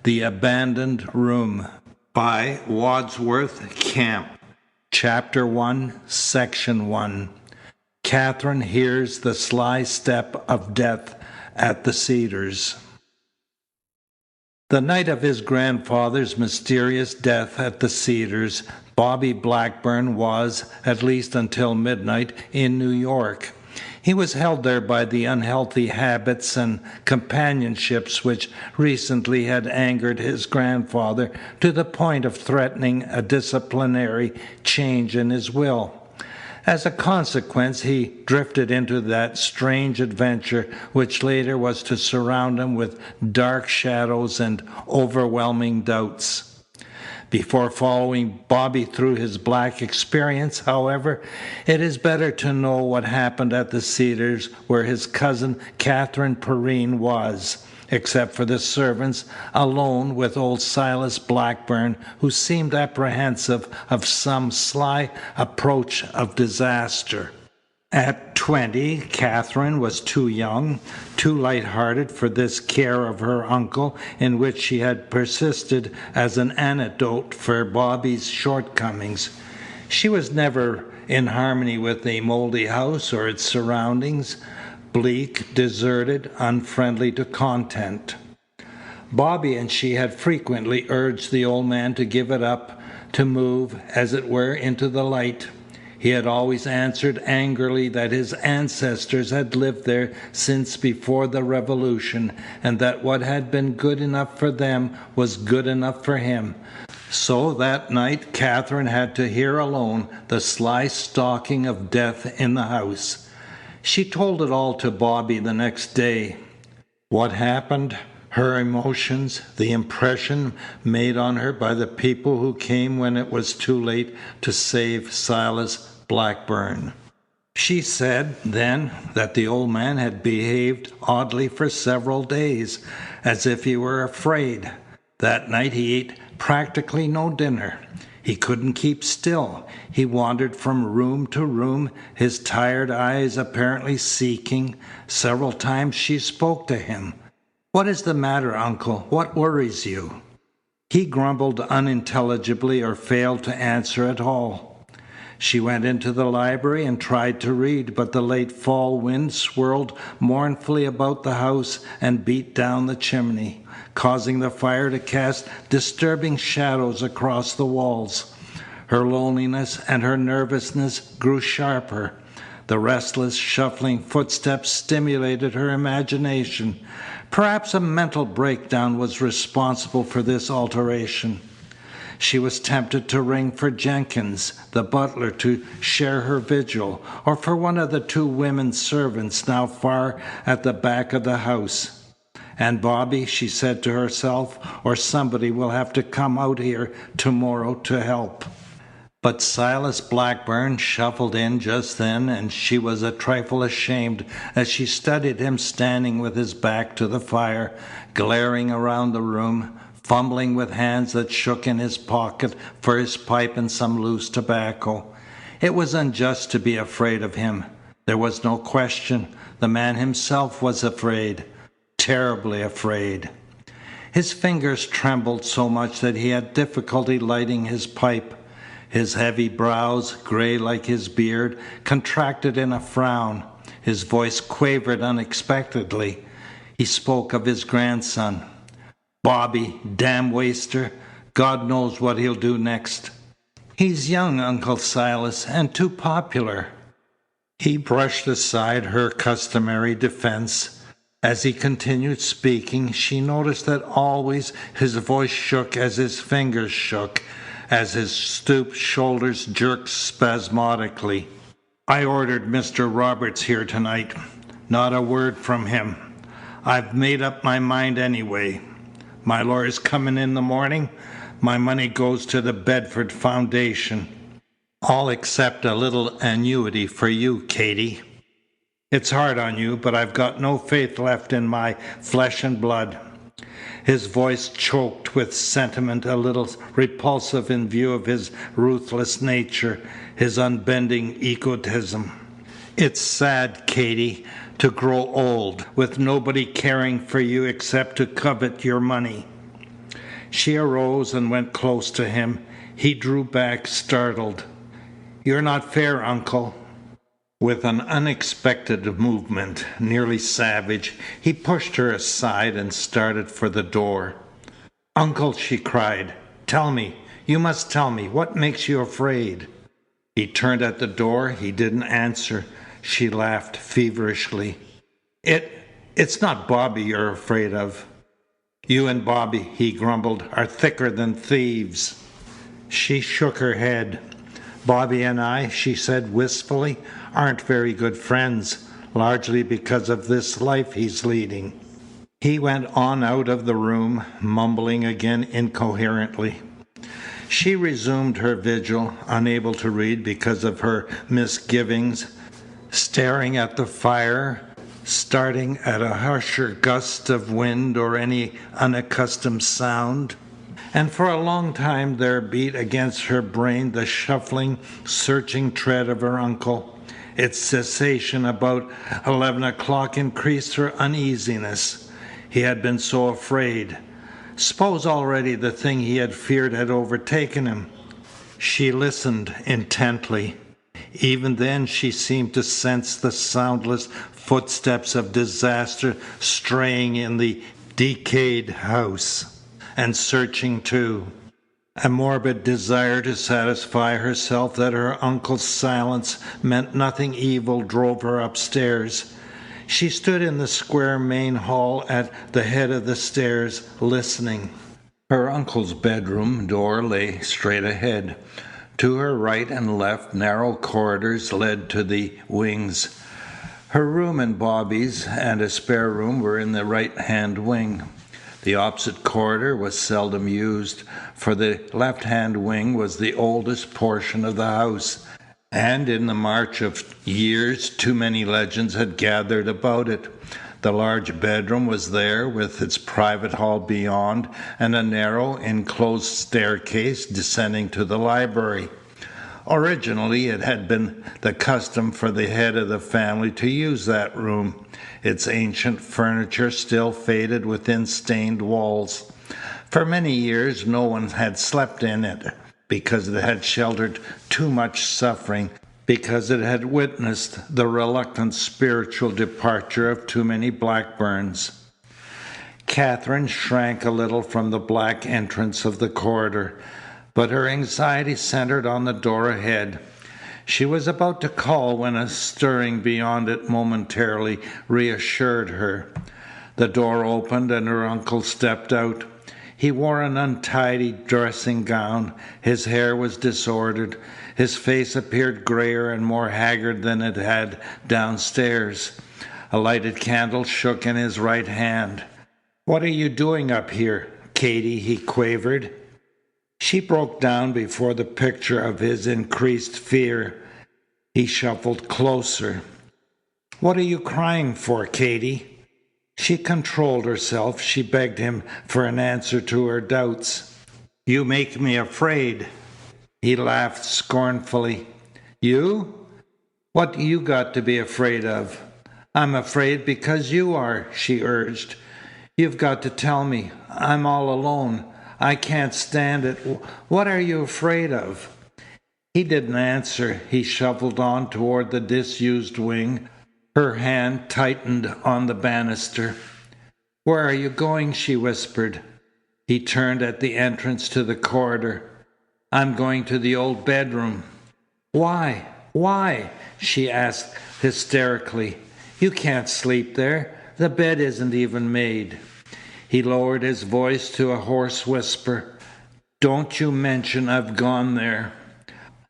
The Abandoned Room by Wadsworth Camp. Chapter 1, Section 1. Catherine hears the sly step of death at the Cedars. The night of his grandfather's mysterious death at the Cedars, Bobby Blackburn was, at least until midnight, in New York. He was held there by the unhealthy habits and companionships which recently had angered his grandfather to the point of threatening a disciplinary change in his will. As a consequence, he drifted into that strange adventure which later was to surround him with dark shadows and overwhelming doubts. Before following Bobby through his black experience, however, it is better to know what happened at the Cedars, where his cousin Catherine Perrine was, except for the servants, alone with old Silas Blackburn, who seemed apprehensive of some sly approach of disaster. At 20, Catherine was too young, too light-hearted for this care of her uncle, in which she had persisted as an antidote for Bobby's shortcomings. She was never in harmony with the mouldy house or its surroundings, bleak, deserted, unfriendly to content. Bobby and she had frequently urged the old man to give it up, to move, as it were, into the light. He had always answered angrily that his ancestors had lived there since before the Revolution, and that what had been good enough for them was good enough for him. So that night Catherine had to hear alone the sly stalking of death in the house. She told it all to Bobby the next day. What happened? Her emotions, the impression made on her by the people who came when it was too late to save Silas Blackburn. She said then that the old man had behaved oddly for several days, as if he were afraid. That night he ate practically no dinner. He couldn't keep still. He wandered from room to room, his tired eyes apparently seeking. Several times she spoke to him. "What is the matter, Uncle? What worries you?" He grumbled unintelligibly or failed to answer at all. She went into the library and tried to read, but the late fall wind swirled mournfully about the house and beat down the chimney, causing the fire to cast disturbing shadows across the walls. Her loneliness and her nervousness grew sharper. The restless, shuffling footsteps stimulated her imagination. Perhaps a mental breakdown was responsible for this alteration. She was tempted to ring for Jenkins, the butler, to share her vigil, or for one of the two women servants now far at the back of the house. "And Bobby," she said to herself, "or somebody will have to come out here tomorrow to help." But Silas Blackburn shuffled in just then, and she was a trifle ashamed as she studied him standing with his back to the fire, glaring around the room, fumbling with hands that shook in his pocket for his pipe and some loose tobacco. It was unjust to be afraid of him. There was no question. The man himself was afraid, terribly afraid. His fingers trembled so much that he had difficulty lighting his pipe. His heavy brows, gray like his beard, contracted in a frown. His voice quavered unexpectedly. He spoke of his grandson. "Bobby, damn waster. God knows what he'll do next." "He's young, Uncle Silas, and too popular." He brushed aside her customary defense. As he continued speaking, she noticed that always his voice shook as his fingers shook, as his stooped shoulders jerked spasmodically. "I ordered Mr. Roberts here tonight. Not a word from him. I've made up my mind anyway. My lawyer's coming in the morning. My money goes to the Bedford Foundation. All except a little annuity for you, Katie. It's hard on you, but I've got no faith left in my flesh and blood." His voice choked with sentiment a little repulsive in view of his ruthless nature, his unbending egotism. "It's sad, Katie, to grow old with nobody caring for you except to covet your money." She arose and went close to him. He drew back, startled. "You're not fair, Uncle." With an unexpected movement, nearly savage, he pushed her aside and started for the door. "Uncle," she cried, "tell me. You must tell me. What makes you afraid?" He turned at the door. He didn't answer. She laughed feverishly. It's not Bobby you're afraid of." "You and Bobby," he grumbled, "are thicker than thieves." She shook her head. "Bobby and I," she said wistfully, "aren't very good friends, largely because of this life he's leading." He went on out of the room, mumbling again incoherently. She resumed her vigil, unable to read because of her misgivings, staring at the fire, starting at a harsher gust of wind or any unaccustomed sound. And for a long time there beat against her brain the shuffling, searching tread of her uncle. Its cessation about 11 o'clock increased her uneasiness. He had been so afraid. Suppose already the thing he had feared had overtaken him. She listened intently. Even then she seemed to sense the soundless footsteps of disaster straying in the decayed house, and searching too. A morbid desire to satisfy herself that her uncle's silence meant nothing evil drove her upstairs. She stood in the square main hall at the head of the stairs, listening. Her uncle's bedroom door lay straight ahead. To her right and left, narrow corridors led to the wings. Her room and Bobby's and a spare room were in the right-hand wing. The opposite corridor was seldom used, for the left-hand wing was the oldest portion of the house, and in the march of years too many legends had gathered about it. The large bedroom was there, with its private hall beyond, and a narrow, enclosed staircase descending to the library. Originally, it had been the custom for the head of the family to use that room, its ancient furniture still faded within stained walls. For many years no one had slept in it, because it had sheltered too much suffering, because it had witnessed the reluctant spiritual departure of too many Blackburns. Catherine shrank a little from the black entrance of the corridor, but her anxiety centered on the door ahead. She was about to call when a stirring beyond it momentarily reassured her. The door opened and her uncle stepped out. He wore an untidy dressing gown. His hair was disordered. His face appeared grayer and more haggard than it had downstairs. A lighted candle shook in his right hand. "What are you doing up here, Katie?" he quavered. She broke down before the picture of his increased fear. He shuffled closer. "What are you crying for, Katie?" She controlled herself. She begged him for an answer to her doubts. "You make me afraid." He laughed scornfully. "You? What you got to be afraid of?" "I'm afraid because you are," she urged. "You've got to tell me. I'm all alone. I can't stand it. What are you afraid of?" He didn't answer. He shuffled on toward the disused wing. Her hand tightened on the banister. "Where are you going?" she whispered. He turned at the entrance to the corridor. "I'm going to the old bedroom." "Why? Why?" she asked hysterically. "You can't sleep there. The bed isn't even made." He lowered his voice to a hoarse whisper. "Don't you mention I've gone there.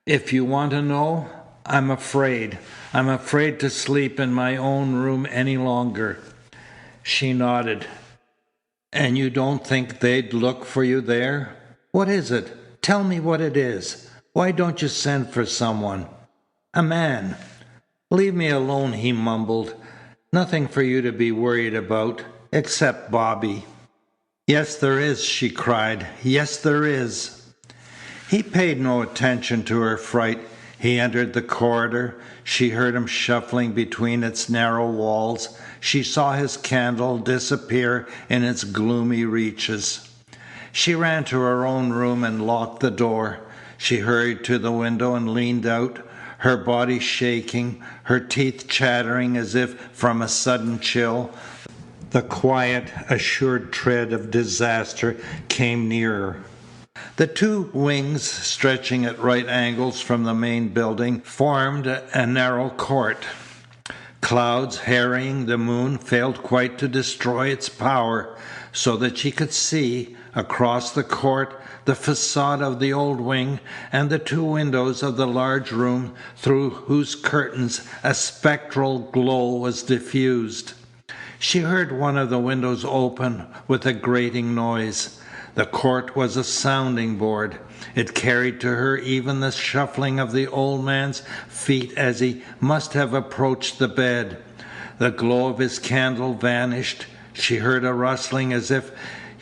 If you want to know, I'm afraid. I'm afraid to sleep in my own room any longer." She nodded. "And you don't think they'd look for you there? What is it? Tell me what it is. Why don't you send for someone? A man." "Leave me alone," he mumbled. "Nothing for you to be worried about, except Bobby." "Yes, there is," she cried. "Yes, there is." He paid no attention to her fright. He entered the corridor. She heard him shuffling between its narrow walls. She saw his candle disappear in its gloomy reaches. She ran to her own room and locked the door. She hurried to the window and leaned out, her body shaking, her teeth chattering as if from a sudden chill. The quiet, assured tread of disaster came nearer. The two wings, stretching at right angles from the main building, formed a narrow court. Clouds harrying the moon failed quite to destroy its power, so that she could see, across the court, the facade of the old wing and the two windows of the large room through whose curtains a spectral glow was diffused. She heard one of the windows open with a grating noise. The court was a sounding board. It carried to her even the shuffling of the old man's feet as he must have approached the bed. The glow of his candle vanished. She heard a rustling as if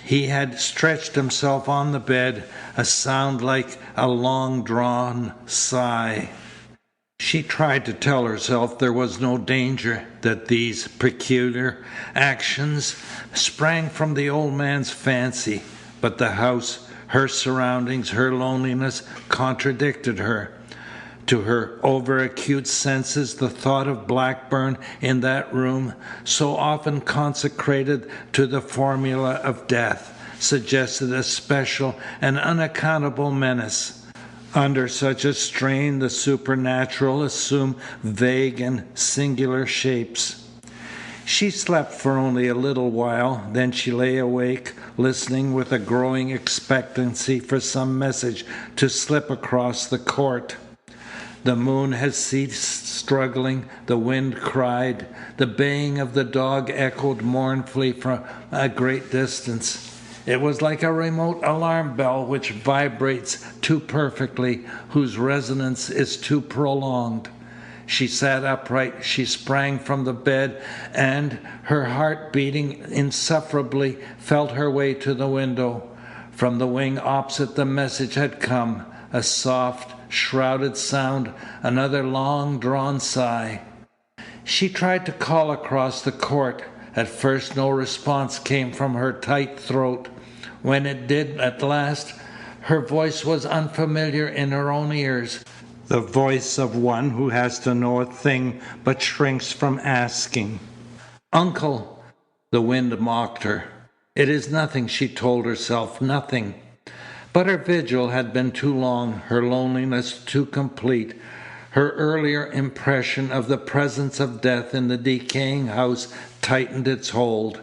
he had stretched himself on the bed, a sound like a long-drawn sigh. She tried to tell herself there was no danger, that these peculiar actions sprang from the old man's fancy, but the house, her surroundings, her loneliness contradicted her. To her over-acute senses, the thought of Blackburn in that room, so often consecrated to the formula of death, suggested a special and unaccountable menace. Under such a strain, the supernatural assumed vague and singular shapes. She slept for only a little while, then she lay awake, listening with a growing expectancy for some message to slip across the court. The moon had ceased struggling, the wind cried, the baying of the dog echoed mournfully from a great distance. It was like a remote alarm bell which vibrates too perfectly, whose resonance is too prolonged. She sat upright, she sprang from the bed, and, her heart beating insufferably, felt her way to the window. From the wing opposite the message had come, a soft, shrouded sound, another long-drawn sigh. She tried to call across the court. At first no response came from her tight throat. When it did at last, her voice was unfamiliar in her own ears. The voice of one who has to know a thing but shrinks from asking. "Uncle!" The wind mocked her. "It is nothing," she told herself, "nothing." But her vigil had been too long, her loneliness too complete. Her earlier impression of the presence of death in the decaying house tightened its hold.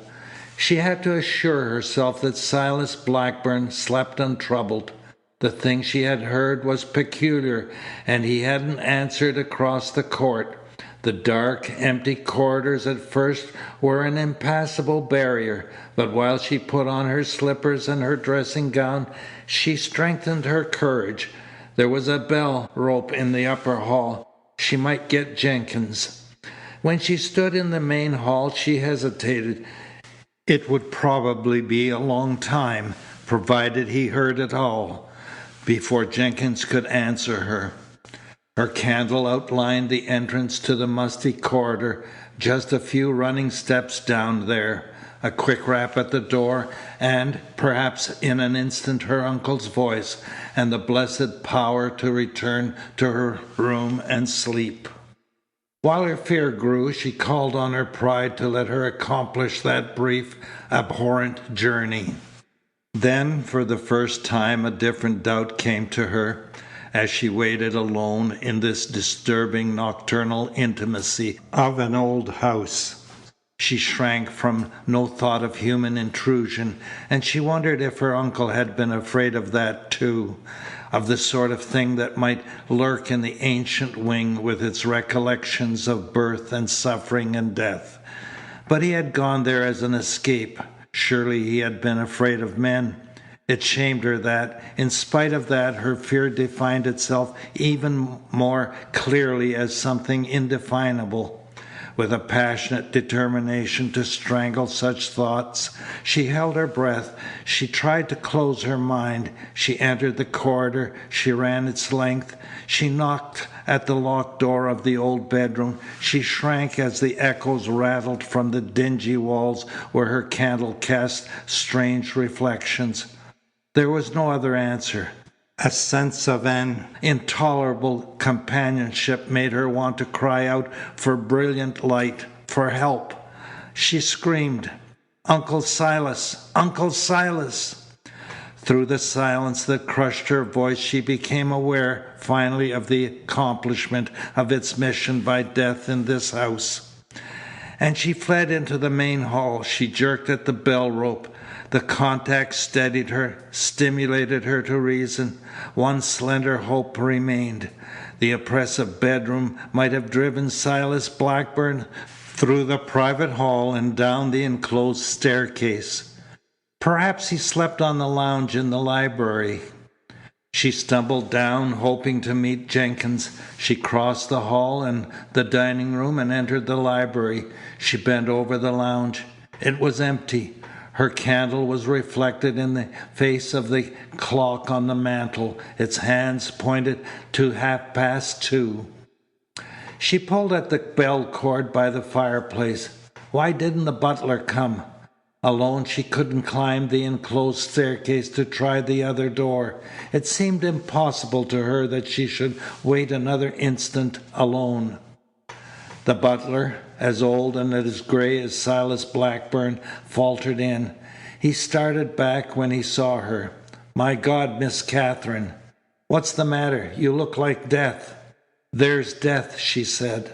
She had to assure herself that Silas Blackburn slept untroubled. The thing she had heard was peculiar, and he hadn't answered across the court. The dark, empty corridors at first were an impassable barrier, but while she put on her slippers and her dressing gown, she strengthened her courage. There was a bell rope in the upper hall. She might get Jenkins. When she stood in the main hall, she hesitated. It would probably be a long time, provided he heard it all, before Jenkins could answer her. Her candle outlined the entrance to the musty corridor, just a few running steps down there, a quick rap at the door, and, perhaps in an instant, her uncle's voice, and the blessed power to return to her room and sleep. While her fear grew, she called on her pride to let her accomplish that brief, abhorrent journey. Then, for the first time, a different doubt came to her, as she waited alone in this disturbing nocturnal intimacy of an old house. She shrank from no thought of human intrusion, and she wondered if her uncle had been afraid of that too, of the sort of thing that might lurk in the ancient wing with its recollections of birth and suffering and death. But he had gone there as an escape. Surely he had been afraid of men. It shamed her that, in spite of that, her fear defined itself even more clearly as something indefinable. With a passionate determination to strangle such thoughts, she held her breath. She tried to close her mind. She entered the corridor. She ran its length. She knocked at the locked door of the old bedroom. She shrank as the echoes rattled from the dingy walls where her candle cast strange reflections. There was no other answer. A sense of an intolerable companionship made her want to cry out for brilliant light, for help. She screamed, "Uncle Silas! Uncle Silas!" Through the silence that crushed her voice, she became aware, finally, of the accomplishment of its mission by death in this house. And she fled into the main hall. She jerked at the bell rope. The contact steadied her, stimulated her to reason. One slender hope remained. The oppressive bedroom might have driven Silas Blackburn through the private hall and down the enclosed staircase. Perhaps he slept on the lounge in the library. She stumbled down, hoping to meet Jenkins. She crossed the hall and the dining room and entered the library. She bent over the lounge. It was empty. Her candle was reflected in the face of the clock on the mantel. Its hands pointed to 2:30. She pulled at the bell cord by the fireplace. Why didn't the butler come? Alone, she couldn't climb the enclosed staircase to try the other door. It seemed impossible to her that she should wait another instant alone. The butler, as old and as grey as Silas Blackburn, faltered in. He started back when he saw her. "My God, Miss Catherine! What's the matter? You look like death." "There's death," she said.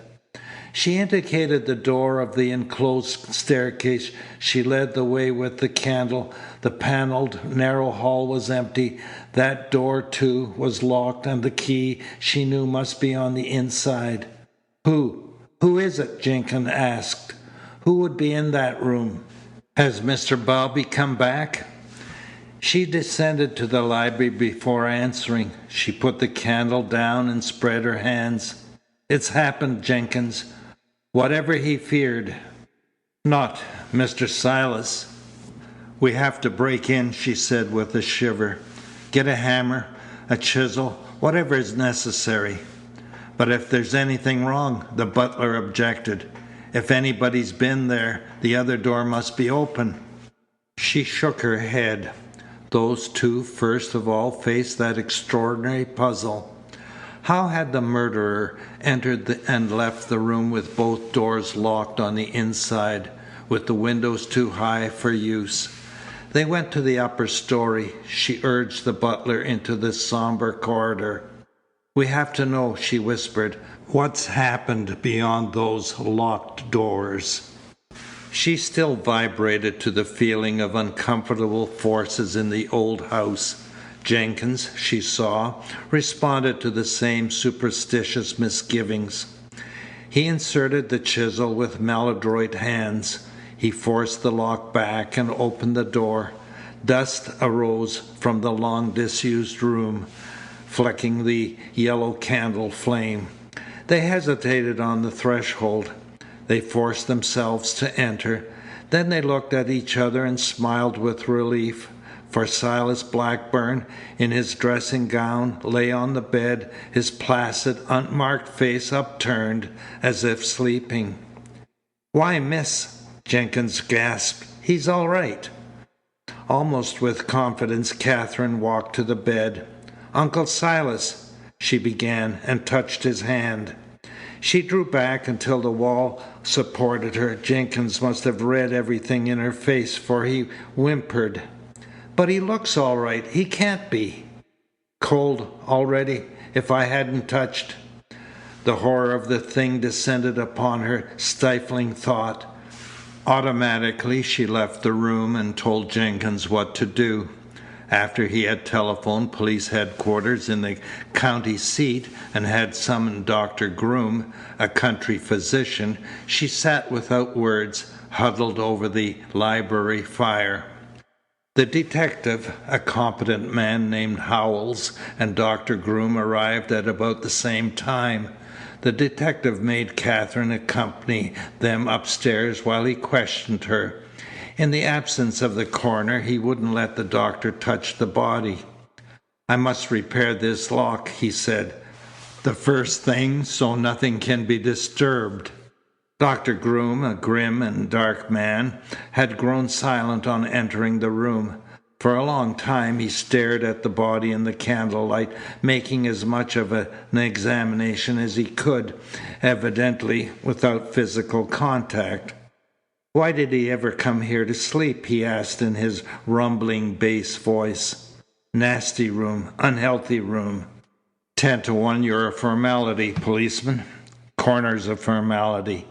She indicated the door of the enclosed staircase. She led the way with the candle. The panelled, narrow hall was empty. That door, too, was locked, and the key, she knew, must be on the inside. Who is it?" Jenkins asked. "Who would be in that room? Has Mr. Bobby come back?" She descended to the library before answering. She put the candle down and spread her hands. "It's happened, Jenkins. Whatever he feared. Not Mr. Silas." "We have to break in," she said with a shiver. "Get a hammer, a chisel, whatever is necessary." "But if there's anything wrong," the butler objected. "If anybody's been there, the other door must be open." She shook her head. Those two first of all faced that extraordinary puzzle. How had the murderer entered and left the room with both doors locked on the inside, with the windows too high for use? They went to the upper story. She urged the butler into the sombre corridor. "We have to know," she whispered, "what's happened beyond those locked doors." She still vibrated to the feeling of uncomfortable forces in the old house. Jenkins, she saw, responded to the same superstitious misgivings. He inserted the chisel with maladroit hands. He forced the lock back and opened the door. Dust arose from the long disused room, flecking the yellow candle flame. They hesitated on the threshold. They forced themselves to enter. Then they looked at each other and smiled with relief. For Silas Blackburn, in his dressing gown, lay on the bed, his placid, unmarked face upturned, as if sleeping. "Why, miss," Jenkins gasped, "he's all right." Almost with confidence, Catherine walked to the bed. "Uncle Silas," she began, and touched his hand. She drew back until the wall supported her. Jenkins must have read everything in her face, for he whimpered, "But he looks all right. He can't be." "Cold already, if I hadn't touched." The horror of the thing descended upon her, stifling thought. Automatically she left the room and told Jenkins what to do. After he had telephoned police headquarters in the county seat and had summoned Dr. Groom, a country physician, she sat without words, huddled over the library fire. The detective, a competent man named Howells, and Dr. Groom arrived at about the same time. The detective made Catherine accompany them upstairs while he questioned her. In the absence of the coroner, he wouldn't let the doctor touch the body. "I must repair this lock," he said. "The first thing, so nothing can be disturbed." Dr. Groom, a grim and dark man, had grown silent on entering the room. For a long time he stared at the body in the candlelight, making as much of an examination as he could, evidently without physical contact. "Why did he ever come here to sleep?" he asked in his rumbling bass voice. "Nasty room, unhealthy room." 10 to 1 you're a formality, policeman. Coroner's a formality.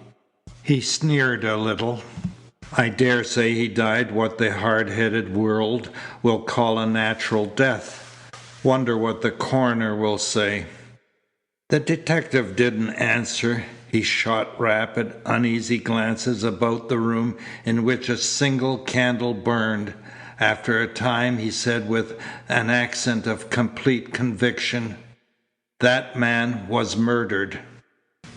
He sneered a little. "I dare say he died what the hard-headed world will call a natural death. Wonder what the coroner will say." The detective didn't answer. He shot rapid, uneasy glances about the room in which a single candle burned. After a time he said with an accent of complete conviction, "That man was murdered."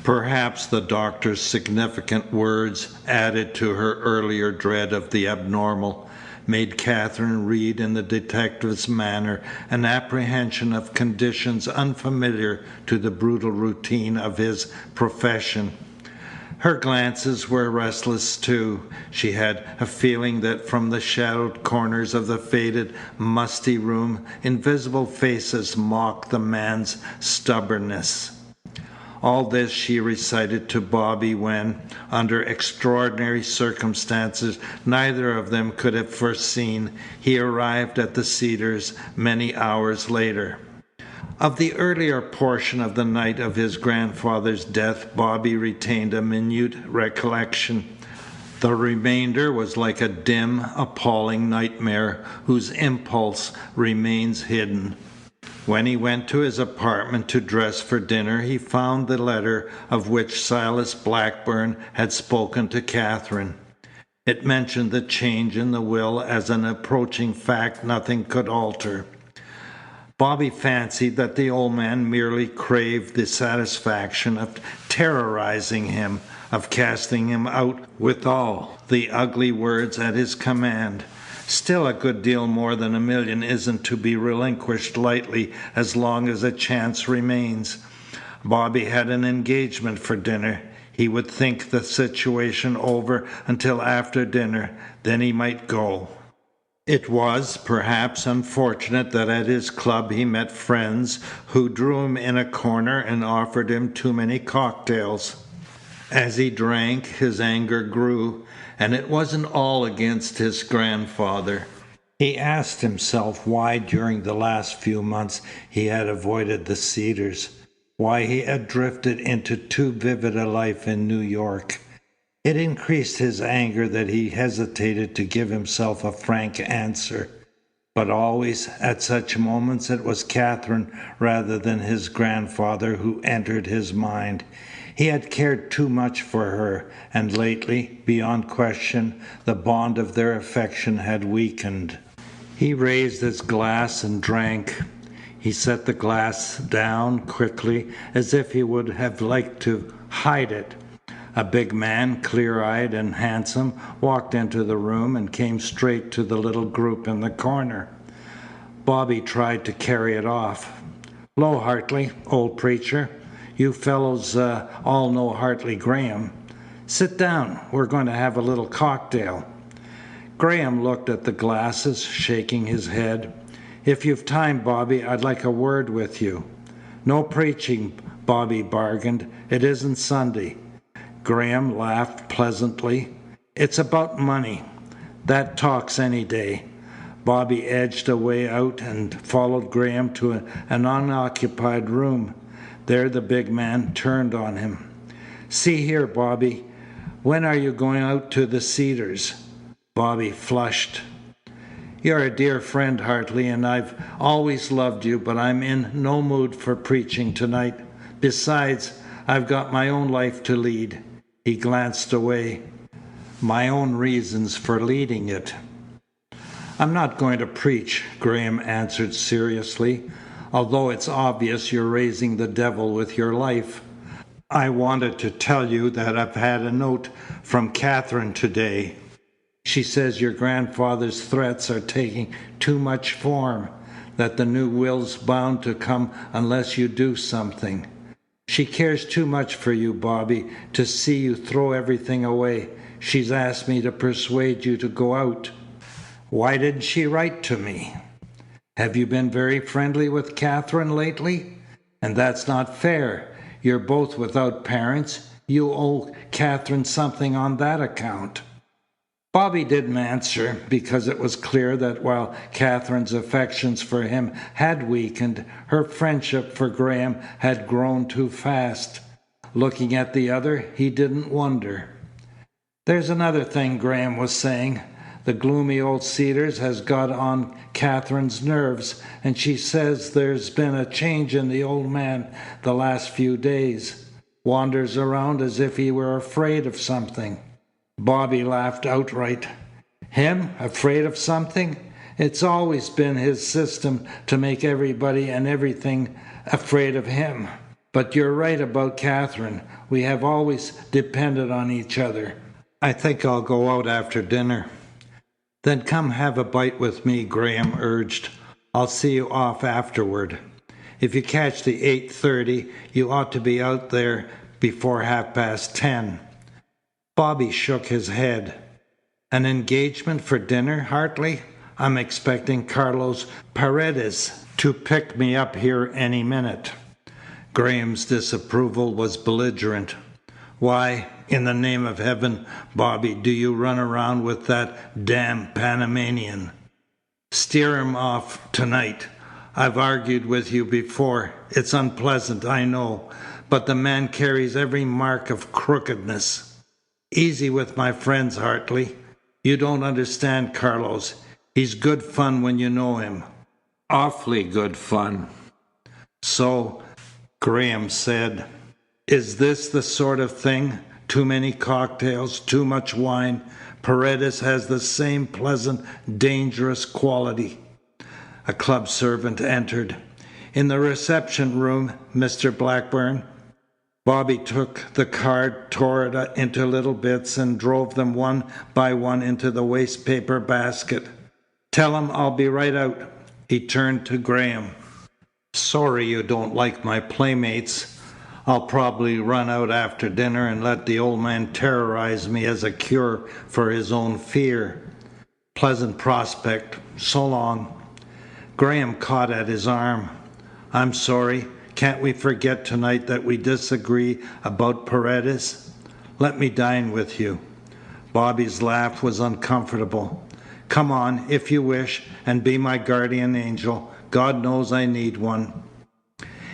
Perhaps the doctor's significant words, added to her earlier dread of the abnormal, made Katherine read in the detective's manner an apprehension of conditions unfamiliar to the brutal routine of his profession. Her glances were restless too. She had a feeling that from the shadowed corners of the faded, musty room invisible faces mocked the man's stubbornness. All this she recited to Bobby when, under extraordinary circumstances neither of them could have foreseen, he arrived at the Cedars many hours later. Of the earlier portion of the night of his grandfather's death Bobby retained a minute recollection. The remainder was like a dim, appalling nightmare whose impulse remains hidden. When he went to his apartment to dress for dinner he found the letter of which Silas Blackburn had spoken to Katherine. It mentioned the change in the will as an approaching fact nothing could alter. Bobby fancied that the old man merely craved the satisfaction of terrorizing him, of casting him out with all the ugly words at his command. Still, a good deal more than $1 million isn't to be relinquished lightly as long as a chance remains. Bobby had an engagement for dinner. He would think the situation over until after dinner, then he might go. It was, perhaps, unfortunate that at his club he met friends who drew him in a corner and offered him too many cocktails. As he drank, his anger grew, and it wasn't all against his grandfather. He asked himself why during the last few months he had avoided the Cedars, why he had drifted into too vivid a life in New York. It increased his anger that he hesitated to give himself a frank answer. But always, at such moments, it was Katherine rather than his grandfather who entered his mind. He had cared too much for her, and lately, beyond question, the bond of their affection had weakened. He raised his glass and drank. He set the glass down quickly, as if he would have liked to hide it. A big man, clear-eyed and handsome, walked into the room and came straight to the little group in the corner. Bobby tried to carry it off. "'Lo, Hartley, old preacher. You fellows all know Hartley Graham. Sit down. We're going to have a little cocktail." Graham looked at the glasses, shaking his head. "If you've time, Bobby, I'd like a word with you." "No preaching," Bobby bargained. "It isn't Sunday." Graham laughed pleasantly. "It's about money. That talks any day." Bobby edged a way out and followed Graham to an unoccupied room. There the big man turned on him. "See here, Bobby. When are you going out to the Cedars?" Bobby flushed. "You're a dear friend, Hartley, and I've always loved you, but I'm in no mood for preaching tonight. Besides, I've got my own life to lead." He glanced away. "My own reasons for leading it." "I'm not going to preach," Graham answered seriously, "although it's obvious you're raising the devil with your life. I wanted to tell you that I've had a note from Katherine today. She says your grandfather's threats are taking too much form, that the new will's bound to come unless you do something. She cares too much for you, Bobby, to see you throw everything away. She's asked me to persuade you to go out." Why didn't she write to me? Have you been very friendly with Catherine lately? And that's not fair. You're both without parents. You owe Catherine something on that account." Bobby didn't answer, because it was clear that while Catherine's affections for him had weakened, her friendship for Graham had grown too fast. Looking at the other, he didn't wonder. "There's another thing," Graham was saying. "The gloomy old Cedars has got on Catherine's nerves, and she says there's been a change in the old man the last few days. Wanders around as if he were afraid of something." Bobby laughed outright. "Him? Afraid of something? It's always been his system to make everybody and everything afraid of him. But you're right about Catherine. We have always depended on each other. I think I'll go out after dinner." "Then come have a bite with me," Graham urged. "I'll see you off afterward. If you catch the 8:30, you ought to be out there before 10:30. Bobby shook his head. "An engagement for dinner, Hartley? I'm expecting Carlos Paredes to pick me up here any minute." Graham's disapproval was belligerent. "Why, in the name of heaven, Bobby, do you run around with that damn Panamanian? Steer him off tonight. I've argued with you before. It's unpleasant, I know, but the man carries every mark of crookedness." "Easy with my friends, Hartley. You don't understand Carlos. He's good fun when you know him. Awfully good fun." "So," Graham said, "is this the sort of thing? Too many cocktails, too much wine. Paredes has the same pleasant, dangerous quality." A club servant entered. "In the reception room, Mr. Blackburn." Bobby took the card, tore it into little bits, and drove them one by one into the waste paper basket. "Tell him I'll be right out." He turned to Graham. "Sorry you don't like my playmates. I'll probably run out after dinner and let the old man terrorize me as a cure for his own fear. Pleasant prospect. So long." Graham caught at his arm. "I'm sorry. Can't we forget tonight that we disagree about Paredes? Let me dine with you." Bobby's laugh was uncomfortable. "Come on, if you wish, and be my guardian angel. God knows I need one."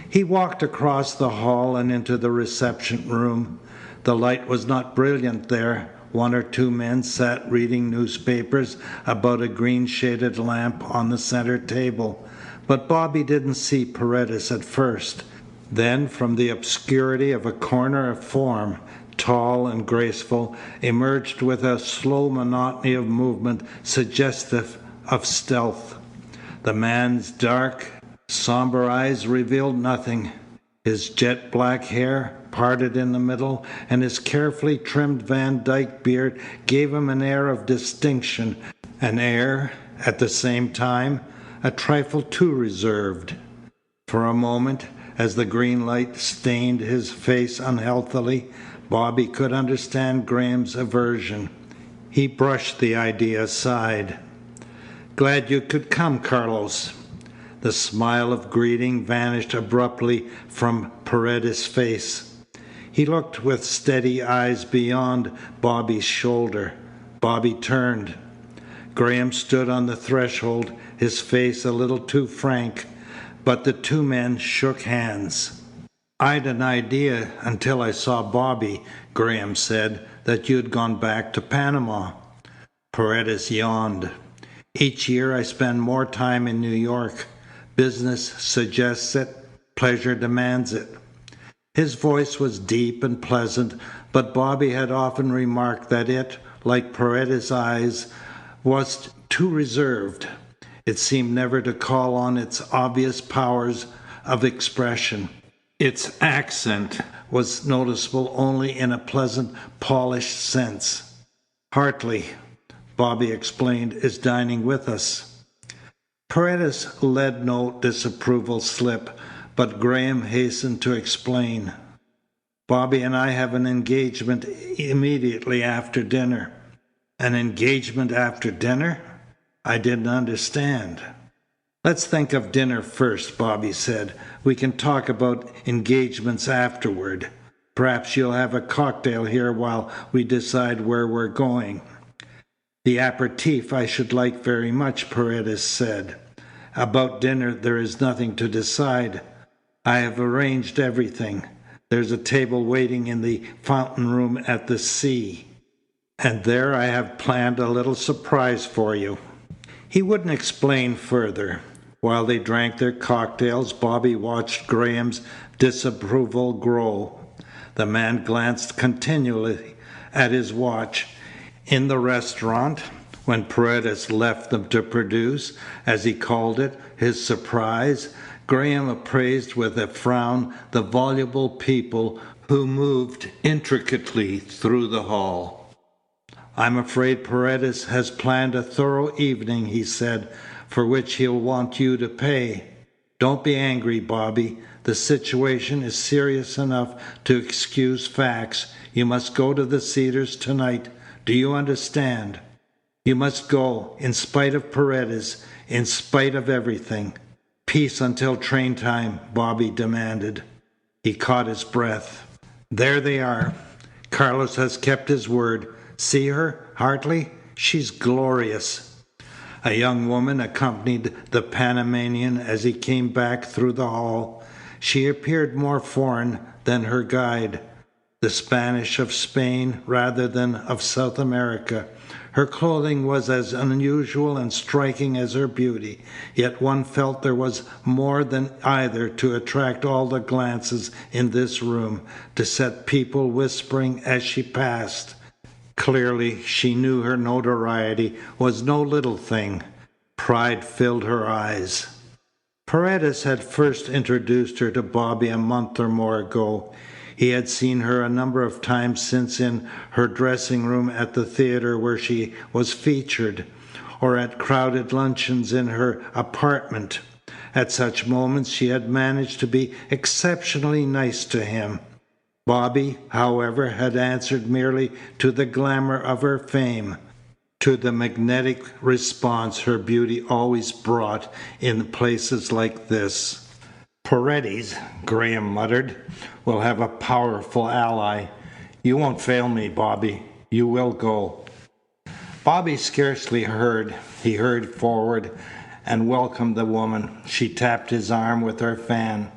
He walked across the hall and into the reception room. The light was not brilliant there. One or two men sat reading newspapers about a green-shaded lamp on the center table. But Bobby didn't see Paredes at first. Then, from the obscurity of a corner of form, tall and graceful, emerged with a slow monotony of movement suggestive of stealth. The man's dark, somber eyes revealed nothing. His jet black hair, parted in the middle, and his carefully trimmed Van Dyke beard gave him an air of distinction, an air, at the same time, a trifle too reserved. For a moment, as the green light stained his face unhealthily, Bobby could understand Graham's aversion. He brushed the idea aside. "Glad you could come, Carlos." The smile of greeting vanished abruptly from Paredes's face. He looked with steady eyes beyond Bobby's shoulder. Bobby turned. Graham stood on the threshold, his face a little too frank, but the two men shook hands. "I'd an idea, until I saw Bobby," Graham said, "that you'd gone back to Panama." Paredes yawned. "Each year I spend more time in New York. Business suggests it. Pleasure demands it." His voice was deep and pleasant, but Bobby had often remarked that it, like Paredes's eyes, was too reserved. It seemed never to call on its obvious powers of expression. Its accent was noticeable only in a pleasant, polished sense. "Hartley," Bobby explained, "is dining with us." Paredes let no disapproval slip, but Graham hastened to explain. "Bobby and I have an engagement immediately after dinner." "An engagement after dinner?" I didn't understand. Let's think of dinner first, Bobby said. We can talk about engagements afterward. Perhaps you'll have a cocktail here while we decide where we're going. The aperitif I should like very much, Paredes said. About dinner there is nothing to decide. I have arranged everything. There's a table waiting in the fountain room at the sea. And there I have planned a little surprise for you. He wouldn't explain further. While they drank their cocktails, Bobby watched Graham's disapproval grow. The man glanced continually at his watch. In the restaurant, when Paredes left them to produce, as he called it, his surprise, Graham appraised with a frown the voluble people who moved intricately through the hall. I'm afraid Paredes has planned a thorough evening, he said, for which he'll want you to pay. Don't be angry, Bobby. The situation is serious enough to excuse facts. You must go to the Cedars tonight. Do you understand? You must go, in spite of Paredes, in spite of everything. Peace until train time, Bobby demanded. He caught his breath. There they are. Carlos has kept his word. See her, Hartley? She's glorious. A young woman accompanied the Panamanian as he came back through the hall. She appeared more foreign than her guide, the Spanish of Spain rather than of South America. Her clothing was as unusual and striking as her beauty, yet one felt there was more than either to attract all the glances in this room, to set people whispering as she passed. Clearly, she knew her notoriety was no little thing. Pride filled her eyes. Paredes had first introduced her to Bobby a month or more ago. He had seen her a number of times since in her dressing room at the theater where she was featured, or at crowded luncheons in her apartment. At such moments she had managed to be exceptionally nice to him. Bobby, however, had answered merely to the glamour of her fame, to the magnetic response her beauty always brought in places like this. Paredes, Graham muttered, will have a powerful ally. You won't fail me, Bobby. You will go. Bobby scarcely heard. He hurried forward and welcomed the woman. She tapped his arm with her fan.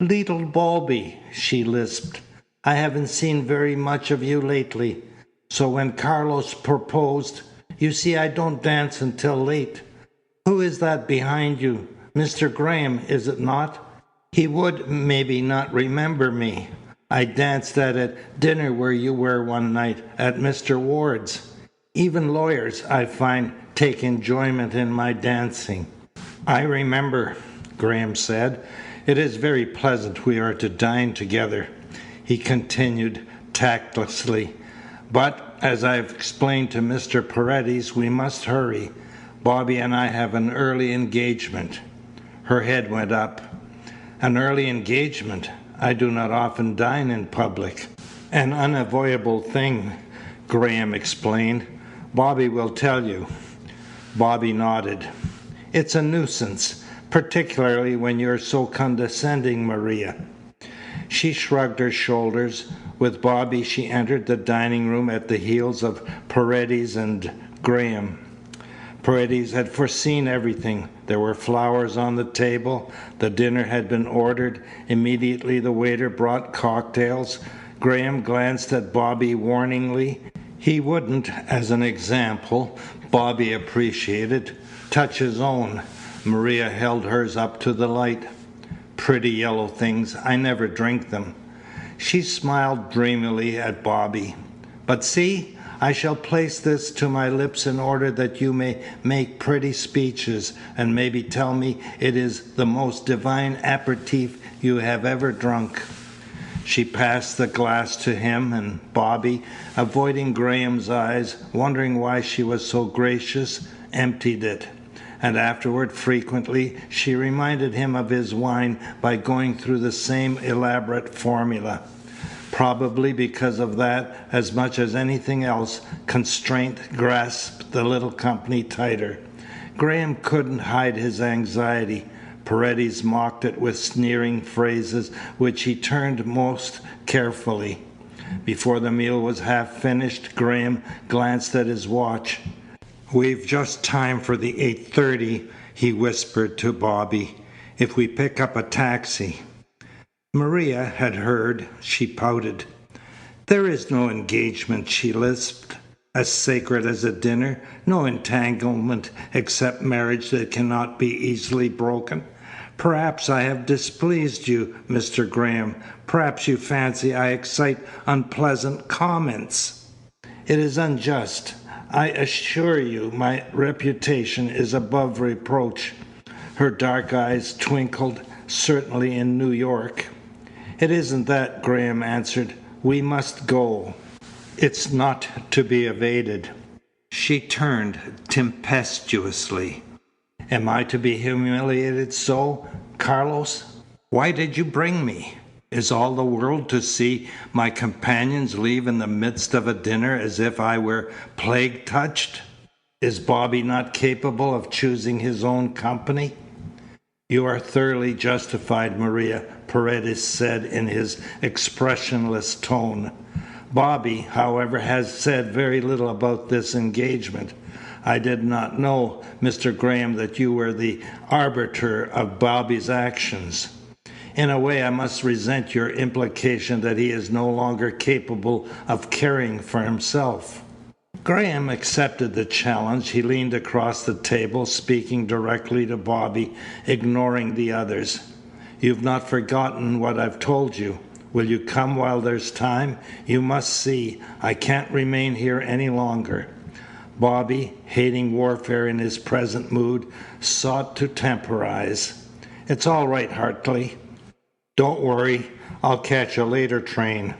Little Bobby, she lisped. I haven't seen very much of you lately. So when Carlos proposed, you see I don't dance until late. Who is that behind you? Mr. Graham, is it not? He would maybe not remember me. I danced at a dinner where you were one night, at Mr. Ward's. Even lawyers, I find, take enjoyment in my dancing. I remember, Graham said. It is very pleasant we are to dine together. He continued tactlessly. But, as I've explained to Mr. Paredes, we must hurry. Bobby and I have an early engagement. Her head went up. An early engagement? I do not often dine in public. An unavoidable thing, Graham explained. Bobby will tell you. Bobby nodded. It's a nuisance, particularly when you're so condescending, Maria. She shrugged her shoulders. With Bobby, she entered the dining room at the heels of Paredes and Graham. Paredes had foreseen everything. There were flowers on the table. The dinner had been ordered. Immediately the waiter brought cocktails. Graham glanced at Bobby warningly. He wouldn't, as an example, Bobby appreciated, touch his own. Maria held hers up to the light. Pretty yellow things. I never drink them. She smiled dreamily at Bobby. But see, I shall place this to my lips in order that you may make pretty speeches and maybe tell me it is the most divine aperitif you have ever drunk. She passed the glass to him, and Bobby, avoiding Graham's eyes, wondering why she was so gracious, emptied it. And afterward, frequently, she reminded him of his wine by going through the same elaborate formula. Probably because of that, as much as anything else, constraint grasped the little company tighter. Graham couldn't hide his anxiety. Paredes mocked it with sneering phrases, which he turned most carefully. Before the meal was half finished, Graham glanced at his watch. "We've just time for the 8:30, he whispered to Bobby. "If we pick up a taxi." Maria had heard. She pouted. "There is no engagement," she lisped, "as sacred as a dinner, no entanglement except marriage that cannot be easily broken. Perhaps I have displeased you, Mr. Graham. Perhaps you fancy I excite unpleasant comments. It is unjust. I assure you my reputation is above reproach." Her dark eyes twinkled. "Certainly in New York." "It isn't that," Graham answered. "We must go. It's not to be evaded." She turned tempestuously. "Am I to be humiliated so, Carlos? Why did you bring me? Is all the world to see my companions leave in the midst of a dinner as if I were plague touched? Is Bobby not capable of choosing his own company?" "You are thoroughly justified, Maria," Paredes said in his expressionless tone. "Bobby, however, has said very little about this engagement. I did not know, Mr. Graham, that you were the arbiter of Bobby's actions. In a way, I must resent your implication that he is no longer capable of caring for himself." Graham accepted the challenge. He leaned across the table, speaking directly to Bobby, ignoring the others. "You've not forgotten what I've told you. Will you come while there's time? You must see, I can't remain here any longer." Bobby, hating warfare in his present mood, sought to temporize. "It's all right, Hartley. Don't worry. I'll catch a later train."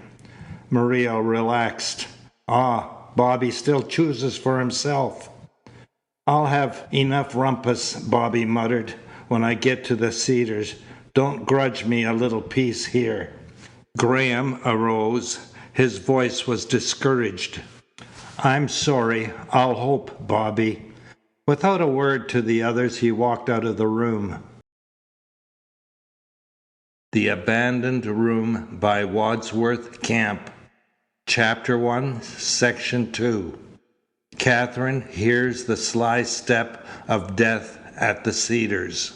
Maria relaxed. "Ah, Bobby still chooses for himself." "I'll have enough rumpus," Bobby muttered, "when I get to the Cedars. Don't grudge me a little peace here." Graham arose. His voice was discouraged. "I'm sorry. I'll hope, Bobby." Without a word to the others, he walked out of the room. The Abandoned Room by Wadsworth Camp. Chapter 1, Section 2. Catherine hears the sly step of death at the Cedars.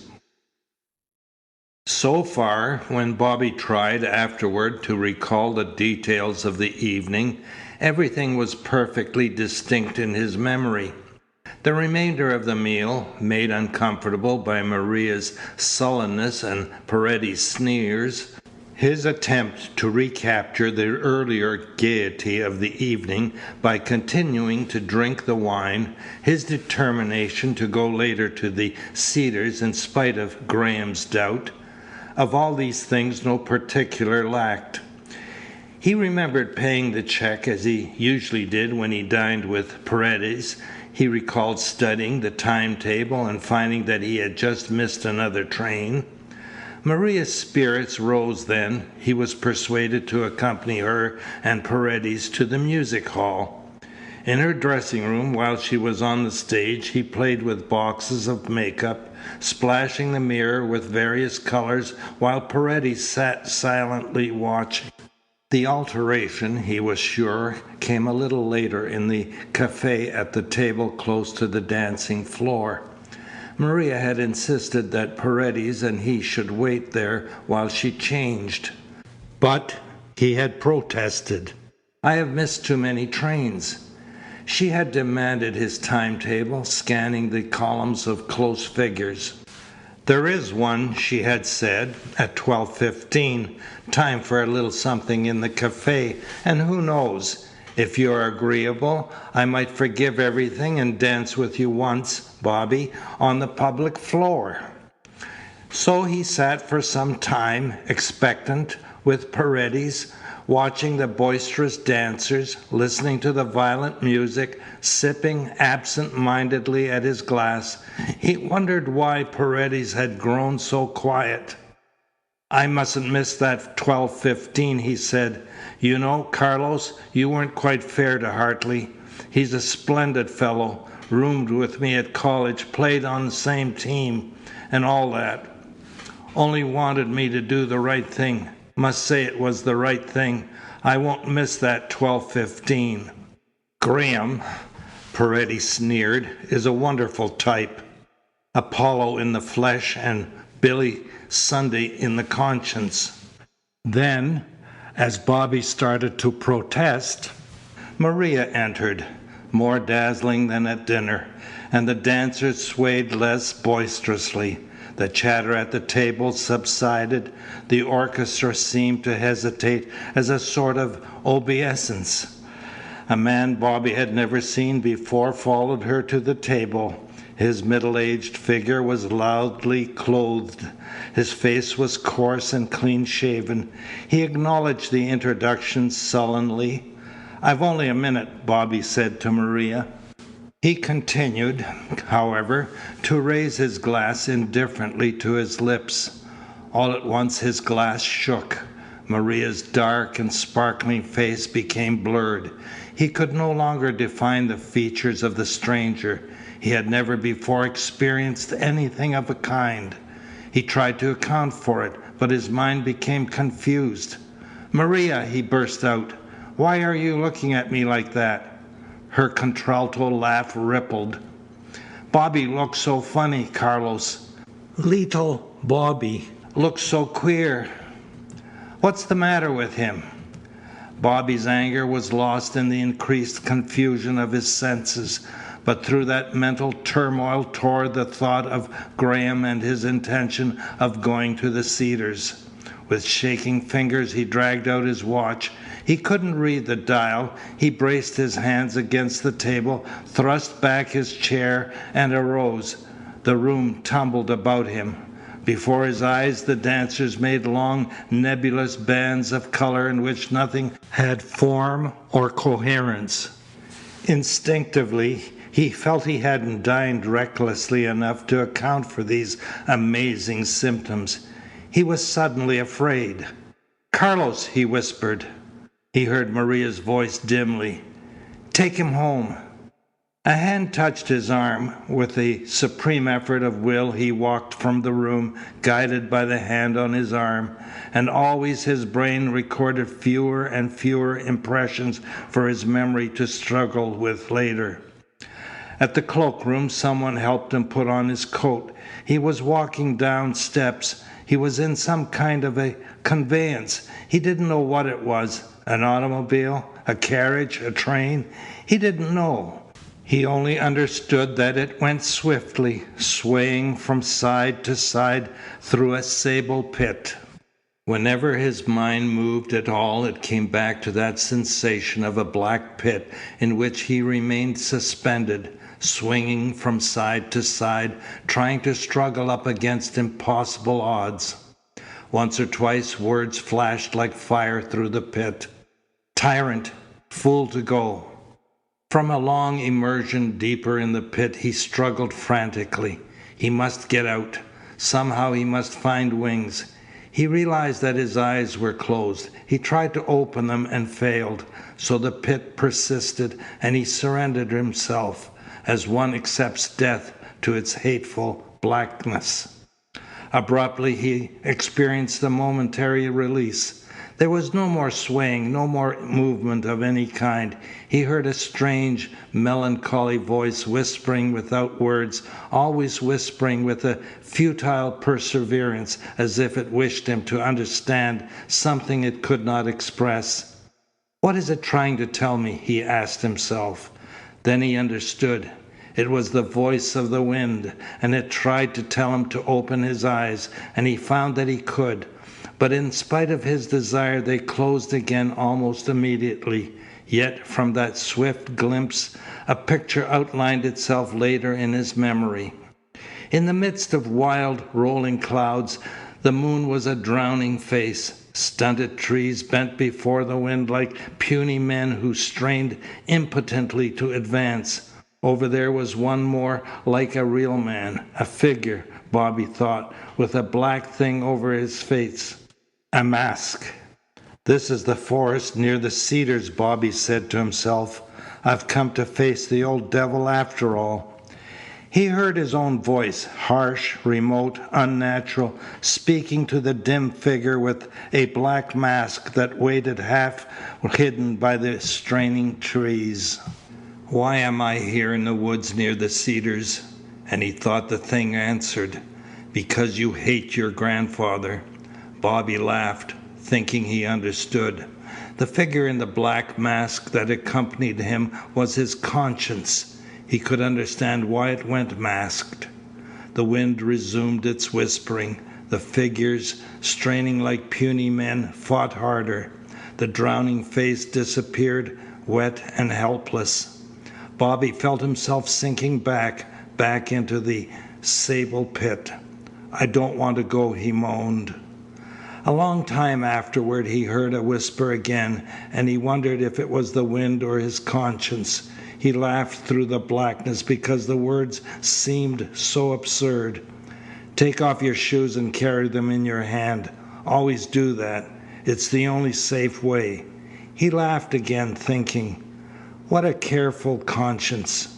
So far, when Bobby tried afterward to recall the details of the evening, everything was perfectly distinct in his memory. The remainder of the meal, made uncomfortable by Maria's sullenness and Paredes' sneers, his attempt to recapture the earlier gaiety of the evening by continuing to drink the wine, his determination to go later to the Cedars in spite of Graham's doubt, of all these things no particular lacked. He remembered paying the check as he usually did when he dined with Paredes. He recalled studying the timetable and finding that he had just missed another train. Maria's spirits rose then. He was persuaded to accompany her and Paredes to the music hall. In her dressing room, while she was on the stage, he played with boxes of makeup, splashing the mirror with various colors while Paredes sat silently watching. The alteration, he was sure, came a little later in the cafe at the table close to the dancing floor. Maria had insisted that Paredes and he should wait there while she changed. But he had protested. "I have missed too many trains." She had demanded his timetable, scanning the columns of close figures. "There is one," she had said, "at 12:15. Time for a little something in the cafe, and who knows? If you are agreeable, I might forgive everything and dance with you once, Bobby, on the public floor." So he sat for some time, expectant, with Paredes, watching the boisterous dancers, listening to the violent music, sipping absent-mindedly at his glass. He wondered why Paredes had grown so quiet. "I mustn't miss that 12:15, he said. "You know, Carlos, you weren't quite fair to Hartley. He's a splendid fellow, roomed with me at college, played on the same team, and all that. Only wanted me to do the right thing. Must say it was the right thing. I won't miss that 12:15. Graham, Paredes sneered, is a wonderful type. Apollo in the flesh and Billy Sunday in the conscience. Then, as Bobby started to protest, Maria entered, more dazzling than at dinner, and the dancers swayed less boisterously. The chatter at the table subsided. The orchestra seemed to hesitate as a sort of obeisance. A man Bobby had never seen before followed her to the table. His middle-aged figure was loudly clothed. His face was coarse and clean-shaven. He acknowledged the introduction sullenly. "I've only a minute," Bobby said to Maria. He continued, however, to raise his glass indifferently to his lips. All at once his glass shook. Maria's dark and sparkling face became blurred. He could no longer define the features of the stranger. He had never before experienced anything of the kind. He tried to account for it, but his mind became confused. "Maria," he burst out, "why are you looking at me like that?" Her contralto laugh rippled. "Bobby looks so funny, Carlos. Little Bobby looks so queer. What's the matter with him?" Bobby's anger was lost in the increased confusion of his senses, but through that mental turmoil tore the thought of Graham and his intention of going to the Cedars. With shaking fingers he dragged out his watch. He couldn't read the dial. He braced his hands against the table, thrust back his chair, and arose. The room tumbled about him. Before his eyes the dancers made long nebulous bands of colour in which nothing had form or coherence. Instinctively he felt he hadn't dined recklessly enough to account for these amazing symptoms. He was suddenly afraid. "Carlos," he whispered. He heard Maria's voice dimly. "Take him home." A hand touched his arm. With a supreme effort of will he walked from the room, guided by the hand on his arm, and always his brain recorded fewer and fewer impressions for his memory to struggle with later. At the cloakroom someone helped him put on his coat. He was walking down steps. He was in some kind of a conveyance. He didn't know what it was. An automobile? A carriage? A train? He didn't know. He only understood that it went swiftly, swaying from side to side through a sable pit. Whenever his mind moved at all, it came back to that sensation of a black pit in which he remained suspended, swinging from side to side, trying to struggle up against impossible odds. Once or twice words flashed like fire through the pit. "Tyrant! Fool to go!" From a long immersion deeper in the pit he struggled frantically. He must get out. Somehow he must find wings. He realized that his eyes were closed. He tried to open them and failed. So the pit persisted, and he surrendered himself, as one accepts death, to its hateful blackness. Abruptly he experienced a momentary release. There was no more swaying, no more movement of any kind. He heard a strange, melancholy voice whispering without words, always whispering with a futile perseverance, as if it wished him to understand something it could not express. "What is it trying to tell me?" he asked himself. Then he understood. It was the voice of the wind, and it tried to tell him to open his eyes, and he found that he could. But in spite of his desire they closed again almost immediately. Yet from that swift glimpse a picture outlined itself later in his memory. In the midst of wild rolling clouds the moon was a drowning face. Stunted trees bent before the wind like puny men who strained impotently to advance. Over there was one more like a real man, a figure, Bobby thought, with a black thing over his face. A mask. "This is the forest near the Cedars," Bobby said to himself. I've come to face the old devil after all." He heard his own voice, harsh, remote, unnatural, speaking to the dim figure with a black mask that waited half hidden by the straining trees. "Why am I here in the woods near the Cedars?" And he thought the thing answered, "Because you hate your grandfather." Bobby laughed, thinking he understood. The figure in the black mask that accompanied him was his conscience. He could understand why it went masked. The wind resumed its whispering. The figures, straining like puny men, fought harder. The drowning face disappeared, wet and helpless. Bobby felt himself sinking back into the sable pit. "I don't want to go," he moaned. A long time afterward he heard a whisper again, and he wondered if it was the wind or his conscience. He laughed through the blackness because the words seemed so absurd. "Take off your shoes and carry them in your hand. Always do that. It's the only safe way." He laughed again, thinking, "What a careful conscience."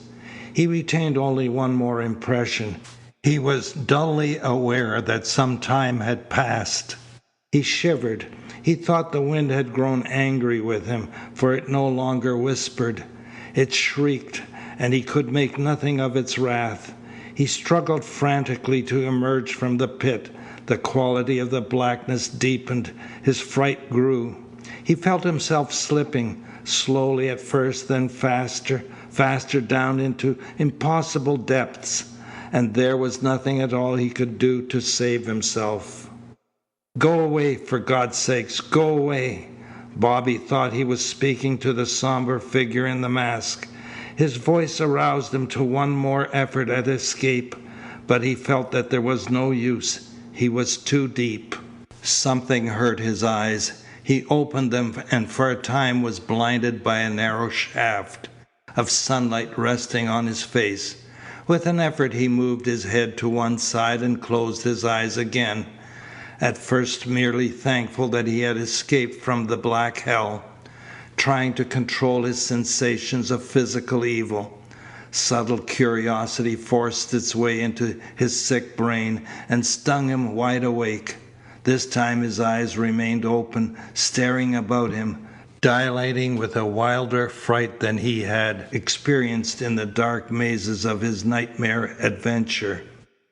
He retained only one more impression. He was dully aware that some time had passed. He shivered. He thought the wind had grown angry with him, for it no longer whispered. It shrieked, and he could make nothing of its wrath. He struggled frantically to emerge from the pit. The quality of the blackness deepened. His fright grew. He felt himself slipping, slowly at first, then faster down into impossible depths. And there was nothing at all he could do to save himself. "Go away, for God's sake, go away." Bobby thought he was speaking to the somber figure in the mask. His voice aroused him to one more effort at escape, but he felt that there was no use. He was too deep. Something hurt his eyes. He opened them and for a time was blinded by a narrow shaft of sunlight resting on his face. With an effort he moved his head to one side and closed his eyes again. At first merely thankful that he had escaped from the black hell, trying to control his sensations of physical evil. Subtle curiosity forced its way into his sick brain and stung him wide awake. This time his eyes remained open, staring about him, dilating with a wilder fright than he had experienced in the dark mazes of his nightmare adventure.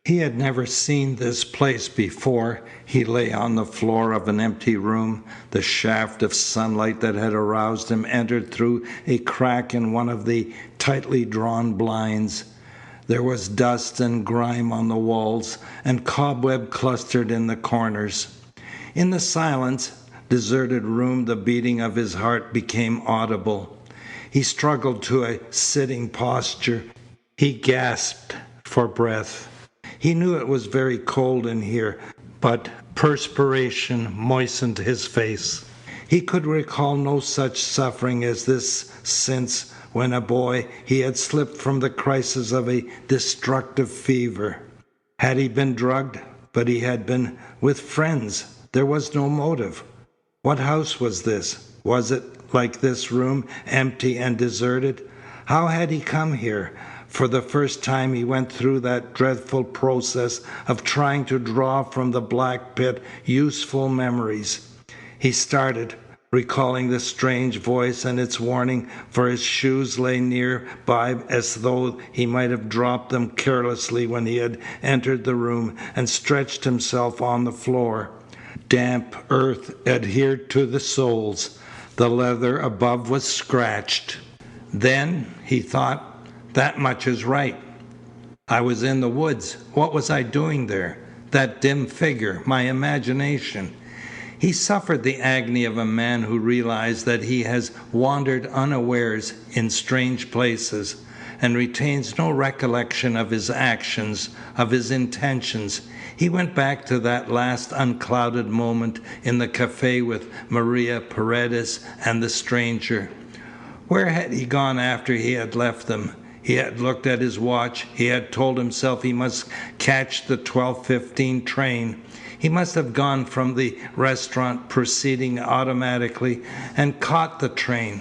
He had never seen this place before. He lay on the floor of an empty room. The shaft of sunlight that had aroused him entered through a crack in one of the tightly drawn blinds. There was dust and grime on the walls, and cobweb clustered in the corners. In the silence, deserted room, the beating of his heart became audible. He struggled to a sitting posture. He gasped for breath. He knew it was very cold in here, but perspiration moistened his face. He could recall no such suffering as this since, when a boy, he had slipped from the crisis of a destructive fever. Had he been drugged? But he had been with friends. There was no motive. What house was this? Was it, like this room, empty and deserted? How had he come here? For the first time he went through that dreadful process of trying to draw from the black pit useful memories. He started, recalling the strange voice and its warning, for his shoes lay near by as though he might have dropped them carelessly when he had entered the room, and stretched himself on the floor. Damp earth adhered to the soles. The leather above was scratched. Then, he thought, that much is right. I was in the woods. What was I doing there? That dim figure, my imagination. He suffered the agony of a man who realized that he has wandered unawares in strange places, and retains no recollection of his actions, of his intentions. He went back to that last unclouded moment in the cafe with Maria Paredes and the stranger. Where had he gone after he had left them? He had looked at his watch. He had told himself he must catch the 12:15 train. He must have gone from the restaurant, proceeding automatically, and caught the train.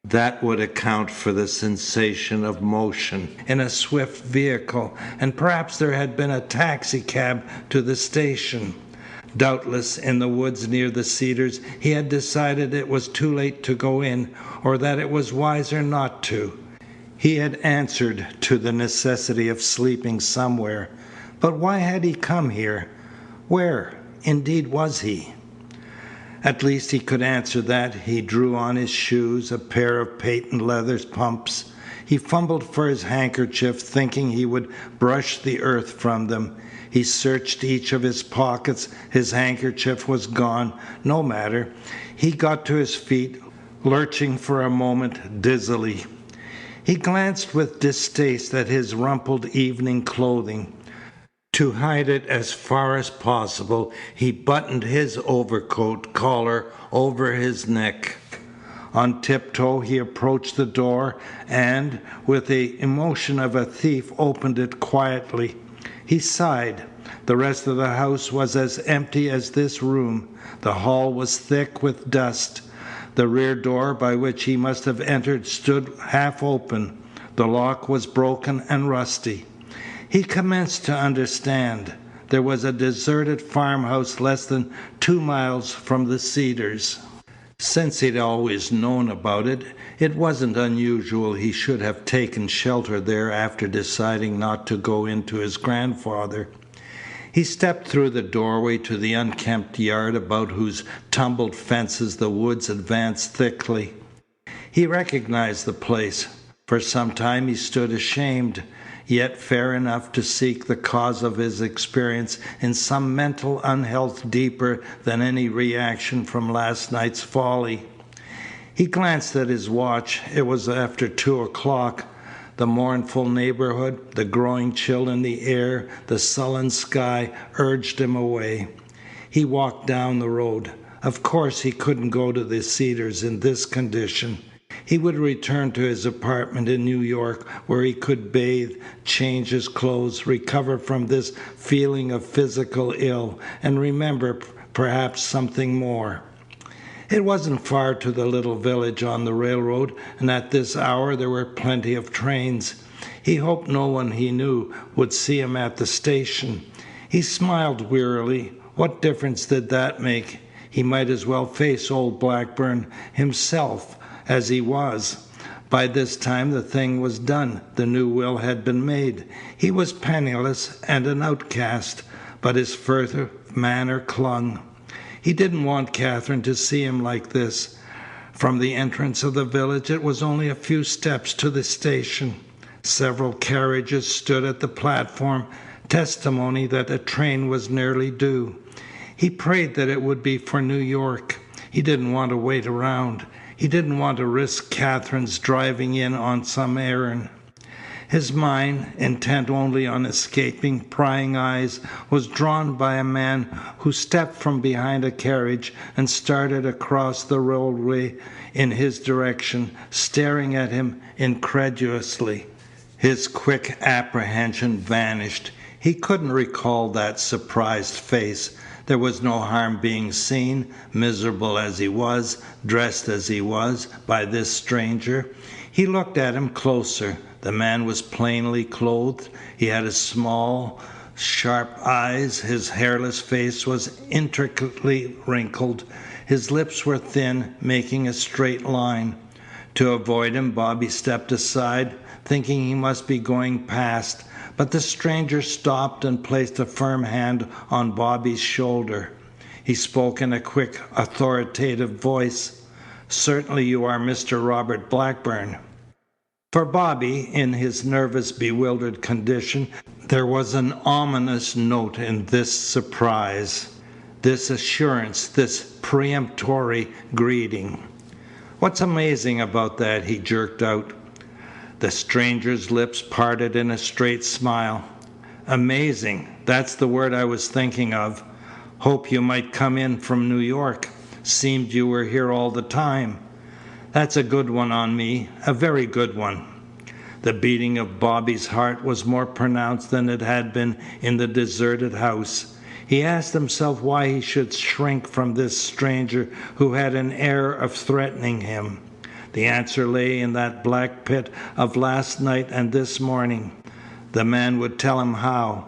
That would account for the sensation of motion in a swift vehicle, and perhaps there had been a taxicab to the station. Doubtless, in the woods near the Cedars, he had decided it was too late to go in, or that it was wiser not to. He had answered to the necessity of sleeping somewhere. But why had he come here? Where, indeed, was he? At least he could answer that. He drew on his shoes, a pair of patent leather pumps. He fumbled for his handkerchief, thinking he would brush the earth from them. He searched each of his pockets. His handkerchief was gone. No matter. He got to his feet, lurching for a moment dizzily. He glanced with distaste at his rumpled evening clothing. To hide it as far as possible, he buttoned his overcoat collar over his neck. On tiptoe, he approached the door and, with the emotion of a thief, opened it quietly. He sighed. The rest of the house was as empty as this room. The hall was thick with dust. The rear door by which he must have entered stood half open. The lock was broken and rusty. He commenced to understand. There was a deserted farmhouse less than 2 miles from the Cedars. Since he'd always known about it, it wasn't unusual he should have taken shelter there after deciding not to go into his grandfather. He stepped through the doorway to the unkempt yard about whose tumbled fences the woods advanced thickly. He recognized the place. For some time he stood ashamed, yet fair enough to seek the cause of his experience in some mental unhealth deeper than any reaction from last night's folly. He glanced at his watch. It was after 2 o'clock. The mournful neighborhood, the growing chill in the air, the sullen sky urged him away. He walked down the road. Of course he couldn't go to the Cedars in this condition. He would return to his apartment in New York, where he could bathe, change his clothes, recover from this feeling of physical ill, and remember perhaps something more. It wasn't far to the little village on the railroad, and at this hour there were plenty of trains. He hoped no one he knew would see him at the station. He smiled wearily. What difference did that make? He might as well face old Blackburn himself as he was. By this time the thing was done. The new will had been made. He was penniless and an outcast, but his furtive manner clung. He didn't want Katherine to see him like this. From the entrance of the village it was only a few steps to the station. Several carriages stood at the platform, testimony that a train was nearly due. He prayed that it would be for New York. He didn't want to wait around. He didn't want to risk Katherine's driving in on some errand. His mind, intent only on escaping prying eyes, was drawn by a man who stepped from behind a carriage and started across the roadway in his direction, staring at him incredulously. His quick apprehension vanished. He couldn't recall that surprised face. There was no harm being seen, miserable as he was, dressed as he was, by this stranger. He looked at him closer. The man was plainly clothed. He had small, sharp eyes. His hairless face was intricately wrinkled. His lips were thin, making a straight line. To avoid him, Bobby stepped aside, thinking he must be going past. But the stranger stopped and placed a firm hand on Bobby's shoulder. He spoke in a quick, authoritative voice. "Certainly you are Mr. Robert Blackburn." For Bobby, in his nervous, bewildered condition, there was an ominous note in this surprise, this assurance, this peremptory greeting. "What's amazing about that?" he jerked out. The stranger's lips parted in a straight smile. "Amazing. That's the word I was thinking of. Hope you might come in from New York. Seemed you were here all the time. That's a good one on me, a very good one." The beating of Bobby's heart was more pronounced than it had been in the deserted house. He asked himself why he should shrink from this stranger who had an air of threatening him. The answer lay in that black pit of last night and this morning. The man would tell him how.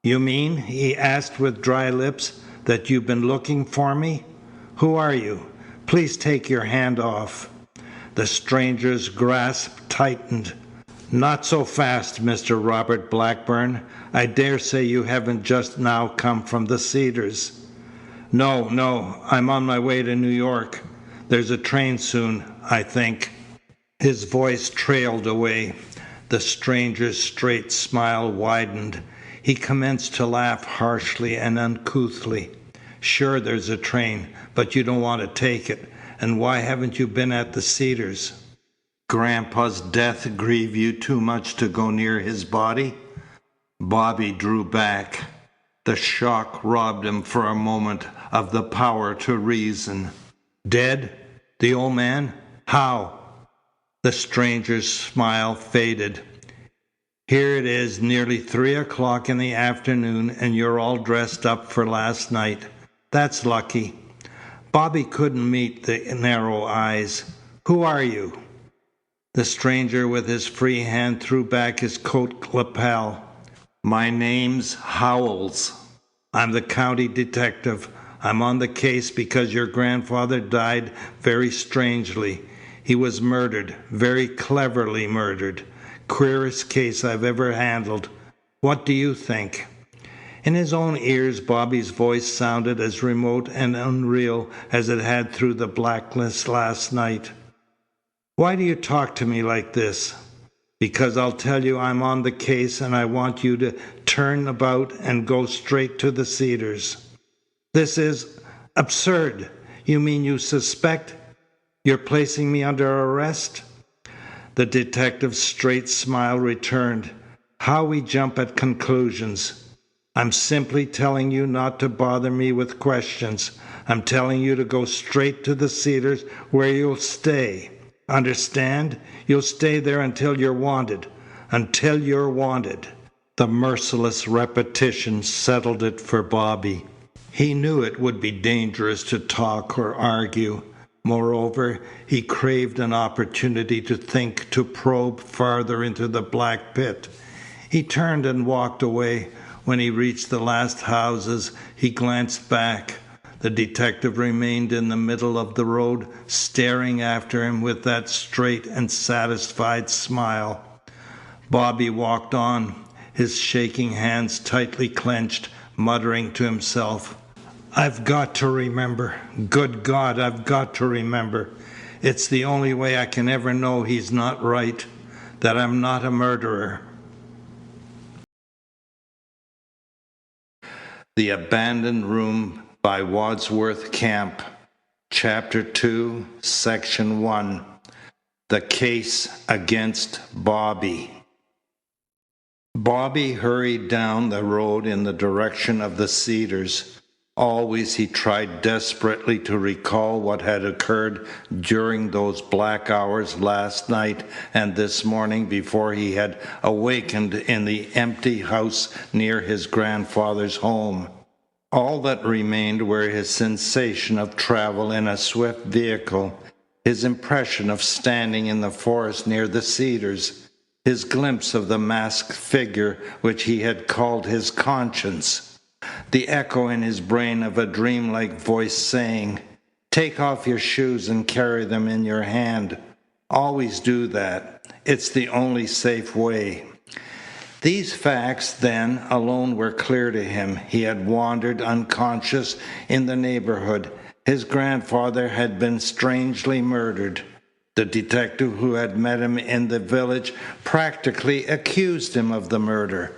"You mean," he asked with dry lips, "that you've been looking for me? Who are you? Please take your hand off." The stranger's grasp tightened. "Not so fast, Mr. Robert Blackburn. I dare say you haven't just now come from the Cedars." No, I'm on my way to New York. There's a train soon, I think." His voice trailed away. The stranger's straight smile widened. He commenced to laugh harshly and uncouthly. "Sure, there's a train, but you don't want to take it. And why haven't you been at the Cedars? Grandpa's death grieve you too much to go near his body?" Bobby drew back. The shock robbed him for a moment of the power to reason. "Dead? The old man? How?" The stranger's smile faded. "Here it is, nearly 3 o'clock in the afternoon, and you're all dressed up for last night. That's lucky." Bobby couldn't meet the narrow eyes. "Who are you?" The stranger with his free hand threw back his coat lapel. "My name's Howells. I'm the county detective. I'm on the case because your grandfather died very strangely. He was murdered, very cleverly murdered. Queerest case I've ever handled. What do you think?" In his own ears Bobby's voice sounded as remote and unreal as it had through the blackness last night. "Why do you talk to me like this?" "Because I'll tell you I'm on the case, and I want you to turn about and go straight to the Cedars." "This is absurd. You mean you suspect? You're placing me under arrest?" The detective's straight smile returned. "How we jump at conclusions. I'm simply telling you not to bother me with questions. I'm telling you to go straight to the Cedars, where you'll stay. Understand? You'll stay there until you're wanted. Until you're wanted." The merciless repetition settled it for Bobby. He knew it would be dangerous to talk or argue. Moreover, he craved an opportunity to think, to probe farther into the black pit. He turned and walked away. When he reached the last houses, he glanced back. The detective remained in the middle of the road, staring after him with that straight and satisfied smile. Bobby walked on, his shaking hands tightly clenched, muttering to himself, "I've got to remember. Good God, I've got to remember. It's the only way I can ever know he's not right, that I'm not a murderer." The Abandoned Room by Wadsworth Camp, Chapter 2, Section 1. The Case Against Bobby. Bobby hurried down the road in the direction of the Cedars. Always he tried desperately to recall what had occurred during those black hours last night and this morning before he had awakened in the empty house near his grandfather's home. All that remained were his sensation of travel in a swift vehicle, his impression of standing in the forest near the Cedars, his glimpse of the masked figure which he had called his conscience, the echo in his brain of a dreamlike voice saying, "Take off your shoes and carry them in your hand. Always do that. It's the only safe way." These facts, then, alone were clear to him. He had wandered unconscious in the neighborhood. His grandfather had been strangely murdered. The detective who had met him in the village practically accused him of the murder.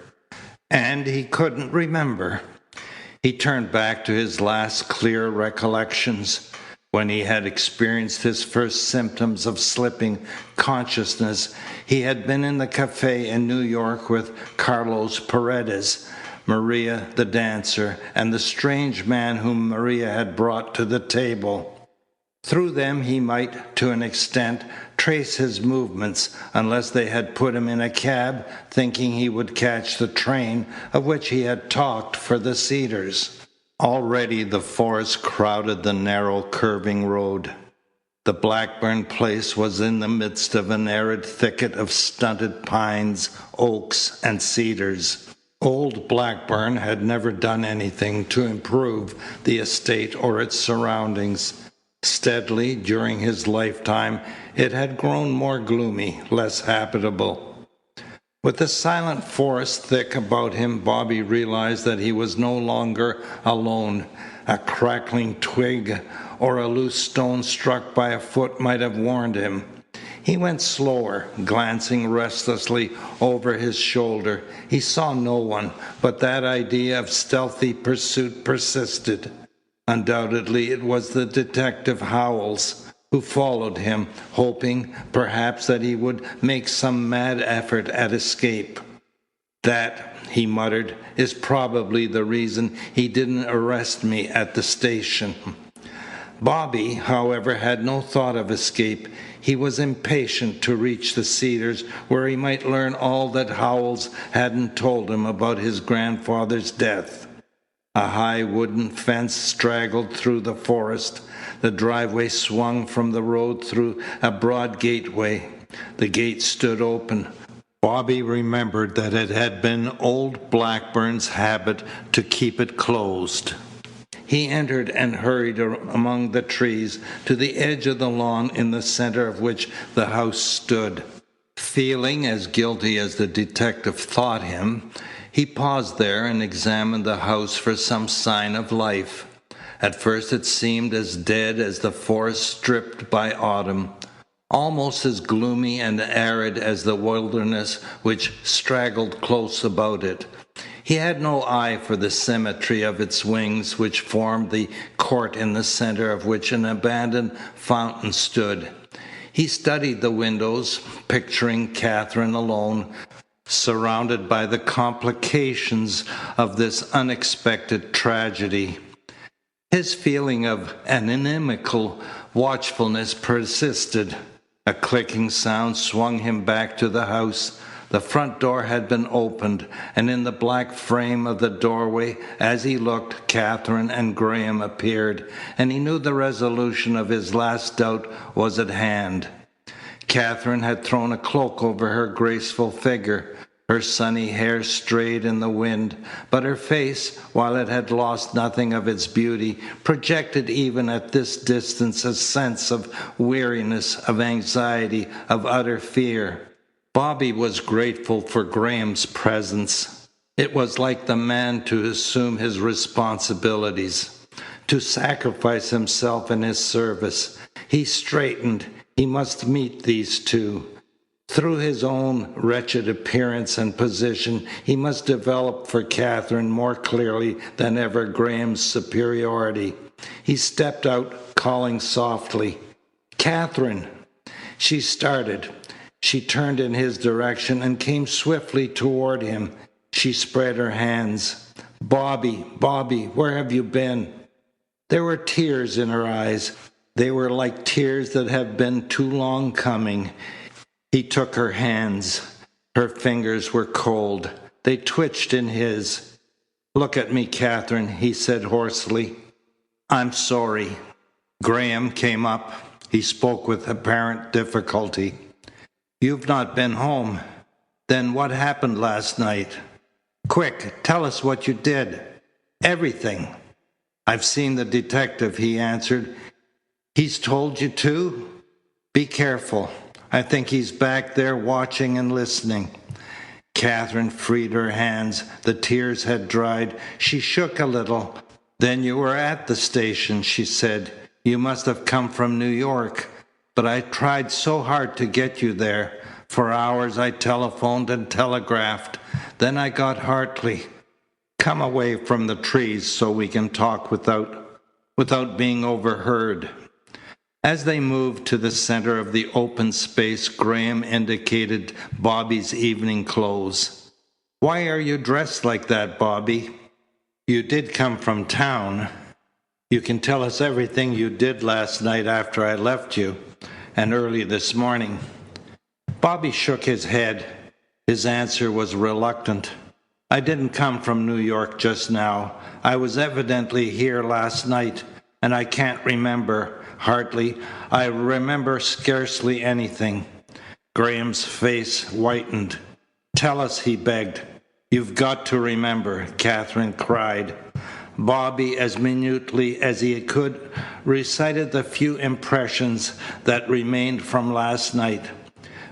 And he couldn't remember. He turned back to his last clear recollections, when he had experienced his first symptoms of slipping consciousness. He had been in the cafe in New York with Carlos Paredes, Maria the dancer, and the strange man whom Maria had brought to the table. Through them he might, to an extent, trace his movements, unless they had put him in a cab, thinking he would catch the train of which he had talked for the Cedars. Already the forest crowded the narrow, curving road. The Blackburn place was in the midst of an arid thicket of stunted pines, oaks, and cedars. Old Blackburn had never done anything to improve the estate or its surroundings. Steadily, during his lifetime, it had grown more gloomy, less habitable. With the silent forest thick about him, Bobby realized that he was no longer alone. A crackling twig or a loose stone struck by a foot might have warned him. He went slower, glancing restlessly over his shoulder. He saw no one, but that idea of stealthy pursuit persisted. Undoubtedly, it was the detective Howells who followed him, hoping, perhaps, that he would make some mad effort at escape. That, he muttered, is probably the reason he didn't arrest me at the station. Bobby, however, had no thought of escape. He was impatient to reach the Cedars, where he might learn all that Howells hadn't told him about his grandfather's death. A high wooden fence straggled through the forest. The driveway swung from the road through a broad gateway. The gate stood open. Bobby remembered that it had been old Blackburn's habit to keep it closed. He entered and hurried among the trees to the edge of the lawn in the center of which the house stood. Feeling as guilty as the detective thought him, he paused there and examined the house for some sign of life. At first it seemed as dead as the forest stripped by autumn, almost as gloomy and arid as the wilderness which straggled close about it. He had no eye for the symmetry of its wings, which formed the court in the center of which an abandoned fountain stood. He studied the windows, picturing Catherine alone, surrounded by the complications of this unexpected tragedy. His feeling of an inimical watchfulness persisted. A clicking sound swung him back to the house. The front door had been opened, and in the black frame of the doorway, as he looked, Catherine and Graham appeared, and he knew the resolution of his last doubt was at hand. Catherine had thrown a cloak over her graceful figure. Her sunny hair strayed in the wind, but her face, while it had lost nothing of its beauty, projected even at this distance a sense of weariness, of anxiety, of utter fear. Bobby was grateful for Graham's presence. It was like the man to assume his responsibilities, to sacrifice himself in his service. He straightened. He must meet these two. Through his own wretched appearance and position, he must develop for Catherine more clearly than ever Graham's superiority. He stepped out, calling softly, "Catherine!" She started. She turned in his direction and came swiftly toward him. She spread her hands. "Bobby, Bobby, where have you been?" There were tears in her eyes. They were like tears that have been too long coming. He took her hands. Her fingers were cold. They twitched in his. "Look at me, Catherine," he said hoarsely. "I'm sorry." Graham came up. He spoke with apparent difficulty. "You've not been home. Then what happened last night? Quick, tell us what you did. Everything." "I've seen the detective," he answered. "He's told you too? Be careful. I think he's back there watching and listening." Catherine freed her hands. The tears had dried. She shook a little. "Then you were at the station," she said. "You must have come from New York. But I tried so hard to get you there. For hours I telephoned and telegraphed. Then I got Hartley. Come away from the trees so we can talk without being overheard." As they moved to the center of the open space, Graham indicated Bobby's evening clothes. "Why are you dressed like that, Bobby? You did come from town. You can tell us everything you did last night after I left you, and early this morning." Bobby shook his head. His answer was reluctant. "I didn't come from New York just now. I was evidently here last night, and I can't remember. Hardly. I remember scarcely anything. Graham's face whitened. Tell us, he begged. You've got to remember, Catherine cried. Bobby, as minutely as he could, recited the few impressions that remained from last night.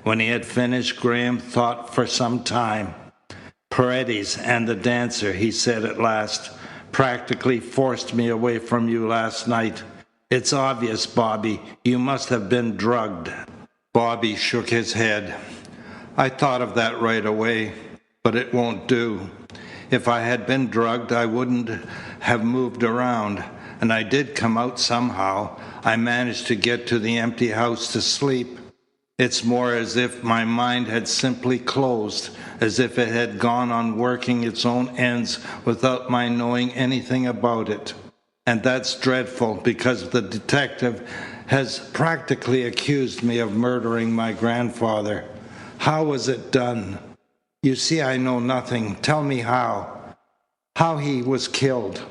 When he had finished, Graham thought for some time. Paredes and the dancer, he said at last, practically forced me away from you last night. It's obvious, Bobby. You must have been drugged. Bobby shook his head. I thought of that right away, but it won't do. If I had been drugged, I wouldn't have moved around, and I did come out somehow. I managed to get to the empty house to sleep. It's more as if my mind had simply closed, as if it had gone on working its own ends without my knowing anything about it. And that's dreadful, because the detective has practically accused me of murdering my grandfather. How was it done? You see, I know nothing. Tell me how. How he was killed.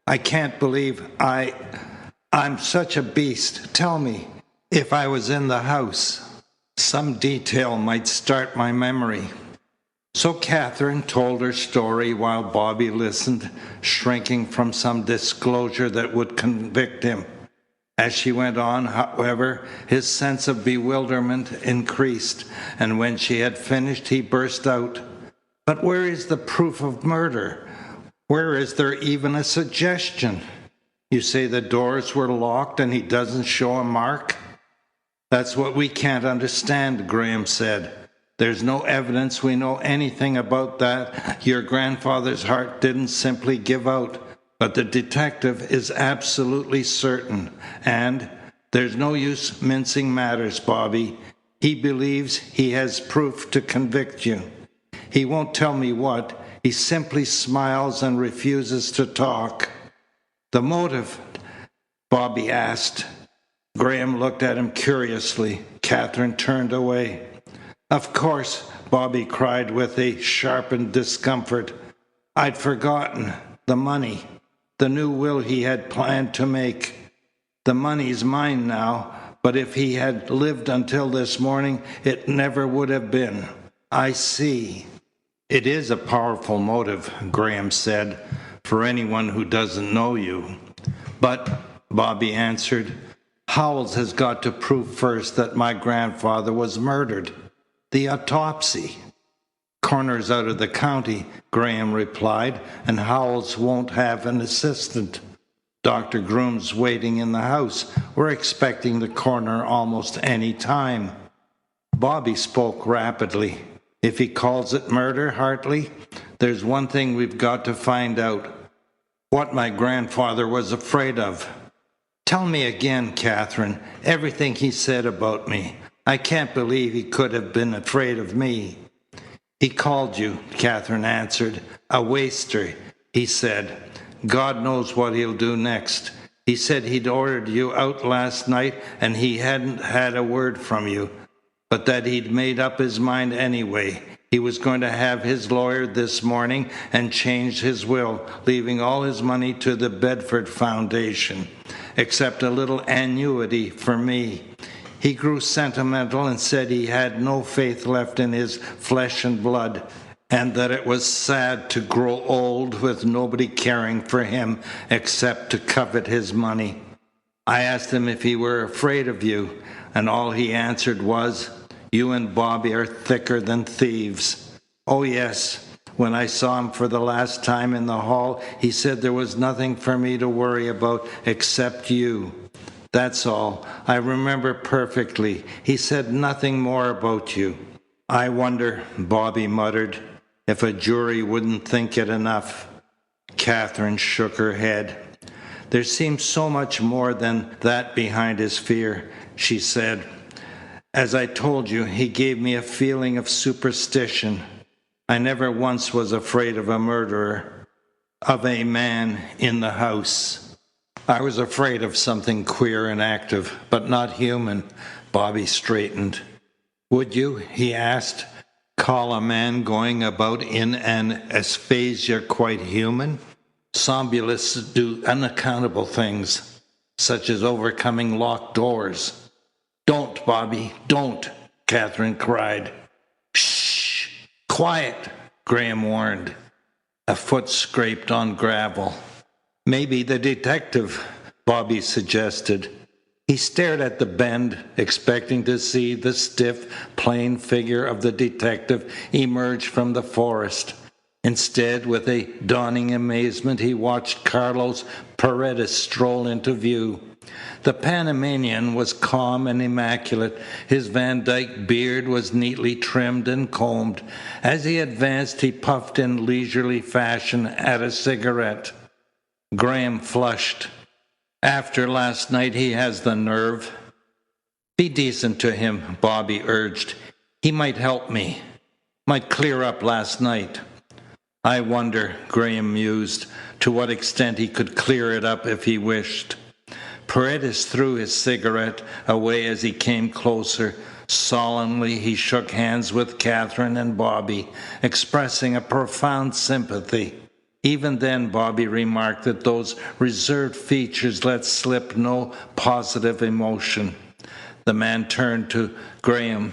I can't believe I'm such a beast. Tell me, if I was in the house, some detail might start my memory. So Catherine told her story while Bobby listened, shrinking from some disclosure that would convict him. As she went on, however, his sense of bewilderment increased, and when she had finished, he burst out, "But where is the proof of murder? Where is there even a suggestion? You say the doors were locked and he doesn't show a mark?" "That's what we can't understand," Graham said. "There's no evidence we know anything about that. Your grandfather's heart didn't simply give out. But the detective is absolutely certain, and there's no use mincing matters, Bobby. He believes he has proof to convict you. He won't tell me what. He simply smiles and refuses to talk." "The motive?" Bobby asked. Graham looked at him curiously. Catherine turned away. "Of course," Bobby cried with a sharpened discomfort. "I'd forgotten. The money. The new will he had planned to make. The money's mine now, but if he had lived until this morning, it never would have been. I see." "It is a powerful motive," Graham said, "for anyone who doesn't know you." "But," Bobby answered, "Howells has got to prove first that my grandfather was murdered. The autopsy." "Coroner's out of the county," Graham replied, "and Howells won't have an assistant. Dr. Groom's waiting in the house. We're expecting the coroner almost any time." Bobby spoke rapidly. "If he calls it murder, Hartley, there's one thing we've got to find out. What my grandfather was afraid of." "Tell me again, Catherine, everything he said about me. I can't believe he could have been afraid of me." "He called you," Catherine answered. "A waster, he said. God knows what he'll do next. He said he'd ordered you out last night and he hadn't had a word from you, but that he'd made up his mind anyway. He was going to have his lawyer this morning and changed his will, leaving all his money to the Bedford Foundation, except a little annuity for me. He grew sentimental and said he had no faith left in his flesh and blood, and that it was sad to grow old with nobody caring for him except to covet his money. I asked him if he were afraid of you, and all he answered was, 'You and Bobby are thicker than thieves.' Oh, yes. When I saw him for the last time in the hall, he said there was nothing for me to worry about except you. That's all. I remember perfectly. He said nothing more about you." "I wonder," Bobby muttered, "if a jury wouldn't think it enough." Catherine shook her head. "There seems so much more than that behind his fear," she said. "As I told you, he gave me a feeling of superstition. I never once was afraid of a murderer, of a man in the house. I was afraid of something queer and active, but not human." Bobby straightened. "Would you," he asked, "call a man going about in an aphasia quite human? Somnambulists do unaccountable things." such as overcoming locked doors. "Don't, Bobby, don't," Catherine cried. "Shh! Quiet," Graham warned. A foot scraped on gravel. "Maybe the detective," Bobby suggested. He stared at the bend, expecting to see the stiff, plain figure of the detective emerge from the forest. Instead, with a dawning amazement, he watched Carlos Paredes stroll into view. The Panamanian was calm and immaculate. His Van Dyke beard was neatly trimmed and combed. As he advanced, he puffed in leisurely fashion at a cigarette. Graham flushed. "After last night, he has the nerve." "Be decent to him," Bobby urged. "He might help me. Might clear up last night." "I wonder," Graham mused, "to what extent he could clear it up if he wished." Paredes threw his cigarette away as he came closer. Solemnly, he shook hands with Catherine and Bobby, expressing a profound sympathy. Even then, Bobby remarked that those reserved features let slip no positive emotion. The man turned to Graham.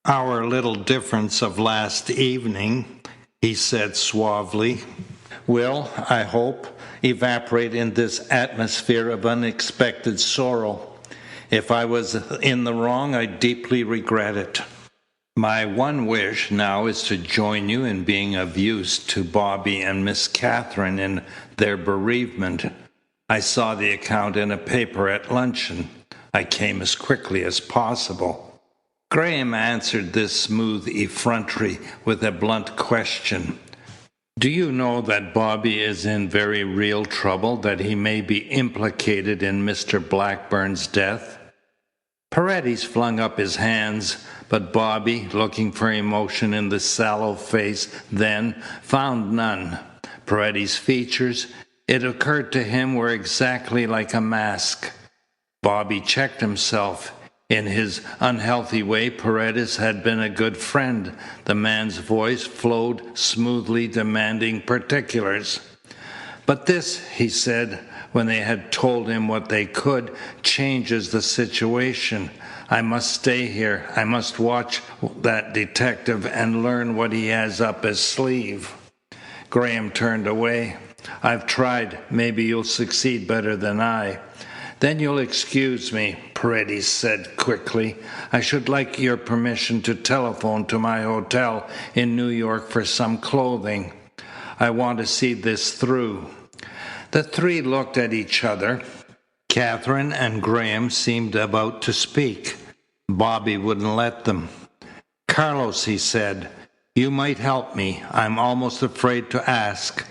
"Our little difference of last evening," he said suavely, "will, I hope, evaporate in this atmosphere of unexpected sorrow. If I was in the wrong, I deeply regret it. My one wish now is to join you in being of use to Bobby and Miss Catherine in their bereavement. I saw the account in a paper at luncheon. I came as quickly as possible." Graham answered this smooth effrontery with a blunt question. "Do you know that Bobby is in very real trouble, that he may be implicated in Mr. Blackburn's death?" Paredes flung up his hands, but Bobby, looking for emotion in the sallow face, then found none. Paredes' features, it occurred to him, were exactly like a mask. Bobby checked himself. In his unhealthy way, Paredes had been a good friend. The man's voice flowed smoothly, demanding particulars. "But this," he said, when they had told him what they could, "changes the situation. I must stay here. I must watch that detective and learn what he has up his sleeve." Graham turned away. "I've tried. Maybe you'll succeed better than I." "Then you'll excuse me," Paredes said quickly. "I should like your permission to telephone to my hotel in New York for some clothing. I want to see this through." The three looked at each other. Catherine and Graham seemed about to speak. Bobby wouldn't let them. "Carlos," he said, "you might help me. I'm almost afraid to ask.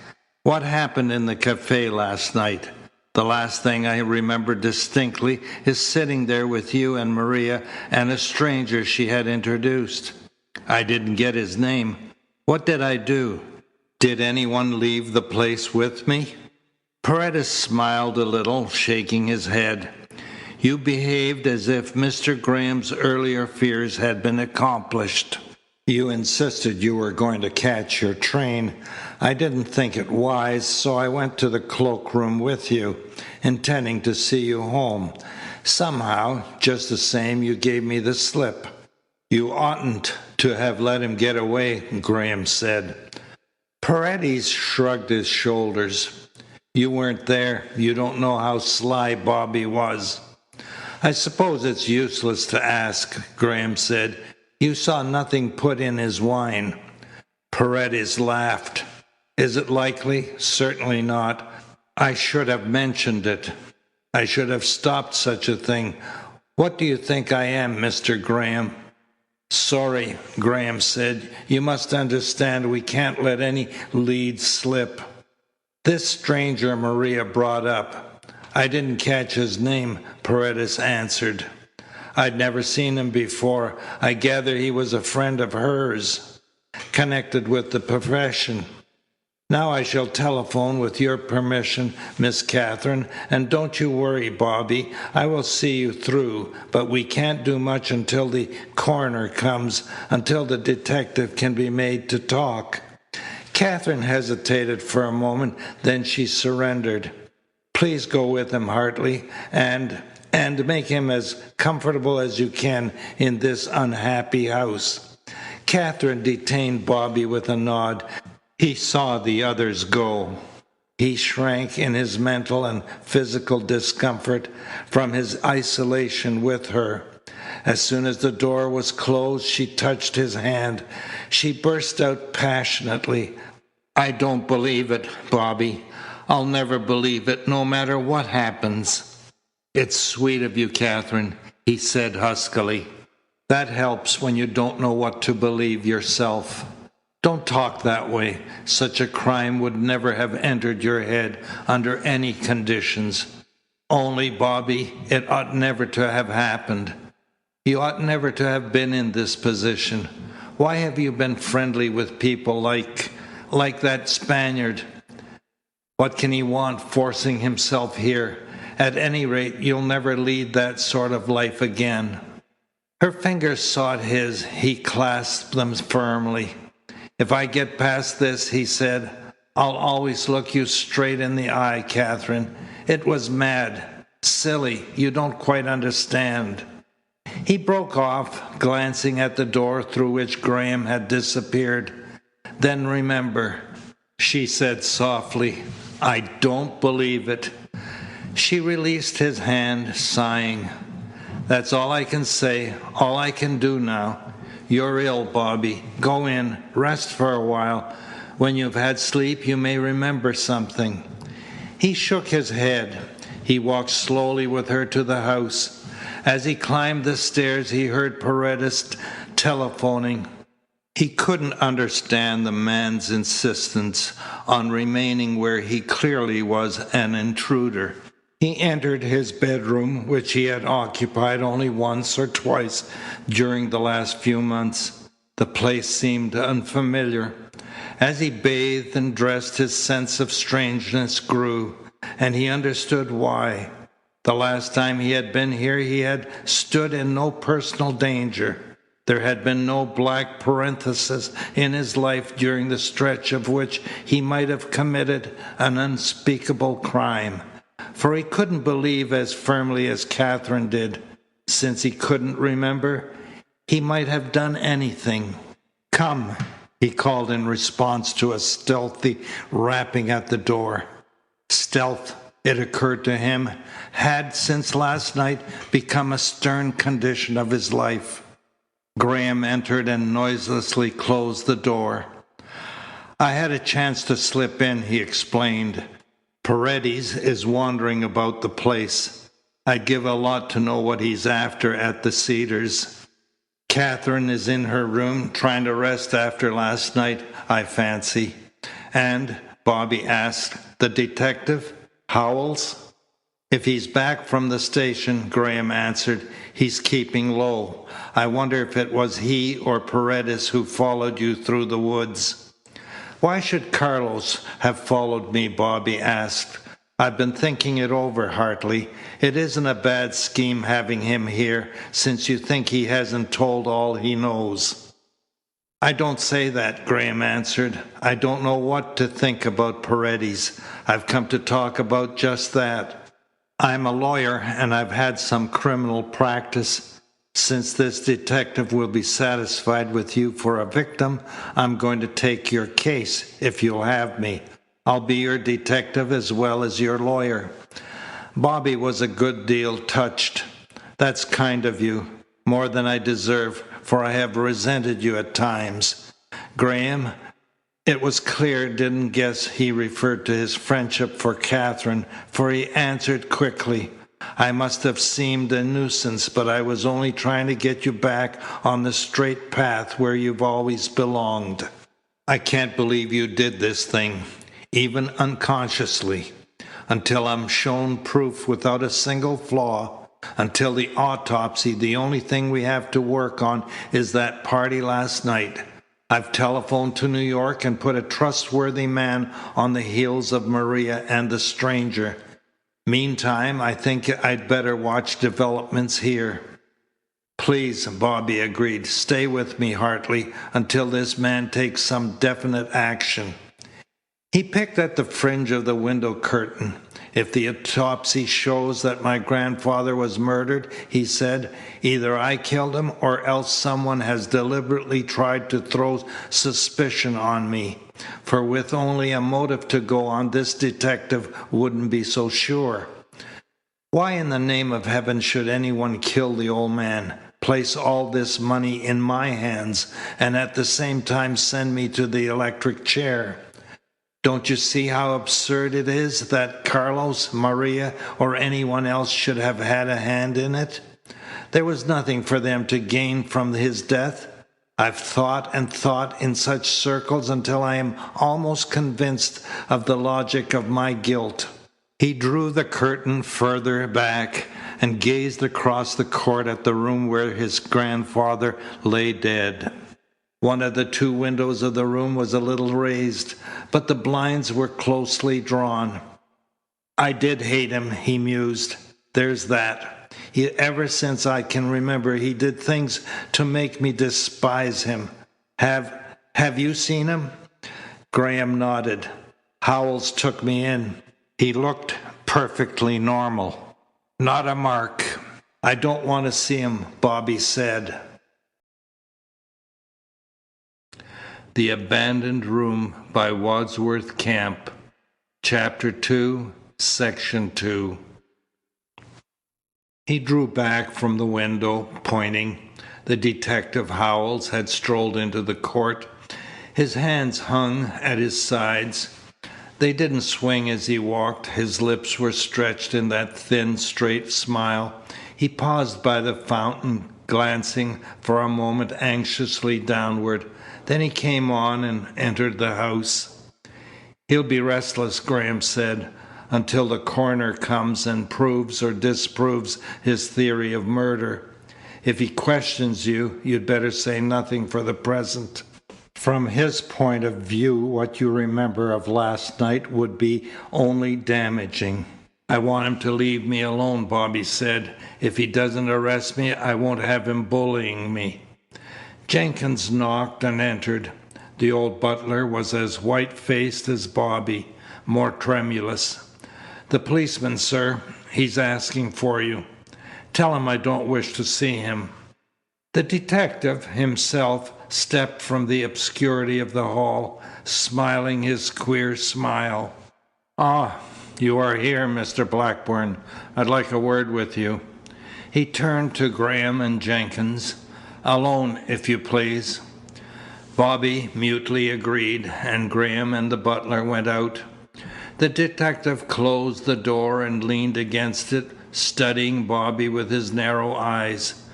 What happened in the cafe last night? The last thing I remember distinctly is sitting there with you and Maria and a stranger she had introduced. I didn't get his name. What did I do? Did anyone leave the place with me?" Paredes smiled a little, shaking his head. "You behaved as if Mr. Graham's earlier fears had been accomplished. You insisted you were going to catch your train. I didn't think it wise, so I went to the cloakroom with you, intending to see you home. Somehow, just the same, you gave me the slip." "You oughtn't to have let him get away," Graham said. Paredes shrugged his shoulders. "You weren't there. You don't know how sly Bobby was." "I suppose it's useless to ask," Graham said. "You saw nothing put in his wine." Paredes laughed. "Is it likely? Certainly not. I should have mentioned it. I should have stopped such a thing. What do you think I am, Mr. Graham?" "Sorry," Graham said. "You must understand we can't let any lead slip. This stranger Maria brought up. I didn't catch his name," Paredes answered. "I'd never seen him before. I gather he was a friend of hers, connected with the profession. Now I shall telephone with your permission, Miss Catherine, and don't you worry, Bobby. I will see you through, but we can't do much until the coroner comes, until the detective can be made to talk." Catherine hesitated for a moment, then she surrendered. Please go with him, Hartley, and make him as comfortable as you can in this unhappy house." Catherine detained Bobby with a nod. He saw the others go. He shrank in his mental and physical discomfort from his isolation with her. As soon as the door was closed, she touched his hand. She burst out passionately, "I don't believe it, Bobby. I'll never believe it, no matter what happens." "It's sweet of you, Catherine," he said huskily. "That helps when you don't know what to believe yourself. Don't talk that way. Such a crime would never have entered your head under any conditions. Only, Bobby, it ought never to have happened. You ought never to have been in this position. Why have you been friendly with people like that Spaniard? What can he want forcing himself here? At any rate, you'll never lead that sort of life again." Her fingers sought his. He clasped them firmly. "If I get past this," he said, "I'll always look you straight in the eye, Catherine. It was mad, silly. You don't quite understand." He broke off, glancing at the door through which Graham had disappeared. "Then remember," she said softly, "I don't believe it." She released his hand, sighing. "That's all I can say, all I can do now. You're ill, Bobby. Go in, rest for a while. When you've had sleep, you may remember something." He shook his head. He walked slowly with her to the house. As he climbed the stairs, he heard Paredes telephoning. He couldn't understand the man's insistence on remaining where he clearly was an intruder. He entered his bedroom, which he had occupied only once or twice during the last few months. The place seemed unfamiliar. As he bathed and dressed, his sense of strangeness grew, and he understood why. The last time he had been here, he had stood in no personal danger. There had been no black parenthesis in his life during the stretch of which he might have committed an unspeakable crime. For he couldn't believe as firmly as Catherine did. Since he couldn't remember, he might have done anything. "Come," he called in response to a stealthy rapping at the door. Stealth, it occurred to him, had since last night become a stern condition of his life. Graham entered and noiselessly closed the door. "I had a chance to slip in," he explained. "Paredes is wandering about the place. I'd give a lot to know what he's after at the Cedars. Catherine is in her room, trying to rest after last night, I fancy." "And," Bobby asked, "the detective? Howells?" "If he's back from the station," Graham answered, "he's keeping low. I wonder if it was he or Paredes who followed you through the woods." "Why should Carlos have followed me?" Bobby asked. "I've been thinking it over, Hartley. It isn't a bad scheme having him here, since you think he hasn't told all he knows." "I don't say that," Graham answered. "I don't know what to think about Paredes. I've come to talk about just that. I'm a lawyer, and I've had some criminal practice. Since this detective will be satisfied with you for a victim, I'm going to take your case, if you'll have me. I'll be your detective as well as your lawyer." Bobby was a good deal touched. "That's kind of you, more than I deserve, for I have resented you at times." Graham, it was clear, didn't guess he referred to his friendship for Catherine, for he answered quickly, "I must have seemed a nuisance, but I was only trying to get you back on the straight path where you've always belonged. I can't believe you did this thing, even unconsciously, until I'm shown proof without a single flaw. Until the autopsy, the only thing we have to work on is that party last night. I've telephoned to New York and put a trustworthy man on the heels of Maria and the stranger. Meantime, I think I'd better watch developments here." "Please," Bobby agreed, "stay with me, Hartley, until this man takes some definite action." He picked at the fringe of the window curtain. If the autopsy shows that my grandfather was murdered, he said, either I killed him or else someone has deliberately tried to throw suspicion on me. For with only a motive to go on, this detective wouldn't be so sure. Why in the name of heaven should anyone kill the old man, place all this money in my hands, and at the same time send me to the electric chair? Don't you see how absurd it is that Carlos, Maria, or anyone else should have had a hand in it? There was nothing for them to gain from his death. I've thought and thought in such circles until I am almost convinced of the logic of my guilt. He drew the curtain further back and gazed across the court at the room where his grandfather lay dead. One of the two windows of the room was a little raised, but the blinds were closely drawn. I did hate him, he mused. There's that. Ever since I can remember, he did things to make me despise him. Have you seen him? Graham nodded. Howells took me in. He looked perfectly normal. Not a mark. I don't want to see him, Bobby said. The Abandoned Room by Wadsworth Camp, Chapter 2, Section 2. He drew back from the window, pointing. The detective Howells had strolled into the court. His hands hung at his sides. They didn't swing as he walked. His lips were stretched in that thin, straight smile. He paused by the fountain, glancing for a moment anxiously downward. Then he came on and entered the house. He'll be restless, Graham said, until the coroner comes and proves or disproves his theory of murder. If he questions you, you'd better say nothing for the present. From his point of view, what you remember of last night would be only damaging. I want him to leave me alone, Bobby said. If he doesn't arrest me, I won't have him bullying me. Jenkins knocked and entered. The old butler was as white-faced as Bobby, more tremulous. The policeman, sir. He's asking for you. Tell him I don't wish to see him. The detective himself stepped from the obscurity of the hall, smiling his queer smile. Ah, you are here, Mr. Blackburn. I'd like a word with you. He turned to Graham and Jenkins. Alone, if you please. Bobby mutely agreed, and Graham and the butler went out. The detective closed the door and leaned against it, studying Bobby with his narrow eyes.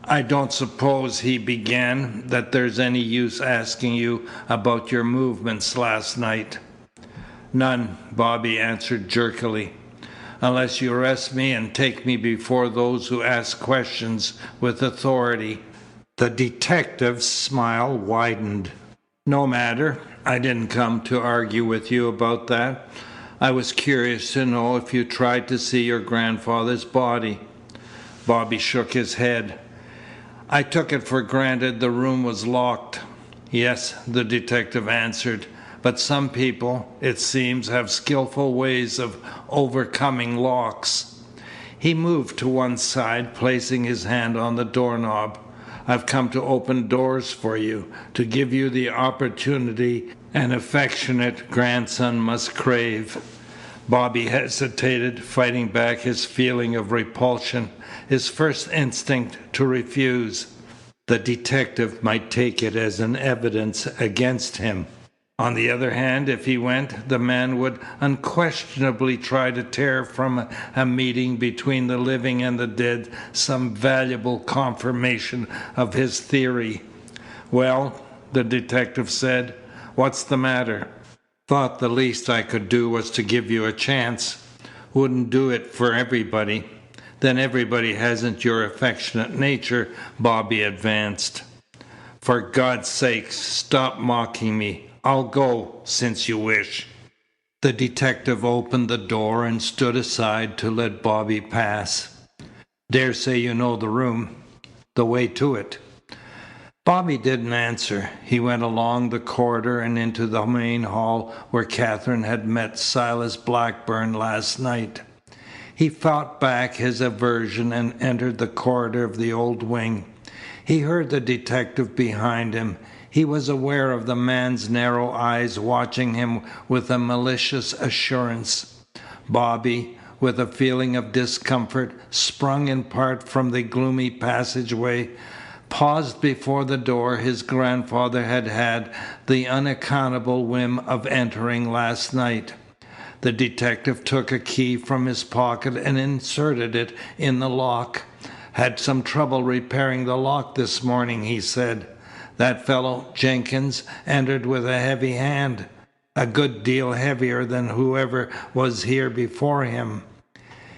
I don't suppose, he began, that there's any use asking you about your movements last night. None, Bobby answered jerkily, unless you arrest me and take me before those who ask questions with authority. The detective's smile widened. No matter. I didn't come to argue with you about that. I was curious to know if you tried to see your grandfather's body. Bobby shook his head. I took it for granted the room was locked. Yes, the detective answered, but some people, it seems, have skillful ways of overcoming locks. He moved to one side, placing his hand on the doorknob. I've come to open doors for you, to give you the opportunity an affectionate grandson must crave. Bobby hesitated, fighting back his feeling of repulsion, his first instinct to refuse. The detective might take it as an evidence against him. On the other hand, if he went, the man would unquestionably try to tear from a meeting between the living and the dead some valuable confirmation of his theory. Well, the detective said, what's the matter? Thought the least I could do was to give you a chance. Wouldn't do it for everybody. Then everybody hasn't your affectionate nature, Bobby advanced. For God's sake, stop mocking me. I'll go, since you wish. The detective opened the door and stood aside to let Bobby pass. Dare say you know the room, the way to it. Bobby didn't answer. He went along the corridor and into the main hall where Catherine had met Silas Blackburn last night. He fought back his aversion and entered the corridor of the old wing. He heard the detective behind him. He was aware of the man's narrow eyes watching him with a malicious assurance. Bobby, with a feeling of discomfort, sprung in part from the gloomy passageway, paused before the door his grandfather had had the unaccountable whim of entering last night. The detective took a key from his pocket and inserted it in the lock. "Had some trouble repairing the lock this morning," he said. "That fellow, Jenkins, entered with a heavy hand, a good deal heavier than whoever was here before him."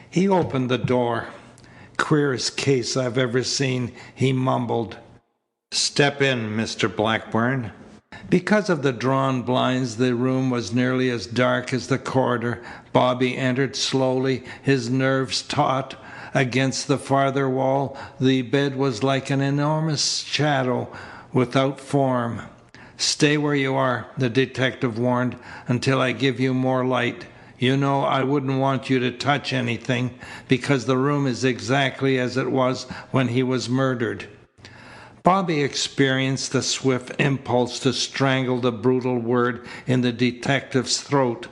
He opened the door. "Queerest case I've ever seen," he mumbled. "Step in, Mr. Blackburn." Because of the drawn blinds, the room was nearly as dark as the corridor. Bobby entered slowly, his nerves taut. Against the farther wall, the bed was like an enormous shadow without form. "Stay where you are," the detective warned, "until I give you more light. You know I wouldn't want you to touch anything, because the room is exactly as it was when he was murdered." Bobby experienced a swift impulse to strangle the brutal word in the detective's throat,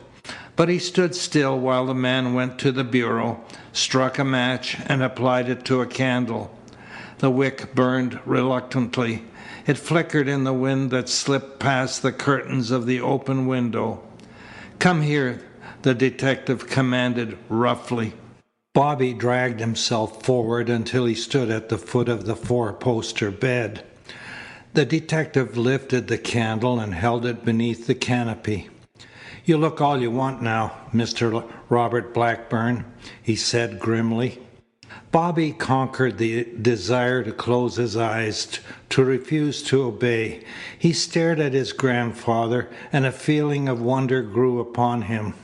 but he stood still while the man went to the bureau, struck a match, and applied it to a candle. The wick burned reluctantly. It flickered in the wind that slipped past the curtains of the open window. "Come here," the detective commanded roughly. Bobby dragged himself forward until he stood at the foot of the four-poster bed. The detective lifted the candle and held it beneath the canopy. "You look all you want now, Mr. Robert Blackburn," he said grimly. Bobby conquered the desire to close his eyes, to refuse to obey. He stared at his grandfather, and a feeling of wonder grew upon him.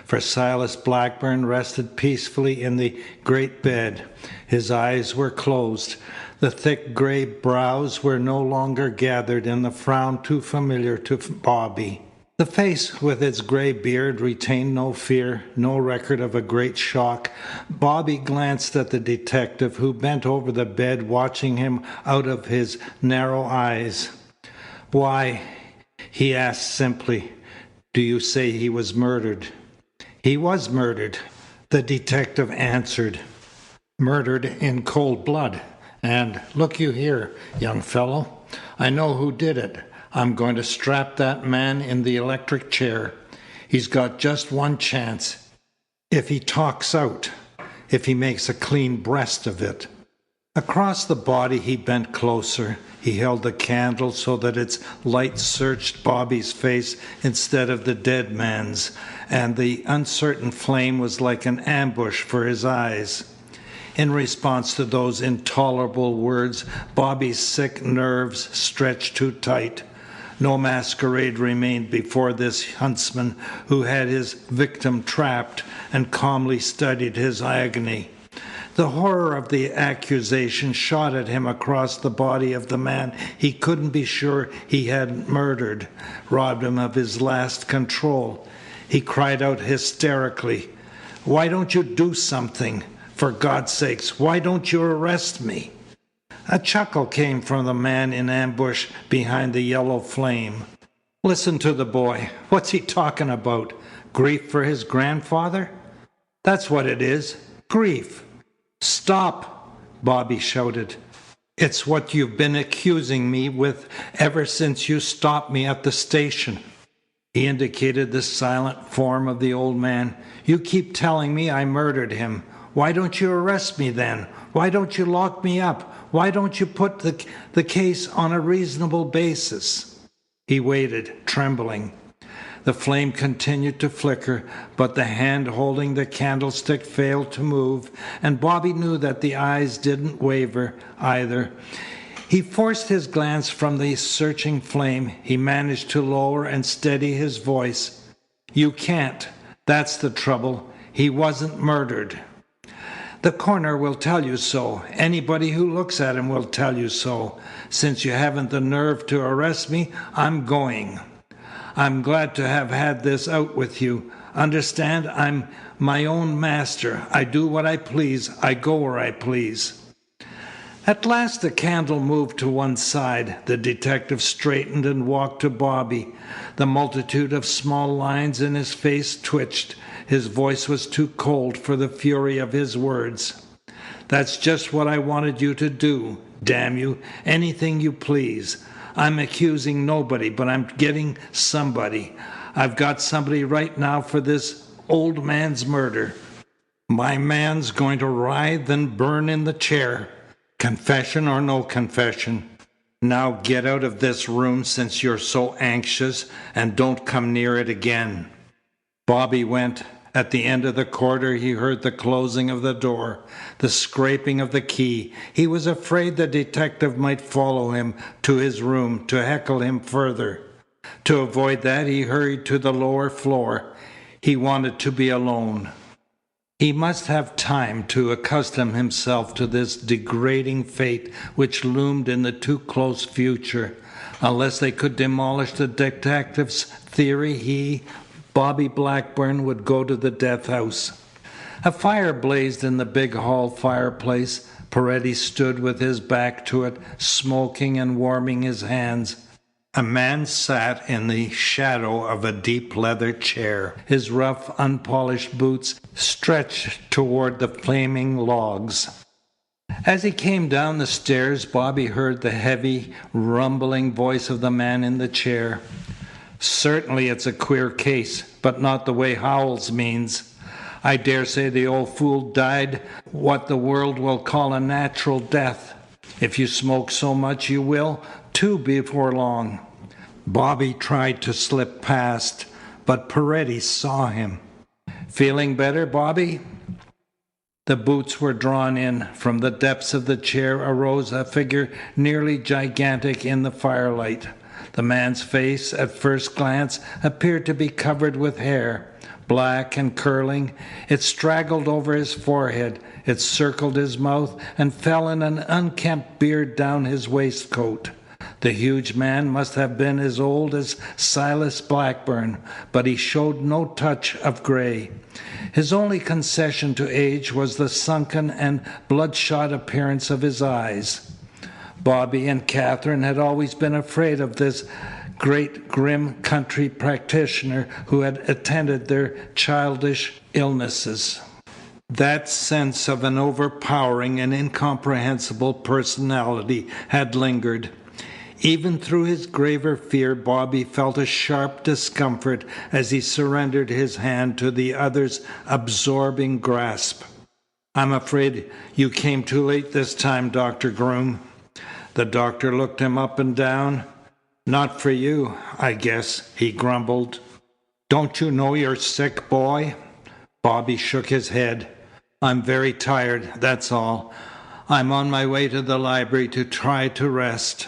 For Silas Blackburn rested peacefully in the great bed. His eyes were closed. The thick gray brows were no longer gathered in the frown too familiar to Bobby. The face with its gray beard retained no fear, no record of a great shock. Bobby glanced at the detective, who bent over the bed, watching him out of his narrow eyes. "Why," he asked simply, "do you say he was murdered?" "He was murdered," the detective answered. "Murdered in cold blood. And look you here, young fellow, I know who did it. I'm going to strap that man in the electric chair. He's got just one chance. If he talks out, if he makes a clean breast of it." Across the body he bent closer. He held the candle so that its light searched Bobby's face instead of the dead man's, and the uncertain flame was like an ambush for his eyes. In response to those intolerable words, Bobby's sick nerves stretched too tight. No masquerade remained before this huntsman who had his victim trapped and calmly studied his agony. The horror of the accusation shot at him across the body of the man he couldn't be sure he hadn't murdered, robbed him of his last control. He cried out hysterically, "Why don't you do something? For God's sakes, why don't you arrest me?" A chuckle came from the man in ambush behind the yellow flame. "Listen to the boy. What's he talking about? Grief for his grandfather? That's what it is. Grief." "Stop!" Bobby shouted. "It's what you've been accusing me with ever since you stopped me at the station." He indicated the silent form of the old man. "You keep telling me I murdered him. Why don't you arrest me then? Why don't you lock me up? Why don't you put the case on a reasonable basis?" He waited, trembling. The flame continued to flicker, but the hand holding the candlestick failed to move, and Bobby knew that the eyes didn't waver either. He forced his glance from the searching flame. He managed to lower and steady his voice. "You can't. That's the trouble. He wasn't murdered." The coroner will tell you so. Anybody who looks at him will tell you so. Since you haven't the nerve to arrest me, I'm going. I'm glad to have had this out with you. Understand, I'm my own master. I do what I please. I go where I please. At last the candle moved to one side. The detective straightened and walked to Bobby. The multitude of small lines in his face twitched. His voice was too cold for the fury of his words. That's just what I wanted you to do. Damn you. Anything you please. I'm accusing nobody, but I'm getting somebody. I've got somebody right now for this old man's murder. My man's going to writhe and burn in the chair. Confession or no confession. Now get out of this room since you're so anxious, and don't come near it again. Bobby went. At the end of the corridor he heard the closing of the door, the scraping of the key. He was afraid the detective might follow him to his room to heckle him further. To avoid that he hurried to the lower floor. He wanted to be alone. He must have time to accustom himself to this degrading fate which loomed in the too close future. Unless they could demolish the detective's theory, Bobby Blackburn, would go to the death house. A fire blazed in the big hall fireplace. Paredes stood with his back to it, smoking and warming his hands. A man sat in the shadow of a deep leather chair, his rough, unpolished boots stretched toward the flaming logs. As he came down the stairs, Bobby heard the heavy, rumbling voice of the man in the chair. Certainly it's a queer case, but not the way Howells means. I dare say the old fool died what the world will call a natural death. If you smoke so much you will, too, before long. Bobby tried to slip past, but Paredes saw him. Feeling better, Bobby? The boots were drawn in. From the depths of the chair arose a figure nearly gigantic in the firelight. The man's face, at first glance, appeared to be covered with hair, black and curling. It straggled over his forehead, it circled his mouth, and fell in an unkempt beard down his waistcoat. The huge man must have been as old as Silas Blackburn, but he showed no touch of grey. His only concession to age was the sunken and bloodshot appearance of his eyes. Bobby and Catherine had always been afraid of this great grim country practitioner who had attended their childish illnesses. That sense of an overpowering and incomprehensible personality had lingered. Even through his graver fear, Bobby felt a sharp discomfort as he surrendered his hand to the other's absorbing grasp. I'm afraid you came too late this time, Dr. Groom. The doctor looked him up and down. Not for you, I guess, he grumbled. Don't you know you're sick, boy? Bobby shook his head. I'm very tired, that's all. I'm on my way to the library to try to rest.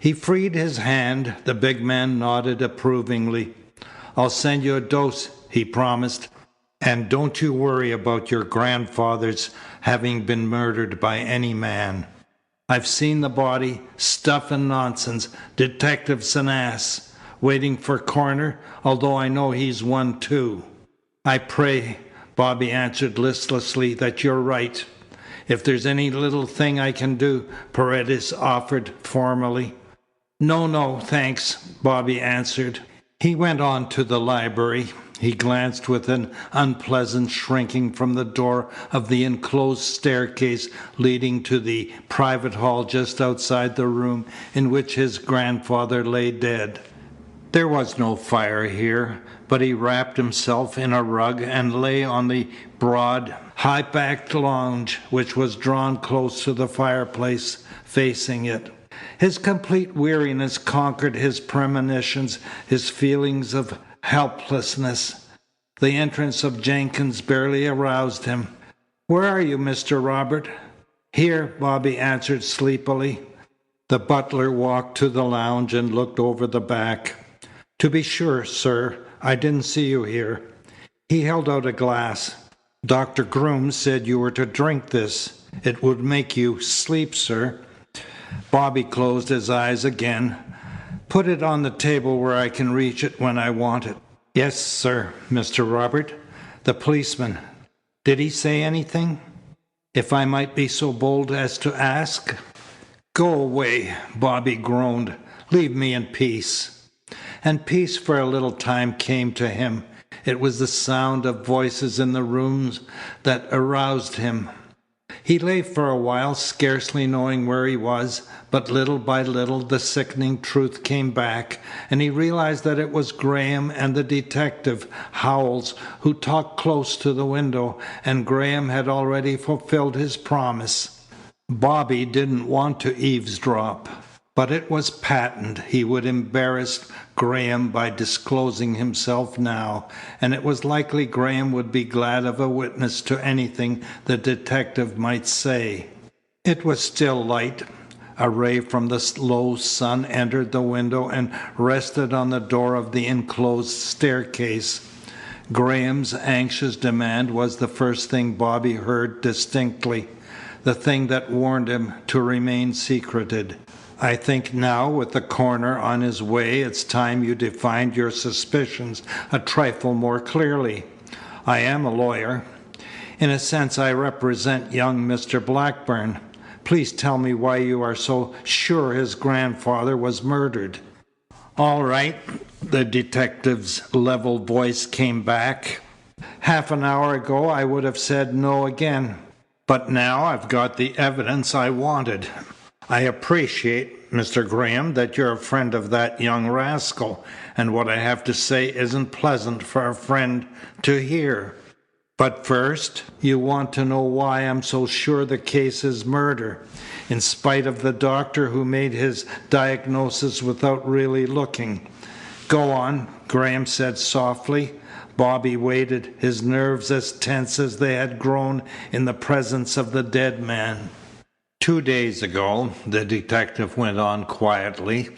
He freed his hand. The big man nodded approvingly. I'll send you a dose, he promised. And don't you worry about your grandfather's having been murdered by any man. I've seen the body. Stuff and nonsense. Detective's an ass. Waiting for coroner, although I know he's one too. I pray, Bobby answered listlessly, that you're right. If there's any little thing I can do, Paredes offered formally. No, thanks, Bobby answered. He went on to the library. He glanced with an unpleasant shrinking from the door of the enclosed staircase leading to the private hall just outside the room in which his grandfather lay dead. There was no fire here, but he wrapped himself in a rug and lay on the broad, high-backed lounge which was drawn close to the fireplace, facing it. His complete weariness conquered his premonitions, his feelings of helplessness. The entrance of Jenkins barely aroused him. Where are you, Mr. Robert? Here, Bobby answered sleepily. The butler walked to the lounge and looked over the back. To be sure, sir, I didn't see you here. He held out a glass. Dr. Groom said you were to drink this. It would make you sleep, sir. Bobby closed his eyes again. Put it on the table where I can reach it when I want it. Yes, sir, Mr. Robert. The policeman. Did he say anything? If I might be so bold as to ask? Go away, Bobby groaned. Leave me in peace. And peace for a little time came to him. It was the sound of voices in the rooms that aroused him. He lay for a while, scarcely knowing where he was, but little by little the sickening truth came back, and he realized that it was Graham and the detective, Howells, who talked close to the window, and Graham had already fulfilled his promise. Bobby didn't want to eavesdrop, but it was patent he would embarrass Graham by disclosing himself now, and it was likely Graham would be glad of a witness to anything the detective might say. It was still light. A ray from the low sun entered the window and rested on the door of the enclosed staircase. Graham's anxious demand was the first thing Bobby heard distinctly, the thing that warned him to remain secreted. I think now, with the coroner on his way, it's time you defined your suspicions a trifle more clearly. I am a lawyer. In a sense, I represent young Mr. Blackburn. Please tell me why you are so sure his grandfather was murdered. All right, the detective's level voice came back. Half an hour ago, I would have said no again. But now I've got the evidence I wanted. I appreciate, Mr. Graham, that you're a friend of that young rascal, and what I have to say isn't pleasant for a friend to hear. But first, you want to know why I'm so sure the case is murder, in spite of the doctor who made his diagnosis without really looking. Go on, Graham said softly. Bobby waited, his nerves as tense as they had grown in the presence of the dead man. 2 days ago, the detective went on quietly,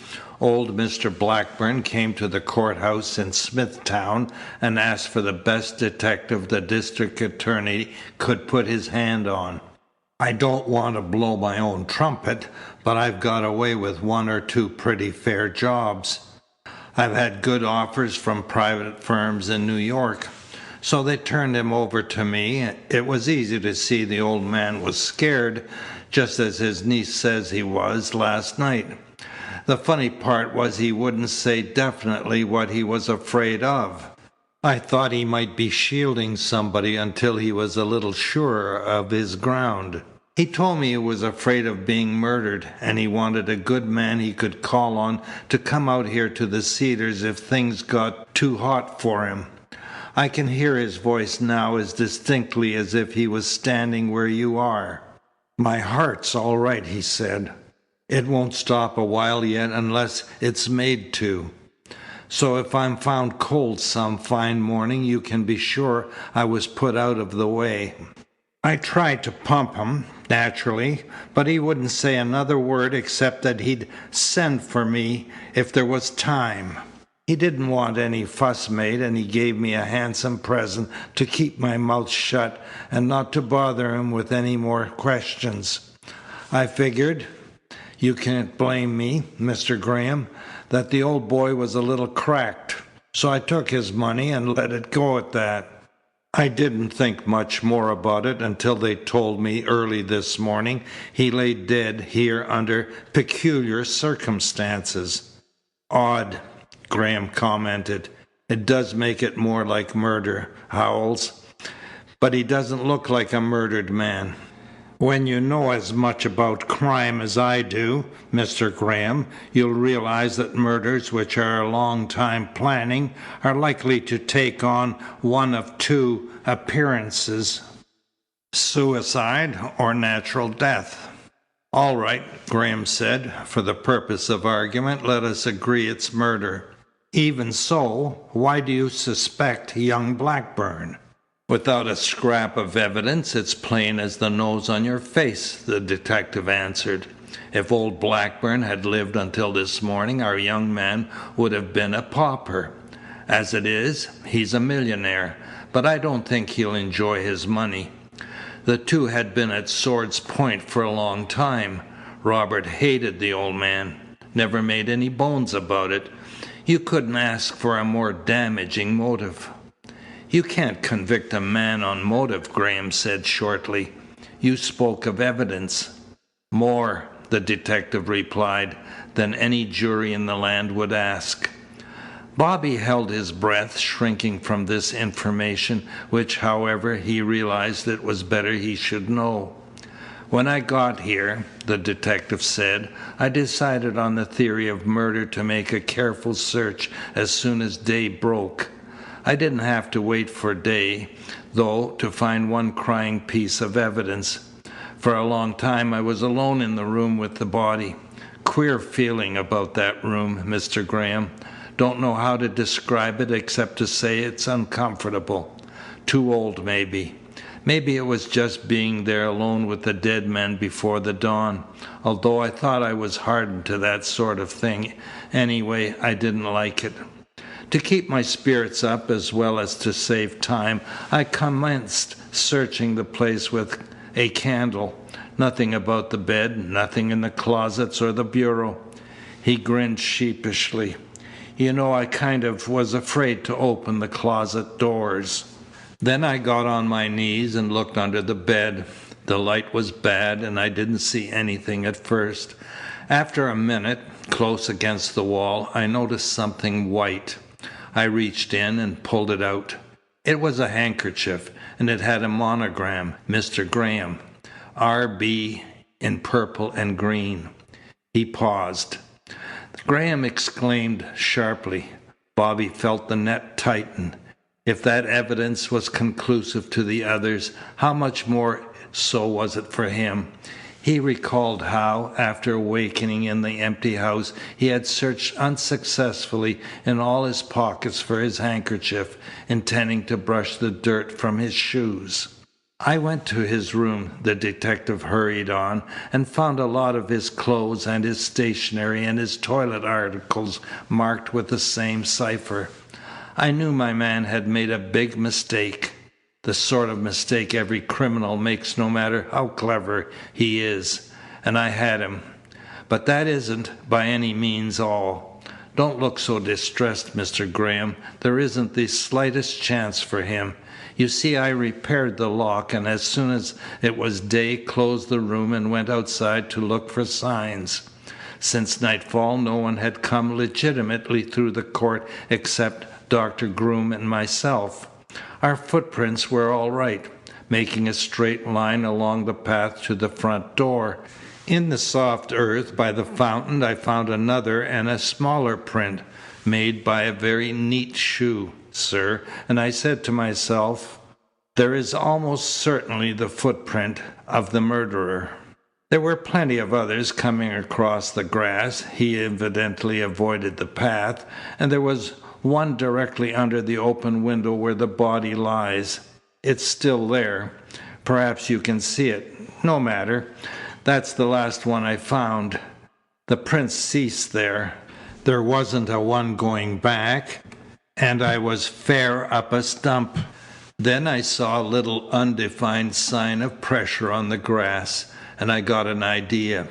old Mr. Blackburn came to the courthouse in Smithtown and asked for the best detective the district attorney could put his hand on. I don't want to blow my own trumpet, but I've got away with 1 or 2 pretty fair jobs. I've had good offers from private firms in New York, so they turned him over to me. It was easy to see the old man was scared, just as his niece says he was last night. The funny part was he wouldn't say definitely what he was afraid of. I thought he might be shielding somebody until he was a little surer of his ground. He told me he was afraid of being murdered, and he wanted a good man he could call on to come out here to the Cedars if things got too hot for him. I can hear his voice now as distinctly as if he was standing where you are. My heart's all right, he said. It won't stop a while yet unless it's made to. So if I'm found cold some fine morning, you can be sure I was put out of the way. I tried to pump him, naturally, but he wouldn't say another word except that he'd send for me if there was time. He didn't want any fuss made, and he gave me a handsome present to keep my mouth shut and not to bother him with any more questions. I figured, you can't blame me, Mr. Graham, that the old boy was a little cracked, so I took his money and let it go at that. I didn't think much more about it until they told me early this morning he lay dead here under peculiar circumstances. Odd, Graham commented. It does make it more like murder, Howells. But he doesn't look like a murdered man. When you know as much about crime as I do, Mr. Graham, you'll realize that murders which are a long time planning are likely to take on one of 2 appearances: suicide or natural death. All right, Graham said, for the purpose of argument, let us agree it's murder. Even so, why do you suspect young Blackburn? Without a scrap of evidence, it's plain as the nose on your face, the detective answered. If old Blackburn had lived until this morning, our young man would have been a pauper. As it is, he's a millionaire, but I don't think he'll enjoy his money. The two had been at sword's point for a long time. Robert hated the old man, never made any bones about it. You couldn't ask for a more damaging motive. "You can't convict a man on motive," Graham said shortly. "You spoke of evidence." "More," the detective replied, "than any jury in the land would ask." Bobby held his breath, shrinking from this information, which, however, he realized it was better he should know. "When I got here," the detective said, "I decided on the theory of murder to make a careful search as soon as day broke. I didn't have to wait for day, though, to find one crying piece of evidence. For a long time I was alone in the room with the body. Queer feeling about that room, Mr. Graham. Don't know how to describe it except to say it's uncomfortable. Too old, maybe. Maybe it was just being there alone with the dead men before the dawn, although I thought I was hardened to that sort of thing. Anyway, I didn't like it. To keep my spirits up as well as to save time, I commenced searching the place with a candle. Nothing about the bed, nothing in the closets or the bureau." He grinned sheepishly. "You know, I kind of was afraid to open the closet doors. Then I got on my knees and looked under the bed. The light was bad, and I didn't see anything at first. After a minute, close against the wall, I noticed something white. I reached in and pulled it out. It was a handkerchief, and it had a monogram, Mr. Graham, R.B. in purple and green." He paused. Graham exclaimed sharply. Bobby felt the net tighten. If that evidence was conclusive to the others, how much more so was it for him? He recalled how, after awakening in the empty house, he had searched unsuccessfully in all his pockets for his handkerchief, intending to brush the dirt from his shoes. "I went to his room," the detective hurried on, "and found a lot of his clothes and his stationery and his toilet articles marked with the same cipher. I knew my man had made a big mistake, the sort of mistake every criminal makes no matter how clever he is, and I had him. But that isn't by any means all. Don't look so distressed, Mr. Graham. There isn't the slightest chance for him. You see, I repaired the lock, and as soon as it was day, closed the room and went outside to look for signs. Since nightfall, no one had come legitimately through the court except Dr. Groom and myself. Our footprints were all right, making a straight line along the path to the front door. In the soft earth by the fountain, I found another and a smaller print, made by a very neat shoe, sir, and I said to myself, there is almost certainly the footprint of the murderer. There were plenty of others coming across the grass. He evidently avoided the path, and there was one directly under the open window where the body lies. It's still there. Perhaps you can see it. No matter. That's the last one I found. The print ceased there. There wasn't a one going back, and I was fair up a stump. Then I saw a little undefined sign of pressure on the grass, and I got an idea.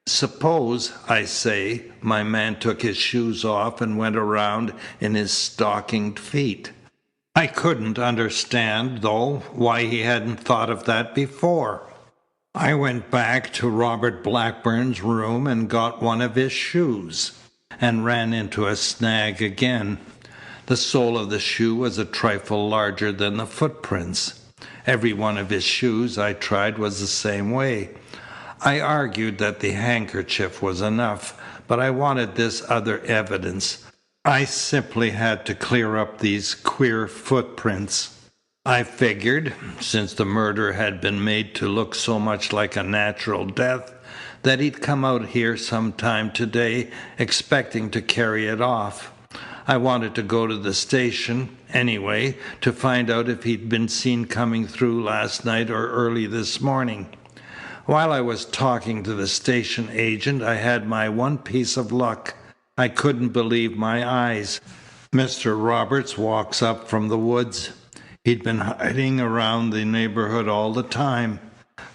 Suppose, I say, my man took his shoes off and went around in his stockinged feet. I couldn't understand, though, why he hadn't thought of that before. I went back to Robert Blackburn's room and got one of his shoes, and ran into a snag again. The sole of the shoe was a trifle larger than the footprints. Every one of his shoes I tried was the same way. I argued that the handkerchief was enough, but I wanted this other evidence. I simply had to clear up these queer footprints. I figured, since the murder had been made to look so much like a natural death, that he'd come out here sometime today expecting to carry it off. I wanted to go to the station, anyway, to find out if he'd been seen coming through last night or early this morning. While I was talking to the station agent, I had my one piece of luck. I couldn't believe my eyes. Mr. Roberts walks up from the woods. He'd been hiding around the neighborhood all the time.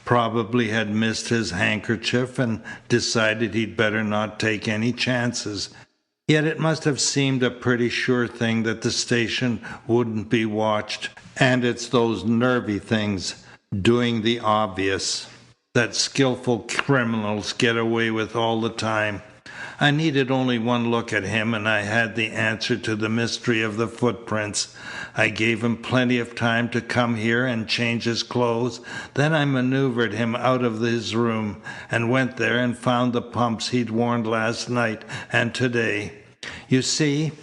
Probably had missed his handkerchief and decided he'd better not take any chances. Yet it must have seemed a pretty sure thing that the station wouldn't be watched. And it's those nervy things, doing the obvious, that skillful criminals get away with all the time. I needed only one look at him, and I had the answer to the mystery of the footprints. I gave him plenty of time to come here and change his clothes. Then I maneuvered him out of his room and went there and found the pumps he'd worn last night and today. You see,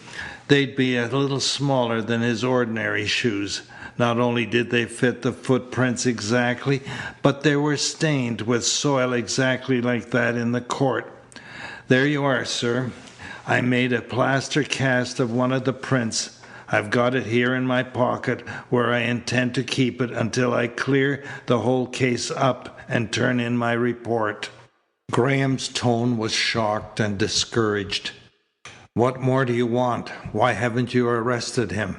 they'd be a little smaller than his ordinary shoes. Not only did they fit the footprints exactly, but they were stained with soil exactly like that in the court. There you are, sir. I made a plaster cast of one of the prints. I've got it here in my pocket, where I intend to keep it until I clear the whole case up and turn in my report." Graham's tone was shocked and discouraged. "What more do you want? Why haven't you arrested him?"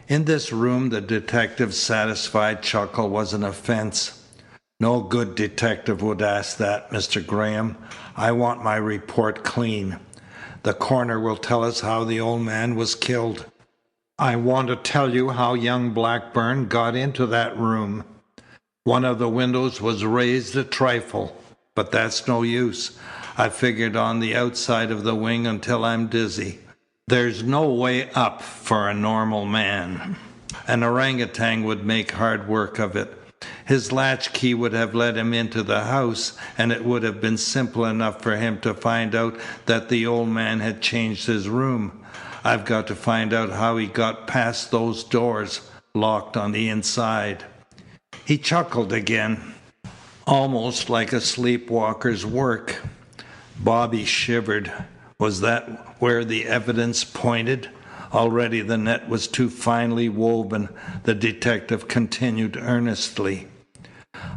In this room, the detective's satisfied chuckle was an offense. "No good detective would ask that, Mr. Graham. I want my report clean. The coroner will tell us how the old man was killed. I want to tell you how young Blackburn got into that room. One of the windows was raised a trifle, but that's no use. I figured on the outside of the wing until I'm dizzy. There's no way up for a normal man. An orangutan would make hard work of it. His latchkey would have let him into the house, and it would have been simple enough for him to find out that the old man had changed his room. I've got to find out how he got past those doors, locked on the inside." He chuckled again, almost like a sleepwalker's work. Bobby shivered. Was that where the evidence pointed? Already the net was too finely woven. The detective continued earnestly.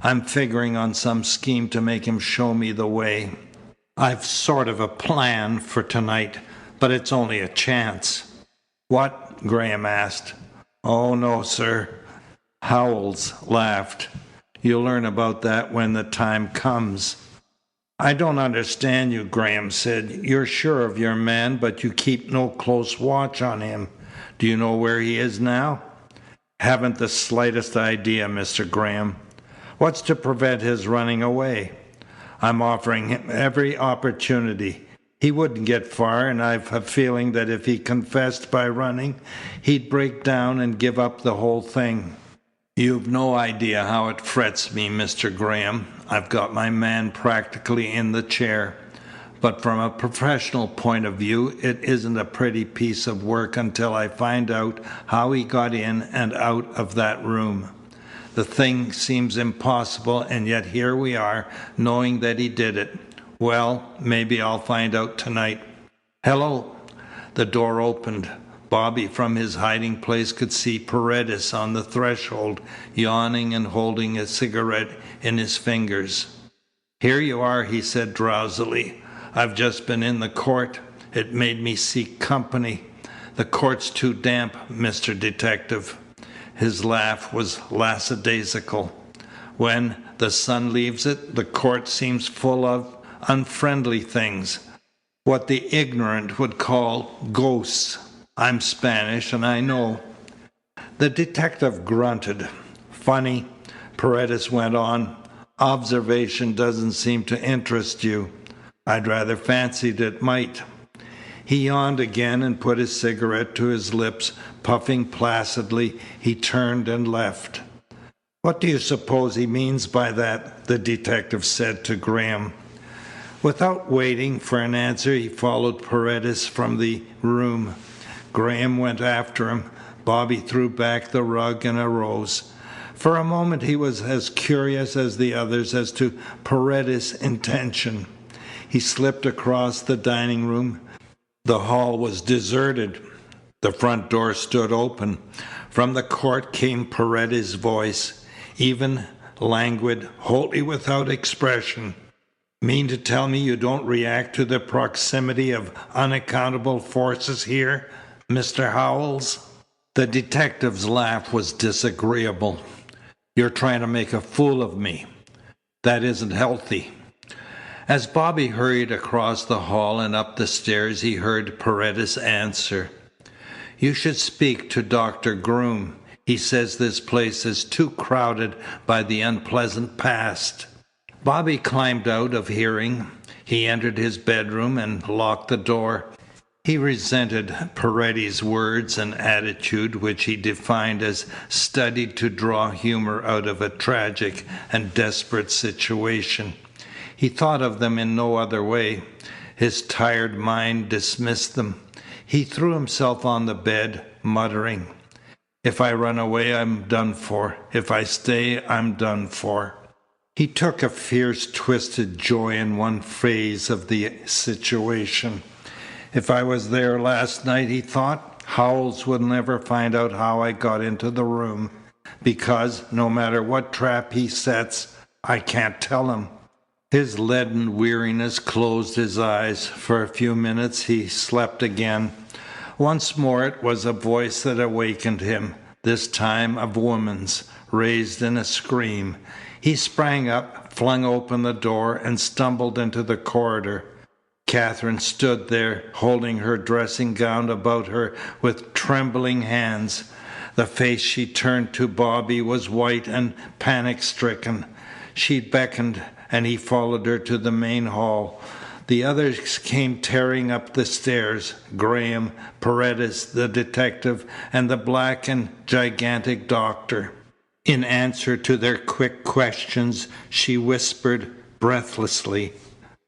"I'm figuring on some scheme to make him show me the way. I've sort of a plan for tonight, but it's only a chance." "What?" Graham asked. "Oh, no, sir." Howells laughed. "You'll learn about that when the time comes." "I don't understand you," Graham said. "You're sure of your man, but you keep no close watch on him. Do you know where he is now?" "Haven't the slightest idea, Mr. Graham." "What's to prevent his running away?" "I'm offering him every opportunity. He wouldn't get far, and I've a feeling that if he confessed by running, he'd break down and give up the whole thing. You've no idea how it frets me, Mr. Graham. I've got my man practically in the chair. But from a professional point of view, it isn't a pretty piece of work until I find out how he got in and out of that room. The thing seems impossible, and yet here we are, knowing that he did it. Well, maybe I'll find out tonight. Hello." The door opened. Bobby, from his hiding place, could see Paredes on the threshold, yawning and holding a cigarette in his fingers. "Here you are," he said drowsily. "I've just been in the court. It made me seek company. The court's too damp, Mr. Detective." His laugh was lackadaisical. "When the sun leaves it, the court seems full of unfriendly things, what the ignorant would call ghosts. I'm Spanish, and I know." The detective grunted. "Funny," Paredes went on. "Observation doesn't seem to interest you. I'd rather fancied it might." He yawned again and put his cigarette to his lips. Puffing placidly, he turned and left. "What do you suppose he means by that?" the detective said to Graham. Without waiting for an answer, he followed Paredes from the room. Graham went after him. Bobby threw back the rug and arose. For a moment he was as curious as the others as to Paredes' intention. He slipped across the dining room. The hall was deserted. The front door stood open. From the court came Paredes' voice, even, languid, wholly without expression. "Mean to tell me you don't react to the proximity of unaccountable forces here, Mr. Howells?" The detective's laugh was disagreeable. "You're trying to make a fool of me. That isn't healthy." As Bobby hurried across the hall and up the stairs, he heard Paredes answer. "You should speak to Dr. Groom. He says this place is too crowded by the unpleasant past." Bobby climbed out of hearing. He entered his bedroom and locked the door. He resented Paredes' words and attitude, which he defined as studied to draw humor out of a tragic and desperate situation. He thought of them in no other way. His tired mind dismissed them. He threw himself on the bed, muttering, "If I run away, I'm done for. If I stay, I'm done for." He took a fierce, twisted joy in one phase of the situation. "If I was there last night," he thought, "Howells would never find out how I got into the room, because, no matter what trap he sets, I can't tell him." His leaden weariness closed his eyes. For a few minutes he slept again. Once more it was a voice that awakened him, this time a woman's, raised in a scream. He sprang up, flung open the door, and stumbled into the corridor. Katherine stood there, holding her dressing gown about her with trembling hands. The face she turned to Bobby was white and panic-stricken. She beckoned, and he followed her to the main hall. The others came tearing up the stairs: Graham, Paredes, the detective, and the black and gigantic doctor. In answer to their quick questions, she whispered breathlessly,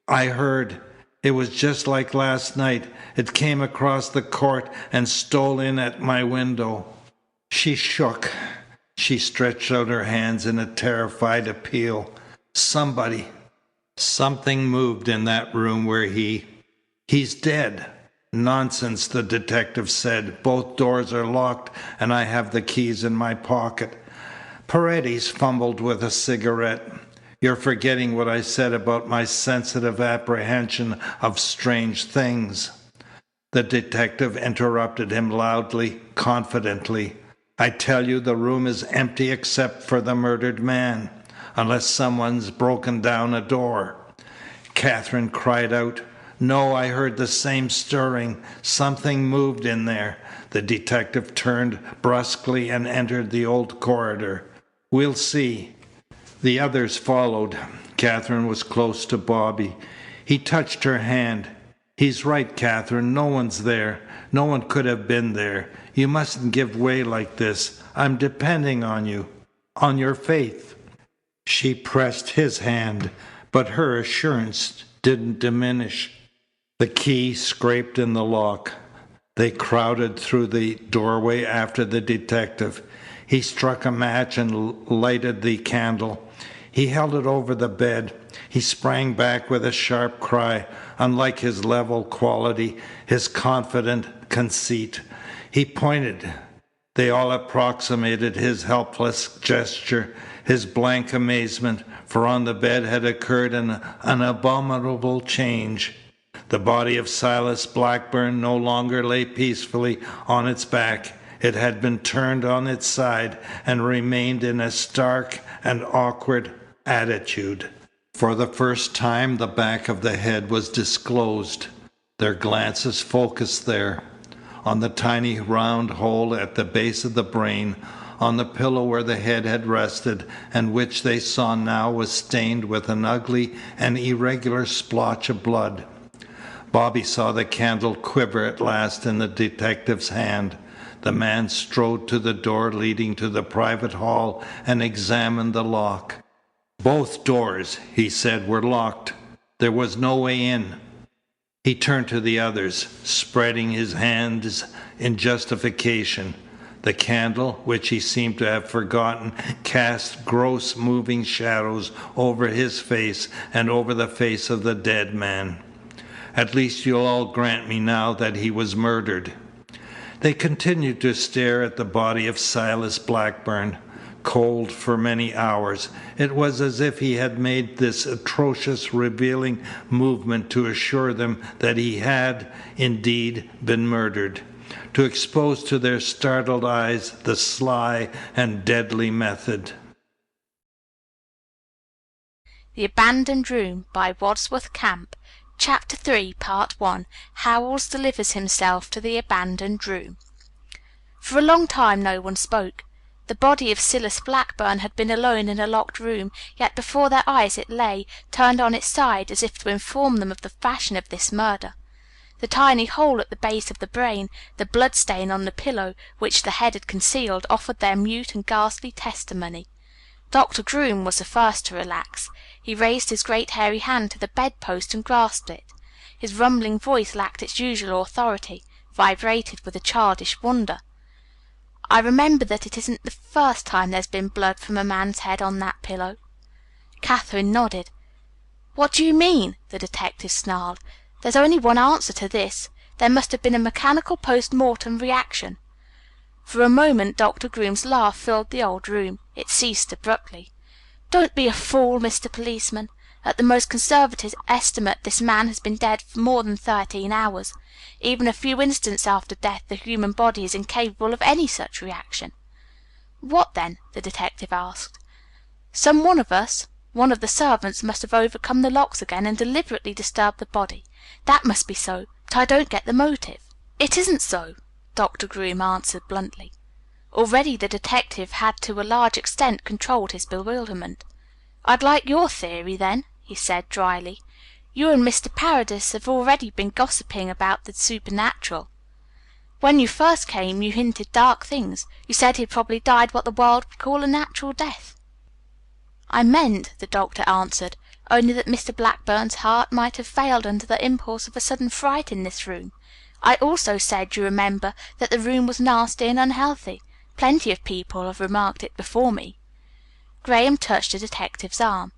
"I heard. It was just like last night. It came across the court and stole in at my window." She shook. She stretched out her hands in a terrified appeal. Something moved in that room where he's dead." "Nonsense," the detective said. "Both doors are locked, and I have the keys in my pocket." Paredes fumbled with a cigarette. "You're forgetting what I said about my sensitive apprehension of strange things." The detective interrupted him loudly, confidently. "I tell you the room is empty except for the murdered man, unless someone's broken down a door." Katherine cried out, "No, I heard the same stirring. Something moved in there." The detective turned brusquely and entered the old corridor. "We'll see." The others followed. Katherine was close to Bobby. He touched her hand. "He's right, Katherine. No one's there. No one could have been there. You mustn't give way like this. I'm depending on you, on your faith." She pressed his hand, but her assurance didn't diminish. The key scraped in the lock. They crowded through the doorway after the detective. He struck a match and lighted the candle. He held it over the bed. He sprang back with a sharp cry, unlike his level quality, his confident conceit. He pointed. They all approximated his helpless gesture, his blank amazement, for on the bed had occurred an abominable change. The body of Silas Blackburn no longer lay peacefully on its back. It had been turned on its side and remained in a stark and awkward attitude. For the first time the back of the head was disclosed. Their glances focused there, on the tiny round hole at the base of the brain, on the pillow where the head had rested, and which they saw now was stained with an ugly and irregular splotch of blood. Bobby saw the candle quiver at last in the detective's hand. The man strode to the door leading to the private hall and examined the lock. "Both doors," he said, "were locked. There was no way in." He turned to the others, spreading his hands in justification. The candle, which he seemed to have forgotten, cast gross moving shadows over his face and over the face of the dead man. "At least you'll all grant me now that he was murdered." They continued to stare at the body of Silas Blackburn. Cold for many hours, it was as if he had made this atrocious revealing movement to assure them that he had, indeed, been murdered. to expose to their startled eyes the sly and deadly method. The Abandoned Room by Wadsworth Camp. Chapter 3, Part 1. Howells delivers himself to the abandoned room. For a long time no one spoke. The body of Silas Blackburn had been alone in a locked room, yet before their eyes it lay, turned on its side as if to inform them of the fashion of this murder. The tiny hole at the base of the brain, the blood stain on the pillow which the head had concealed, offered their mute and ghastly testimony. Dr. Groom was the first to relax. He raised his great hairy hand to the bedpost and grasped it. His rumbling voice lacked its usual authority, vibrated with a childish wonder. "I remember that it isn't the first time there's been blood from a man's head on that pillow." Katherine nodded. "What do you mean?" the detective snarled. "There's only one answer to this. There must have been a mechanical post-mortem reaction." For a moment Dr. Groom's laugh filled the old room. It ceased abruptly. "Don't be a fool, Mr. Policeman. At the most conservative estimate this man has been dead for more than 13 hours. Even a few instants after death the human body is incapable of any such reaction." "What then?" the detective asked. "Some one of us, one of the servants, must have overcome the locks again and deliberately disturbed the body. That must be so, but I don't get the motive." "It isn't so," Dr. Groom answered bluntly. Already the detective had to a large extent controlled his bewilderment. "I'd like your theory, then," he said dryly. "You and Mr. Paredes have already been gossiping about the supernatural. When you first came you hinted dark things. You said he'd probably died what the world would call a natural death." "I meant," the doctor answered, "only that Mr. Blackburn's heart might have failed under the impulse of a sudden fright in this room. I also said, you remember, that the room was nasty and unhealthy. Plenty of people have remarked it before me." Graham touched the detective's arm.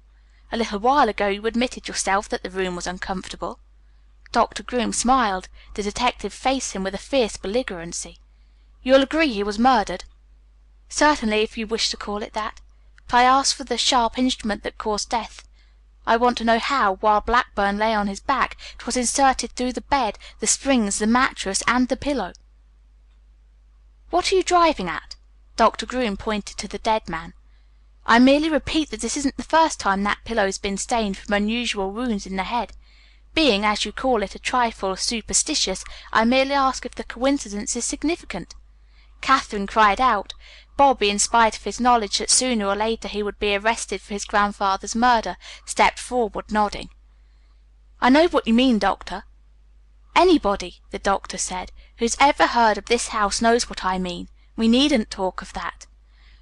"A little while ago you admitted yourself that the room was uncomfortable." Dr. Groom smiled. The detective faced him with a fierce belligerency. "You'll agree he was murdered?" "Certainly, if you wish to call it that. But I asked for the sharp instrument that caused death. I want to know how, while Blackburn lay on his back, it was inserted through the bed, the springs, the mattress, and the pillow." "What are you driving at?" Dr. Groom pointed to the dead man. "I merely repeat that this isn't the first time that pillow's been stained from unusual wounds in the head. Being, as you call it, a trifle superstitious, I merely ask if the coincidence is significant." Katherine cried out. Bobby, in spite of his knowledge that sooner or later he would be arrested for his grandfather's murder, stepped forward, nodding. "I know what you mean, Doctor." "Anybody," the doctor said, "who's ever heard of this house knows what I mean. We needn't talk of that."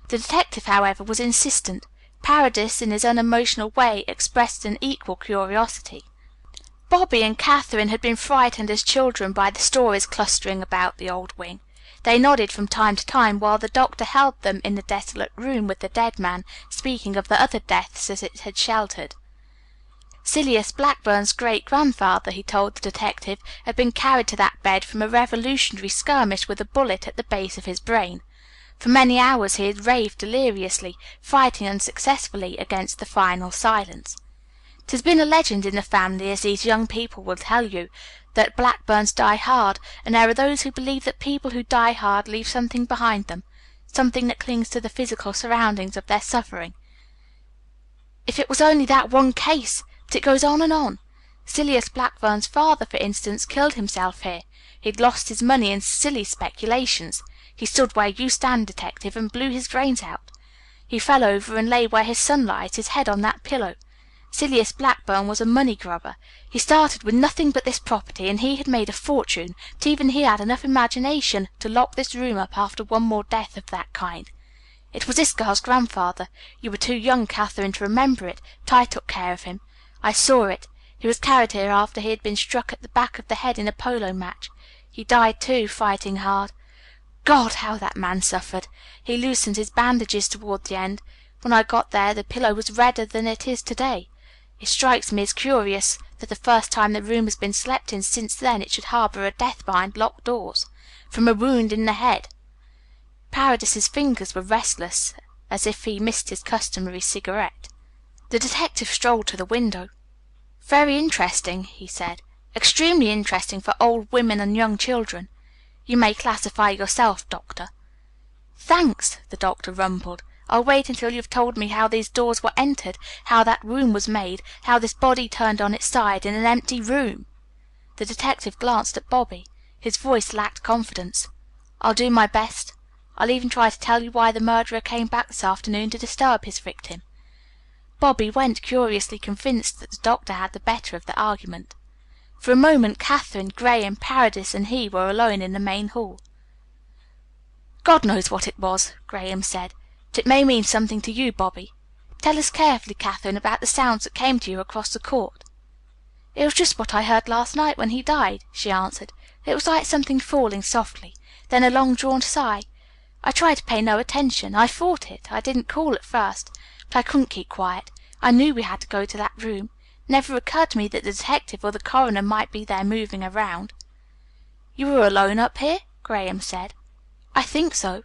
The detective, however, was insistent. Paredes, in his unemotional way, expressed an equal curiosity. Bobby and Katherine had been frightened as children by the stories clustering about the old wing. They nodded from time to time while the doctor held them in the desolate room with the dead man, speaking of the other deaths as it had sheltered. Silas Blackburn's great-grandfather, he told the detective, had been carried to that bed from a Revolutionary skirmish with a bullet at the base of his brain. For many hours he had raved deliriously, fighting unsuccessfully against the final silence. It has been a legend in the family, as these young people will tell you, that Blackburns die hard, and there are those who believe that people who die hard leave something behind them, something that clings to the physical surroundings of their suffering. If it was only that one case! But it goes on and on. Silas Blackburn's father, for instance, killed himself here. He'd lost his money in silly speculations. He stood where you stand, detective, and blew his brains out. He fell over and lay where his son lies, his head on that pillow. Silas Blackburn was a money grubber. He started with nothing but this property, and he had made a fortune, but even he had enough imagination to lock this room up after one more death of that kind. It was this girl's grandfather. You were too young, Katherine, to remember it, but I took care of him. I saw it. He was carried here after he had been struck at the back of the head in a polo match. He died, too, fighting hard. God, how that man suffered! He loosened his bandages toward the end. When I got there the pillow was redder than it is today. It strikes me as curious that the first time the room has been slept in since then it should harbor a death behind locked doors. From a wound in the head." Paredes's fingers were restless, as if he missed his customary cigarette. The detective strolled to the window. "Very interesting," he said. "Extremely interesting for old women and young children. You may classify yourself, Doctor." "Thanks," the doctor rumbled. "I'll wait until you've told me how these doors were entered, how that room was made, how this body turned on its side in an empty room." The detective glanced at Bobby. His voice lacked confidence. "I'll do my best. I'll even try to tell you why the murderer came back this afternoon to disturb his victim." Bobby went, curiously convinced that the doctor had the better of the argument. For a moment Katherine, Graham, Paredes, and he were alone in the main hall. "God knows what it was," Graham said, "but it may mean something to you, Bobby. Tell us carefully, Katherine, about the sounds that came to you across the court." "It was just what I heard last night when he died," she answered. "It was like something falling softly, then a long-drawn sigh. I tried to pay no attention. I fought it. I didn't call at first. But I couldn't keep quiet. I knew we had to go to that room. It never occurred to me that the detective or the coroner might be there moving around." "You were alone up here?" Graham said. "I think so."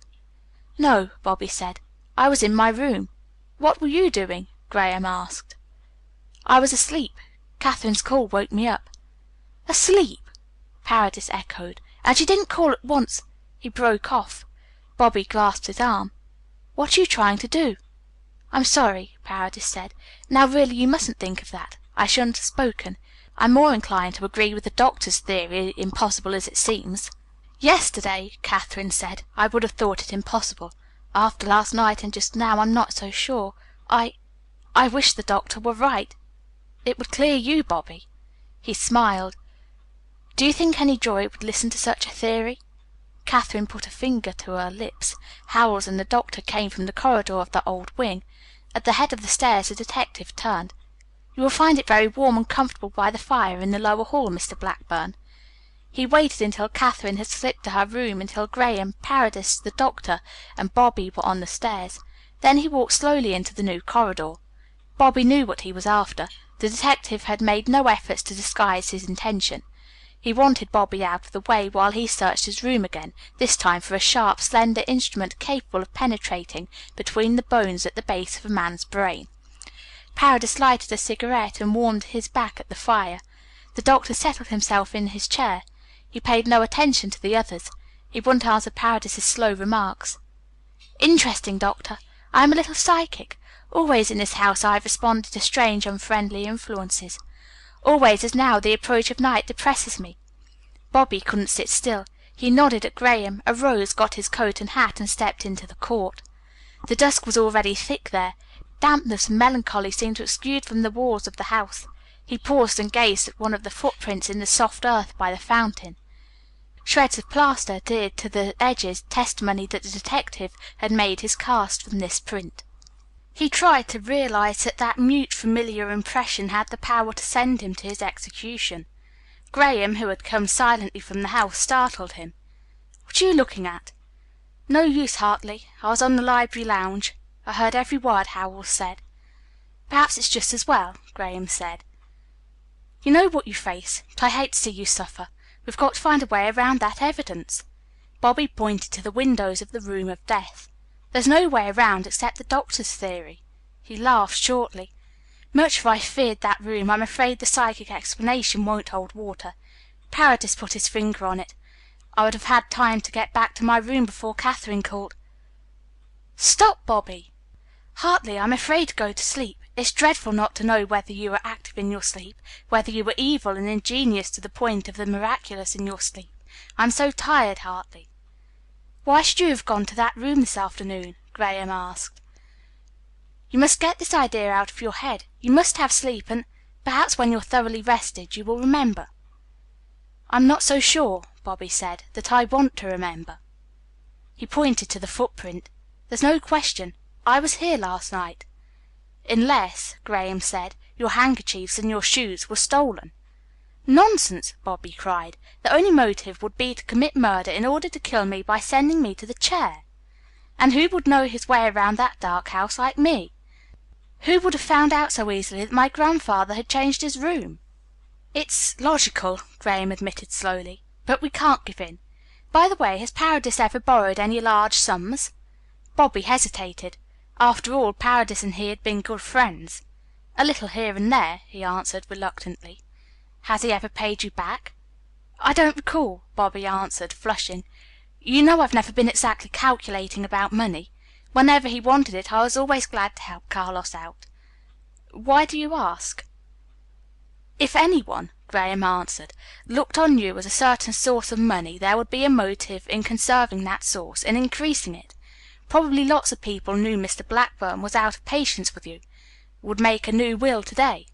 "No," Bobby said. "I was in my room." "What were you doing?" Graham asked. "I was asleep. Katherine's call woke me up." "Asleep!" Paredes echoed. "And she didn't call at once " He broke off. Bobby grasped his arm. "What are you trying to do?" "I'm sorry," Paredes said. "Now really you mustn't think of that. I shouldn't have spoken. I'm more inclined to agree with the doctor's theory, impossible as it seems." "Yesterday," Katherine said, "I would have thought it impossible. After last night and just now I'm not so sure. I wish the doctor were right. It would clear you, Bobby." He smiled. "Do you think any jury would listen to such a theory?" Katherine put a finger to her lips. Howells and the doctor came from the corridor of the old wing. At the head of the stairs the detective turned. "You will find it very warm and comfortable by the fire in the lower hall, Mr. Blackburn." He waited until Katherine had slipped to her room, until Graham, Paredes, the doctor, and Bobby were on the stairs. Then he walked slowly into the new corridor. Bobby knew what he was after. The detective had made no efforts to disguise his intention. He wanted Bobby out of the way while he searched his room again, this time for a sharp, slender instrument capable of penetrating between the bones at the base of a man's brain. Paredes lighted a cigarette and warmed his back at the fire. The doctor settled himself in his chair. He paid no attention to the others. He wouldn't answer Paredes's slow remarks. "Interesting, Doctor. I am a little psychic. Always in this house I have responded to strange, unfriendly influences. Always, as now, the approach of night depresses me." Bobby couldn't sit still. He nodded at Graham, arose, got his coat and hat, and stepped into the court. The dusk was already thick there. Dampness and melancholy seemed to exude from the walls of the house. He paused and gazed at one of the footprints in the soft earth by the fountain. Shreds of plaster adhered to the edges, testimony that the detective had made his cast from this print. He tried to realize that that mute, familiar impression had the power to send him to his execution. Graham, who had come silently from the house, startled him. "What are you looking at?" "No use, Hartley. I was on the library lounge. I heard every word Howells said." "Perhaps it's just as well," Graham said. "You know what you face, but I hate to see you suffer. We've got to find a way around that evidence." Bobby pointed to the windows of the room of death. "There's no way around except the doctor's theory." He laughed shortly. "Much as I feared that room, I'm afraid the psychic explanation won't hold water. Paredes put his finger on it. I would have had time to get back to my room before Katherine called." "Stop, Bobby!" "Hartley, I'm afraid to go to sleep. It's dreadful not to know whether you are active in your sleep, whether you are evil and ingenious to the point of the miraculous in your sleep. I'm so tired, Hartley." "Why should you have gone to that room this afternoon?" Graham asked. "You must get this idea out of your head. You must have sleep, and perhaps when you're thoroughly rested you will remember." "I'm not so sure," Bobby said, "that I want to remember." He pointed to the footprint. "There's no question. I was here last night." "Unless," Graham said, "your handkerchiefs and your shoes were stolen." "Nonsense!" Bobby cried. "The only motive would be to commit murder in order to kill me by sending me to the chair. And who would know his way around that dark house like me? Who would have found out so easily that my grandfather had changed his room?" "It's logical," Graham admitted slowly, "but we can't give in. By the way, has Paredes ever borrowed any large sums?" Bobby hesitated. After all, Paredes and he had been good friends. "A little here and there," he answered reluctantly. "Has he ever paid you back?" "I don't recall," Bobby answered, flushing. "You know I've never been exactly calculating about money. Whenever he wanted it I was always glad to help Carlos out. Why do you ask?" "If any one," Graham answered, "looked on you as a certain source of money, there would be a motive in conserving that source, in increasing it. Probably lots of people knew Mr. Blackburn was out of patience with you, would make a new will today."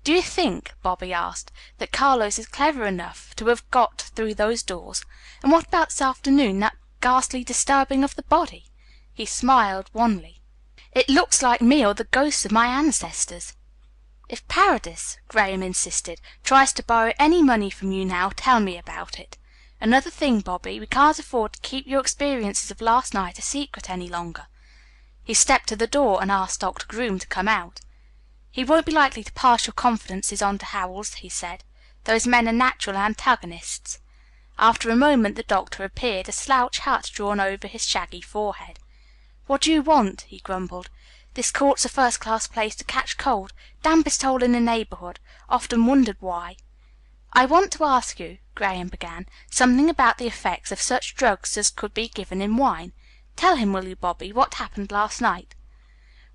"Do you think," Bobby asked, "that Carlos is clever enough to have got through those doors? And what about this afternoon, that ghastly disturbing of the body?" He smiled wanly. "It looks like me or the ghosts of my ancestors." "If Paredes," Graham insisted, "tries to borrow any money from you now, tell me about it. Another thing, Bobby, we can't afford to keep your experiences of last night a secret any longer." He stepped to the door and asked Doctor Groom to come out. "He won't be likely to pass your confidences on to Howells," he said. "Those men are natural antagonists." After a moment the doctor appeared, a slouch hat drawn over his shaggy forehead. "What do you want?" he grumbled. "This court's a first-class place to catch cold. Dampest hole in the neighborhood. Often wondered why." "I want to ask you," Graham began, "something about the effects of such drugs as could be given in wine. Tell him, will you, Bobby, what happened last night?"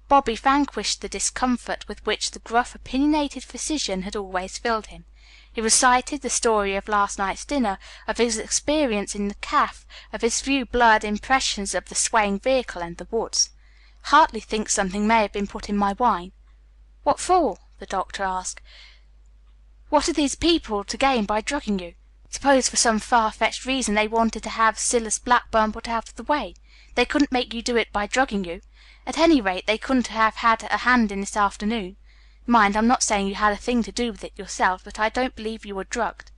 Bobby vanquished the discomfort with which the gruff, opinionated physician had always filled him. He recited the story of last night's dinner, of his experience in the cafe, of his few blurred impressions of the swaying vehicle and the woods. "Hartley thinks something may have been put in my wine." "What for?" the doctor asked. "What are these people to gain by drugging you? Suppose for some far-fetched reason they wanted to have Silas Blackburn put out of the way. They couldn't make you do it by drugging you. At any rate, they couldn't have had a hand in this afternoon. Mind, I'm not saying you had a thing to do with it yourself, but I don't believe you were drugged.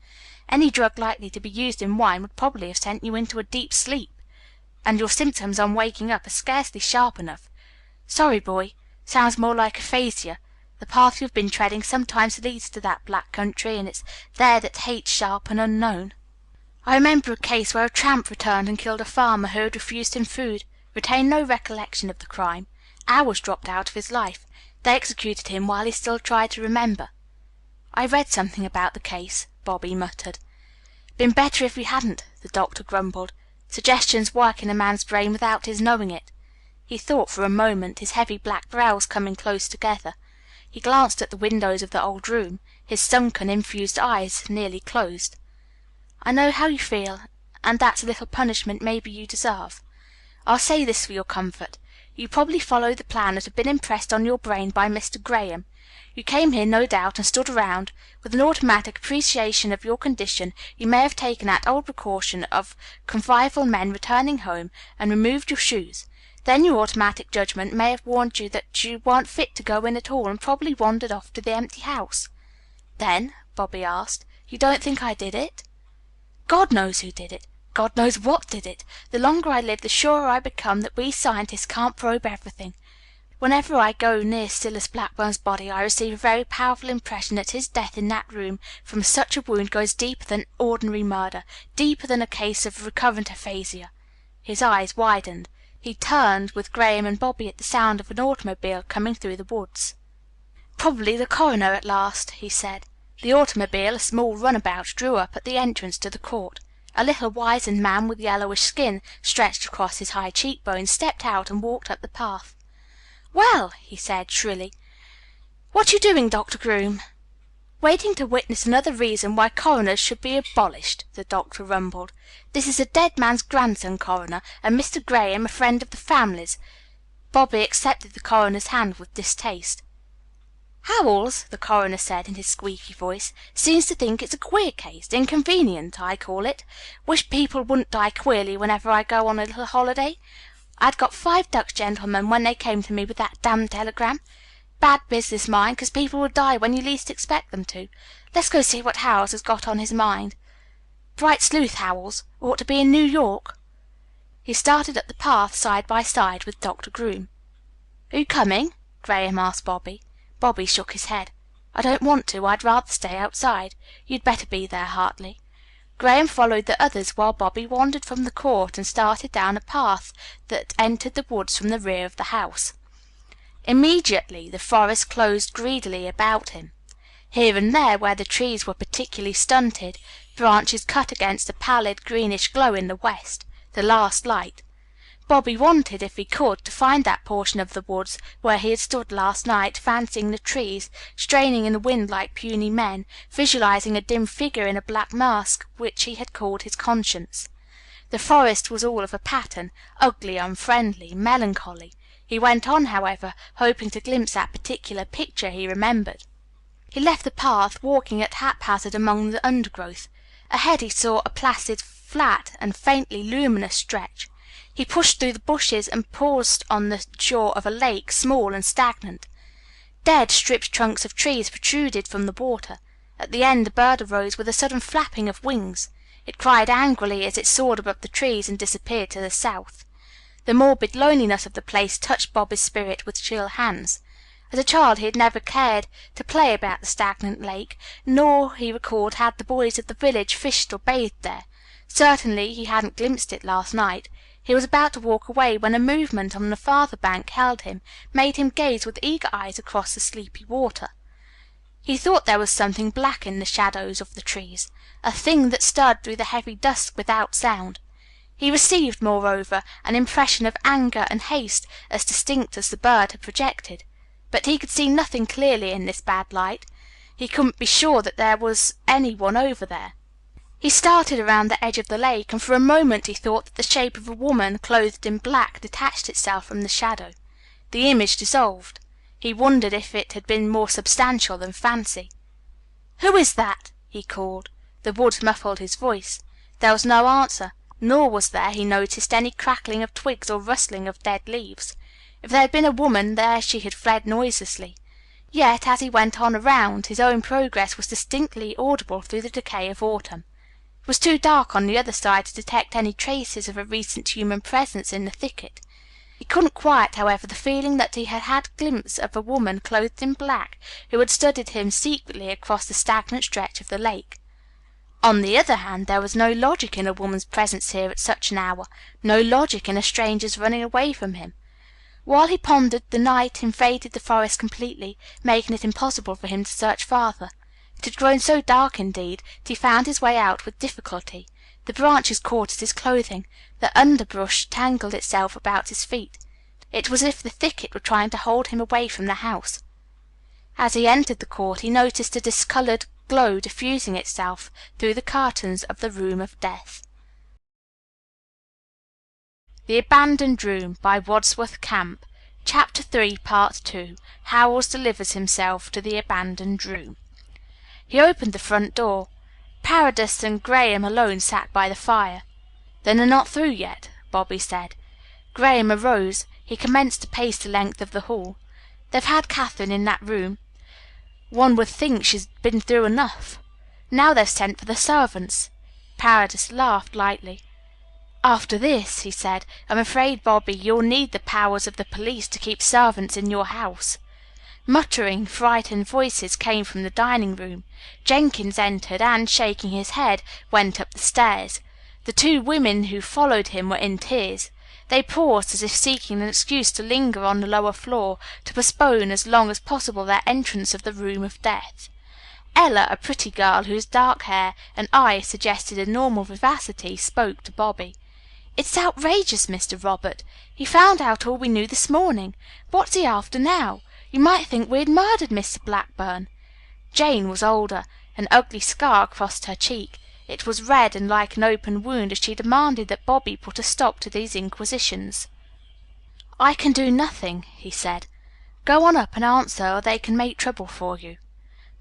Any drug likely to be used in wine would probably have sent you into a deep sleep, and your symptoms on waking up are scarcely sharp enough. Sorry, boy. Sounds more like aphasia. The path you've been treading sometimes leads to that black country, and it's there that hate's sharp and unknown. I remember a case where a tramp returned and killed a farmer who had refused him food. Retained no recollection of the crime. Hours dropped out of his life. They executed him while he still tried to remember." "I read something about the case," Bobby muttered. "Been better if we hadn't," the doctor grumbled. "Suggestions work in a man's brain without his knowing it." He thought for a moment, his heavy black brows coming close together. He glanced at the windows of the old room. His sunken, infused eyes nearly closed. "I know how you feel, and that's a little punishment maybe you deserve. I'll say this for your comfort. You probably followed the plan that had been impressed on your brain by Mr. Graham. You came here, no doubt, and stood around. With an automatic appreciation of your condition, you may have taken that old precaution of convivial men returning home, and removed your shoes. Then your automatic judgment may have warned you that you weren't fit to go in at all, and probably wandered off to the empty house." "Then?" Bobby asked. "You don't think I did it?" "God knows who did it. God knows what did it. The longer I live, the surer I become that we scientists can't probe everything. Whenever I go near Silas Blackburn's body, I receive a very powerful impression that his death in that room from such a wound goes deeper than ordinary murder, deeper than a case of recurrent aphasia." His eyes widened. He turned with Graham and Bobby at the sound of an automobile coming through the woods. "Probably the coroner at last," he said. The automobile, a small runabout, drew up at the entrance to the court. A little wizened man with yellowish skin stretched across his high cheekbones stepped out and walked up the path. "Well," he said shrilly, "what you doing, Doctor Groom?" "Waiting to witness another reason why coroners should be abolished," the doctor rumbled. "This is a dead man's grandson, Coroner, and Mr. Graham, a friend of the family's." Bobby accepted the coroner's hand with distaste. "Howells," the coroner said in his squeaky voice, "seems to think it's a queer case. Inconvenient, I call it. Wish people wouldn't die queerly whenever I go on a little holiday. I'd got 5 ducks, gentlemen, when they came to me with that damned telegram. Bad business, mind, 'cause people will die when you least expect them to. Let's go see what Howells has got on his mind. Bright sleuth, Howells. Ought to be in New York." He started up the path side by side with Doctor Groom. "Are you coming?" Graham asked Bobby. Bobby shook his head. "I don't want to. I'd rather stay outside. You'd better be there, Hartley." Graham followed the others while Bobby wandered from the court and started down a path that entered the woods from the rear of the house. Immediately the forest closed greedily about him. Here and there, where the trees were particularly stunted, branches cut against a pallid greenish glow in the west, the last light. Bobby wanted, if he could, to find that portion of the woods where he had stood last night, fancying the trees, straining in the wind like puny men, visualizing a dim figure in a black mask which he had called his conscience. The forest was all of a pattern, ugly, unfriendly, melancholy. He went on, however, hoping to glimpse that particular picture he remembered. He left the path, walking at haphazard among the undergrowth. Ahead he saw a placid, flat, and faintly luminous stretch. He pushed through the bushes and paused on the shore of a lake, small and stagnant. Dead, stripped trunks of trees protruded from the water. At the end a bird arose with a sudden flapping of wings. It cried angrily as it soared above the trees and disappeared to the south. The morbid loneliness of the place touched Bobby's spirit with chill hands. As a child he had never cared to play about the stagnant lake, nor, he recalled, had the boys of the village fished or bathed there. Certainly he hadn't glimpsed it last night. He was about to walk away when a movement on the farther bank held him, made him gaze with eager eyes across the sleepy water. He thought there was something black in the shadows of the trees, a thing that stirred through the heavy dusk without sound. He received, moreover, an impression of anger and haste as distinct as the bird had projected. But he could see nothing clearly in this bad light. He couldn't be sure that there was any one over there. He started around the edge of the lake, and for a moment he thought that the shape of a woman clothed in black detached itself from the shadow. The image dissolved. He wondered if it had been more substantial than fancy. "Who is that?" he called. The woods muffled his voice. There was no answer, nor was there, he noticed, any crackling of twigs or rustling of dead leaves. If there had been a woman there she had fled noiselessly. Yet, as he went on around, his own progress was distinctly audible through the decay of autumn. It was too dark on the other side to detect any traces of a recent human presence in the thicket. He couldn't quiet, however, the feeling that he had had a glimpse of a woman clothed in black who had studied him secretly across the stagnant stretch of the lake. On the other hand, there was no logic in a woman's presence here at such an hour, no logic in a stranger's running away from him. While he pondered, the night invaded the forest completely, making it impossible for him to search farther. It had grown so dark, indeed, that he found his way out with difficulty. The branches caught at his clothing. The underbrush tangled itself about his feet. It was as if the thicket were trying to hold him away from the house. As he entered the court, he noticed a discolored glow diffusing itself through the curtains of the room of death. The Abandoned Room by Wadsworth Camp. Chapter 3, Part 2. Howells delivers himself to the abandoned room. He opened the front door. Paredes and Graham alone sat by the fire. "Then they're not through yet," Bobby said. Graham arose. He commenced to pace the length of the hall. "They've had Katherine in that room. One would think she's been through enough. Now they've sent for the servants." Paredes laughed lightly. "After this," he said, "I'm afraid, Bobby, you'll need the powers of the police to keep servants in your house." Muttering, frightened voices came from the dining room. Jenkins entered and, shaking his head, went up the stairs. The two women who followed him were in tears. They paused as if seeking an excuse to linger on the lower floor, to postpone as long as possible their entrance of the room of death. Ella, a pretty girl whose dark hair and eyes suggested a normal vivacity, spoke to Bobby. "It's outrageous, Mr. Robert. He found out all we knew this morning. What's he after now? You might think we had murdered Mr. Blackburn." Jane was older. An ugly scar crossed her cheek. It was red and like an open wound as she demanded that Bobby put a stop to these inquisitions. "I can do nothing," he said. "Go on up and answer, or they can make trouble for you."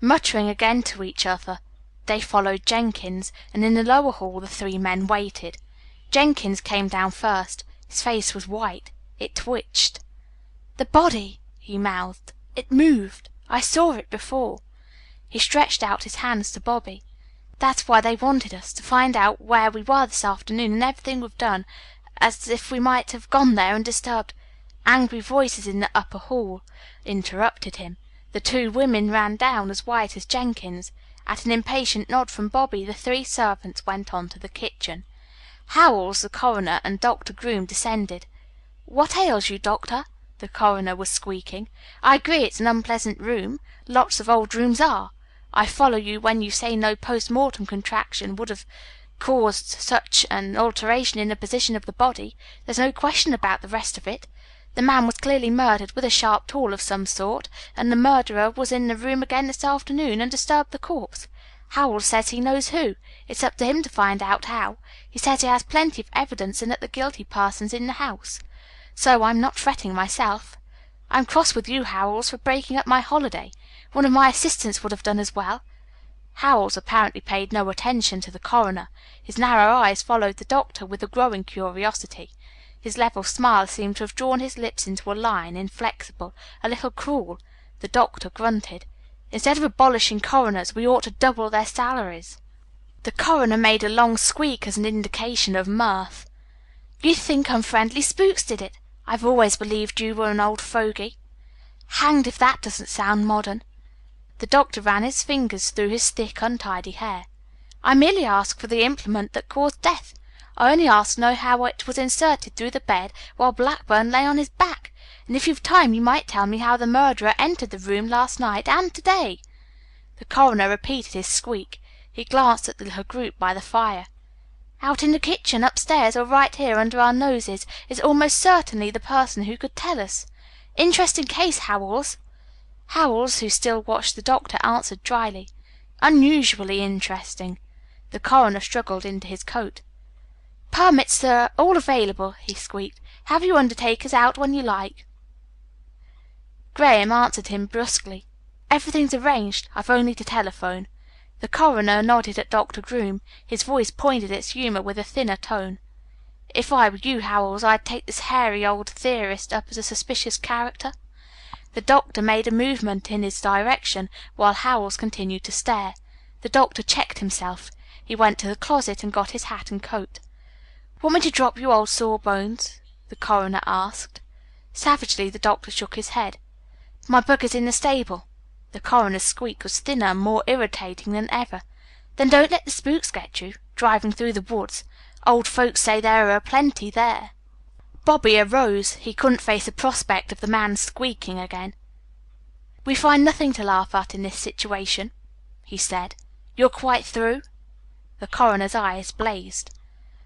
Muttering again to each other, they followed Jenkins, and in the lower hall the three men waited. Jenkins came down first. His face was white. It twitched. "The body," he mouthed. "It moved. I saw it before." He stretched out his hands to Bobby. "That's why they wanted us, to find out where we were this afternoon and everything we've done, as if we might have gone there and disturbed—" Angry voices in the upper hall interrupted him. The two women ran down, as white as Jenkins. At an impatient nod from Bobby, the three servants went on to the kitchen. Howells, the coroner, and Dr. Groom descended. "What ails you, doctor?" the coroner was squeaking. "I agree it's an unpleasant room. Lots of old rooms are. I follow you when you say no post-mortem contraction would have caused such an alteration in the position of the body. There's no question about the rest of it. The man was clearly murdered with a sharp tool of some sort, and the murderer was in the room again this afternoon and disturbed the corpse. Howells says he knows who. It's up to him to find out how. He says he has plenty of evidence and that the guilty person's in the house. So I'm not fretting myself. I'm cross with you, Howells, for breaking up my holiday. One of my assistants would have done as well." Howells apparently paid no attention to the coroner. His narrow eyes followed the doctor with a growing curiosity. His level smile seemed to have drawn his lips into a line, inflexible, a little cruel. The doctor grunted. "Instead of abolishing coroners, we ought to double their salaries." The coroner made a long squeak as an indication of mirth. "You think unfriendly spooks did it? I've always believed you were an old fogey." "Hanged if that doesn't sound modern." The doctor ran his fingers through his thick, untidy hair. "I merely ask for the implement that caused death. I only ask to know how it was inserted through the bed while Blackburn lay on his back. And if you've time you might tell me how the murderer entered the room last night and today." The coroner repeated his squeak. He glanced at the little group by the fire. "Out in the kitchen, upstairs, or right here under our noses is almost certainly the person who could tell us. Interesting case, Howells." Howells, who still watched the doctor, answered dryly, "Unusually interesting." The coroner struggled into his coat. "Permits are all available," he squeaked. "Have your undertakers out when you like." Graham answered him brusquely. "Everything's arranged. I've only to telephone." The coroner nodded at Doctor Groom. His voice pointed its humor with a thinner tone. "If I were you, Howells, I'd take this hairy old theorist up as a suspicious character." The doctor made a movement in his direction, while Howells continued to stare. The doctor checked himself. He went to the closet and got his hat and coat. "Want me to drop you, old sawbones?" the coroner asked. Savagely the doctor shook his head. "My buggy's in the stable." The coroner's squeak was thinner and more irritating than ever. "Then don't let the spooks get you, driving through the woods. Old folks say there are a plenty there." Bobby arose. He couldn't face the prospect of the man squeaking again. "We find nothing to laugh at in this situation," he said. "You're quite through?" The coroner's eyes blazed.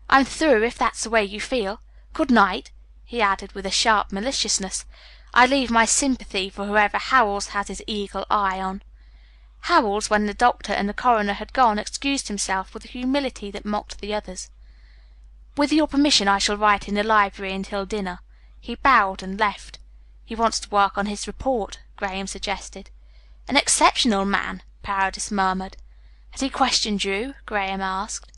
"I'm through, if that's the way you feel. Good night," he added with a sharp maliciousness. "I leave my sympathy for whoever Howells has his eagle eye on." Howells, when the doctor and the coroner had gone, excused himself with a humility that mocked the others. "With your permission I shall write in the library until dinner." He bowed and left. "He wants to work on his report," Graham suggested. "An exceptional man," Paredes murmured. "Has he questioned you?" Graham asked.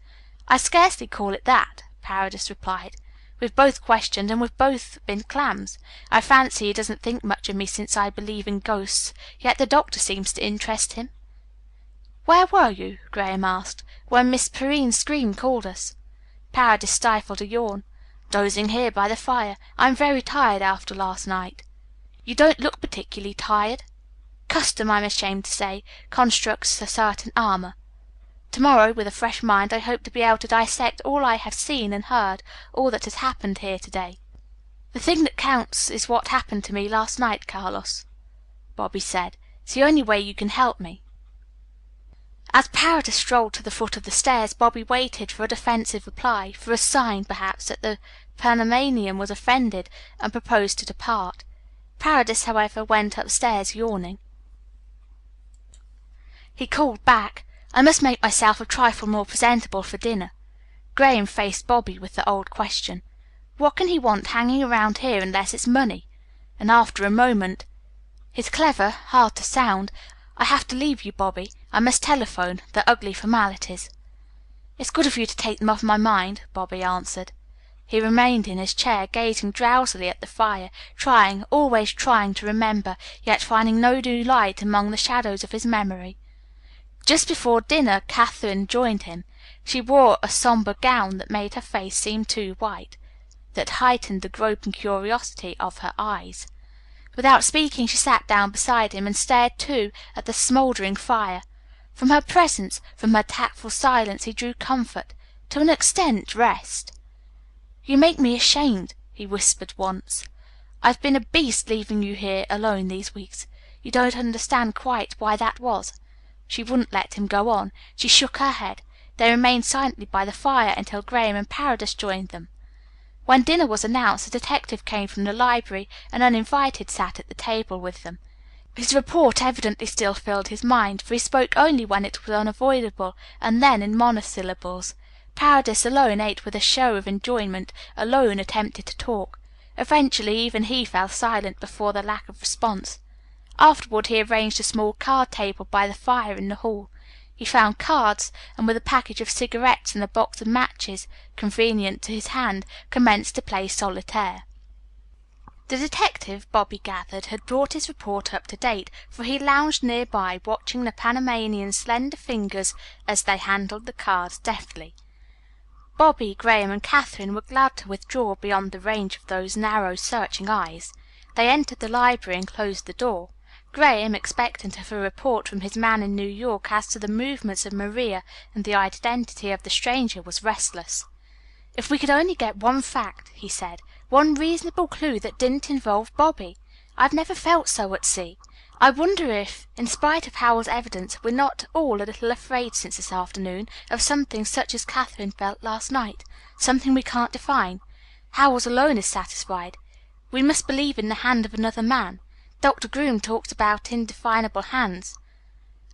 "I'd scarcely call it that," Paredes replied. "We've both questioned and we've both been clams. I fancy he doesn't think much of me since I believe in ghosts, yet the doctor seems to interest him." "Where were you," Graham asked, "when Miss Perrine's scream called us?" Paredes stifled a yawn. "Dozing here by the fire. I'm very tired after last night." "You don't look particularly tired." "Custom, I'm ashamed to say, constructs a certain armor. Tomorrow, with a fresh mind, I hope to be able to dissect all I have seen and heard, all that has happened here today." "The thing that counts is what happened to me last night, Carlos," Bobby said. "It's the only way you can help me." As Paredes strolled to the foot of the stairs, Bobby waited for a defensive reply, for a sign, perhaps, that the Panamanian was offended and proposed to depart. Paredes, however, went upstairs yawning. He called back, "I must make myself a trifle more presentable for dinner." Graham faced Bobby with the old question. "What can he want hanging around here unless it's money?" And after a moment, "He's clever, hard to sound. I have to leave you, Bobby. I must telephone, the ugly formalities." "It's good of you to take them off my mind," Bobby answered. He remained in his chair, gazing drowsily at the fire, trying, always trying to remember, yet finding no new light among the shadows of his memory. Just before dinner Katherine joined him. She wore a somber gown that made her face seem too white, that heightened the groping curiosity of her eyes. Without speaking, she sat down beside him and stared, too, at the smoldering fire. From her presence, from her tactful silence, he drew comfort, to an extent, rest. "You make me ashamed," he whispered once. "I've been a beast leaving you here alone these weeks. You don't understand quite why that was. She wouldn't let him go on. She shook her head. They remained silently by the fire until Graham and Paredes joined them. When dinner was announced, the detective came from the library and uninvited sat at the table with them. His report evidently still filled his mind, for he spoke only when it was unavoidable, and then in monosyllables. Paredes alone ate with a show of enjoyment, alone attempted to talk. Eventually even he fell silent before the lack of response. Afterward he arranged a small card table by the fire in the hall. He found cards, and with a package of cigarettes and a box of matches convenient to his hand, commenced to play solitaire. The detective, Bobby gathered, had brought his report up to date, for he lounged near by, watching the Panamanian's slender fingers as they handled the cards deftly. Bobby, Graham, and Katherine were glad to withdraw beyond the range of those narrow, searching eyes. They entered the library and closed the door. Graham, expectant of a report from his man in New York as to the movements of Maria and the identity of the stranger, was restless. "If we could only get one fact," he said, "one reasonable clue that didn't involve Bobby. I've never felt so at sea. I wonder if, in spite of Howell's evidence, we're not all a little afraid since this afternoon of something such as Katherine felt last night, something we can't define. Howells alone is satisfied. We must believe in the hand of another man. Dr. Groom talks about indefinable hands."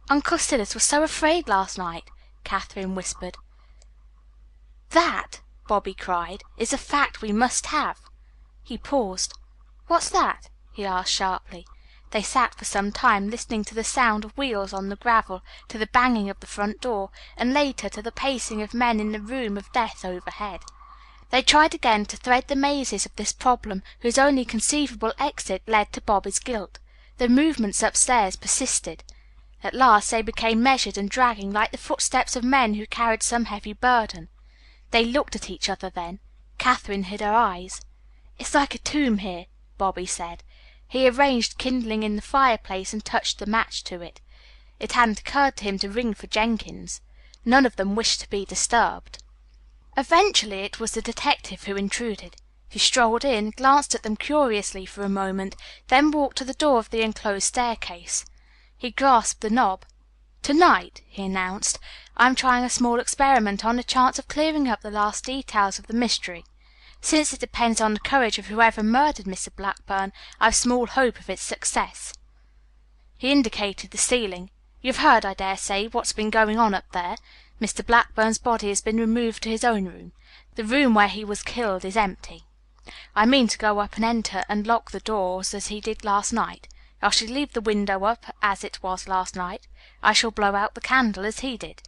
"Uncle Silas was so afraid last night," Katherine whispered. "That," Bobby cried, "is a fact we must have." He paused. "What's that?" he asked sharply. They sat for some time listening to the sound of wheels on the gravel, to the banging of the front door, and later to the pacing of men in the room of death overhead. They tried again to thread the mazes of this problem whose only conceivable exit led to Bobby's guilt. The movements upstairs persisted. At last they became measured and dragging, like the footsteps of men who carried some heavy burden. They looked at each other then. Katherine hid her eyes. "It's like a tomb here," Bobby said. He arranged kindling in the fireplace and touched the match to it. It hadn't occurred to him to ring for Jenkins. None of them wished to be disturbed. Eventually it was the detective who intruded. He strolled in, glanced at them curiously for a moment, then walked to the door of the enclosed staircase. He grasped the knob. "Tonight," he announced, "I'm trying a small experiment on the chance of clearing up the last details of the mystery. Since it depends on the courage of whoever murdered Mr. Blackburn, I've small hope of its success." He indicated the ceiling. "You've heard, I dare say, what's been going on up there. Mr. Blackburn's body has been removed to his own room. The room where he was killed is empty. I mean to go up and enter and lock the doors as he did last night. I shall leave the window up as it was last night. I shall blow out the candle as he did."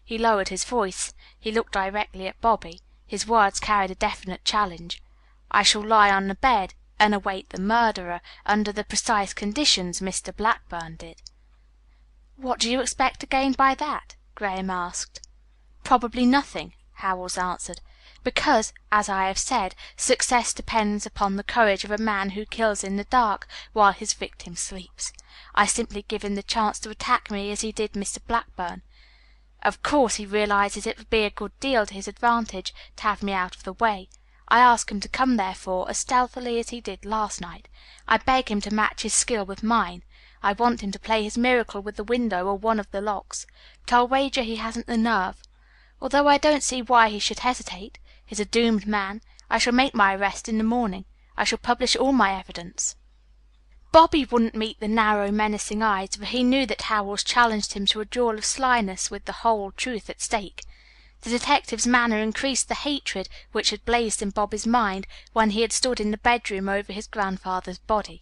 He lowered his voice. He looked directly at Bobby. His words carried a definite challenge. "I shall lie on the bed and await the murderer under the precise conditions Mr. Blackburn did." "What do you expect to gain by that?" Graham asked. "Probably nothing," Howells answered, "because, as I have said, success depends upon the courage of a man who kills in the dark while his victim sleeps. I simply give him the chance to attack me as he did Mr. Blackburn. Of course he realizes it would be a good deal to his advantage to have me out of the way. I ask him to come, therefore, as stealthily as he did last night. I beg him to match his skill with mine. I want him to play his miracle with the window or one of the locks. But I'll wager he hasn't the nerve. Although I don't see why he should hesitate. He's a doomed man. I shall make my arrest in the morning. I shall publish all my evidence." Bobby wouldn't meet the narrow, menacing eyes, for he knew that Howells challenged him to a duel of slyness with the whole truth at stake. The detective's manner increased the hatred which had blazed in Bobby's mind when he had stood in the bedroom over his grandfather's body.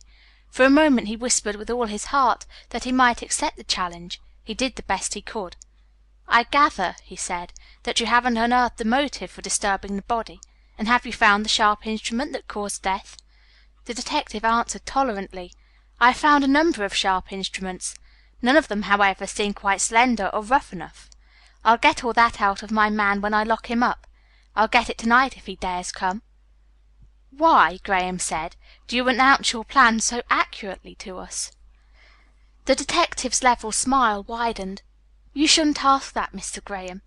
For a moment he whispered with all his heart that he might accept the challenge. He did the best he could. "I gather," he said, "that you haven't unearthed the motive for disturbing the body. And have you found the sharp instrument that caused death?" The detective answered tolerantly. "I have found a number of sharp instruments. None of them, however, seem quite slender or rough enough. I'll get all that out of my man when I lock him up. I'll get it tonight if he dares come." "Why," Graham said, "do you announce your plans so accurately to us?" The detective's level smile widened. "You shouldn't ask that, Mr. Graham.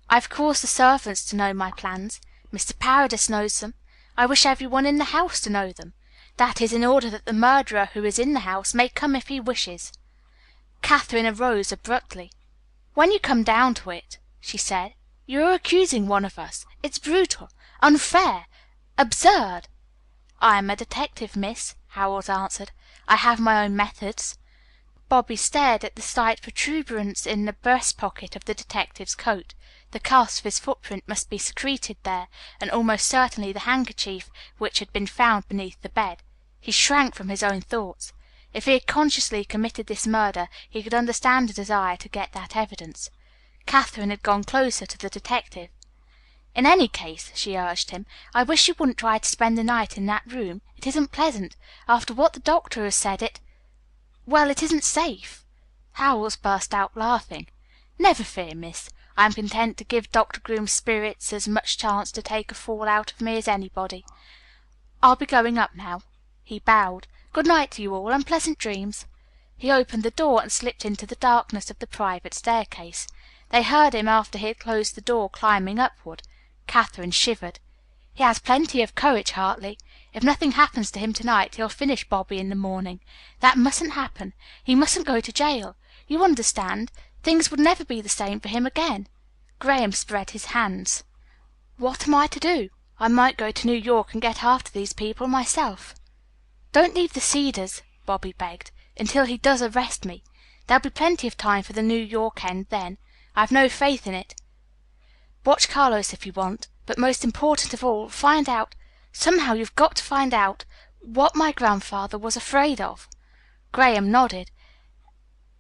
I've caused the servants to know my plans. Mr. Paredes knows them. I wish every one in the house to know them. That is, in order that the murderer who is in the house may come if he wishes." Katherine arose abruptly. "When you come down to it," she said, "you are accusing one of us. It's brutal, unfair, absurd." "I am a detective, miss," Howells answered. "I have my own methods." Bobby stared at the slight protuberance in the breast pocket of the detective's coat. The cast of his footprint must be secreted there, and almost certainly the handkerchief which had been found beneath the bed. He shrank from his own thoughts. If he had consciously committed this murder, he could understand a desire to get that evidence. Katherine had gone closer to the detective. "In any case," she urged him, "I wish you wouldn't try to spend the night in that room. It isn't pleasant. After what the doctor has said, it isn't safe." Howells burst out laughing. "Never fear, miss. I am content to give Doctor Groom's spirits as much chance to take a fall out of me as anybody. I'll be going up now." He bowed. "Good night to you all, and pleasant dreams." He opened the door and slipped into the darkness of the private staircase. They heard him after he had closed the door climbing upward. Katherine shivered. "He has plenty of courage, Hartley. If nothing happens to him tonight, he'll finish Bobby in the morning. That mustn't happen. He mustn't go to jail. You understand. Things would never be the same for him again." Graham spread his hands. "What am I to do? I might go to New York and get after these people myself." "Don't leave the Cedars," Bobby begged, "until he does arrest me. There'll be plenty of time for the New York end then. I've no faith in it. Watch Carlos if you want, but most important of all, find out somehow you've got to find out what my grandfather was afraid of." Graham nodded.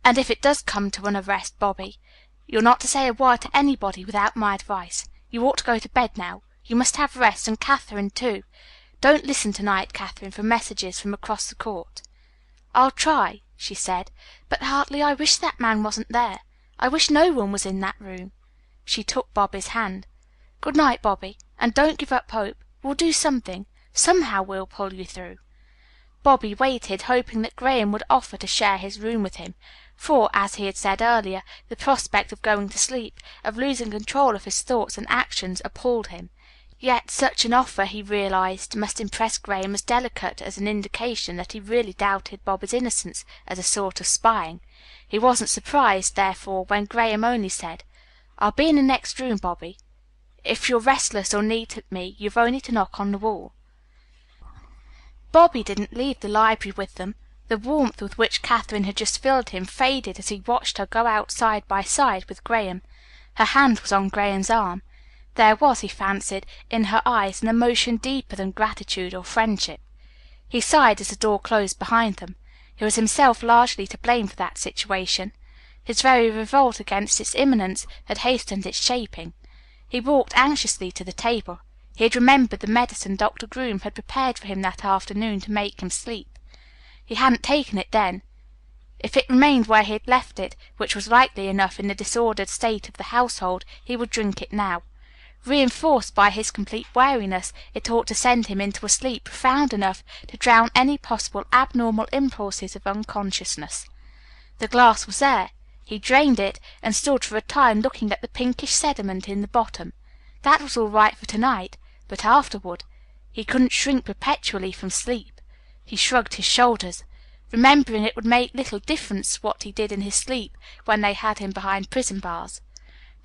"And if it does come to an arrest, Bobby, you're not to say a word to anybody without my advice. You ought to go to bed now. You must have rest, and Katherine, too. Don't listen tonight, Katherine, for messages from across the court." "I'll try," she said. "But, Hartley, I wish that man wasn't there. I wish no one was in that room." She took Bobby's hand. "Good night, Bobby, and don't give up hope. We'll do something. Somehow we'll pull you through." Bobby waited, hoping that Graham would offer to share his room with him, for, as he had said earlier, the prospect of going to sleep, of losing control of his thoughts and actions, appalled him. Yet such an offer, he realized, must impress Graham as delicate as an indication that he really doubted Bobby's innocence as a sort of spying. He wasn't surprised, therefore, when Graham only said, "I'll be in the next room, Bobby. If you're restless or need me, you've only to knock on the wall." Bobby didn't leave the library with them. The warmth with which Katherine had just filled him faded as he watched her go out side by side with Graham. Her hand was on Graham's arm. There was, he fancied, in her eyes an emotion deeper than gratitude or friendship. He sighed as the door closed behind them. He was himself largely to blame for that situation. His very revolt against its imminence had hastened its shaping. He walked anxiously to the table. He had remembered the medicine Dr. Groom had prepared for him that afternoon to make him sleep. He hadn't taken it then. If it remained where he had left it, which was likely enough in the disordered state of the household, he would drink it now. Reinforced by his complete weariness, it ought to send him into a sleep profound enough to drown any possible abnormal impulses of unconsciousness. The glass was there. He drained it, and stood for a time looking at the pinkish sediment in the bottom. That was all right for tonight, but afterward he couldn't shrink perpetually from sleep. He shrugged his shoulders, remembering it would make little difference what he did in his sleep when they had him behind prison bars.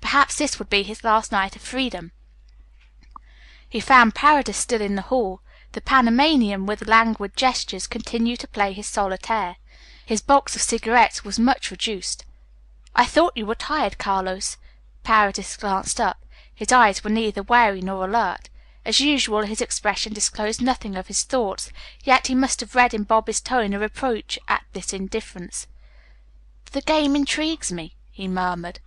Perhaps this would be his last night of freedom. He found Paredes still in the hall. The Panamanian, with languid gestures, continued to play his solitaire. His box of cigarettes was much reduced. "I thought you were tired, Carlos." Paredes glanced up. His eyes were neither wary nor alert. As usual, his expression disclosed nothing of his thoughts, yet he must have read in Bobby's tone a reproach at this indifference. "The game intrigues me," he murmured.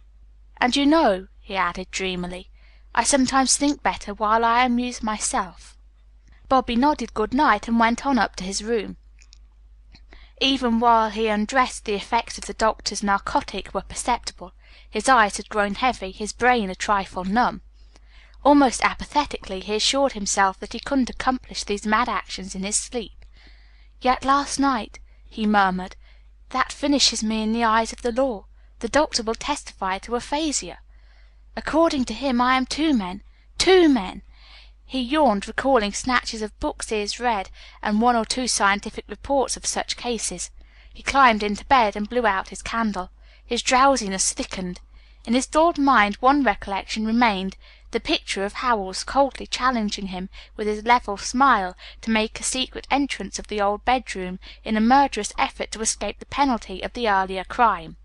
"And you know," he added dreamily, "I sometimes think better while I amuse myself." Bobby nodded good night and went on up to his room. Even while he undressed, the effects of the doctor's narcotic were perceptible. His eyes had grown heavy, his brain a trifle numb. Almost apathetically, he assured himself that he couldn't accomplish these mad actions in his sleep. "Yet last night," he murmured, "that finishes me in the eyes of the law. The doctor will testify to aphasia. According to him, I am two men. Two men!" He yawned, recalling snatches of books he had read and one or two scientific reports of such cases. He climbed into bed and blew out his candle. His drowsiness thickened. In his dulled mind one recollection remained, the picture of Howells coldly challenging him with his level smile to make a secret entrance of the old bedroom in a murderous effort to escape the penalty of the earlier crime.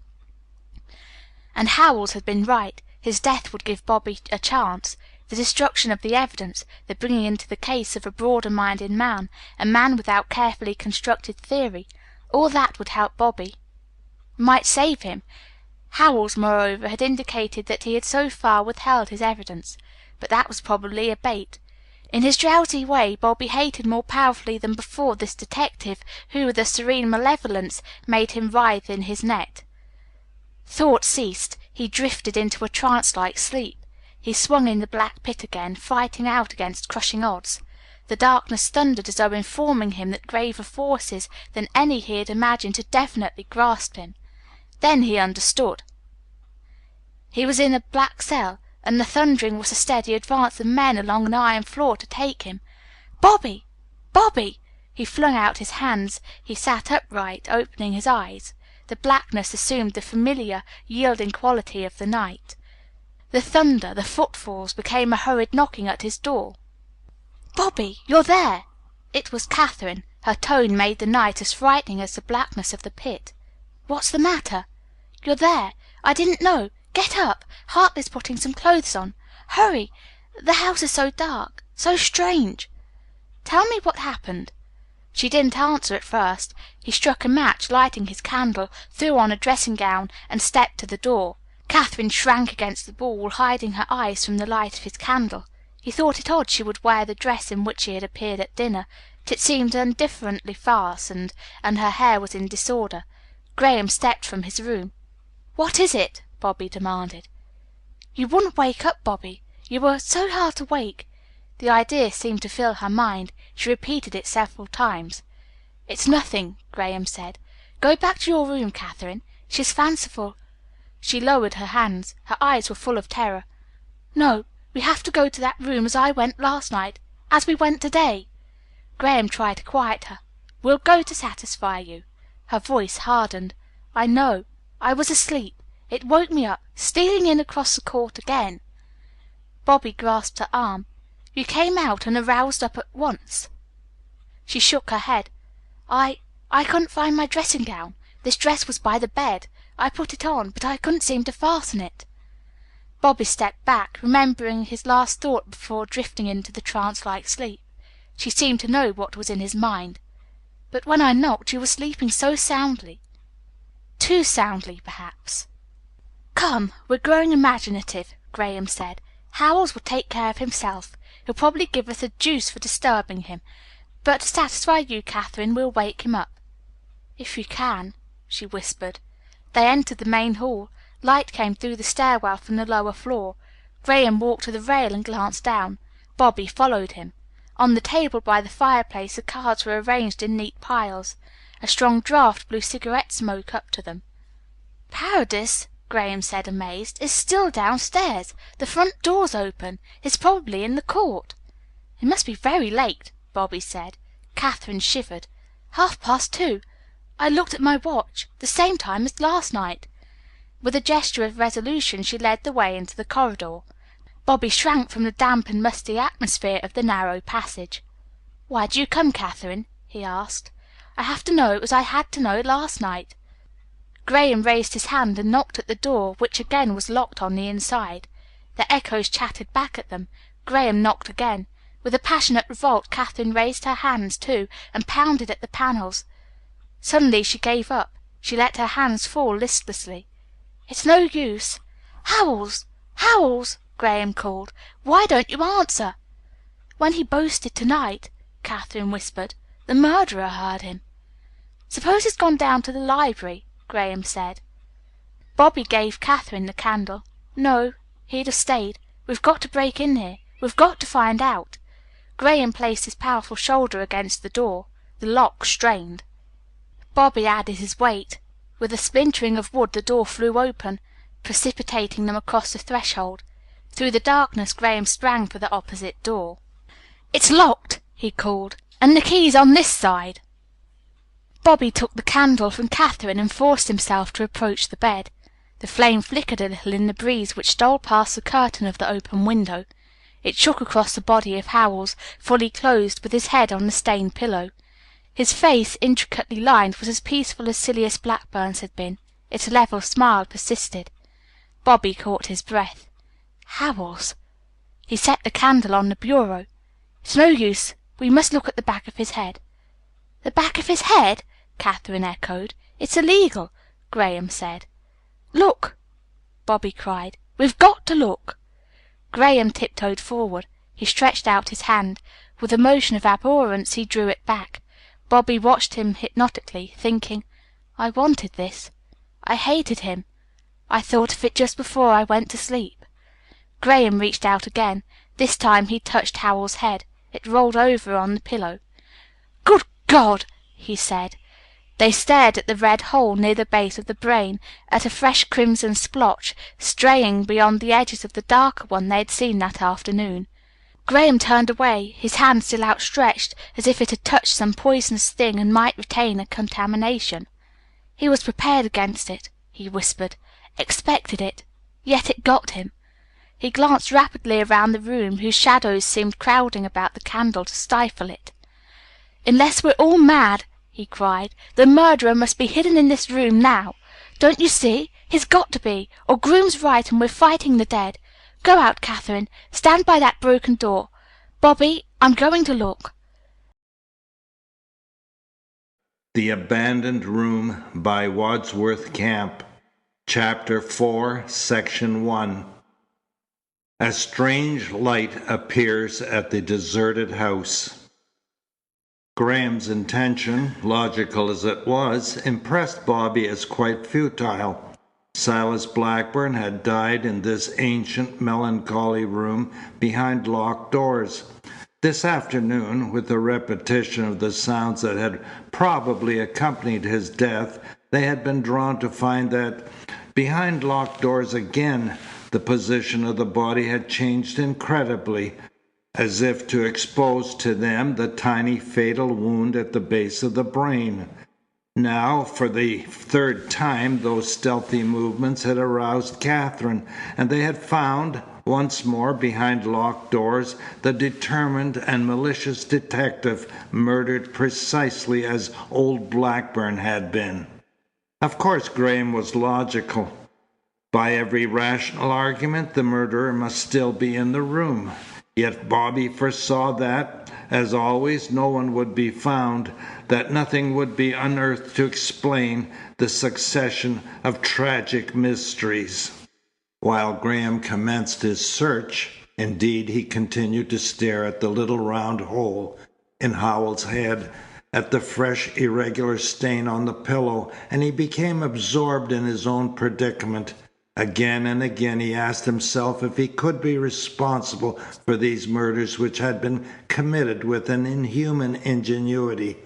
And Howells had been right. His death would give Bobby a chance. The destruction of the evidence, the bringing into the case of a broader-minded man, a man without carefully constructed theory, all that would help Bobby, might save him. Howells, moreover, had indicated that he had so far withheld his evidence, but that was probably a bait. In his drowsy way, Bobby hated more powerfully than before this detective who, with a serene malevolence, made him writhe in his net. Thought ceased. He drifted into a trance-like sleep. He swung in the black pit again, fighting out against crushing odds. The darkness thundered as though informing him that graver forces than any he had imagined had definitely grasped him. Then he understood. He was in a black cell, and the thundering was a steady advance of men along an iron floor to take him. "Bobby! Bobby!" He flung out his hands. He sat upright, opening his eyes. The blackness assumed the familiar, yielding quality of the night. The thunder, the footfalls, became a hurried knocking at his door. "Bobby, you're there!" It was Katherine. Her tone made the night as frightening as the blackness of the pit. "What's the matter?" "You're there. I didn't know. Get up. Hartley's putting some clothes on. Hurry. The house is so dark, so strange." "Tell me what happened." She didn't answer at first. He struck a match, lighting his candle, threw on a dressing gown, and stepped to the door. Katherine shrank against the wall, hiding her eyes from the light of his candle. He thought it odd she would wear the dress in which she had appeared at dinner, but it seemed indifferently fastened, and her hair was in disorder. Graham stepped from his room. "What is it?" Bobby demanded. "You wouldn't wake up, Bobby. You were so hard to wake." The idea seemed to fill her mind. She repeated it several times. "It's nothing," Graham said. "Go back to your room, Katherine. She's fanciful." She lowered her hands. Her eyes were full of terror. "No, we have to go to that room as I went last night, as we went today." Graham tried to quiet her. "We'll go to satisfy you." Her voice hardened. "I know. I was asleep. It woke me up, stealing in across the court again." Bobby grasped her arm. "You came out and aroused up at once." She shook her head. I couldn't find my dressing gown. This dress was by the bed. I put it on, but I couldn't seem to fasten it." Bobby stepped back, remembering his last thought before drifting into the trance-like sleep. She seemed to know what was in his mind. "But when I knocked, you were sleeping so soundly." Too soundly, perhaps. "Come, we're growing imaginative," Graham said. "Howells will take care of himself. He'll probably give us a deuce for disturbing him. But to satisfy you, Katherine, we'll wake him up." "If you can," she whispered. They entered the main hall. Light came through the stairwell from the lower floor. Graham walked to the rail and glanced down. Bobby followed him. On the table by the fireplace the cards were arranged in neat piles. A strong draught blew cigarette smoke up to them. "Paredes," Graham said, amazed, "is still downstairs. The front door's open. He's probably in the court." "It must be very late," Bobby said. Katherine shivered. 2:30. I looked at my watch. The same time as last night." With a gesture of resolution she led the way into the corridor. Bobby shrank from the damp and musty atmosphere of the narrow passage. "Why do you come, Katherine?" he asked. "I have to know as I had to know last night." Graham raised his hand and knocked at the door, which again was locked on the inside. The echoes chattered back at them. Graham knocked again. With a passionate revolt Katherine raised her hands, too, and pounded at the panels. Suddenly she gave up. She let her hands fall listlessly. "It's no use." "Howells! Howells!" Graham called. "Why don't you answer?" "When he boasted tonight," Katherine whispered, "the murderer heard him." "Suppose he's gone down to the library," Graham said. Bobby gave Katherine the candle. "No, he'd have stayed. We've got to break in here. We've got to find out." Graham placed his powerful shoulder against the door. The lock strained. Bobby added his weight. With a splintering of wood the door flew open, precipitating them across the threshold. Through the darkness Graham sprang for the opposite door. "It's locked," he called, "and the key's on this side." Bobby took the candle from Katherine and forced himself to approach the bed. The flame flickered a little in the breeze which stole past the curtain of the open window. It shook across the body of Howells, fully clothed, with his head on the stained pillow. His face, intricately lined, was as peaceful as Silas Blackburn's had been. Its level smile persisted. Bobby caught his breath. Howells! He set the candle on the bureau. "It's no use. We must look at the back of his head." "The back of his head?" Katherine echoed. "It's illegal," Graham said. "Look!" Bobby cried. "We've got to look." Graham tiptoed forward. He stretched out his hand. With a motion of abhorrence he drew it back. Bobby watched him hypnotically, thinking, "I wanted this. I hated him. I thought of it just before I went to sleep." Graham reached out again. This time he touched Howell's head. It rolled over on the pillow. "Good God!" he said. They stared at the red hole near the base of the brain, at a fresh crimson splotch straying beyond the edges of the darker one they had seen that afternoon. Graham turned away, his hand still outstretched, as if it had touched some poisonous thing and might retain a contamination. He was prepared against it, he whispered, expected it, yet it got him. He glanced rapidly around the room, whose shadows seemed crowding about the candle to stifle it. "Unless we're all mad," he cried, "the murderer must be hidden in this room now. Don't you see? He's got to be, or Groom's right and we're fighting the dead. Go out, Katherine. Stand by that broken door. Bobby, I'm going to look." The Abandoned Room by Wadsworth Camp. Chapter 4, Section 1. A strange light appears at the deserted house. Graham's intention, logical as it was, impressed Bobby as quite futile. Silas Blackburn had died in this ancient, melancholy room behind locked doors. This afternoon, with the repetition of the sounds that had probably accompanied his death, they had been drawn to find that, behind locked doors again, the position of the body had changed incredibly, as if to expose to them the tiny fatal wound at the base of the brain. Now, for the third time, those stealthy movements had aroused Katherine, and they had found, once more behind locked doors, the determined and malicious detective murdered precisely as old Blackburn had been. Of course, Graham was logical. By every rational argument, the murderer must still be in the room. Yet Bobby foresaw that, as always, no one would be found, that nothing would be unearthed to explain the succession of tragic mysteries. While Graham commenced his search, indeed, he continued to stare at the little round hole in Howell's head, at the fresh, irregular stain on the pillow, and he became absorbed in his own predicament. Again and again he asked himself if he could be responsible for these murders which had been committed with an inhuman ingenuity.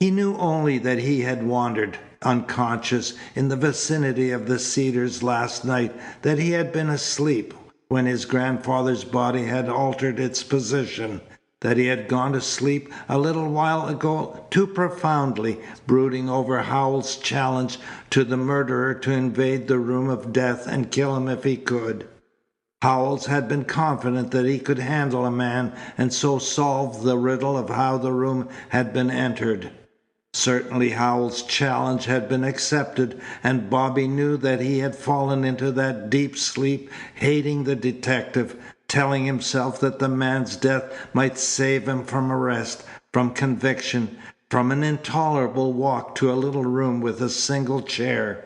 He knew only that he had wandered, unconscious, in the vicinity of the Cedars last night, that he had been asleep when his grandfather's body had altered its position, that he had gone to sleep a little while ago too profoundly, brooding over Howell's challenge to the murderer to invade the room of death and kill him if he could. Howells had been confident that he could handle a man and so solve the riddle of how the room had been entered. Certainly Howell's challenge had been accepted, and Bobby knew that he had fallen into that deep sleep, hating the detective, telling himself that the man's death might save him from arrest, from conviction, from an intolerable walk to a little room with a single chair.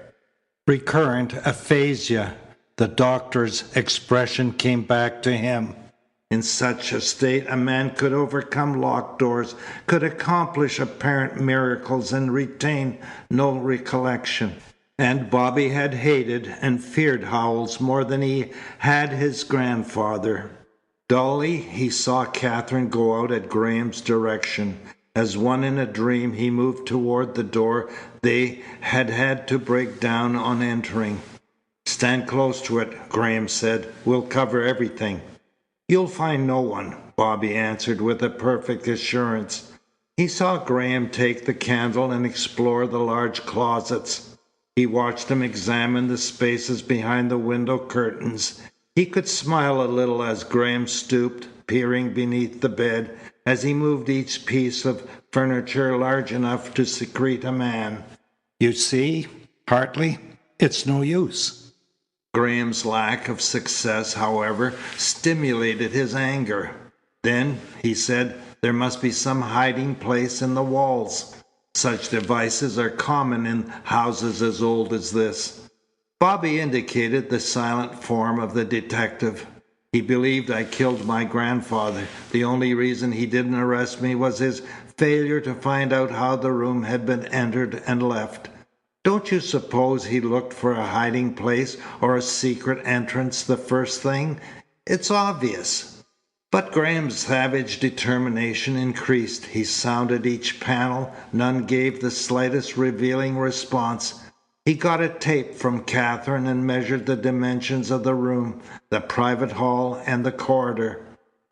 Recurrent aphasia. The doctor's expression came back to him. In such a state a man could overcome locked doors, could accomplish apparent miracles and retain no recollection. And Bobby had hated and feared Howells more than he had his grandfather. Dully he saw Katherine go out at Graham's direction. As one in a dream he moved toward the door they had had to break down on entering. "Stand close to it," Graham said. "We'll cover everything." "You'll find no one," Bobby answered with a perfect assurance. He saw Graham take the candle and explore the large closets. He watched him examine the spaces behind the window curtains. He could smile a little as Graham stooped, peering beneath the bed, as he moved each piece of furniture large enough to secrete a man. "You see, Hartley, it's no use." Graham's lack of success, however, stimulated his anger. "Then," he said, "there must be some hiding place in the walls. Such devices are common in houses as old as this." Bobby indicated the silent form of the detective. "He believed I killed my grandfather. The only reason he didn't arrest me was his failure to find out how the room had been entered and left. Don't you suppose he looked for a hiding place or a secret entrance the first thing? It's obvious." But Graham's savage determination increased. He sounded each panel. None gave the slightest revealing response. He got a tape from Katherine and measured the dimensions of the room, the private hall, and the corridor.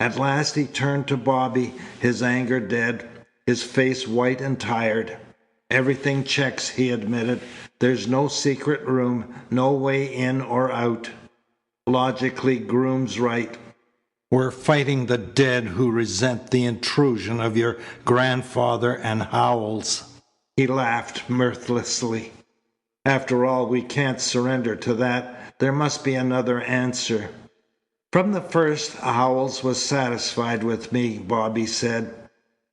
At last he turned to Bobby, his anger dead, his face white and tired. "Everything checks," he admitted. "There's no secret room, no way in or out. Logically, Groom's right. We're fighting the dead who resent the intrusion of your grandfather and Howells." He laughed mirthlessly. "After all, we can't surrender to that. There must be another answer." "From the first, Howells was satisfied with me," Bobby said.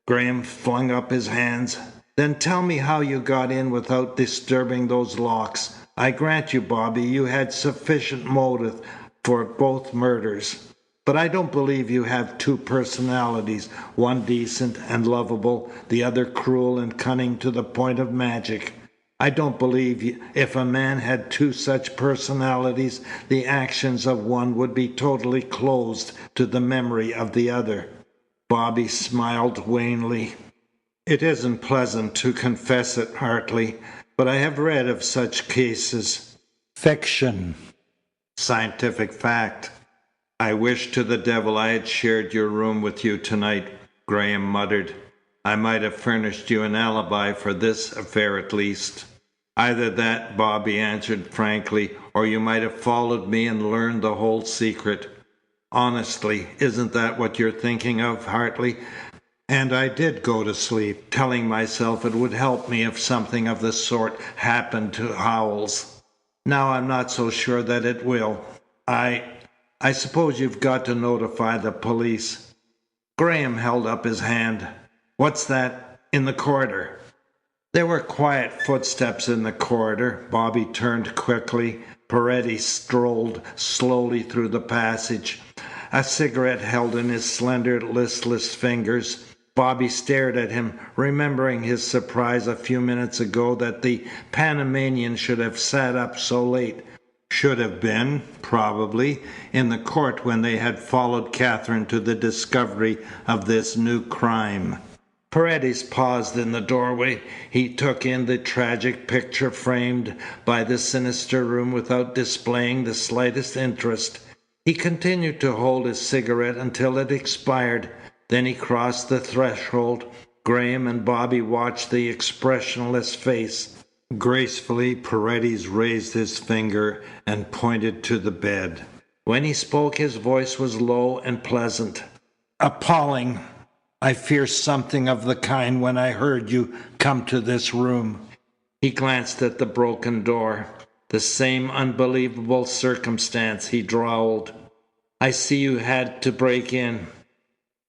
Graham flung up his hands. "Then tell me how you got in without disturbing those locks. I grant you, Bobby, you had sufficient motive for both murders. But I don't believe you have two personalities, one decent and lovable, the other cruel and cunning to the point of magic. I don't believe if a man had two such personalities, the actions of one would be totally closed to the memory of the other." Bobby smiled wanly. "It isn't pleasant to confess it, Hartley, but I have read of such cases." "Fiction." "Scientific fact." "I wish to the devil I had shared your room with you tonight," Graham muttered. "I might have furnished you an alibi for this affair at least." "Either that," Bobby answered frankly, "or you might have followed me and learned the whole secret. Honestly, isn't that what you're thinking of, Hartley? And I did go to sleep, telling myself it would help me if something of the sort happened to Howells. Now I'm not so sure that it will. I suppose you've got to notify the police." Graham held up his hand. "What's that in the corridor?" There were quiet footsteps in the corridor. Bobby turned quickly. Paredes strolled slowly through the passage, a cigarette held in his slender, listless fingers. Bobby stared at him, remembering his surprise a few minutes ago that the Panamanian should have sat up so late. Should have been, probably, in the court when they had followed Katherine to the discovery of this new crime. Paredes paused in the doorway. He took in the tragic picture framed by the sinister room without displaying the slightest interest. He continued to hold his cigarette until it expired. Then he crossed the threshold. Graham and Bobby watched the expressionless face. Gracefully, Paredes raised his finger and pointed to the bed. When he spoke, his voice was low and pleasant. "Appalling. I feared something of the kind when I heard you come to this room." He glanced at the broken door. "The same unbelievable circumstance," he drawled. "I see you had to break in."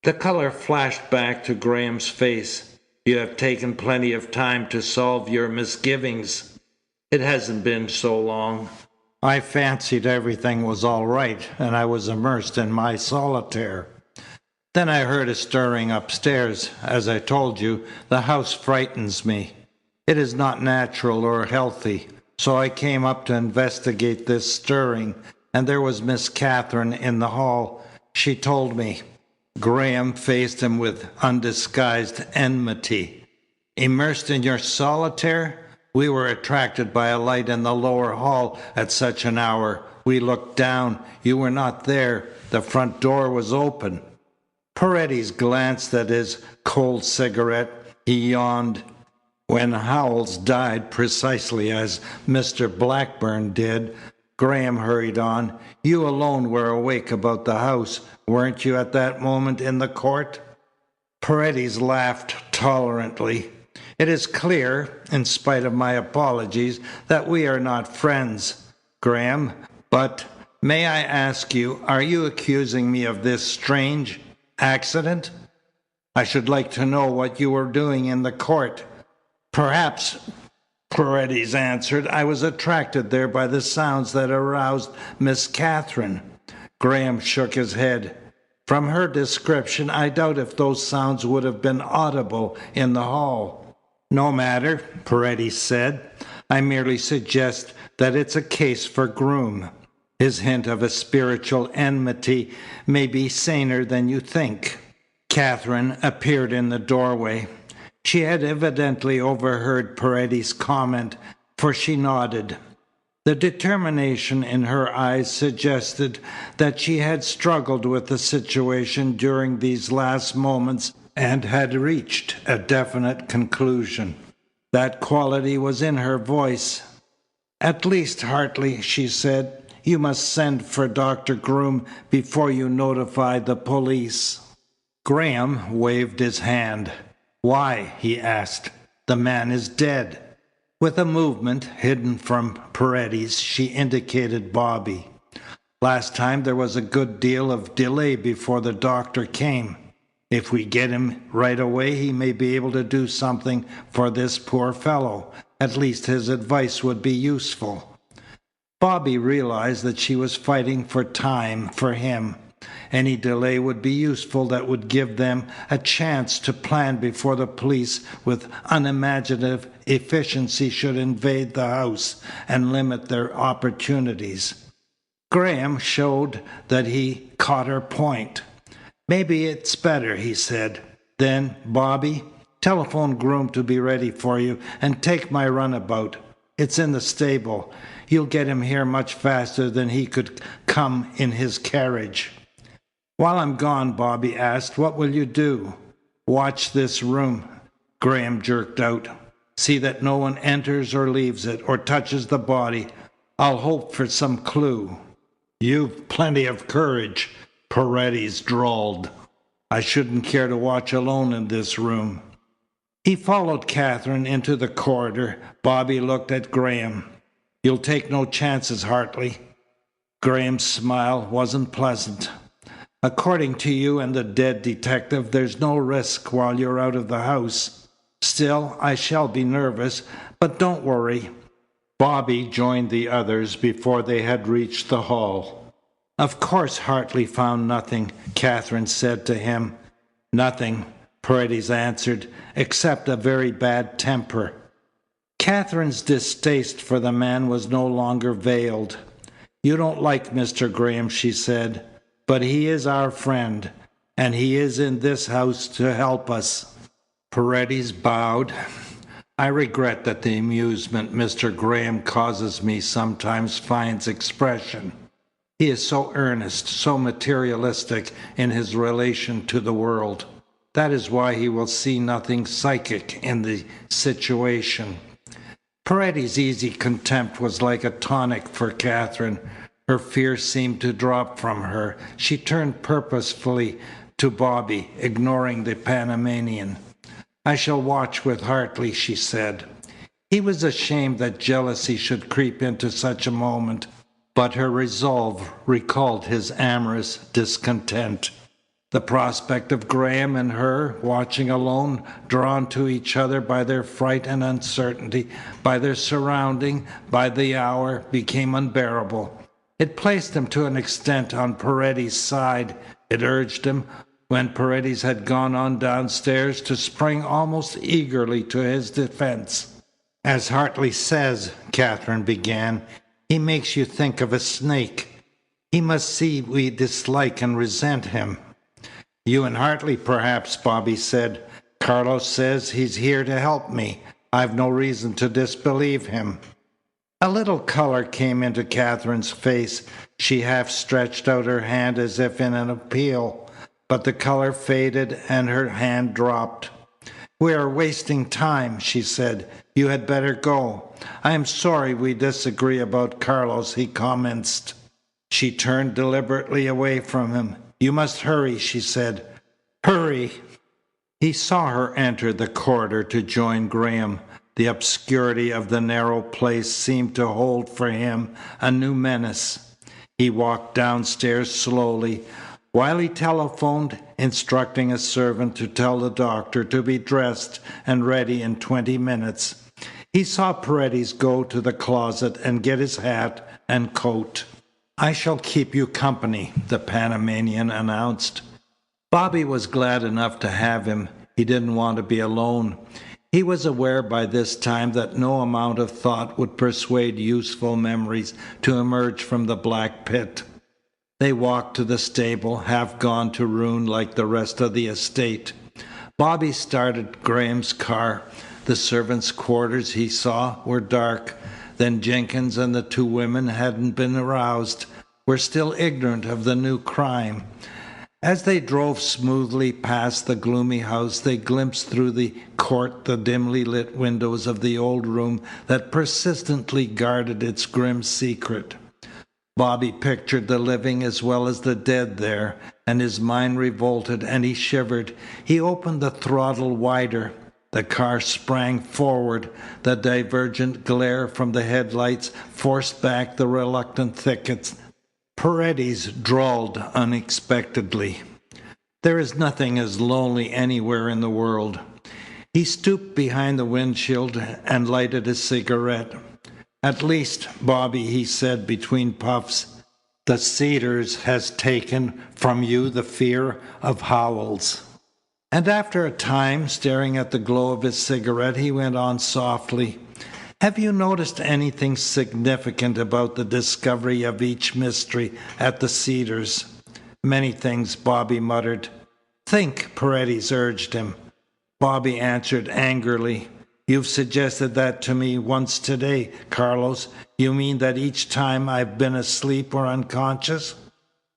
The colour flashed back to Graham's face. "You have taken plenty of time to solve your misgivings." "It hasn't been so long." "I fancied everything was all right, and I was immersed in my solitaire. Then I heard a stirring upstairs. As I told you, the house frightens me. It is not natural or healthy. So I came up to investigate this stirring, and there was Miss Katherine in the hall. She told me." Graham faced him with undisguised enmity. "Immersed in your solitaire? We were attracted by a light in the lower hall at such an hour. We looked down. You were not there. The front door was open." Paredes glanced at his cold cigarette. He yawned. When Howells died precisely as Mr. Blackburn did, Graham hurried on. You alone were awake about the house, weren't you, at that moment in the court? Paredes laughed tolerantly. It is clear, in spite of my apologies, that we are not friends, Graham, but may I ask you, are you accusing me of this strange accident? I should like to know what you were doing in the court. Perhaps, Paredes answered, I was attracted there by the sounds that aroused Miss Catherine. Graham shook his head. From her description, I doubt if those sounds would have been audible in the hall. No matter, Paredes said. I merely suggest that it's a case for Groom. His hint of a spiritual enmity may be saner than you think. Catherine appeared in the doorway. She had evidently overheard Paredes' comment, for she nodded. The determination in her eyes suggested that she had struggled with the situation during these last moments and had reached a definite conclusion. That quality was in her voice. At least, Hartley, she said, you must send for Dr. Groom before you notify the police. Graham waved his hand. Why? He asked. The man is dead. With a movement hidden from Paredes, she indicated Bobby. Last time there was a good deal of delay before the doctor came. If we get him right away, he may be able to do something for this poor fellow. At least his advice would be useful. Bobby realized that she was fighting for time for him. Any delay would be useful that would give them a chance to plan before the police with unimaginative efficiency should invade the house and limit their opportunities. Graham showed that he caught her point. Maybe it's better, he said. Then, Bobby, telephone Groom to be ready for you and take my runabout. It's in the stable. You'll get him here much faster than he could come in his carriage. While I'm gone, Bobby asked, what will you do? Watch this room, Graham jerked out. See that no one enters or leaves it or touches the body. I'll hope for some clue. You've plenty of courage, Paredes drawled. I shouldn't care to watch alone in this room. He followed Catherine into the corridor. Bobby looked at Graham. You'll take no chances, Hartley. Graham's smile wasn't pleasant. According to you and the dead detective, there's no risk while you're out of the house. Still, I shall be nervous, but don't worry. Bobby joined the others before they had reached the hall. Of course Hartley found nothing, Catherine said to him. Nothing, Paredes answered, except a very bad temper. Catherine's distaste for the man was no longer veiled. You don't like Mr. Graham, she said. But he is our friend, and he is in this house to help us. Paredes bowed. I regret that the amusement Mr. Graham causes me sometimes finds expression. He is so earnest, so materialistic in his relation to the world. That is why he will see nothing psychic in the situation. Paredes' easy contempt was like a tonic for Catherine. Her fear seemed to drop from her. She turned purposefully to Bobby, ignoring the Panamanian. I shall watch with Hartley, she said. He was ashamed that jealousy should creep into such a moment, but her resolve recalled his amorous discontent. The prospect of Graham and her, watching alone, drawn to each other by their fright and uncertainty, by their surrounding, by the hour, became unbearable. It placed him to an extent on Paredes' side. It urged him, when Paredes had gone on downstairs, to spring almost eagerly to his defense. As Hartley says, Catherine began, he makes you think of a snake. He must see we dislike and resent him. You and Hartley, perhaps, Bobby said. Carlos says he's here to help me. I've no reason to disbelieve him. A little color came into Catherine's face. She half stretched out her hand as if in an appeal, but the color faded and her hand dropped. "We are wasting time," she said. "You had better go." "I am sorry we disagree about Carlos," he commenced. She turned deliberately away from him. "You must hurry," she said. "Hurry!" He saw her enter the corridor to join Graham. The obscurity of the narrow place seemed to hold for him a new menace. He walked downstairs slowly, while he telephoned, instructing a servant to tell the doctor to be dressed and ready in 20 minutes. He saw Paredes go to the closet and get his hat and coat. "I shall keep you company," the Panamanian announced. Bobby was glad enough to have him. He didn't want to be alone. He was aware by this time that no amount of thought would persuade useful memories to emerge from the black pit. They walked to the stable, half gone to ruin like the rest of the estate. Bobby started Graham's car. The servants' quarters, he saw, were dark. Then Jenkins and the two women hadn't been aroused, were still ignorant of the new crime. As they drove smoothly past the gloomy house, they glimpsed through the court the dimly lit windows of the old room that persistently guarded its grim secret. Bobby pictured the living as well as the dead there, and his mind revolted and he shivered. He opened the throttle wider. The car sprang forward. The divergent glare from the headlights forced back the reluctant thickets. Paredes drawled unexpectedly. "There is nothing as lonely anywhere in the world." He stooped behind the windshield and lighted a cigarette. "At least, Bobby," he said between puffs, "the Cedars has taken from you the fear of Howells." And after a time, staring at the glow of his cigarette, he went on softly. "Have you noticed anything significant about the discovery of each mystery at the Cedars?" "Many things," Bobby muttered. "Think," Paredes urged him. Bobby answered angrily. "You've suggested that to me once today, Carlos. You mean that each time I've been asleep or unconscious?"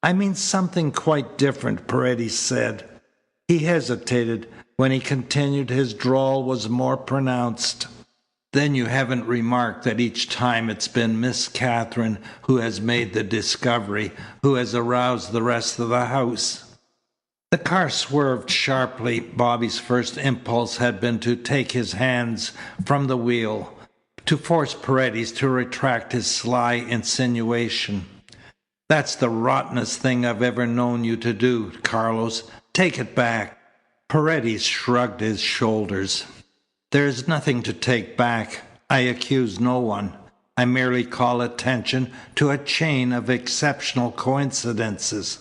"I mean something quite different," Paredes said. He hesitated. When he continued, his drawl was more pronounced. "Then you haven't remarked that each time it's been Miss Katherine who has made the discovery, who has aroused the rest of the house?" The car swerved sharply. Bobby's first impulse had been to take his hands from the wheel, to force Paredes to retract his sly insinuation. "That's the rottenest thing I've ever known you to do, Carlos. Take it back." Paredes shrugged his shoulders. "There is nothing to take back. I accuse no one. I merely call attention to a chain of exceptional coincidences."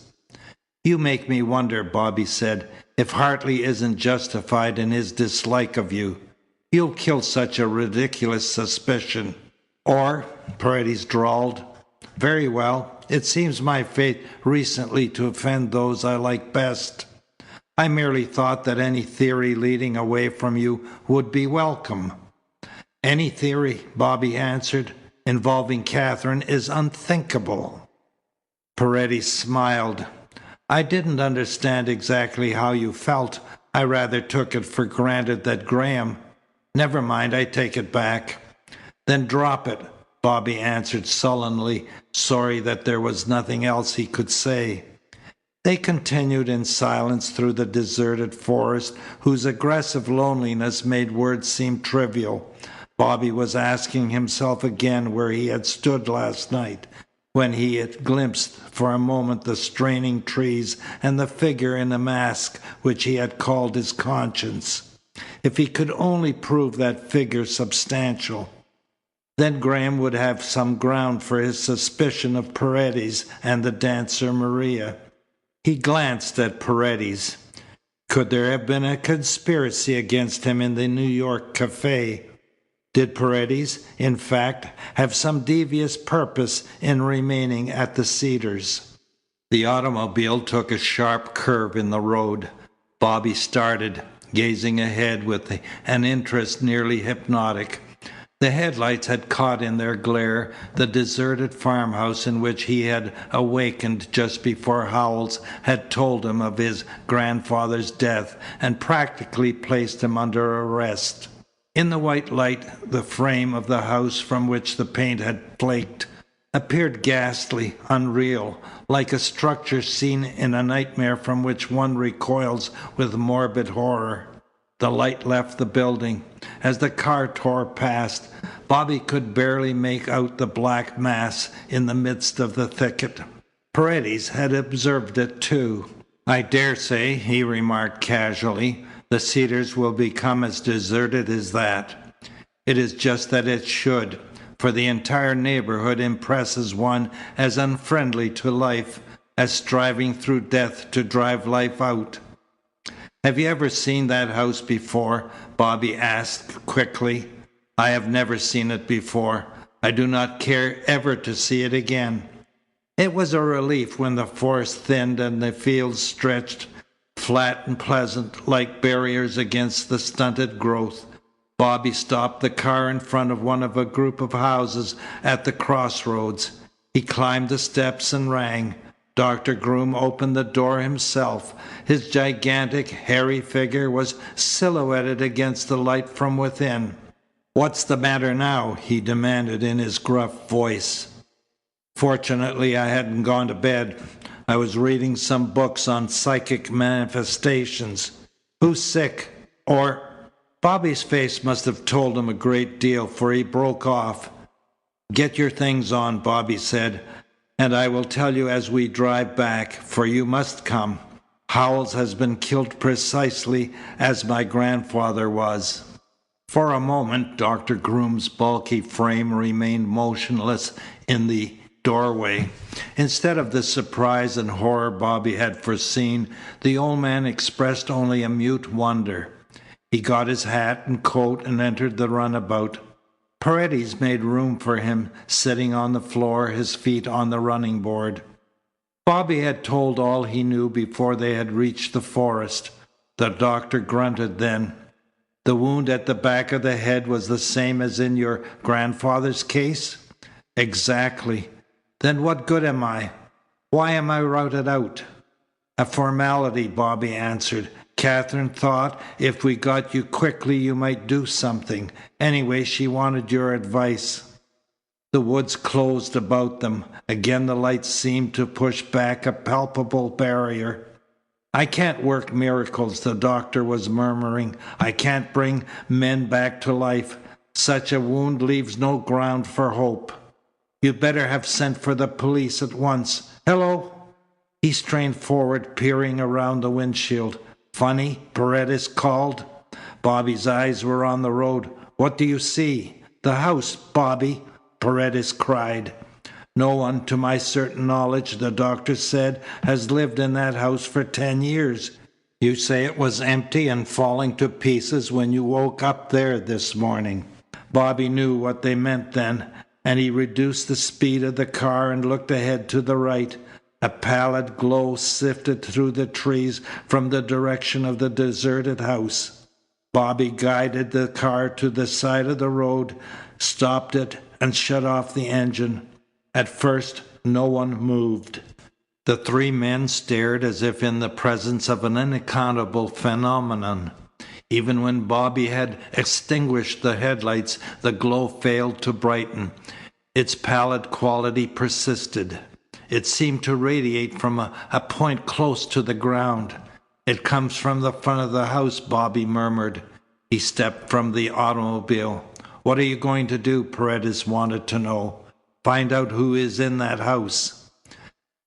"You make me wonder," Bobby said, "if Hartley isn't justified in his dislike of you. You'll kill such a ridiculous suspicion." "Or," Paredes drawled. "Very well. It seems my fate recently to offend those I like best. I merely thought that any theory leading away from you would be welcome." "Any theory," Bobby answered, "involving Katherine is unthinkable." Paredes smiled. "I didn't understand exactly how you felt. I rather took it for granted that Graham—" "Never mind, I take it back." "Then drop it," Bobby answered sullenly, sorry that there was nothing else he could say. They continued in silence through the deserted forest, whose aggressive loneliness made words seem trivial. Bobby was asking himself again where he had stood last night, when he had glimpsed for a moment the straining trees and the figure in the mask which he had called his conscience. If he could only prove that figure substantial, then Graham would have some ground for his suspicion of Paredes and the dancer Maria. He glanced at Paredes. Could there have been a conspiracy against him in the New York cafe? Did Paredes, in fact, have some devious purpose in remaining at the Cedars? The automobile took a sharp curve in the road. Bobby started, gazing ahead with an interest nearly hypnotic. The headlights had caught in their glare the deserted farmhouse in which he had awakened just before Howells had told him of his grandfather's death and practically placed him under arrest. In the white light, the frame of the house from which the paint had flaked appeared ghastly, unreal, like a structure seen in a nightmare from which one recoils with morbid horror. The light left the building. As the car tore past, Bobby could barely make out the black mass in the midst of the thicket. Paredes had observed it too. "I dare say," he remarked casually, "the Cedars will become as deserted as that. It is just that it should, for the entire neighborhood impresses one as unfriendly to life, as striving through death to drive life out." "Have you ever seen that house before?" Bobby asked quickly. "I have never seen it before. I do not care ever to see it again." It was a relief when the forest thinned and the fields stretched, flat and pleasant, like barriers against the stunted growth. Bobby stopped the car in front of one of a group of houses at the crossroads. He climbed the steps and rang. Dr. Groom opened the door himself. His gigantic, hairy figure was silhouetted against the light from within. "What's the matter now?" he demanded in his gruff voice. "Fortunately, I hadn't gone to bed. I was reading some books on psychic manifestations. Who's sick? Or—" Bobby's face must have told him a great deal, for he broke off. "Get your things on," Bobby said, "and I will tell you as we drive back, for you must come. Howells has been killed precisely as my grandfather was." For a moment Dr. Groom's bulky frame remained motionless in the doorway. Instead of the surprise and horror Bobby had foreseen, the old man expressed only a mute wonder. He got his hat and coat and entered the runabout. Paredes made room for him, sitting on the floor, his feet on the running board. Bobby had told all he knew before they had reached the forest. The doctor grunted then. "The wound at the back of the head was the same as in your grandfather's case?" "Exactly." "Then what good am I? Why am I routed out?" "A formality," Bobby answered. "Katherine thought if we got you quickly you might do something. Anyway, she wanted your advice." The woods closed about them. Again the light seemed to push back a palpable barrier. "I can't work miracles," the doctor was murmuring. "I can't bring men back to life. Such a wound leaves no ground for hope. You'd better have sent for the police at once. Hello!" He strained forward, peering around the windshield. "Funny," Paredes called. Bobby's eyes were on the road. "What do you see?" "The house, Bobby," Paredes cried. "No one, to my certain knowledge," the doctor said, "has lived in that house for 10 years. You say it was empty and falling to pieces when you woke up there this morning." Bobby knew what they meant then, and he reduced the speed of the car and looked ahead to the right. A pallid glow sifted through the trees from the direction of the deserted house. Bobby guided the car to the side of the road, stopped it, and shut off the engine. At first, no one moved. The three men stared as if in the presence of an unaccountable phenomenon. Even when Bobby had extinguished the headlights, the glow failed to brighten. Its pallid quality persisted. It seemed to radiate from a point close to the ground. "It comes from the front of the house," Bobby murmured. He stepped from the automobile. "What are you going to do?" Paredes wanted to know. "Find out who is in that house."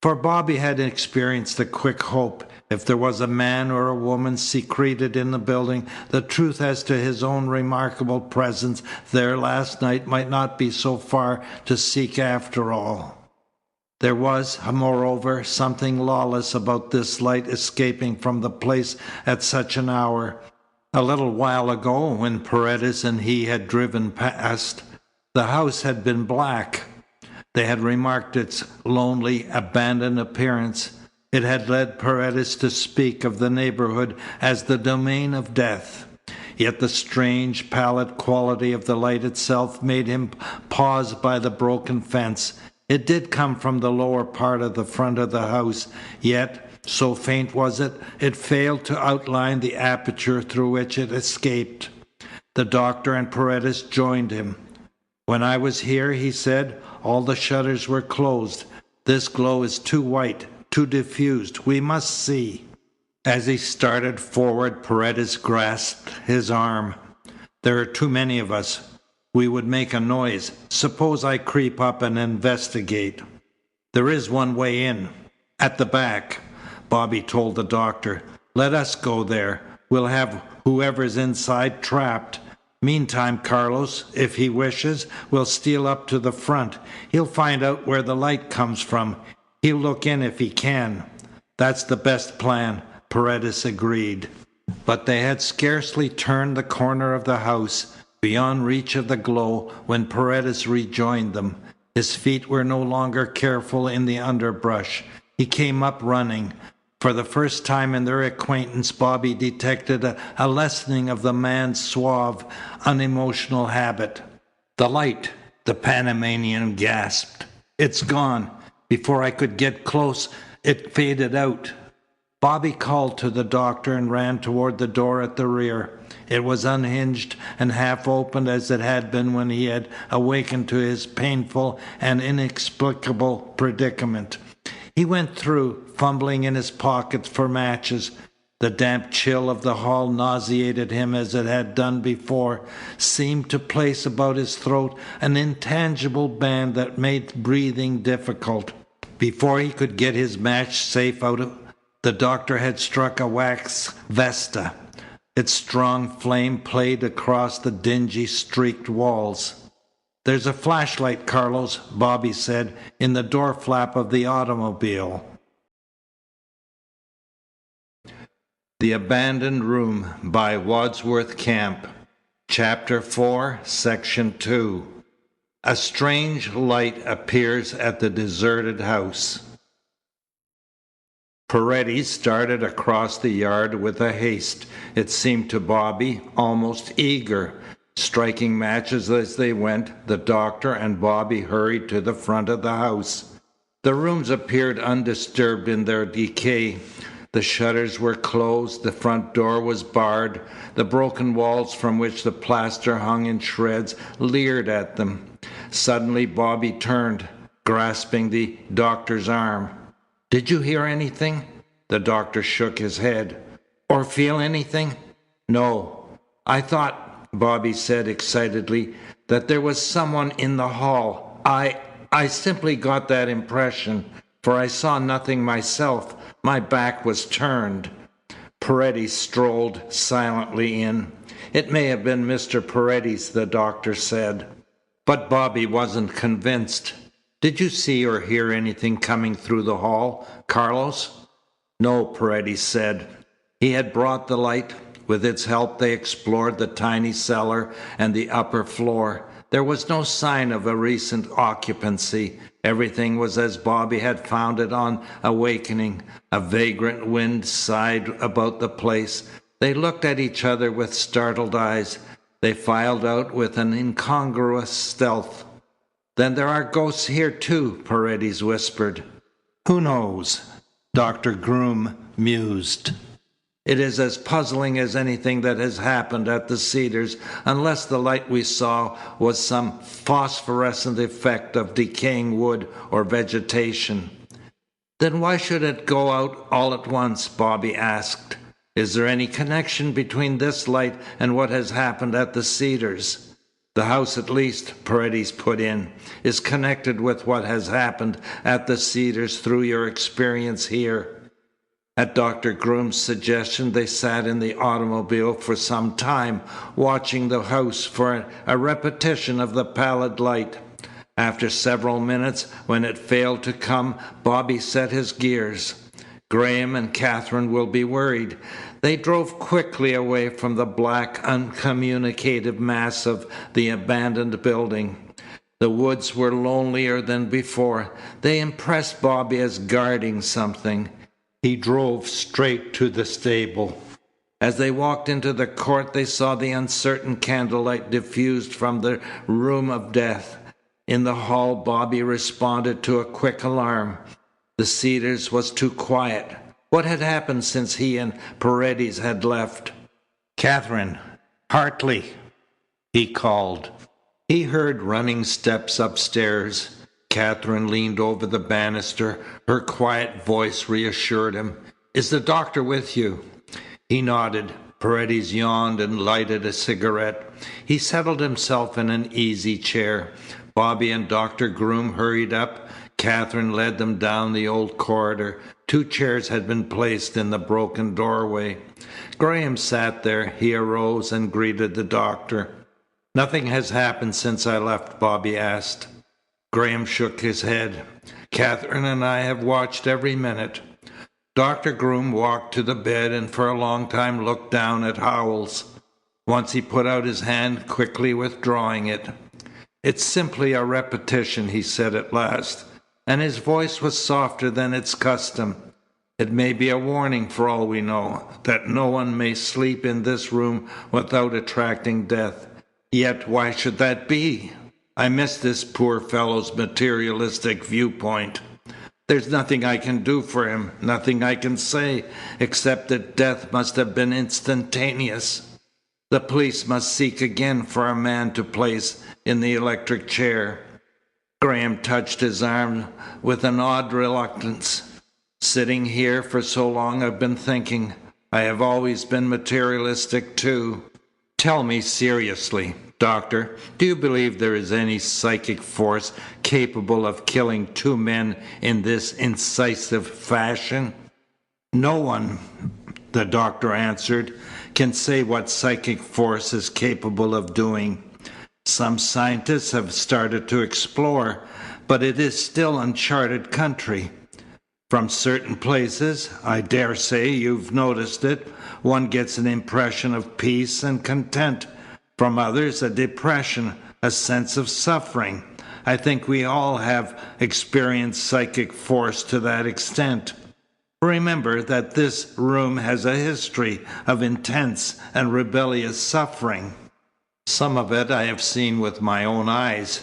For Bobby had experienced a quick hope. If there was a man or a woman secreted in the building, the truth as to his own remarkable presence there last night might not be so far to seek after all. There was, moreover, something lawless about this light escaping from the place at such an hour. A little while ago, when Paredes and he had driven past, the house had been black. They had remarked its lonely, abandoned appearance. It had led Paredes to speak of the neighborhood as the domain of death. yet the strange, pallid quality of the light itself made him pause by the broken fence. It did come from the lower part of the front of the house, yet, so faint was it, it failed to outline the aperture through which it escaped. The doctor and Paredes joined him. "When I was here," he said, "all the shutters were closed. This glow is too white, too diffused. We must see." As he started forward, Paredes grasped his arm. "There are too many of us. We would make a noise. Suppose I creep up and investigate." "There is one way in, at the back," Bobby told the doctor. "Let us go there. We'll have whoever's inside trapped. Meantime, Carlos, if he wishes, will steal up to the front. He'll find out where the light comes from. He'll look in if he can." "That's the best plan," Paredes agreed. But they had scarcely turned the corner of the house, beyond reach of the glow, when Paredes rejoined them. His feet were no longer careful in the underbrush. He came up running. For the first time in their acquaintance, Bobby detected a lessening of the man's suave, unemotional habit. "The light," the Panamanian gasped. "It's gone. Before I could get close, it faded out." Bobby called to the doctor and ran toward the door at the rear. It was unhinged and half opened as it had been when he had awakened to his painful and inexplicable predicament. He went through, fumbling in his pockets for matches. The damp chill of the hall nauseated him as it had done before, seemed to place about his throat an intangible band that made breathing difficult. Before he could get his match safe out of, the doctor had struck a wax vesta. Its strong flame played across the dingy, streaked walls. "There's a flashlight, Carlos," Bobby said, "in the door flap of the automobile." The Abandoned Room by Wadsworth Camp. Chapter 4, Section 2. A strange light appears at the deserted house. Paredes started across the yard with a haste, it seemed to Bobby, almost eager. Striking matches as they went, the doctor and Bobby hurried to the front of the house. The rooms appeared undisturbed in their decay. The shutters were closed, the front door was barred, the broken walls from which the plaster hung in shreds leered at them. Suddenly Bobby turned, grasping the doctor's arm. "Did you hear anything?" The doctor shook his head. "Or feel anything?" "No. I thought," Bobby said excitedly, "that there was someone in the hall. I simply got that impression, for I saw nothing myself. My back was turned." Paredes strolled silently in. "It may have been Mr. Paredes," the doctor said. But Bobby wasn't convinced. "Did you see or hear anything coming through the hall, Carlos?" "No," Paredes said. He had brought the light. With its help they explored the tiny cellar and the upper floor. There was no sign of a recent occupancy. Everything was as Bobby had found it on awakening. A vagrant wind sighed about the place. They looked at each other with startled eyes. They filed out with an incongruous stealth. "Then there are ghosts here too," Paredes whispered. "Who knows?" Dr. Groom mused. "It is as puzzling as anything that has happened at the Cedars, unless the light we saw was some phosphorescent effect of decaying wood or vegetation." "Then why should it go out all at once?" Bobby asked. "Is there any connection between this light and what has happened at the Cedars?" "The house, at least," Paredes put in, "is connected with what has happened at the Cedars through your experience here." At Dr. Groom's suggestion, they sat in the automobile for some time, watching the house for a repetition of the pallid light. After several minutes, when it failed to come, Bobby set his gears. "Graham and Katherine will be worried." They drove quickly away from the black, uncommunicative mass of the abandoned building. The woods were lonelier than before. They impressed Bobby as guarding something. He drove straight to the stable. As they walked into the court, they saw the uncertain candlelight diffused from the room of death. In the hall, Bobby responded to a quick alarm. The Cedars was too quiet. What had happened since he and Paredes had left? "Catherine, Hartley," he called. He heard running steps upstairs. Catherine leaned over the banister. Her quiet voice reassured him. "Is the doctor with you?" He nodded. Paredes yawned and lighted a cigarette. He settled himself in an easy chair. Bobby and Dr. Groom hurried up. Catherine led them down the old corridor. 2 chairs had been placed in the broken doorway. Graham sat there. He arose and greeted the doctor. "Nothing has happened since I left?" Bobby asked. Graham shook his head. "Catherine and I have watched every minute." Dr. Groom walked to the bed and for a long time looked down at Howells. Once he put out his hand, quickly withdrawing it. "It's simply a repetition," he said at last, and his voice was softer than its custom. "It may be a warning, for all we know, that no one may sleep in this room without attracting death. Yet why should that be? I miss this poor fellow's materialistic viewpoint. There's nothing I can do for him, nothing I can say, except that death must have been instantaneous. The police must seek again for a man to place in the electric chair." Graham touched his arm with an odd reluctance. "Sitting here for so long I've been thinking. I have always been materialistic too. Tell me seriously, Doctor, do you believe there is any psychic force capable of killing 2 men in this incisive fashion?" "No one," the doctor answered, "can say what psychic force is capable of doing. Some scientists have started to explore, but it is still uncharted country. From certain places, I dare say you've noticed it, one gets an impression of peace and content. From others, a depression, a sense of suffering. I think we all have experienced psychic force to that extent. Remember that this room has a history of intense and rebellious suffering. Some of it I have seen with my own eyes.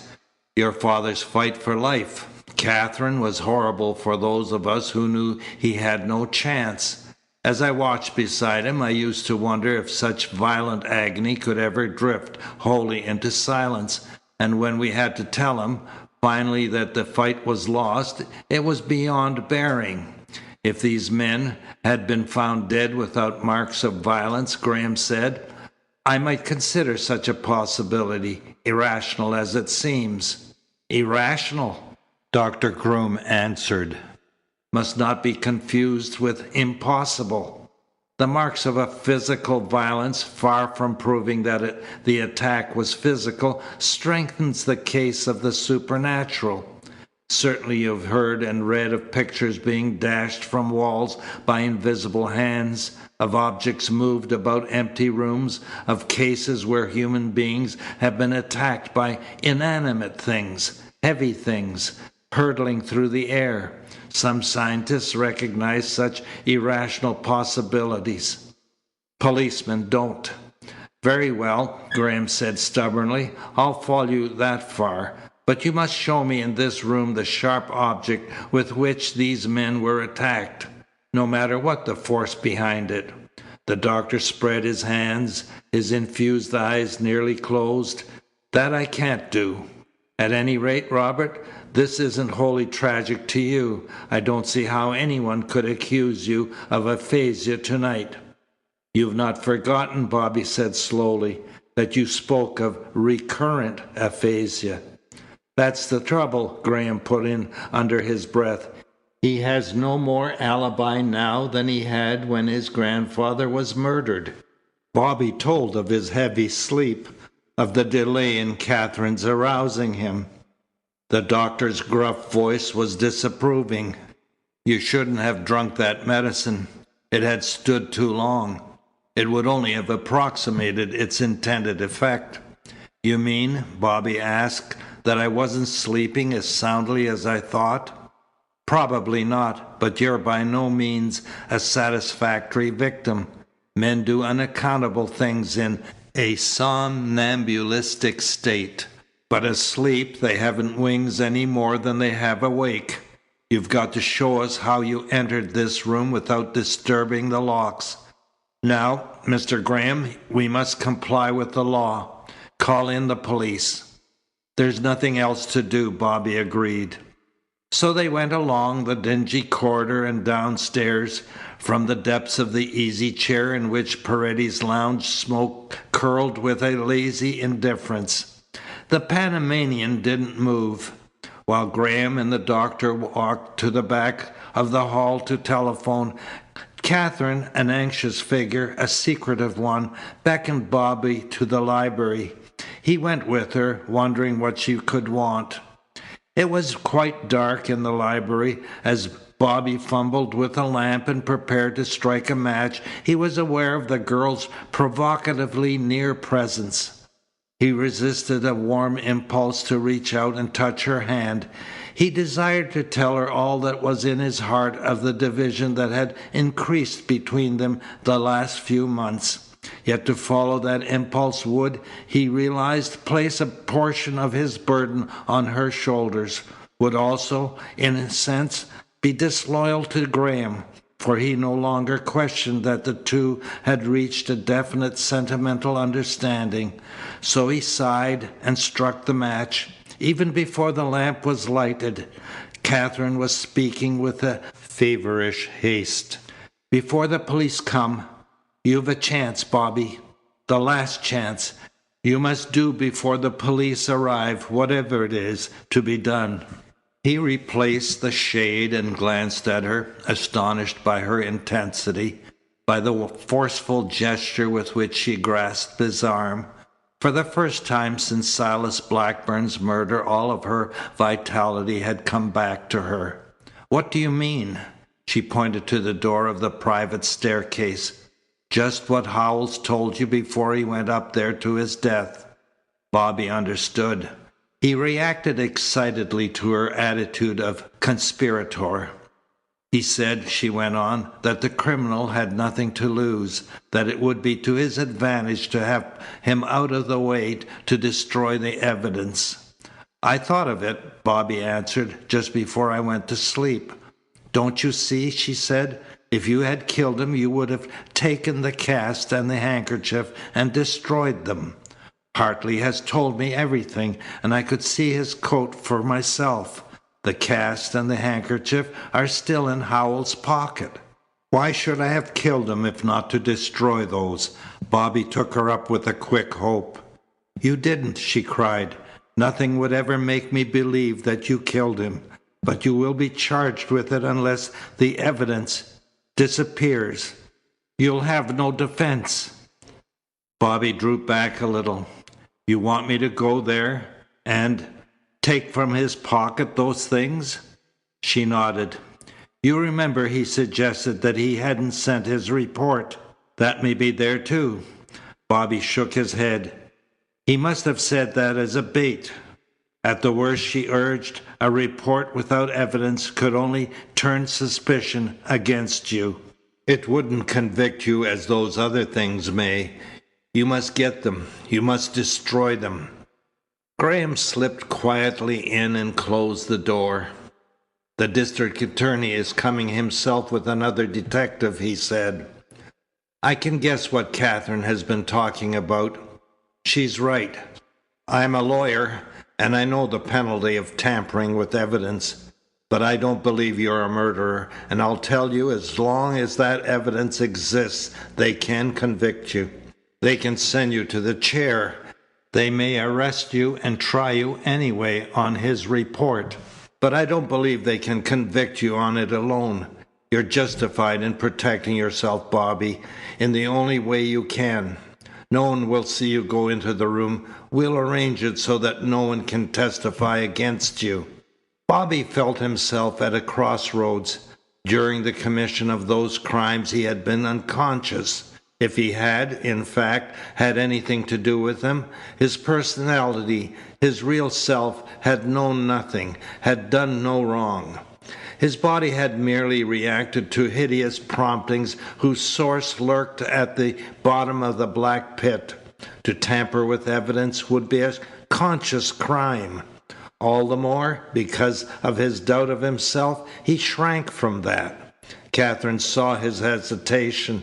Your father's fight for life. Catherine was horrible for those of us who knew he had no chance. As I watched beside him, I used to wonder if such violent agony could ever drift wholly into silence. And when we had to tell him, finally, that the fight was lost, it was beyond bearing. If these men had been found dead without marks of violence," Graham said, "I might consider such a possibility, irrational as it seems." "Irrational," Dr. Groom answered, "must not be confused with impossible. The marks of a physical violence, far from proving that the attack was physical, strengthens the case of the supernatural. Certainly you've heard and read of pictures being dashed from walls by invisible hands, of objects moved about empty rooms, of cases where human beings have been attacked by inanimate things, heavy things, hurtling through the air. Some scientists recognize such irrational possibilities. Policemen don't." "Very well," Graham said stubbornly. "I'll follow you that far. But you must show me in this room the sharp object with which these men were attacked, no matter what the force behind it." The doctor spread his hands. His infused eyes nearly closed. "That I can't do. At any rate, Robert, this isn't wholly tragic to you. I don't see how anyone could accuse you of aphasia tonight." "You've not forgotten," Bobby said slowly, "that you spoke of recurrent aphasia." "That's the trouble," Graham put in under his breath. "He has no more alibi now than he had when his grandfather was murdered." Bobby told of his heavy sleep, of the delay in Catherine's arousing him. The doctor's gruff voice was disapproving. "You shouldn't have drunk that medicine. It had stood too long. It would only have approximated its intended effect." "You mean," Bobby asked, "that I wasn't sleeping as soundly as I thought?" "Probably not, but you're by no means a satisfactory victim. Men do unaccountable things in a somnambulistic state, but asleep they haven't wings any more than they have awake. You've got to show us how you entered this room without disturbing the locks. Now, Mr. Graham, we must comply with the law. Call in the police." "There's nothing else to do," Bobby agreed. So they went along the dingy corridor and downstairs. From the depths of the easy chair in which Paredes lounged, smoke curled with a lazy indifference. The Panamanian didn't move. While Graham and the doctor walked to the back of the hall to telephone, Catherine, an anxious figure, a secretive one, beckoned Bobby to the library. He went with her, wondering what she could want. It was quite dark in the library. As Bobby fumbled with a lamp and prepared to strike a match, he was aware of the girl's provocatively near presence. He resisted a warm impulse to reach out and touch her hand. He desired to tell her all that was in his heart of the division that had increased between them the last few months. Yet to follow that impulse would, he realized, place a portion of his burden on her shoulders, would also, in a sense, be disloyal to Graham, for he no longer questioned that the two had reached a definite sentimental understanding. So he sighed and struck the match. Even before the lamp was lighted, Catherine was speaking with a feverish haste. "Before the police come, you've a chance, Bobby. The last chance. You must do before the police arrive whatever it is to be done." He replaced the shade and glanced at her, astonished by her intensity, by the forceful gesture with which she grasped his arm. For the first time since Silas Blackburn's murder, all of her vitality had come back to her. "What do you mean?" She pointed to the door of the private staircase. "Just what Howells told you before he went up there to his death." Bobby understood. He reacted excitedly to her attitude of conspirator. "He said," she went on, "that the criminal had nothing to lose, that it would be to his advantage to have him out of the way to destroy the evidence." "I thought of it," Bobby answered, "just before I went to sleep." "Don't you see?" she said. "If you had killed him, you would have taken the cast and the handkerchief and destroyed them. Hartley has told me everything, and I could see his coat for myself. The cast and the handkerchief are still in Howell's pocket. Why should I have killed him if not to destroy those?" Bobby took her up with a quick hope. "You didn't," she cried. "Nothing would ever make me believe that you killed him. But you will be charged with it unless the evidence disappears. You'll have no defense." Bobby drew back a little. "You want me to go there and take from his pocket those things?" She nodded. "You remember he suggested that he hadn't sent his report. That may be there too." Bobby shook his head. "He must have said that as a bait. At the worst," she urged, "a report without evidence could only turn suspicion against you. It wouldn't convict you as those other things may. You must get them. You must destroy them." Graham slipped quietly in and closed the door. "The district attorney is coming himself with another detective," he said. "I can guess what Catherine has been talking about. She's right. I'm a lawyer, and I know the penalty of tampering with evidence. But I don't believe you're a murderer, and I'll tell you, as long as that evidence exists, they can convict you. They can send you to the chair. They may arrest you and try you anyway on his report. But I don't believe they can convict you on it alone. You're justified in protecting yourself, Bobby, in the only way you can. No one will see you go into the room. We'll arrange it so that no one can testify against you." Bobby felt himself at a crossroads. During the commission of those crimes he had been unconscious. If he had, in fact, had anything to do with them, his personality, his real self, had known nothing, had done no wrong. His body had merely reacted to hideous promptings whose source lurked at the bottom of the black pit. To tamper with evidence would be a conscious crime. All the more, because of his doubt of himself, he shrank from that. Catherine saw his hesitation.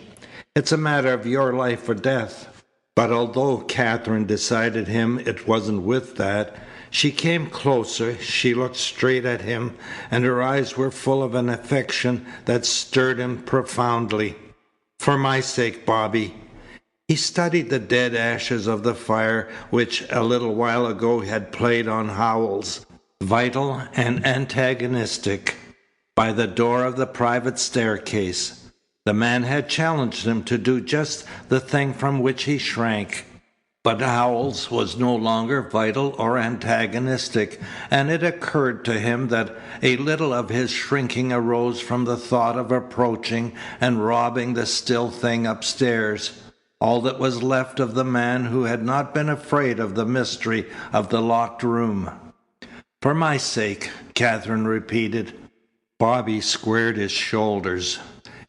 It's a matter of your life or death. But although Catherine decided him it wasn't with that, she came closer, she looked straight at him, and her eyes were full of an affection that stirred him profoundly. For my sake, Bobby. He studied the dead ashes of the fire which a little while ago had played on Howells, vital and antagonistic, by the door of the private staircase. The man had challenged him to do just the thing from which he shrank. But Howells was no longer vital or antagonistic, and it occurred to him that a little of his shrinking arose from the thought of approaching and robbing the still thing upstairs, all that was left of the man who had not been afraid of the mystery of the locked room. For my sake, Catherine repeated. Bobby squared his shoulders.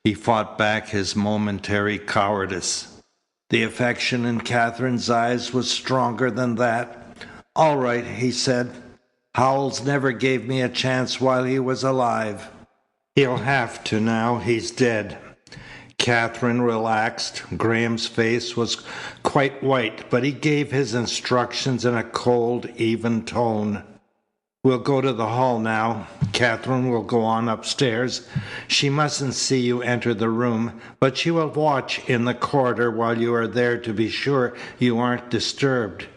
He fought back his momentary cowardice. The affection in Catherine's eyes was stronger than that. All right, he said. Howells never gave me a chance while he was alive. He'll have to now he's dead. Catherine relaxed. Graham's face was quite white, but he gave his instructions in a cold, even tone. We'll go to the hall now. Catherine will go on upstairs. She mustn't see you enter the room, but she will watch in the corridor while you are there to be sure you aren't disturbed.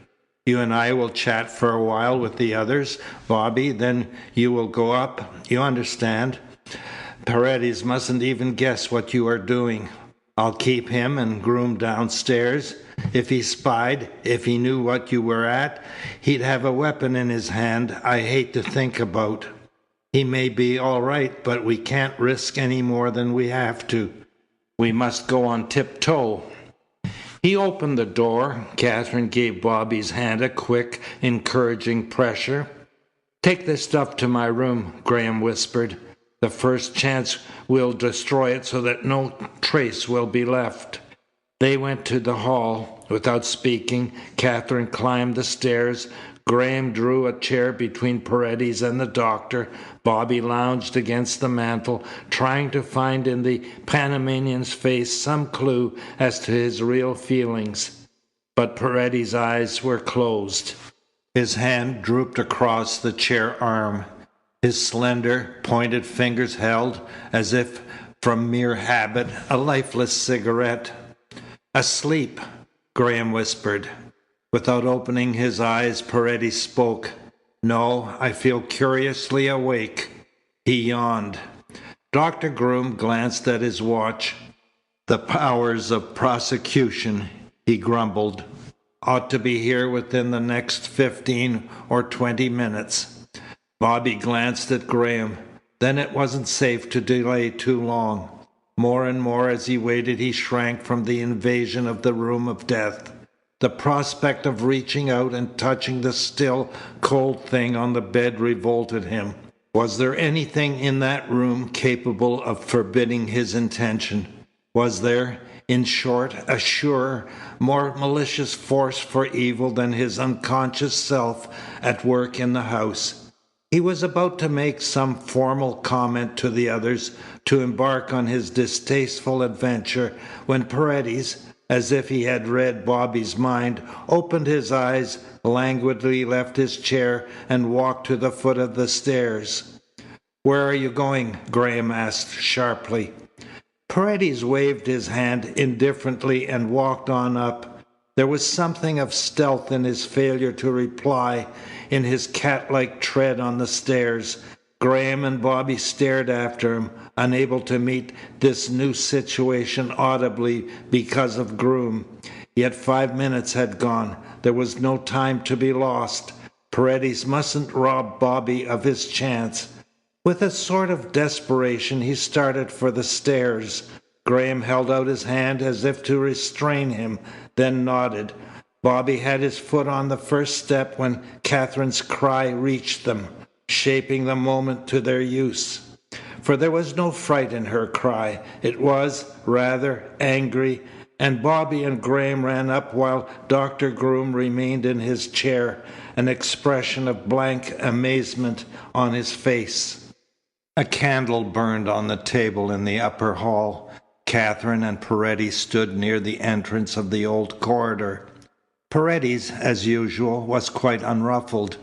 You and I will chat for a while with the others, Bobby, then you will go up. You understand? Paredes mustn't even guess what you are doing. I'll keep him and Groom downstairs. If he spied, if he knew what you were at, he'd have a weapon in his hand I hate to think about. He may be all right, but we can't risk any more than we have to. We must go on tiptoe. He opened the door. Catherine gave Bobby's hand a quick, encouraging pressure. Take this stuff to my room, Graham whispered. The first chance we'll destroy it so that no trace will be left. They went to the hall. Without speaking, Catherine climbed the stairs. Graham drew a chair between Paredes and the doctor. Bobby lounged against the mantel, trying to find in the Panamanian's face some clue as to his real feelings. But Paredes' eyes were closed. His hand drooped across the chair arm. His slender, pointed fingers held, as if from mere habit, a lifeless cigarette. Asleep, Graham whispered. Without opening his eyes, Paredes spoke. No, I feel curiously awake. He yawned. Dr. Groom glanced at his watch. The powers of prosecution, he grumbled, ought to be here within the next 15 or 20 minutes. Bobby glanced at Graham. Then it wasn't safe to delay too long. More and more as he waited, he shrank from the invasion of the room of death. The prospect of reaching out and touching the still, cold thing on the bed revolted him. Was there anything in that room capable of forbidding his intention? Was there, in short, a surer, more malicious force for evil than his unconscious self at work in the house? He was about to make some formal comment to the others, to embark on his distasteful adventure, when Paredes, as if he had read Bobby's mind, opened his eyes, languidly left his chair, and walked to the foot of the stairs. Where are you going? Graham asked sharply. Paredes waved his hand indifferently and walked on up. There was something of stealth in his failure to reply, in his cat-like tread on the stairs. Graham and Bobby stared after him, unable to meet this new situation audibly because of Groom. Yet 5 minutes had gone. There was no time to be lost. Paredes mustn't rob Bobby of his chance. With a sort of desperation, he started for the stairs. Graham held out his hand as if to restrain him, then nodded. Bobby had his foot on the first step when Catherine's cry reached them, shaping the moment to their use. for there was no fright in her cry. It was, rather, angry, and Bobby and Graham ran up while Dr. Groom remained in his chair, an expression of blank amazement on his face. A candle burned on the table in the upper hall. Catherine and Paredes stood near the entrance of the old corridor. Paredes, as usual, was quite unruffled.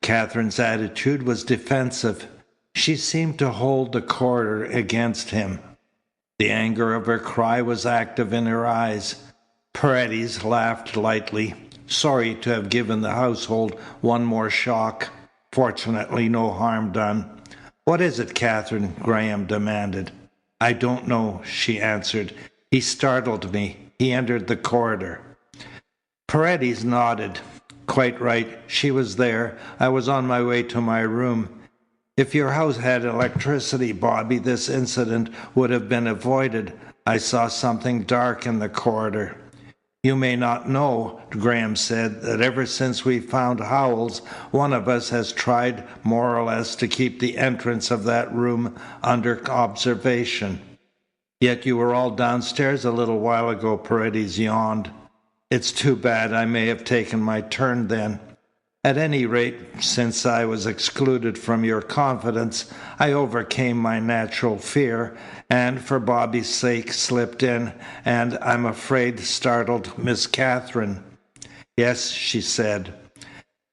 Catherine's attitude was defensive. She seemed to hold the corridor against him. The anger of her cry was active in her eyes. Paredes laughed lightly, sorry to have given the household one more shock. Fortunately, no harm done. "What is it, Catherine?" Graham demanded. "I don't know," she answered. "He startled me. He entered the corridor." Paredes nodded. "Quite right. She was there. I was on my way to my room. If your house had electricity, Bobby, this incident would have been avoided. I saw something dark in the corridor." "You may not know," Graham said, "that ever since we found Howells, one of us has tried, more or less, to keep the entrance of that room under observation." "Yet you were all downstairs a little while ago," Paredes yawned. "It's too bad. I may have taken my turn then. At any rate, since I was excluded from your confidence, I overcame my natural fear, and for Bobby's sake slipped in, and, I'm afraid, startled Miss Catherine." "Yes," she said.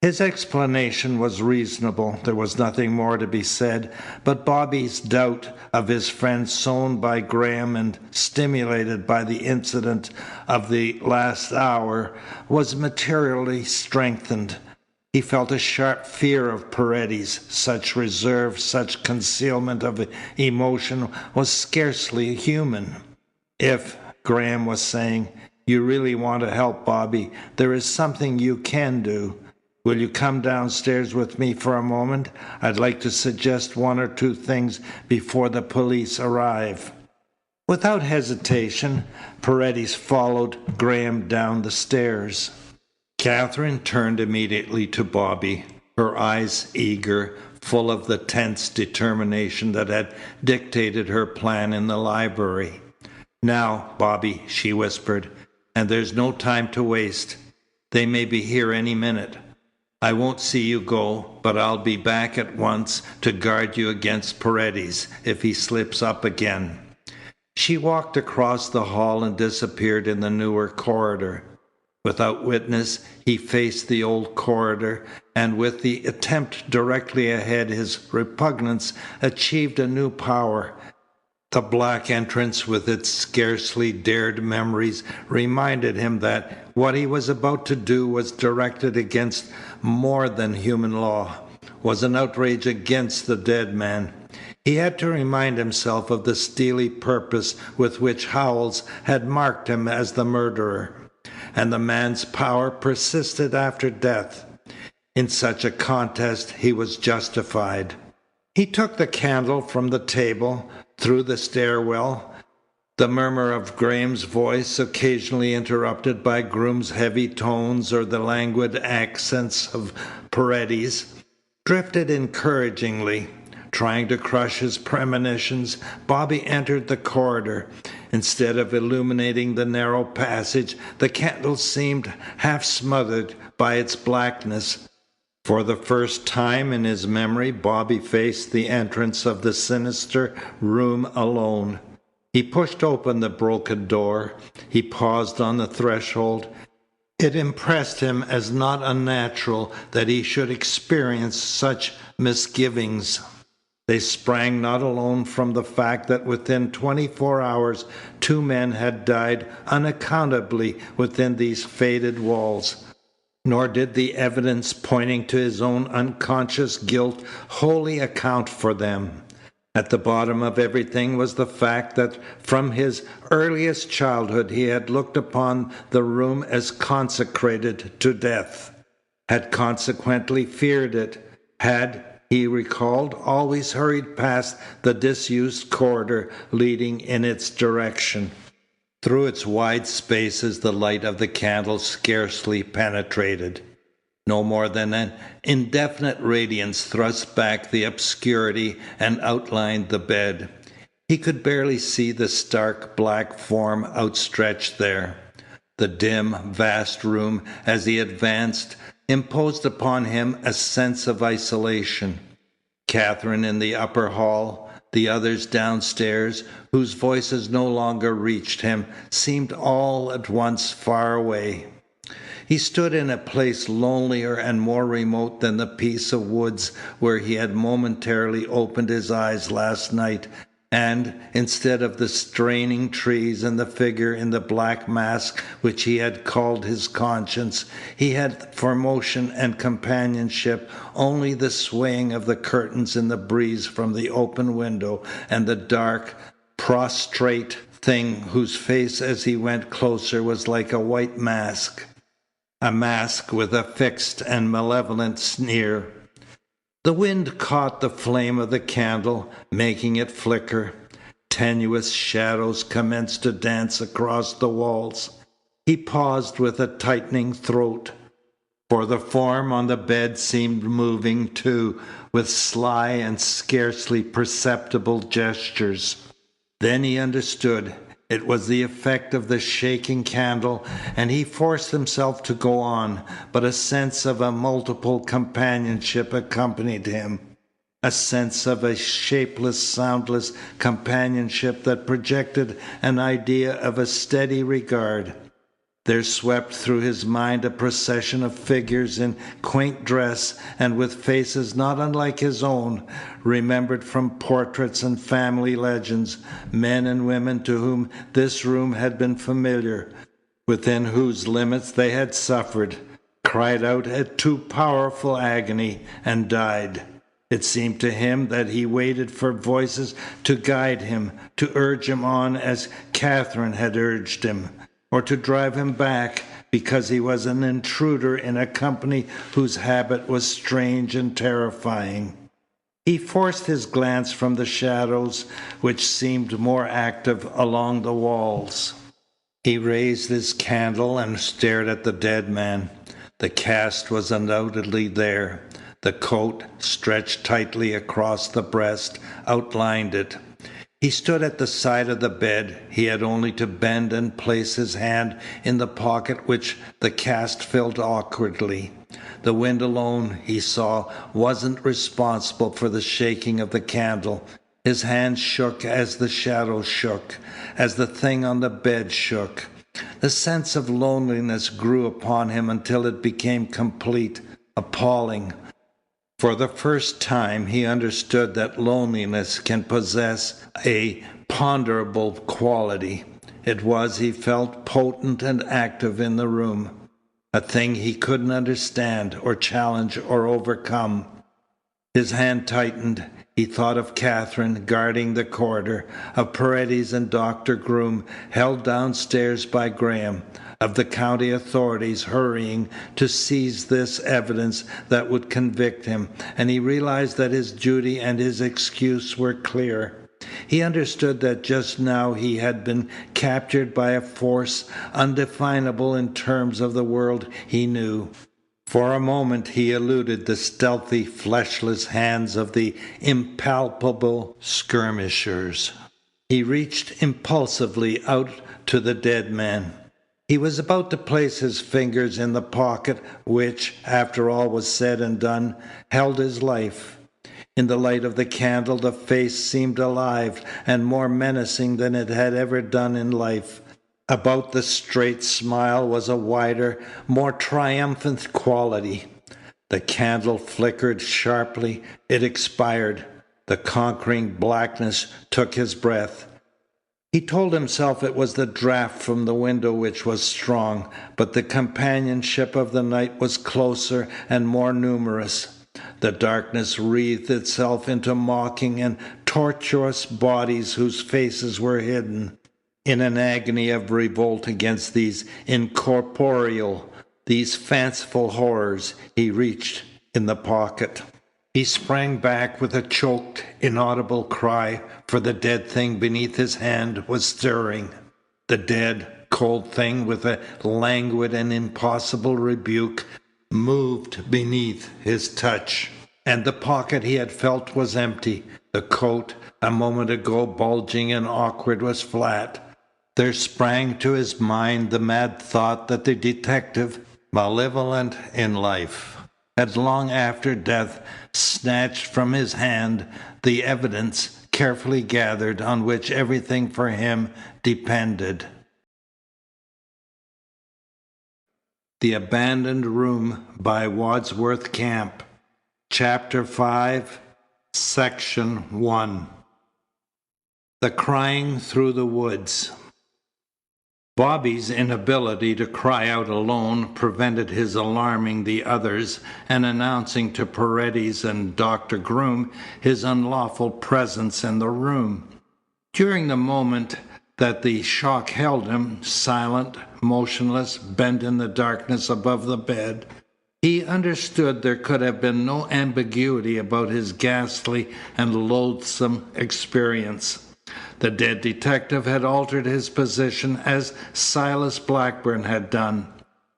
His explanation was reasonable. There was nothing more to be said, but Bobby's doubt of his friend, sown by Graham and stimulated by the incident of the last hour, was materially strengthened. He felt a sharp fear of Paredes. Such reserve, such concealment of emotion was scarcely human. "If," Graham was saying, "you really want to help Bobby, there is something you can do. Will you come downstairs with me for a moment? I'd like to suggest one or two things before the police arrive." Without hesitation, Paredes followed Graham down the stairs. Catherine turned immediately to Bobby, her eyes eager, full of the tense determination that had dictated her plan in the library. "Now, Bobby," she whispered, "and there's no time to waste. They may be here any minute. I won't see you go, but I'll be back at once to guard you against Paredes if he slips up again." She walked across the hall and disappeared in the newer corridor. Without witness, he faced the old corridor, and with the attempt directly ahead, his repugnance achieved a new power. The black entrance, with its scarcely dared memories, reminded him that what he was about to do was directed against more than human law, was an outrage against the dead man. He had to remind himself of the steely purpose with which Howells had marked him as the murderer, and the man's power persisted after death. In such a contest he was justified. He took the candle from the table, through the stairwell, the murmur of Graham's voice, occasionally interrupted by Groom's heavy tones or the languid accents of Paredes, drifted encouragingly. Trying to crush his premonitions, Bobby entered the corridor. Instead of illuminating the narrow passage, the candle seemed half smothered by its blackness. For the first time in his memory, Bobby faced the entrance of the sinister room alone. He pushed open the broken door. He paused on the threshold. It impressed him as not unnatural that he should experience such misgivings. They sprang not alone from the fact that within 24 hours 2 men had died unaccountably within these faded walls. Nor did the evidence pointing to his own unconscious guilt wholly account for them. At the bottom of everything was the fact that from his earliest childhood he had looked upon the room as consecrated to death, had consequently feared it, had, he recalled, always hurried past the disused corridor leading in its direction. Through its wide spaces the light of the candle scarcely penetrated. No more than an indefinite radiance thrust back the obscurity and outlined the bed. He could barely see the stark black form outstretched there. The dim, vast room, as he advanced, imposed upon him a sense of isolation. Catherine in the upper hall, the others downstairs, whose voices no longer reached him, seemed all at once far away. He stood in a place lonelier and more remote than the piece of woods where he had momentarily opened his eyes last night, and, instead of the straining trees and the figure in the black mask which he had called his conscience, he had for motion and companionship only the swaying of the curtains in the breeze from the open window, and the dark, prostrate thing whose face as he went closer was like a white mask. A mask with a fixed and malevolent sneer. The wind caught the flame of the candle, making it flicker. Tenuous shadows commenced to dance across the walls. He paused with a tightening throat, for the form on the bed seemed moving too, with sly and scarcely perceptible gestures. Then he understood. It was the effect of the shaking candle, and he forced himself to go on, but a sense of a multiple companionship accompanied him. A sense of a shapeless, soundless companionship that projected an idea of a steady regard. There swept through his mind a procession of figures in quaint dress and with faces not unlike his own, remembered from portraits and family legends, men and women to whom this room had been familiar, within whose limits they had suffered, cried out at too powerful agony, and died. It seemed to him that he waited for voices to guide him, to urge him on as Catherine had urged him, or to drive him back because he was an intruder in a company whose habit was strange and terrifying. He forced his glance from the shadows, which seemed more active along the walls. He raised his candle and stared at the dead man. The cast was undoubtedly there. The coat, stretched tightly across the breast, outlined it. He stood at the side of the bed. He had only to bend and place his hand in the pocket which the cast filled awkwardly. The wind alone, he saw, wasn't responsible for the shaking of the candle. His hand shook as the shadow shook, as the thing on the bed shook. The sense of loneliness grew upon him until it became complete, appalling. For the first time he understood that loneliness can possess a ponderable quality. It was, he felt, potent and active in the room, a thing he couldn't understand or challenge or overcome. His hand tightened. He thought of Catherine guarding the corridor, of Paredes and Dr. Groom held downstairs by Graham, of the county authorities hurrying to seize this evidence that would convict him, and he realized that his duty and his excuse were clear. He understood that just now he had been captured by a force undefinable in terms of the world he knew. For a moment he eluded the stealthy, fleshless hands of the impalpable skirmishers. He reached impulsively out to the dead man. He was about to place his fingers in the pocket which, after all was said and done, held his life. In the light of the candle the face seemed alive and more menacing than it had ever done in life. About the straight smile was a wider, more triumphant quality. The candle flickered sharply. It expired. The conquering blackness took his breath. He told himself it was the draught from the window which was strong, but the companionship of the night was closer and more numerous. The darkness wreathed itself into mocking and tortuous bodies whose faces were hidden. In an agony of revolt against these incorporeal, these fanciful horrors, he reached in the pocket. He sprang back with a choked, inaudible cry, for the dead thing beneath his hand was stirring. The dead, cold thing, with a languid and impossible rebuke, moved beneath his touch, and the pocket he had felt was empty. The coat, a moment ago bulging and awkward, was flat. There sprang to his mind the mad thought that the detective, malevolent in life, had long after death snatched from his hand the evidence carefully gathered on which everything for him depended. The Abandoned Room by Wadsworth Camp. Chapter 5, Section 1. The Crying Through the Woods. Bobby's inability to cry out alone prevented his alarming the others and announcing to Paredes and Dr. Groom his unlawful presence in the room. During the moment that the shock held him, silent, motionless, bent in the darkness above the bed, he understood there could have been no ambiguity about his ghastly and loathsome experience. The dead detective had altered his position as Silas Blackburn had done,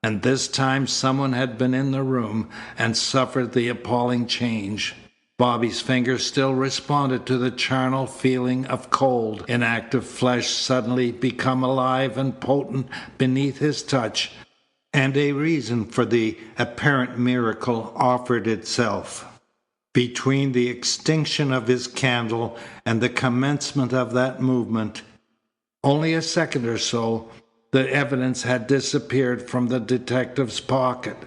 and this time someone had been in the room and suffered the appalling change. Bobby's fingers still responded to the charnel feeling of cold, inactive flesh suddenly become alive and potent beneath his touch, and a reason for the apparent miracle offered itself. Between the extinction of his candle and the commencement of that movement, only a second or so, the evidence had disappeared from the detective's pocket.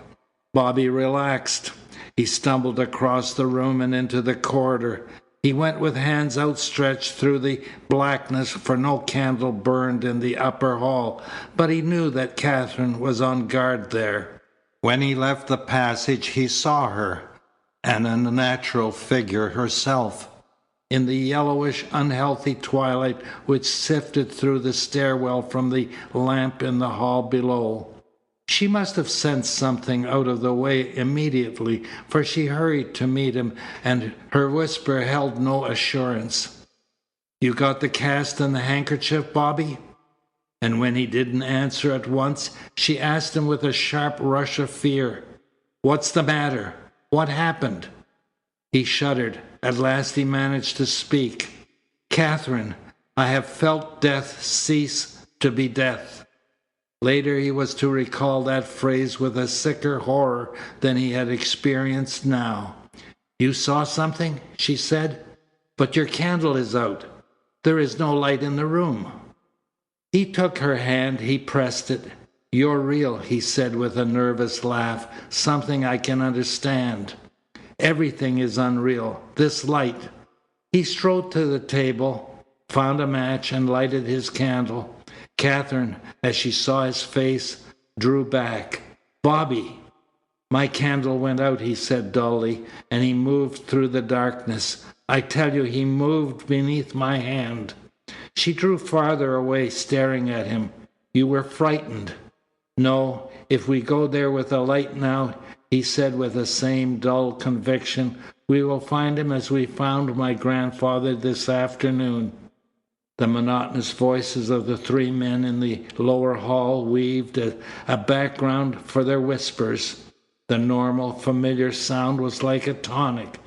Bobby relaxed. He stumbled across the room and into the corridor. He went with hands outstretched through the blackness, for no candle burned in the upper hall, but he knew that Catherine was on guard there. When he left the passage, he saw her, an unnatural figure herself, in the yellowish, unhealthy twilight which sifted through the stairwell from the lamp in the hall below. She must have sensed something out of the way immediately, for she hurried to meet him, and her whisper held no assurance. "You got the cast and the handkerchief, Bobby?" And when he didn't answer at once, she asked him with a sharp rush of fear, "What's the matter? What happened?" He shuddered. At last he managed to speak. "Catherine, I have felt death cease to be death." Later he was to recall that phrase with a sicker horror than he had experienced now. "You saw something?" she said. "But your candle is out. There is no light in the room." He took her hand. He pressed it. "You're real," he said with a nervous laugh. "Something I can understand. Everything is unreal. This light." He strode to the table, found a match, and lighted his candle. Catherine, as she saw his face, drew back. "Bobby!" "My candle went out," he said dully, "and he moved through the darkness. I tell you, he moved beneath my hand." She drew farther away, staring at him. "You were frightened?" "No. If we go there with a light now," he said with the same dull conviction, "we will find him as we found my grandfather this afternoon." The monotonous voices of the three men in the lower hall weaved a background for their whispers. The normal, familiar sound was like a tonic.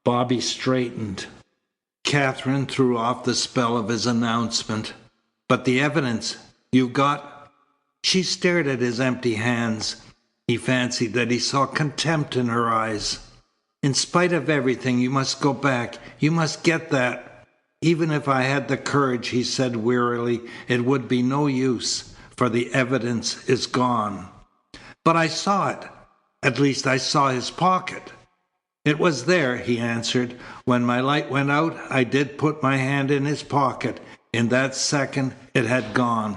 Bobby straightened. Catherine threw off the spell of his announcement. "But the evidence you've got?" She stared at his empty hands. He fancied that he saw contempt in her eyes. "In spite of everything, you must go back. You must get that." "Even if I had the courage," he said wearily, "it would be no use, for the evidence is gone." "But I saw it. At least I saw his pocket." "It was there," he answered. "When my light went out, I did put my hand in his pocket. In that second, it had gone."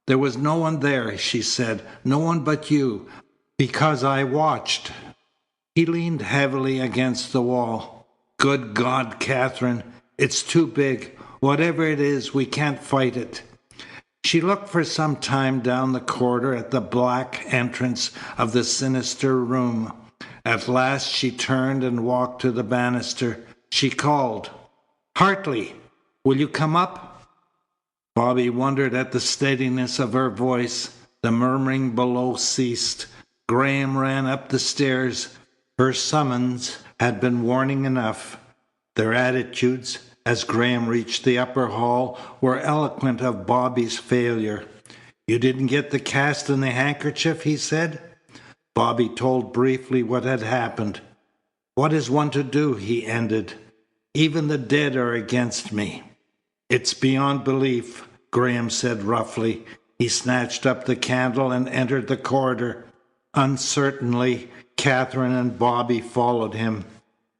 "There was no one there," she said. "No one but you, because I watched." He leaned heavily against the wall. "Good God, Catherine! It's too big. Whatever it is, we can't fight it." She looked for some time down the corridor at the black entrance of the sinister room. At last she turned and walked to the banister. She called, "Hartley, will you come up?" Bobby wondered at the steadiness of her voice. The murmuring below ceased. Graham ran up the stairs. Her summons had been warning enough. Their attitudes, as Graham reached the upper hall, were eloquent of Bobby's failure. "You didn't get the cast and the handkerchief?" he said. Bobby told briefly what had happened. "What is one to do?" he ended. "Even the dead are against me." "It's beyond belief," Graham said roughly. He snatched up the candle and entered the corridor. Uncertainly, Katherine and Bobby followed him.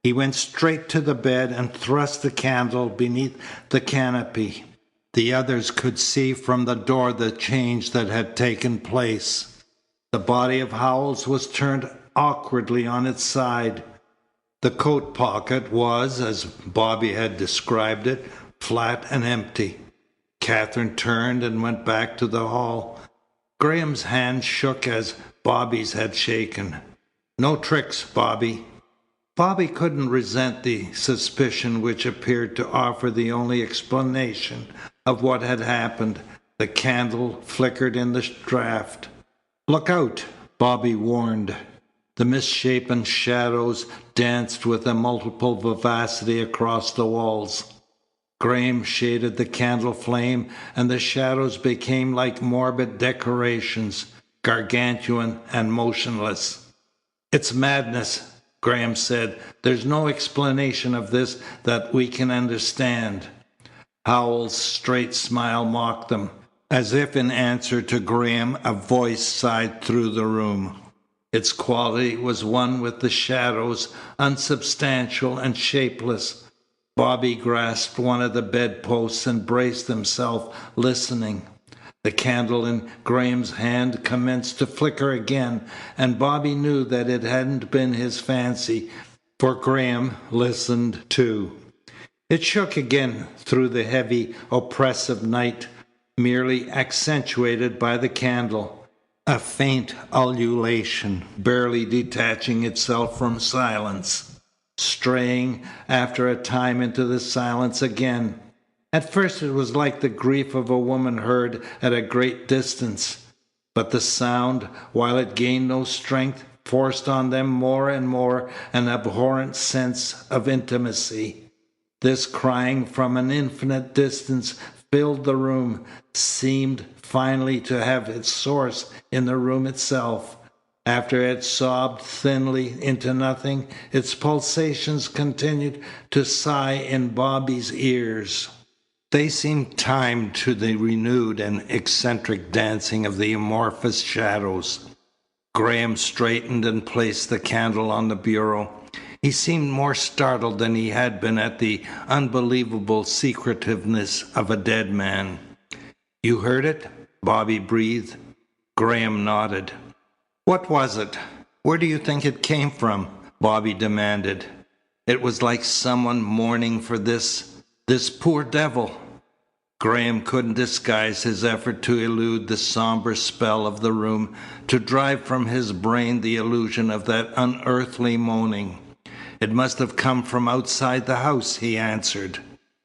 He went straight to the bed and thrust the candle beneath the canopy. The others could see from the door the change that had taken place. The body of Howells was turned awkwardly on its side. The coat pocket was, as Bobby had described it, flat and empty. Katherine turned and went back to the hall. Graham's hand shook as Bobby's had shaken. "No tricks, Bobby." Bobby couldn't resent the suspicion which appeared to offer the only explanation of what had happened. The candle flickered in the draught. "Look out," Bobby warned. The misshapen shadows danced with a multiple vivacity across the walls. Graham shaded the candle flame, and the shadows became like morbid decorations, gargantuan and motionless. "It's madness," Graham said. "There's no explanation of this that we can understand." Howell's straight smile mocked them. As if in answer to Graham, a voice sighed through the room. Its quality was one with the shadows, unsubstantial and shapeless. Bobby grasped one of the bedposts and braced himself, listening. The candle in Graham's hand commenced to flicker again, and Bobby knew that it hadn't been his fancy, for Graham listened too. It shook again through the heavy, oppressive night, merely accentuated by the candle, a faint ululation, barely detaching itself from silence, straying after a time into the silence again. At first it was like the grief of a woman heard at a great distance, but the sound, while it gained no strength, forced on them more and more an abhorrent sense of intimacy. This crying from an infinite distance filled the room, seemed finally to have its source in the room itself. After it sobbed thinly into nothing, its pulsations continued to sigh in Bobby's ears. They seemed timed to the renewed and eccentric dancing of the amorphous shadows. Graham straightened and placed the candle on the bureau. He seemed more startled than he had been at the unbelievable secretiveness of a dead man. "You heard it?" Bobby breathed. Graham nodded. "What was it? Where do you think it came from?" Bobby demanded. "It was like someone mourning for this poor devil." Graham couldn't disguise his effort to elude the somber spell of the room, to drive from his brain the illusion of that unearthly moaning. "It must have come from outside the house," he answered.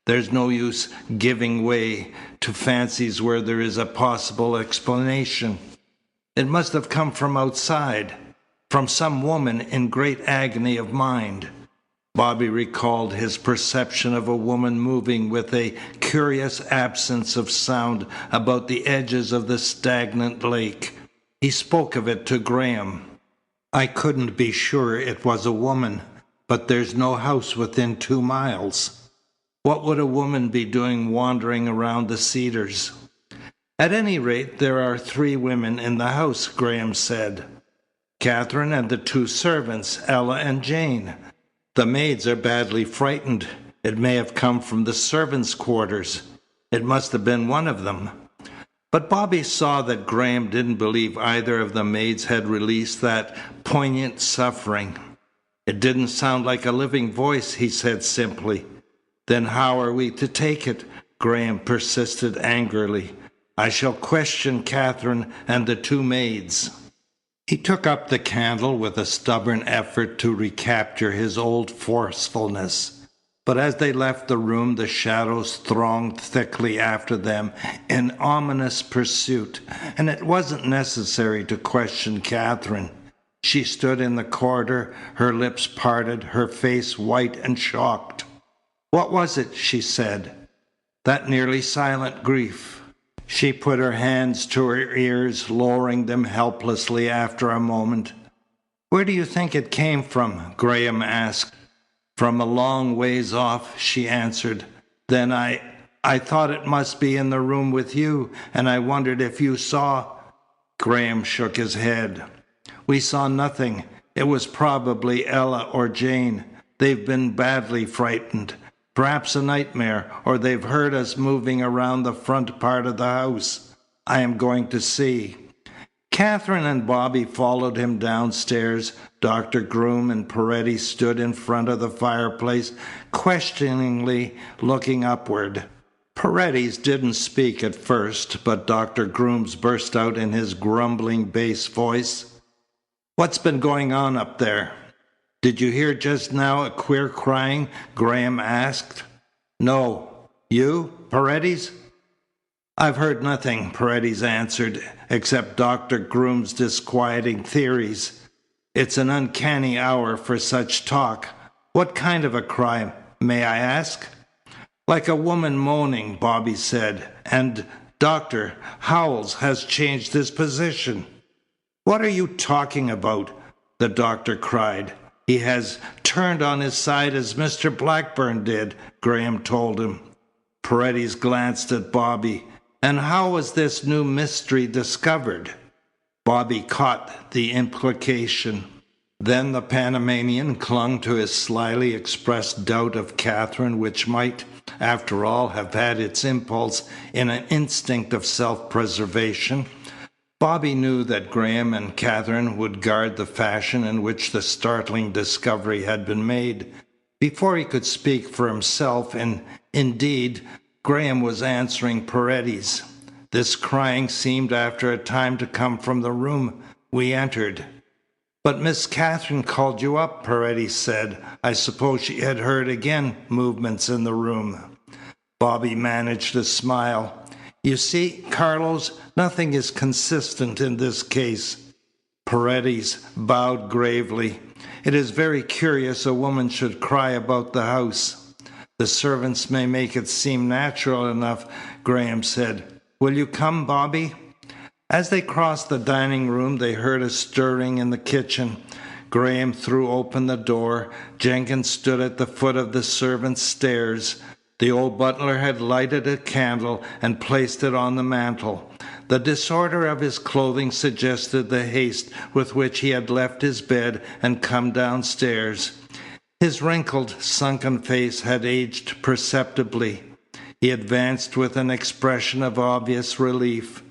"There's no use giving way to fancies where there is a possible explanation. It must have come from outside, from some woman in great agony of mind." Bobby recalled his perception of a woman moving with a curious absence of sound about the edges of the stagnant lake. He spoke of it to Graham. "I couldn't be sure it was a woman, but there's no house within 2 miles. What would a woman be doing wandering around the Cedars?" "At any rate, there are 3 women in the house," Graham said. "Katherine and the 2 servants, Ella and Jane. The maids are badly frightened. It may have come from the servants' quarters. It must have been one of them." But Bobby saw that Graham didn't believe either of the maids had released that poignant suffering. "It didn't sound like a living voice," he said simply. "Then how are we to take it?" Graham persisted angrily. "I shall question Katherine and the 2 maids." He took up the candle with a stubborn effort to recapture his old forcefulness. But as they left the room, the shadows thronged thickly after them in ominous pursuit, and it wasn't necessary to question Katherine. She stood in the corridor, her lips parted, her face white and shocked. "What was it?" she said. That nearly silent grief. She put her hands to her ears, lowering them helplessly after a moment. "Where do you think it came from?" Graham asked. "From a long ways off," she answered. "Then I thought it must be in the room with you, and I wondered if you saw." Graham shook his head. "We saw nothing. It was probably Ella or Jane. They've been badly frightened. Perhaps a nightmare, or they've heard us moving around the front part of the house. I am going to see." Katherine and Bobby followed him downstairs. Dr. Groom and Paredes stood in front of the fireplace, questioningly looking upward. Paredes didn't speak at first, but Dr. Grooms burst out in his grumbling bass voice. "What's been going on up there?" "Did you hear just now a queer crying?" Graham asked. "No. You, Paredes?" "I've heard nothing," Paredes answered, "except Dr. Groom's disquieting theories. It's an uncanny hour for such talk. What kind of a cry, may I ask?" "Like a woman moaning," Bobby said. "And, Doctor, Howells has changed his position." "What are you talking about?" the doctor cried. "He has turned on his side as Mr. Blackburn did," Graham told him. Paredes glanced at Bobby. "And how was this new mystery discovered?" Bobby caught the implication. Then the Panamanian clung to his slyly expressed doubt of Katherine, which might, after all, have had its impulse in an instinct of self-preservation. Bobby knew that Graham and Katherine would guard the fashion in which the startling discovery had been made. Before he could speak for himself, and indeed, Graham was answering Paredes. "This crying seemed after a time to come from the room we entered." "But Miss Katherine called you up," Paredes said. "I suppose she had heard again movements in the room." Bobby managed a smile. "You see, Carlos, nothing is consistent in this case." Paredes bowed gravely. "It is very curious a woman should cry about the house." "The servants may make it seem natural enough," Graham said. "Will you come, Bobby?" As they crossed the dining room, they heard a stirring in the kitchen. Graham threw open the door. Jenkins stood at the foot of the servants' stairs. The old butler had lighted a candle and placed it on the mantel. The disorder of his clothing suggested the haste with which he had left his bed and come downstairs. His wrinkled, sunken face had aged perceptibly. He advanced with an expression of obvious relief.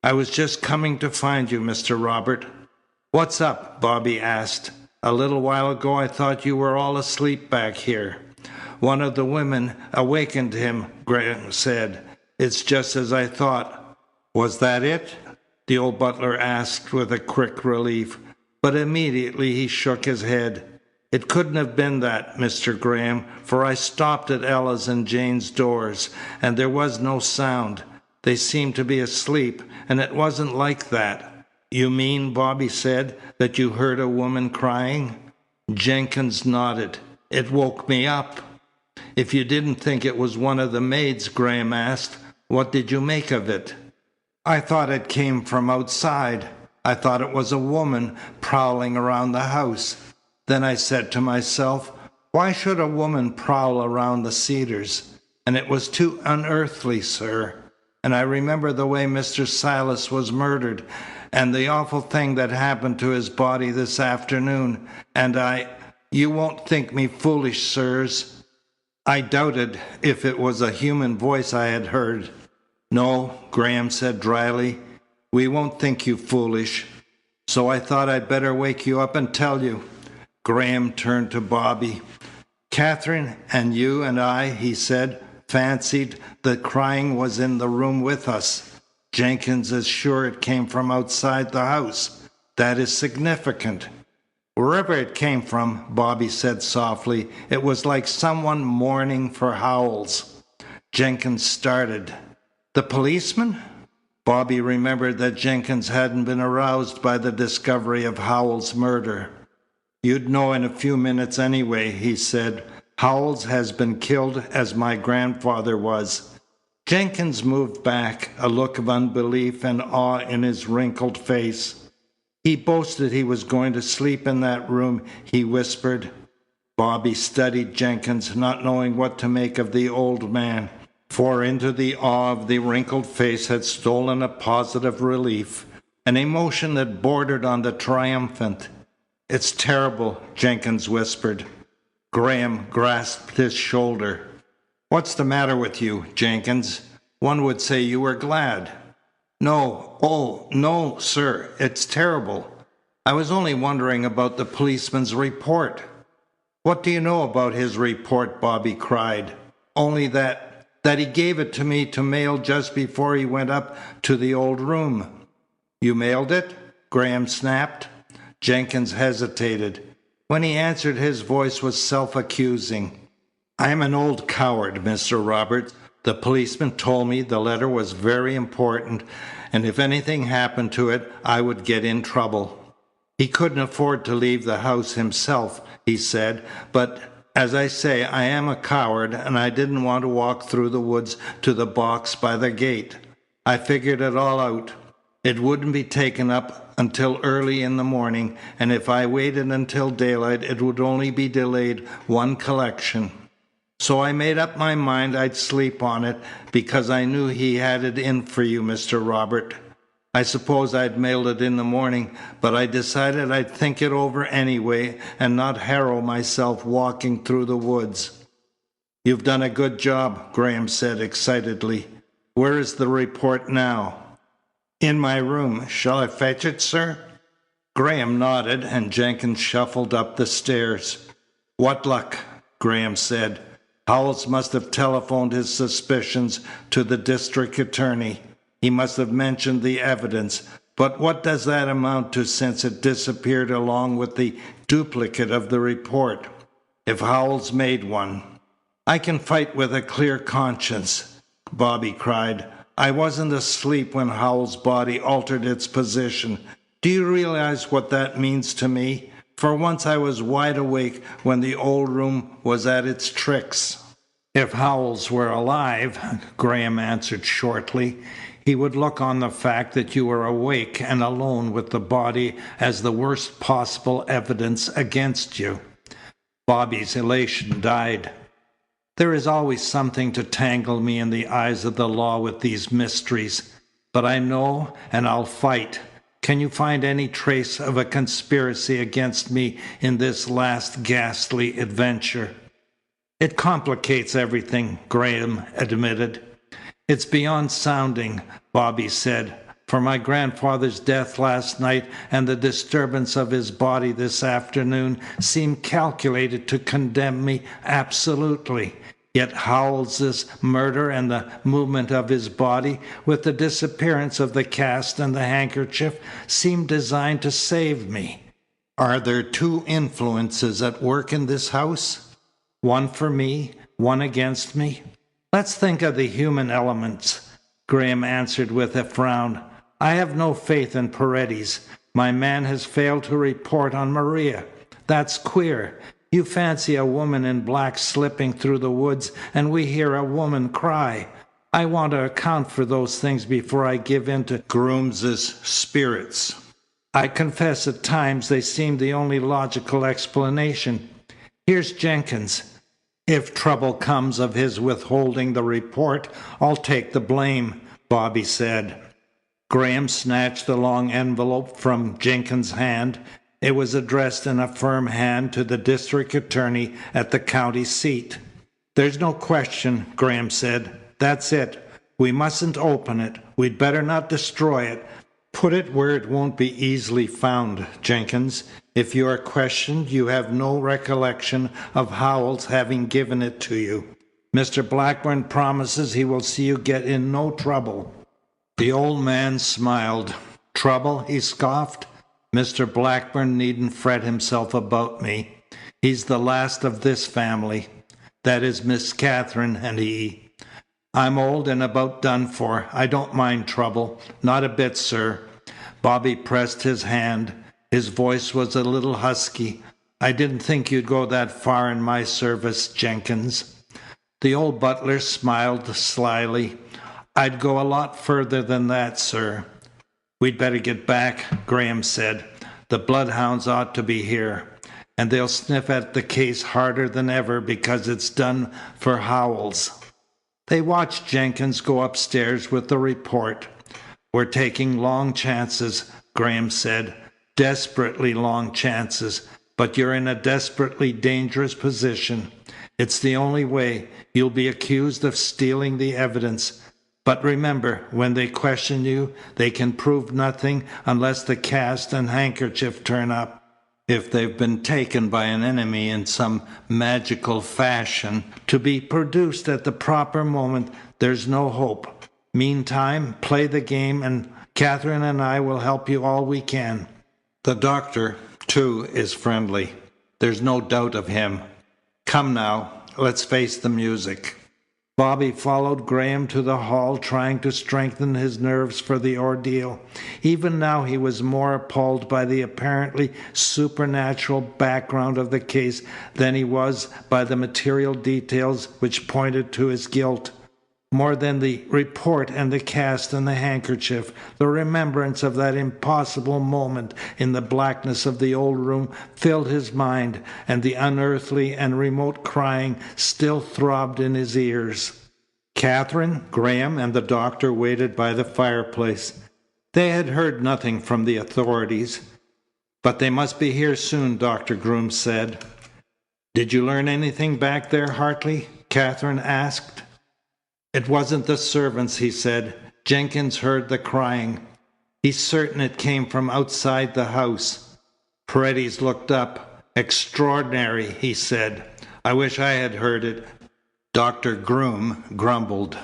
"I was just coming to find you, Mr. Robert." "What's up?" Bobby asked. "A little while ago I thought you were all asleep back here." "One of the women awakened him," Graham said. "It's just as I thought." "Was that it?" the old butler asked with a quick relief. But immediately he shook his head. "It couldn't have been that, Mr. Graham, for I stopped at Ella's and Jane's doors, and there was no sound. They seemed to be asleep, and it wasn't like that." "You mean," Bobby said, "that you heard a woman crying?" Jenkins nodded. "It woke me up." "If you didn't think it was one of the maids," Graham asked, "what did you make of it?" "I thought it came from outside. I thought it was a woman prowling around the house. Then I said to myself, why should a woman prowl around the Cedars? And it was too unearthly, sir. And I remember the way Mr. Silas was murdered, and the awful thing that happened to his body this afternoon. And you won't think me foolish, sirs. I doubted if it was a human voice I had heard." "No," Graham said dryly. "We won't think you foolish. So I thought I'd better wake you up and tell you." Graham turned to Bobby. "Katherine and you and I," he said, "fancied the crying was in the room with us. Jenkins is sure it came from outside the house. That is significant." "Wherever it came from," Bobby said softly, "it was like someone mourning for Howells." Jenkins started. "The policeman?" Bobby remembered that Jenkins hadn't been aroused by the discovery of Howell's murder. "You'd know in a few minutes anyway," he said. "Howells has been killed as my grandfather was." Jenkins moved back, a look of unbelief and awe in his wrinkled face. "He boasted he was going to sleep in that room," he whispered. Bobby studied Jenkins, not knowing what to make of the old man, for into the awe of the wrinkled face had stolen a positive relief, an emotion that bordered on the triumphant. "It's terrible," Jenkins whispered. Graham grasped his shoulder. "What's the matter with you, Jenkins? One would say you were glad." "No, oh, no, sir, it's terrible. I was only wondering about the policeman's report." "What do you know about his report?" Bobby cried. "Only that he gave it to me to mail just before he went up to the old room." "You mailed it?" Graham snapped. Jenkins hesitated. When he answered, his voice was self-accusing. "I'm an old coward, Mr. Roberts. The policeman told me the letter was very important, and if anything happened to it, I would get in trouble. He couldn't afford to leave the house himself," he said, "but as I say, I am a coward, and I didn't want to walk through the woods to the box by the gate. I figured it all out. It wouldn't be taken up until early in the morning, and if I waited until daylight, it would only be delayed one collection. So I made up my mind I'd sleep on it, because I knew he had it in for you, Mr. Robert. I suppose I'd mailed it in the morning, but I decided I'd think it over anyway and not harrow myself walking through the woods." "You've done a good job," Graham said excitedly. "Where is the report now?" "In my room. Shall I fetch it, sir?" Graham nodded, and Jenkins shuffled up the stairs. "What luck?" Graham said. "Howells must have telephoned his suspicions to the district attorney. He must have mentioned the evidence. But what does that amount to since it disappeared along with the duplicate of the report? If Howells made one." "I can fight with a clear conscience," Bobby cried. "I wasn't asleep when Howell's body altered its position. Do you realize what that means to me? For once I was wide awake when the old room was at its tricks." "If Howells were alive," Graham answered shortly, "he would look on the fact that you were awake and alone with the body as the worst possible evidence against you." Bobby's elation died. "There is always something to tangle me in the eyes of the law with these mysteries. But I know, and I'll fight. Can you find any trace of a conspiracy against me in this last ghastly adventure?" "It complicates everything," Graham admitted. "It's beyond sounding," Bobby said, "for my grandfather's death last night and the disturbance of his body this afternoon seem calculated to condemn me absolutely. Yet Howells's murder and the movement of his body, with the disappearance of the cast and the handkerchief, seem designed to save me. Are there two influences at work in this house? One for me, one against me?" "Let's think of the human elements," Graham answered with a frown. "I have no faith in Paredes. My man has failed to report on Maria. That's queer. You fancy a woman in black slipping through the woods, and we hear a woman cry. I want to account for those things before I give in to Grooms's spirits. I confess at times they seem the only logical explanation. Here's Jenkins. If trouble comes of his withholding the report, I'll take the blame," Bobby said. Graham snatched the long envelope from Jenkins' hand. It was addressed in a firm hand to the district attorney at the county seat. "There's no question," Graham said. "That's it. We mustn't open it. We'd better not destroy it. Put it where it won't be easily found, Jenkins. If you are questioned, you have no recollection of Howells having given it to you. Mr. Blackburn promises he will see you get in no trouble." The old man smiled. "Trouble?" he scoffed. "Mr. Blackburn needn't fret himself about me. He's the last of this family. That is Miss Catherine and he. I'm old and about done for. I don't mind trouble. Not a bit, sir. Bobby pressed his hand. His voice was a little husky. I didn't think you'd go that far in my service, Jenkins. The old butler smiled slyly. I'd go a lot further than that, sir. We'd better get back, Graham said. The bloodhounds ought to be here, and they'll sniff at the case harder than ever because it's done for Howells. They watched Jenkins go upstairs with the report. We're taking long chances, Graham said. Desperately long chances, but you're in a desperately dangerous position. It's the only way. You'll be accused of stealing the evidence. But remember, when they question you, they can prove nothing unless the cast and handkerchief turn up. If they've been taken by an enemy in some magical fashion, to be produced at the proper moment, there's no hope. Meantime, play the game, and Catherine and I will help you all we can. The doctor, too, is friendly. There's no doubt of him. Come now, let's face the music. Bobby followed Graham to the hall, trying to strengthen his nerves for the ordeal. Even now he was more appalled by the apparently supernatural background of the case than he was by the material details which pointed to his guilt. More than the report and the cast and the handkerchief, the remembrance of that impossible moment in the blackness of the old room filled his mind, and the unearthly and remote crying still throbbed in his ears. Catherine, Graham, and the doctor waited by the fireplace. They had heard nothing from the authorities. But they must be here soon, Dr. Groom said. Did you learn anything back there, Hartley? Catherine asked. It wasn't the servants, he said. Jenkins heard the crying. He's certain it came from outside the house. Paredes looked up. Extraordinary, he said. I wish I had heard it. Dr. Groom grumbled.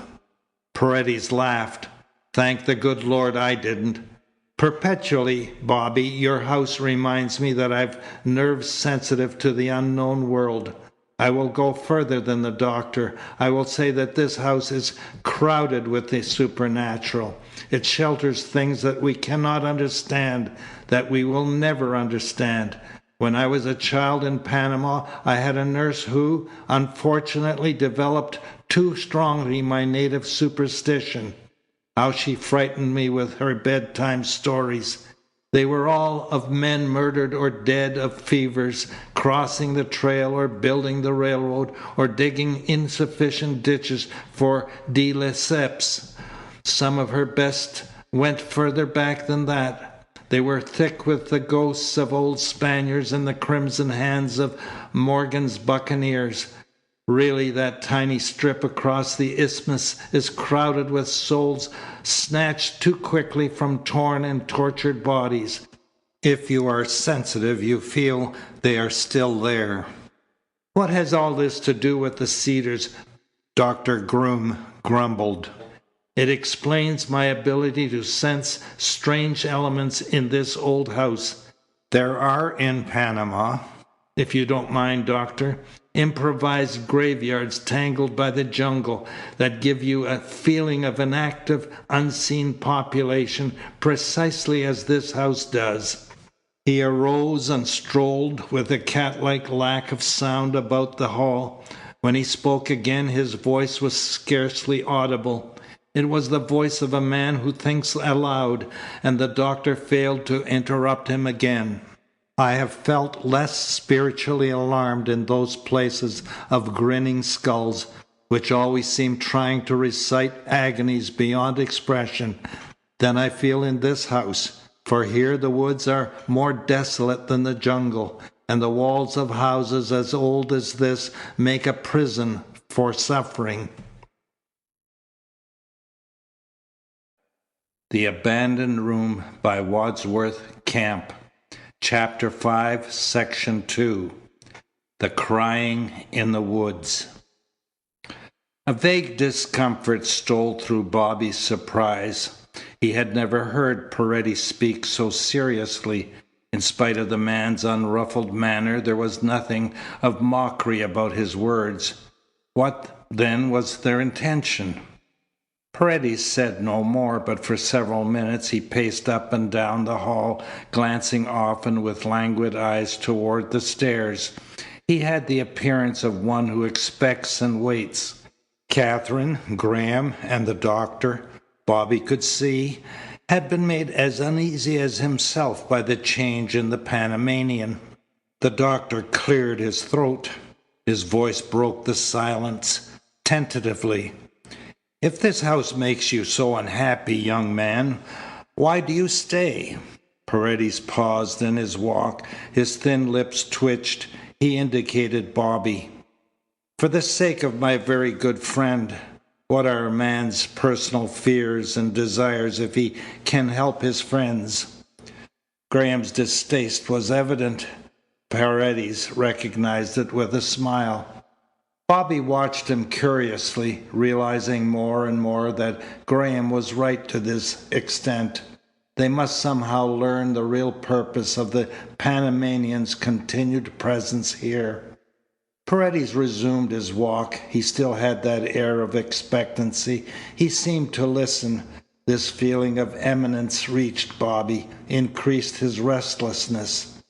Paredes laughed. Thank the good Lord I didn't. Perpetually, Bobby, your house reminds me that I've nerves sensitive to the unknown world. I will go further than the doctor. I will say that this house is crowded with the supernatural. It shelters things that we cannot understand, that we will never understand. When I was a child in Panama, I had a nurse who, unfortunately, developed too strongly my native superstition. How she frightened me with her bedtime stories. They were all of men murdered or dead of fevers, crossing the trail or building the railroad or digging insufficient ditches for de Lesseps. Some of her best went further back than that. They were thick with the ghosts of old Spaniards and the crimson hands of Morgan's buccaneers. Really, that tiny strip across the isthmus is crowded with souls snatched too quickly from torn and tortured bodies. If you are sensitive, you feel they are still there. What has all this to do with the Cedars? Dr. Groom grumbled. It explains my ability to sense strange elements in this old house. There are in Panama, if you don't mind, Doctor, improvised graveyards tangled by the jungle that give you a feeling of an active, unseen population precisely as this house does. He arose and strolled with a cat-like lack of sound about the hall. When he spoke again, his voice was scarcely audible. It was the voice of a man who thinks aloud, and the doctor failed to interrupt him again. I have felt less spiritually alarmed in those places of grinning skulls, which always seem trying to recite agonies beyond expression, than I feel in this house, for here the woods are more desolate than the jungle, and the walls of houses as old as this make a prison for suffering. The Abandoned Room by Wadsworth Camp. Chapter 5, Section 2. The Crying in the Woods. A vague discomfort stole through Bobby's surprise. He had never heard Paredes speak so seriously. In spite of the man's unruffled manner, there was nothing of mockery about his words. What, then, was their intention? Paredes said no more, but for several minutes he paced up and down the hall, glancing often with languid eyes toward the stairs. He had the appearance of one who expects and waits. Catherine, Graham, and the doctor, Bobby could see, had been made as uneasy as himself by the change in the Panamanian. The doctor cleared his throat. His voice broke the silence, tentatively. "If this house makes you so unhappy, young man, why do you stay?" Paredes paused in his walk. His thin lips twitched. He indicated Bobby. "For the sake of my very good friend. What are a man's personal fears and desires if he can help his friends?" Graham's distaste was evident. Paredes recognized it with a smile. Bobby watched him curiously, realizing more and more that Graham was right to this extent. They must somehow learn the real purpose of the Panamanian's continued presence here. Paredes resumed his walk. He still had that air of expectancy. He seemed to listen. This feeling of imminence reached Bobby, increased his restlessness.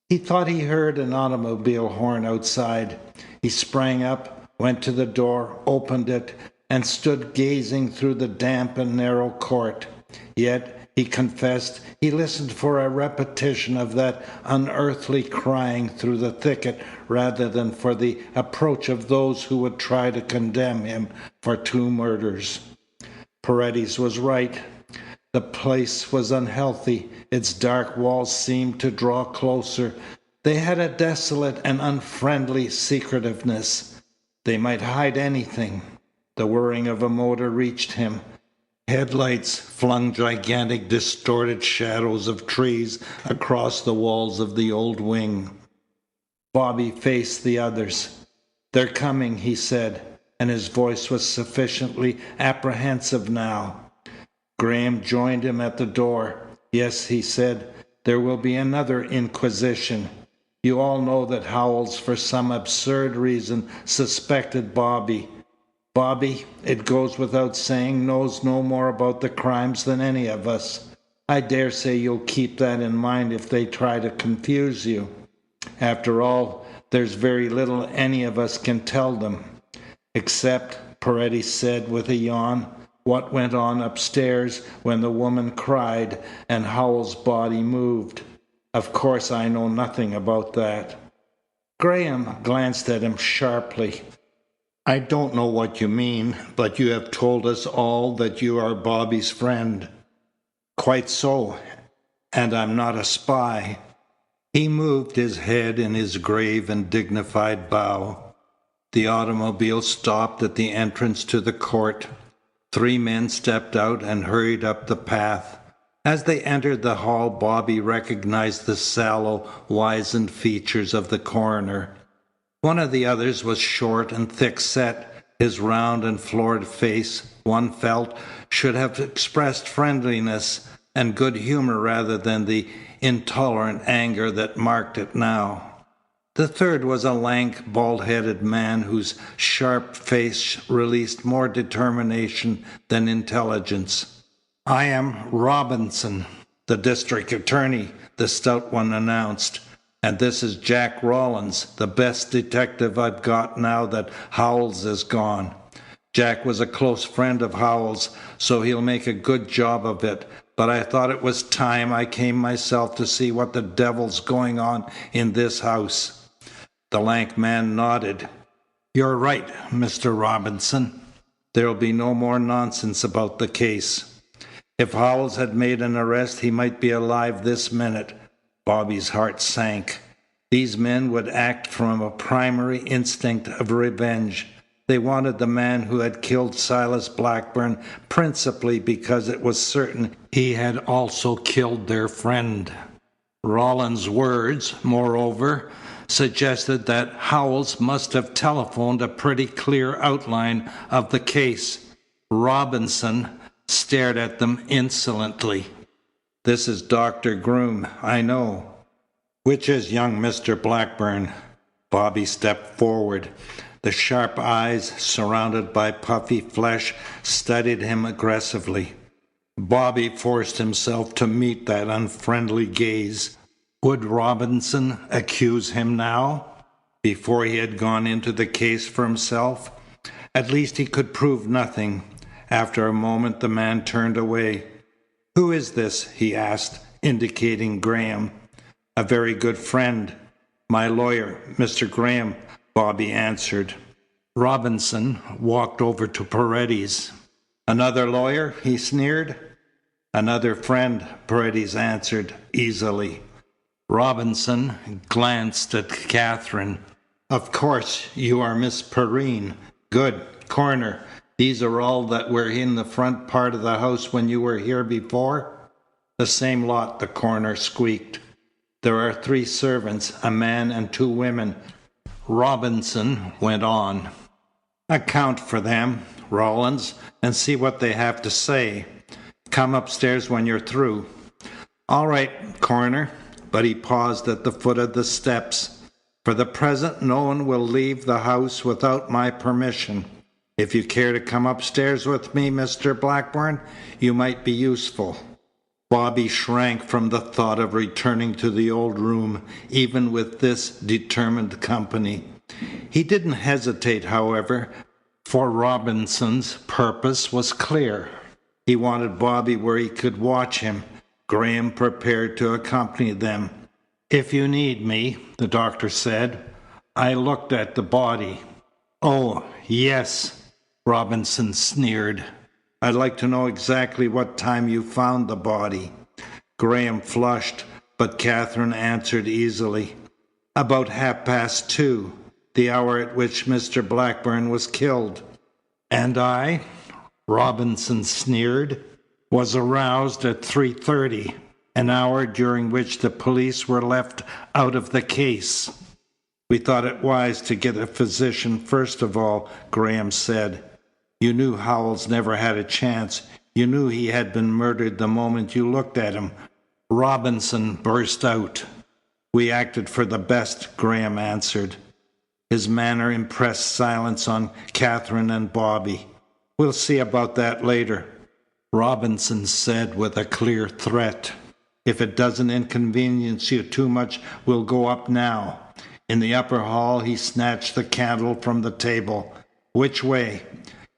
He thought he heard an automobile horn outside. He sprang up, went to the door, opened it, and stood gazing through the damp and narrow court. Yet, he confessed, he listened for a repetition of that unearthly crying through the thicket rather than for the approach of those who would try to condemn him for 2 murders. Paredes was right. The place was unhealthy. Its dark walls seemed to draw closer. They had a desolate and unfriendly secretiveness. They might hide anything. The whirring of a motor reached him. Headlights flung gigantic distorted shadows of trees across the walls of the old wing. Bobby faced the others. "They're coming," he said, and his voice was sufficiently apprehensive now. Graham joined him at the door. "Yes," he said, "there will be another inquisition. You all know that Howells, for some absurd reason, suspected Bobby. Bobby, it goes without saying, knows no more about the crimes than any of us. I dare say you'll keep that in mind if they try to confuse you. After all, there's very little any of us can tell them. Except," Paredes said with a yawn, "what went on upstairs when the woman cried and Howell's body moved. Of course I know nothing about that." Graham glanced at him sharply. "I don't know what you mean, but you have told us all that you are Bobby's friend." "Quite so, and I'm not a spy." He moved his head in his grave and dignified bow. The automobile stopped at the entrance to the court. 3 men stepped out and hurried up the path. As they entered the hall, Bobby recognized the sallow, wizened features of the coroner. One of the others was short and thick-set. His round and florid face, one felt, should have expressed friendliness and good humor rather than the intolerant anger that marked it now. The third was a lank, bald-headed man whose sharp face released more determination than intelligence. "I am Robinson, the district attorney," the stout one announced. "And this is Jack Rawlins, the best detective I've got now that Howells is gone. Jack was a close friend of Howells, so he'll make a good job of it. But I thought it was time I came myself to see what the devil's going on in this house." The lank man nodded. "You're right, Mr. Robinson. There'll be no more nonsense about the case. If Howells had made an arrest, he might be alive this minute." Bobby's heart sank. These men would act from a primary instinct of revenge. They wanted the man who had killed Silas Blackburn principally because it was certain he had also killed their friend. Rawlins' words, moreover, suggested that Howells must have telephoned a pretty clear outline of the case. Robinson stared at them insolently. "This is Dr. Groom, I know. Which is young Mr. Blackburn?" Bobby stepped forward. The sharp eyes, surrounded by puffy flesh, studied him aggressively. Bobby forced himself to meet that unfriendly gaze. Would Robinson accuse him now, before he had gone into the case for himself? At least he could prove nothing. After a moment, the man turned away. "Who is this?" he asked, indicating Graham. "A very good friend. My lawyer, Mr. Graham," Bobby answered. Robinson walked over to Paredes. "Another lawyer?" he sneered. "Another friend," Paredes answered easily. Robinson glanced at Catherine. "Of course, you are Miss Perrine. Good. Coroner, these are all that were in the front part of the house when you were here before?" "The same lot," the coroner squeaked. "There are 3 servants, a man and 2 women." Robinson went on. "Account for them, Rawlins, and see what they have to say. Come upstairs when you're through." "All right, coroner." But he paused at the foot of the steps. "For the present, no one will leave the house without my permission. If you care to come upstairs with me, Mr. Blackburn, you might be useful." Bobby shrank from the thought of returning to the old room, even with this determined company. He didn't hesitate, however, for Robinson's purpose was clear. He wanted Bobby where he could watch him. Graham prepared to accompany them. "If you need me," the doctor said. "I looked at the body." "Oh, yes," Robinson sneered. "I'd like to know exactly what time you found the body." Graham flushed, but Catherine answered easily. "About 2:30, the hour at which Mr. Blackburn was killed." "And I," Robinson sneered, "was aroused at 3:30, an hour during which the police were left out of the case." "We thought it wise to get a physician first of all," Graham said. "You knew Howells never had a chance. You knew he had been murdered the moment you looked at him." Robinson burst out. "We acted for the best," Graham answered. His manner impressed silence on Catherine and Bobby. "We'll see about that later," Robinson said with a clear threat. "If it doesn't inconvenience you too much, we'll go up now." In the upper hall he snatched the candle from the table. "Which way?"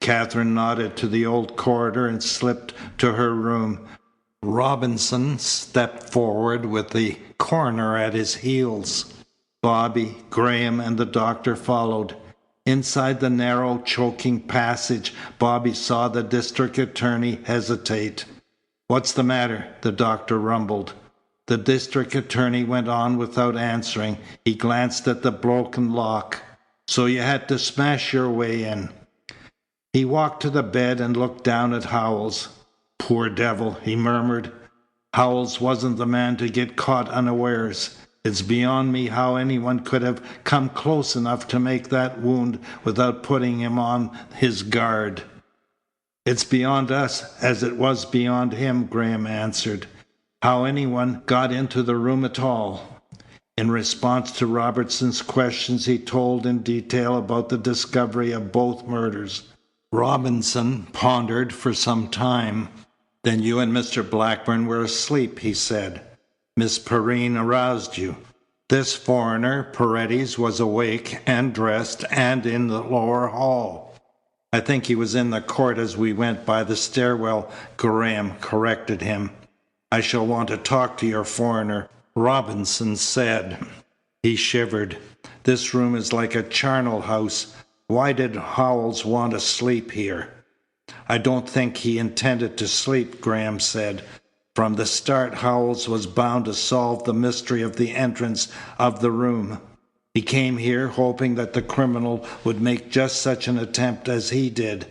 Catherine nodded to the old corridor and slipped to her room. Robinson stepped forward with the coroner at his heels. Bobby, Graham, and the doctor followed. Inside the narrow, choking passage, Bobby saw the district attorney hesitate. "What's the matter?" the doctor rumbled. The district attorney went on without answering. He glanced at the broken lock. "So you had to smash your way in." He walked to the bed and looked down at Howells. "Poor devil," he murmured. "Howells wasn't the man to get caught unawares. It's beyond me how anyone could have come close enough to make that wound without putting him on his guard." "It's beyond us, as it was beyond him," Graham answered. "How anyone got into the room at all." In response to Robertson's questions, he told in detail about the discovery of both murders. Robinson pondered for some time. "Then you and Mr. Blackburn were asleep," he said. "Miss Perrine aroused you. This foreigner, Paredes, was awake and dressed and in the lower hall." "I think he was in the court as we went by the stairwell," Graham corrected him. "I shall want to talk to your foreigner," Robinson said. He shivered. "This room is like a charnel house. Why did Howells want to sleep here?" "I don't think he intended to sleep," Graham said. "From the start Howells was bound to solve the mystery of the entrance of the room. He came here hoping that the criminal would make just such an attempt as he did.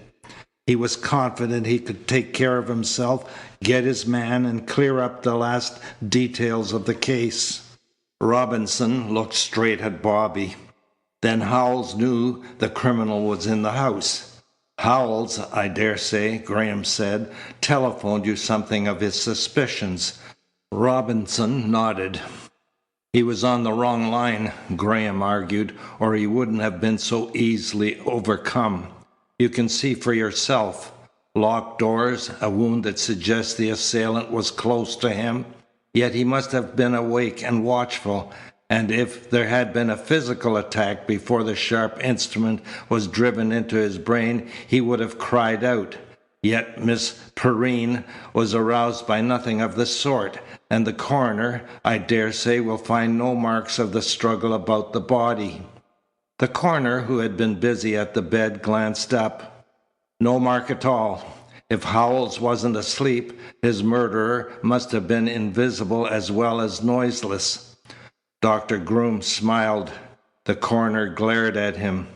He was confident he could take care of himself, get his man, and clear up the last details of the case." Robinson looked straight at Bobby. "Then Howells knew the criminal was in the house." "Howells, I dare say," Graham said, "telephoned you something of his suspicions." Robinson nodded. He was on the wrong line, Graham argued, or he wouldn't have been so easily overcome. You can see for yourself. Locked doors, a wound that suggests the assailant was close to him. Yet he must have been awake and watchful, and if there had been a physical attack before the sharp instrument was driven into his brain, he would have cried out. Yet Miss Perrine was aroused by nothing of the sort, and the coroner, I dare say, will find no marks of the struggle about the body. The coroner, who had been busy at the bed, glanced up. No mark at all. If Howells wasn't asleep, his murderer must have been invisible as well as noiseless. Dr. Groom smiled. The coroner glared at him.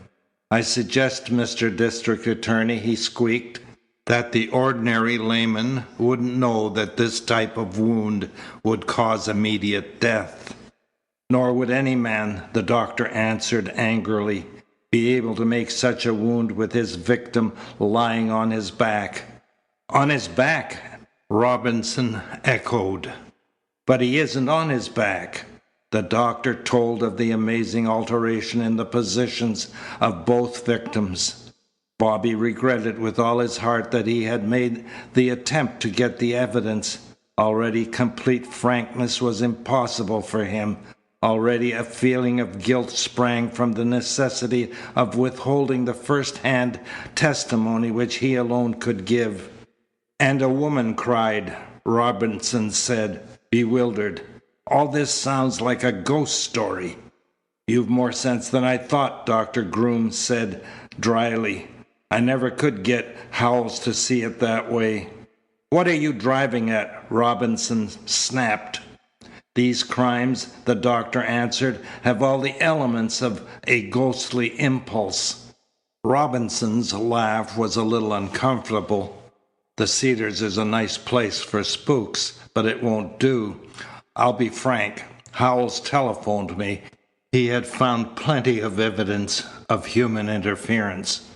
I suggest, Mr. District Attorney, he squeaked, that the ordinary layman wouldn't know that this type of wound would cause immediate death. Nor would any man, the doctor answered angrily, be able to make such a wound with his victim lying on his back. On his back, Robinson echoed. But he isn't on his back. The doctor told of the amazing alteration in the positions of both victims. Bobby regretted with all his heart that he had made the attempt to get the evidence. Already complete frankness was impossible for him. Already a feeling of guilt sprang from the necessity of withholding the first-hand testimony which he alone could give. And a woman cried, Robinson said, bewildered. All this sounds like a ghost story. You've more sense than I thought, Dr. Groom said dryly. I never could get Howells to see it that way. What are you driving at? Robinson snapped. These crimes, the doctor answered, have all the elements of a ghostly impulse. Robinson's laugh was a little uncomfortable. The Cedars is a nice place for spooks, but it won't do. I'll be frank. Howells telephoned me. He had found plenty of evidence of human interference.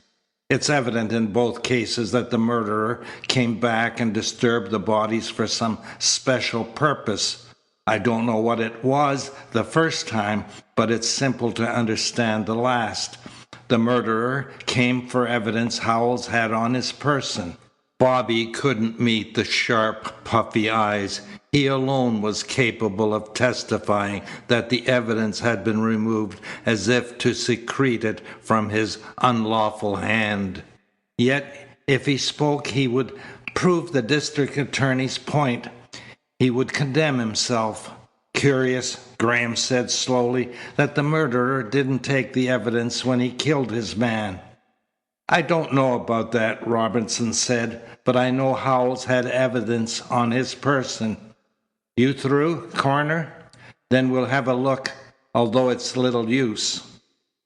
It's evident in both cases that the murderer came back and disturbed the bodies for some special purpose. I don't know what it was the first time, but it's simple to understand the last. The murderer came for evidence Howells had on his person. Bobby couldn't meet the sharp, puffy eyes. He alone was capable of testifying that the evidence had been removed as if to secrete it from his unlawful hand. Yet, if he spoke, he would prove the district attorney's point. He would condemn himself. Curious, Graham said slowly, that the murderer didn't take the evidence when he killed his man. I don't know about that, Robinson said, but I know Howells had evidence on his person. You through, coroner? Then we'll have a look, although it's little use.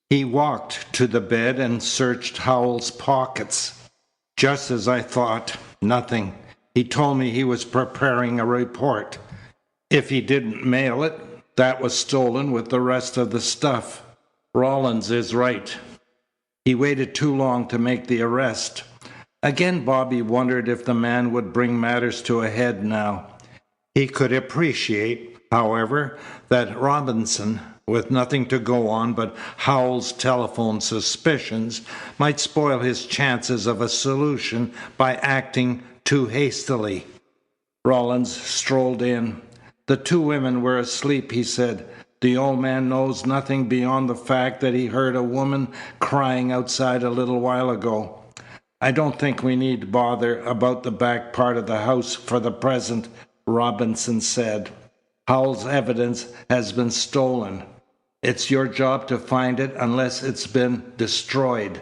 He walked to the bed and searched Howells' pockets. Just as I thought, nothing. He told me he was preparing a report. If he didn't mail it, that was stolen with the rest of the stuff. Rollins is right. He waited too long to make the arrest. Again, Bobby wondered if the man would bring matters to a head now. He could appreciate, however, that Robinson, with nothing to go on but Howells' telephone suspicions, might spoil his chances of a solution by acting too hastily. Rollins strolled in. The two women were asleep, he said. The old man knows nothing beyond the fact that he heard a woman crying outside a little while ago. I don't think we need bother about the back part of the house for the present, Robinson said. Howells' evidence has been stolen. It's your job to find it unless it's been destroyed.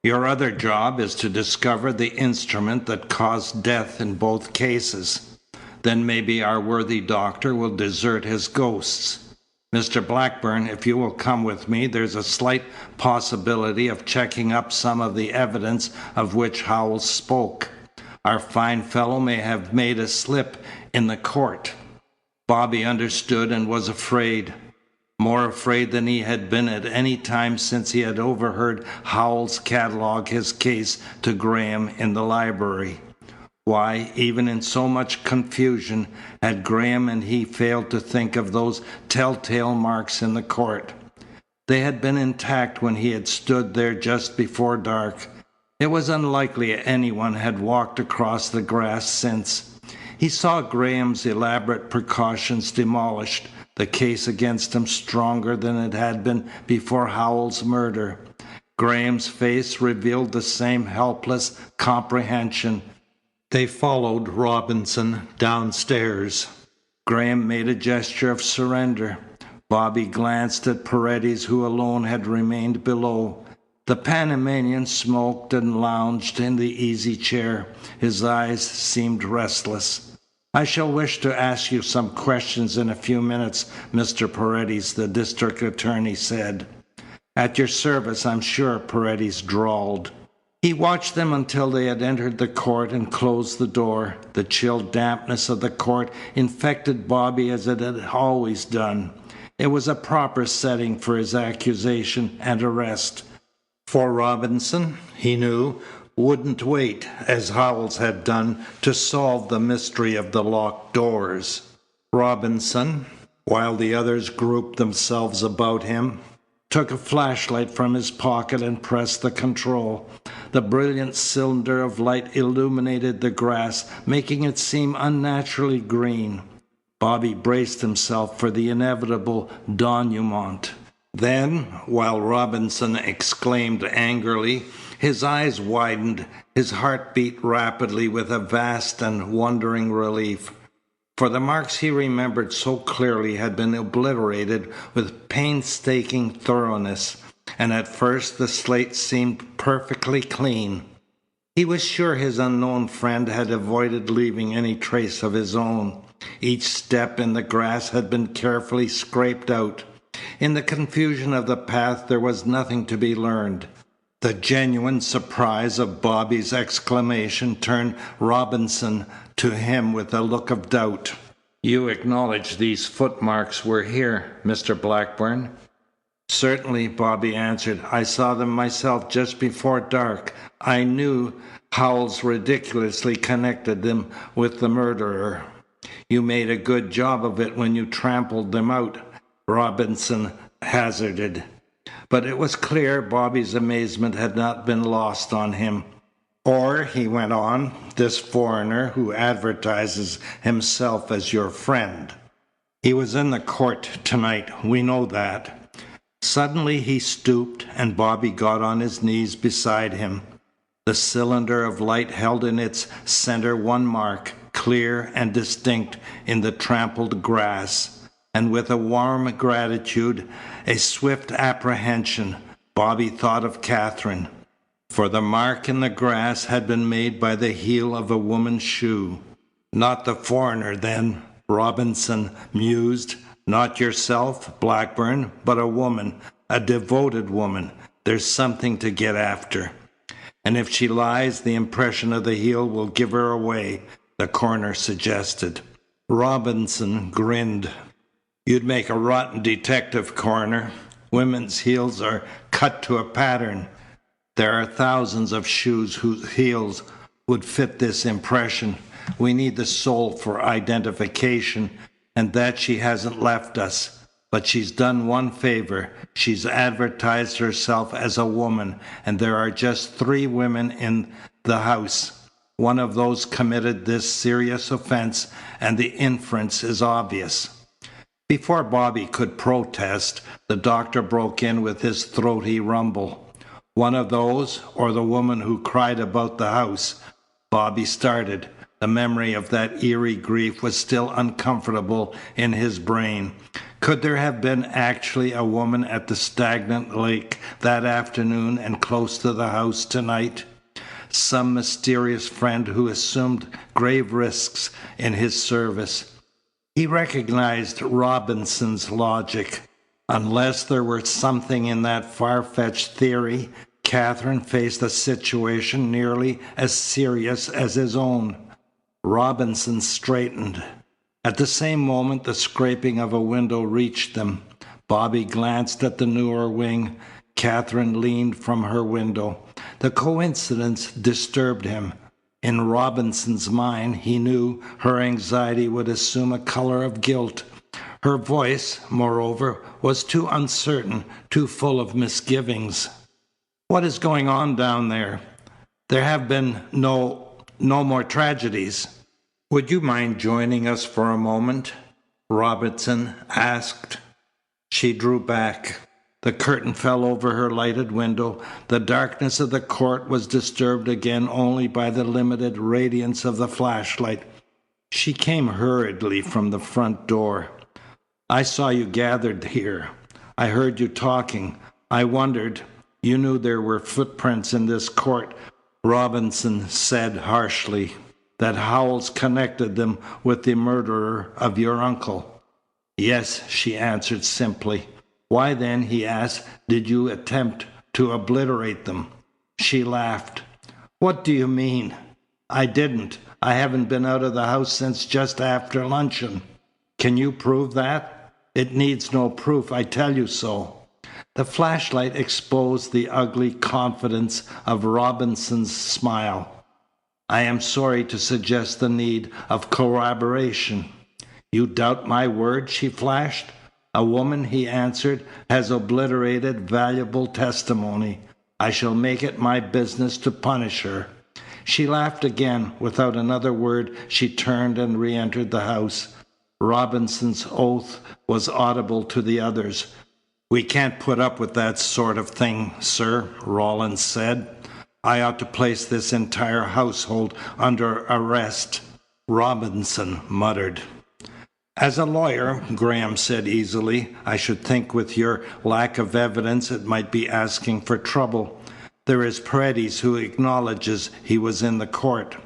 Your other job is to discover the instrument that caused death in both cases. Then maybe our worthy doctor will desert his ghosts. Mr. Blackburn, if you will come with me, there's a slight possibility of checking up some of the evidence of which Howells spoke. Our fine fellow may have made a slip in the court. Bobby understood and was afraid. More afraid than he had been at any time since he had overheard Howells catalogue his case to Graham in the library. Why, even in so much confusion, had Graham and he failed to think of those telltale marks in the court? They had been intact when he had stood there just before dark. It was unlikely anyone had walked across the grass since. He saw Graham's elaborate precautions demolished, the case against him stronger than it had been before Howell's murder. Graham's face revealed the same helpless comprehension. They followed Robinson downstairs. Graham made a gesture of surrender. Bobby glanced at Paredes, who alone had remained below. The Panamanian smoked and lounged in the easy chair. His eyes seemed restless. "I shall wish to ask you some questions in a few minutes, Mr. Paredes," the district attorney said. "At your service, I'm sure," Paredes drawled. He watched them until they had entered the court and closed the door. The chill dampness of the court infected Bobby as it had always done. It was a proper setting for his accusation and arrest. For Robinson, he knew, wouldn't wait, as Howells had done, to solve the mystery of the locked doors. Robinson, while the others grouped themselves about him, took a flashlight from his pocket and pressed the control. The brilliant cylinder of light illuminated the grass, making it seem unnaturally green. Bobby braced himself for the inevitable denouement. Then, while Robinson exclaimed angrily, his eyes widened, his heart beat rapidly with a vast and wondering relief. For the marks he remembered so clearly had been obliterated with painstaking thoroughness, and at first the slate seemed perfectly clean. He was sure his unknown friend had avoided leaving any trace of his own. Each step in the grass had been carefully scraped out. In the confusion of the path there was nothing to be learned. The genuine surprise of Bobby's exclamation turned Robinson to him with a look of doubt. "You acknowledge these footmarks were here, Mr. Blackburn?" "Certainly," Bobby answered. "I saw them myself just before dark. I knew Howells ridiculously connected them with the murderer." "You made a good job of it when you trampled them out," Robinson hazarded. But it was clear Bobby's amazement had not been lost on him. "Or," he went on, "this foreigner who advertises himself as your friend. He was in the court tonight. We know that." Suddenly he stooped, and Bobby got on his knees beside him. The cylinder of light held in its center one mark, clear and distinct in the trampled grass. And with a warm gratitude, a swift apprehension, Bobby thought of Katherine. For the mark in the grass had been made by the heel of a woman's shoe. "Not the foreigner, then," Robinson mused. "Not yourself, Blackburn, but a woman, a devoted woman. There's something to get after." "And if she lies, the impression of the heel will give her away," the coroner suggested. Robinson grinned. "You'd make a rotten detective, coroner. Women's heels are cut to a pattern. There are thousands of shoes whose heels would fit this impression. We need the sole for identification, and that she hasn't left us. But she's done one favor. She's advertised herself as a woman, and there are just 3 women in the house. One of those committed this serious offense, and the inference is obvious." Before Bobby could protest, the doctor broke in with his throaty rumble. "One of those, or the woman who cried about the house?" Bobby started. The memory of that eerie grief was still uncomfortable in his brain. Could there have been actually a woman at the stagnant lake that afternoon and close to the house tonight? Some mysterious friend who assumed grave risks in his service. He recognized Robinson's logic. Unless there were something in that far-fetched theory, Katherine faced a situation nearly as serious as his own. Robinson straightened. At the same moment the scraping of a window reached them. Bobby glanced at the newer wing. Katherine leaned from her window. The coincidence disturbed him. In Robinson's mind, he knew her anxiety would assume a color of guilt. Her voice, moreover, was too uncertain, too full of misgivings. "What is going on down there? There have been no more tragedies." "Would you mind joining us for a moment?" Robinson asked. She drew back. The curtain fell over her lighted window. The darkness of the court was disturbed again only by the limited radiance of the flashlight. She came hurriedly from the front door. "I saw you gathered here. I heard you talking. I wondered. You knew there were footprints in this court," Robinson said harshly, "that Howells connected them with the murderer of your uncle." "Yes," she answered simply. "Why then," he asked, "did you attempt to obliterate them?" She laughed. "What do you mean?" "I didn't. I haven't been out of the house since just after luncheon." "Can you prove that?" "It needs no proof. I tell you so." The flashlight exposed the ugly confidence of Robinson's smile. "I am sorry to suggest the need of corroboration." "You doubt my word?" she flashed. "A woman," he answered, "has obliterated valuable testimony. I shall make it my business to punish her." She laughed again. Without another word she turned and re-entered the house. Robinson's oath was audible to the others. "We can't put up with that sort of thing, sir," Rawlins said. "I ought to place this entire household under arrest." Robinson muttered. "As a lawyer," Graham said easily, "I should think with your lack of evidence it might be asking for trouble. There is Paredes who acknowledges he was in the court."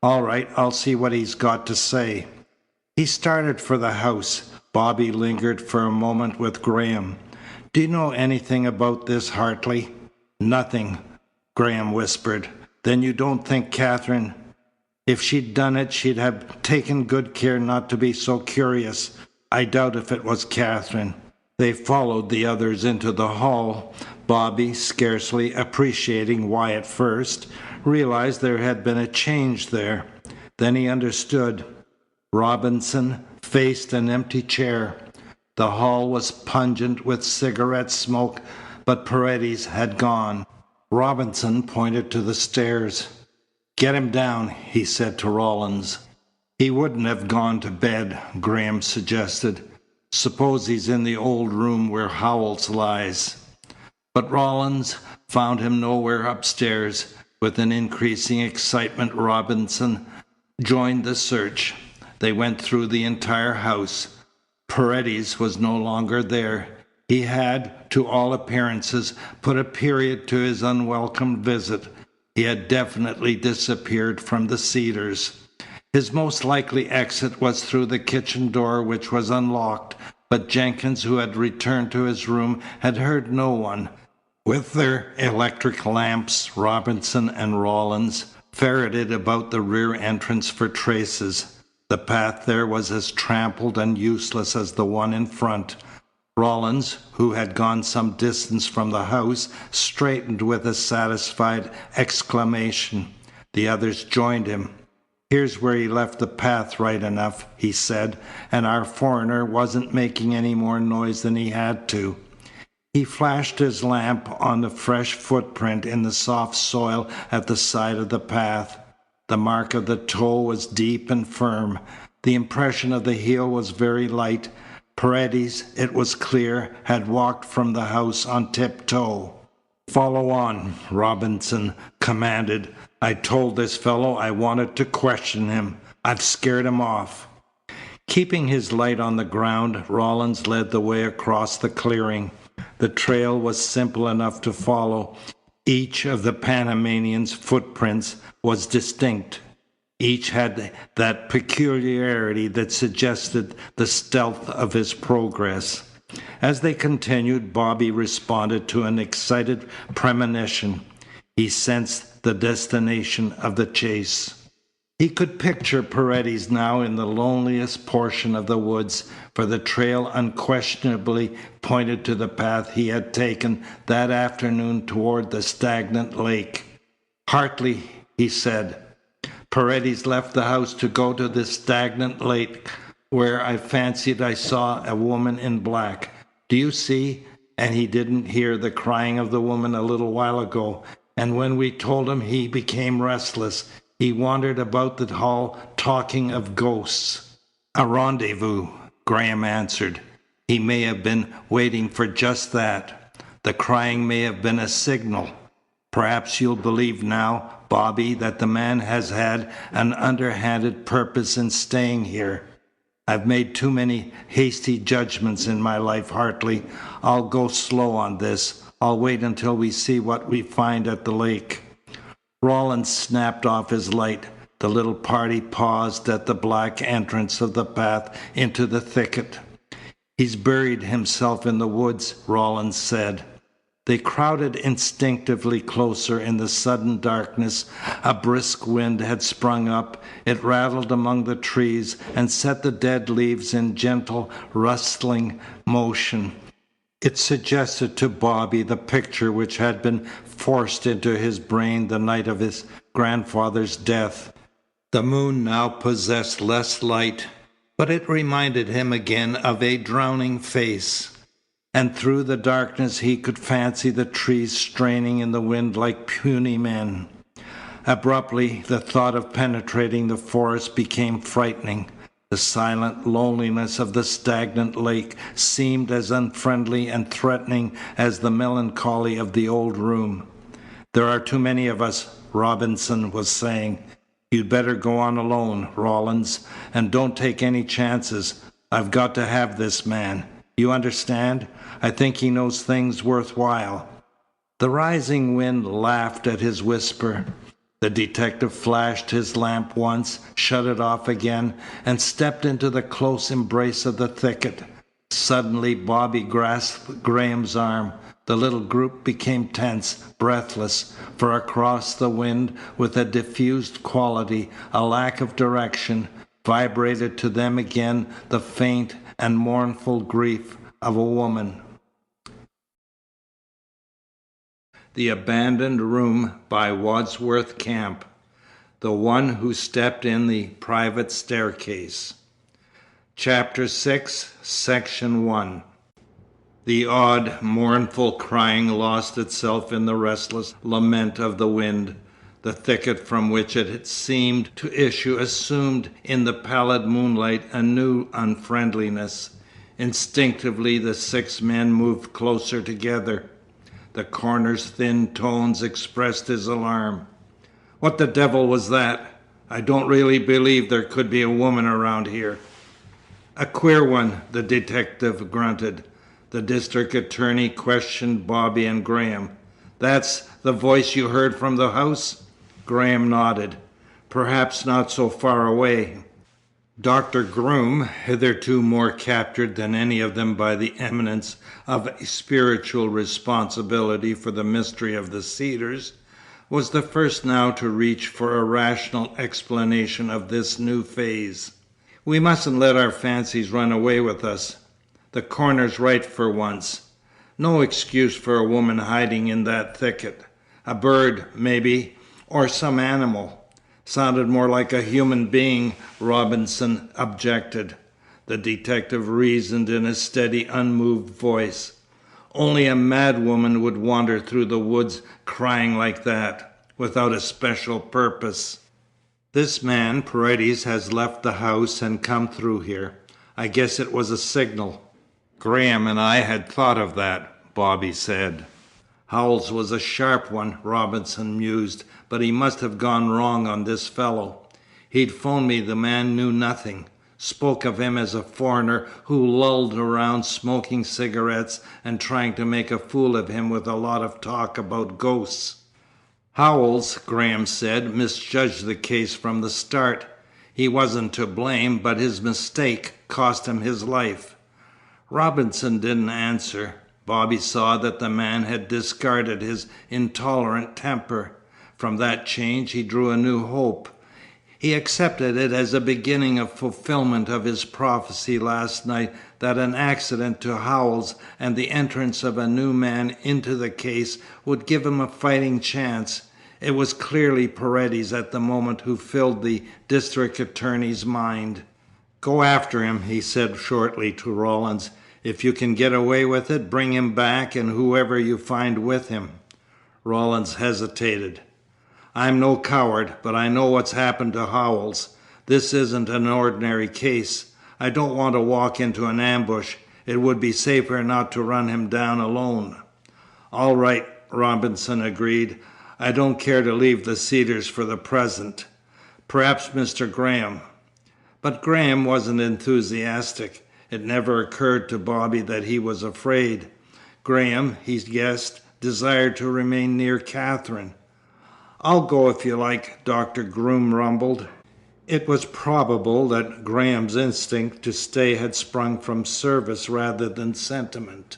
"All right, I'll see what he's got to say." He started for the house. Bobby lingered for a moment with Graham. "Do you know anything about this, Hartley?" "Nothing," Graham whispered. "Then you don't think Katherine—" "If she'd done it, she'd have taken good care not to be so curious. I doubt if it was Katherine." They followed the others into the hall. Bobby, scarcely appreciating why at first, realized there had been a change there. Then he understood. Robinson faced an empty chair. The hall was pungent with cigarette smoke, but Paredes had gone. Robinson pointed to the stairs. "Get him down," he said to Rawlins. "He wouldn't have gone to bed," Graham suggested. "Suppose he's in the old room where Howells lies." But Rawlins found him nowhere upstairs. With an increasing excitement, Robinson joined the search. They went through the entire house. Paredes was no longer there. He had, to all appearances, put a period to his unwelcome visit. He had definitely disappeared from the Cedars. His most likely exit was through the kitchen door, which was unlocked, but Jenkins, who had returned to his room, had heard no one. With their electric lamps, Robinson and Rawlins ferreted about the rear entrance for traces. The path there was as trampled and useless as the one in front. Rawlins, who had gone some distance from the house, straightened with a satisfied exclamation. The others joined him. "Here's where he left the path right enough," he said, "and our foreigner wasn't making any more noise than he had to." He flashed his lamp on the fresh footprint in the soft soil at the side of the path. The mark of the toe was deep and firm. The impression of the heel was very light. Paredes, it was clear, had walked from the house on tiptoe. "Follow on," Robinson commanded. "I told this fellow I wanted to question him. I've scared him off." Keeping his light on the ground, Rawlins led the way across the clearing. The trail was simple enough to follow. Each of the Panamanian's footprints was distinct. Each had that peculiarity that suggested the stealth of his progress. As they continued, Bobby responded to an excited premonition. He sensed the destination of the chase. He could picture Paredes now in the loneliest portion of the woods, for the trail unquestionably pointed to the path he had taken that afternoon toward the stagnant lake. "Hartley," he said. Paredes left the house to go to this stagnant lake where I fancied I saw a woman in black. Do you see? And he didn't hear the crying of the woman a little while ago. And when we told him, he became restless. He wandered about the hall talking of ghosts. A rendezvous, Graham answered. He may have been waiting for just that. The crying may have been a signal. Perhaps you'll believe now, Bobby, that the man has had an underhanded purpose in staying here. I've made too many hasty judgments in my life, Hartley. I'll go slow on this. I'll wait until we see what we find at the lake. Rawlins snapped off his light. The little party paused at the black entrance of the path into the thicket. He's buried himself in the woods, Rawlins said. They crowded instinctively closer in the sudden darkness. A brisk wind had sprung up. It rattled among the trees and set the dead leaves in gentle, rustling motion. It suggested to Bobby the picture which had been forced into his brain the night of his grandfather's death. The moon now possessed less light, but it reminded him again of a drowning face. And through the darkness he could fancy the trees straining in the wind like puny men. Abruptly, the thought of penetrating the forest became frightening. The silent loneliness of the stagnant lake seemed as unfriendly and threatening as the melancholy of the old room. There are too many of us, Robinson was saying. You'd better go on alone, Rawlins, and don't take any chances. I've got to have this man. You understand? I think he knows things worthwhile. The rising wind laughed at his whisper. The detective flashed his lamp once, shut it off again, and stepped into the close embrace of the thicket. Suddenly, Bobby grasped Graham's arm. The little group became tense, breathless, for across the wind, with a diffused quality, a lack of direction, vibrated to them again the faint and mournful grief of a woman. The Abandoned Room by Wadsworth Camp. The One Who Stepped in the Private Staircase. Chapter 6, Section 1. The odd, mournful crying lost itself in the restless lament of the wind. The thicket from which it had seemed to issue assumed in the pallid moonlight a new unfriendliness. Instinctively the 6 men moved closer together. The coroner's thin tones expressed his alarm. "What the devil was that? I don't really believe there could be a woman around here." "A queer one," the detective grunted. The district attorney questioned Bobby and Graham. "That's the voice you heard from the house?" Graham nodded. "Perhaps not so far away." Dr. Groom, hitherto more captured than any of them by the imminence of a spiritual responsibility for the mystery of the Cedars, was the first now to reach for a rational explanation of this new phase. "We mustn't let our fancies run away with us. The coroner's right for once. No excuse for a woman hiding in that thicket. A bird, maybe, or some animal. Sounded more like a human being," Robinson objected. The detective reasoned in a steady, unmoved voice. "Only a mad woman would wander through the woods crying like that, without a special purpose. This man, Paredes, has left the house and come through here. I guess it was a signal." "Graham and I had thought of that," Bobby said. "Howells was a sharp one," Robinson mused, "but he must have gone wrong on this fellow. He'd phoned me the man knew nothing. Spoke of him as a foreigner who lolled around smoking cigarettes and trying to make a fool of him with a lot of talk about ghosts." "Howells," Graham said, "misjudged the case from the start. He wasn't to blame, but his mistake cost him his life." Robinson didn't answer. Bobby saw that the man had discarded his intolerant temper. From that change he drew a new hope. He accepted it as a beginning of fulfilment of his prophecy last night that an accident to Howells and the entrance of a new man into the case would give him a fighting chance. It was clearly Paredes at the moment who filled the district attorney's mind. "Go after him," he said shortly to Rawlins. "If you can get away with it, bring him back and whoever you find with him." Rawlins hesitated. "I'm no coward, but I know what's happened to Howells. This isn't an ordinary case. I don't want to walk into an ambush. It would be safer not to run him down alone." "All right," Robinson agreed. "I don't care to leave the Cedars for the present. Perhaps Mr. Graham—" But Graham wasn't enthusiastic. It never occurred to Bobby that he was afraid. Graham, he guessed, desired to remain near Katherine. "I'll go if you like," Dr. Groom rumbled. It was probable that Graham's instinct to stay had sprung from service rather than sentiment.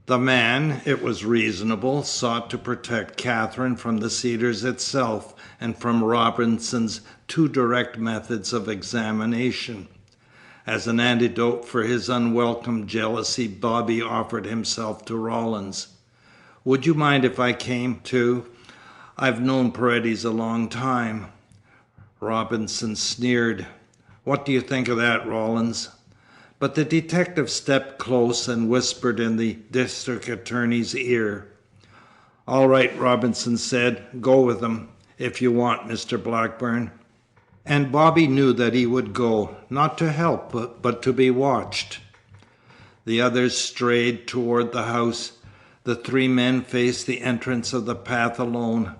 The man, it was reasonable, sought to protect Katherine from the Cedars itself and from Robinson's too direct methods of examination. As an antidote for his unwelcome jealousy, Bobby offered himself to Rawlins. "Would you mind if I came, too? I've known Paredes a long time." Robinson sneered. "What do you think of that, Rawlins?" But the detective stepped close and whispered in the district attorney's ear. "All right," Robinson said. "Go with him, if you want, Mr. Blackburn." And Bobby knew that he would go, not to help, but to be watched. The others strayed toward the house. The three men faced the entrance of the path alone.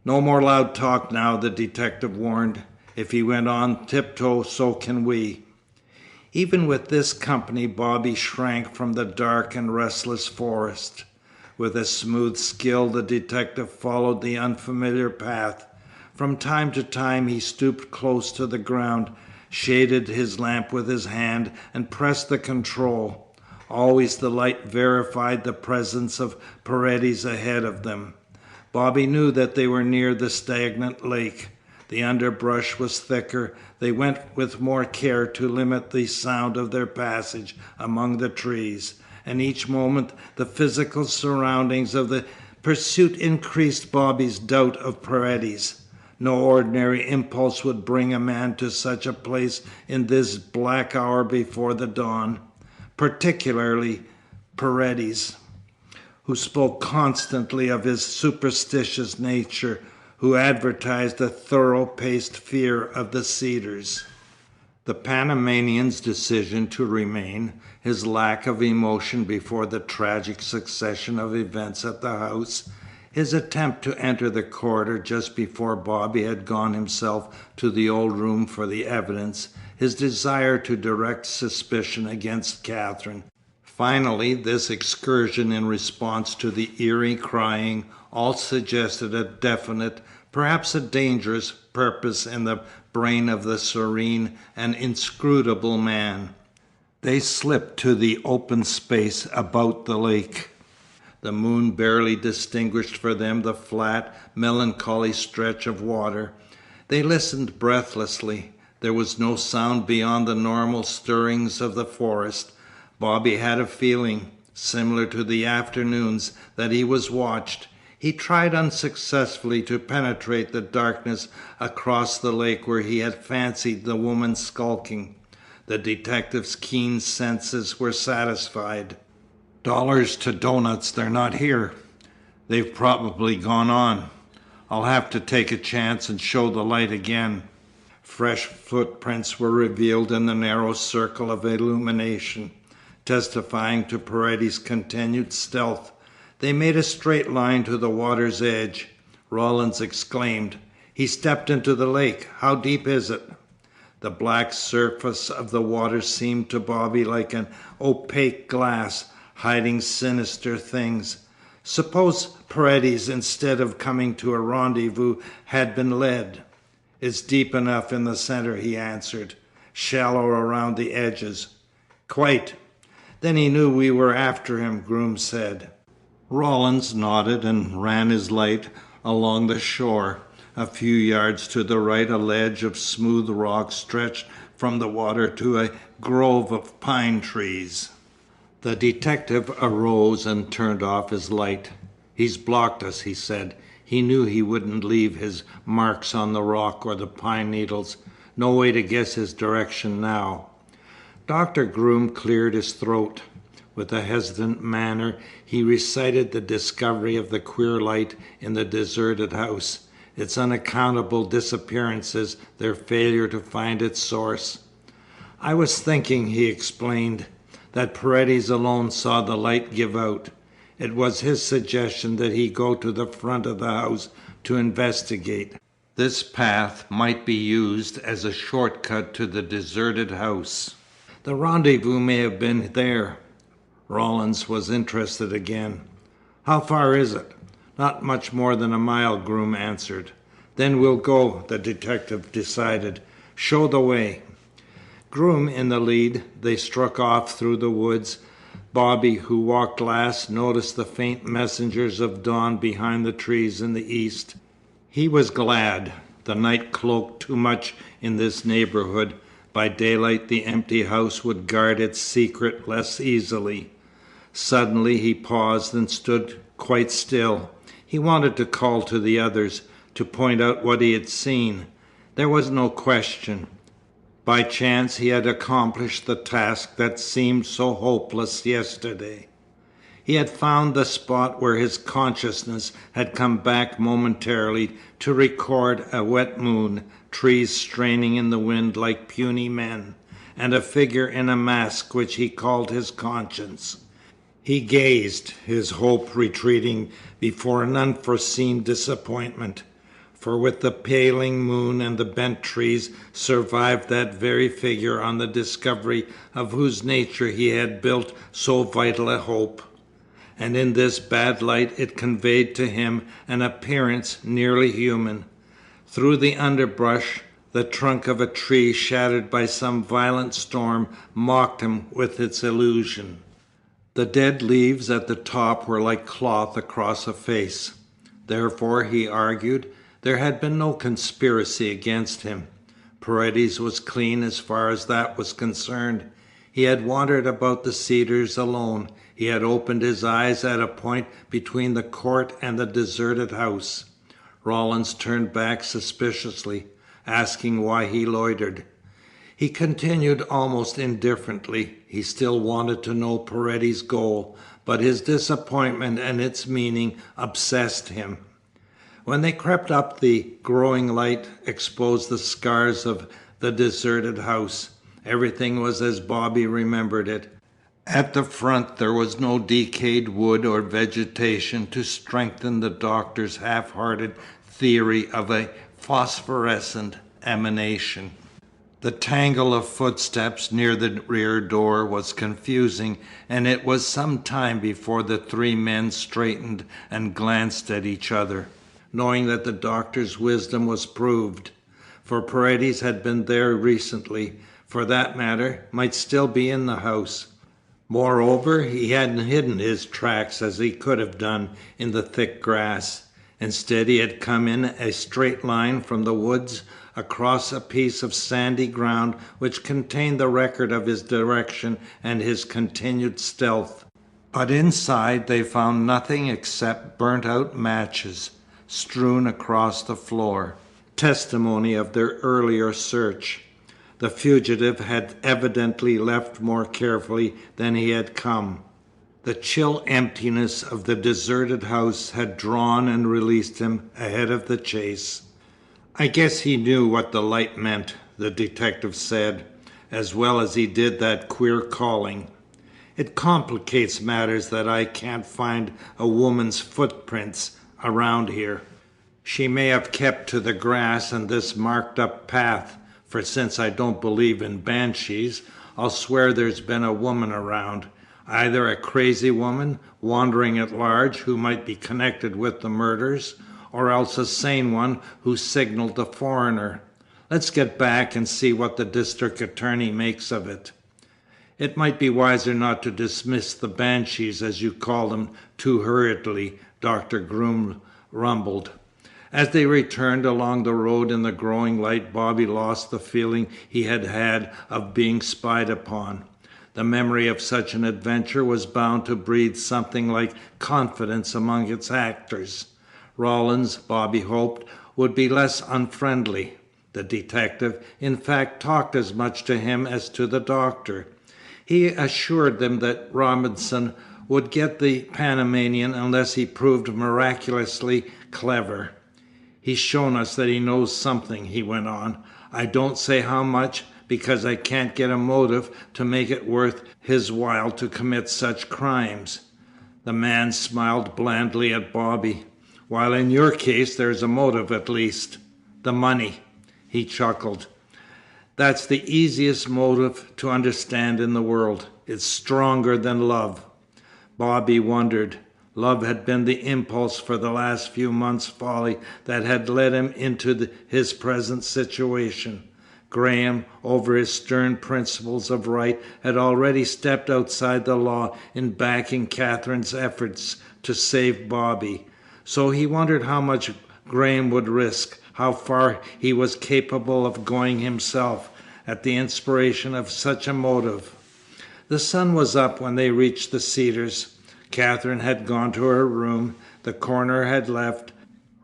"No more loud talk now," the detective warned. "If he went on tiptoe, so can we." Even with this company Bobby shrank from the dark and restless forest. With a smooth skill the detective followed the unfamiliar path. From time to time he stooped close to the ground, shaded his lamp with his hand, and pressed the control. Always the light verified the presence of Paredes ahead of them. Bobby knew that they were near the stagnant lake. The underbrush was thicker. They went with more care to limit the sound of their passage among the trees, and each moment the physical surroundings of the pursuit increased Bobby's doubt of Paredes. No ordinary impulse would bring a man to such a place in this black hour before the dawn, particularly Paredes, who spoke constantly of his superstitious nature, who advertised a thorough-paced fear of the Cedars. The Panamanian's decision to remain, his lack of emotion before the tragic succession of events at the house, his attempt to enter the corridor just before Bobby had gone himself to the old room for the evidence, his desire to direct suspicion against Katherine. Finally, this excursion in response to the eerie crying, all suggested a definite, perhaps a dangerous, purpose in the brain of the serene and inscrutable man. They slipped to the open space about the lake. The moon barely distinguished for them the flat, melancholy stretch of water. They listened breathlessly. There was no sound beyond the normal stirrings of the forest. Bobby had a feeling, similar to the afternoons, that he was watched. He tried unsuccessfully to penetrate the darkness across the lake where he had fancied the woman skulking. The detective's keen senses were satisfied. "Dollars to doughnuts, they're not here. They've probably gone on. I'll have to take a chance and show the light again." Fresh footprints were revealed in the narrow circle of illumination, testifying to Paredes' continued stealth. They made a straight line to the water's edge. Rawlins exclaimed, "He stepped into the lake. How deep is it?" The black surface of the water seemed to Bobby like an opaque glass, hiding sinister things. Suppose Paredes, instead of coming to a rendezvous, had been led. "It's deep enough in the centre," he answered. "Shallow around the edges." "Quite. Then he knew we were after him," Groom said. Rawlins nodded and ran his light along the shore. A few yards to the right a ledge of smooth rock stretched from the water to a grove of pine trees. The detective arose and turned off his light. "He's blocked us," he said. He knew he wouldn't leave his marks on the rock or the pine needles. No way to guess his direction now. Dr. Groom cleared his throat. With a hesitant manner, he recited the discovery of the queer light in the deserted house, its unaccountable disappearances, their failure to find its source. "I was thinking," he explained, "that Paredes alone saw the light give out. It was his suggestion that he go to the front of the house to investigate. This path might be used as a short cut to the deserted house. The rendezvous may have been there." Rawlins was interested again. "How far is it?" "Not much more than a mile," Groom answered. "Then we'll go," the detective decided. "Show the way." Groom in the lead, they struck off through the woods. Bobby, who walked last, noticed the faint messengers of dawn behind the trees in the east. He was glad. The night cloaked too much in this neighbourhood. By daylight the empty house would guard its secret less easily. Suddenly he paused and stood quite still. He wanted to call to the others, to point out what he had seen. There was no question. By chance he had accomplished the task that seemed so hopeless yesterday. He had found the spot where his consciousness had come back momentarily to record a wet moon, trees straining in the wind like puny men, and a figure in a mask which he called his conscience. He gazed, his hope retreating before an unforeseen disappointment. For with the paling moon and the bent trees survived that very figure on the discovery of whose nature he had built so vital a hope. And in this bad light it conveyed to him an appearance nearly human. Through the underbrush, the trunk of a tree shattered by some violent storm mocked him with its illusion. The dead leaves at the top were like cloth across a face. Therefore, he argued, there had been no conspiracy against him. Paredes was clean as far as that was concerned. He had wandered about the Cedars alone. He had opened his eyes at a point between the court and the deserted house. Rawlins turned back suspiciously, asking why he loitered. He continued almost indifferently. He still wanted to know Paredes' goal, but his disappointment and its meaning obsessed him. When they crept up, the growing light exposed the scars of the deserted house. Everything was as Bobby remembered it. At the front there was no decayed wood or vegetation to strengthen the doctor's half-hearted theory of a phosphorescent emanation. The tangle of footsteps near the rear door was confusing, and it was some time before the three men straightened and glanced at each other, knowing that the doctor's wisdom was proved. For Paredes had been there recently, for that matter, might still be in the house. Moreover, he hadn't hidden his tracks as he could have done in the thick grass. Instead, he had come in a straight line from the woods across a piece of sandy ground which contained the record of his direction and his continued stealth. But inside they found nothing except burnt-out matches strewn across the floor, testimony of their earlier search. The fugitive had evidently left more carefully than he had come. The chill emptiness of the deserted house had drawn and released him ahead of the chase. "I guess he knew what the light meant," the detective said, "as well as he did that queer calling. It complicates matters that I can't find a woman's footprints around here. She may have kept to the grass and this marked-up path, for since I don't believe in banshees, I'll swear there's been a woman around. Either a crazy woman, wandering at large, who might be connected with the murders, or else a sane one who signalled the foreigner. Let's get back and see what the district attorney makes of it." "It might be wiser not to dismiss the banshees, as you call them, too hurriedly," Dr. Groom rumbled. As they returned along the road in the growing light, Bobby lost the feeling he had had of being spied upon. The memory of such an adventure was bound to breed something like confidence among its actors. Rawlins, Bobby hoped, would be less unfriendly. The detective, in fact, talked as much to him as to the doctor. He assured them that Robinson would get the Panamanian unless he proved miraculously clever. "He's shown us that he knows something," he went on. "I don't say how much, because I can't get a motive to make it worth his while to commit such crimes." The man smiled blandly at Bobby. "While in your case there's a motive at least. The money." He chuckled. "That's the easiest motive to understand in the world. It's stronger than love." Bobby wondered. Love had been the impulse for the last few months' folly that had led him into his present situation. Graham, over his stern principles of right, had already stepped outside the law in backing Katherine's efforts to save Bobby. So he wondered how much Graham would risk, how far he was capable of going himself, at the inspiration of such a motive. The sun was up when they reached the Cedars. Katherine had gone to her room. The coroner had left.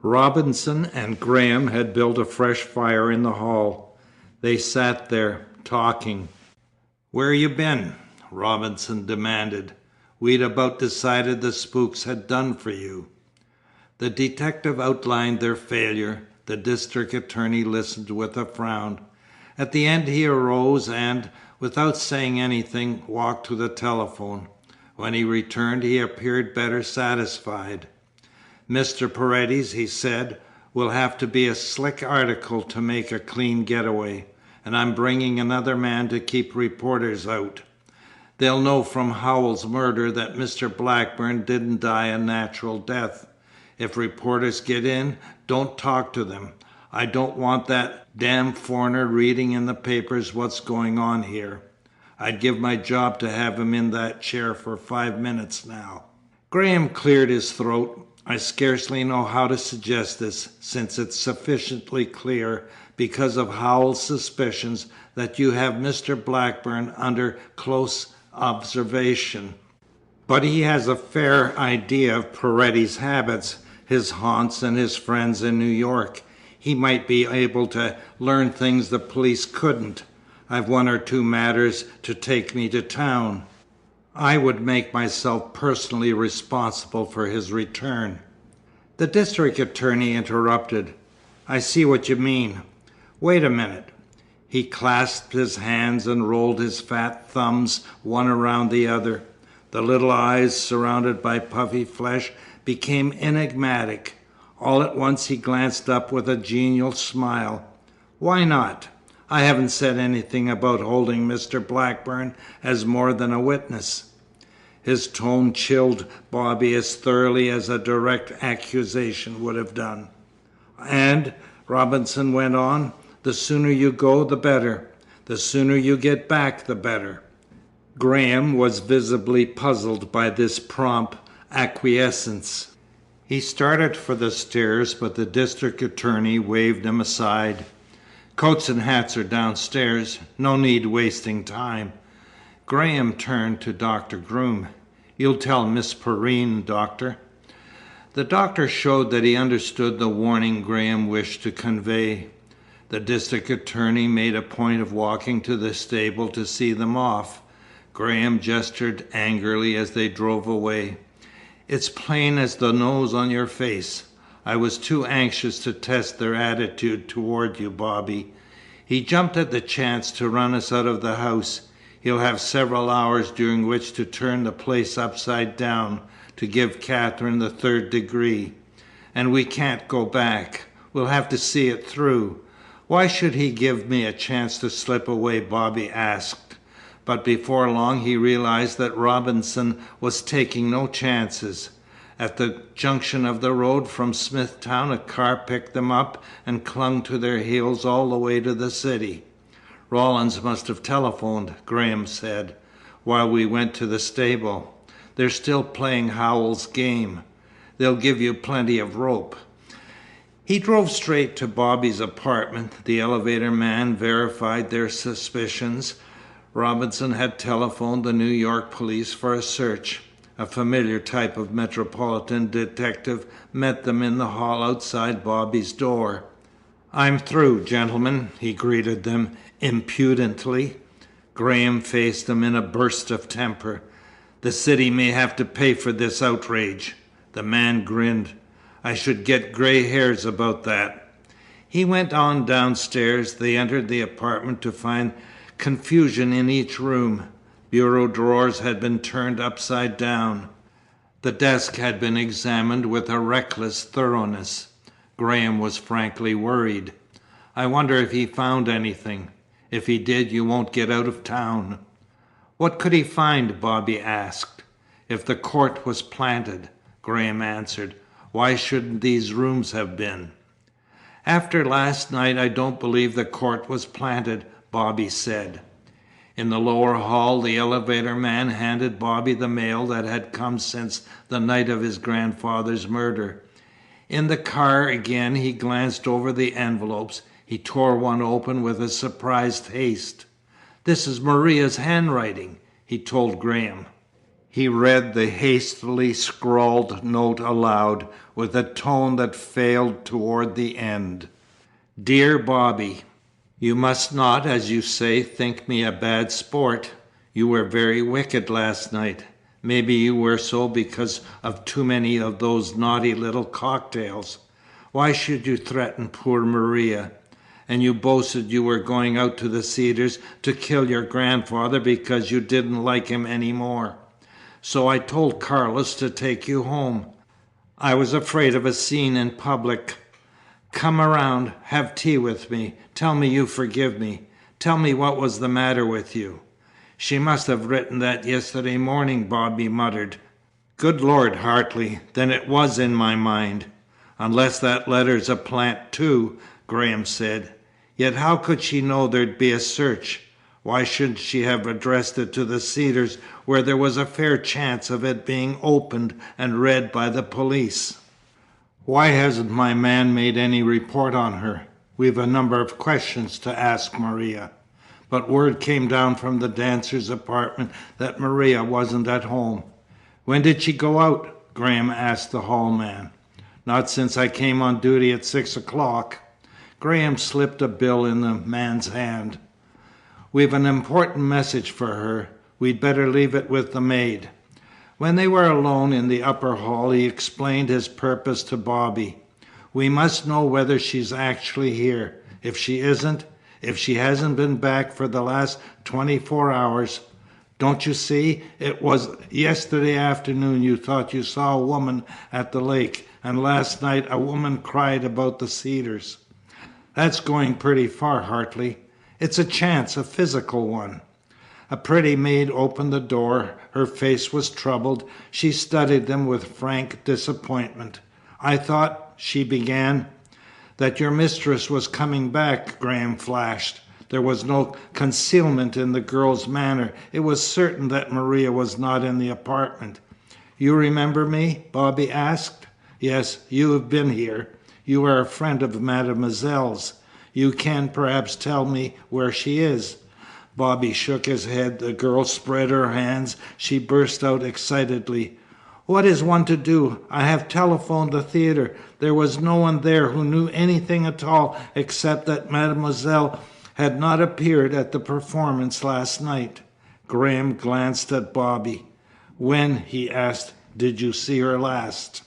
Robinson and Graham had built a fresh fire in the hall. They sat there, talking. "Where you been?" Robinson demanded. "We'd about decided the spooks had done for you." The detective outlined their failure. The district attorney listened with a frown. At the end he arose and, without saying anything, walked to the telephone. When he returned he appeared better satisfied. "Mr. Paredes," he said, "will have to be a slick article to make a clean getaway. And I'm bringing another man to keep reporters out. They'll know from Howell's murder that Mr. Blackburn didn't die a natural death. If reporters get in, don't talk to them. I don't want that damn foreigner reading in the papers what's going on here. I'd give my job to have him in that chair for 5 minutes now." Graham cleared his throat. "I scarcely know how to suggest this, since it's sufficiently clear, because of Howell's suspicions, that you have Mr. Blackburn under close observation. But he has a fair idea of Paredes's habits, his haunts, and his friends in New York. He might be able to learn things the police couldn't. I've 1 or 2 matters to take me to town. I would make myself personally responsible for his return." The district attorney interrupted. "I see what you mean. Wait a minute." He clasped his hands and rolled his fat thumbs one around the other. The little eyes, surrounded by puffy flesh, became enigmatic. All at once he glanced up with a genial smile. "Why not? I haven't said anything about holding Mr. Blackburn as more than a witness." His tone chilled Bobby as thoroughly as a direct accusation would have done. "And," Robinson went on, "the sooner you go, the better. The sooner you get back, the better." Graham was visibly puzzled by this prompt acquiescence. He started for the stairs, but the district attorney waved him aside. "Coats and hats are downstairs. No need wasting time." Graham turned to Dr. Groom. "You'll tell Miss Perrine, Doctor." The doctor showed that he understood the warning Graham wished to convey. The district attorney made a point of walking to the stable to see them off. Graham gestured angrily as they drove away. "It's plain as the nose on your face. I was too anxious to test their attitude toward you, Bobby. He jumped at the chance to run us out of the house. He'll have several hours during which to turn the place upside down, to give Katherine the 3rd degree. And we can't go back. We'll have to see it through." "Why should he give me a chance to slip away?" Bobby asked. But before long he realized that Robinson was taking no chances. At the junction of the road from Smithtown a car picked them up and clung to their heels all the way to the city. "Rawlins must have telephoned," Graham said, "while we went to the stable. They're still playing Howell's game. They'll give you plenty of rope." He drove straight to Bobby's apartment. The elevator man verified their suspicions. Robinson had telephoned the New York police for a search. A familiar type of metropolitan detective met them in the hall outside Bobby's door. "I'm through, gentlemen," he greeted them impudently. Graham faced him in a burst of temper. "The city may have to pay for this outrage." The man grinned. "I should get gray hairs about that." He went on downstairs. They entered the apartment to find confusion in each room. Bureau drawers had been turned upside down. The desk had been examined with a reckless thoroughness. Graham was frankly worried. "I wonder if he found anything. If he did, you won't get out of town." "What could he find?" Bobby asked. "If the court was planted," Graham answered, "why shouldn't these rooms have been?" "After last night, I don't believe the court was planted," Bobby said. In the lower hall, the elevator man handed Bobby the mail that had come since the night of his grandfather's murder. In the car again he glanced over the envelopes. He tore one open with a surprised haste. "This is Maria's handwriting," he told Graham. He read the hastily scrawled note aloud, with a tone that failed toward the end. "Dear Bobby, you must not, as you say, think me a bad sport. You were very wicked last night. Maybe you were so because of too many of those naughty little cocktails. Why should you threaten poor Maria? And you boasted you were going out to the Cedars to kill your grandfather because you didn't like him any more. So I told Carlos to take you home. I was afraid of a scene in public. Come around, have tea with me. Tell me you forgive me. Tell me what was the matter with you." "She must have written that yesterday morning," Bobby muttered. "Good Lord, Hartley, then it was in my mind." "Unless that letter's a plant too," Graham said. "Yet how could she know there'd be a search? Why shouldn't she have addressed it to the Cedars, where there was a fair chance of it being opened and read by the police? Why hasn't my man made any report on her? We've a number of questions to ask Maria." But word came down from the dancer's apartment that Maria wasn't at home. "When did she go out?" Graham asked the hall man. "Not since I came on duty at 6 o'clock." Graham slipped a bill in the man's hand. "We've an important message for her. We'd better leave it with the maid." When they were alone in the upper hall, he explained his purpose to Bobby. "We must know whether she's actually here. If she isn't, if she hasn't been back for the last 24 hours. Don't you see, it was yesterday afternoon you thought you saw a woman at the lake, and last night a woman cried about the Cedars. That's going pretty far, Hartley. It's a chance, a physical one." A pretty maid opened the door. Her face was troubled. She studied them with frank disappointment. "I thought," she began. "That your mistress was coming back," Graham flashed. There was no concealment in the girl's manner. It was certain that Maria was not in the apartment. "You remember me?" Bobby asked. "Yes, you have been here. You are a friend of Mademoiselle's. You can perhaps tell me where she is." Bobby shook his head. The girl spread her hands. She burst out excitedly. "What is one to do? I have telephoned the theatre. There was no one there who knew anything at all except that Mademoiselle had not appeared at the performance last night." Graham glanced at Bobby. "When," he asked, "did you see her last?"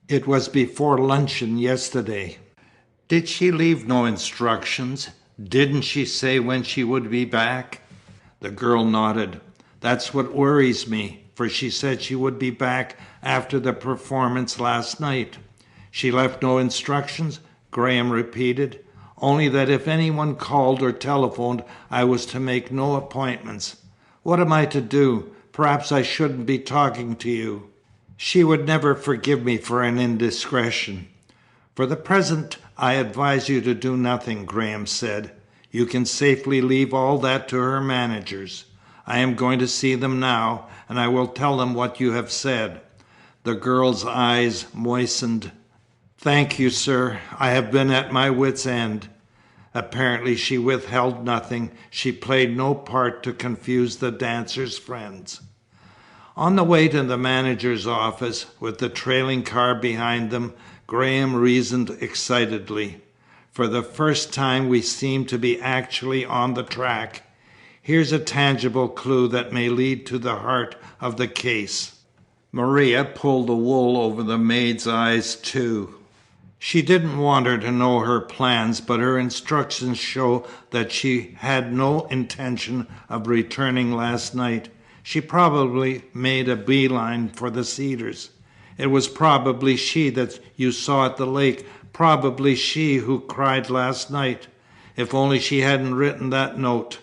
"It was before luncheon yesterday." "Did she leave no instructions? Didn't she say when she would be back?" The girl nodded. "That's what worries me, for she said she would be back after the performance last night." "She left no instructions?" Graham repeated. "Only that if anyone called or telephoned, I was to make no appointments. What am I to do? Perhaps I shouldn't be talking to you." "She would never forgive me for an indiscretion." "For the present, I advise you to do nothing," Graham said. "You can safely leave all that to her managers. I am going to see them now, and I will tell them what you have said." The girl's eyes moistened. "Thank you, sir. I have been at my wits' end." Apparently she withheld nothing. She played no part to confuse the dancer's friends. On the way to the manager's office, with the trailing car behind them, Graham reasoned excitedly. For the first time we seem to be actually on the track. Here's a tangible clue that may lead to the heart of the case. Maria pulled the wool over the maid's eyes too. She didn't want her to know her plans, but her instructions show that she had no intention of returning last night. She probably made a beeline for the Cedars. It was probably she that you saw at the lake, probably she who cried last night. If only she hadn't written that note.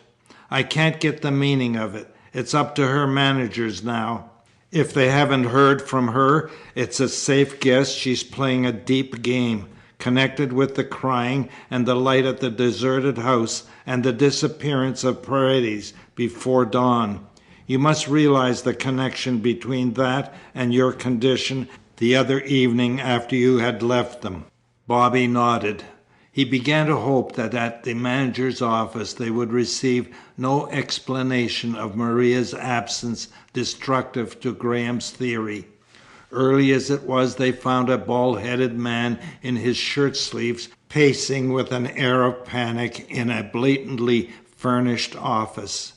I can't get the meaning of it. It's up to her managers now. If they haven't heard from her, it's a safe guess she's playing a deep game, connected with the crying and the light at the deserted house and the disappearance of Paredes before dawn. You must realize the connection between that and your condition the other evening after you had left them. Bobby nodded. He began to hope that at the manager's office they would receive no explanation of Maria's absence destructive to Graham's theory. Early as it was, they found a bald-headed man in his shirt sleeves pacing with an air of panic in a blatantly furnished office.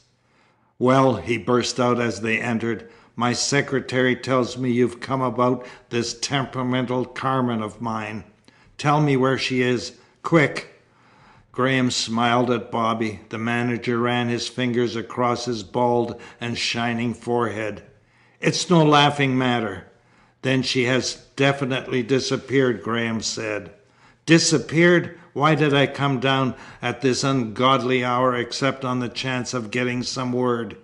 "Well," he burst out as they entered, "my secretary tells me you've come about this temperamental Carmen of mine. Tell me where she is. Quick!" Graham smiled at Bobby. The manager ran his fingers across his bald and shining forehead. "It's no laughing matter." "Then she has definitely disappeared," Graham said. "Disappeared? Why did I come down at this ungodly hour except on the chance of getting some word?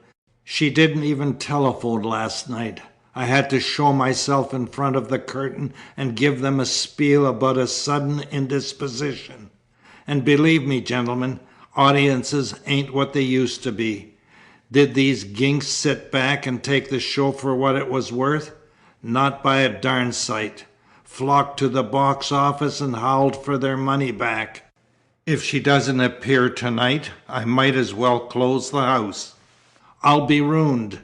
She didn't even telephone last night. I had to show myself in front of the curtain and give them a spiel about a sudden indisposition. And believe me, gentlemen, audiences ain't what they used to be. Did these ginks sit back and take the show for what it was worth? Not by a darn sight. Flocked to the box office and howled for their money back. If she doesn't appear tonight, I might as well close the house. I'll be ruined.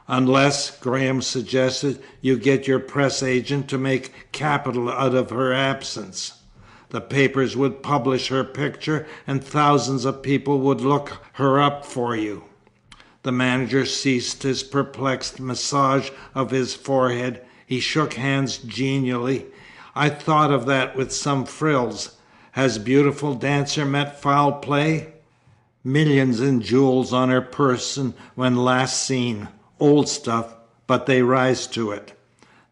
Unless," Graham suggested, "you get your press agent to make capital out of her absence. The papers would publish her picture, and thousands of people would look her up for you." The manager ceased his perplexed massage of his forehead. He shook hands genially. "I thought of that with some frills. Has beautiful dancer met foul play? Millions in jewels on her person when last seen. Old stuff, but they rise to it."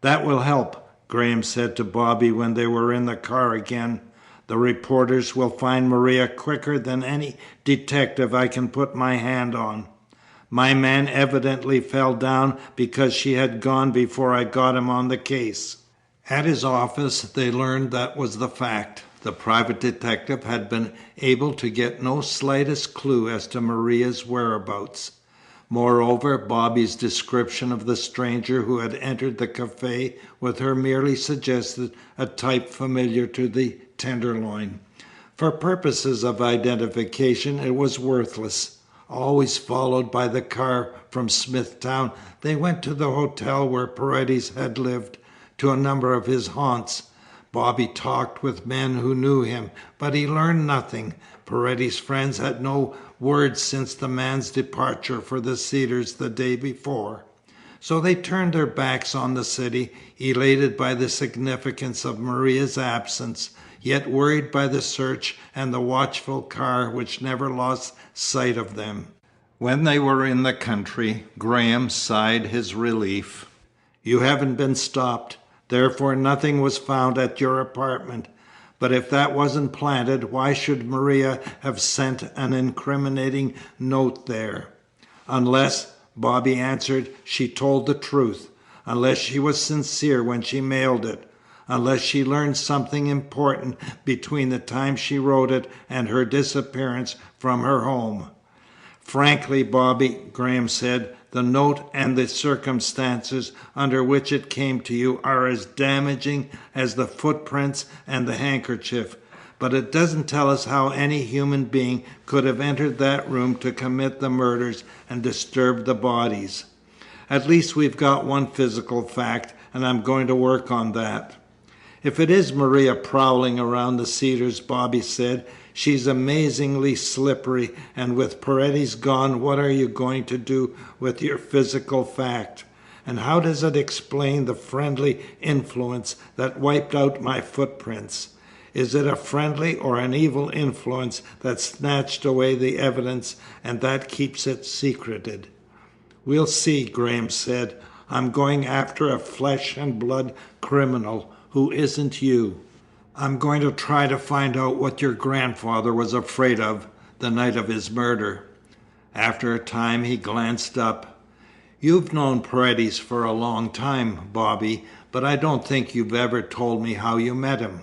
"That will help," Graham said to Bobby when they were in the car again. "The reporters will find Maria quicker than any detective I can put my hand on. My man evidently fell down because she had gone before I got him on the case." At his office they learned that was the fact. The private detective had been able to get no slightest clue as to Maria's whereabouts. Moreover, Bobby's description of the stranger who had entered the cafe with her merely suggested a type familiar to the Tenderloin. For purposes of identification it was worthless. Always followed by the car from Smithtown, they went to the hotel where Paredes had lived, to a number of his haunts. Bobby talked with men who knew him, but he learned nothing. Paredes' friends had no word since the man's departure for the Cedars the day before. So they turned their backs on the city, elated by the significance of Maria's absence, yet worried by the search and the watchful car which never lost sight of them. When they were in the country, Graham sighed his relief. "You haven't been stopped. Therefore nothing was found at your apartment. But if that wasn't planted, why should Maria have sent an incriminating note there? Unless," Bobby answered, "she told the truth. Unless she was sincere when she mailed it. Unless she learned something important between the time she wrote it and her disappearance from her home." "Frankly, Bobby," Graham said, "the note and the circumstances under which it came to you are as damaging as the footprints and the handkerchief. But it doesn't tell us how any human being could have entered that room to commit the murders and disturb the bodies. At least we've got one physical fact, and I'm going to work on that. If it is Maria prowling around the Cedars, Bobby said, she's amazingly slippery, and with Paredes gone, what are you going to do with your physical fact? And how does it explain the friendly influence that wiped out my footprints? Is it a friendly or an evil influence that snatched away the evidence and that keeps it secreted? We'll see, Graham said. I'm going after a flesh and blood criminal who isn't you. I'm going to try to find out what your grandfather was afraid of the night of his murder. After a time, he glanced up. You've known Paredes for a long time, Bobby, but I don't think you've ever told me how you met him.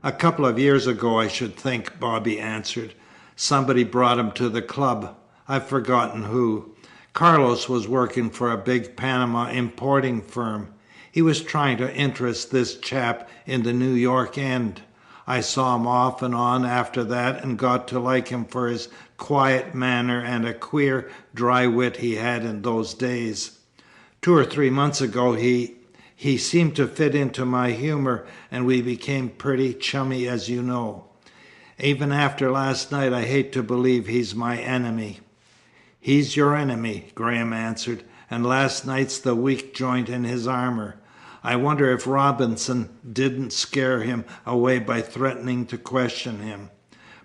A couple of years ago, I should think, Bobby answered. Somebody brought him to the club. I've forgotten who. Carlos was working for a big Panama importing firm. He was trying to interest this chap in the New York end. I saw him off and on after that and got to like him for his quiet manner and a queer, dry wit he had in those days. 2 or 3 months ago he seemed to fit into my humor and we became pretty chummy, as you know. Even after last night, I hate to believe he's my enemy. He's your enemy, Graham answered, and last night's the weak joint in his armor. I wonder if Robinson didn't scare him away by threatening to question him.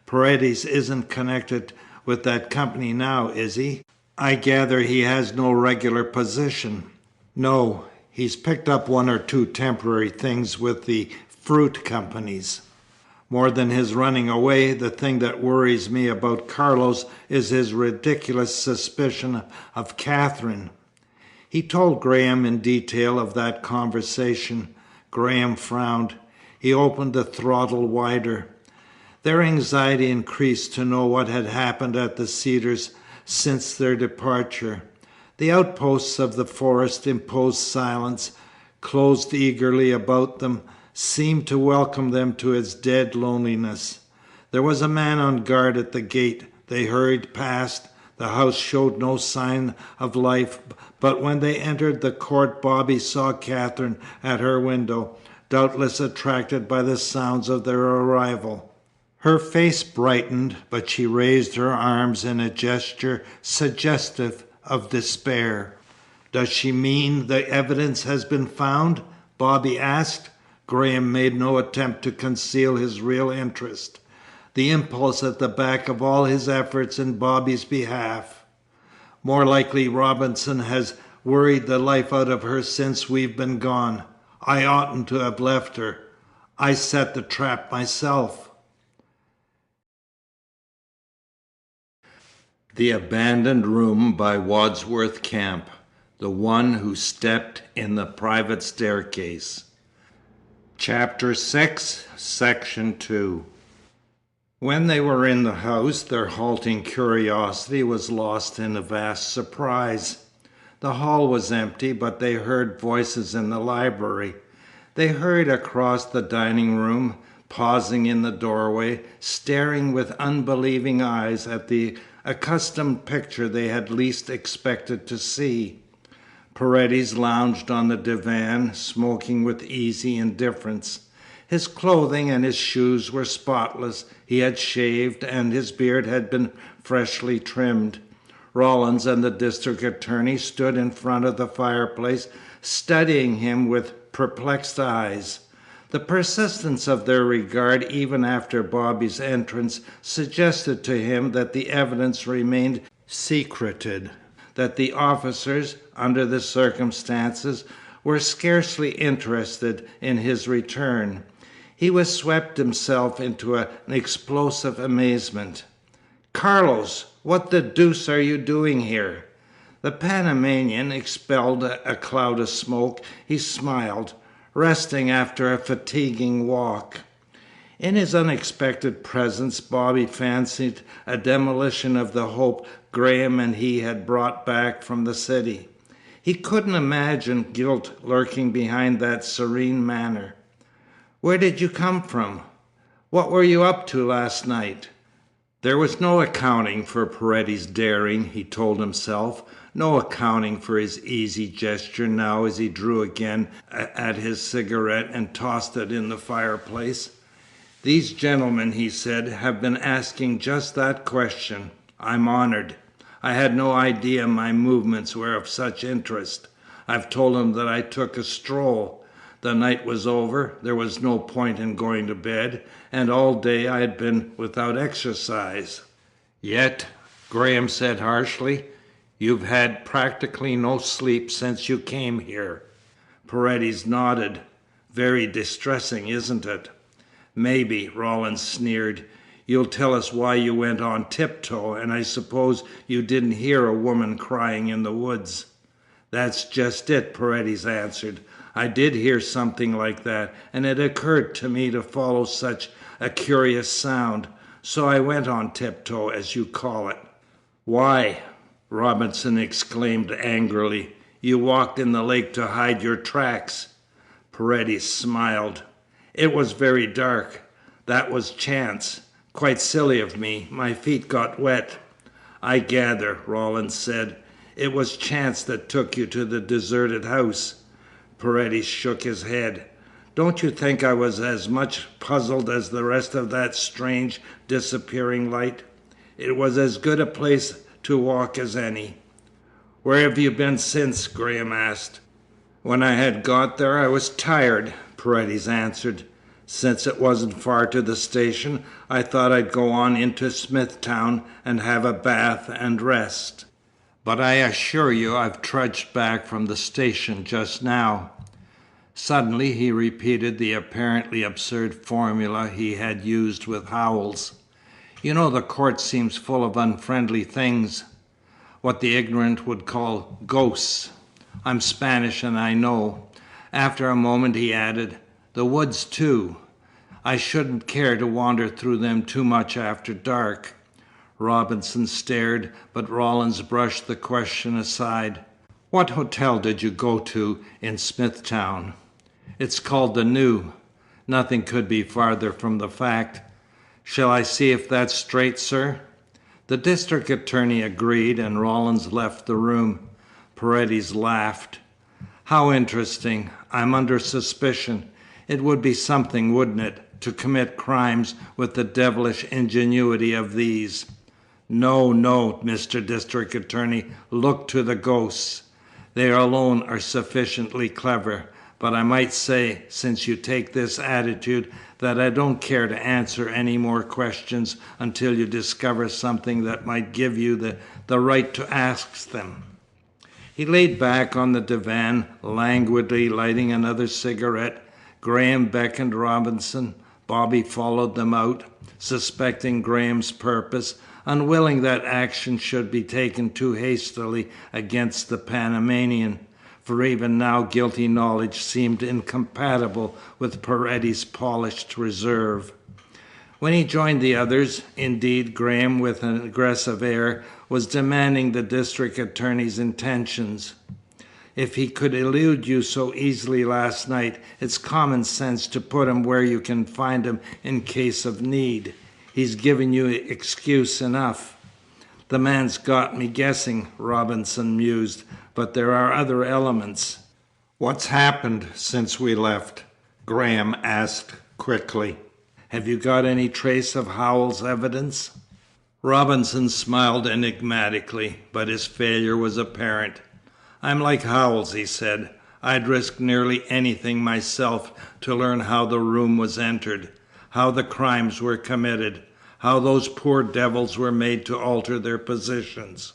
Paredes isn't connected with that company now, is he? I gather he has no regular position. No, he's picked up 1 or 2 temporary things with the fruit companies. More than his running away, the thing that worries me about Carlos is his ridiculous suspicion of Catherine. He told Graham in detail of that conversation. Graham frowned. He opened the throttle wider. Their anxiety increased to know what had happened at the Cedars since their departure. The outposts of the forest imposed silence, closed eagerly about them, seemed to welcome them to its dead loneliness. There was a man on guard at the gate. They hurried past. The house showed no sign of life, but when they entered the court, Bobby saw Catherine at her window, doubtless attracted by the sounds of their arrival. Her face brightened, but she raised her arms in a gesture suggestive of despair. Does she mean the evidence has been found? Bobby asked. Graham made no attempt to conceal his real interest, the impulse at the back of all his efforts in Bobby's behalf. More likely Robinson has worried the life out of her since we've been gone. I oughtn't to have left her. I set the trap myself. The Abandoned Room by Wadsworth Camp. The One Who Stepped in the Private Staircase. Chapter 6, Section 2. When they were in the house, their halting curiosity was lost in a vast surprise. The hall was empty, but they heard voices in the library. They hurried across the dining room, pausing in the doorway, staring with unbelieving eyes at the accustomed picture they had least expected to see. Paredes lounged on the divan, smoking with easy indifference. His clothing and his shoes were spotless. He had shaved, and his beard had been freshly trimmed. Rawlins and the district attorney stood in front of the fireplace, studying him with perplexed eyes. The persistence of their regard, even after Bobby's entrance, suggested to him that the evidence remained secreted, that the officers, under the circumstances, were scarcely interested in his return. He was swept himself into an explosive amazement. "Carlos, what the deuce are you doing here?" The Panamanian expelled a cloud of smoke. He smiled, resting after a fatiguing walk. In his unexpected presence, Bobby fancied a demolition of the hope Graham and he had brought back from the city. He couldn't imagine guilt lurking behind that serene manner. "Where did you come from? What were you up to last night?" There was no accounting for Paredes' daring, he told himself, no accounting for his easy gesture now as he drew again at his cigarette and tossed it in the fireplace. "These gentlemen," he said, "have been asking just that question. I'm honored. I had no idea my movements were of such interest. I've told them that I took a stroll. The night was over, there was no point in going to bed, and all day I had been without exercise." "Yet," Graham said harshly, "you've had practically no sleep since you came here." Paredes nodded. "Very distressing, isn't it?" "Maybe," Rawlins sneered. "You'll tell us why you went on tiptoe, and I suppose you didn't hear a woman crying in the woods." "That's just it," Paredes answered. "I did hear something like that, and it occurred to me to follow such a curious sound. So I went on tiptoe, as you call it." "Why?" Robinson exclaimed angrily. "You walked in the lake to hide your tracks." Paredes smiled. "It was very dark. That was chance. Quite silly of me. My feet got wet." "I gather," Rawlins said, "it was chance that took you to the deserted house." Paredes shook his head. "Don't you think I was as much puzzled as the rest of that strange disappearing light? It was as good a place to walk as any." "Where have you been since?" Graham asked. "When I had got there I was tired," Paredes answered. "Since it wasn't far to the station, I thought I'd go on into Smithtown and have a bath and rest. But I assure you I've trudged back from the station just now." Suddenly he repeated the apparently absurd formula he had used with Howells. "You know the court seems full of unfriendly things, what the ignorant would call ghosts. I'm Spanish and I know." After a moment he added, "The woods too. I shouldn't care to wander through them too much after dark." Robinson stared, but Rawlins brushed the question aside. "What hotel did you go to in Smithtown?" "It's called the New." Nothing could be farther from the fact. "Shall I see if that's straight, sir?" The district attorney agreed, and Rawlins left the room. Paredes laughed. "How interesting. I'm under suspicion. It would be something, wouldn't it, to commit crimes with the devilish ingenuity of these?" "No, no, Mr. District Attorney. Look to the ghosts. They alone are sufficiently clever. But I might say, since you take this attitude, that I don't care to answer any more questions until you discover something that might give you the right to ask them." He laid back on the divan, languidly lighting another cigarette. Graham beckoned Robinson. Bobby followed them out, suspecting Graham's purpose, unwilling that action should be taken too hastily against the Panamanian, for even now guilty knowledge seemed incompatible with Paredes's polished reserve. When he joined the others, indeed, Graham, with an aggressive air, was demanding the district attorney's intentions. "If he could elude you so easily last night, it's common sense to put him where you can find him in case of need. He's given you excuse enough." "The man's got me guessing," Robinson mused, "but there are other elements." "What's happened since we left?" Graham asked quickly. "Have you got any trace of Howell's evidence?" Robinson smiled enigmatically, but his failure was apparent. "I'm like Howells," he said. "I'd risk nearly anything myself to learn how the room was entered, how the crimes were committed, how those poor devils were made to alter their positions."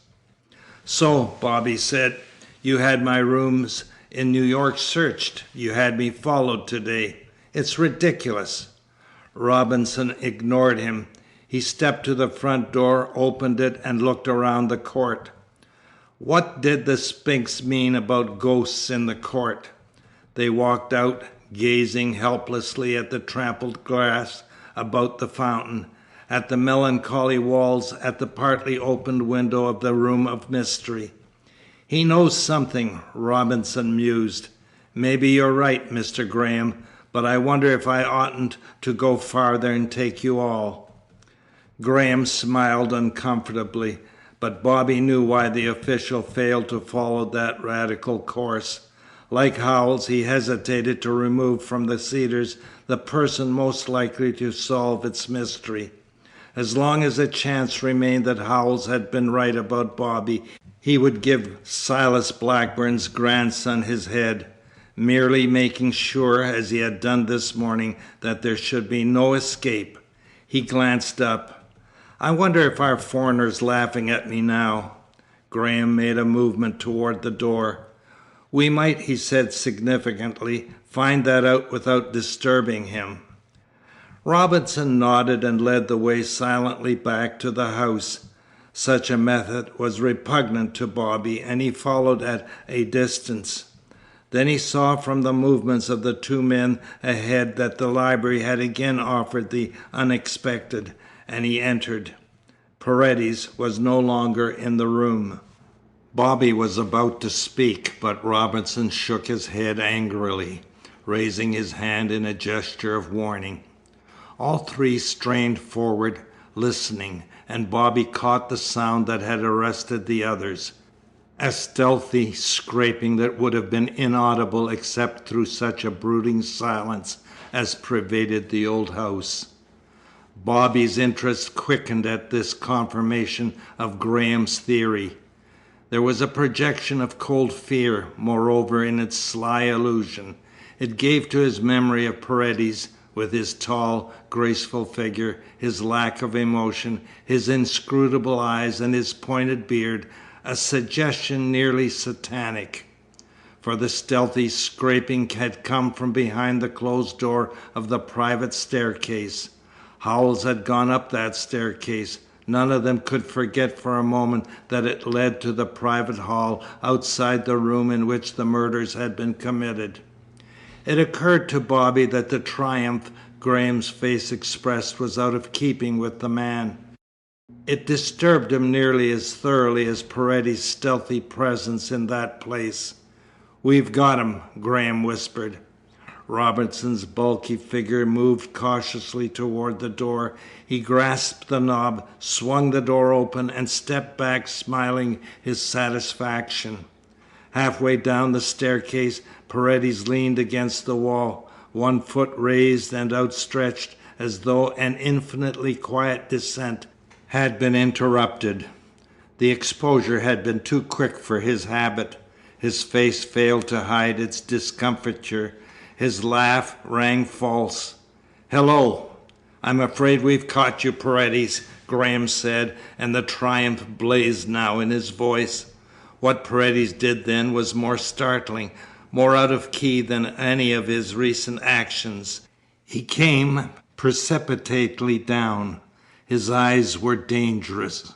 "So," Bobby said, "you had my rooms in New York searched. You had me followed today. It's ridiculous." Robinson ignored him. He stepped to the front door, opened it, and looked around the court. What did the Sphinx mean about ghosts in the court? They walked out, gazing helplessly at the trampled grass about the fountain, at the melancholy walls, at the partly opened window of the room of mystery. "He knows something," Robinson mused. "Maybe you're right, Mr. Graham, but I wonder if I oughtn't to go farther and take you all." Graham smiled uncomfortably, but Bobby knew why the official failed to follow that radical course. Like Howells, he hesitated to remove from the Cedars the person most likely to solve its mystery. As long as a chance remained that Howells had been right about Bobby, he would give Silas Blackburn's grandson his head, merely making sure, as he had done this morning, that there should be no escape. He glanced up. "I wonder if our foreigner's laughing at me now." Graham made a movement toward the door. "We might," he said significantly, "find that out without disturbing him." Robinson nodded and led the way silently back to the house. Such a method was repugnant to Bobby, and he followed at a distance. Then he saw from the movements of the two men ahead that the library had again offered the unexpected, and he entered. Paredes was no longer in the room. Bobby was about to speak, but Robinson shook his head angrily, raising his hand in a gesture of warning. All three strained forward, listening, and Bobby caught the sound that had arrested the others. A stealthy scraping that would have been inaudible except through such a brooding silence as pervaded the old house. Bobby's interest quickened at this confirmation of Graham's theory. There was a projection of cold fear, moreover, in its sly allusion. It gave to his memory of Paredes, with his tall, graceful figure, his lack of emotion, his inscrutable eyes, and his pointed beard, a suggestion nearly satanic. For the stealthy scraping had come from behind the closed door of the private staircase. Howells had gone up that staircase. None of them could forget for a moment that it led to the private hall outside the room in which the murders had been committed. It occurred to Bobby that the triumph Graham's face expressed was out of keeping with the man. It disturbed him nearly as thoroughly as Paredes' stealthy presence in that place. "We've got him," Graham whispered. Robinson's bulky figure moved cautiously toward the door. He grasped the knob, swung the door open, and stepped back, smiling his satisfaction. Halfway down the staircase, Paredes leaned against the wall, one foot raised and outstretched, as though an infinitely quiet descent had been interrupted. The exposure had been too quick for his habit. His face failed to hide its discomfiture. His laugh rang false. "Hello! I'm afraid we've caught you, Paredes," Graham said, and the triumph blazed now in his voice. What Paredes did then was more startling, more out of key than any of his recent actions. He came precipitately down. His eyes were dangerous.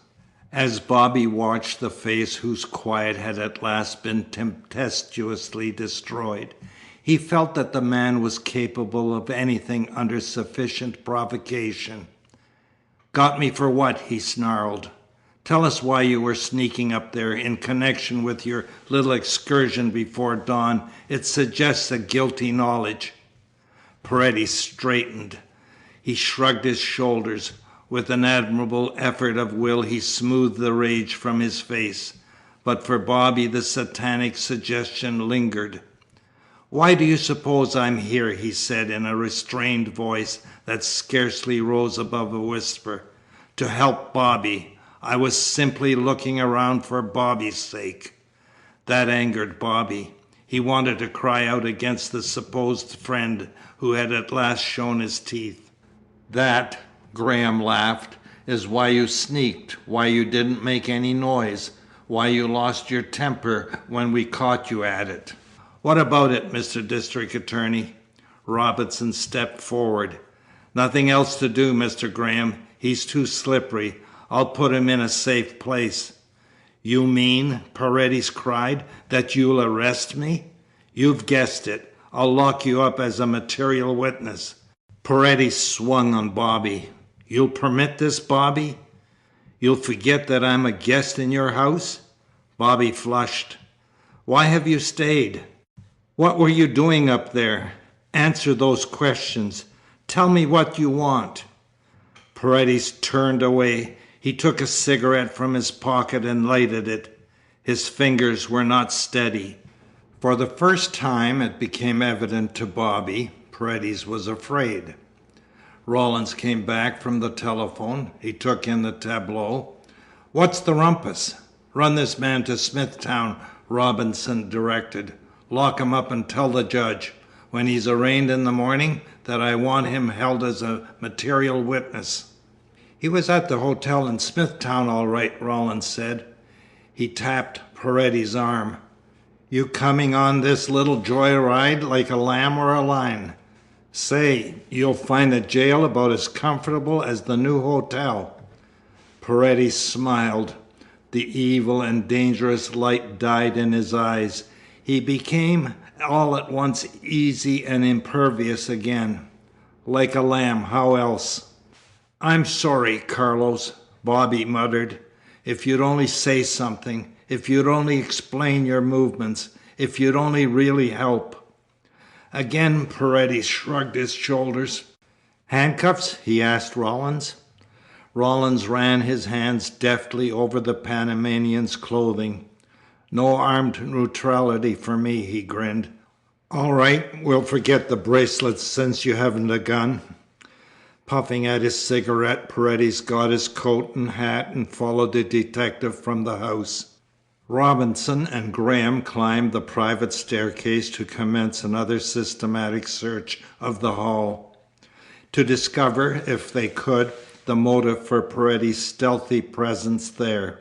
As Bobby watched the face whose quiet had at last been tempestuously destroyed, he felt that the man was capable of anything under sufficient provocation. "Got me for what?" he snarled. "Tell us why you were sneaking up there in connection with your little excursion before dawn. It suggests a guilty knowledge." Paredes straightened. He shrugged his shoulders. With an admirable effort of will he smoothed the rage from his face. But for Bobby the satanic suggestion lingered. "Why do you suppose I'm here?" he said in a restrained voice that scarcely rose above a whisper. "To help Bobby. I was simply looking around for Bobby's sake." That angered Bobby. He wanted to cry out against the supposed friend who had at last shown his teeth. "That," Graham laughed, "is why you sneaked, why you didn't make any noise, why you lost your temper when we caught you at it. What about it, Mr. District Attorney?" Robinson stepped forward. "Nothing else to do, Mr. Graham. He's too slippery. I'll put him in a safe place." "You mean," Paredes cried, "that you'll arrest me?" "You've guessed it. I'll lock you up as a material witness." Paredes swung on Bobby. "You'll permit this, Bobby? You'll forget that I'm a guest in your house?" Bobby flushed. "Why have you stayed? What were you doing up there? Answer those questions. Tell me what you want." Paredes turned away. He took a cigarette from his pocket and lighted it. His fingers were not steady. For the first time, it became evident to Bobby, Paredes was afraid. Rawlins came back from the telephone. He took in the tableau. "What's the rumpus?" "Run this man to Smithtown," Robinson directed. "Lock him up and tell the judge, when he's arraigned in the morning, that I want him held as a material witness." "He was at the hotel in Smithtown, all right," Rawlins said. He tapped Paredes' arm. "You coming on this little joyride like a lamb or a lion? Say, you'll find the jail about as comfortable as the new hotel." Paredes smiled. The evil and dangerous light died in his eyes. He became all at once easy and impervious again. "Like a lamb, how else?" "I'm sorry, Carlos," Bobby muttered. "If you'd only say something, if you'd only explain your movements, if you'd only really help." Again Paredes shrugged his shoulders. "Handcuffs?" he asked Rawlins. Rawlins ran his hands deftly over the Panamanian's clothing. "No armed neutrality for me," he grinned. "All right, we'll forget the bracelets since you haven't a gun." Puffing at his cigarette, Paredes got his coat and hat and followed the detective from the house. Robinson and Graham climbed the private staircase to commence another systematic search of the hall, to discover, if they could, the motive for Paredes' stealthy presence there.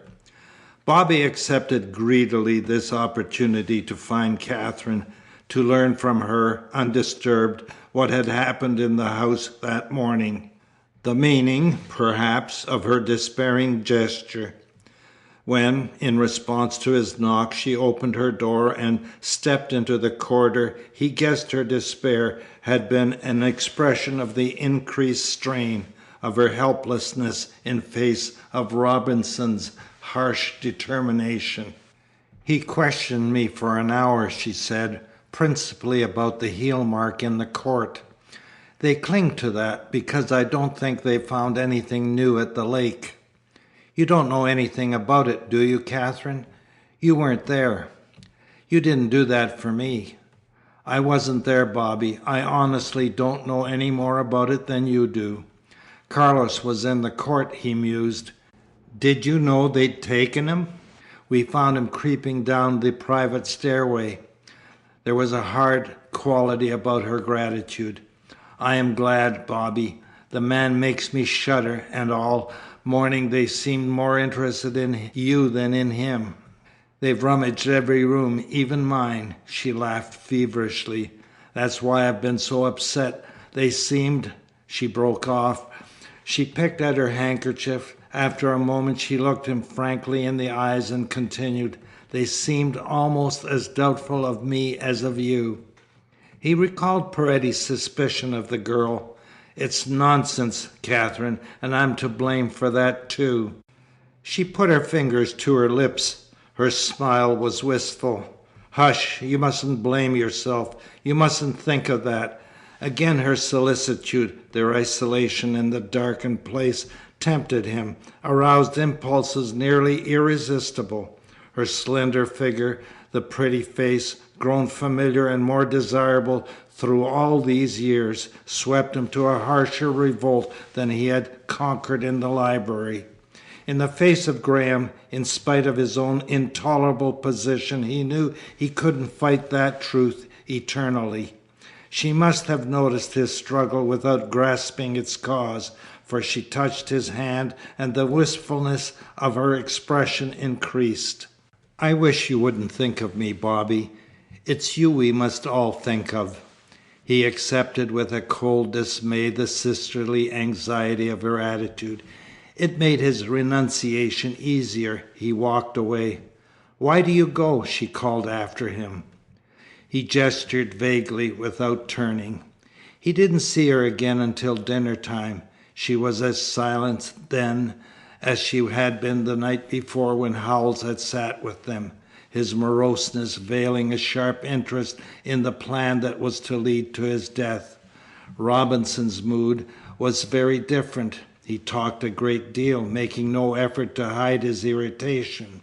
Bobby accepted greedily this opportunity to find Katherine, to learn from her, undisturbed, what had happened in the house that morning, the meaning, perhaps, of her despairing gesture. When, in response to his knock, she opened her door and stepped into the corridor, he guessed her despair had been an expression of the increased strain, of her helplessness in face of Robinson's harsh determination. "He questioned me for an hour," she said, "principally about the heel mark in the court. They cling to that, because I don't think they found anything new at the lake. You don't know anything about it, do you, Katherine? You weren't there. You didn't do that for me." "I wasn't there, Bobby. I honestly don't know any more about it than you do." "Carlos was in the court," he mused. "Did you know they'd taken him? We found him creeping down the private stairway." There was a hard quality about her gratitude. "I am glad, Bobby. The man makes me shudder, and all morning they seemed more interested in you than in him. They've rummaged every room, even mine." She laughed feverishly. "That's why I've been so upset. They seemed—" She broke off. She picked at her handkerchief. After a moment she looked him frankly in the eyes and continued, "They seemed almost as doubtful of me as of you." He recalled Paredes' suspicion of the girl. "It's nonsense, Katherine, and I'm to blame for that too." She put her fingers to her lips. Her smile was wistful. "Hush, you mustn't blame yourself. You mustn't think of that." Again her solicitude, their isolation in the darkened place, tempted him, aroused impulses nearly irresistible. Her slender figure, the pretty face, grown familiar and more desirable through all these years, swept him to a harsher revolt than he had conquered in the library. In the face of Graham, in spite of his own intolerable position, he knew he couldn't fight that truth eternally. She must have noticed his struggle without grasping its cause, for she touched his hand, and the wistfulness of her expression increased. "I wish you wouldn't think of me, Bobby. It's you we must all think of." He accepted with a cold dismay the sisterly anxiety of her attitude. It made his renunciation easier. He walked away. "Why do you go?" she called after him. He gestured vaguely, without turning. He didn't see her again until dinner time. She was as silent then as she had been the night before when Howells had sat with them, his moroseness veiling a sharp interest in the plan that was to lead to his death. Robinson's mood was very different. He talked a great deal, making no effort to hide his irritation.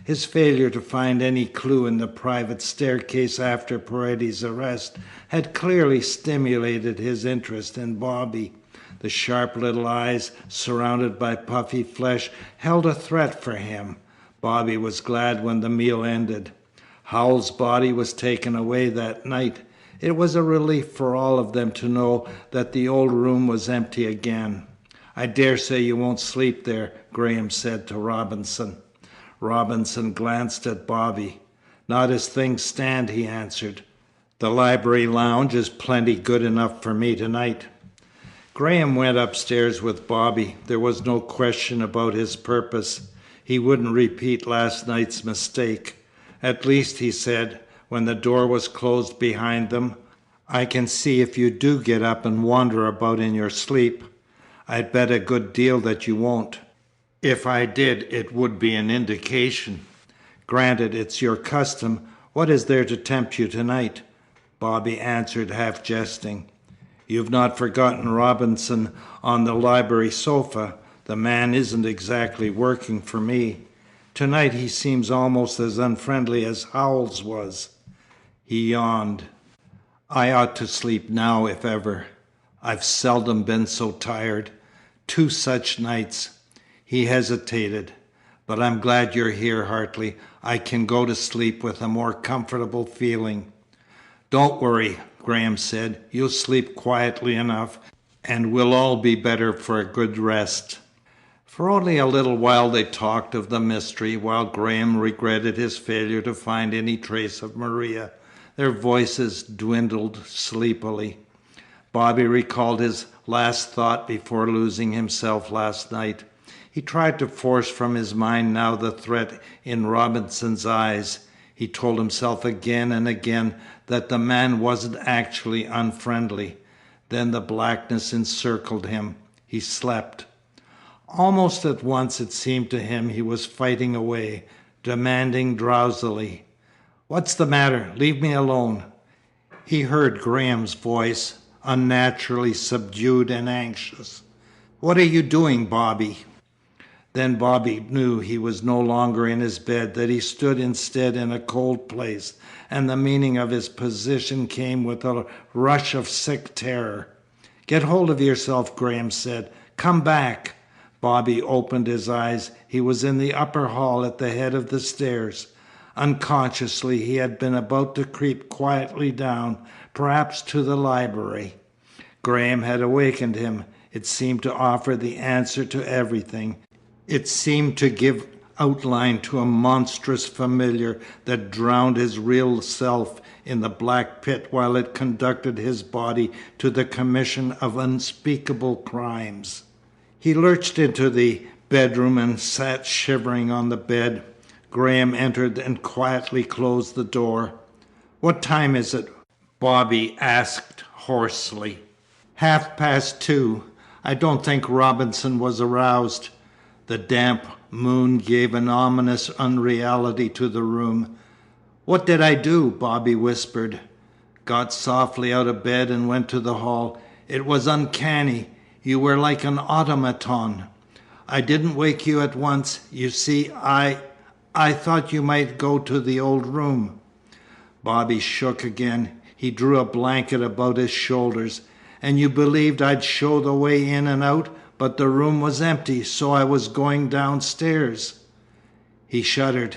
His failure to find any clue in the private staircase after Paredes' arrest had clearly stimulated his interest in Bobby. The sharp little eyes, surrounded by puffy flesh, held a threat for him. Bobby was glad when the meal ended. Howell's body was taken away that night. It was a relief for all of them to know that the old room was empty again. "I dare say you won't sleep there," Graham said to Robinson. Robinson glanced at Bobby. "Not as things stand," he answered. "The library lounge is plenty good enough for me tonight." Graham went upstairs with Bobby. There was no question about his purpose. He wouldn't repeat last night's mistake. "At least," he said, when the door was closed behind them, "I can see if you do get up and wander about in your sleep. I'd bet a good deal that you won't. If I did, it would be an indication. Granted, it's your custom. What is there to tempt you tonight?" Bobby answered, half jesting. "You've not forgotten Robinson on the library sofa. The man isn't exactly working for me. Tonight he seems almost as unfriendly as Howells was." He yawned. "I ought to sleep now, if ever. I've seldom been so tired. 2 such nights." He hesitated. "But I'm glad you're here, Hartley. I can go to sleep with a more comfortable feeling." "Don't worry," Graham said. "You'll sleep quietly enough, and we'll all be better for a good rest." For only a little while they talked of the mystery, while Graham regretted his failure to find any trace of Maria. Their voices dwindled sleepily. Bobby recalled his last thought before losing himself last night. He tried to force from his mind now the threat in Robinson's eyes. He told himself again and again that the man wasn't actually unfriendly. Then the blackness encircled him. He slept. Almost at once it seemed to him he was fighting away, demanding drowsily, "What's the matter? Leave me alone." He heard Graham's voice, unnaturally subdued and anxious. "What are you doing, Bobby?" Then Bobby knew he was no longer in his bed, that he stood instead in a cold place, and the meaning of his position came with a rush of sick terror. "Get hold of yourself," Graham said. "Come back." Bobby opened his eyes. He was in the upper hall at the head of the stairs. Unconsciously he had been about to creep quietly down, perhaps to the library. Graham had awakened him. It seemed to offer the answer to everything. It seemed to give outline to a monstrous familiar that drowned his real self in the black pit while it conducted his body to the commission of unspeakable crimes. He lurched into the bedroom and sat shivering on the bed. Graham entered and quietly closed the door. "What time is it?" Bobby asked hoarsely. "2:30. I don't think Robinson was aroused." The damp moon gave an ominous unreality to the room. "What did I do?" Bobby whispered. "Got softly out of bed and went to the hall. It was uncanny. You were like an automaton. I didn't wake you at once. You see, I thought you might go to the old room." Bobby shook again. He drew a blanket about his shoulders. "And you believed I'd show the way in and out, but the room was empty, so I was going downstairs." He shuddered.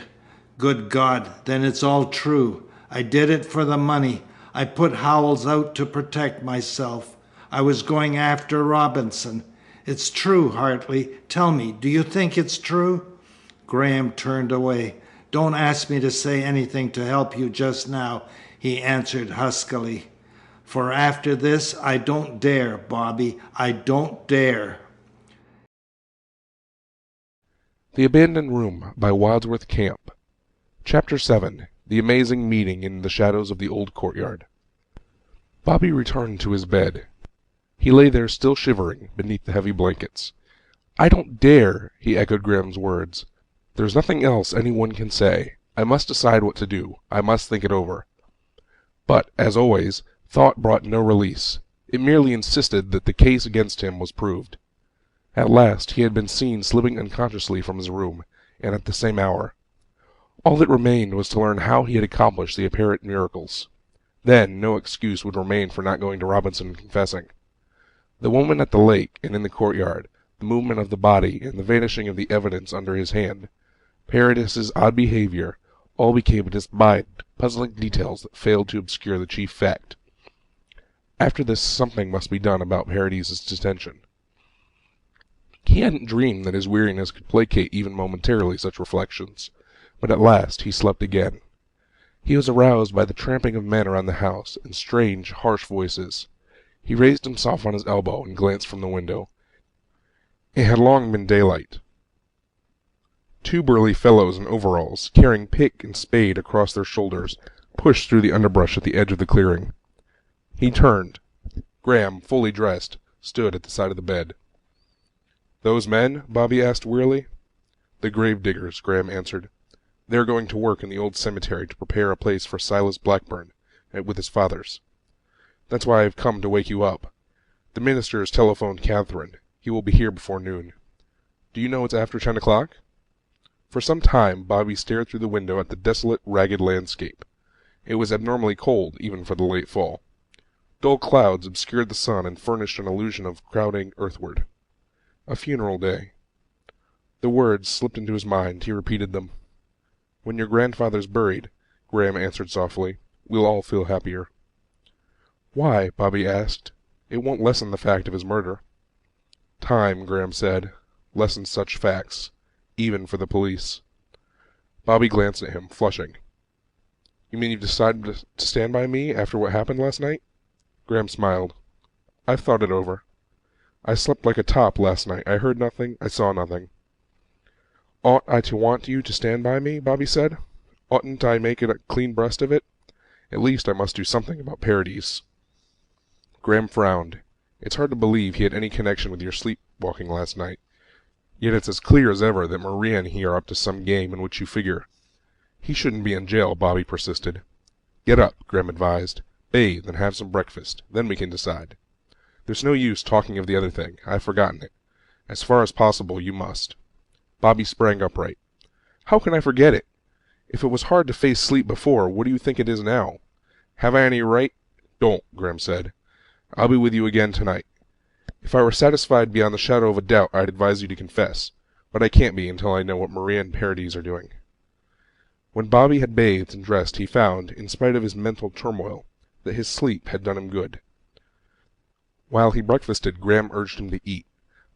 "Good God, then it's all true. I did it for the money. I put Howells out to protect myself. I was going after Robinson. It's true, Hartley. Tell me, do you think it's true?" Graham turned away. "Don't ask me to say anything to help you just now," he answered huskily. "For after this I don't dare, Bobby. I don't dare." The Abandoned Room by Wadsworth Camp. Chapter 7. The Amazing Meeting in the Shadows of the Old Courtyard. Bobby returned to his bed. He lay there still shivering beneath the heavy blankets. "I don't dare," he echoed Graham's words. "There's nothing else anyone can say. I must decide what to do. I must think it over." But, as always, thought brought no release. It merely insisted that the case against him was proved. At last he had been seen slipping unconsciously from his room, and at the same hour. All that remained was to learn how he had accomplished the apparent miracles. Then no excuse would remain for not going to Robinson and confessing. The woman at the lake and in the courtyard, the movement of the body, and the vanishing of the evidence under his hand, Paredes's odd behavior, all became disembodied, puzzling details that failed to obscure the chief fact. After this, something must be done about Paredes's detention. He hadn't dreamed that his weariness could placate even momentarily such reflections, but at last he slept again. He was aroused by the tramping of men around the house and strange, harsh voices. He raised himself on his elbow and glanced from the window. It had long been daylight. Two burly fellows in overalls, carrying pick and spade across their shoulders, pushed through the underbrush at the edge of the clearing. He turned. Graham, fully dressed, stood at the side of the bed. "Those men?" Bobby asked wearily. "The grave diggers," Graham answered. "They are going to work in the old cemetery to prepare a place for Silas Blackburn, with his fathers. That's why I have come to wake you up. The minister has telephoned Catherine. He will be here before noon. Do you know it's after 10 o'clock? For some time Bobby stared through the window at the desolate, ragged landscape. It was abnormally cold, even for the late fall. Dull clouds obscured the sun and furnished an illusion of crowding earthward. A funeral day. The words slipped into his mind. He repeated them. "When your grandfather's buried," Graham answered softly, "we'll all feel happier." "Why?" Bobby asked. "It won't lessen the fact of his murder." "Time," Graham said, "lessens such facts, even for the police." Bobby glanced at him, flushing. "You mean you've decided to stand by me after what happened last night?" Graham smiled. "I've thought it over. I slept like a top last night. I heard nothing. I saw nothing." "Ought I to want you to stand by me?" Bobby said. "Oughtn't I make a clean breast of it? At least I must do something about Paradis." Graham frowned. "It's hard to believe he had any connection with your sleepwalking last night. Yet it's as clear as ever that Maria and he are up to some game in which you figure." "He shouldn't be in jail," Bobby persisted. "Get up," Graham advised. "Bathe and have some breakfast. Then we can decide. There's no use talking of the other thing. I've forgotten it. As far as possible, you must." Bobby sprang upright. "How can I forget it? If it was hard to face sleep before, what do you think it is now? Have I any right—" "Don't," Graham said. "I'll be with you again tonight. If I were satisfied beyond the shadow of a doubt, I'd advise you to confess, but I can't be until I know what Maria and Paradis are doing." When Bobby had bathed and dressed, he found, in spite of his mental turmoil, that his sleep had done him good. While he breakfasted, Graham urged him to eat,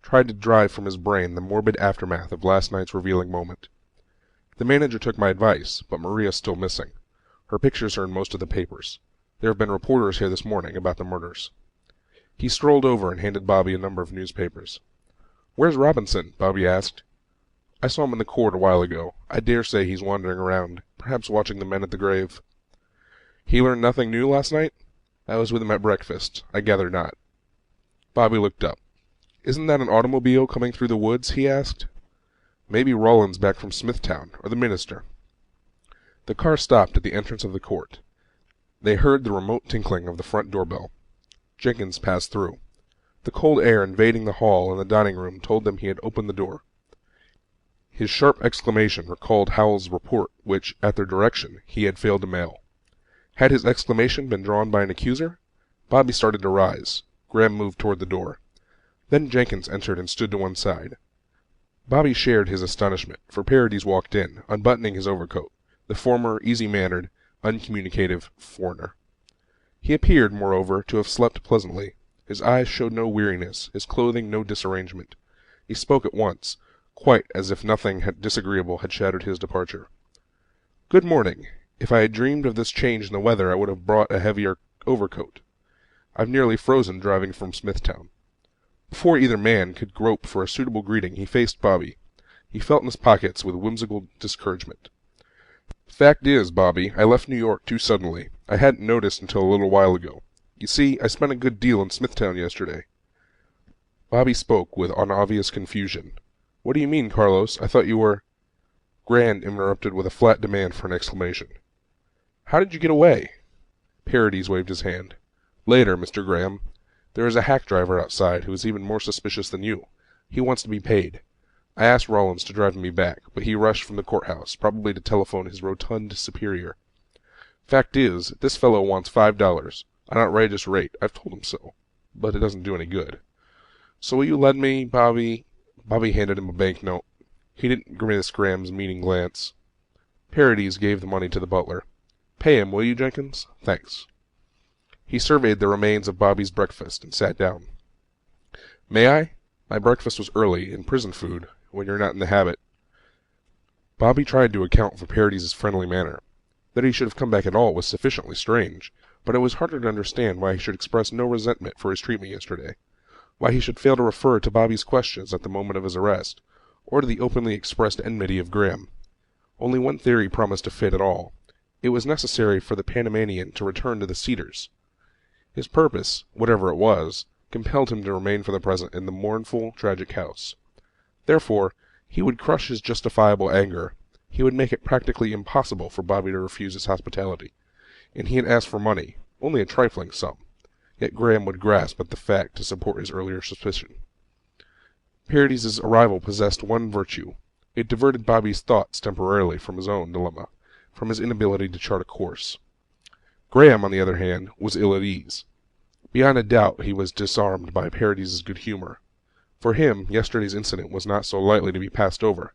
tried to drive from his brain the morbid aftermath of last night's revealing moment. "The manager took my advice, but Maria's still missing. Her pictures are in most of the papers. There have been reporters here this morning about the murders." He strolled over and handed Bobby a number of newspapers. "Where's Robinson?" Bobby asked. "I saw him in the court a while ago. I dare say he's wandering around, perhaps watching the men at the grave." "He learned nothing new last night?" "I was with him at breakfast. I gather not." Bobby looked up. "Isn't that an automobile coming through the woods?" he asked. "Maybe Rawlins back from Smithtown, or the minister." The car stopped at the entrance of the court. They heard the remote tinkling of the front doorbell. Jenkins passed through. The cold air invading the hall and the dining room told them he had opened the door. His sharp exclamation recalled Howell's report, which, at their direction, he had failed to mail. Had his exclamation been drawn by an accuser? Bobby started to rise. Graham moved toward the door. Then Jenkins entered and stood to one side. Bobby shared his astonishment, for Paradis walked in, unbuttoning his overcoat, the former easy-mannered, uncommunicative foreigner. He appeared, moreover, to have slept pleasantly. His eyes showed no weariness, his clothing no disarrangement. He spoke at once, quite as if nothing disagreeable had shadowed his departure. "Good morning. If I had dreamed of this change in the weather, I would have brought a heavier overcoat. I've nearly frozen driving from Smithtown." Before either man could grope for a suitable greeting, he faced Bobby. He felt in his pockets with whimsical discouragement. "Fact is, Bobby, I left New York too suddenly. I hadn't noticed until a little while ago. You see, I spent a good deal in Smithtown yesterday." Bobby spoke with obvious confusion. "What do you mean, Carlos? I thought you were—" Graham interrupted with a flat demand for an explanation. "How did you get away?" Paradis waved his hand. "Later, Mr. Graham. There is a hack driver outside who is even more suspicious than you. He wants to be paid. I asked Rollins to drive me back, but he rushed from the courthouse, probably to telephone his rotund superior. Fact is, this fellow wants $5, an outrageous rate. I've told him so, but it doesn't do any good. So will you lend me, Bobby? Bobby handed him a banknote. He didn't miss Graham's meaning glance. Paredes gave the money to the butler. Pay him, will you, Jenkins? Thanks. He surveyed the remains of Bobby's breakfast and sat down. May I? My breakfast was early, and prison food, when you're not in the habit. Bobby tried to account for Paredes' friendly manner. That he should have come back at all was sufficiently strange, but it was harder to understand why he should express no resentment for his treatment yesterday, why he should fail to refer to Bobby's questions at the moment of his arrest, or to the openly expressed enmity of Graham. Only one theory promised to fit at all. It was necessary for the Panamanian to return to the Cedars. His purpose, whatever it was, compelled him to remain for the present in the mournful, tragic house. Therefore, he would crush his justifiable anger. He would make it practically impossible for Bobby to refuse his hospitality. And he had asked for money, only a trifling sum. Yet Graham would grasp at the fact to support his earlier suspicion. Paredes' arrival possessed one virtue. It diverted Bobby's thoughts temporarily from his own dilemma, from his inability to chart a course. Graham, on the other hand, was ill at ease. Beyond a doubt he was disarmed by Paredes' good humor. For him, yesterday's incident was not so lightly to be passed over.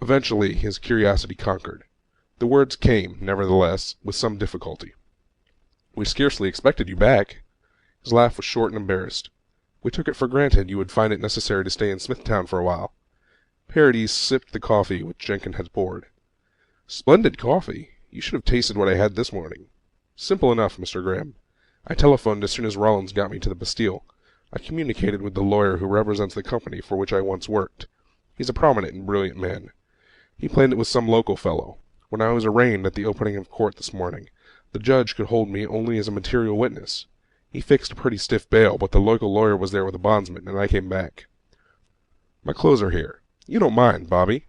Eventually his curiosity conquered. The words came, nevertheless, with some difficulty. We scarcely expected you back. His laugh was short and embarrassed. We took it for granted you would find it necessary to stay in Smithtown for a while. Paredes sipped the coffee which Jenkins had poured. Splendid coffee. You should have tasted what I had this morning. Simple enough, Mr. Graham. I telephoned as soon as Rollins got me to the Bastille. I communicated with the lawyer who represents the company for which I once worked. He's a prominent and brilliant man. He planned it with some local fellow. When I was arraigned at the opening of court this morning, the judge could hold me only as a material witness. He fixed a pretty stiff bail, but the local lawyer was there with a bondsman, and I came back. My clothes are here. You don't mind, Bobby?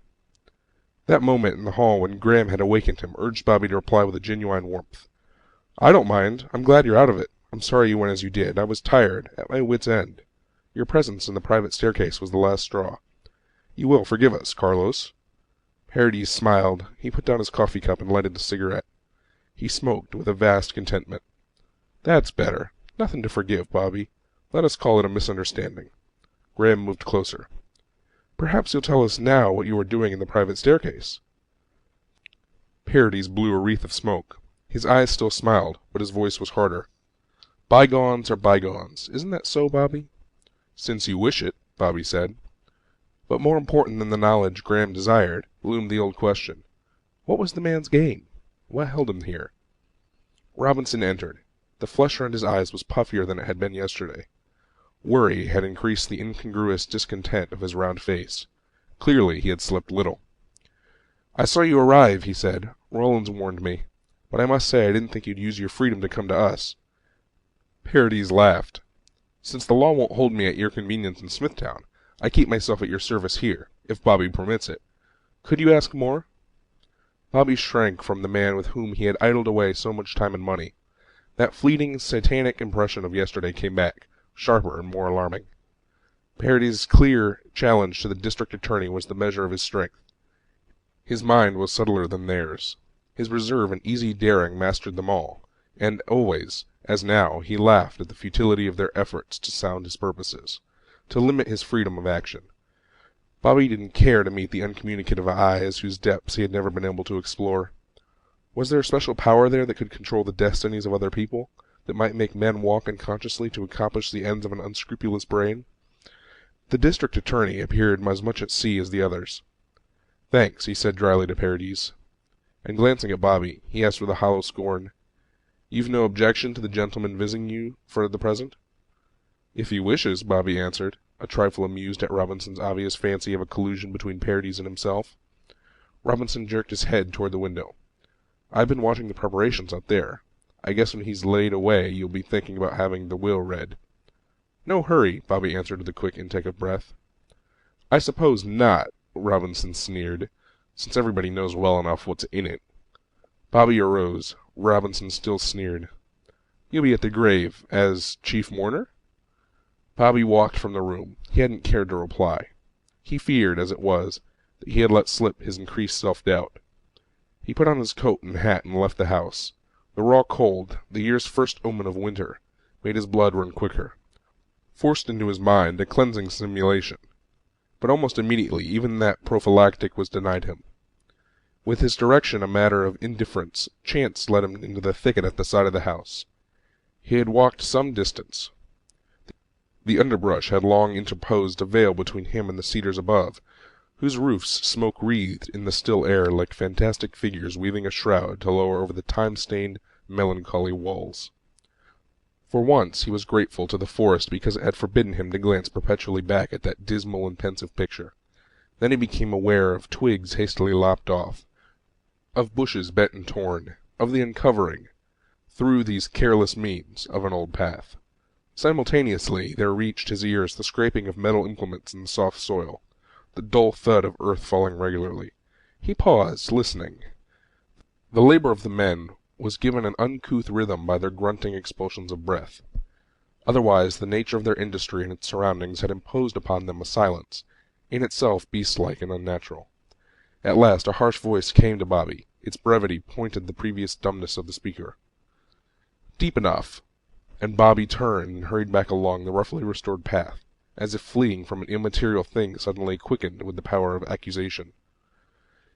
That moment in the hall when Graham had awakened him urged Bobby to reply with a genuine warmth. I don't mind. I'm glad you're out of it. I'm sorry you went as you did. I was tired, at my wit's end. Your presence in the private staircase was the last straw. You will forgive us, Carlos. Paredes smiled. He put down his coffee cup and lighted a cigarette. He smoked with a vast contentment. That's better. Nothing to forgive, Bobby. Let us call it a misunderstanding. Graham moved closer. Perhaps you'll tell us now what you were doing in the private staircase. Paredes blew a wreath of smoke. His eyes still smiled, but his voice was harder. Bygones are bygones. Isn't that so, Bobby? Since you wish it, Bobby said. But more important than the knowledge Graham desired, loomed the old question. What was the man's game? What held him here? Robinson entered. The flesh around his eyes was puffier than it had been yesterday. Worry had increased the incongruous discontent of his round face. Clearly he had slept little. I saw you arrive, he said. Rollins warned me. But I must say I didn't think you'd use your freedom to come to us. Paredes laughed. Since the law won't hold me at your convenience in Smithtown, I keep myself at your service here, if Bobby permits it. Could you ask more? Bobby shrank from the man with whom he had idled away so much time and money. That fleeting, satanic impression of yesterday came back, sharper and more alarming. Paredes' clear challenge to the district attorney was the measure of his strength. His mind was subtler than theirs. His reserve and easy daring mastered them all, and always, as now, he laughed at the futility of their efforts to sound his purposes, to limit his freedom of action. Bobby didn't care to meet the uncommunicative eyes whose depths he had never been able to explore. Was there a special power there that could control the destinies of other people, that might make men walk unconsciously to accomplish the ends of an unscrupulous brain? The district attorney appeared as much at sea as the others. Thanks, he said dryly to Paredes. And glancing at Bobby, he asked with a hollow scorn, You've no objection to the gentleman visiting you for the present? If he wishes, Bobby answered, a trifle amused at Robinson's obvious fancy of a collusion between Paredes and himself. Robinson jerked his head toward the window. I've been watching the preparations out there. I guess when he's laid away you'll be thinking about having the will read. No hurry, Bobby answered with a quick intake of breath. I suppose not, Robinson sneered, since everybody knows well enough what's in it. Bobby arose. Robinson still sneered. You'll be at the grave as chief mourner? Bobby walked from the room. He hadn't cared to reply. He feared, as it was, that he had let slip his increased self-doubt. He put on his coat and hat and left the house. The raw cold, the year's first omen of winter, made his blood run quicker. Forced into his mind a cleansing simulation. But almost immediately even that prophylactic was denied him. With his direction a matter of indifference, chance led him into the thicket at the side of the house. He had walked some distance. The underbrush had long interposed a veil between him and the cedars above, whose roofs smoke-wreathed in the still air like fantastic figures weaving a shroud to lower over the time-stained, melancholy walls. For once he was grateful to the forest because it had forbidden him to glance perpetually back at that dismal and pensive picture. Then he became aware of twigs hastily lopped off, of bushes bent and torn, of the uncovering, through these careless means, of an old path. Simultaneously there reached his ears the scraping of metal implements in the soft soil, the dull thud of earth falling regularly. He paused, listening. The labor of the men was given an uncouth rhythm by their grunting expulsions of breath. Otherwise the nature of their industry and its surroundings had imposed upon them a silence, in itself beast-like and unnatural. At last a harsh voice came to Bobby. Its brevity pointed the previous dumbness of the speaker. "Deep enough," and Bobby turned and hurried back along the roughly restored path, as if fleeing from an immaterial thing suddenly quickened with the power of accusation.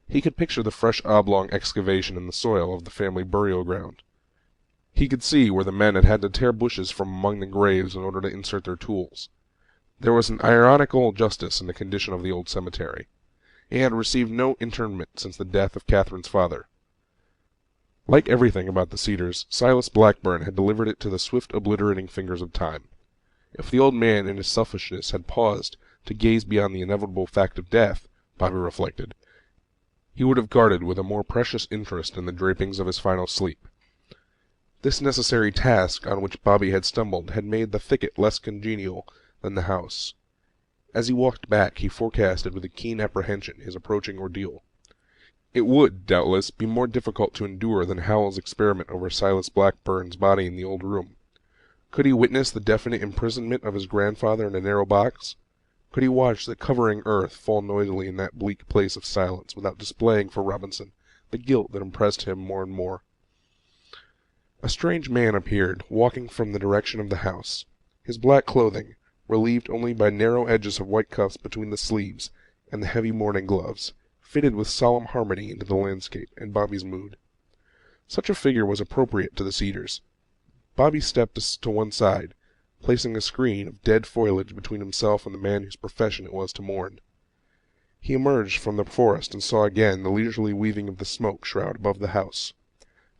He could picture the fresh oblong excavation in the soil of the family burial-ground. He could see where the men had had to tear bushes from among the graves in order to insert their tools. There was an ironical justice in the condition of the old cemetery. It had received no interment since the death of Catherine's father. Like everything about the Cedars, Silas Blackburn had delivered it to the swift obliterating fingers of time. If the old man in his selfishness had paused to gaze beyond the inevitable fact of death, Bobby reflected, he would have guarded with a more precious interest in the drapings of his final sleep. This necessary task on which Bobby had stumbled had made the thicket less congenial than the house. As he walked back, he forecasted with a keen apprehension his approaching ordeal. It would, doubtless, be more difficult to endure than Howell's experiment over Silas Blackburn's body in the old room. Could he witness the definite imprisonment of his grandfather in a narrow box? Could he watch the covering earth fall noisily in that bleak place of silence without displaying for Robinson the guilt that impressed him more and more? A strange man appeared, walking from the direction of the house. His black clothing, relieved only by narrow edges of white cuffs between the sleeves and the heavy mourning gloves, fitted with solemn harmony into the landscape and Bobby's mood. Such a figure was appropriate to the Cedars. Bobby stepped to one side, placing a screen of dead foliage between himself and the man whose profession it was to mourn. He emerged from the forest and saw again the leisurely weaving of the smoke shroud above the house.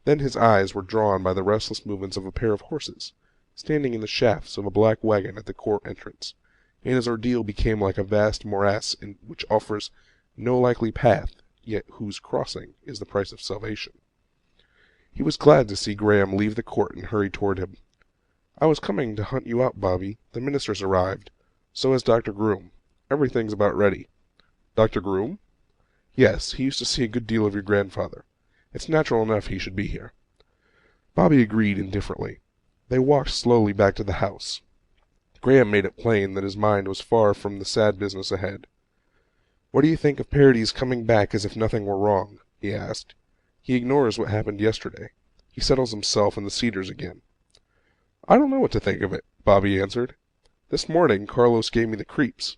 Then his eyes were drawn by the restless movements of a pair of horses, standing in the shafts of a black wagon at the court entrance, and his ordeal became like a vast morass which offers no likely path, yet whose crossing is the price of salvation. He was glad to see Graham leave the court and hurry toward him. "I was coming to hunt you out, Bobby. The minister's arrived. So has Dr. Groom. Everything's about ready." "Dr. Groom?" "Yes, he used to see a good deal of your grandfather. It's natural enough he should be here." Bobby agreed indifferently. They walked slowly back to the house. Graham made it plain that his mind was far from the sad business ahead. "What do you think of Paredes coming back as if nothing were wrong?" he asked. "He ignores what happened yesterday. He settles himself in the Cedars again." "I don't know what to think of it," Bobby answered. "This morning Carlos gave me the creeps."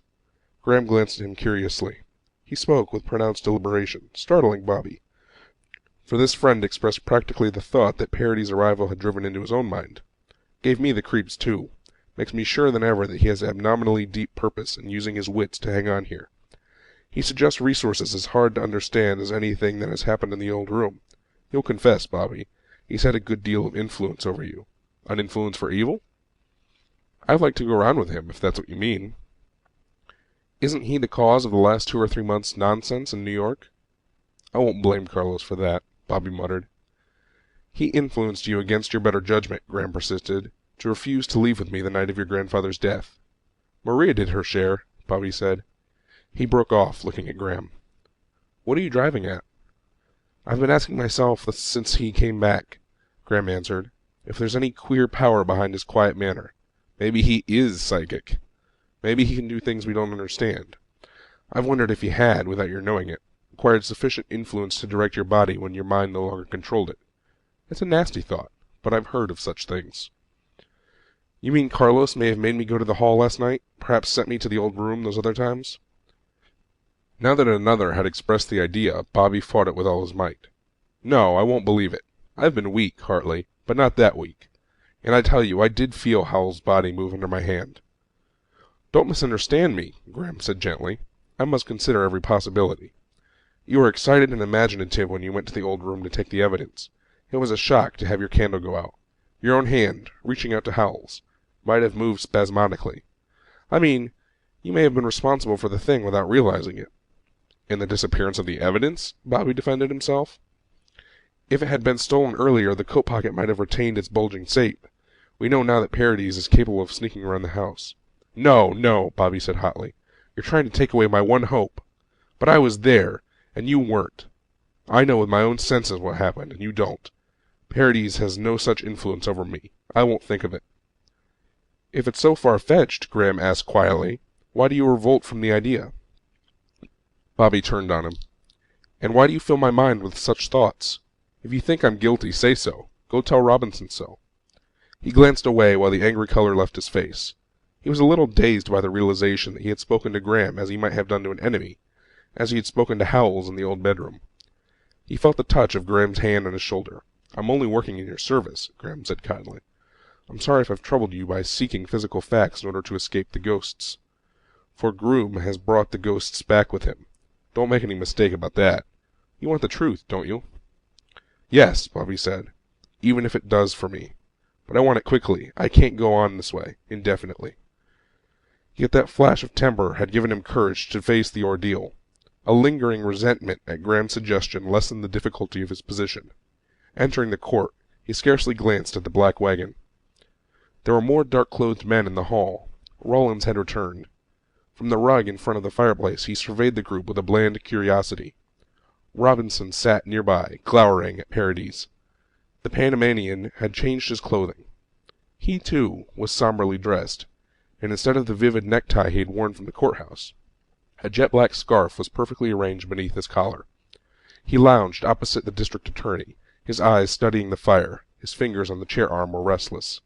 Graham glanced at him curiously. He spoke with pronounced deliberation, startling Bobby, for this friend expressed practically the thought that Paredes' arrival had driven into his own mind. "Gave me the creeps, too. Makes me surer than ever that he has abnormally deep purpose in using his wits to hang on here. He suggests resources as hard to understand as anything that has happened in the old room. You'll confess, Bobby, he's had a good deal of influence over you. An influence for evil?" "I'd like to go around with him, if that's what you mean." "Isn't he the cause of the last 2 or 3 months' nonsense in New York?" "I won't blame Carlos for that," Bobby muttered. "He influenced you against your better judgment," Graham persisted, "to refuse to leave with me the night of your grandfather's death." "Maria did her share," Bobby said. He broke off, looking at Graham. "What are you driving at?" "I've been asking myself since he came back," Graham answered, "if there's any queer power behind his quiet manner. Maybe he is psychic. Maybe he can do things we don't understand. I've wondered if he had, without your knowing it, acquired sufficient influence to direct your body when your mind no longer controlled it. It's a nasty thought, but I've heard of such things. You mean Carlos may have made me go to the hall last night, perhaps sent me to the old room those other times? Now that another had expressed the idea, Bobby fought it with all his might. No, I won't believe it. I've been weak, Hartley, but not that weak. And I tell you, I did feel Howell's body move under my hand. Don't misunderstand me, Graham said gently. I must consider every possibility. You were excited and imaginative when you went to the old room to take the evidence. It was a shock to have your candle go out. Your own hand, reaching out to Howell's, might have moved spasmodically. I mean, you may have been responsible for the thing without realizing it. And the disappearance of the evidence? Bobby defended himself. If it had been stolen earlier, the coat pocket might have retained its bulging shape. We know now that Paredes is capable of sneaking around the house. No, no, Bobby said hotly. You're trying to take away my one hope. But I was there, and you weren't. I know with my own senses what happened, and you don't. Paredes has no such influence over me. I won't think of it. If it's so far-fetched, Graham asked quietly, why do you revolt from the idea? Bobby turned on him. And why do you fill my mind with such thoughts? If you think I'm guilty, say so. Go tell Robinson so. He glanced away while the angry color left his face. He was a little dazed by the realization that he had spoken to Graham as he might have done to an enemy, as he had spoken to Howells in the old bedroom. He felt the touch of Graham's hand on his shoulder. I'm only working in your service, Graham said kindly. I'm sorry if I've troubled you by seeking physical facts in order to escape the ghosts. For Groom has brought the ghosts back with him. Don't make any mistake about that. You want the truth, don't you? Yes, Bobby said, even if it does for me. But I want it quickly. I can't go on this way, indefinitely. Yet that flash of temper had given him courage to face the ordeal. A lingering resentment at Graham's suggestion lessened the difficulty of his position. Entering the court, he scarcely glanced at the black wagon. There were more dark-clothed men in the hall. Rollins had returned. From the rug in front of the fireplace he surveyed the group with a bland curiosity. Robinson sat nearby, glowering at Paredes. The Panamanian had changed his clothing. He, too, was somberly dressed, and instead of the vivid necktie he had worn from the courthouse, a jet-black scarf was perfectly arranged beneath his collar. He lounged opposite the district attorney, his eyes studying the fire. His fingers on the chair-arm were restless.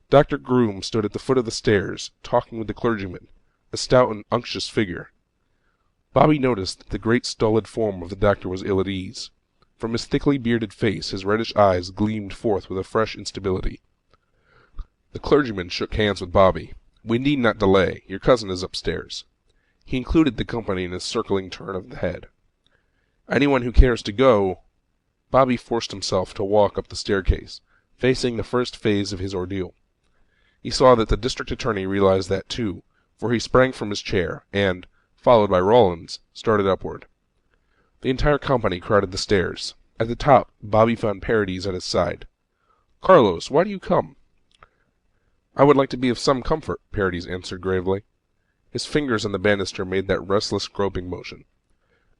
Dr. Groom stood at the foot of the stairs, talking with the clergyman, a stout and unctuous figure. Bobby noticed that the great stolid form of the doctor was ill at ease. From his thickly bearded face his reddish eyes gleamed forth with a fresh instability. The clergyman shook hands with Bobby. We need not delay. Your cousin is upstairs. He included the company in a circling turn of the head. Anyone who cares to go... Bobby forced himself to walk up the staircase, facing the first phase of his ordeal. He saw that the district attorney realized that too, for he sprang from his chair, and, followed by Rollins, started upward. The entire company crowded the stairs. At the top, Bobby found Paredes at his side. Carlos, why do you come? I would like to be of some comfort, Paredes answered gravely. His fingers on the banister made that restless groping motion.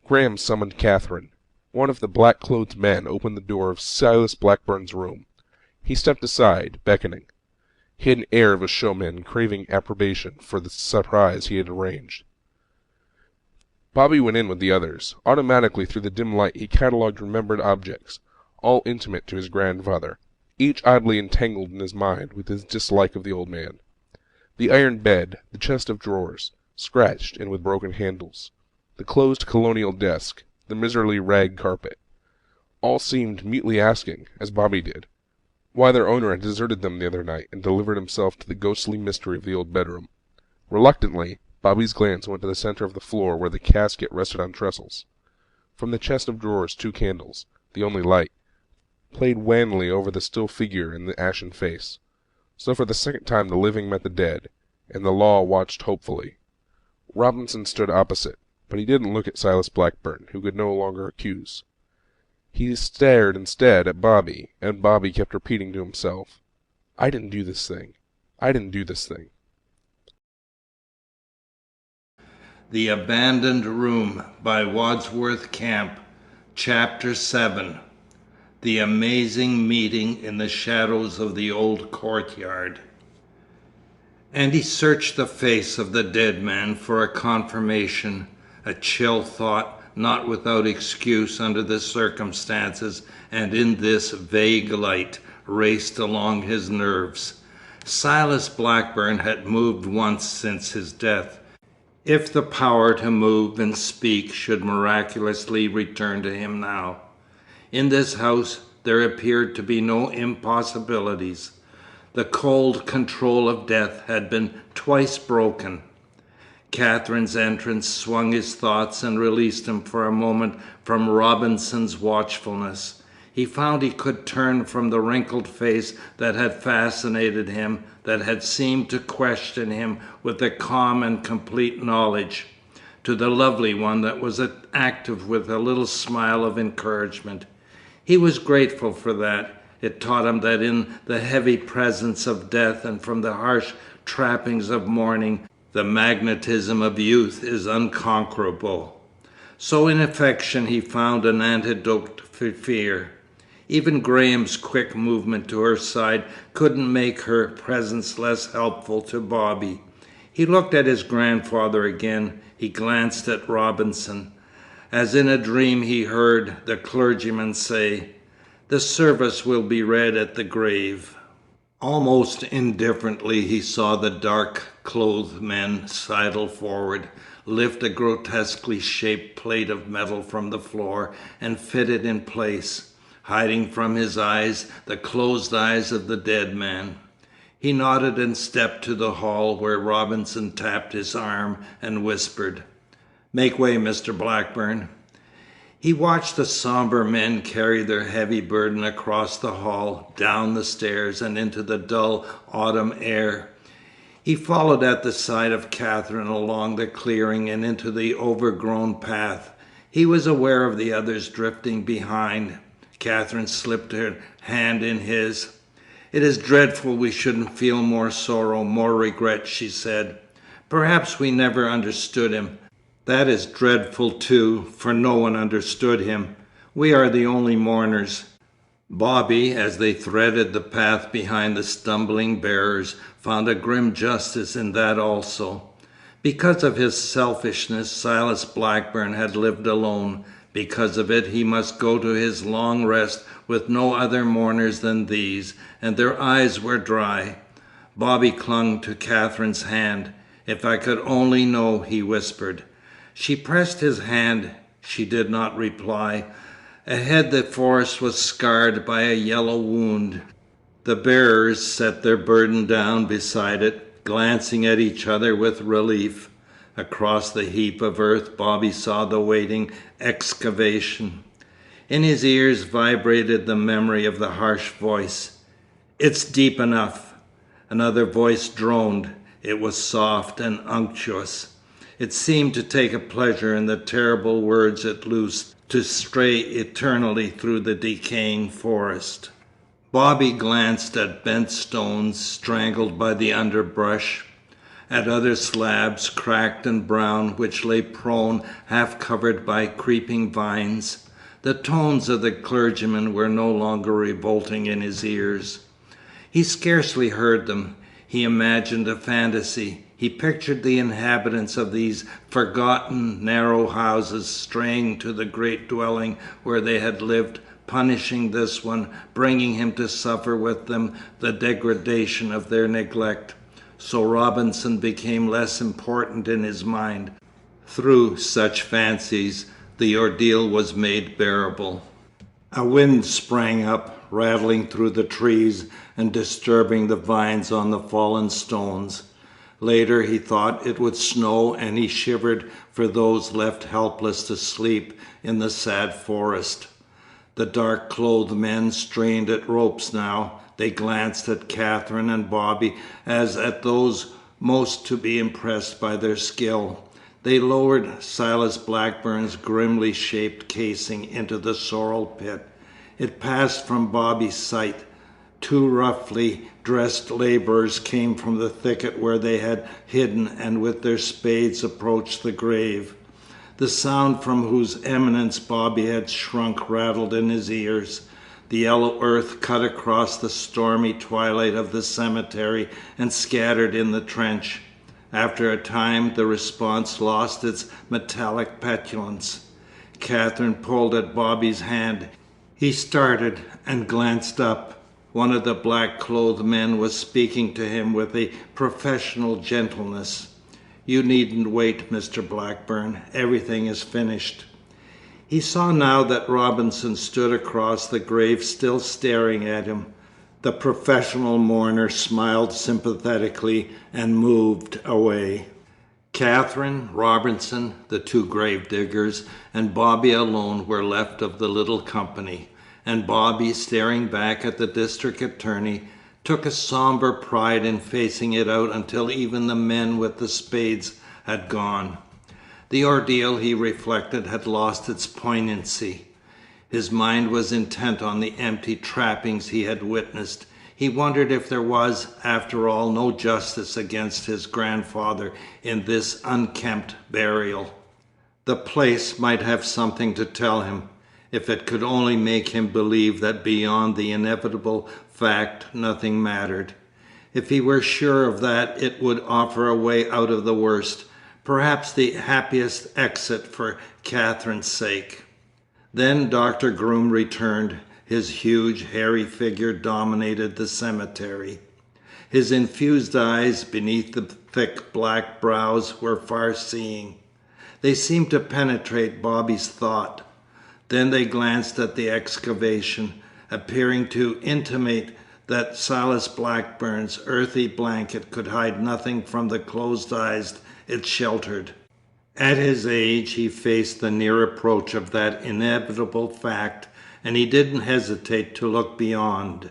Graham summoned Catherine. One of the black-clothed men opened the door of Silas Blackburn's room. He stepped aside, beckoning. He had an air of a showman craving approbation for the surprise he had arranged. Bobby went in with the others. Automatically through the dim light he catalogued remembered objects, all intimate to his grandfather, each oddly entangled in his mind with his dislike of the old man. The iron bed, the chest of drawers, scratched and with broken handles, the closed colonial desk, the miserly rag carpet, all seemed mutely asking, as Bobby did, why their owner had deserted them the other night and delivered himself to the ghostly mystery of the old bedroom. Reluctantly, Bobby's glance went to the center of the floor where the casket rested on trestles. From the chest of drawers 2 candles, the only light, played wanly over the still figure and the ashen face. So for the second time the living met the dead, and the law watched hopefully. Robinson stood opposite, but he didn't look at Silas Blackburn, who could no longer accuse. He stared instead at Bobby, and Bobby kept repeating to himself, I didn't do this thing. I didn't do this thing. The Abandoned Room by Wadsworth Camp, Chapter 7. The Amazing Meeting in the Shadows of the Old Courtyard. And he searched the face of the dead man for a confirmation, a chill thought, not without excuse under the circumstances, and in this vague light raced along his nerves. Silas Blackburn had moved once since his death. If the power to move and speak should miraculously return to him now, in this house there appeared to be no impossibilities. The cold control of death had been twice broken. Catherine's entrance swung his thoughts and released him for a moment from Robinson's watchfulness. He found he could turn from the wrinkled face that had fascinated him, that had seemed to question him with a calm and complete knowledge, to the lovely one that was active with a little smile of encouragement. He was grateful for that. It taught him that in the heavy presence of death and from the harsh trappings of mourning, the magnetism of youth is unconquerable. So in affection he found an antidote for fear. Even Graham's quick movement to her side couldn't make her presence less helpful to Bobby. He looked at his grandfather again. He glanced at Robinson. As in a dream he heard the clergyman say, "The service will be read at the grave." Almost indifferently he saw the dark-clothed men sidle forward, lift a grotesquely shaped plate of metal from the floor, and fit it in place, hiding from his eyes the closed eyes of the dead man. He nodded and stepped to the hall, where Robinson tapped his arm and whispered, "Make way, Mr. Blackburn." He watched the sombre men carry their heavy burden across the hall, down the stairs, and into the dull autumn air. He followed at the side of Catherine along the clearing and into the overgrown path. He was aware of the others drifting behind. Catherine slipped her hand in his. "It is dreadful we shouldn't feel more sorrow, more regret," she said. "Perhaps we never understood him. That is dreadful too, for no one understood him. We are the only mourners." Bobby, as they threaded the path behind the stumbling bearers, found a grim justice in that also. Because of his selfishness, Silas Blackburn had lived alone. Because of it, he must go to his long rest with no other mourners than these, and their eyes were dry. Bobby clung to Catherine's hand. "If I could only know," he whispered. She pressed his hand. She did not reply. Ahead the forest was scarred by a yellow wound. The bearers set their burden down beside it, glancing at each other with relief. Across the heap of earth Bobby saw the waiting excavation. In his ears vibrated the memory of the harsh voice. "It's deep enough." Another voice droned. It was soft and unctuous. It seemed to take a pleasure in the terrible words it loosed, to stray eternally through the decaying forest. Bobby glanced at bent stones strangled by the underbrush, at other slabs, cracked and brown, which lay prone, half covered by creeping vines. The tones of the clergyman were no longer revolting in his ears. He scarcely heard them. He imagined a fantasy. He pictured the inhabitants of these forgotten narrow houses straying to the great dwelling where they had lived, punishing this one, bringing him to suffer with them the degradation of their neglect. So Robinson became less important in his mind. Through such fancies, the ordeal was made bearable. A wind sprang up, rattling through the trees and disturbing the vines on the fallen stones. Later he thought it would snow, and he shivered for those left helpless to sleep in the sad forest. The dark-clothed men strained at ropes now. They glanced at Catherine and Bobby as at those most to be impressed by their skill. They lowered Silas Blackburn's grimly shaped casing into the sorrel pit. It passed from Bobby's sight. Two roughly dressed labourers came from the thicket where they had hidden, and with their spades approached the grave. The sound from whose imminence Bobby had shrunk rattled in his ears. The yellow earth cut across the stormy twilight of the cemetery and scattered in the trench. After a time the response lost its metallic petulance. Catherine pulled at Bobby's hand. He started and glanced up. One of the black-clothed men was speaking to him with a professional gentleness. "You needn't wait, Mr. Blackburn. Everything is finished." He saw now that Robinson stood across the grave still staring at him. The professional mourner smiled sympathetically and moved away. Catherine, Robinson, the two grave diggers, and Bobby alone were left of the little company, and Bobby, staring back at the district attorney, took a sombre pride in facing it out until even the men with the spades had gone. The ordeal, he reflected, had lost its poignancy. His mind was intent on the empty trappings he had witnessed. He wondered if there was, after all, no justice against his grandfather in this unkempt burial. The place might have something to tell him, if it could only make him believe that beyond the inevitable fact nothing mattered. If he were sure of that, it would offer a way out of the worst, perhaps the happiest exit for Catherine's sake. Then Dr. Groom returned. His huge, hairy figure dominated the cemetery. His infused eyes, beneath the thick black brows, were far-seeing. They seemed to penetrate Bobby's thought. Then they glanced at the excavation, appearing to intimate that Silas Blackburn's earthy blanket could hide nothing from the closed eyes it sheltered. At his age he faced the near approach of that inevitable fact, and he didn't hesitate to look beyond.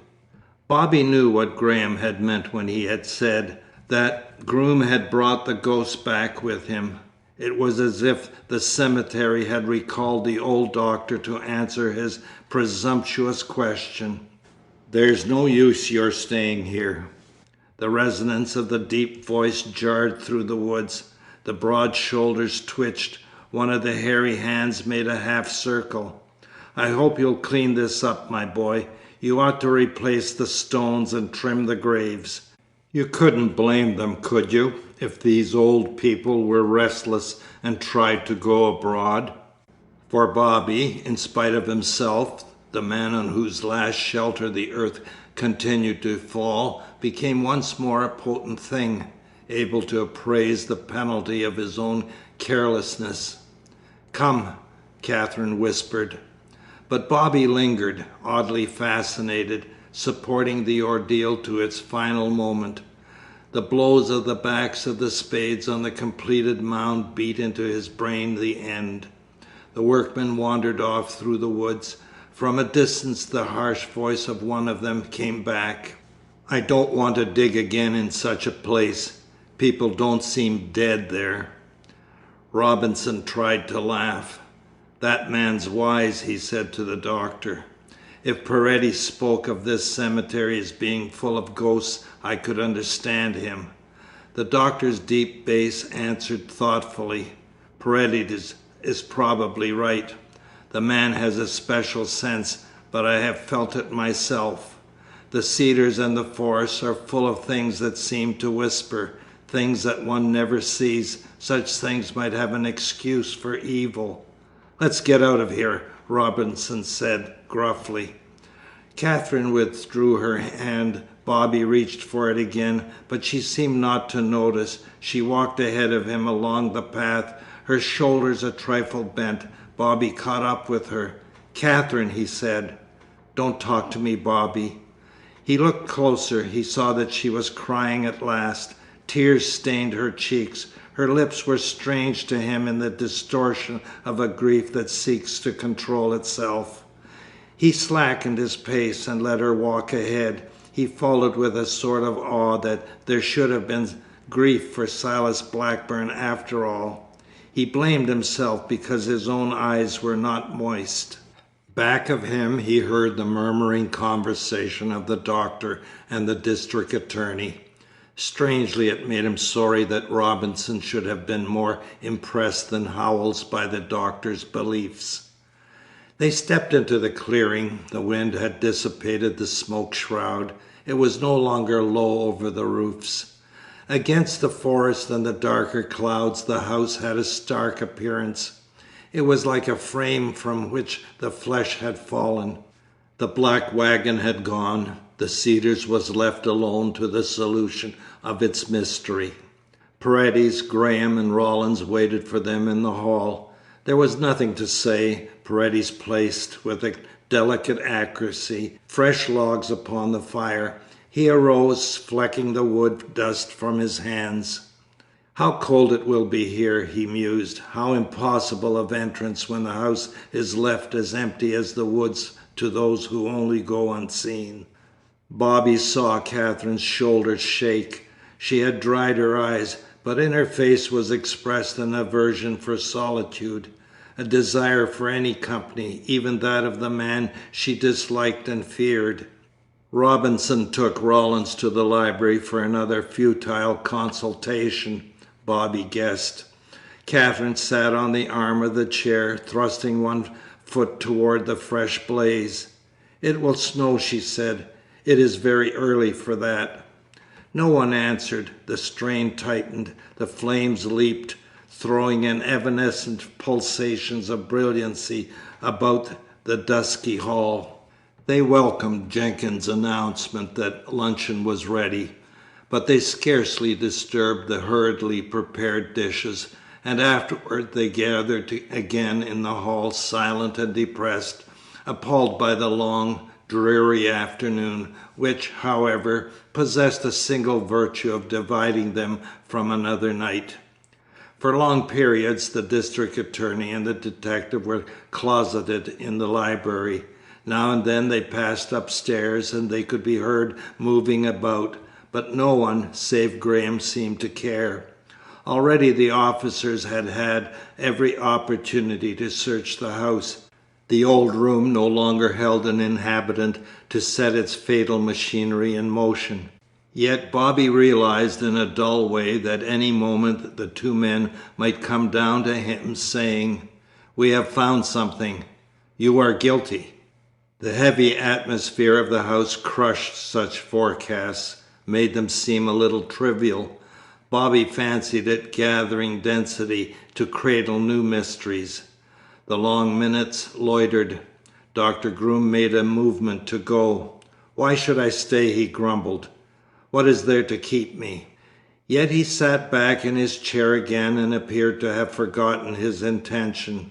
Bobby knew what Graham had meant when he had said that Groom had brought the ghost back with him. It was as if the cemetery had recalled the old doctor to answer his presumptuous question. "There's no use your staying here." The resonance of the deep voice jarred through the woods. The broad shoulders twitched. One of the hairy hands made a half circle. "I hope you'll clean this up, my boy. You ought to replace the stones and trim the graves. You couldn't blame them, could you, if these old people were restless and tried to go abroad?" For Bobby, in spite of himself, the man on whose last shelter the earth continued to fall, became once more a potent thing, able to appraise the penalty of his own carelessness. "Come," Catherine whispered. But Bobby lingered, oddly fascinated, supporting the ordeal to its final moment. The blows of the backs of the spades on the completed mound beat into his brain the end. The workmen wandered off through the woods. From a distance the harsh voice of one of them came back. "I don't want to dig again in such a place. People don't seem dead there." Robinson tried to laugh. "That man's wise," he said to the doctor. "If Paredes spoke of this cemetery as being full of ghosts, I could understand him." The doctor's deep bass answered thoughtfully, "Paredes is probably right. The man has a special sense, but I have felt it myself. The cedars and the forests are full of things that seem to whisper, things that one never sees. Such things might have an excuse for evil." "Let's get out of here," Robinson said gruffly. Catherine withdrew her hand. Bobby reached for it again, but she seemed not to notice. She walked ahead of him along the path, her shoulders a trifle bent. Bobby caught up with her. "Catherine," he said. "Don't talk to me, Bobby." He looked closer. He saw that she was crying at last. Tears stained her cheeks. Her lips were strange to him in the distortion of a grief that seeks to control itself. He slackened his pace and let her walk ahead. He followed with a sort of awe that there should have been grief for Silas Blackburn after all. He blamed himself because his own eyes were not moist. Back of him he heard the murmuring conversation of the doctor and the district attorney. Strangely it made him sorry that Robinson should have been more impressed than Howells by the doctor's beliefs. They stepped into the clearing. The wind had dissipated the smoke shroud. It was no longer low over the roofs. Against the forest and the darker clouds the house had a stark appearance. It was like a frame from which the flesh had fallen. The black wagon had gone. The Cedars was left alone to the solution of its mystery. Paredes, Graham, and Rawlins waited for them in the hall. There was nothing to say. Paredes placed, with a delicate accuracy, fresh logs upon the fire. He arose, flecking the wood dust from his hands. "How cold it will be here," he mused. "How impossible of entrance when the house is left as empty as the woods to those who only go unseen." Bobby saw Katherine's shoulders shake. She had dried her eyes, but in her face was expressed an aversion for solitude, a desire for any company, even that of the man she disliked and feared. Robinson took Rawlins to the library for another futile consultation, Bobby guessed. Katherine sat on the arm of the chair, thrusting one foot toward the fresh blaze. "It will snow," she said. "It is very early for that." No one answered. The strain tightened. The flames leaped, throwing in evanescent pulsations of brilliancy about the dusky hall. They welcomed Jenkins' announcement that luncheon was ready, but they scarcely disturbed the hurriedly prepared dishes, and afterward they gathered again in the hall, silent and depressed, appalled by the long, dreary afternoon, which, however, possessed a single virtue of dividing them from another night. For long periods the district attorney and the detective were closeted in the library. Now and then they passed upstairs, and they could be heard moving about, but no one, save Graham, seemed to care. Already the officers had had every opportunity to search the house. The old room no longer held an inhabitant to set its fatal machinery in motion. Yet Bobby realized in a dull way that any moment the two men might come down to him saying, "We have found something. You are guilty." The heavy atmosphere of the house crushed such forecasts, made them seem a little trivial. Bobby fancied it gathering density to cradle new mysteries. The long minutes loitered. Dr. Groom made a movement to go. "Why should I stay?" he grumbled. "What is there to keep me?" Yet he sat back in his chair again and appeared to have forgotten his intention.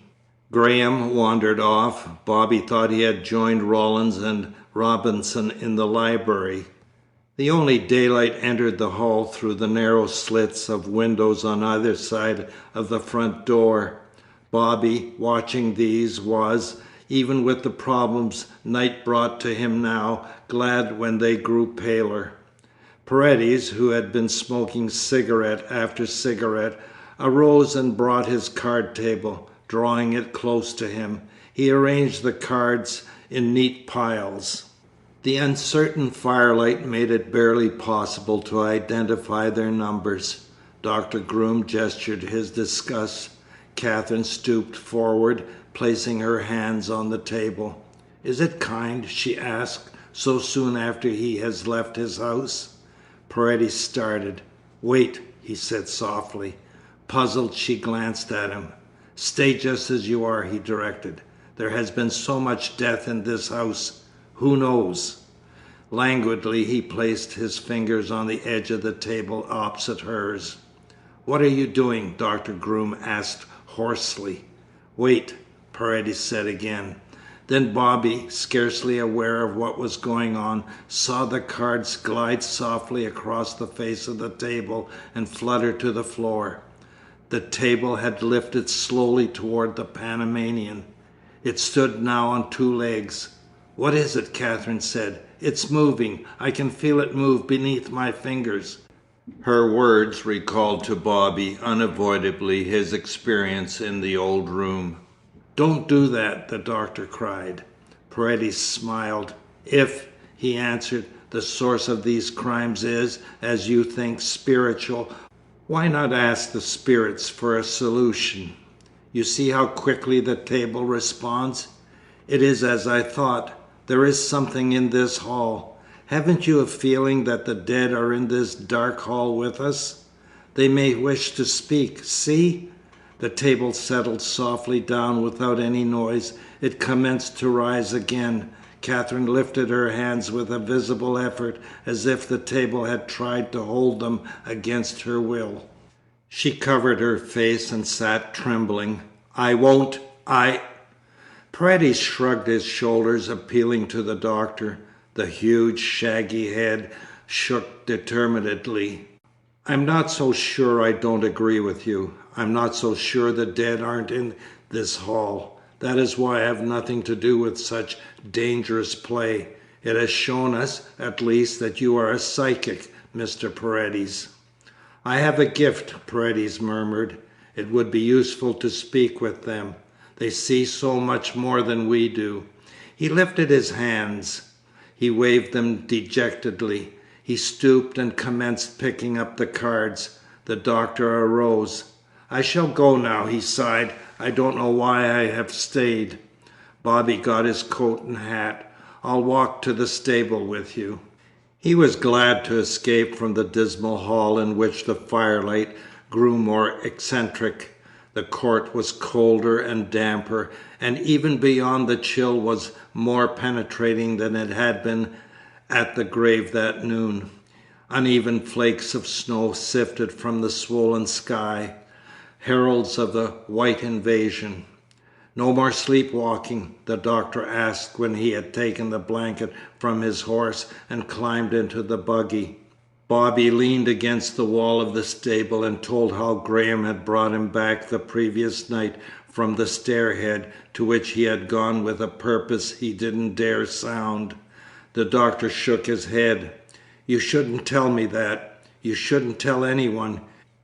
Graham wandered off. Bobby thought he had joined Rawlins and Robinson in the library. The only daylight entered the hall through the narrow slits of windows on either side of the front door. Bobby, watching these, was, even with the problems night brought to him now, glad when they grew paler. Paredes, who had been smoking cigarette after cigarette, arose and brought his card table, drawing it close to him. He arranged the cards in neat piles. The uncertain firelight made it barely possible to identify their numbers. Dr. Groom gestured his disgust. Katherine stooped forward, placing her hands on the table. "Is it kind," she asked, "so soon after he has left his house?" Paredes started. "Wait," he said softly. Puzzled, she glanced at him. "Stay just as you are," he directed. "There has been so much death in this house. Who knows?" Languidly he placed his fingers on the edge of the table opposite hers. "What are you doing?" Dr. Groom asked hoarsely. "Wait," Paredes said again. Then Bobby, scarcely aware of what was going on, saw the cards glide softly across the face of the table and flutter to the floor. The table had lifted slowly toward the Panamanian. It stood now on two legs. "What is it?" Katherine said. "It's moving. I can feel it move beneath my fingers." Her words recalled to Bobby unavoidably his experience in the old room. "Don't do that!" the doctor cried. Paredes smiled. "If," he answered, "the source of these crimes is, as you think, spiritual, why not ask the spirits for a solution? You see how quickly the table responds. It is as I thought. There is something in this hall. Haven't you a feeling that the dead are in this dark hall with us? They may wish to speak. See?" The table settled softly down without any noise. It commenced to rise again. Catherine lifted her hands with a visible effort, as if the table had tried to hold them against her will. She covered her face and sat trembling. "I won't. Paredes shrugged his shoulders, appealing to the doctor. The huge, shaggy head shook determinedly. "I'm not so sure I don't agree with you. I'm not so sure the dead aren't in this hall. That is why I have nothing to do with such dangerous play. It has shown us, at least, that you are a psychic, Mr. Paredes." "I have a gift," Paredes murmured. "It would be useful to speak with them. They see so much more than we do." He lifted his hands. He waved them dejectedly. He stooped and commenced picking up the cards. The doctor arose. "I shall go now," he sighed. "I don't know why I have stayed." Bobby got his coat and hat. "I'll walk to the stable with you." He was glad to escape from the dismal hall in which the firelight grew more eccentric. The court was colder and damper, and even beyond the chill was more penetrating than it had been at the grave that noon. Uneven flakes of snow sifted from the swollen sky, heralds of the white invasion. "No more sleepwalking?" the doctor asked when he had taken the blanket from his horse and climbed into the buggy. Bobby leaned against the wall of the stable and told how Graham had brought him back the previous night from the stairhead, to which he had gone with a purpose he didn't dare sound. The doctor shook his head. "You shouldn't tell me that. You shouldn't tell anyone.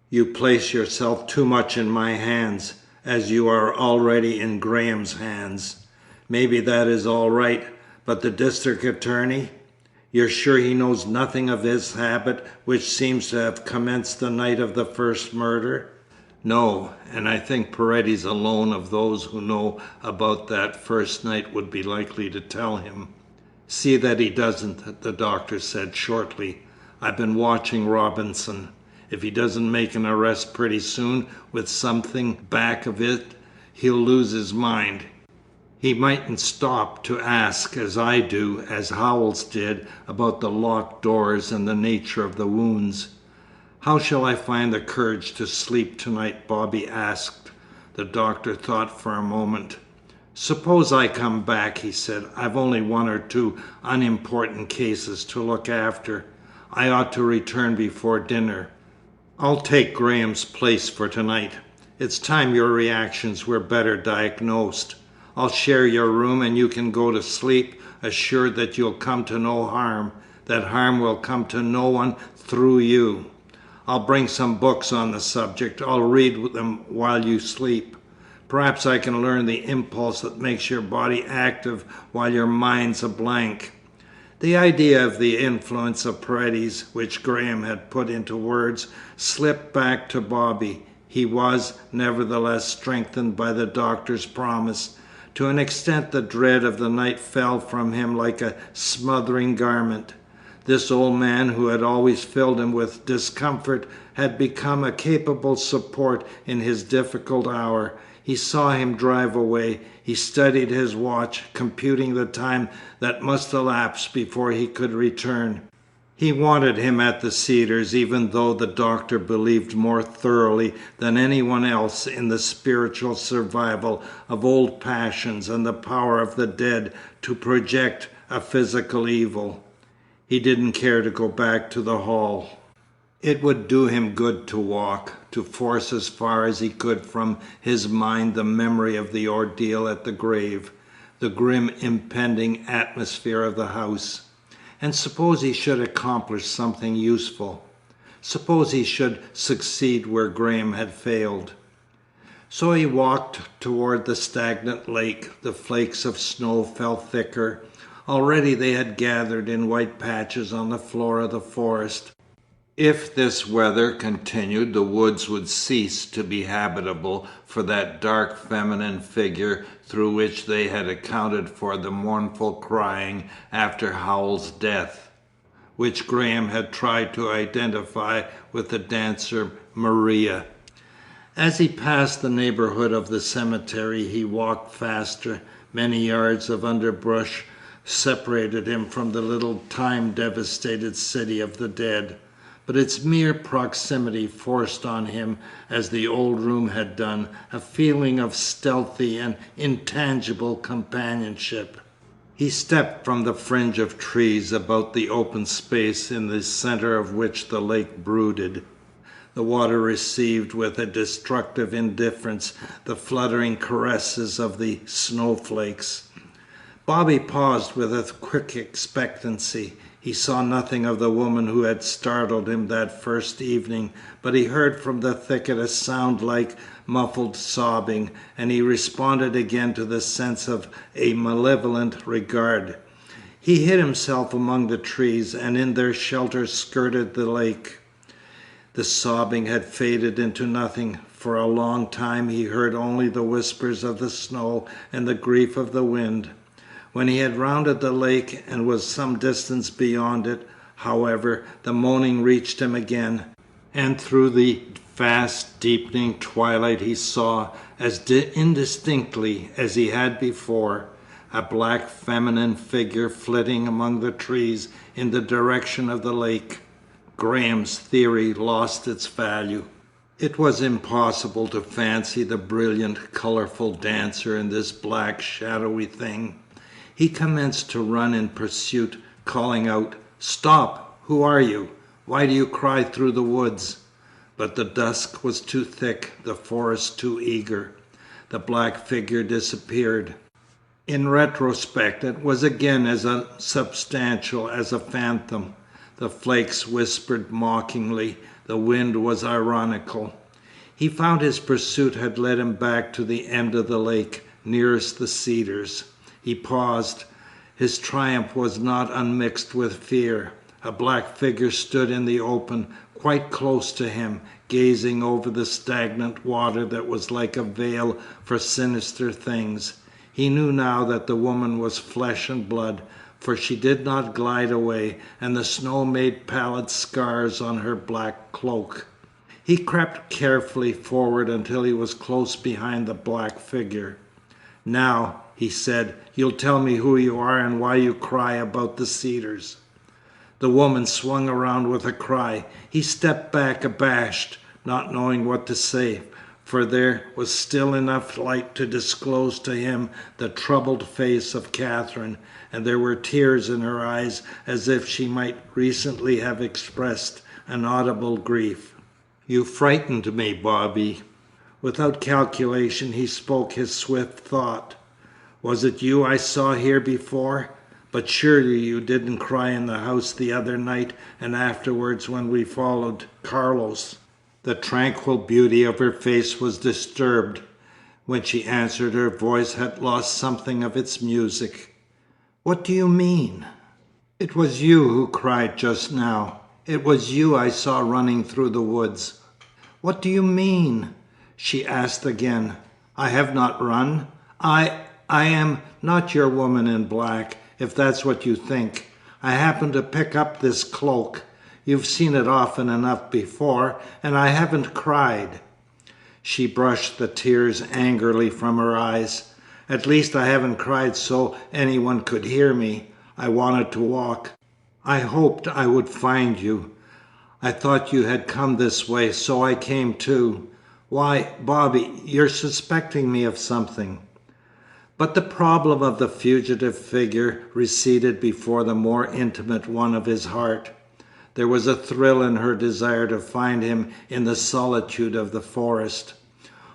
You place yourself too much in my hands, as you are already in Graham's hands." "Maybe that is all right. But the district attorney? You're sure he knows nothing of his habit, which seems to have commenced the night of the first murder?" "No, and I think Paredes alone of those who know about that first night would be likely to tell him." "See that he doesn't," the doctor said shortly. "I've been watching Robinson. If he doesn't make an arrest pretty soon with something back of it, he'll lose his mind. He mightn't stop to ask, as I do, as Howells did, about the locked doors and the nature of the wounds." "How shall I find the courage to sleep tonight?" Bobby asked. The doctor thought for a moment. "Suppose I come back," he said. "I've only one or two unimportant cases to look after. I ought to return before dinner. I'll take Graham's place for tonight. It's time your reactions were better diagnosed. I'll share your room and you can go to sleep, assured that you'll come to no harm, that harm will come to no one through you. I'll bring some books on the subject. I'll read them while you sleep. Perhaps I can learn the impulse that makes your body active while your mind's a blank." The idea of the influence of Paredes, which Graham had put into words, slipped back to Bobby. He was, nevertheless, strengthened by the doctor's promise. To an extent the dread of the night fell from him like a smothering garment. This old man who had always filled him with discomfort had become a capable support in his difficult hour. He saw him drive away. He studied his watch, computing the time that must elapse before he could return. He wanted him at the Cedars, even though the doctor believed more thoroughly than anyone else in the spiritual survival of old passions and the power of the dead to project a physical evil. He didn't care to go back to the hall. It would do him good to walk, to force as far as he could from his mind the memory of the ordeal at the grave, the grim impending atmosphere of the house. And suppose he should accomplish something useful? Suppose he should succeed where Graham had failed? So he walked toward the stagnant lake. The flakes of snow fell thicker. Already they had gathered in white patches on the floor of the forest. If this weather continued, the woods would cease to be habitable for that dark feminine figure through which they had accounted for the mournful crying after Howell's death, which Graham had tried to identify with the dancer Maria. As he passed the neighborhood of the cemetery, he walked faster. Many yards of underbrush separated him from the little time-devastated city of the dead, but its mere proximity forced on him, as the old room had done, a feeling of stealthy and intangible companionship. He stepped from the fringe of trees about the open space in the centre of which the lake brooded. The water received with a destructive indifference the fluttering caresses of the snowflakes. Bobby paused with a quick expectancy. He saw nothing of the woman who had startled him that first evening, but he heard from the thicket a sound like muffled sobbing, and he responded again to the sense of a malevolent regard. He hid himself among the trees, and in their shelter skirted the lake. The sobbing had faded into nothing. For a long time he heard only the whispers of the snow and the grief of the wind. When he had rounded the lake and was some distance beyond it, however, the moaning reached him again, and through the fast deepening twilight he saw, as indistinctly as he had before, a black feminine figure flitting among the trees in the direction of the lake. Graham's theory lost its value. It was impossible to fancy the brilliant, colourful dancer in this black, shadowy thing. He commenced to run in pursuit, calling out, "Stop! Who are you? Why do you cry through the woods?" But the dusk was too thick, the forest too eager. The black figure disappeared. In retrospect, it was again as unsubstantial as a phantom. The flakes whispered mockingly. The wind was ironical. He found his pursuit had led him back to the end of the lake, nearest the Cedars. He paused. His triumph was not unmixed with fear. A black figure stood in the open, quite close to him, gazing over the stagnant water that was like a veil for sinister things. He knew now that the woman was flesh and blood, for she did not glide away, and the snow made pallid scars on her black cloak. He crept carefully forward until he was close behind the black figure. "Now," he said, "you'll tell me who you are and why you cry about the Cedars." The woman swung around with a cry. He stepped back abashed, not knowing what to say, for there was still enough light to disclose to him the troubled face of Katherine, and there were tears in her eyes as if she might recently have expressed an audible grief. "You frightened me, Bobby." Without calculation he spoke his swift thought. "Was it you I saw here before? But surely you didn't cry in the house the other night, and afterwards when we followed Carlos?" The tranquil beauty of her face was disturbed. When she answered, her voice had lost something of its music. "What do you mean?" "It was you who cried just now. It was you I saw running through the woods." "What do you mean?" she asked again. "I have not run. I am not your woman in black, if that's what you think. I happened to pick up this cloak. You've seen it often enough before, and I haven't cried." She brushed the tears angrily from her eyes. "At least I haven't cried so any one could hear me. I wanted to walk. I hoped I would find you. I thought you had come this way, so I came too. Why, Bobby, you're suspecting me of something." But the problem of the fugitive figure receded before the more intimate one of his heart. There was a thrill in her desire to find him in the solitude of the forest.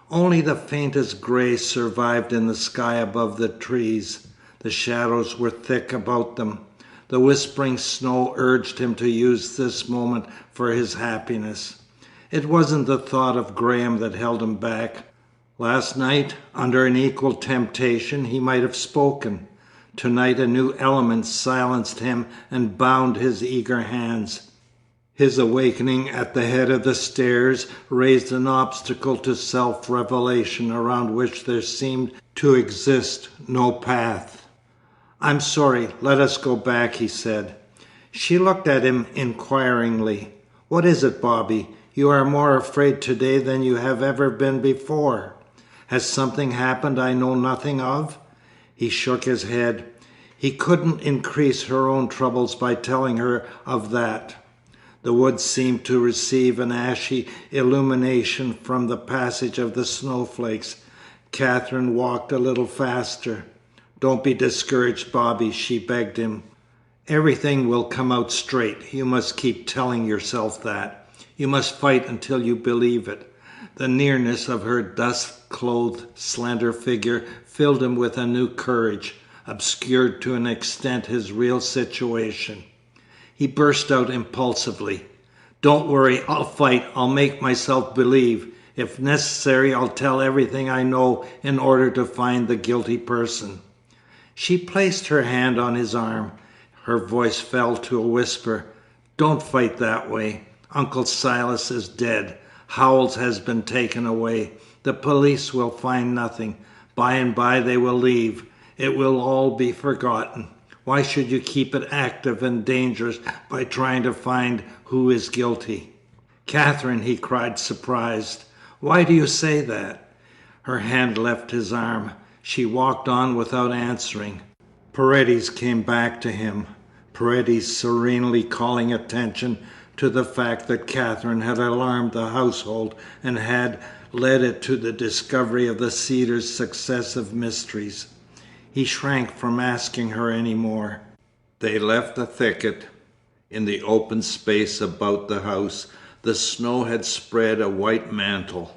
Only the faintest grey survived in the sky above the trees. The shadows were thick about them. The whispering snow urged him to use this moment for his happiness. It wasn't the thought of Graham that held him back. Last night, under an equal temptation, he might have spoken. Tonight a new element silenced him and bound his eager hands. His awakening at the head of the stairs raised an obstacle to self-revelation around which there seemed to exist no path. "I'm sorry, let us go back," he said. She looked at him inquiringly. "What is it, Bobby? You are more afraid today than you have ever been before. Has something happened I know nothing of?" He shook his head. He couldn't increase her own troubles by telling her of that. The woods seemed to receive an ashy illumination from the passage of the snowflakes. Katherine walked a little faster. "Don't be discouraged, Bobby," she begged him. "Everything will come out straight. You must keep telling yourself that. You must fight until you believe it." The nearness of her dust-clothed, slender figure filled him with a new courage, obscured to an extent his real situation. He burst out impulsively. "Don't worry, I'll fight. I'll make myself believe. If necessary, I'll tell everything I know in order to find the guilty person." She placed her hand on his arm. Her voice fell to a whisper. "Don't fight that way. Uncle Silas is dead. Howells has been taken away. The police will find nothing. By and by they will leave. It will all be forgotten. Why should you keep it active and dangerous by trying to find who is guilty?" "Katherine," he cried, surprised. "Why do you say that?" Her hand left his arm. She walked on without answering. Paredes came back to him. Paredes serenely calling attention to the fact that Katherine had alarmed the household and had led it to the discovery of the Cedars' successive mysteries. He shrank from asking her any more. They left the thicket. In the open space about the house, the snow had spread a white mantle.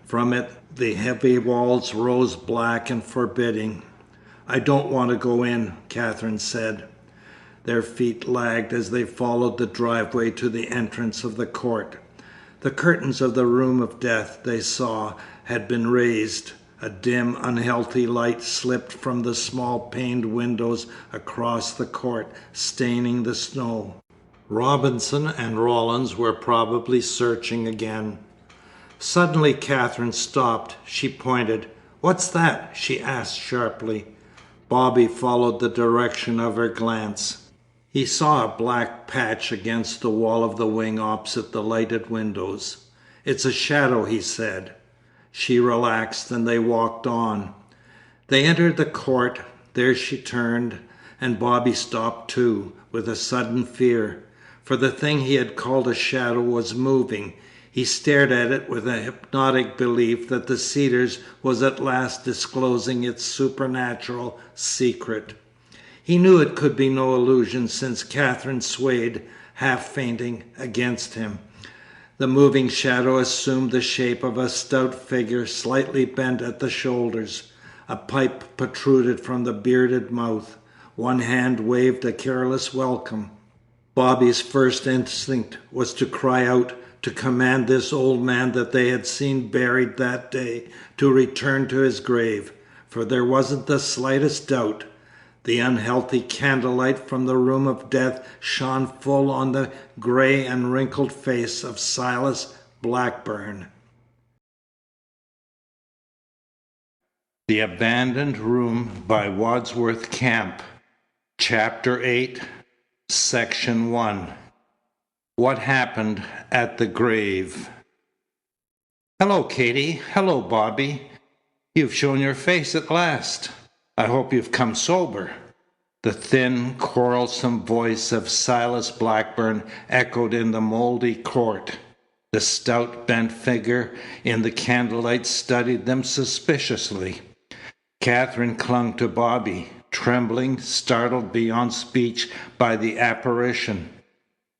From it the heavy walls rose black and forbidding. "I don't want to go in," Katherine said. Their feet lagged as they followed the driveway to the entrance of the court. The curtains of the room of death, they saw, had been raised. A dim, unhealthy light slipped from the small paned windows across the court, staining the snow. Robinson and Rawlins were probably searching again. Suddenly Katherine stopped. She pointed. "What's that?" she asked sharply. Bobby followed the direction of her glance. He saw a black patch against the wall of the wing opposite the lighted windows. "It's a shadow," he said. She relaxed, and they walked on. They entered the court. There she turned, and Bobby stopped too, with a sudden fear. For the thing he had called a shadow was moving. He stared at it with a hypnotic belief that the Cedars was at last disclosing its supernatural secret. He knew it could be no illusion, since Katherine swayed, half fainting, against him. The moving shadow assumed the shape of a stout figure, slightly bent at the shoulders. A pipe protruded from the bearded mouth. One hand waved a careless welcome. Bobby's first instinct was to cry out, to command this old man that they had seen buried that day to return to his grave, for there wasn't the slightest doubt. The unhealthy candlelight from the room of death shone full on the grey and wrinkled face of Silas Blackburn. The Abandoned Room by Wadsworth Camp. Chapter 8, Section 1. What Happened at the Grave. "Hello, Katie. Hello, Bobby. You've shown your face at last. I hope you've come sober." The thin, quarrelsome voice of Silas Blackburn echoed in the mouldy court. The stout, bent figure in the candlelight studied them suspiciously. Katherine clung to Bobby, trembling, startled beyond speech by the apparition.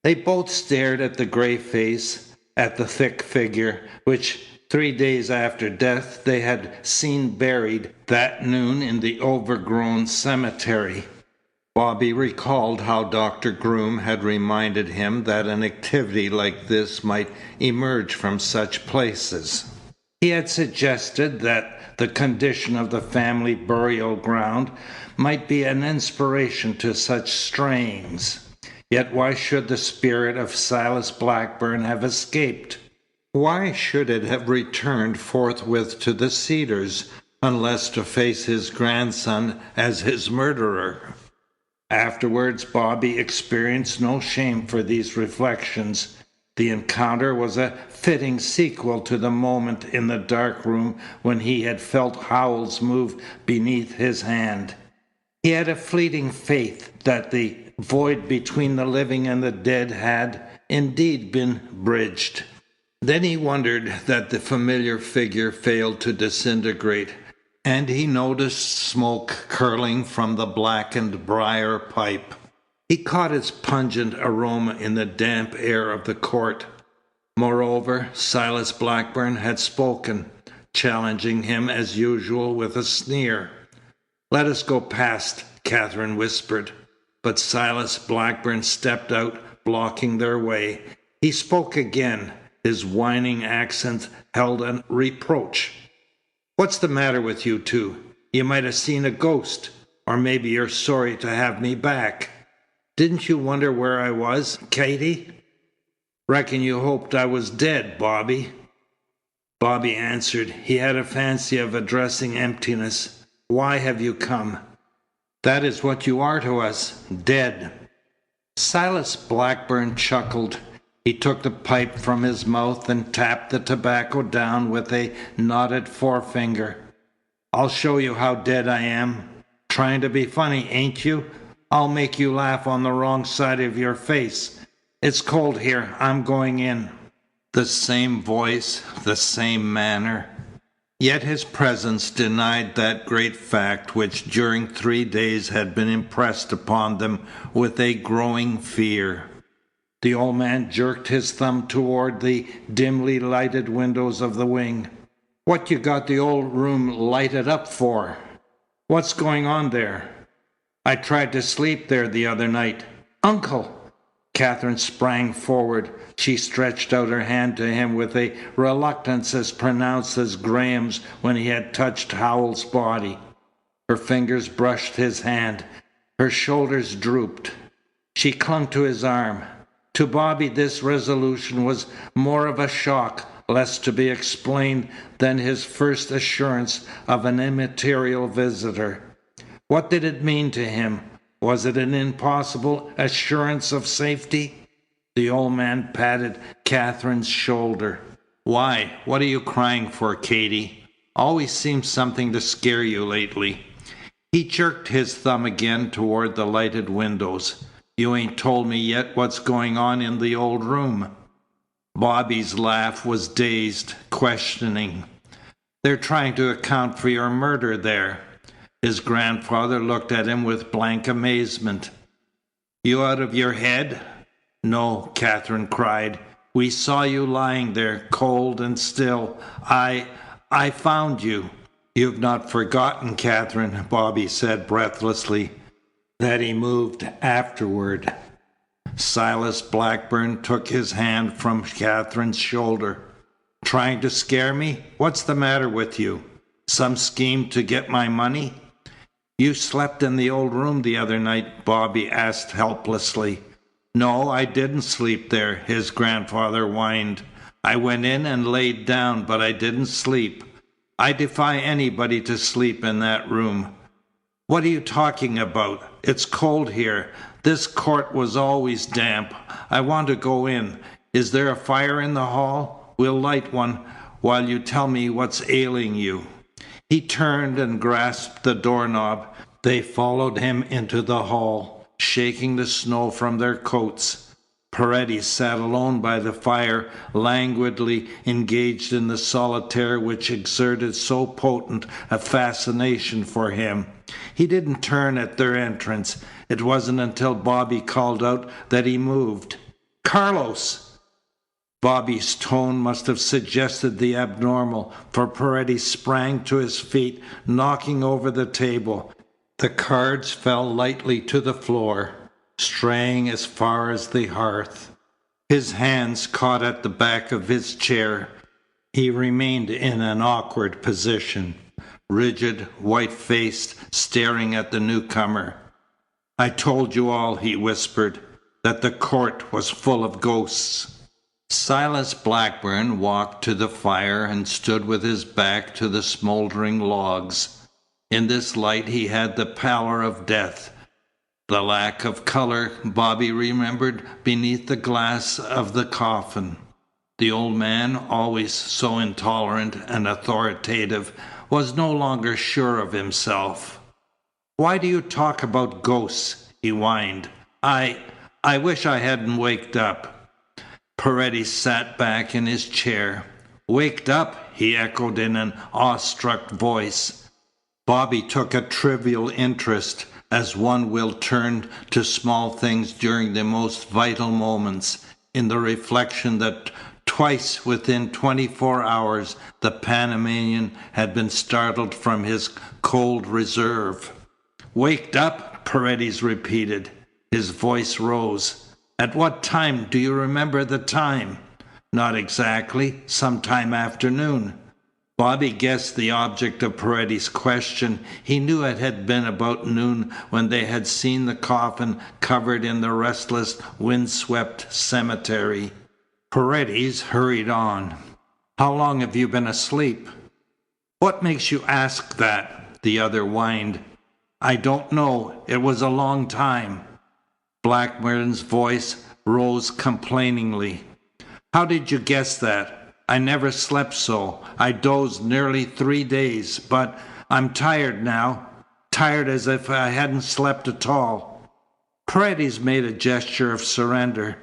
They both stared at the grey face, at the thick figure, which 3 days after death they had seen buried that noon in the overgrown cemetery. Bobby recalled how Dr. Groom had reminded him that an activity like this might emerge from such places. He had suggested that the condition of the family burial ground might be an inspiration to such strayings. Yet why should the spirit of Silas Blackburn have escaped? Why should it have returned forthwith to the Cedars, unless to face his grandson as his murderer? Afterwards, Bobby experienced no shame for these reflections. The encounter was a fitting sequel to the moment in the dark room when he had felt Howells move beneath his hand. He had a fleeting faith that the void between the living and the dead had indeed been bridged. Then he wondered that the familiar figure failed to disintegrate, and he noticed smoke curling from the blackened briar pipe. He caught its pungent aroma in the damp air of the court. Moreover, Silas Blackburn had spoken, challenging him as usual with a sneer. "Let us go past," Catherine whispered. But Silas Blackburn stepped out, blocking their way. He spoke again. His whining accent held a reproach. "What's the matter with you two? You might have seen a ghost. Or maybe you're sorry to have me back. Didn't you wonder where I was, Katie? Reckon you hoped I was dead, Bobby." Bobby answered. He had a fancy of addressing emptiness. "Why have you come?" "That is what you are to us, dead." Silas Blackburn chuckled. He took the pipe from his mouth and tapped the tobacco down with a knotted forefinger. "I'll show you how dead I am. Trying to be funny, ain't you? I'll make you laugh on the wrong side of your face. It's cold here. I'm going in." The same voice, the same manner. Yet his presence denied that great fact which during 3 days had been impressed upon them with a growing fear. The old man jerked his thumb toward the dimly lighted windows of the wing. "What you got the old room lighted up for? What's going on there?" "I tried to sleep there the other night." "Uncle!" Catherine sprang forward. She stretched out her hand to him with a reluctance as pronounced as Graham's when he had touched Howell's body. Her fingers brushed his hand. Her shoulders drooped. She clung to his arm. To Bobby this resolution was more of a shock, less to be explained than his first assurance of an immaterial visitor. What did it mean to him? Was it an impossible assurance of safety? The old man patted Catherine's shoulder. "Why? What are you crying for, Katie? Always seems something to scare you lately." He jerked his thumb again toward the lighted windows. "You ain't told me yet what's going on in the old room." Bobby's laugh was dazed, questioning. "They're trying to account for your murder there." His grandfather looked at him with blank amazement. "You out of your head?" "No," Catherine cried. "We saw you lying there, cold and still. I found you." "You've not forgotten, Catherine," Bobby said breathlessly, "that he moved afterward." Silas Blackburn took his hand from Catherine's shoulder. "Trying to scare me? What's the matter with you? Some scheme to get my money?" "You slept in the old room the other night?" Bobby asked helplessly. "No, I didn't sleep there," his grandfather whined. "I went in and laid down, but I didn't sleep. I defy anybody to sleep in that room." "What are you talking about? It's cold here. This court was always damp. I want to go in. Is there a fire in the hall? We'll light one while you tell me what's ailing you." He turned and grasped the doorknob. They followed him into the hall, shaking the snow from their coats. Paredes sat alone by the fire, languidly engaged in the solitaire which exerted so potent a fascination for him. He didn't turn at their entrance. It wasn't until Bobby called out that he moved. "Carlos!" Bobby's tone must have suggested the abnormal, for Paredes sprang to his feet, knocking over the table. The cards fell lightly to the floor, straying as far as the hearth. His hands caught at the back of his chair. He remained in an awkward position, rigid, white-faced, staring at the newcomer. "I told you all," he whispered. that the court was full of ghosts. Silas Blackburn walked to the fire and stood with his back to the smoldering logs. In this light he had the pallor of death. The lack of color Bobby remembered beneath the glass of the coffin. The old man, always so intolerant and authoritative, was no longer sure of himself. "Why do you talk about ghosts?" he whined. I wish I hadn't waked up." Paredes sat back in his chair. "Waked up?" he echoed in an awestruck voice. Bobby took a trivial interest, as one will turn to small things during the most vital moments, in the reflection that twice within 24 hours the Panamanian had been startled from his cold reserve. "Waked up?" Paredes repeated. His voice rose. "At what time? Do you remember the time?" "Not exactly. Sometime afternoon." Bobby guessed the object of Paredes' question. He knew it had been about noon when they had seen the coffin covered in the restless, wind-swept cemetery. Paredes hurried on. "How long have you been asleep?" "What makes you ask that?" the other whined. "I don't know. It was a long time." Blackburn's voice rose complainingly. "How did you guess that? I never slept so. I dozed nearly 3 days, but I'm tired now. Tired as if I hadn't slept at all." Paredes made a gesture of surrender.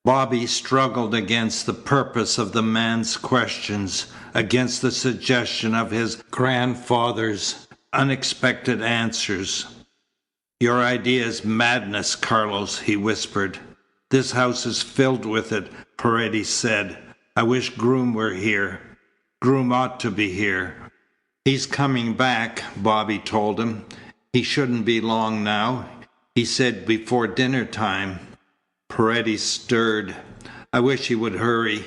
Bobby struggled against the purpose of the man's questions, against the suggestion of his grandfather's unexpected answers. "Your idea is madness, Carlos," he whispered. "This house is filled with it," Paredes said. "I wish Groom were here. Groom ought to be here." "He's coming back," Bobby told him. "He shouldn't be long now. He said before dinner time." Paredes stirred. "I wish he would hurry."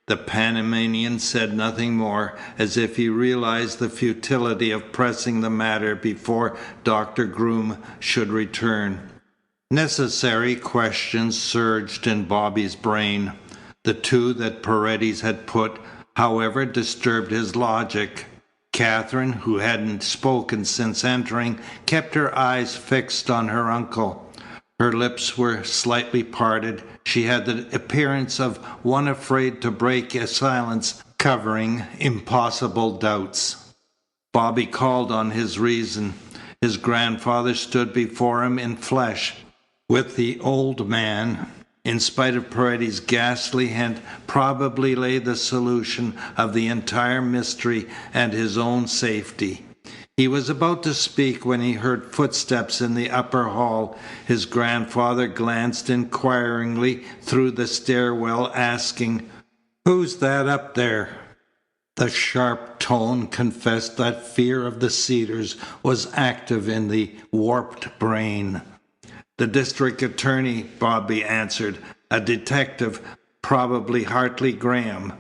The Panamanian said nothing more, as if he realized the futility of pressing the matter before Doctor Groom should return. Necessary questions surged in Bobby's brain. The two that Paredes had put, however, disturbed his logic. Katherine, who hadn't spoken since entering, kept her eyes fixed on her uncle. Her lips were slightly parted. She had the appearance of one afraid to break a silence covering impossible doubts. Bobby called on his reason. His grandfather stood before him in flesh. With the old man, in spite of Paredes' ghastly hint, probably lay the solution of the entire mystery and his own safety. He was about to speak when he heard footsteps in the upper hall. His grandfather glanced inquiringly through the stairwell, asking, "Who's that up there?" The sharp tone confessed that fear of the Cedars was active in the warped brain. "The district attorney," Bobby answered. "A detective, probably Hartley Graham."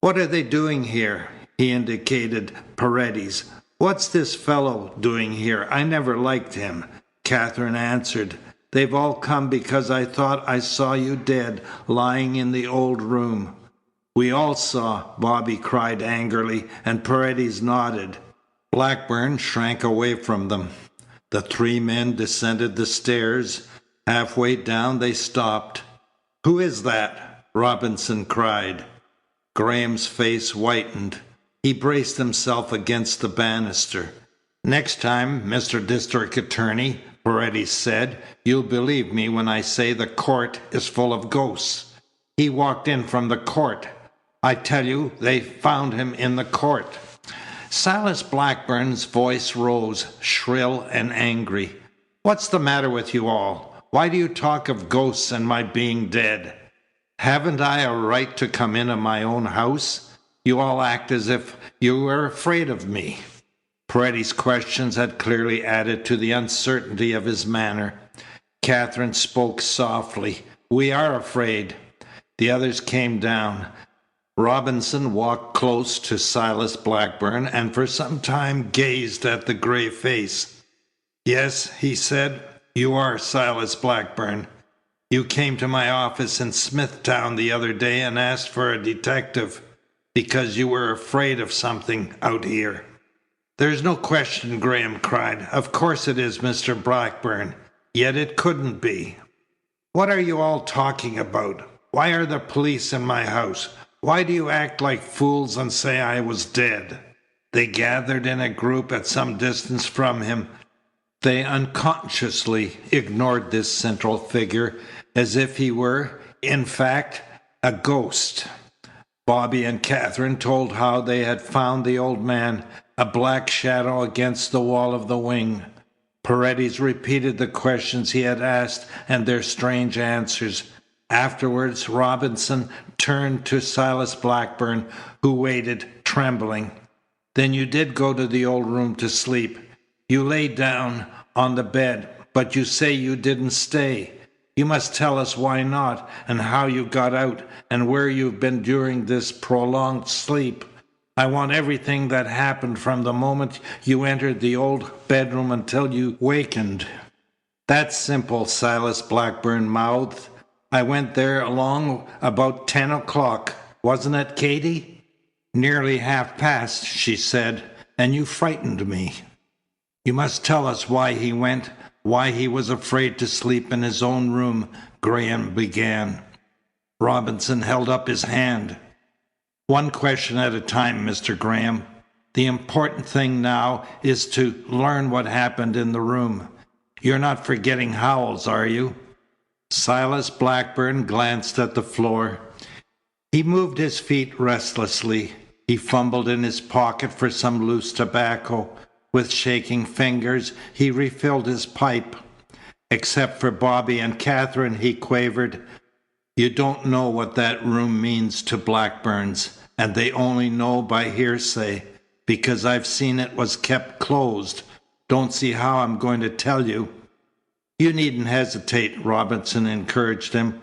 "What are they doing here?" He indicated Paredes. "What's this fellow doing here? I never liked him." Katherine answered. "They've all come because I thought I saw you dead, lying in the old room." "We all saw," Bobby cried angrily, and Paredes nodded. Blackburn shrank away from them. The three men descended the stairs. Halfway down they stopped. "Who is that?" Robinson cried. Graham's face whitened. He braced himself against the banister. "Next time, Mr. District Attorney," Paredes said, "you'll believe me when I say the court is full of ghosts. He walked in from the court. I tell you, they found him in the court." Silas Blackburn's voice rose, shrill and angry. "What's the matter with you all? Why do you talk of ghosts and my being dead? Haven't I a right to come into my own house? You all act as if you were afraid of me." Paredes' questions had clearly added to the uncertainty of his manner. Katherine spoke softly. "We are afraid." The others came down. Robinson walked close to Silas Blackburn and for some time gazed at the gray face. "Yes," he said, "you are Silas Blackburn." You came to my office in Smithtown the other day and asked for a detective because you were afraid of something out here." "There's no question," Graham cried. "Of course it is Mr. Blackburn. Yet it couldn't be. What are you all talking about? Why are the police in my house? Why do you act like fools and say I was dead?" They gathered in a group at some distance from him. They unconsciously ignored this central figure, as if he were, in fact, a ghost. Bobby and Catherine told how they had found the old man, a black shadow against the wall of the wing. Paredes repeated the questions he had asked and their strange answers. Afterwards, Robinson turned to Silas Blackburn, who waited, trembling. "Then you did go to the old room to sleep. You lay down on the bed, but you say you didn't stay. You must tell us why not, and how you got out, and where you've been during this prolonged sleep. I want everything that happened from the moment you entered the old bedroom until you wakened." "That's simple," Silas Blackburn mouthed. "I went there along about 10 o'clock. Wasn't it, Katie?" "Nearly half past," she said, "and you frightened me." "You must tell us why he went, why he was afraid to sleep in his own room," Graham began. Robinson held up his hand. "One question at a time, Mr. Graham. The important thing now is to learn what happened in the room. You're not forgetting Howells, are you?" Silas Blackburn glanced at the floor. He moved his feet restlessly. He fumbled in his pocket for some loose tobacco. With shaking fingers, he refilled his pipe. "Except for Bobby and Catherine," he quavered, "you don't know what that room means to Blackburns, and they only know by hearsay, because I've seen it was kept closed. Don't see how I'm going to tell you." "You needn't hesitate," Robinson encouraged him.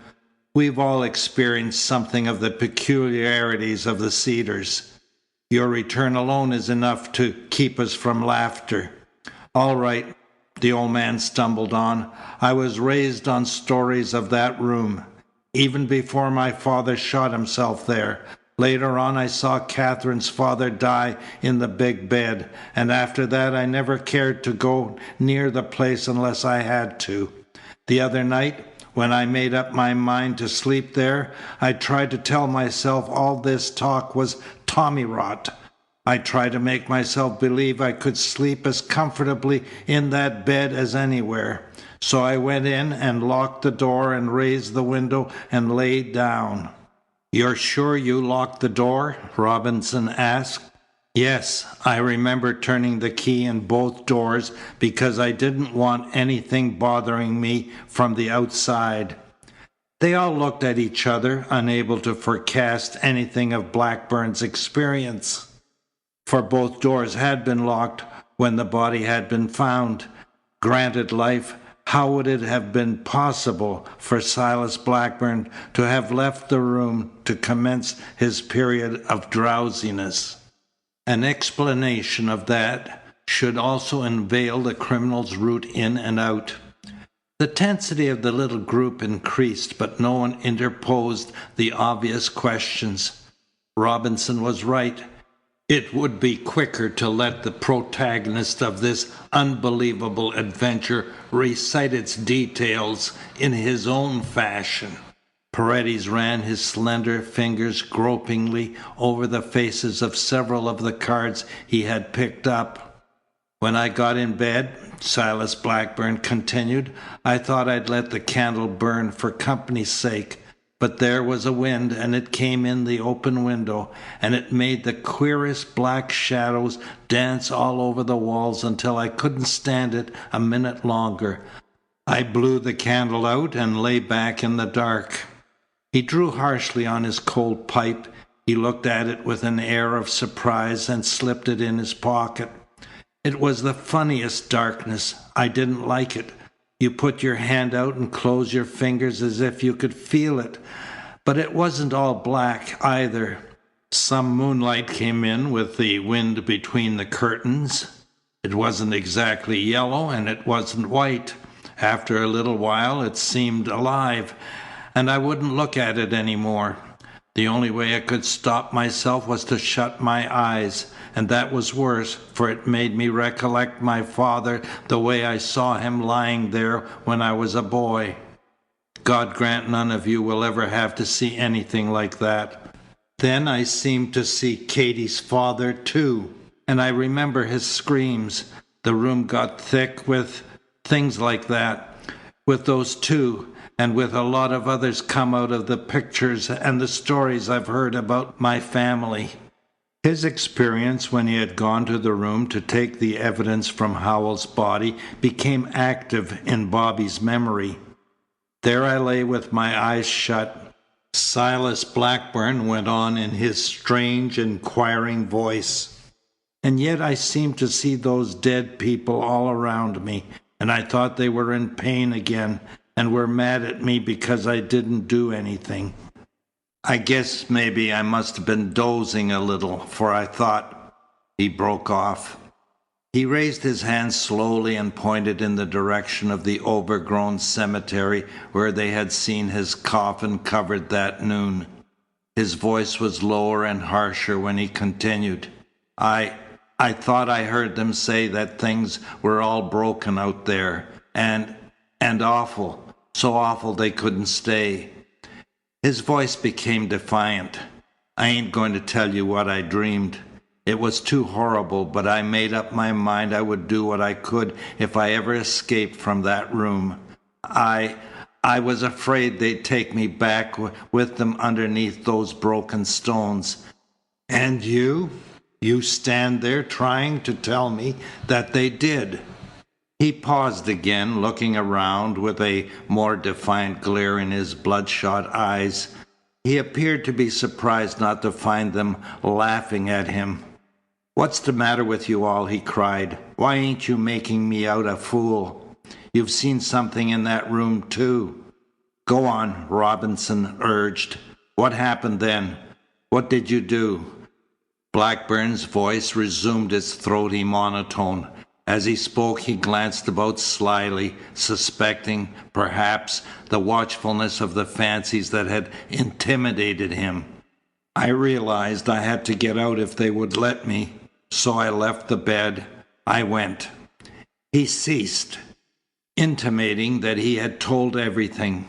"We've all experienced something of the peculiarities of the Cedars. Your return alone is enough to keep us from laughter." "All right," the old man stumbled on. "I was raised on stories of that room. Even before my father shot himself there. Later on I saw Catherine's father die in the big bed, and after that I never cared to go near the place unless I had to. The other night, when I made up my mind to sleep there, I tried to tell myself all this talk was tommyrot. I tried to make myself believe I could sleep as comfortably in that bed as anywhere. So I went in and locked the door and raised the window and lay down." "You're sure you locked the door?" Robinson asked. "Yes, I remember turning the key in both doors because I didn't want anything bothering me from the outside." They all looked at each other, unable to forecast anything of Blackburn's experience. For both doors had been locked when the body had been found. Granted life, how would it have been possible for Silas Blackburn to have left the room to commence his period of drowsiness? An explanation of that should also unveil the criminal's route in and out. The tensity of the little group increased, but no one interposed the obvious questions. Robinson was right. It would be quicker to let the protagonist of this unbelievable adventure recite its details in his own fashion. Paredes ran his slender fingers gropingly over the faces of several of the cards he had picked up. "When I got in bed," Silas Blackburn continued, "I thought I'd let the candle burn for company's sake. But there was a wind, and it came in the open window, and it made the queerest black shadows dance all over the walls until I couldn't stand it a minute longer. I blew the candle out and lay back in the dark." He drew harshly on his cold pipe. He looked at it with an air of surprise and slipped it in his pocket. "It was the funniest darkness. I didn't like it. You put your hand out and close your fingers as if you could feel it. But it wasn't all black, either. Some moonlight came in with the wind between the curtains. It wasn't exactly yellow, and it wasn't white. After a little while, it seemed alive, and I wouldn't look at it anymore. The only way I could stop myself was to shut my eyes, and that was worse, for it made me recollect my father the way I saw him lying there when I was a boy. God grant none of you will ever have to see anything like that. Then I seemed to see Katie's father too, and I remember his screams. The room got thick with things like that, with those two, and with a lot of others come out of the pictures and the stories I've heard about my family. His experience when he had gone to the room to take the evidence from Howell's body became active in Bobby's memory. There I lay with my eyes shut. Silas Blackburn went on in his strange, inquiring voice. And yet I seemed to see those dead people all around me, and I thought they were in pain again and were mad at me because I didn't do anything. I guess maybe I must have been dozing a little, for I thought. He broke off. He raised his hand slowly and pointed in the direction of the overgrown cemetery where they had seen his coffin covered that noon. His voice was lower and harsher when he continued. I thought I heard them say that things were all broken out there, and awful, so awful they couldn't stay. His voice became defiant. I ain't going to tell you what I dreamed. It was too horrible, but I made up my mind I would do what I could if I ever escaped from that room. I was afraid they'd take me back with them underneath those broken stones. And you? You stand there trying to tell me that they did. He paused again, looking around with a more defiant glare in his bloodshot eyes. He appeared to be surprised not to find them laughing at him. "What's the matter with you all?" he cried. "Why ain't you making me out a fool? You've seen something in that room, too." "Go on," Robinson urged. "What happened then? What did you do?" Blackburn's voice resumed its throaty monotone. As he spoke, he glanced about slyly, suspecting, perhaps, the watchfulness of the fancies that had intimidated him. "I realized I had to get out if they would let me, so I left the bed. I went." He ceased, intimating that he had told everything.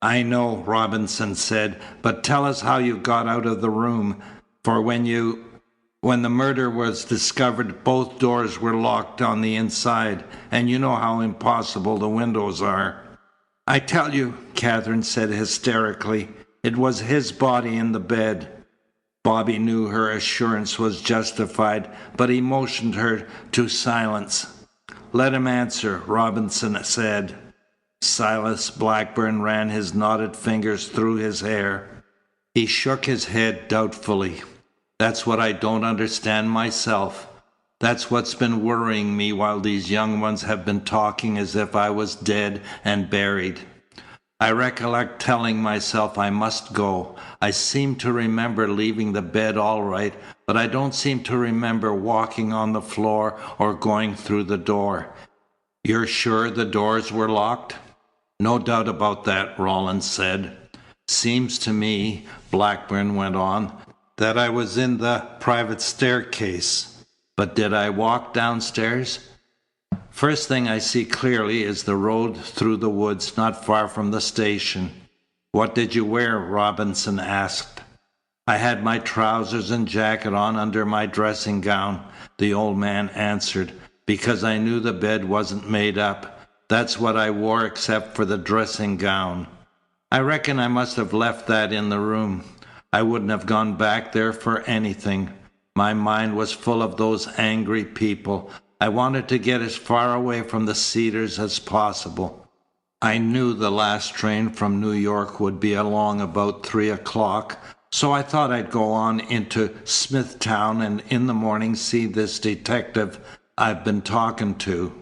"I know," Robinson said, "but tell us how you got out of the room, for when the murder was discovered, both doors were locked on the inside, and you know how impossible the windows are." "I tell you," Katherine said hysterically, "it was his body in the bed." Bobby knew her assurance was justified, but he motioned her to silence. "Let him answer," Robinson said. Silas Blackburn ran his knotted fingers through his hair. He shook his head doubtfully. "That's what I don't understand myself. That's what's been worrying me while these young ones have been talking as if I was dead and buried. I recollect telling myself I must go. I seem to remember leaving the bed all right, but I don't seem to remember walking on the floor or going through the door." "You're sure the doors were locked?" "No doubt about that," Rollins said. "Seems to me," Blackburn went on, "that I was in the private staircase. But did I walk downstairs? First thing I see clearly is the road through the woods not far from the station." "What did you wear?" Robinson asked. "I had my trousers and jacket on under my dressing gown," the old man answered, "because I knew the bed wasn't made up. That's what I wore except for the dressing gown. I reckon I must have left that in the room. I wouldn't have gone back there for anything. My mind was full of those angry people. I wanted to get as far away from the Cedars as possible. I knew the last train from New York would be along about 3 o'clock, so I thought I'd go on into Smithtown and in the morning see this detective I've been talking to.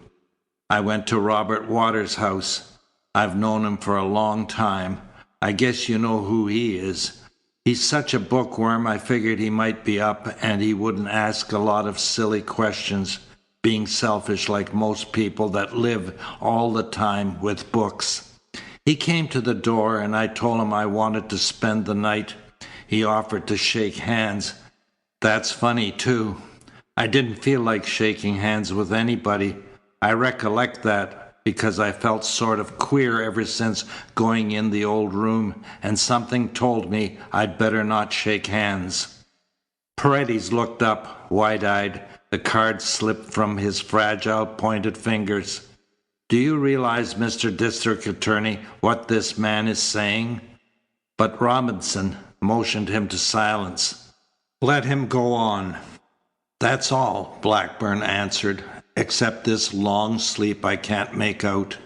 I went to Robert Waters' house. I've known him for a long time. I guess you know who he is. He's such a bookworm I figured he might be up and he wouldn't ask a lot of silly questions, being selfish like most people that live all the time with books. He came to the door and I told him I wanted to spend the night. He offered to shake hands. That's funny, too. I didn't feel like shaking hands with anybody. I recollect that because I felt sort of queer ever since going in the old room, and something told me I'd better not shake hands. Paredes looked up, wide-eyed. The card slipped from his fragile, pointed fingers. Do you realize, Mr. District Attorney, what this man is saying? But Robinson motioned him to silence. Let him go on. That's all, Blackburn answered, except this long sleep I can't make out.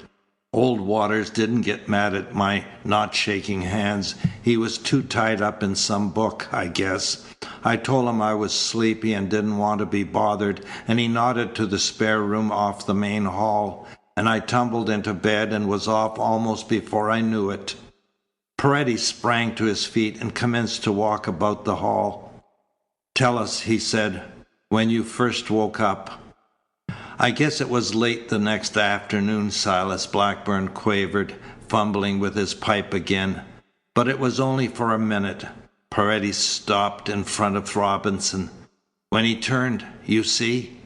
Old Waters didn't get mad at my not shaking hands. He was too tied up in some book, I guess. I told him I was sleepy and didn't want to be bothered, and he nodded to the spare room off the main hall, and I tumbled into bed and was off almost before I knew it. Paredes sprang to his feet and commenced to walk about the hall. Tell us, he said, when you first woke up. I guess it was late the next afternoon, Silas Blackburn quavered, fumbling with his pipe again. But it was only for a minute. Paredes stopped in front of Robinson. When he turned, you see?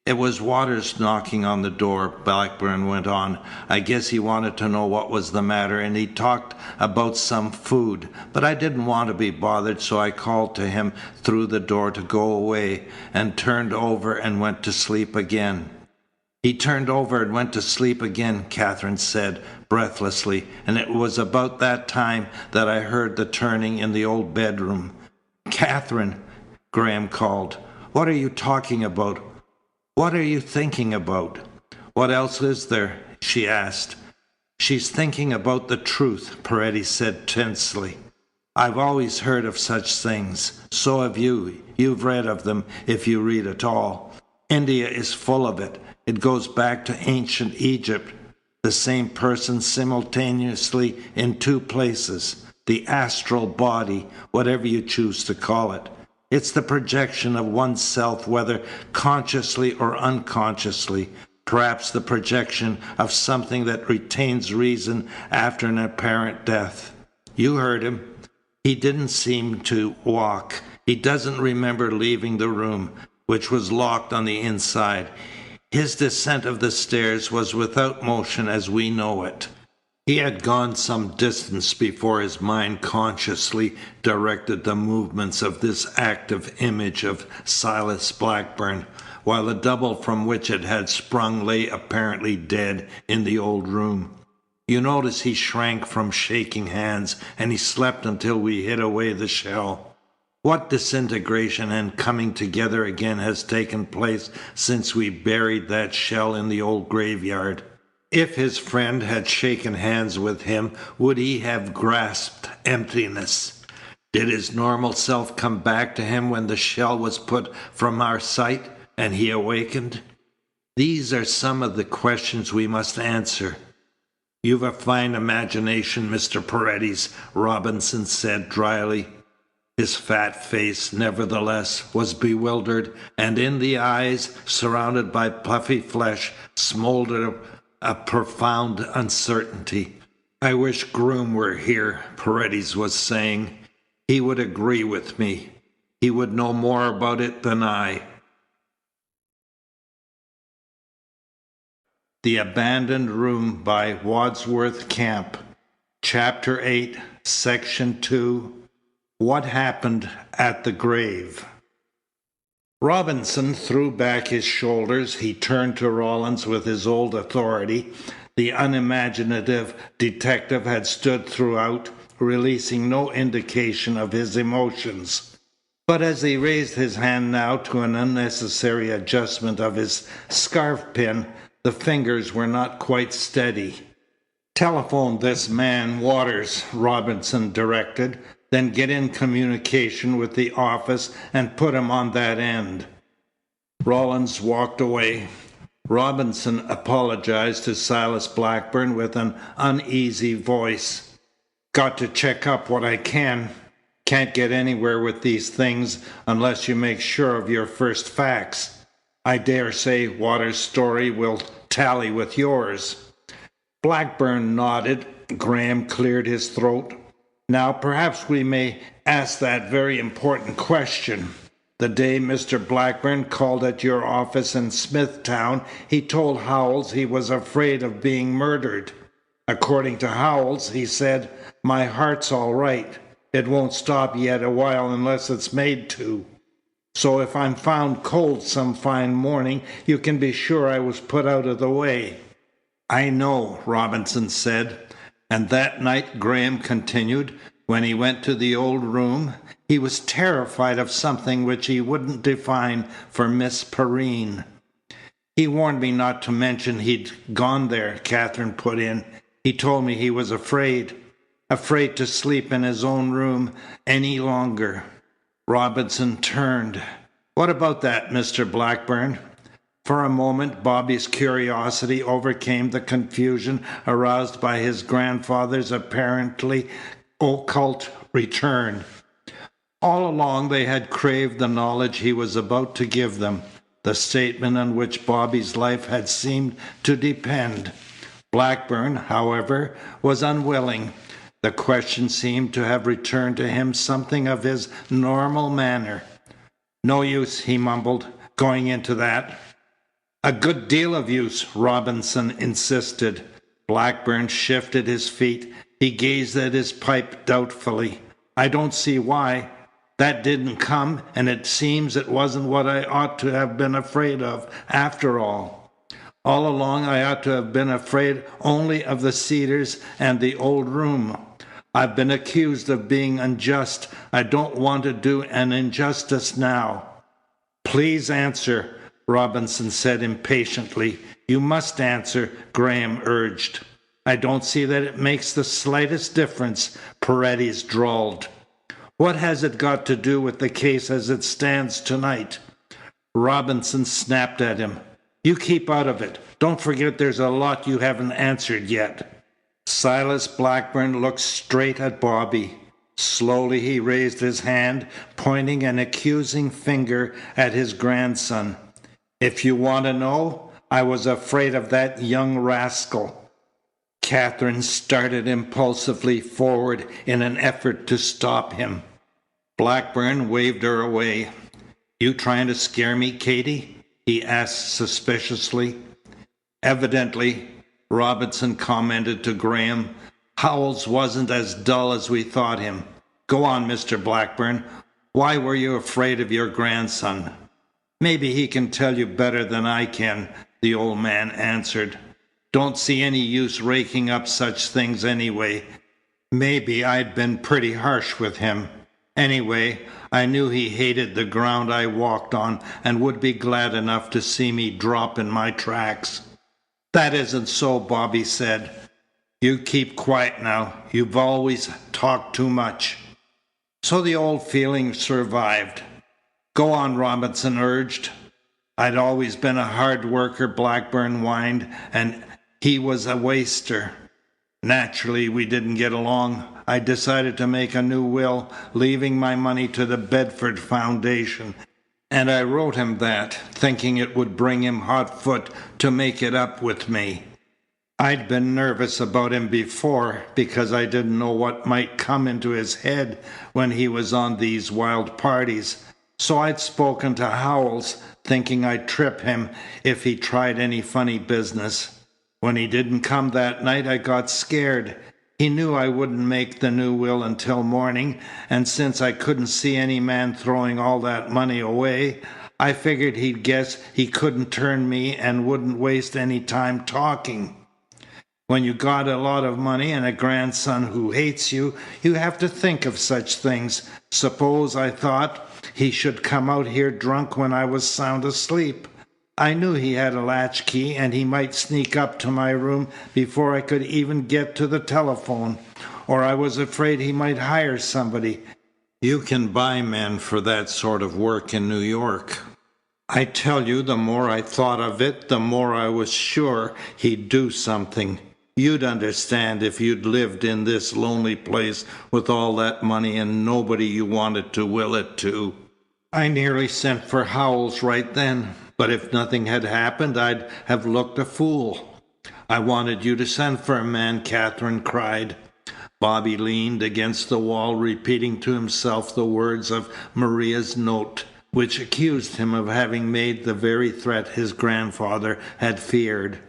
It was Waters knocking on the door, Blackburn went on. I guess he wanted to know what was the matter, and he talked about some food. But I didn't want to be bothered, so I called to him through the door to go away, and turned over and went to sleep again. He turned over and went to sleep again, Catherine said breathlessly, and it was about that time that I heard the turning in the old bedroom. Catherine, Graham called, what are you talking about? What are you thinking about? What else is there? She asked. She's thinking about the truth, Paredes said tensely. I've always heard of such things. So have you. You've read of them, if you read at all. India is full of it. It goes back to ancient Egypt. The same person simultaneously in two places. The astral body, whatever you choose to call it. It's the projection of oneself, whether consciously or unconsciously. Perhaps the projection of something that retains reason after an apparent death. You heard him. He didn't seem to walk. He doesn't remember leaving the room, which was locked on the inside. His descent of the stairs was without motion as we know it. He had gone some distance before his mind consciously directed the movements of this active image of Silas Blackburn, while the double from which it had sprung lay apparently dead in the old room. You notice he shrank from shaking hands, and he slept until we hid away the shell. What disintegration and coming together again has taken place since we buried that shell in the old graveyard? If his friend had shaken hands with him, would he have grasped emptiness? Did his normal self come back to him when the shell was put from our sight and he awakened? These are some of the questions we must answer. You've a fine imagination, Mr. Paredes, Robinson said dryly. His fat face, nevertheless, was bewildered, and in the eyes, surrounded by puffy flesh, smoldered a profound uncertainty. I wish Groom were here, Paredes was saying. He would agree with me. He would know more about it than I. The Abandoned Room by Wadsworth Camp. Chapter 8, Section 2. What happened at the grave? Robinson threw back his shoulders. He turned to Rawlins with his old authority. The unimaginative detective had stood throughout, releasing no indication of his emotions. But as he raised his hand now to an unnecessary adjustment of his scarf pin, the fingers were not quite steady. Telephone this man, Waters, Robinson directed. Then get in communication with the office and put him on that end. Rawlins walked away. Robinson apologized to Silas Blackburn with an uneasy voice. Got to check up what I can. Can't get anywhere with these things unless you make sure of your first facts. I dare say Waters' story will tally with yours." Blackburn nodded. Graham cleared his throat. "Now, perhaps we may ask that very important question. The day Mr. Blackburn called at your office in Smithtown, he told Howells he was afraid of being murdered. According to Howells, he said, 'My heart's all right. It won't stop yet a while unless it's made to. So if I'm found cold some fine morning, you can be sure I was put out of the way.'" "I know," Robinson said. "And that night," Graham continued, "when he went to the old room, he was terrified of something which he wouldn't define for Miss Perrine." "He warned me not to mention he'd gone there," Katherine put in. "He told me he was afraid to sleep in his own room any longer." Robinson turned. "What about that, Mr. Blackburn?" For a moment Bobby's curiosity overcame the confusion aroused by his grandfather's apparently occult return. All along they had craved the knowledge he was about to give them, the statement on which Bobby's life had seemed to depend. Blackburn, however, was unwilling. The question seemed to have returned to him something of his normal manner. "No use," he mumbled, "going into that." "A good deal of use," Robinson insisted. Blackburn shifted his feet. He gazed at his pipe doubtfully. "I don't see why. That didn't come, and it seems it wasn't what I ought to have been afraid of, after all. All along I ought to have been afraid only of the Cedars and the old room. I've been accused of being unjust. I don't want to do an injustice now." "Please answer," Robinson said impatiently. "You must answer," Graham urged. "I don't see that it makes the slightest difference," Paredes drawled. "What has it got to do with the case as it stands tonight?" Robinson snapped at him. "You keep out of it. Don't forget there's a lot you haven't answered yet." Silas Blackburn looked straight at Bobby. Slowly he raised his hand, pointing an accusing finger at his grandson. "If you want to know, I was afraid of that young rascal." Katherine started impulsively forward in an effort to stop him. Blackburn waved her away. "You trying to scare me, Katie?" he asked suspiciously. "Evidently," Robinson commented to Graham. "Howells wasn't as dull as we thought him. Go on, Mr. Blackburn. Why were you afraid of your grandson?" "Maybe he can tell you better than I can," the old man answered. "Don't see any use raking up such things anyway. Maybe I'd been pretty harsh with him. Anyway, I knew he hated the ground I walked on and would be glad enough to see me drop in my tracks." "That isn't so," Bobby said. "You keep quiet now. You've always talked too much." So the old feeling survived. "Go on," Robinson urged. "I'd always been a hard worker," Blackburn whined, "and he was a waster. Naturally, we didn't get along. I decided to make a new will, leaving my money to the Bedford Foundation, and I wrote him that, thinking it would bring him hot foot to make it up with me. I'd been nervous about him before, because I didn't know what might come into his head when he was on these wild parties. So I'd spoken to Howells, thinking I'd trip him if he tried any funny business. When he didn't come that night, I got scared. He knew I wouldn't make the new will until morning, and since I couldn't see any man throwing all that money away, I figured he'd guess he couldn't turn me and wouldn't waste any time talking. When you got a lot of money and a grandson who hates you, you have to think of such things. Suppose, I thought, he should come out here drunk when I was sound asleep. I knew he had a latchkey, and he might sneak up to my room before I could even get to the telephone. Or I was afraid he might hire somebody. You can buy men for that sort of work in New York. I tell you, the more I thought of it, the more I was sure he'd do something. You'd understand if you'd lived in this lonely place with all that money and nobody you wanted to will it to. I nearly sent for Howells right then, But if nothing had happened, I'd have looked a fool. I wanted you to send for a man, Catherine cried. Bobby leaned against the wall, repeating to himself the words of Maria's note, which accused him of having made the very threat his grandfather had feared.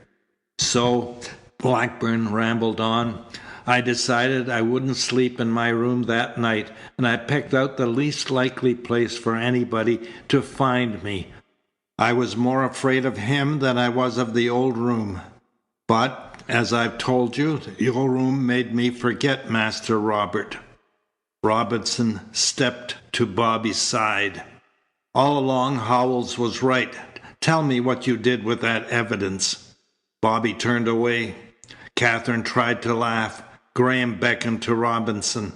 So, Blackburn rambled on, I decided I wouldn't sleep in my room that night, and I picked out the least likely place for anybody to find me. I was more afraid of him than I was of the old room. But, as I've told you, the old room made me forget Master Robert. Robinson stepped to Bobby's side. All along, Howells was right. Tell me what you did with that evidence. Bobby turned away. Catherine tried to laugh. Graham beckoned to Robinson.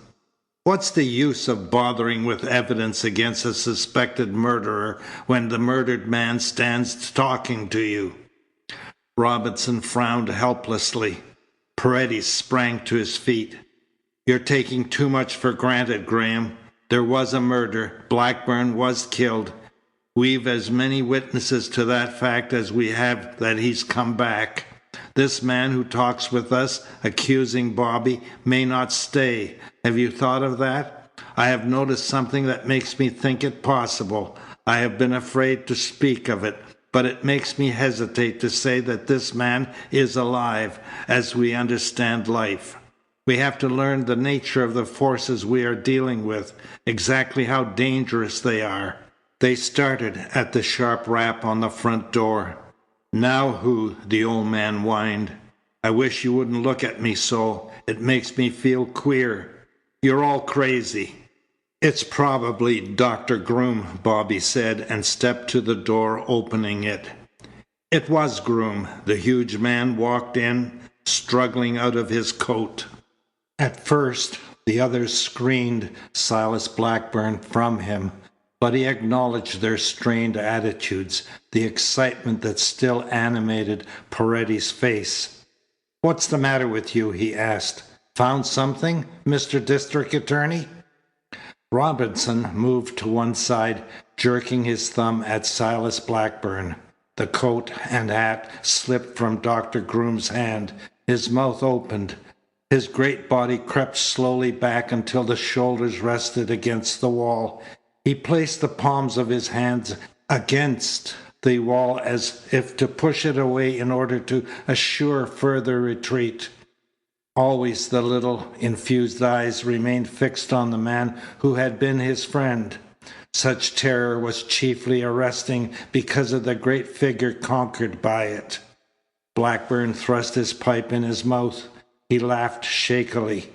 What's the use of bothering with evidence against a suspected murderer when the murdered man stands talking to you? Robinson frowned helplessly. Paredes sprang to his feet. You're taking too much for granted, Graham. There was a murder. Blackburn was killed. We've as many witnesses to that fact as we have that he's come back. This man who talks with us, accusing Bobby, may not stay. Have you thought of that? I have noticed something that makes me think it possible. I have been afraid to speak of it, but it makes me hesitate to say that this man is alive, as we understand life. We have to learn the nature of the forces we are dealing with, exactly how dangerous they are. They started at the sharp rap on the front door. Now who? The old man whined. I wish you wouldn't look at me so. It makes me feel queer. You're all crazy. It's probably Dr. Groom, Bobby said, and stepped to the door, opening it. It was Groom. The huge man walked in, struggling out of his coat. At first, the others screened Silas Blackburn from him, but he acknowledged their strained attitudes, the excitement that still animated Paredes' face. What's the matter with you? He asked. Found something, Mr. District Attorney? Robinson moved to one side, jerking his thumb at Silas Blackburn. The coat and hat slipped from Dr. Groom's hand. His mouth opened. His great body crept slowly back until the shoulders rested against the wall. He placed the palms of his hands against the wall as if to push it away in order to assure further retreat. Always the little, infused eyes remained fixed on the man who had been his friend. Such terror was chiefly arresting because of the great figure conquered by it. Blackburn thrust his pipe in his mouth. He laughed shakily.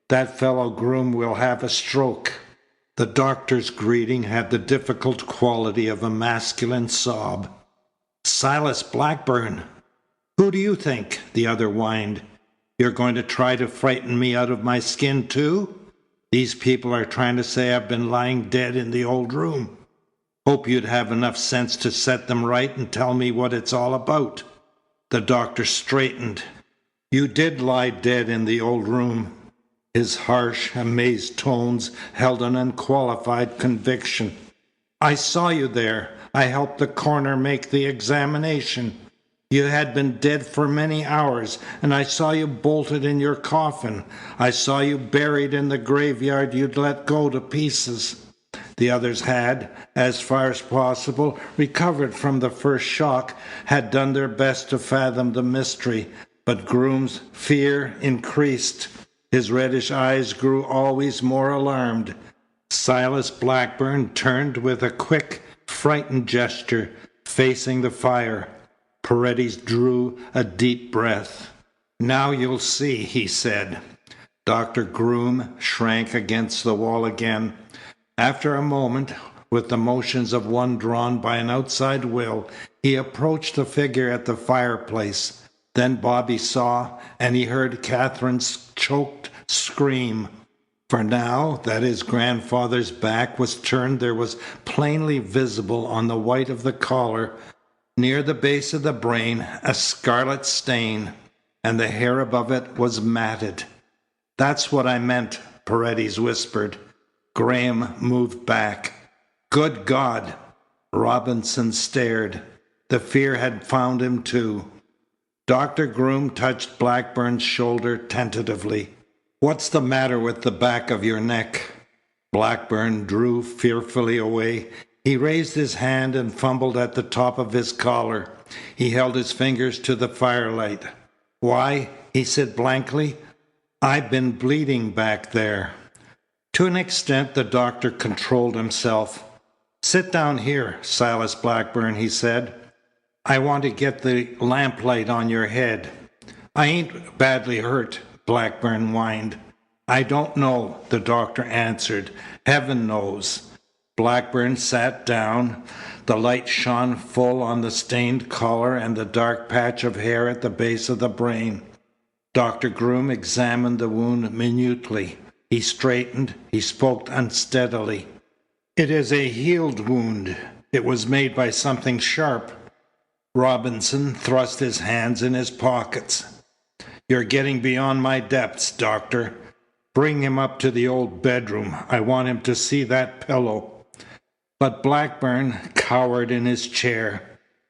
That fellow Groom will have a stroke. The doctor's greeting had the difficult quality of a masculine sob. Silas Blackburn. Who do you think? The other whined. You're going to try to frighten me out of my skin too? These people are trying to say I've been lying dead in the old room. Hope you'd have enough sense to set them right and tell me what it's all about. The doctor straightened. You did lie dead in the old room. His harsh, amazed tones held an unqualified conviction. I saw you there. I helped the coroner make the examination. You had been dead for many hours, and I saw you bolted in your coffin. I saw you buried in the graveyard you'd let go to pieces. The others had, as far as possible, recovered from the first shock, had done their best to fathom the mystery, but Groom's fear increased. His reddish eyes grew always more alarmed. Silas Blackburn turned with a quick, frightened gesture, facing the fire. Paredes drew a deep breath. Now you'll see, he said. Dr. Groom shrank against the wall again. After a moment, with the motions of one drawn by an outside will, he approached the figure at the fireplace. Then Bobby saw, and he heard Catherine's choked scream. For now that his grandfather's back was turned, there was plainly visible on the white of the collar, near the base of the brain, a scarlet stain, and the hair above it was matted. That's what I meant, Paredes whispered. Graham moved back. Good God! Robinson stared. The fear had found him too. Dr. Groom touched Blackburn's shoulder tentatively. "What's the matter with the back of your neck?" Blackburn drew fearfully away. He raised his hand and fumbled at the top of his collar. He held his fingers to the firelight. "Why?" he said blankly. "I've been bleeding back there." To an extent, the doctor controlled himself. "Sit down here, Silas Blackburn," he said. "I want to get the lamplight on your head." "I ain't badly hurt," Blackburn whined. "I don't know," the doctor answered. "Heaven knows." Blackburn sat down. The light shone full on the stained collar and the dark patch of hair at the base of the brain. Dr. Groom examined the wound minutely. He straightened. He spoke unsteadily. "It is a healed wound. It was made by something sharp." Robinson thrust his hands in his pockets. "You're getting beyond my depths, Doctor. Bring him up to the old bedroom. I want him to see that pillow." But Blackburn cowered in his chair.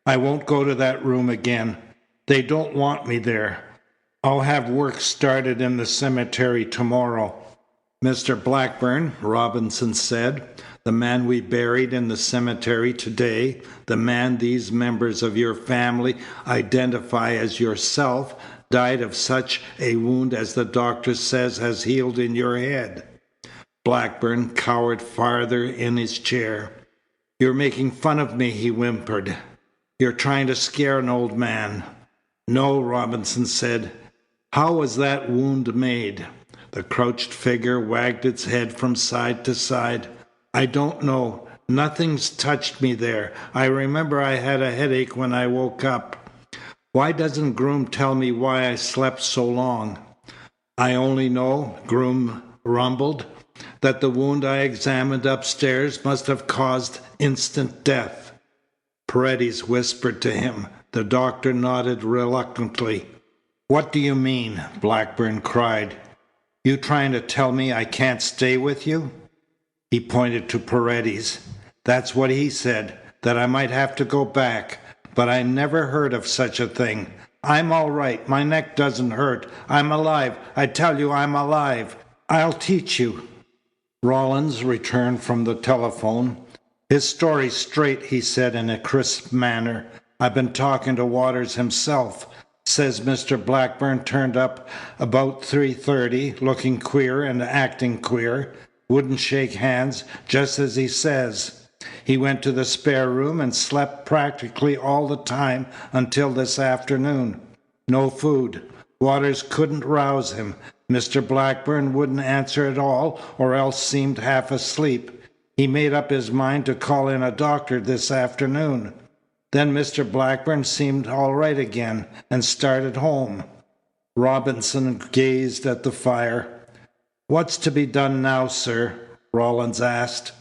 "I won't go to that room again. They don't want me there. I'll have work started in the cemetery tomorrow." "Mr. Blackburn," Robinson said, "the man we buried in the cemetery today, the man these members of your family identify as yourself, died of such a wound as the doctor says has healed in your head." Blackburn cowered farther in his chair. "You're making fun of me," he whimpered. "You're trying to scare an old man." "No," Robinson said. "How was that wound made?" The crouched figure wagged its head from side to side. "I don't know. Nothing's touched me there. I remember I had a headache when I woke up." "Why doesn't Groom tell me why I slept so long?" "I only know," Groom rumbled, "that the wound I examined upstairs must have caused instant death." Paredes whispered to him. The doctor nodded reluctantly. "What do you mean?" Blackburn cried. "You trying to tell me I can't stay with you?" He pointed to Paredes. "That's what he said, that I might have to go back. But I never heard of such a thing. I'm all right. My neck doesn't hurt. I'm alive. I tell you I'm alive. I'll teach you." Rawlins returned from the telephone. "His story's straight," he said in a crisp manner. "I've been talking to Waters himself. Says Mr. Blackburn turned up about 3:30, looking queer and acting queer. Wouldn't shake hands, just as he says. He went to the spare room and slept practically all the time until this afternoon. No food. Waters couldn't rouse him. Mr. Blackburn wouldn't answer at all, or else seemed half asleep. He made up his mind to call in a doctor this afternoon. Then Mr. Blackburn seemed all right again and started home." Robinson gazed at the fire. "What's to be done now, sir?" Rawlins asked.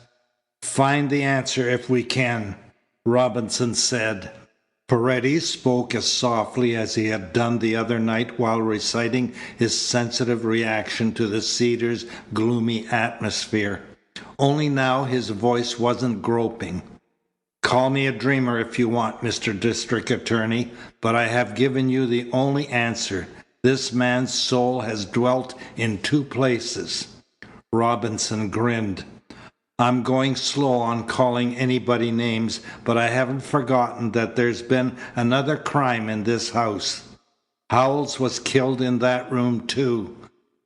"Find the answer if we can," Robinson said. Paredes spoke as softly as he had done the other night while reciting his sensitive reaction to the Cedars' gloomy atmosphere. Only now his voice wasn't groping. "Call me a dreamer if you want, Mr. District Attorney, but I have given you the only answer. This man's soul has dwelt in two places." Robinson grinned. "I'm going slow on calling anybody names, but I haven't forgotten that there's been another crime in this house. Howells was killed in that room too.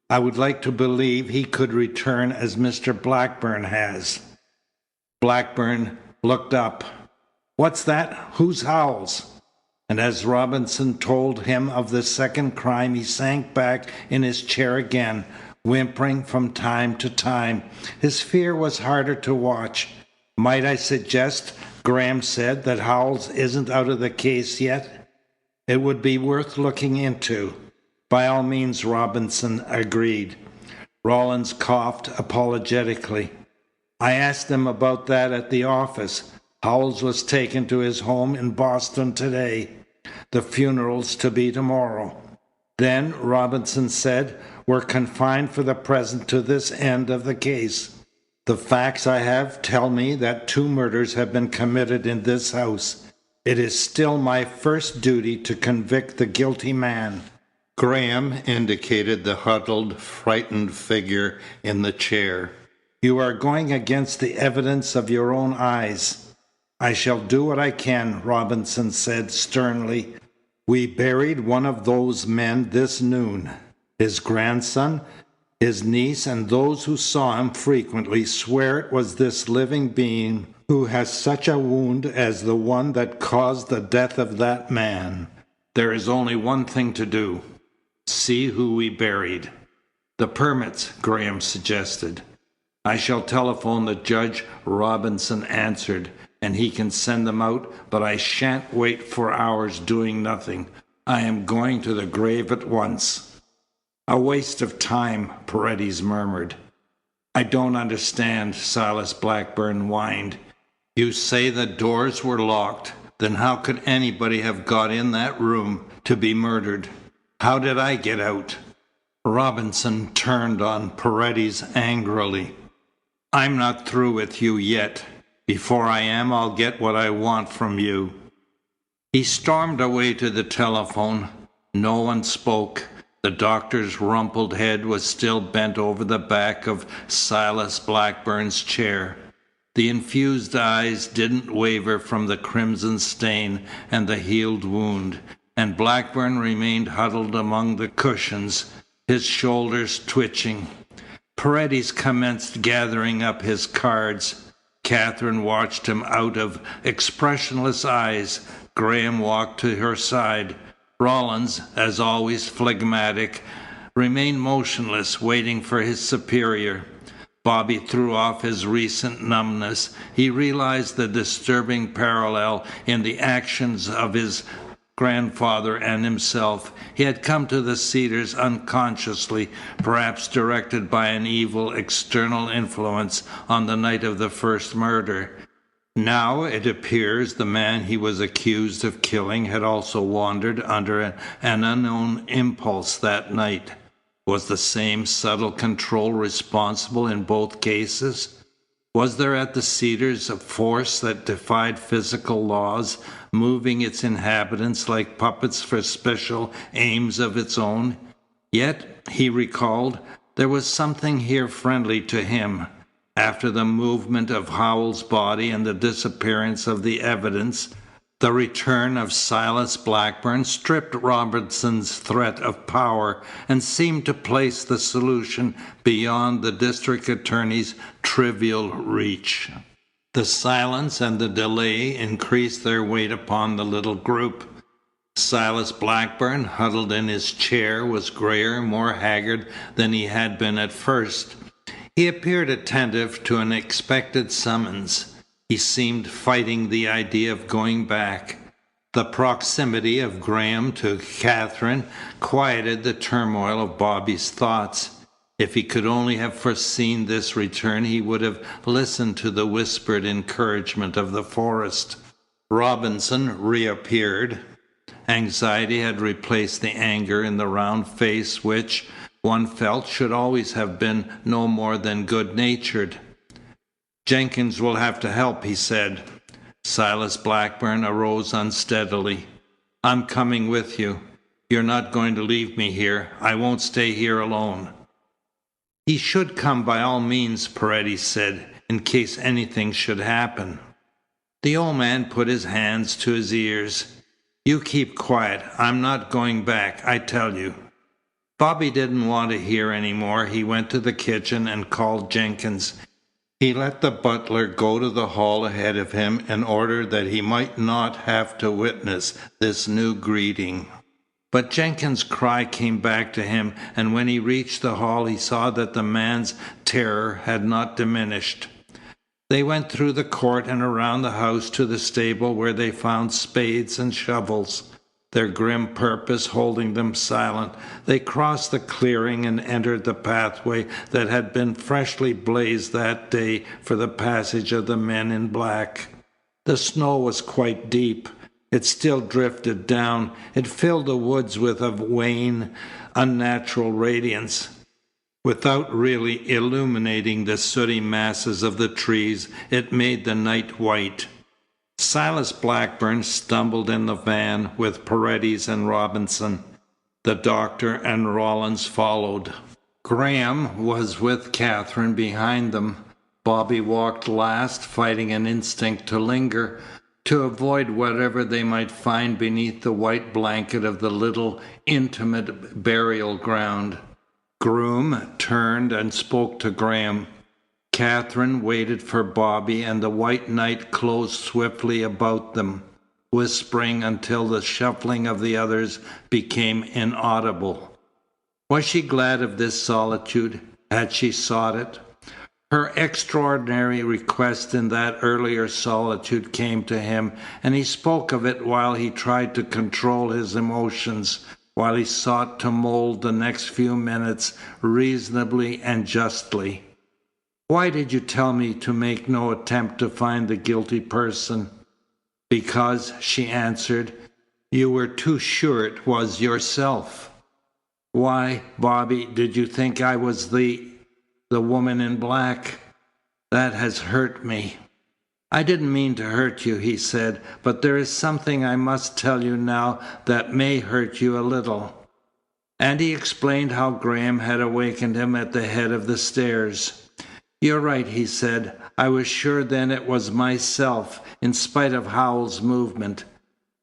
I would like to believe he could return as Mr. Blackburn has." Blackburn looked up. "What's that? Who's Howells?" And as Robinson told him of the second crime, he sank back in his chair again, whimpering from time to time. His fear was harder to watch. "Might I suggest," Graham said, "that Howells isn't out of the case yet? It would be worth looking into." "By all means," Robinson agreed. Rawlins coughed apologetically. "I asked him about that at the office. Howells was taken to his home in Boston today. The funeral's to be tomorrow." "Then," Robinson said, "we're confined for the present to this end of the case. The facts I have tell me that two murders have been committed in this house. It is still my first duty to convict the guilty man." Graham indicated the huddled, frightened figure in the chair. "You are going against the evidence of your own eyes." "I shall do what I can," Robinson said sternly. "We buried one of those men this noon. His grandson, his niece, and those who saw him frequently swear it was this living being who has such a wound as the one that caused the death of that man. There is only one thing to do. See who we buried." "The permits," Graham suggested. "I shall telephone the judge," Robinson answered, "and he can send them out, but I shan't wait for hours doing nothing. I am going to the grave at once." "A waste of time," Paredes murmured. "I don't understand," Silas Blackburn whined. "You say the doors were locked. Then how could anybody have got in that room to be murdered? How did I get out?" Robinson turned on Paredes angrily. "I'm not through with you yet. Before I am, I'll get what I want from you." He stormed away to the telephone. No one spoke. The doctor's rumpled head was still bent over the back of Silas Blackburn's chair. The infused eyes didn't waver from the crimson stain and the healed wound, and Blackburn remained huddled among the cushions, his shoulders twitching. Paredes commenced gathering up his cards. Katherine watched him out of expressionless eyes. Graham walked to her side. Rawlins, as always phlegmatic, remained motionless, waiting for his superior. Bobby threw off his recent numbness. He realized the disturbing parallel in the actions of his grandfather and himself. He had come to the Cedars unconsciously, perhaps directed by an evil external influence on the night of the first murder. Now, it appears, the man he was accused of killing had also wandered under an unknown impulse that night. Was the same subtle control responsible in both cases? Was there at the Cedars a force that defied physical laws, moving its inhabitants like puppets for special aims of its own? Yet, he recalled, there was something here friendly to him. After the movement of Howell's body and the disappearance of the evidence, the return of Silas Blackburn stripped Robinson's threat of power and seemed to place the solution beyond the district attorney's trivial reach. The silence and the delay increased their weight upon the little group. Silas Blackburn, huddled in his chair, was grayer, more haggard than he had been at first. He appeared attentive to an expected summons. He seemed fighting the idea of going back. The proximity of Graham to Katherine quieted the turmoil of Bobby's thoughts. If he could only have foreseen this return, he would have listened to the whispered encouragement of the forest. Robinson reappeared. Anxiety had replaced the anger in the round face which, one felt, should always have been no more than good-natured. "Jenkins will have to help," he said. Silas Blackburn arose unsteadily. "I'm coming with you. You're not going to leave me here. I won't stay here alone." "He should come by all means," Paredes said, "in case anything should happen." The old man put his hands to his ears. "You keep quiet. I'm not going back, I tell you." Bobby didn't want to hear any more. He went to the kitchen and called Jenkins. He let the butler go to the hall ahead of him in order that he might not have to witness this new greeting. But Jenkins' cry came back to him, and when he reached the hall he saw that the man's terror had not diminished. They went through the court and around the house to the stable where they found spades and shovels. Their grim purpose holding them silent, they crossed the clearing and entered the pathway that had been freshly blazed that day for the passage of the men in black. The snow was quite deep. It still drifted down. It filled the woods with a wan, unnatural radiance. Without really illuminating the sooty masses of the trees, it made the night white. Silas Blackburn stumbled in the van with Paredes and Robinson. The doctor and Rollins followed. Graham was with Catherine behind them. Bobby walked last, fighting an instinct to linger, to avoid whatever they might find beneath the white blanket of the little, intimate burial ground. Groom turned and spoke to Graham. Catherine waited for Bobby, and the white night closed swiftly about them, whispering until the shuffling of the others became inaudible. Was she glad of this solitude? Had she sought it? Her extraordinary request in that earlier solitude came to him, and he spoke of it while he tried to control his emotions, while he sought to mold the next few minutes reasonably and justly. "Why did you tell me to make no attempt to find the guilty person?" "Because," she answered, "you were too sure it was yourself." "Why, Bobby, did you think I was the woman in black? That has hurt me." "I didn't mean to hurt you," he said, "but there is something I must tell you now that may hurt you a little." And he explained how Graham had awakened him at the head of the stairs. "You're right," he said. "I was sure then it was myself, in spite of Howell's movement.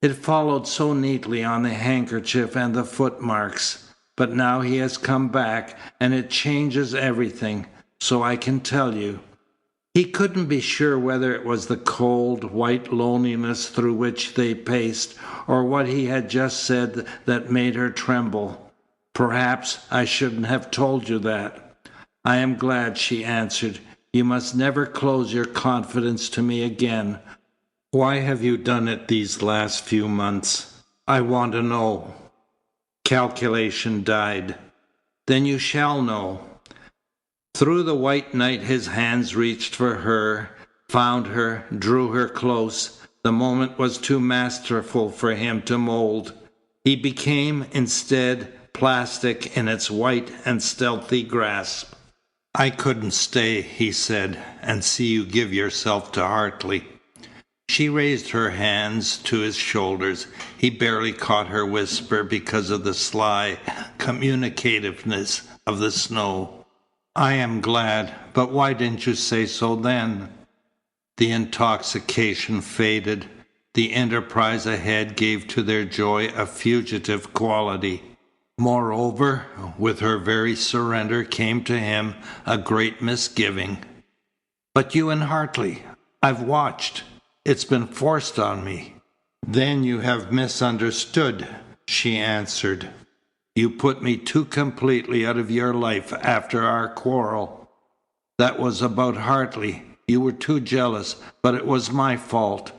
It followed so neatly on the handkerchief and the footmarks. But now he has come back, and it changes everything, so I can tell you." He couldn't be sure whether it was the cold, white loneliness through which they paced, or what he had just said that made her tremble. "Perhaps I shouldn't have told you that." "I am glad," she answered. "You must never close your confidence to me again. Why have you done it these last few months? I want to know." Calculation died. "Then you shall know." Through the white night his hands reached for her, found her, drew her close. The moment was too masterful for him to mold. He became, instead, plastic in its white and stealthy grasp. "I couldn't stay," he said, "and see you give yourself to Hartley." She raised her hands to his shoulders. He barely caught her whisper because of the sly communicativeness of the snow. "I am glad, but why didn't you say so then?" The intoxication faded. The enterprise ahead gave to their joy a fugitive quality. Moreover, with her very surrender came to him a great misgiving. "But you and Hartley, I've watched. It's been forced on me." "Then you have misunderstood," she answered. "You put me too completely out of your life after our quarrel. That was about Hartley. You were too jealous, but it was my fault."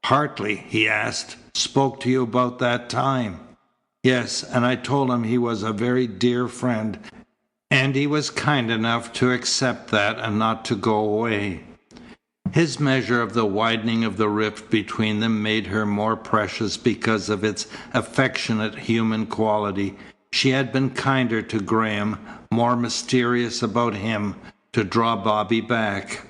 "Hartley," he asked, "spoke to you about that time?" "Yes, and I told him he was a very dear friend, and he was kind enough to accept that and not to go away." His measure of the widening of the rift between them made her more precious because of its affectionate human quality. She had been kinder to Graham, more mysterious about him, to draw Bobby back.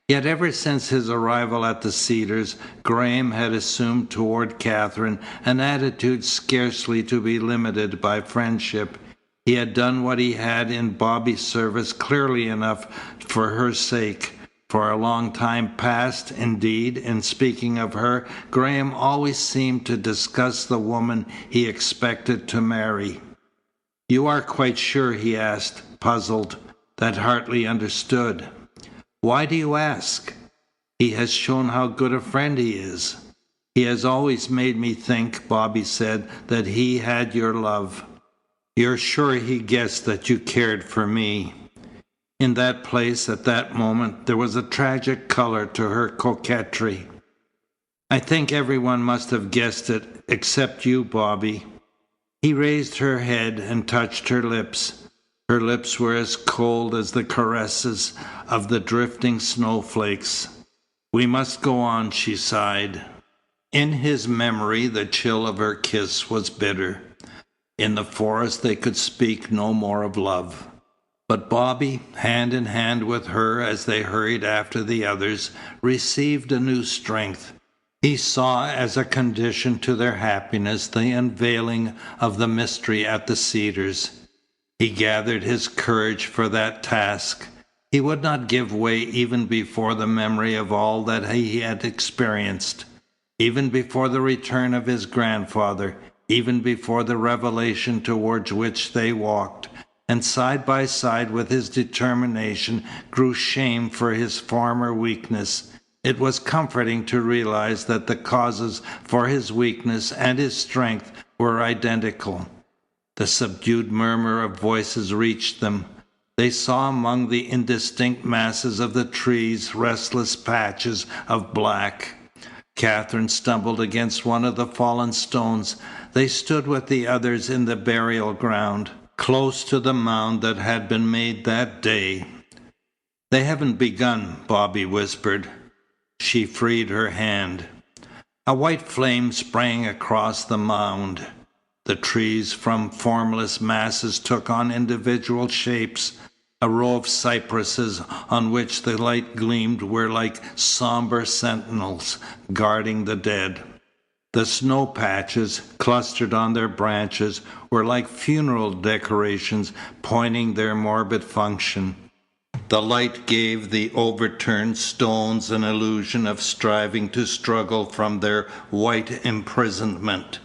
Yet ever since his arrival at the Cedars, Graham had assumed toward Catherine an attitude scarcely to be limited by friendship. He had done what he had in Bobby's service clearly enough for her sake. For a long time past, indeed, in speaking of her, Graham always seemed to discuss the woman he expected to marry. "You are quite sure," he asked, puzzled, "that Hartley understood?" "Why do you ask?" "He has shown how good a friend he is." "He has always made me think," Bobby said, "that he had your love." "You're sure he guessed that you cared for me?" In that place, at that moment, there was a tragic colour to her coquetry. "I think everyone must have guessed it, except you, Bobby." He raised her head and touched her lips. Her lips were as cold as the caresses of the drifting snowflakes. "We must go on," she sighed. In his memory the chill of her kiss was bitter. In the forest they could speak no more of love. But Bobby, hand in hand with her as they hurried after the others, received a new strength. He saw as a condition to their happiness the unveiling of the mystery at the Cedars. He gathered his courage for that task. He would not give way even before the memory of all that he had experienced, even before the return of his grandfather, even before the revelation towards which they walked, and side by side with his determination grew shame for his former weakness. It was comforting to realize that the causes for his weakness and his strength were identical. The subdued murmur of voices reached them. They saw among the indistinct masses of the trees restless patches of black. Catherine stumbled against one of the fallen stones. They stood with the others in the burial ground, close to the mound that had been made that day. "They haven't begun," Bobby whispered. She freed her hand. A white flame sprang across the mound. The trees from formless masses took on individual shapes. A row of cypresses on which the light gleamed were like somber sentinels guarding the dead. The snow patches, clustered on their branches, were like funeral decorations pointing their morbid function. The light gave the overturned stones an illusion of striving to struggle from their white imprisonment.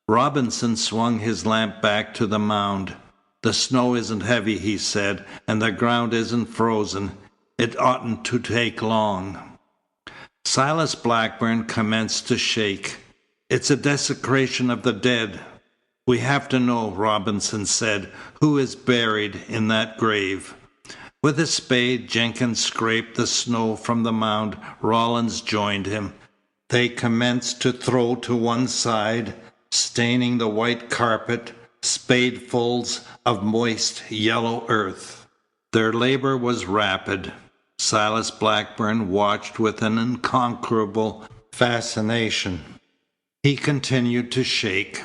Robinson swung his lamp back to the mound. "The snow isn't heavy," he said, "and the ground isn't frozen. It oughtn't to take long." Silas Blackburn commenced to shake. "It's a desecration of the dead." "We have to know," Robinson said, "who is buried in that grave." With a spade, Jenkins scraped the snow from the mound. Rawlins joined him. They commenced to throw to one side, staining the white carpet, spadefuls of moist yellow earth. Their labor was rapid. Silas Blackburn watched with an unconquerable fascination. He continued to shake.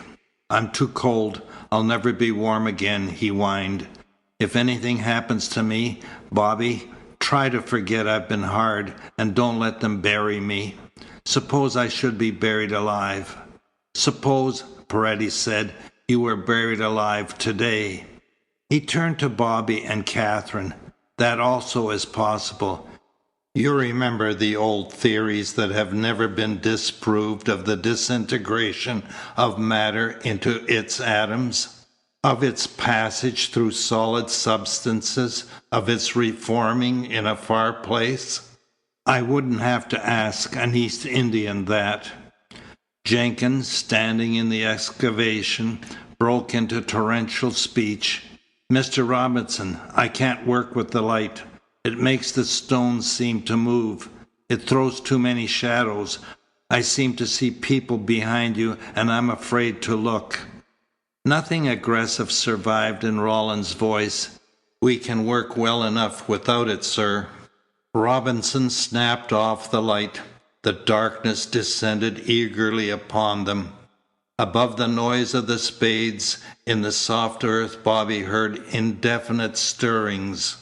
"I'm too cold. I'll never be warm again," he whined. "If anything happens to me, Bobby, try to forget I've been hard, and don't let them bury me. Suppose I should be buried alive." "Suppose," Paredes said, "you were buried alive today." He turned to Bobby and Catherine. "That also is possible. You remember the old theories that have never been disproved of the disintegration of matter into its atoms, of its passage through solid substances, of its reforming in a far place? I wouldn't have to ask an East Indian that." Jenkins, standing in the excavation, broke into torrential speech. "Mr. Robinson, I can't work with the light. It makes the stones seem to move. It throws too many shadows. I seem to see people behind you, and I'm afraid to look." Nothing aggressive survived in Rawlins's voice. "We can work well enough without it, sir." Robinson snapped off the light. The darkness descended eagerly upon them. Above the noise of the spades in the soft earth, Bobby heard indefinite stirrings.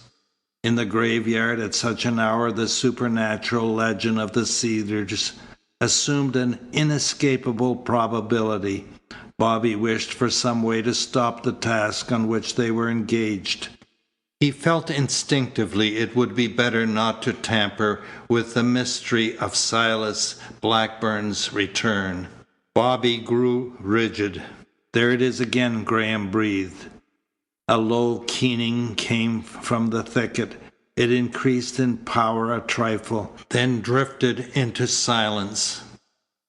In the graveyard at such an hour the supernatural legend of the Cedars assumed an inescapable probability. Bobby wished for some way to stop the task on which they were engaged. He felt instinctively it would be better not to tamper with the mystery of Silas Blackburn's return. Bobby grew rigid. "There it is again," Graham breathed. A low keening came from the thicket. It increased in power a trifle, then drifted into silence.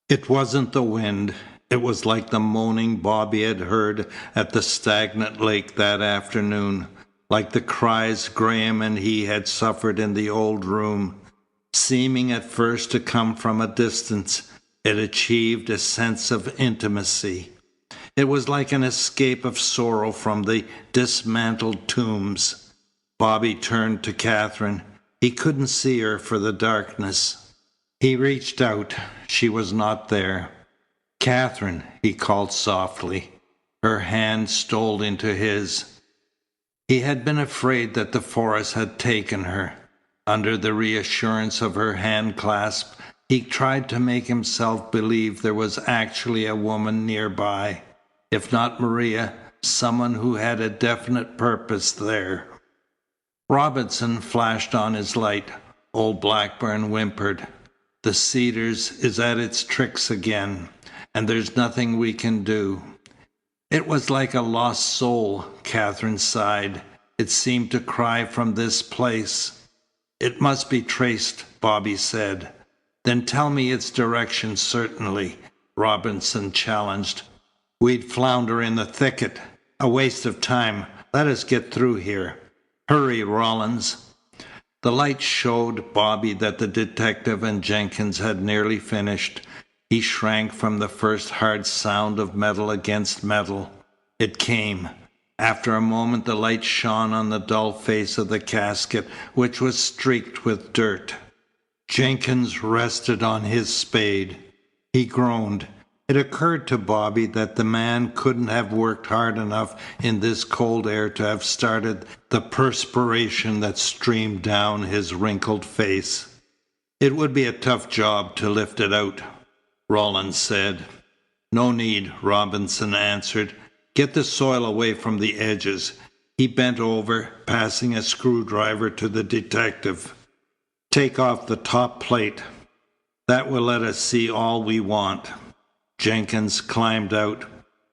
It wasn't the wind. It was like the moaning Bobby had heard at the stagnant lake that afternoon, like the cries Graham and he had suffered in the old room. Seeming at first to come from a distance, it achieved a sense of intimacy. It was like an escape of sorrow from the dismantled tombs. Bobby turned to Catherine. He couldn't see her for the darkness. He reached out. She was not there. "Catherine," he called softly. Her hand stole into his. He had been afraid that the forest had taken her. Under the reassurance of her hand clasp, He tried to make himself believe there was actually a woman nearby, if not Maria, someone who had a definite purpose there. Robinson flashed on his light. Old Blackburn whimpered. The Cedars is at its tricks again, and there's nothing we can do. It was like a lost soul, Catherine sighed. It seemed to cry from this place. It must be traced, Bobby said. Then tell me its direction certainly, Robinson challenged. We'd flounder in the thicket. A waste of time. Let us get through here. Hurry, Rollins. The light showed Bobby that the detective and Jenkins had nearly finished. He shrank from the first hard sound of metal against metal. It came. After a moment the light shone on the dull face of the casket, which was streaked with dirt. Jenkins rested on his spade. He groaned. It occurred to Bobby that the man couldn't have worked hard enough in this cold air to have started the perspiration that streamed down his wrinkled face. It would be a tough job to lift it out, Rollins said. No need, Robinson answered. Get the soil away from the edges. He bent over, passing a screwdriver to the detective. Take off the top plate. That will let us see all we want. Jenkins climbed out.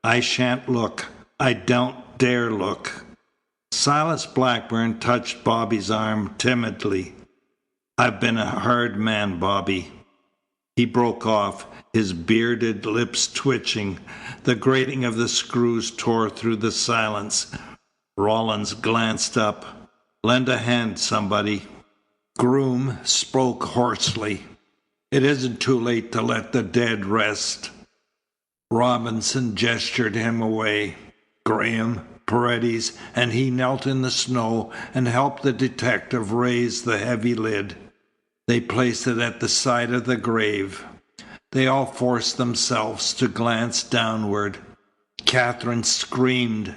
I shan't look. I don't dare look. Silas Blackburn touched Bobby's arm timidly. I've been a hard man, Bobby. He broke off, his bearded lips twitching. The grating of the screws tore through the silence. Rollins glanced up. Lend a hand, somebody. Groom spoke hoarsely. It isn't too late to let the dead rest. Robinson gestured him away. Graham, Paredes, and he knelt in the snow and helped the detective raise the heavy lid. They placed it at the side of the grave. They all forced themselves to glance downward. Catherine screamed.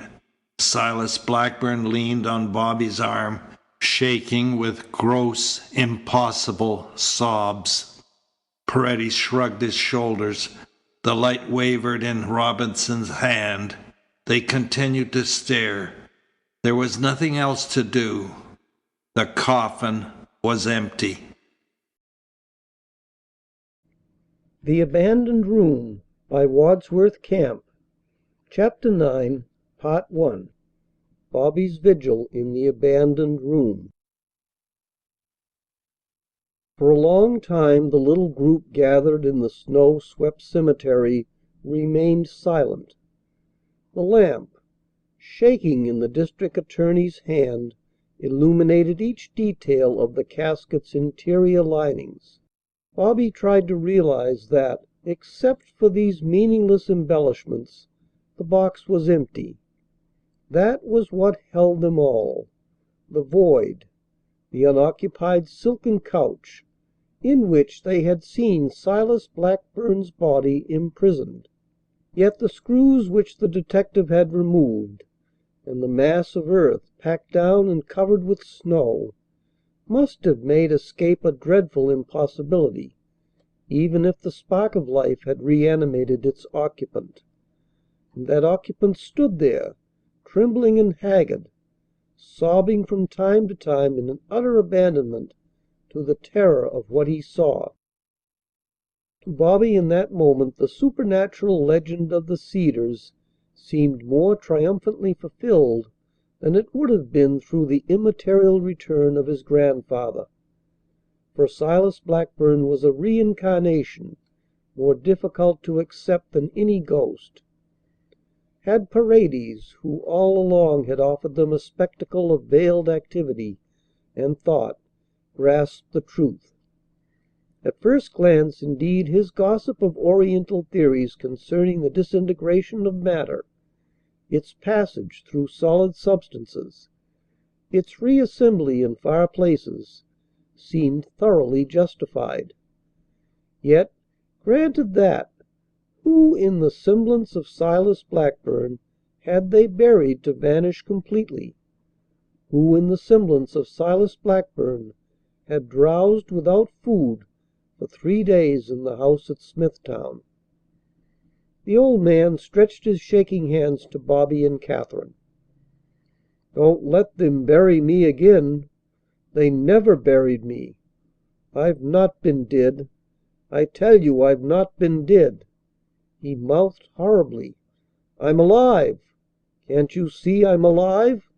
Silas Blackburn leaned on Bobby's arm, shaking with gross, impossible sobs. Paredes shrugged his shoulders. The light wavered in Robinson's hand. They continued to stare. There was nothing else to do. The coffin was empty. The Abandoned Room by Wadsworth Camp. Chapter 9, Part 1. Bobby's Vigil in the Abandoned Room. For a long time the little group gathered in the snow-swept cemetery remained silent. The lamp, shaking in the district attorney's hand, illuminated each detail of the casket's interior linings. Bobby tried to realize that, except for these meaningless embellishments, the box was empty. That was what held them all. The void, the unoccupied silken couch, in which they had seen Silas Blackburn's body imprisoned. Yet the screws which the detective had removed, and the mass of earth packed down and covered with snow, must have made escape a dreadful impossibility, even if the spark of life had reanimated its occupant. And that occupant stood there, trembling and haggard, sobbing from time to time in an utter abandonment to the terror of what he saw. To Bobby in that moment the supernatural legend of the Cedars seemed more triumphantly fulfilled than it would have been through the immaterial return of his grandfather. For Silas Blackburn was a reincarnation more difficult to accept than any ghost. Had Paredes, who all along had offered them a spectacle of veiled activity and thought, grasped the truth? At first glance, indeed, his gossip of Oriental theories concerning the disintegration of matter, its passage through solid substances, its reassembly in far places, seemed thoroughly justified. Yet, granted that, who in the semblance of Silas Blackburn had they buried to vanish completely? Who in the semblance of Silas Blackburn had drowsed without food for 3 days in the house at Smithtown. The old man stretched his shaking hands to Bobby and Katherine. "Don't let them bury me again. They never buried me. I've not been dead. I tell you I've not been dead." He mouthed horribly. "I'm alive. Can't you see I'm alive?"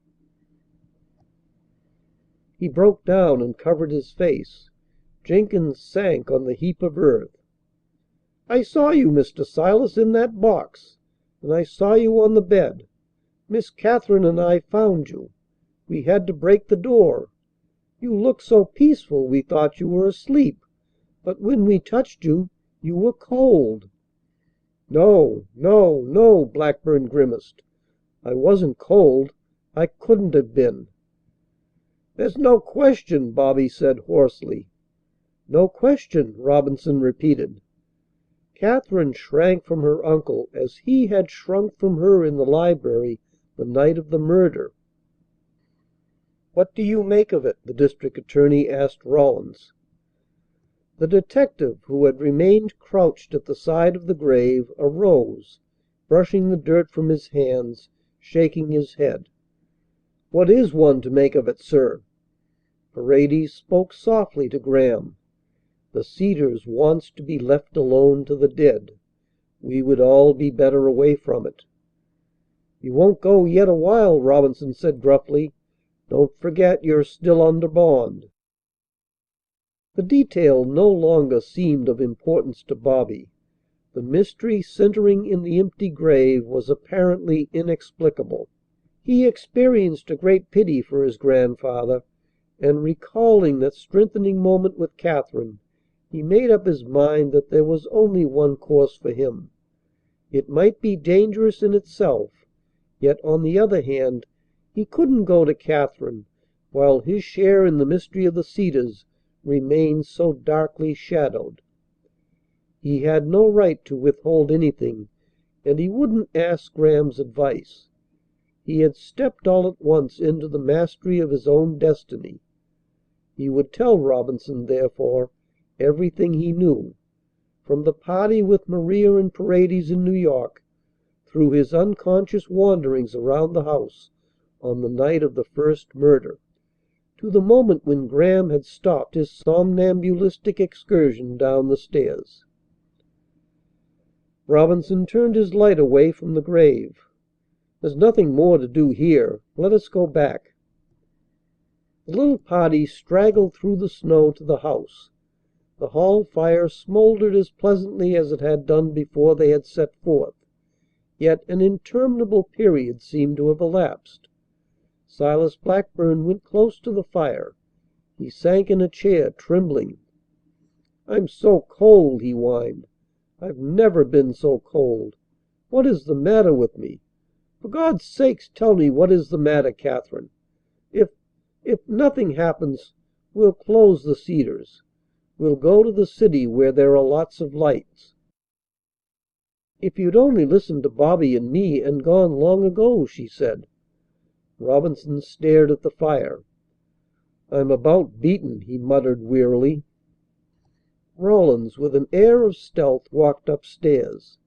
He broke down and covered his face. Jenkins sank on the heap of earth. "I saw you, Mr. Silas, in that box, and I saw you on the bed. Miss Katherine and I found you. We had to break the door. You looked so peaceful we thought you were asleep, but when we touched you, you were cold." "No, no, no!" Blackburn grimaced. "I wasn't cold. I couldn't have been." "There's no question," Bobby said hoarsely. "No question," Robinson repeated. Katherine shrank from her uncle as he had shrunk from her in the library the night of the murder. "What do you make of it?" the district attorney asked Rawlins. The detective, who had remained crouched at the side of the grave, arose, brushing the dirt from his hands, shaking his head. "What is one to make of it, sir?" Paredes spoke softly to Graham. "The Cedars wants to be left alone to the dead. We would all be better away from it." "You won't go yet awhile," Robinson said gruffly. "Don't forget you're still under bond." The detail no longer seemed of importance to Bobby. The mystery centering in the empty grave was apparently inexplicable. He experienced a great pity for his grandfather, and recalling that strengthening moment with Katherine, he made up his mind that there was only one course for him. It might be dangerous in itself, yet on the other hand he couldn't go to Katherine while his share in the mystery of the Cedars remained so darkly shadowed. He had no right to withhold anything, and he wouldn't ask Graham's advice. He had stepped all at once into the mastery of his own destiny. He would tell Robinson, therefore, everything he knew, from the party with Maria and Paredes in New York, through his unconscious wanderings around the house on the night of the first murder, to the moment when Graham had stopped his somnambulistic excursion down the stairs. Robinson turned his light away from the grave. "There's nothing more to do here. Let us go back." The little party straggled through the snow to the house. The hall fire smouldered as pleasantly as it had done before they had set forth, yet an interminable period seemed to have elapsed. Silas Blackburn went close to the fire. He sank in a chair, trembling. "I'm so cold," he whined. "I've never been so cold. What is the matter with me? For God's sake, tell me what is the matter, Katherine. If nothing happens, we'll close the Cedars. We'll go to the city where there are lots of lights." "If you'd only listened to Bobby and me and gone long ago," she said. Robinson stared at the fire. "I'm about beaten," he muttered wearily. Rawlins, with an air of stealth, walked upstairs.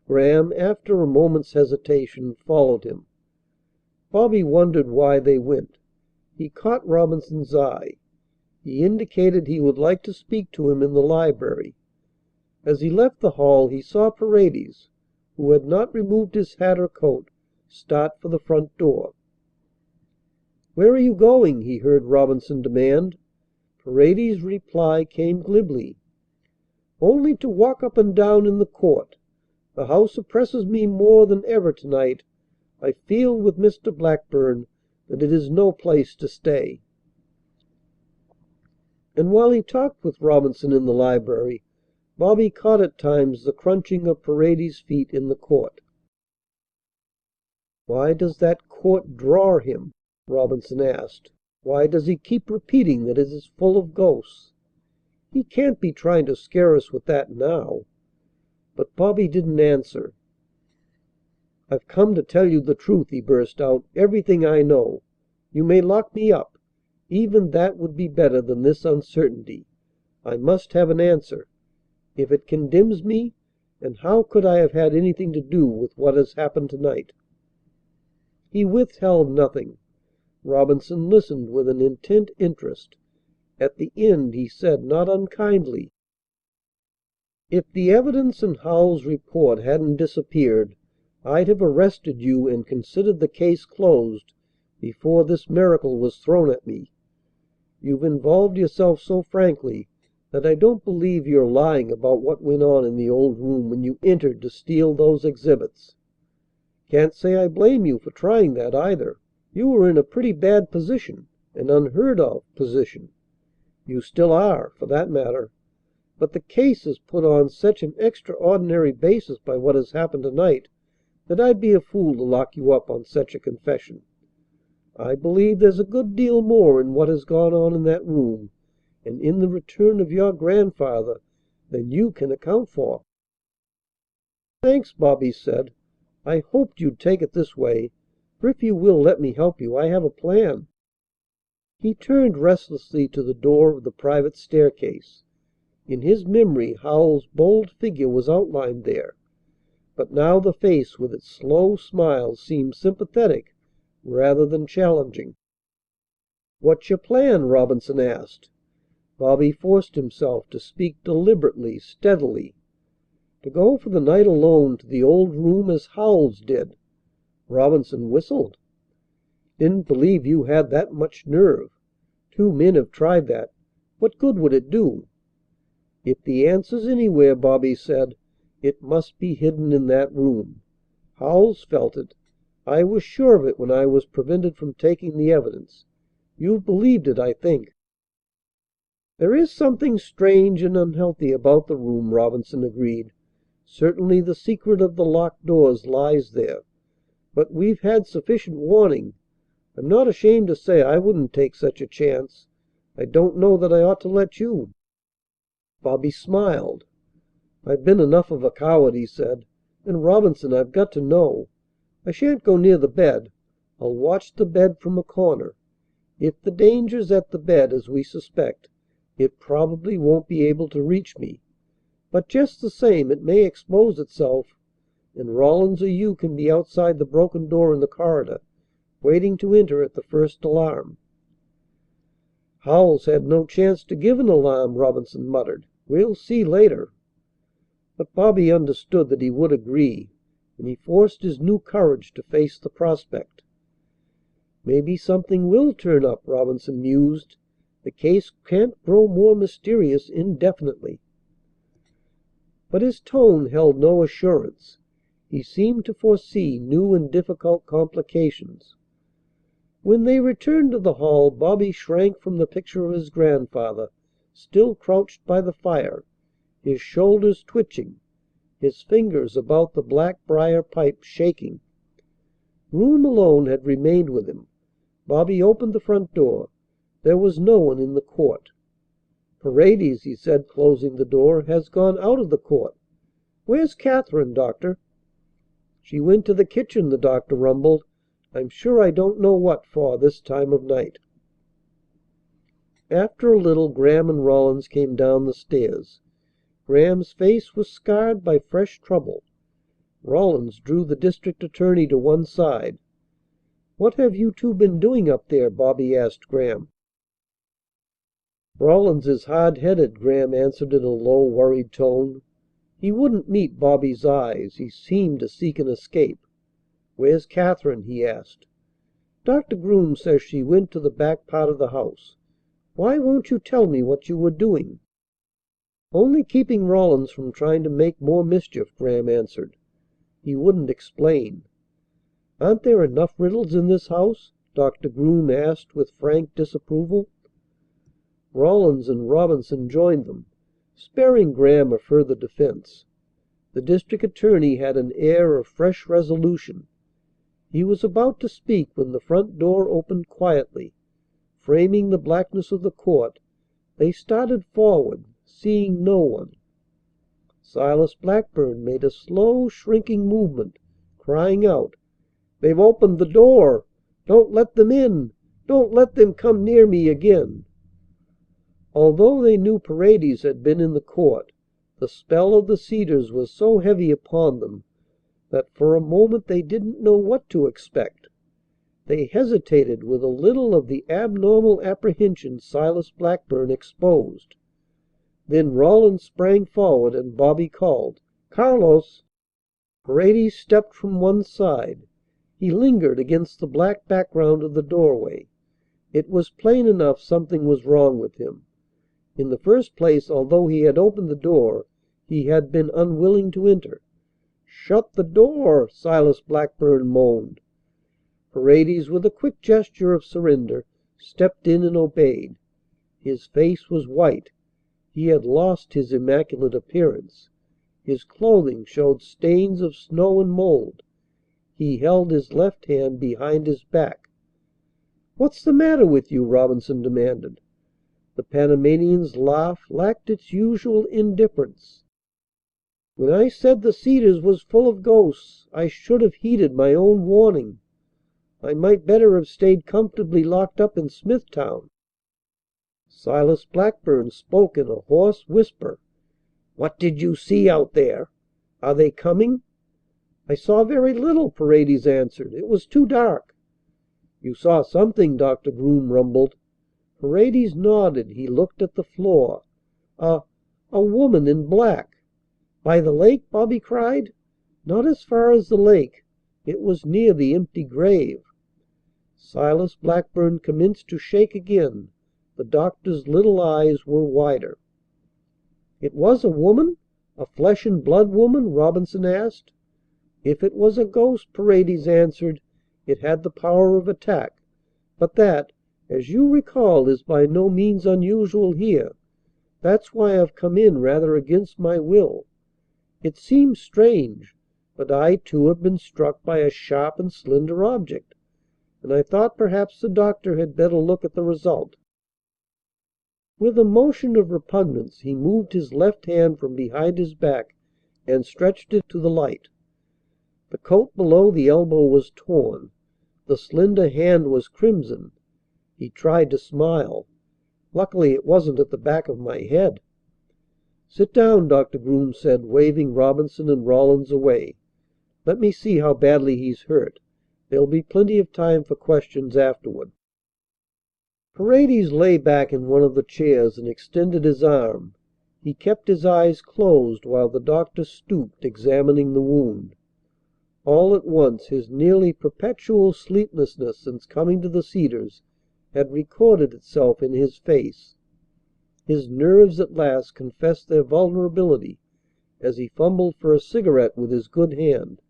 Graham, after a moment's hesitation, followed him. Bobby wondered why they went. He caught Robinson's eye. He indicated he would like to speak to him in the library. As he left the hall he saw Paredes, who had not removed his hat or coat, start for the front door. "Where are you going?" he heard Robinson demand. Paredes' reply came glibly. "Only to walk up and down in the court. The house oppresses me more than ever to-night. I feel with Mr. Blackburn that it is no place to stay." And while he talked with Robinson in the library, Bobby caught at times the crunching of Paredes' feet in the court. "Why does that court draw him?" Robinson asked. "Why does he keep repeating that it is full of ghosts? He can't be trying to scare us with that now." But Bobby didn't answer. "I've come to tell you the truth," he burst out. "Everything I know. You may lock me up. Even that would be better than this uncertainty. I must have an answer. If it condemns me, and how could I have had anything to do with what has happened tonight?" He withheld nothing. Robinson listened with an intent interest. At the end he said, not unkindly: "If the evidence in Howells's report hadn't disappeared, I'd have arrested you and considered the case closed before this miracle was thrown at me. You've involved yourself so frankly that I don't believe you're lying about what went on in the old room when you entered to steal those exhibits. Can't say I blame you for trying that, either. You were in a pretty bad position, an unheard of position. You still are, for that matter. But the case is put on such an extraordinary basis by what has happened tonight that I'd be a fool to lock you up on such a confession. I believe there's a good deal more in what has gone on in that room and in the return of your grandfather than you can account for." "Thanks," Bobby said. "I hoped you'd take it this way, for if you will let me help you, I have a plan." He turned restlessly to the door of the private staircase. In his memory Howells's bold figure was outlined there, but now the face with its slow smile seemed sympathetic rather than challenging. "What's your plan?" Robinson asked. Bobby forced himself to speak deliberately, steadily. "To go for the night alone to the old room as Howells did." Robinson whistled. "Didn't believe you had that much nerve. 2 men have tried that. What good would it do?" "If the answer's anywhere," Bobby said, "it must be hidden in that room. Howells felt it. I was sure of it when I was prevented from taking the evidence. You've believed it, I think." "There is something strange and unhealthy about the room," Robinson agreed. "Certainly the secret of the locked doors lies there. But we've had sufficient warning. I'm not ashamed to say I wouldn't take such a chance. I don't know that I ought to let you." Bobby smiled. "I've been enough of a coward," he said. "And, Robinson, I've got to know. I shan't go near the bed. I'll watch the bed from a corner. If the danger's at the bed, as we suspect, it probably won't be able to reach me. But just the same it may expose itself, and Rawlins or you can be outside the broken door in the corridor, waiting to enter at the first alarm." "Howells had no chance to give an alarm," Robinson muttered. "We'll see later." But Bobby understood that he would agree, and he forced his new courage to face the prospect. "Maybe something will turn up," Robinson mused. "The case can't grow more mysterious indefinitely." But his tone held no assurance. He seemed to foresee new and difficult complications. When they returned to the hall, Bobby shrank from the picture of his grandfather, still crouched by the fire, his shoulders twitching, his fingers about the black briar pipe shaking. Groom alone had remained with him. Bobby opened the front door. There was no one in the court. "Paredes," he said, closing the door, "has gone out of the court. Where's Katherine, Doctor?" "She went to the kitchen," the doctor rumbled. "I'm sure I don't know what for this time of night." After a little Graham and Rawlins came down the stairs. Graham's face was scarred by fresh trouble. Rawlins drew the district attorney to one side. "What have you two been doing up there?" Bobby asked Graham. "Rawlins is hard-headed," Graham answered in a low, worried tone. He wouldn't meet Bobby's eyes. He seemed to seek an escape. "Where's Katherine?" he asked. "Dr. Groom says she went to the back part of the house. Why won't you tell me what you were doing?" "Only keeping Rawlins from trying to make more mischief," Graham answered. He wouldn't explain. "Aren't there enough riddles in this house?" Dr. Groom asked with frank disapproval. Rawlins and Robinson joined them, sparing Graham a further defense. The district attorney had an air of fresh resolution. He was about to speak when the front door opened quietly. Framing the blackness of the court, they started forward, seeing no one. Silas Blackburn made a slow, shrinking movement, crying out, "They've opened the door! Don't let them in! Don't let them come near me again!" Although they knew Paredes had been in the court, the spell of the Cedars was so heavy upon them that for a moment they didn't know what to expect. They hesitated with a little of the abnormal apprehension Silas Blackburn exposed. Then Rawlins sprang forward and Bobby called, "Carlos!" Paredes stepped from one side. He lingered against the black background of the doorway. It was plain enough something was wrong with him. In the first place, although he had opened the door, he had been unwilling to enter. "Shut the door!" Silas Blackburn moaned. Paredes, with a quick gesture of surrender, stepped in and obeyed. His face was white. He had lost his immaculate appearance. His clothing showed stains of snow and mold. He held his left hand behind his back. "What's the matter with you?" Robinson demanded. The Panamanian's laugh lacked its usual indifference. "When I said the Cedars was full of ghosts, I should have heeded my own warning. I might better have stayed comfortably locked up in Smithtown." Silas Blackburn spoke in a hoarse whisper. "What did you see out there? Are they coming?" "I saw very little," Paredes answered. "It was too dark." "You saw something," Dr. Groom rumbled. Paredes nodded. He looked at the floor. A woman in black." "By the lake?" Bobby cried. "Not as far as the lake. It was near the empty grave." Silas Blackburn commenced to shake again. The doctor's little eyes were wider. "It was a woman? A flesh and blood woman?" Robinson asked. "If it was a ghost," Paredes answered, "it had the power of attack. But that, as you recall, is by no means unusual here. That's why I've come in rather against my will. It seems strange, but I too have been struck by a sharp and slender object, and I thought perhaps the doctor had better look at the result." With a motion of repugnance he moved his left hand from behind his back and stretched it to the light. The coat below the elbow was torn. The slender hand was crimson. He tried to smile. "Luckily it wasn't at the back of my head." "Sit down," Dr. Groom said, waving Robinson and Rawlins away. "Let me see how badly he's hurt. There'll be plenty of time for questions afterward." Paredes lay back in one of the chairs and extended his arm. He kept his eyes closed while the doctor stooped, examining the wound. All at once his nearly perpetual sleeplessness since coming to the Cedars had recorded itself in his face. His nerves at last confessed their vulnerability as he fumbled for a cigarette with his good hand,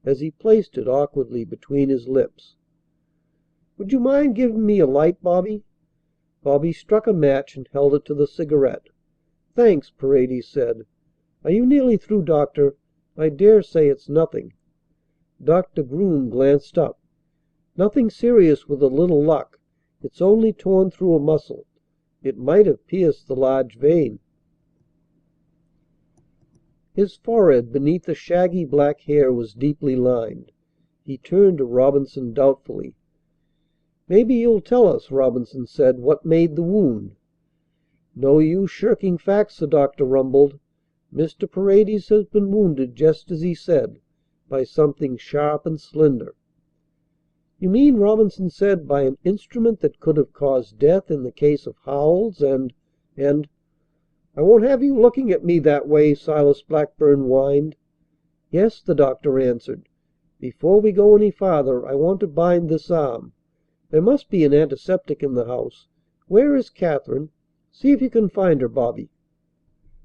as he placed it awkwardly between his lips. "Would you mind giving me a light, Bobby?" Bobby struck a match and held it to the cigarette. "Thanks," Paredes said. "Are you nearly through, Doctor? I dare say it's nothing." Dr. Groom glanced up. "Nothing serious with a little luck. It's only torn through a muscle. It might have pierced the large vein." His forehead beneath the shaggy black hair was deeply lined. He turned to Robinson doubtfully. "Maybe you'll tell us," Robinson said, "what made the wound." "No use shirking facts," the doctor rumbled. "Mr. Paredes has been wounded just as he said, by something sharp and slender." "You mean," Robinson said, "by an instrument that could have caused death in the case of Howells and " "I won't have you looking at me that way," Silas Blackburn whined. "Yes," the doctor answered. "Before we go any farther I want to bind this arm. There must be an antiseptic in the house. Where is Katherine? See if you can find her, Bobby."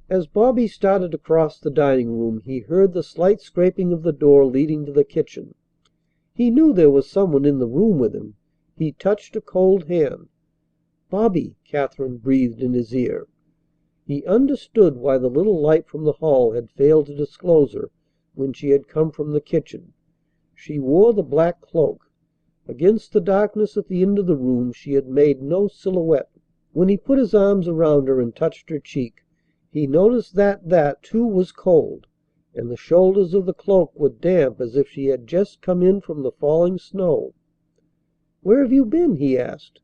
As Bobby started across the dining room he heard the slight scraping of the door leading to the kitchen. He knew there was someone in the room with him. He touched a cold hand. "Bobby!" Katherine breathed in his ear. He understood why the little light from the hall had failed to disclose her when she had come from the kitchen. She wore the black cloak. Against the darkness at the end of the room she had made no silhouette. When he put his arms around her and touched her cheek, he noticed that too was cold, and the shoulders of the cloak were damp as if she had just come in from the falling snow. "Where have you been?" he asked.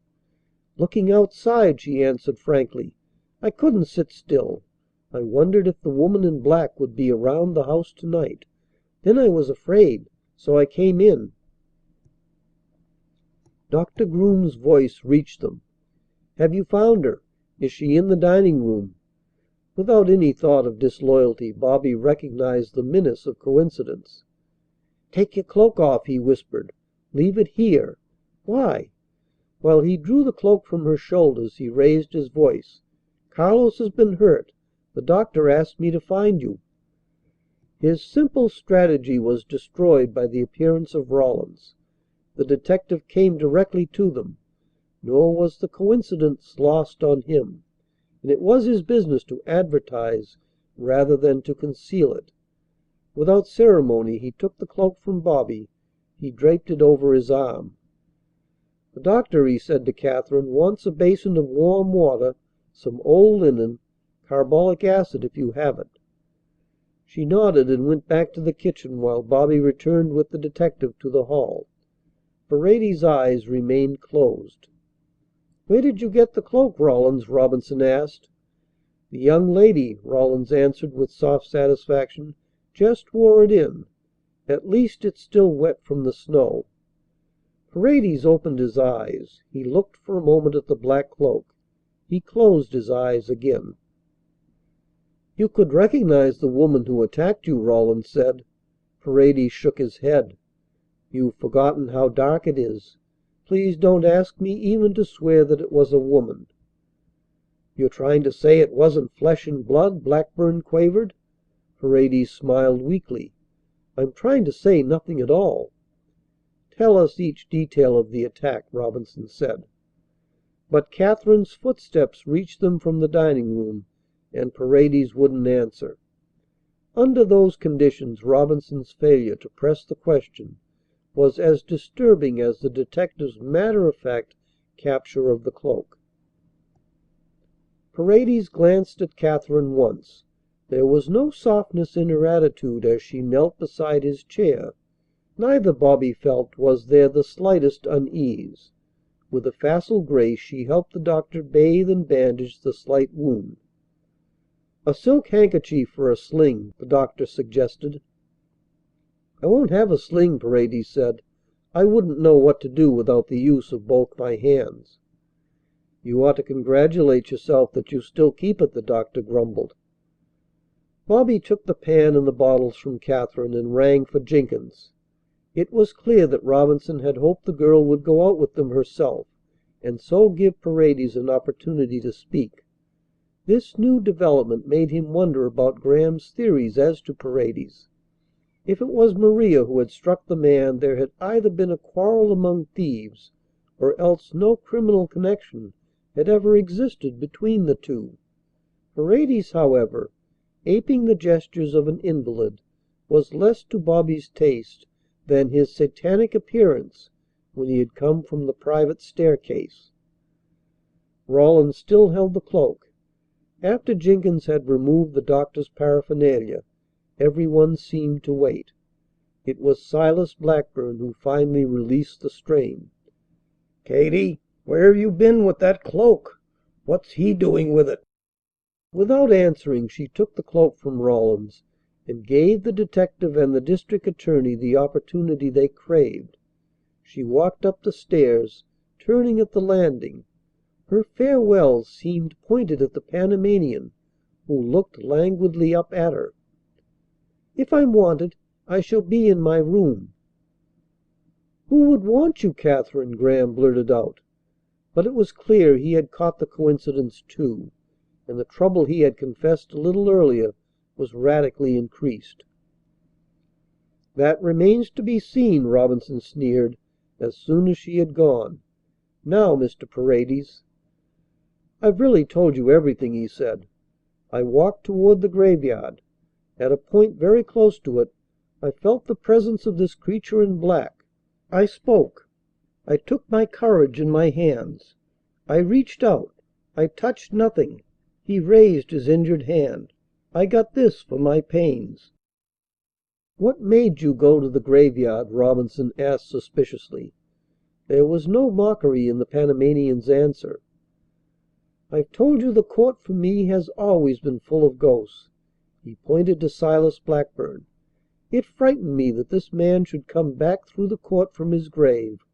"Looking outside," she answered frankly. I couldn't sit still. I wondered if the woman in black would be around the house to-night. Then I was afraid, so I came in." Doctor Groom's voice reached them. "Have you found her? Is she in the dining room?" Without any thought of disloyalty, Bobby recognized the menace of coincidence. "Take your cloak off," he whispered. "Leave it here." "Why?" While he drew the cloak from her shoulders he raised his voice. "Carlos has been hurt. The doctor asked me to find you." His simple strategy was destroyed by the appearance of Rawlins. The detective came directly to them. Nor was the coincidence lost on him, and it was his business to advertise rather than to conceal it. Without ceremony he took the cloak from Bobby. He draped it over his arm. "The doctor," he said to Katherine, "wants a basin of warm water, some old linen, carbolic acid if you have it." She nodded and went back to the kitchen while Bobby returned with the detective to the hall. Paredes's eyes remained closed. "Where did you get the cloak, Rawlins?" Robinson asked. "The young lady," Rawlins answered with soft satisfaction, "just wore it in. At least it's still wet from the snow." Paredes opened his eyes. He looked for a moment at the black cloak. He closed his eyes again. "You could recognize the woman who attacked you," Rawlins said. Paredes shook his head. "You've forgotten how dark it is. Please don't ask me even to swear that it was a woman." "You're trying to say it wasn't flesh and blood?" Blackburn quavered. Paredes smiled weakly. "I'm trying to say nothing at all." "Tell us each detail of the attack," Robinson said. But Katherine's footsteps reached them from the dining room, and Paredes wouldn't answer. Under those conditions Robinson's failure to press the question was as disturbing as the detective's matter-of-fact capture of the cloak. Paredes glanced at Katherine once. There was no softness in her attitude as she knelt beside his chair. Neither, Bobby felt, was there the slightest unease. With a facile grace she helped the doctor bathe and bandage the slight wound. "A silk handkerchief for a sling," the doctor suggested. "I won't have a sling," Paredes said. "I wouldn't know what to do without the use of both my hands." "You ought to congratulate yourself that you still keep it," the doctor grumbled. Bobby took the pan and the bottles from Katherine and rang for Jenkins. It was clear that Robinson had hoped the girl would go out with them herself, and so give Paredes an opportunity to speak. This new development made him wonder about Graham's theories as to Paredes. If it was Maria who had struck the man, there had either been a quarrel among thieves or else no criminal connection had ever existed between the two. Paredes, however, aping the gestures of an invalid, was less to Bobby's taste than his satanic appearance when he had come from the private staircase. Rawlins still held the cloak. After Jenkins had removed the doctor's paraphernalia, every one seemed to wait. It was Silas Blackburn who finally released the strain. "Katie, where have you been with that cloak? What's he doing with it?" Without answering, she took the cloak from Rawlins and gave the detective and the district attorney the opportunity they craved. She walked up the stairs, turning at the landing. Her farewell seemed pointed at the Panamanian, who looked languidly up at her. "If I'm wanted, I shall be in my room." "Who would want you, Katherine?" Graham blurted out. But it was clear he had caught the coincidence too, and the trouble he had confessed a little earlier was radically increased. "That remains to be seen," Robinson sneered as soon as she had gone. "Now, Mr. Paredes." "I've really told you everything," he said. "I walked toward the graveyard. At a point very close to it I felt the presence of this creature in black. I spoke. I took my courage in my hands. I reached out. I touched nothing." He raised his injured hand. "I got this for my pains." "What made you go to the graveyard?" Robinson asked suspiciously. There was no mockery in the Panamanian's answer. I've told you the court for me has always been full of ghosts." He pointed to Silas Blackburn. "It frightened me that this man should come back through the court from his grave,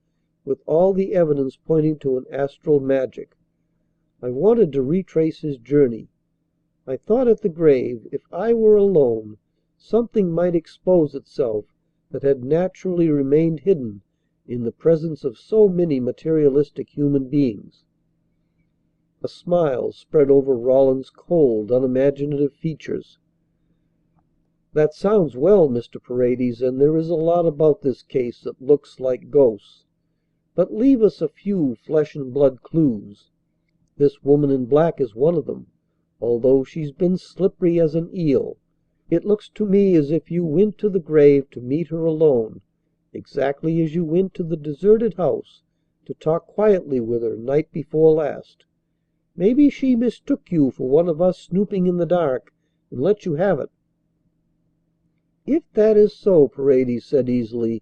with all the evidence pointing to an astral magic. I wanted to retrace his journey. I thought at the grave, if I were alone, something might expose itself that had naturally remained hidden in the presence of so many materialistic human beings." A smile spread over Rawlins's cold, unimaginative features. "That sounds well, Mr. Paredes, and there is a lot about this case that looks like ghosts. But leave us a few flesh and blood clues. This woman in black is one of them, although she's been slippery as an eel. It looks to me as if you went to the grave to meet her alone, exactly as you went to the deserted house to talk quietly with her night before last. Maybe she mistook you for one of us snooping in the dark and let you have it." "If that is so," Paredes said easily,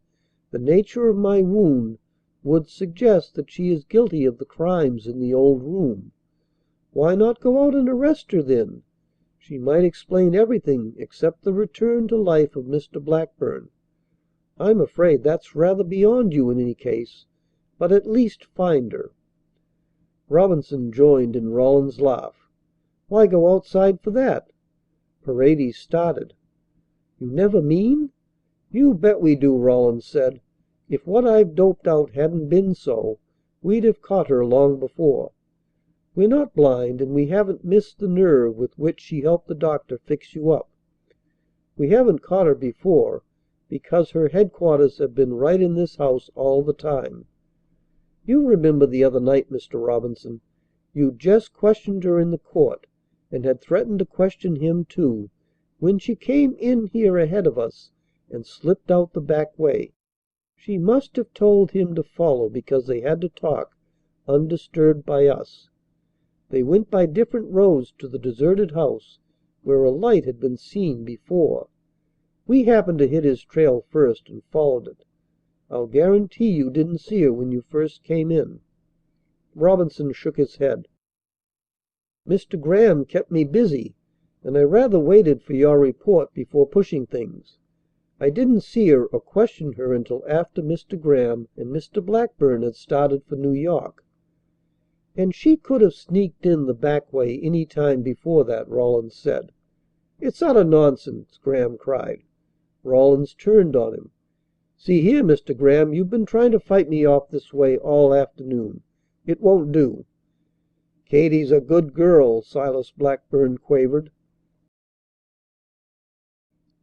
"the nature of my wound would suggest that she is guilty of the crimes in the old room. Why not go out and arrest her then? She might explain everything except the return to life of Mr. Blackburn. I'm afraid that's rather beyond you in any case, but at least find her." Robinson joined in Rawlins's laugh. "Why go outside for that?" Paredes started. "You never mean—" "You bet we do," Rawlins said. "If what I've doped out hadn't been so, we'd have caught her long before. We're not blind, and we haven't missed the nerve with which she helped the doctor fix you up. We haven't caught her before because her headquarters have been right in this house all the time. You remember the other night, Mr. Robinson, you'd just questioned her in the court and had threatened to question him too, when she came in here ahead of us and slipped out the back way. She must have told him to follow because they had to talk undisturbed by us. They went by different roads to the deserted house where a light had been seen before. We happened to hit his trail first and followed it. I'll guarantee you didn't see her when you first came in." Robinson shook his head. "Mr. Graham kept me busy, and I rather waited for your report before pushing things. I didn't see her or question her until after Mr. Graham and Mr. Blackburn had started for New York." "And she could have sneaked in the back way any time before that," Rawlins said. "It's utter nonsense!" Graham cried. Rawlins turned on him. "See here, Mr. Graham, you've been trying to fight me off this way all afternoon. It won't do." "Katie's a good girl," Silas Blackburn quavered.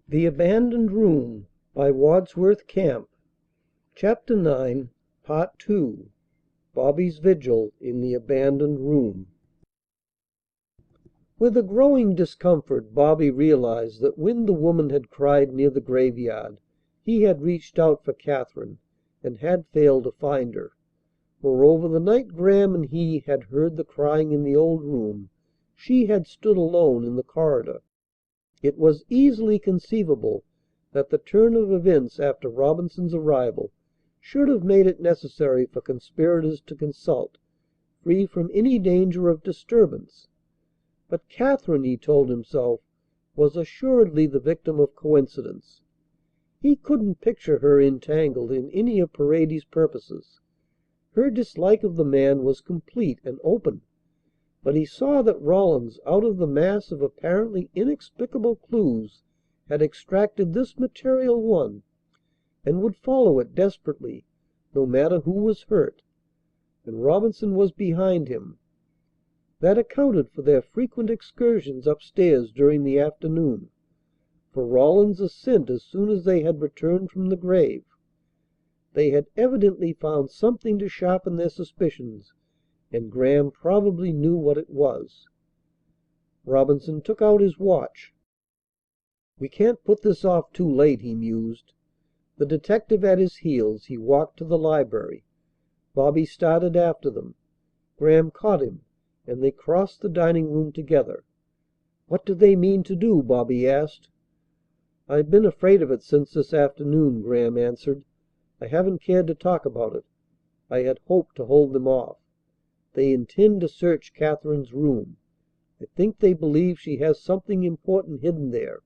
The Abandoned Room by Wadsworth Camp. Chapter 9, Part 2. Bobby's Vigil in the Abandoned Room. With a growing discomfort Bobby realized that when the woman had cried near the graveyard he had reached out for Katherine and had failed to find her. Moreover, the night Graham and he had heard the crying in the old room she had stood alone in the corridor. It was easily conceivable that the turn of events after Robinson's arrival should have made it necessary for conspirators to consult, free from any danger of disturbance. But Katherine, he told himself, was assuredly the victim of coincidence. He couldn't picture her entangled in any of Paredes's purposes. Her dislike of the man was complete and open. But he saw that Rawlins, out of the mass of apparently inexplicable clues, had extracted this material one, and would follow it desperately, no matter who was hurt. And Robinson was behind him. That accounted for their frequent excursions upstairs during the afternoon, for Rawlins' assent as soon as they had returned from the grave. They had evidently found something to sharpen their suspicions, and Graham probably knew what it was. Robinson took out his watch. "We can't put this off too late," he mused. The detective at his heels, he walked to the library. Bobby started after them. Graham caught him, and they crossed the dining room together. "What do they mean to do?" Bobby asked. "I've been afraid of it since this afternoon," Graham answered. "I haven't cared to talk about it. I had hoped to hold them off. They intend to search Katherine's room. I think they believe she has something important hidden there.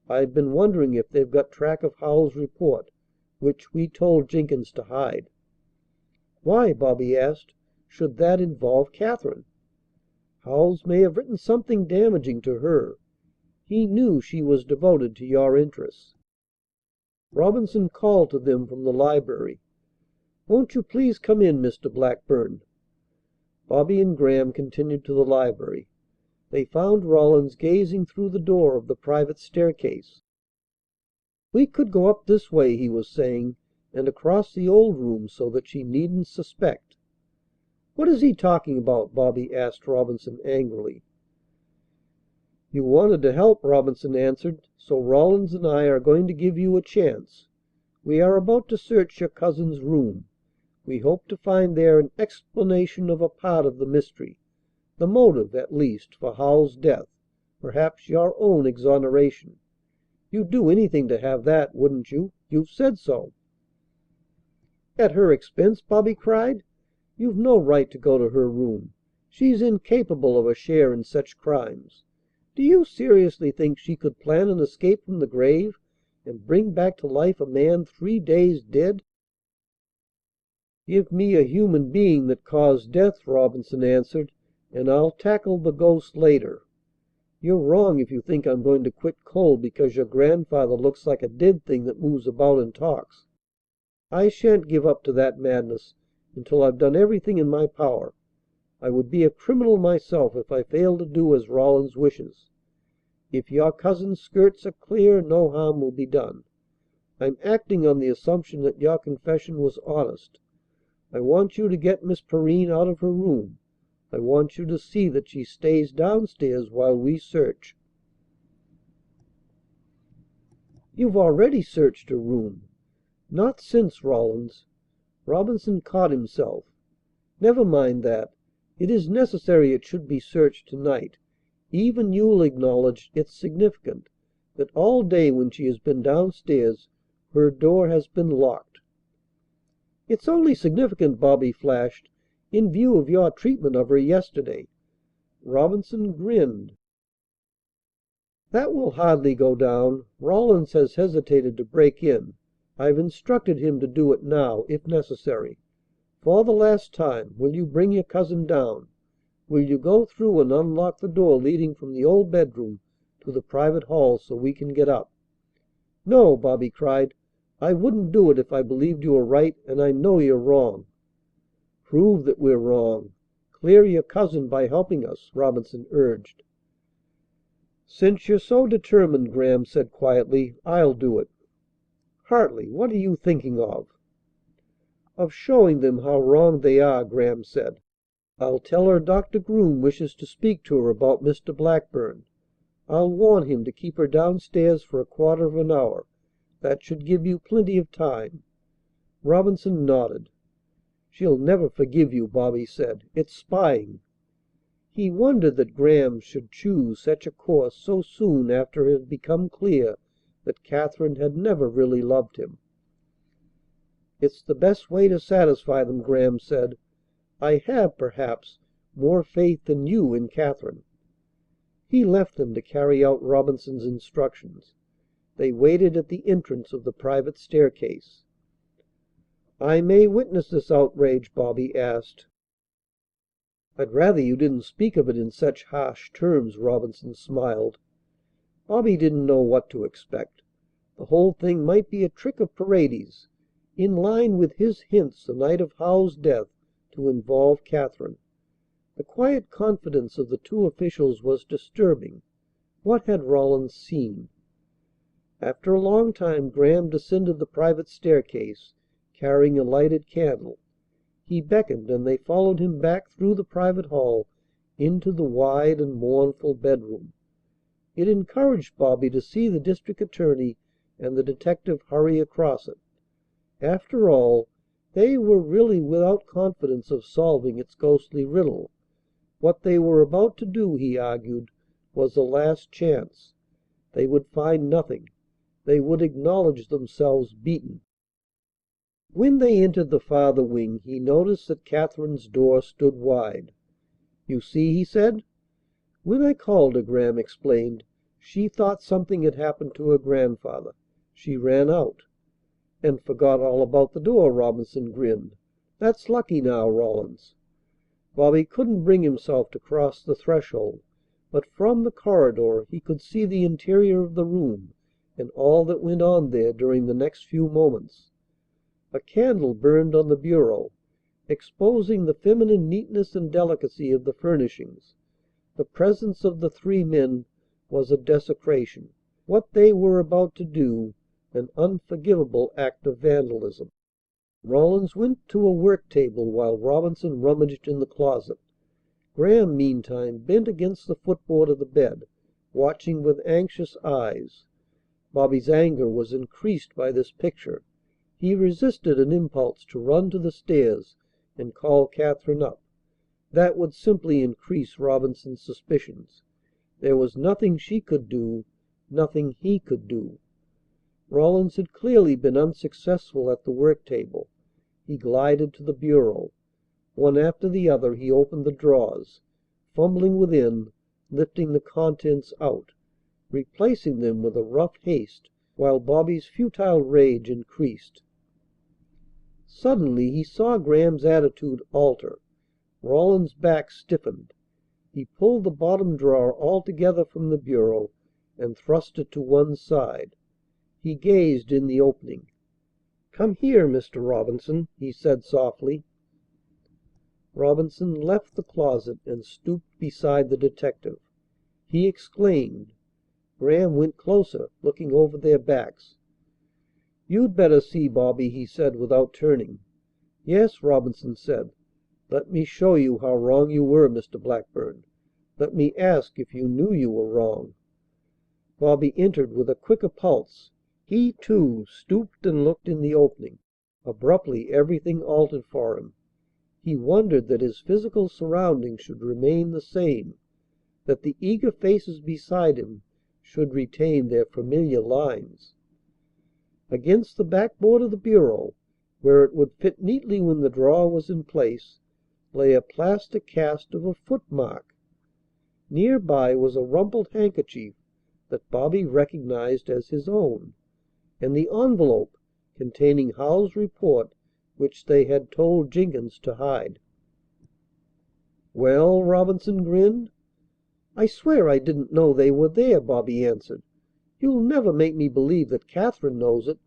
I've been wondering if they've got track of Howell's report, which we told Jenkins to hide." "Why," Bobby asked, "should that involve Katherine?" "Howells may have written something damaging to her. He knew she was devoted to your interests." Robinson called to them from the library. "Won't you please come in, Mr. Blackburn?" Bobby and Graham continued to the library. They found Rawlins gazing through the door of the private staircase. "We could go up this way," he was saying, "and across the old room so that she needn't suspect." "What is he talking about?" Bobby asked Robinson angrily. "You wanted to help," Robinson answered, "so Rawlins and I are going to give you a chance. We are about to search your cousin's room. We hope to find there an explanation of a part of the mystery, the motive, at least, for Howell's death, perhaps your own exoneration. You'd do anything to have that, wouldn't you? You've said so." "At her expense!" Bobby cried. "You've no right to go to her room. She's incapable of a share in such crimes. Do you seriously think she could plan an escape from the grave and bring back to life a man 3 days dead?" "Give me a human being that caused death," Robinson answered, "and I'll tackle the ghost later. You're wrong if you think I'm going to quit cold because your grandfather looks like a dead thing that moves about and talks. I shan't give up to that madness until I've done everything in my power. I would be a criminal myself if I failed to do as Rawlins wishes. If your cousin's skirts are clear, no harm will be done. I'm acting on the assumption that your confession was honest. I want you to get Miss Perrine out of her room. I want you to see that she stays downstairs while we search." "You've already searched her room." "Not since, Rawlins." Robinson caught himself. "Never mind that. It is necessary it should be searched to night. Even you'll acknowledge it's significant that all day when she has been downstairs her door has been locked." "It's only significant," Bobby flashed, "in view of your treatment of her yesterday." Robinson grinned. "That will hardly go down. Rawlins has hesitated to break in. I've instructed him to do it now, if necessary. For the last time, will you bring your cousin down? Will you go through and unlock the door leading from the old bedroom to the private hall so we can get up?" "No!" Bobby cried. "I wouldn't do it if I believed you were right, and I know you're wrong." "Prove that we're wrong. Clear your cousin by helping us," Robinson urged. "Since you're so determined," Graham said quietly, "I'll do it." "Hartley, what are you thinking of?" "Of showing them how wrong they are," Graham said. "I'll tell her Dr. Groom wishes to speak to her about Mr. Blackburn. I'll warn him to keep her downstairs for a quarter of an hour. That should give you plenty of time." Robinson nodded. "She'll never forgive you," Bobby said. "It's spying." He wondered that Graham should choose such a course so soon after it had become clear that Katherine had never really loved him. "It's the best way to satisfy them," Graham said. "I have, perhaps, more faith than you in Katherine." He left them to carry out Robinson's instructions. They waited at the entrance of the private staircase. "I may witness this outrage?" Bobby asked. "I'd rather you didn't speak of it in such harsh terms," Robinson smiled. Bobby didn't know what to expect. The whole thing might be a trick of Paredes, in line with his hints the night of Howell's death to involve Katherine. The quiet confidence of the two officials was disturbing. What had Rawlins seen? After a long time Graham descended the private staircase, carrying a lighted candle. He beckoned, and they followed him back through the private hall into the wide and mournful bedroom. It encouraged Bobby to see the district attorney and the detective hurry across it. After all, they were really without confidence of solving its ghostly riddle. What they were about to do, he argued, was the last chance. They would find nothing. They would acknowledge themselves beaten. When they entered the farther wing he noticed that Katherine's door stood wide. "You see," he said. "When I called her," Graham explained, "she thought something had happened to her grandfather. She ran out." "And forgot all about the door," Robinson grinned. "That's lucky now, Rawlins." Bobby couldn't bring himself to cross the threshold, but from the corridor he could see the interior of the room and all that went on there during the next few moments. A candle burned on the bureau, exposing the feminine neatness and delicacy of the furnishings. The presence of the three men was a desecration. What they were about to do, an unforgivable act of vandalism. Rawlins went to a work table while Robinson rummaged in the closet. Graham, meantime, bent against the footboard of the bed, watching with anxious eyes. Bobby's anger was increased by this picture. He resisted an impulse to run to the stairs and call Katherine up. That would simply increase Robinson's suspicions. There was nothing she could do, nothing he could do. Rawlins had clearly been unsuccessful at the work table. He glided to the bureau. One after the other he opened the drawers, fumbling within, lifting the contents out, replacing them with a rough haste, while Bobby's futile rage increased. Suddenly he saw Graham's attitude alter. Rawlins's back stiffened. He pulled the bottom drawer altogether from the bureau and thrust it to one side. He gazed in the opening. "Come here, Mr. Robinson," he said softly. Robinson left the closet and stooped beside the detective. He exclaimed. Graham went closer, looking over their backs. "You'd better see, Bobby," he said without turning. "Yes," Robinson said. "Let me show you how wrong you were, Mr. Blackburn. Let me ask if you knew you were wrong." Bobby entered with a quicker pulse. He, too, stooped and looked in the opening. Abruptly everything altered for him. He wondered that his physical surroundings should remain the same, that the eager faces beside him should retain their familiar lines. Against the backboard of the bureau, where it would fit neatly when the drawer was in place, lay a plaster cast of a footmark. Near by was a rumpled handkerchief that Bobby recognized as his own, and the envelope containing Howell's report which they had told Jenkins to hide. "Well?" Robinson grinned. "I swear I didn't know they were there," Bobby answered. "You'll never make me believe that Katherine knows it."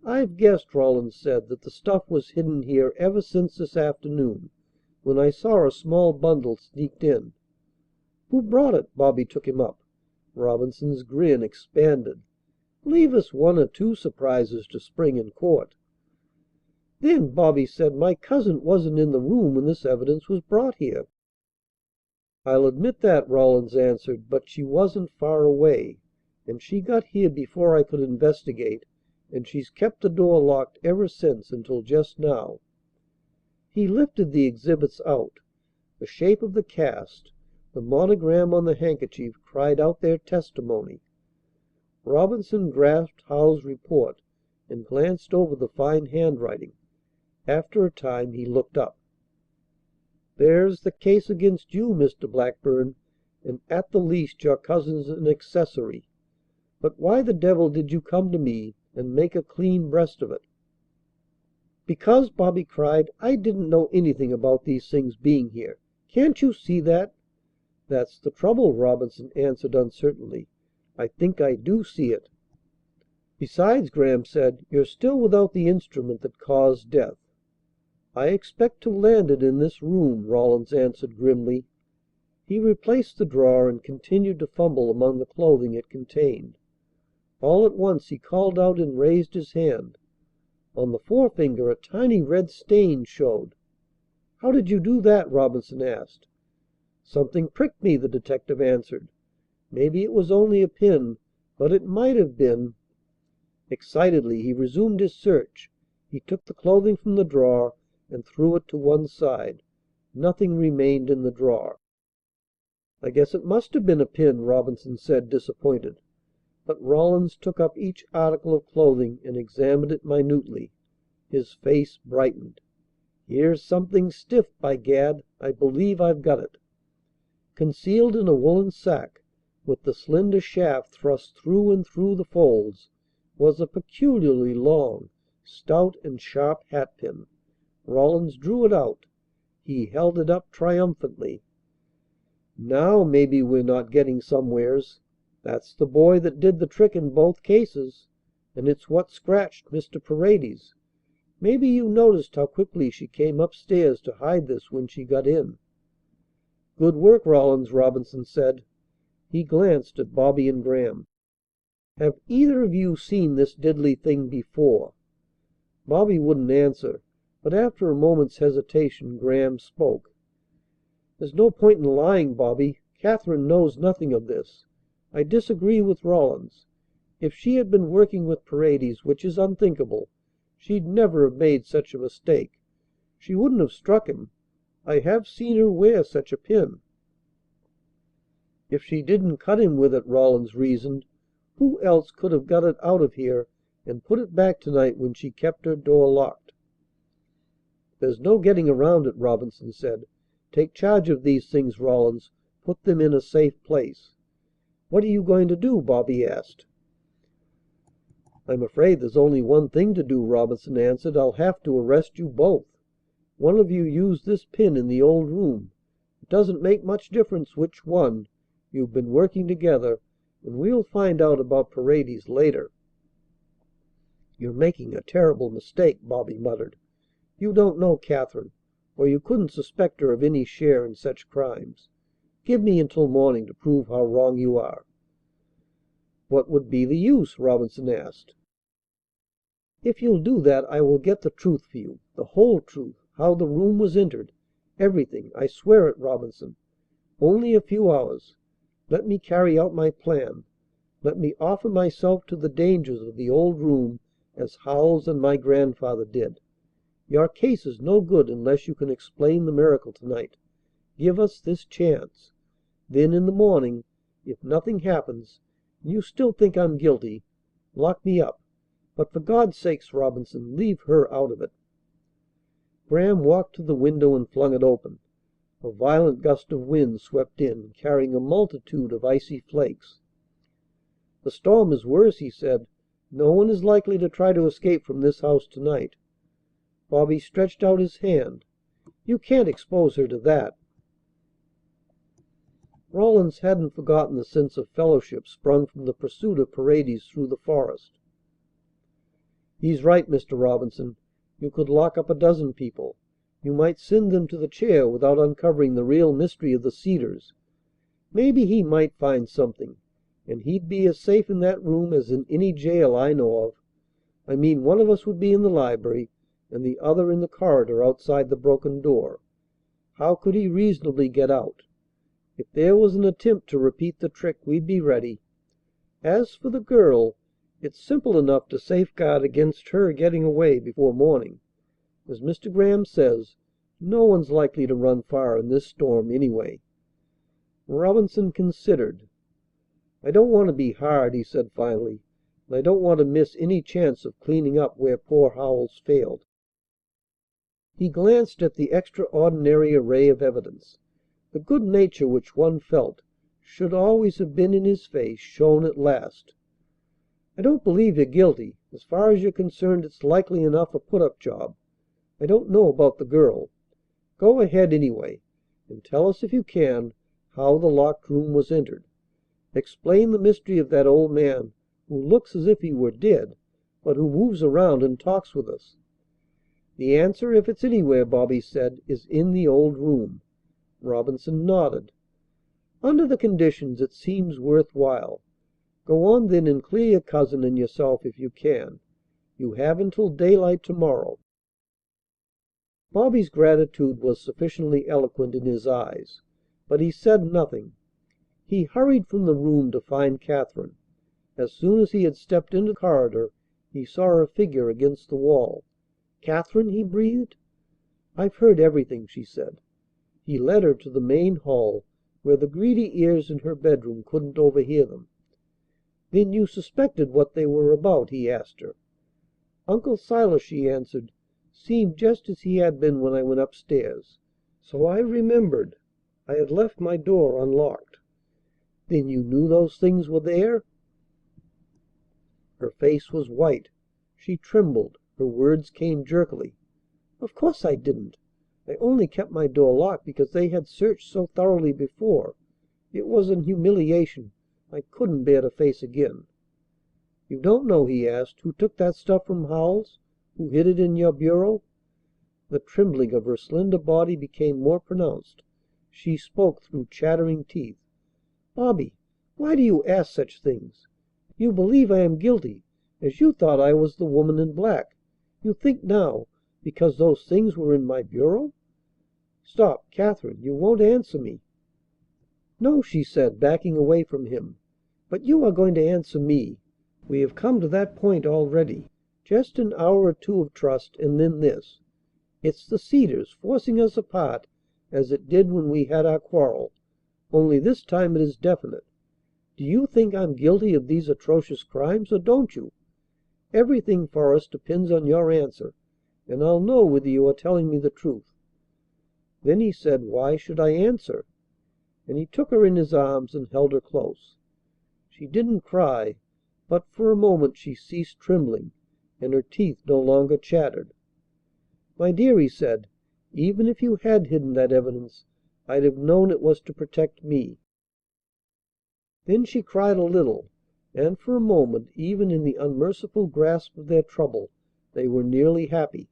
"I've guessed," Rawlins said, "that the stuff was hidden here ever since this afternoon, when I saw a small bundle sneaked in." "Who brought it?" Bobby took him up. Robinson's grin expanded. "Leave us one or two surprises to spring in court." "Then," Bobby said, "my cousin wasn't in the room when this evidence was brought here." "I'll admit that," Rawlins answered, "but she wasn't far away, and she got here before I could investigate, and she's kept the door locked ever since until just now." He lifted the exhibits out. The shape of the cast, the monogram on the handkerchief cried out their testimony. Robinson grasped Howell's report and glanced over the fine handwriting. After a time he looked up. "There's the case against you, Mr. Blackburn, and at the least your cousin's an accessory. But why the devil did you come to me and make a clean breast of it?" "Because," Bobby cried, "I didn't know anything about these things being here. Can't you see that?" "That's the trouble," Robinson answered uncertainly. "I think I do see it." "Besides," Graham said, "you're still without the instrument that caused death." "I expect to land it in this room," Rawlins answered grimly. He replaced the drawer and continued to fumble among the clothing it contained. All at once he called out and raised his hand. On the forefinger a tiny red stain showed. "How did you do that?" Robinson asked. "Something pricked me," the detective answered. "Maybe it was only a pin, but it might have been." Excitedly he resumed his search. He took the clothing from the drawer and threw it to one side. Nothing remained in the drawer. "I guess it must have been a pin," Robinson said, disappointed. But Rawlins took up each article of clothing and examined it minutely. His face brightened. "Here's something stiff, by gad! I believe I've got it." Concealed in a woolen sack, with the slender shaft thrust through and through the folds, was a peculiarly long, stout, and sharp hatpin. Rawlins drew it out. He held it up triumphantly. "Now maybe we're not getting somewheres. That's the boy that did the trick in both cases, and it's what scratched Mr. Paredes. Maybe you noticed how quickly she came upstairs to hide this when she got in." "Good work, Rawlins," Robinson said. He glanced at Bobby and Graham. "Have either of you seen this deadly thing before?" Bobby wouldn't answer, but after a moment's hesitation Graham spoke. "There's no point in lying, Bobby. Katherine knows nothing of this. I disagree with Rawlins. If she had been working with Paredes, which is unthinkable, she'd never have made such a mistake. She wouldn't have struck him. I have seen her wear such a pin." "If she didn't cut him with it," Rawlins reasoned, "who else could have got it out of here and put it back to night when she kept her door locked?" "There's no getting around it," Robinson said. "Take charge of these things, Rawlins. Put them in a safe place." "What are you going to do?" Bobby asked. "I'm afraid there's only one thing to do," Robinson answered. "I'll have to arrest you both. One of you used this pin in the old room. It doesn't make much difference which one. You've been working together, and we'll find out about Paredes later." "You're making a terrible mistake," Bobby muttered. "You don't know Katherine, or you couldn't suspect her of any share in such crimes. Give me until morning to prove how wrong you are." "What would be the use?" Robinson asked. "If you'll do that I will get the truth for you, the whole truth, how the room was entered, everything. I swear it, Robinson. Only a few hours. Let me carry out my plan. Let me offer myself to the dangers of the old room as Howells and my grandfather did. Your case is no good unless you can explain the miracle to night. Give us this chance. Then in the morning, if nothing happens, and you still think I'm guilty, lock me up. But for God's sake, Robinson, leave her out of it." Graham walked to the window and flung it open. A violent gust of wind swept in, carrying a multitude of icy flakes. "The storm is worse," he said. "No one is likely to try to escape from this house to night." Bobby stretched out his hand. "You can't expose her to that." Rawlins hadn't forgotten the sense of fellowship sprung from the pursuit of Paredes through the forest. "He's right, Mr. Robinson. You could lock up a dozen people. You might send them to the chair without uncovering the real mystery of the Cedars. Maybe he might find something, and he'd be as safe in that room as in any jail I know of. I mean, one of us would be in the library and the other in the corridor outside the broken door. How could he reasonably get out? If there was an attempt to repeat the trick, we'd be ready. As for the girl, it's simple enough to safeguard against her getting away before morning. As Mr. Graham says, no one's likely to run far in this storm anyway." Robinson considered. "I don't want to be hard," he said finally, "and I don't want to miss any chance of cleaning up where poor Howells failed." He glanced at the extraordinary array of evidence. The good nature which one felt should always have been in his face shone at last. "I don't believe you're guilty. As far as you're concerned it's likely enough a put-up job. I don't know about the girl. Go ahead anyway, and tell us, if you can, how the locked room was entered. Explain the mystery of that old man who looks as if he were dead, but who moves around and talks with us." "The answer, if it's anywhere," Bobby said, "is in the old room." Robinson nodded. "Under the conditions it seems worth while. Go on then and clear your cousin and yourself if you can. You have until daylight to morrow." Bobby's gratitude was sufficiently eloquent in his eyes, but he said nothing. He hurried from the room to find Katherine. As soon as he had stepped into the corridor he saw her figure against the wall. "Katherine!" he breathed. "I've heard everything," she said. He led her to the main hall, where the greedy ears in her bedroom couldn't overhear them. "Then you suspected what they were about?" he asked her. "Uncle Silas," she answered, Seemed just as he had been when I went upstairs. So I remembered. I had left my door unlocked." "Then you knew those things were there?" Her face was white. She trembled. Her words came jerkily. "Of course I didn't. I only kept my door locked because they had searched so thoroughly before. It was an humiliation I couldn't bear to face again." "You don't know," he asked, "who took that stuff from Howells? Who hid it in your bureau?" The trembling of her slender body became more pronounced. She spoke through chattering teeth. "Bobby, why do you ask such things? You believe I am guilty, as you thought I was the woman in black. You think now, because those things were in my bureau Stop, Katherine! You won't answer me." "No," she said, backing away from him. "But you are going to answer me. We have come to that point already. Just an hour or two of trust, and then this. It's the Cedars forcing us apart as it did when we had our quarrel, only this time it is definite. Do you think I'm guilty of these atrocious crimes, or don't you? Everything for us depends on your answer, and I'll know whether you are telling me the truth." Then he said, "Why should I answer?" And he took her in his arms and held her close. She didn't cry, but for a moment she ceased trembling, and her teeth no longer chattered. "My dear," he said, "even if you had hidden that evidence, I'd have known it was to protect me." Then she cried a little, and for a moment, even in the unmerciful grasp of their trouble, they were nearly happy.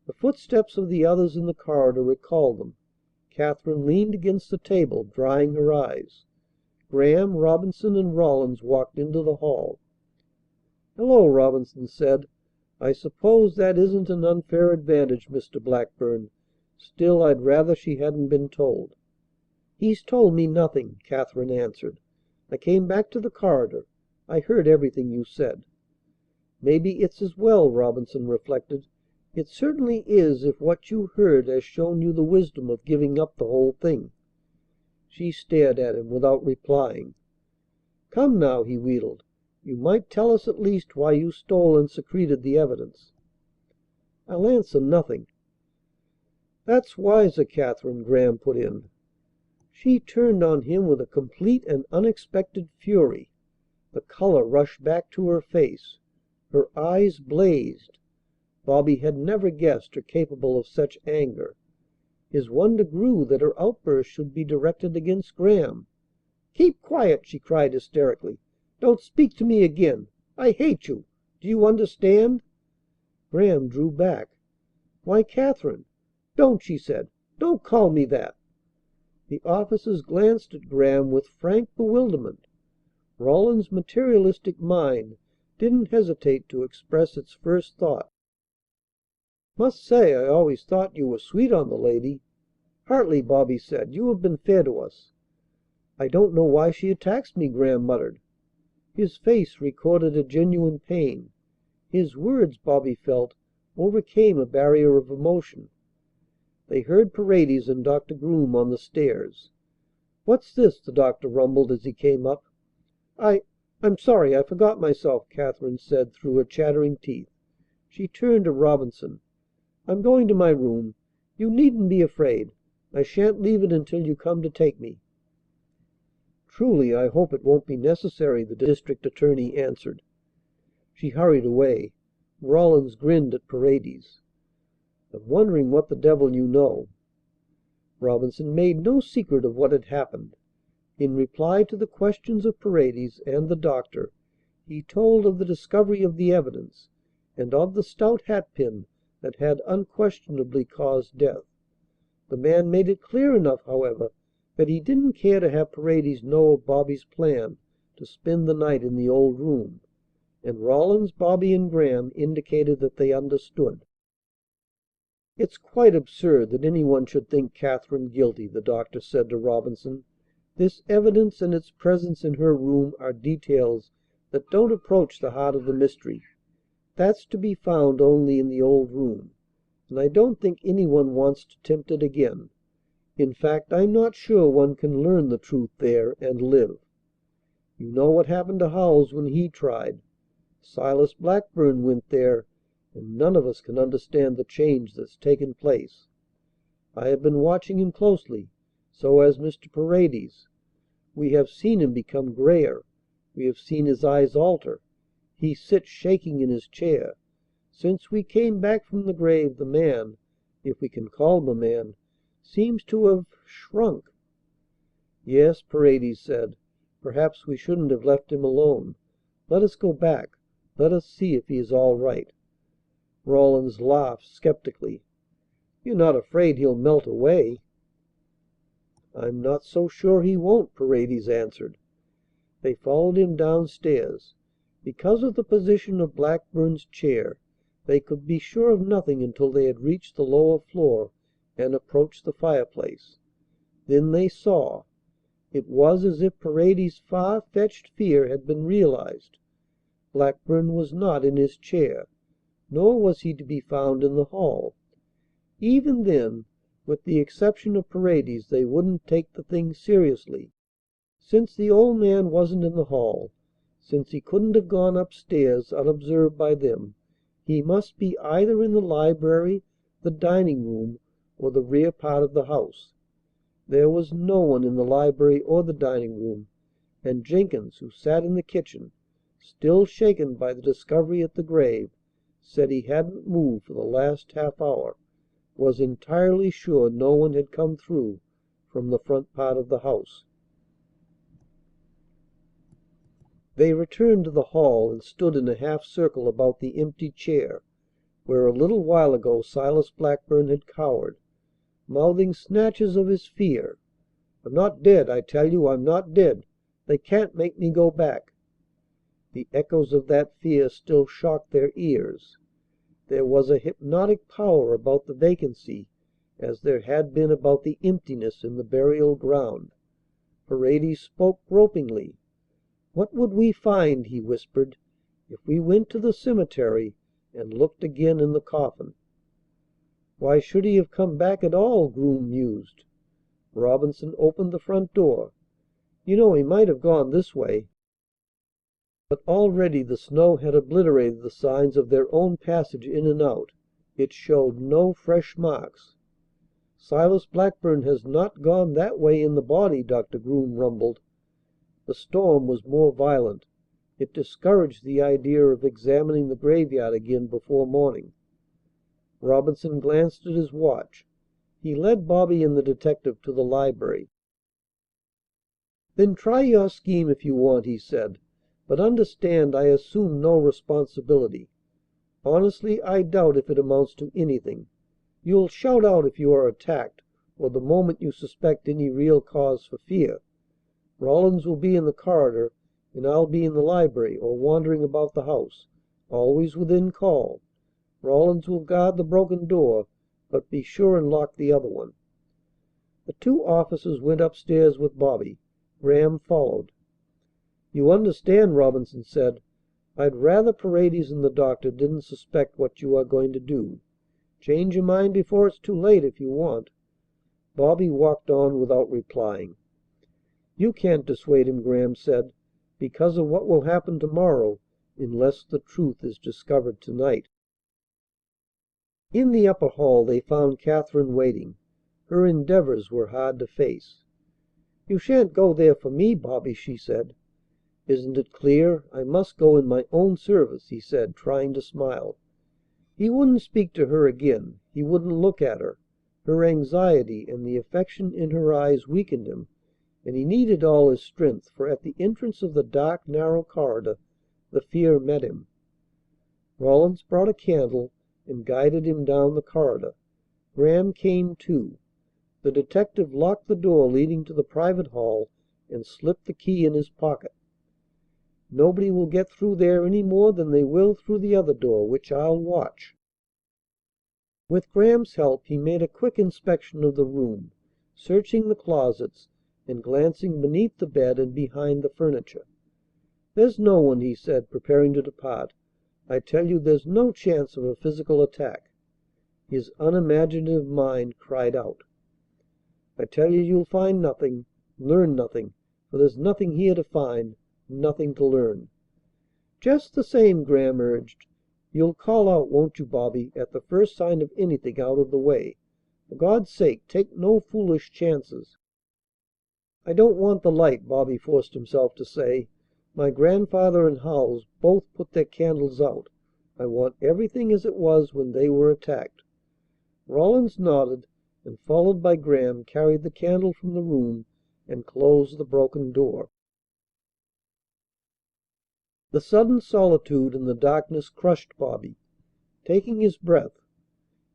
The footsteps of the others in the corridor recalled them. Katherine leaned against the table, drying her eyes. Graham, Robinson, and Rawlins walked into the hall. "Hello," Robinson said. "I suppose that isn't an unfair advantage, Mr. Blackburn. Still, I'd rather she hadn't been told." "He's told me nothing," Katherine answered. "I came back to the corridor. I heard everything you said." "Maybe it's as well," Robinson reflected. "It certainly is if what you heard has shown you the wisdom of giving up the whole thing." She stared at him without replying. "Come now," he wheedled. "You might tell us at least why you stole and secreted the evidence." "I'll answer nothing." "That's wiser, Katherine," Graham put in. She turned on him with a complete and unexpected fury. The color rushed back to her face. Her eyes blazed. Bobby had never guessed her capable of such anger. His wonder grew that her outburst should be directed against Graham. "Keep quiet!" she cried hysterically. "Don't speak to me again. I hate you. Do you understand?" Graham drew back. "Why, Katherine!" "Don't!" she said. "Don't call me that!" The officers glanced at Graham with frank bewilderment. Rawlins's materialistic mind didn't hesitate to express its first thought. "Must say I always thought you were sweet on the lady." "Hartley," Bobby said, "you have been fair to us." "I don't know why she attacks me," Graham muttered. His face recorded a genuine pain. His words, Bobby felt, overcame a barrier of emotion. They heard Paredes and Dr. Groom on the stairs. "What's this?" the doctor rumbled as he came up. I'm sorry. I forgot myself," Katherine said through her chattering teeth. She turned to Robinson. "I'm going to my room. You needn't be afraid. I shan't leave it until you come to take me." "Truly, I hope it won't be necessary," the district attorney answered. She hurried away. Rawlins grinned at Paredes. "I'm wondering what the devil you know." Robinson made no secret of what had happened. In reply to the questions of Paredes and the doctor, he told of the discovery of the evidence, and of the stout hatpin that had unquestionably caused death. The man made it clear enough, however, that he didn't care to have Paredes know of Bobby's plan to spend the night in the old room, and Rawlins, Bobby, and Graham indicated that they understood. "It's quite absurd that any one should think Katherine guilty," the doctor said to Robinson. "This evidence and its presence in her room are details that don't approach the heart of the mystery. That's to be found only in the old room, and I don't think any one wants to tempt it again. In fact, I'm not sure one can learn the truth there and live. You know what happened to Howells when he tried. Silas Blackburn went there, and none of us can understand the change that's taken place. I have been watching him closely. So has Mr. Paredes. We have seen him become grayer. We have seen his eyes alter. He sits shaking in his chair. Since we came back from the grave the man, if we can call him a man, seems to have shrunk." "Yes," Paredes said. "Perhaps we shouldn't have left him alone. Let us go back. Let us see if he is all right." Rawlins laughed skeptically. "You're not afraid he'll melt away?" "I'm not so sure he won't," Paredes answered. They followed him downstairs. Because of the position of Blackburn's chair, they could be sure of nothing until they had reached the lower floor and approached the fireplace. Then they saw. It was as if Paredes's far-fetched fear had been realized. Blackburn was not in his chair, nor was he to be found in the hall. Even then, with the exception of Paredes, they wouldn't take the thing seriously. Since the old man wasn't in the hall, since he couldn't have gone upstairs unobserved by them, he must be either in the library, the dining room, or the rear part of the house. There was no one in the library or the dining room, and Jenkins, who sat in the kitchen, still shaken by the discovery at the grave, said he hadn't moved for the last half hour, was entirely sure no one had come through from the front part of the house. They returned to the hall and stood in a half circle about the empty chair, where a little while ago Silas Blackburn had cowered, mouthing snatches of his fear. "I'm not dead, I tell you I'm not dead. They can't make me go back." The echoes of that fear still shocked their ears. There was a hypnotic power about the vacancy, as there had been about the emptiness in the burial ground. Paredes spoke gropingly. "What would we find," he whispered, "if we went to the cemetery and looked again in the coffin?" "Why should he have come back at all?" Groom mused. Robinson opened the front door. "You know he might have gone this way." But already the snow had obliterated the signs of their own passage in and out. It showed no fresh marks. "Silas Blackburn has not gone that way in the body," Dr. Groom rumbled. The storm was more violent. It discouraged the idea of examining the graveyard again before morning. Robinson glanced at his watch. He led Bobby and the detective to the library. "Then try your scheme if you want," he said. "But understand I assume no responsibility. Honestly, I doubt if it amounts to anything. You'll shout out if you are attacked, or the moment you suspect any real cause for fear. Rawlins will be in the corridor, and I'll be in the library or wandering about the house, always within call. Rawlins will guard the broken door, but be sure and lock the other one." The two officers went upstairs with Bobby. Graham followed. "You understand," Robinson said, "I'd rather Paredes and the doctor didn't suspect what you are going to do. Change your mind before it's too late if you want." Bobby walked on without replying. "You can't dissuade him," Graham said, "because of what will happen to-morrow unless the truth is discovered to-night." In the upper hall they found Katherine waiting. Her endeavours were hard to face. "You shan't go there for me, Bobby," she said. "Isn't it clear? I must go in my own service," he said, trying to smile. He wouldn't speak to her again. He wouldn't look at her. Her anxiety and the affection in her eyes weakened him, and he needed all his strength, for at the entrance of the dark, narrow corridor the fear met him. Rawlins brought a candle and guided him down the corridor. Graham came too. The detective locked the door leading to the private hall and slipped the key in his pocket. "Nobody will get through there any more than they will through the other door, which I'll watch." With Graham's help he made a quick inspection of the room, searching the closets and glancing beneath the bed and behind the furniture. "There's no one," he said, preparing to depart. "I tell you there's no chance of a physical attack." His unimaginative mind cried out. "I tell you you'll find nothing, learn nothing, for there's nothing here to find, nothing to learn." "Just the same," Graham urged, You'll call out, won't you, Bobby, at the first sign of anything out of the way? For God's sake, take no foolish chances." "I don't want the light," Bobby forced himself to say. "My grandfather and Howells both put their candles out. I want everything as it was when they were attacked." Rawlins nodded, and, followed by Graham, carried the candle from the room and closed the broken door. The sudden solitude and the darkness crushed Bobby. Taking his breath,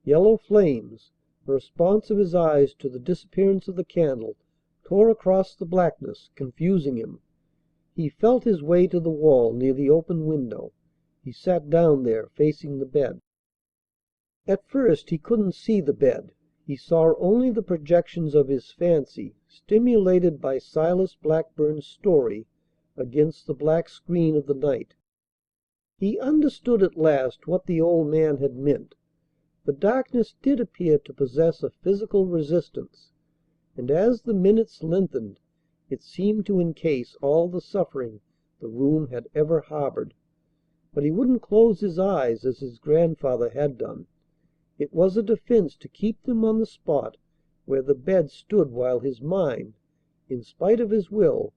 yellow flames, the response of his eyes to the disappearance of the candle, tore across the blackness, confusing him. He felt his way to the wall near the open window. He sat down there, facing the bed. At first he couldn't see the bed. He saw only the projections of his fancy, stimulated by Silas Blackburn's story, against the black screen of the night. He understood at last what the old man had meant. The darkness did appear to possess a physical resistance, and as the minutes lengthened it seemed to encase all the suffering the room had ever harbored. But he wouldn't close his eyes as his grandfather had done. It was a defense to keep them on the spot where the bed stood while his mind, in spite of his will,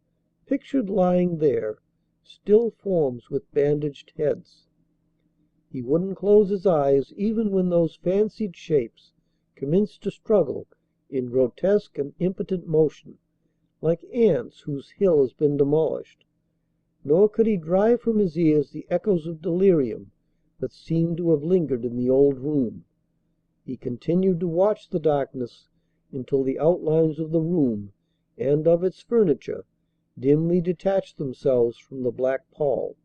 pictured lying there, still forms with bandaged heads. He wouldn't close his eyes even when those fancied shapes commenced to struggle in grotesque and impotent motion, like ants whose hill has been demolished. Nor could he drive from his ears the echoes of delirium that seemed to have lingered in the old room. He continued to watch the darkness until the outlines of the room and of its furniture dimly detached themselves from the black pall.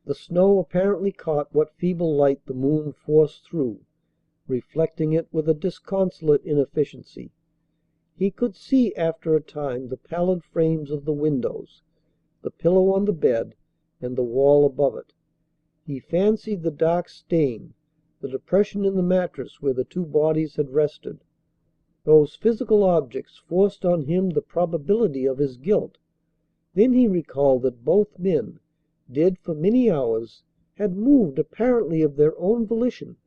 The snow apparently caught what feeble light the moon forced through, reflecting it with a disconsolate inefficiency. He could see after a time the pallid frames of the windows, the pillow on the bed, and the wall above it. He fancied the dark stain, the depression in the mattress where the two bodies had rested. Those physical objects forced on him the probability of his guilt. Then he recalled that both men, dead for many hours, had moved apparently of their own volition,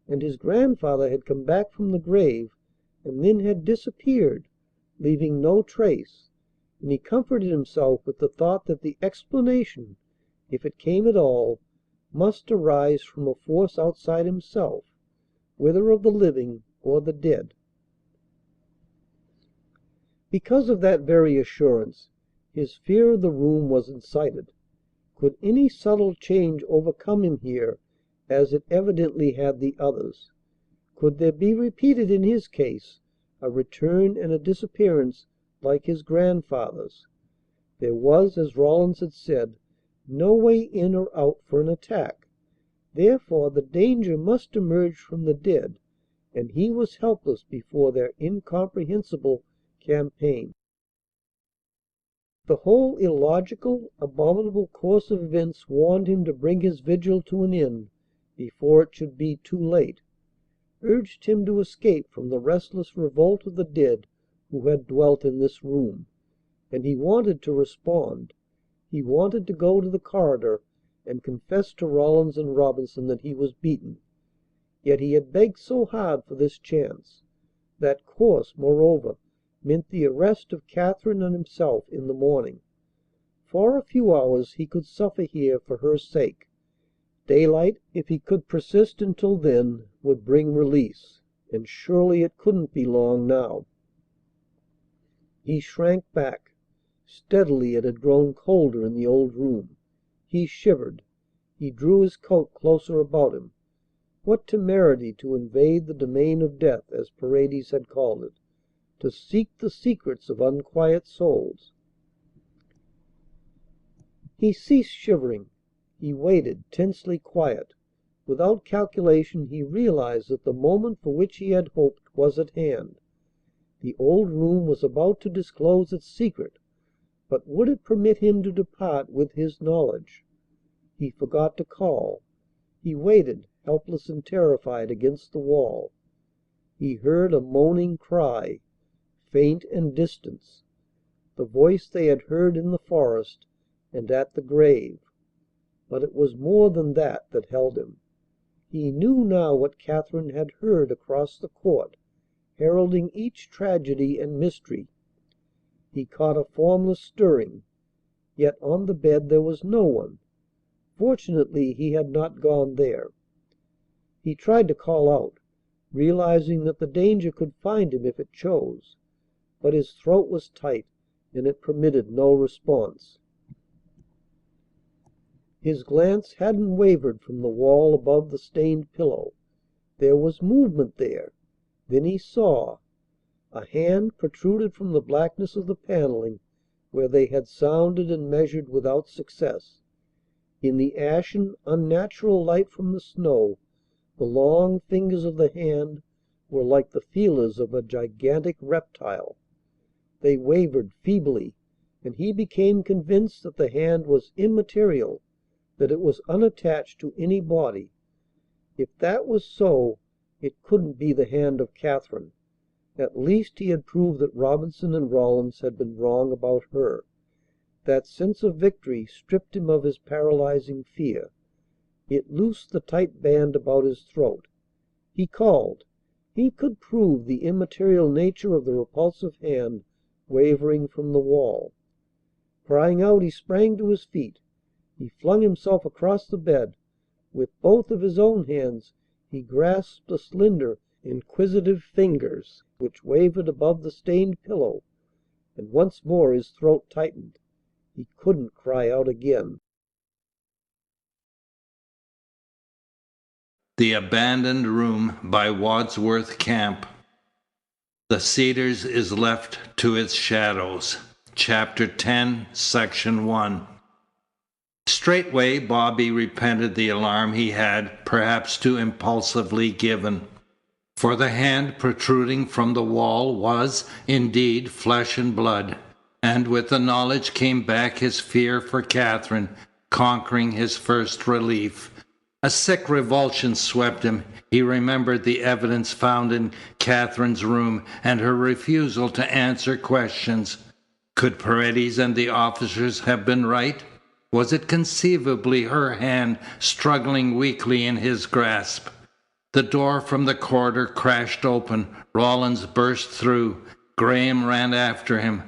and his grandfather had come back from the grave and then had disappeared, leaving no trace, and he comforted himself with the thought that the explanation, if it came at all, must arise from a force outside himself, whether of the living or the dead. Because of that very assurance, his fear of the room was incited. Could any subtle change overcome him here as it evidently had the others? Could there be repeated in his case a return and a disappearance like his grandfather's? There was, as Rawlins had said, no way in or out for an attack. Therefore the danger must emerge from the dead, and he was helpless before their incomprehensible campaign. The whole illogical, abominable course of events warned him to bring his vigil to an end before it should be too late, urged him to escape from the restless revolt of the dead who had dwelt in this room. And he wanted to respond. He wanted to go to the corridor and confess to Rawlins and Robinson that he was beaten. Yet he had begged so hard for this chance. That course, moreover, meant the arrest of Katherine and himself in the morning. For a few hours he could suffer here for her sake. Daylight, if he could persist until then, would bring release, and surely it couldn't be long now. He shrank back. Steadily it had grown colder in the old room. He shivered. He drew his coat closer about him. What temerity to invade the domain of death, as Paredes had called it, to seek the secrets of unquiet souls. He ceased shivering. He waited, tensely quiet. Without calculation he realized that the moment for which he had hoped was at hand. The old room was about to disclose its secret, but would it permit him to depart with his knowledge? He forgot to call. He waited, helpless and terrified, against the wall. He heard a moaning cry, faint and distant, the voice they had heard in the forest and at the grave. But it was more than that held him. He knew now what Katherine had heard across the court, heralding each tragedy and mystery. He caught a formless stirring, yet on the bed there was no one. Fortunately he had not gone there. He tried to call out, realizing that the danger could find him if it chose, but his throat was tight and it permitted no response. His glance hadn't wavered from the wall above the stained pillow. There was movement there. Then he saw. A hand protruded from the blackness of the paneling where they had sounded and measured without success. In the ashen, unnatural light from the snow, the long fingers of the hand were like the feelers of a gigantic reptile. They wavered feebly, and he became convinced that the hand was immaterial, that it was unattached to any body. If that was so, it couldn't be the hand of Katherine. At least he had proved that Robinson and Rawlins had been wrong about her. That sense of victory stripped him of his paralyzing fear. It loosed the tight band about his throat. He called. He could prove the immaterial nature of the repulsive hand wavering from the wall. Crying out, he sprang to his feet. He flung himself across the bed. With both of his own hands he grasped the slender, inquisitive fingers which wavered above the stained pillow, and once more his throat tightened. He couldn't cry out again. The Abandoned Room by Wadsworth Camp. The Cedars is left to its shadows. Chapter 10, Section 1. Straightway Bobby repented the alarm he had, perhaps too impulsively, given. For the hand protruding from the wall was, indeed, flesh and blood, and with the knowledge came back his fear for Katherine, conquering his first relief. A sick revulsion swept him. He remembered the evidence found in Katherine's room and her refusal to answer questions. Could Paredes and the officers have been right? Was it conceivably her hand struggling weakly in his grasp? The door from the corridor crashed open. Rawlins burst through. Graham ran after him.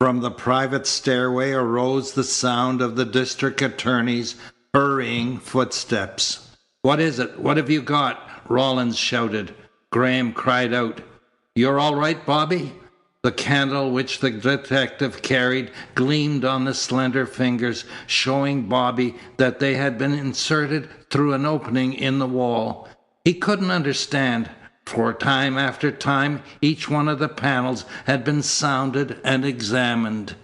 From the private stairway arose the sound of the district attorney's hurrying footsteps. "What is it? What have you got?" Rawlins shouted. Graham cried out, "You're all right, Bobby?" The candle which the detective carried gleamed on the slender fingers, showing Bobby that they had been inserted through an opening in the wall. He couldn't understand, for time after time each one of the panels had been sounded and examined.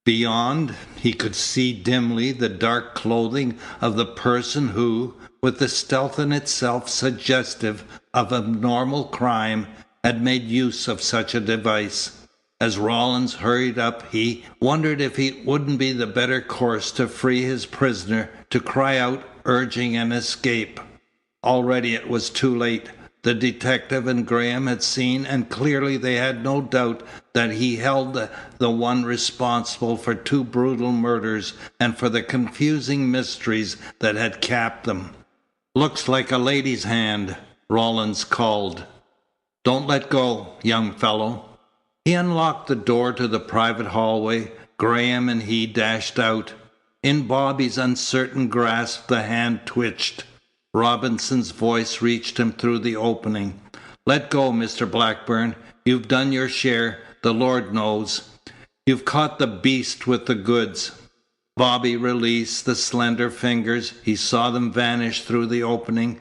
Beyond, he could see dimly the dark clothing of the person who, with the stealth in itself suggestive of abnormal crime, had made use of such a device. As Rawlins hurried up, he wondered if it wouldn't be the better course to free his prisoner, to cry out, urging an escape. Already it was too late. The detective and Graham had seen, and clearly they had no doubt that he held the one responsible for two brutal murders and for the confusing mysteries that had capped them. "Looks like a lady's hand," Rawlins called. "Don't let go, young fellow." He unlocked the door to the private hallway. Graham and he dashed out. In Bobby's uncertain grasp the hand twitched. Robinson's voice reached him through the opening. "Let go, Mr. Blackburn. You've done your share, the Lord knows. You've caught the beast with the goods." Bobby released the slender fingers. He saw them vanish through the opening.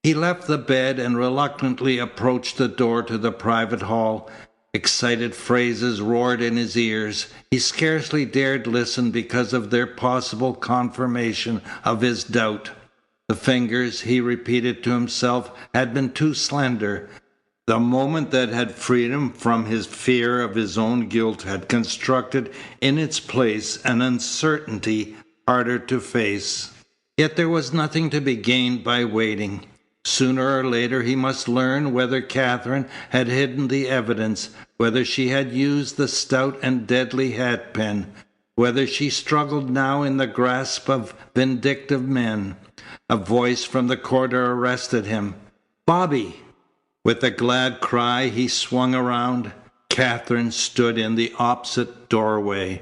He left the bed and reluctantly approached the door to the private hall. Excited phrases roared in his ears. He scarcely dared listen because of their possible confirmation of his doubt. The fingers, he repeated to himself, had been too slender. The moment that had freed him from his fear of his own guilt had constructed in its place an uncertainty harder to face. Yet there was nothing to be gained by waiting. Sooner or later he must learn whether Katherine had hidden the evidence, whether she had used the stout and deadly hatpin, Whether she struggled now in the grasp of vindictive men. A voice from the corridor arrested him. "Bobby!" With a glad cry, he swung around. Katherine stood in the opposite doorway.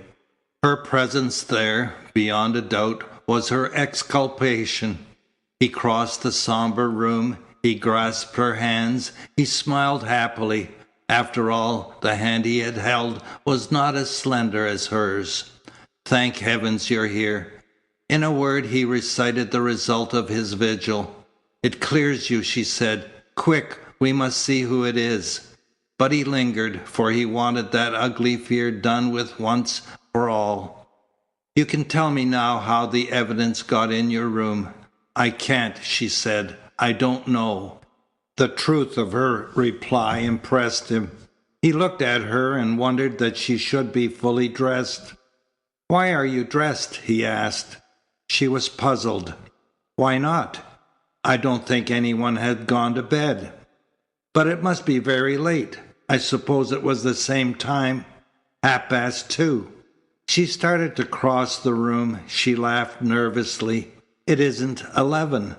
Her presence there, beyond a doubt, was her exculpation. He crossed the somber room. He grasped her hands. He smiled happily. After all, the hand he had held was not as slender as hers. "Thank heavens you're here." In a word, he recited the result of his vigil. "It clears you," she said. "Quick, we must see who it is." But he lingered, for he wanted that ugly fear done with once for all. "You can tell me now how the evidence got in your room." "I can't," she said. "I don't know." The truth of her reply impressed him. He looked at her and wondered that she should be fully dressed. "Why are you dressed?" he asked. She was puzzled. "Why not? I don't think anyone had gone to bed." "But it must be very late. I suppose it was the same time. 2:30. She started to cross the room. She laughed nervously. "It isn't 11."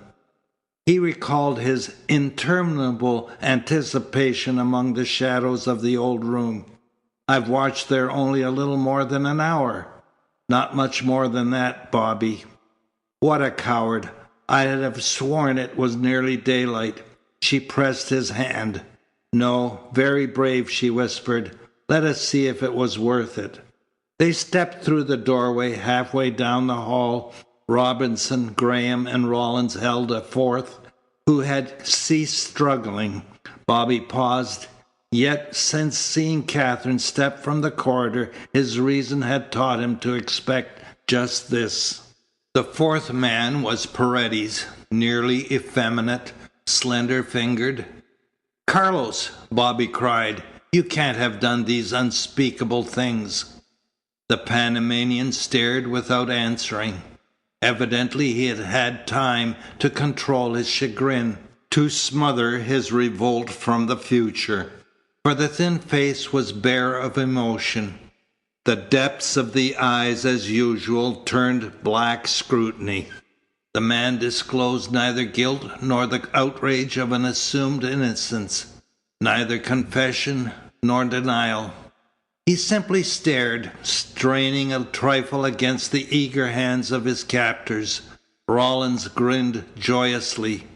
He recalled his interminable anticipation among the shadows of the old room. "I've watched there only a little more than an hour." "Not much more than that, Bobby." "What a coward! I'd have sworn it was nearly daylight." She pressed his hand. "No, very brave," she whispered. "Let us see if it was worth it." They stepped through the doorway. Halfway down the hall, Robinson, Graham, and Rawlins held a fourth, who had ceased struggling. Bobby paused. Yet, since seeing Katherine step from the corridor, his reason had taught him to expect just this. The fourth man was Paredes, nearly effeminate, slender-fingered. "Carlos!" Bobby cried. "You can't have done these unspeakable things." The Panamanian stared without answering. Evidently he had had time to control his chagrin, to smother his revolt from the future. For the thin face was bare of emotion. The depths of the eyes, as usual, turned black scrutiny. The man disclosed neither guilt nor the outrage of an assumed innocence, neither confession nor denial. He simply stared, straining a trifle against the eager hands of his captors. Rawlins grinned joyously.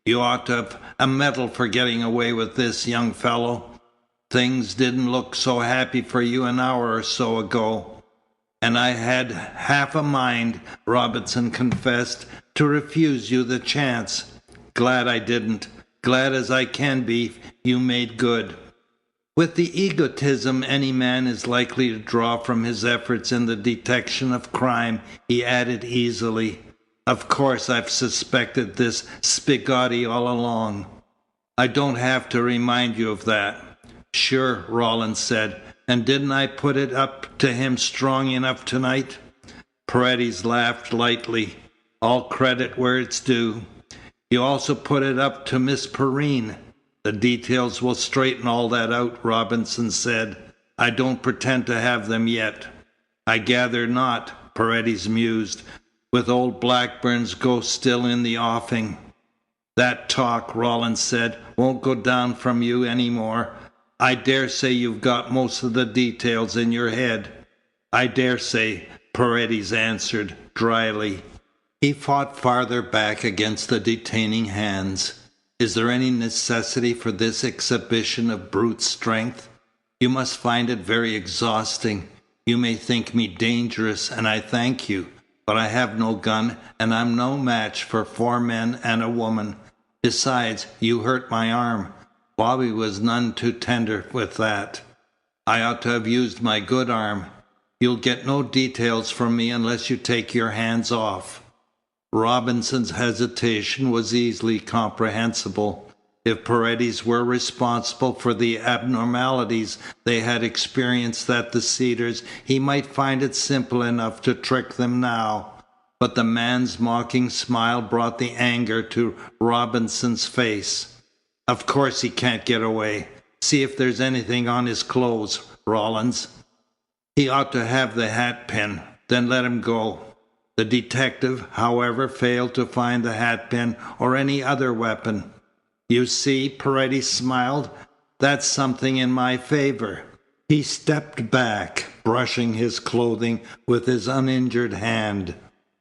"You ought to have a medal for getting away with this, young fellow. Things didn't look so happy for you an hour or so ago." "And I had half a mind," Robinson confessed, "to refuse you the chance. Glad I didn't. Glad as I can be you made good." With the egotism any man is likely to draw from his efforts in the detection of crime, he added easily, "Of course I've suspected this Spigotti all along. I don't have to remind you of that." "Sure," Rawlins said. "And didn't I put it up to him strong enough tonight?" Paredes laughed lightly. "All credit where it's due. You also put it up to Miss Perrine." "The details will straighten all that out," Robinson said. "I don't pretend to have them yet." "I gather not," Paredes mused, "with old Blackburn's ghost still in the offing." "That talk," Rawlins said, "won't go down from you any more. I dare say you've got most of the details in your head." "I dare say," Paredes answered, dryly. He fought farther back against the detaining hands. "Is there any necessity for this exhibition of brute strength? You must find it very exhausting. You may think me dangerous, and I thank you. But I have no gun, and I'm no match for 4 men and a woman. Besides, you hurt my arm. Bobby was none too tender with that. I ought to have used my good arm. You'll get no details from me unless you take your hands off." Robinson's hesitation was easily comprehensible. If Paredes were responsible for the abnormalities they had experienced at the Cedars, he might find it simple enough to trick them now. But the man's mocking smile brought the anger to Robinson's face. "Of course he can't get away. See if there's anything on his clothes, Rawlins." "He ought to have the hat pin." then let him go. The detective, however, failed to find the hatpin or any other weapon. You see, Paredes smiled, that's something in my favor. He stepped back, brushing his clothing with his uninjured hand.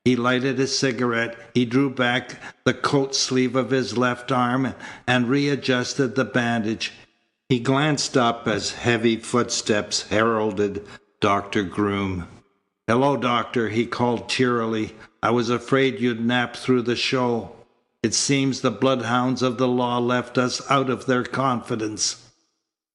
He lighted a cigarette. He drew back the coat sleeve of his left arm and readjusted the bandage. He glanced up as heavy footsteps heralded Dr. Groom. "Hello, Doctor," he called cheerily. "I was afraid you'd nap through the show. It seems the bloodhounds of the law left us out of their confidence."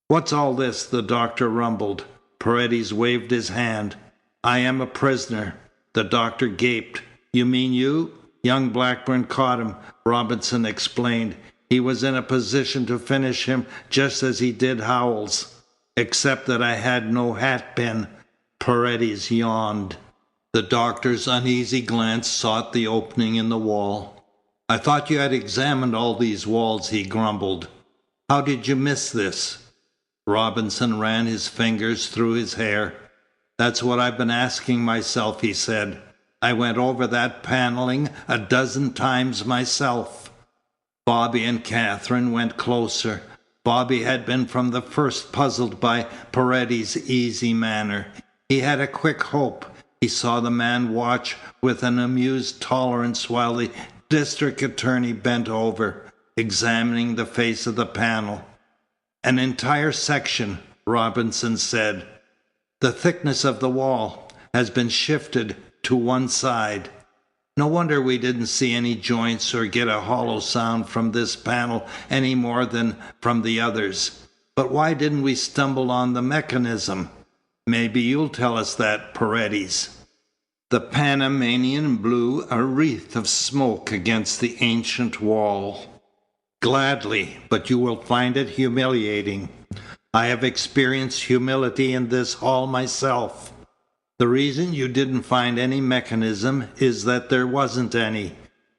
"What's all this?" the doctor rumbled. Paredes waved his hand. "I am a prisoner." The doctor gaped. "You mean you?" "Young Blackburn caught him," Robinson explained. "He was in a position to finish him just as he did Howells. Except that I had no hatpin." Paredes yawned. The doctor's uneasy glance sought the opening in the wall. "I thought you had examined all these walls," he grumbled. "How did you miss this?" Robinson ran his fingers through his hair. "That's what I've been asking myself," he said. "I went over that paneling a dozen times myself." Bobby and Katherine went closer. Bobby had been from the first puzzled by Paredes' easy manner. He had a quick hope. He saw the man watch with an amused tolerance while the district attorney bent over, examining the face of the panel. "An entire section," Robinson said. "The thickness of the wall has been shifted to one side. No wonder we didn't see any joints or get a hollow sound from this panel any more than from the others. But why didn't we stumble on the mechanism? Maybe you'll tell us that, Paredes." The Panamanian blew a wreath of smoke against the ancient wall. "Gladly, but you will find it humiliating. I have experienced humility in this hall myself. The reason you didn't find any mechanism is that there wasn't any.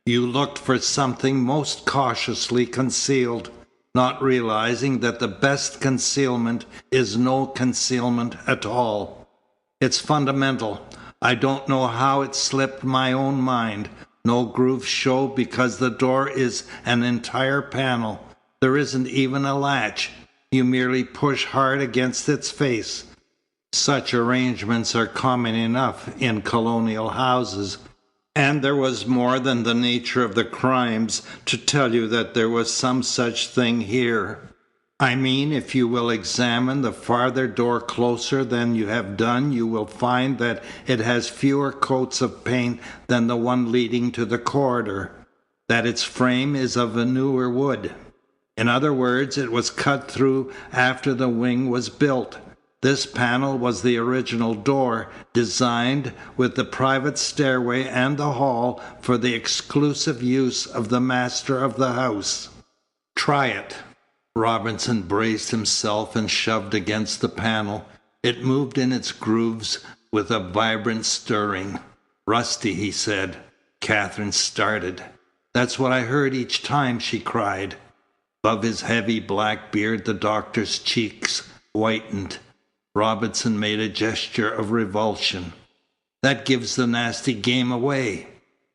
You looked for something most cautiously concealed, not realizing that the best concealment is no concealment at all. It's fundamental. I don't know how it slipped my own mind. No grooves show because the door is an entire panel. There isn't even a latch. You merely push hard against its face. Such arrangements are common enough in colonial houses. And there was more than the nature of the crimes to tell you that there was some such thing here. I mean, if you will examine the farther door closer than you have done, you will find that it has fewer coats of paint than the one leading to the corridor, that its frame is of a newer wood. In other words, it was cut through after the wing was built. This panel was the original door, designed with the private stairway and the hall for the exclusive use of the master of the house. Try it." Robinson braced himself and shoved against the panel. It moved in its grooves with a vibrant stirring. "Rusty," he said. Katherine started. "That's what I heard each time," she cried. Above his heavy black beard the doctor's cheeks whitened. Robinson made a gesture of revulsion. "That gives the nasty game away."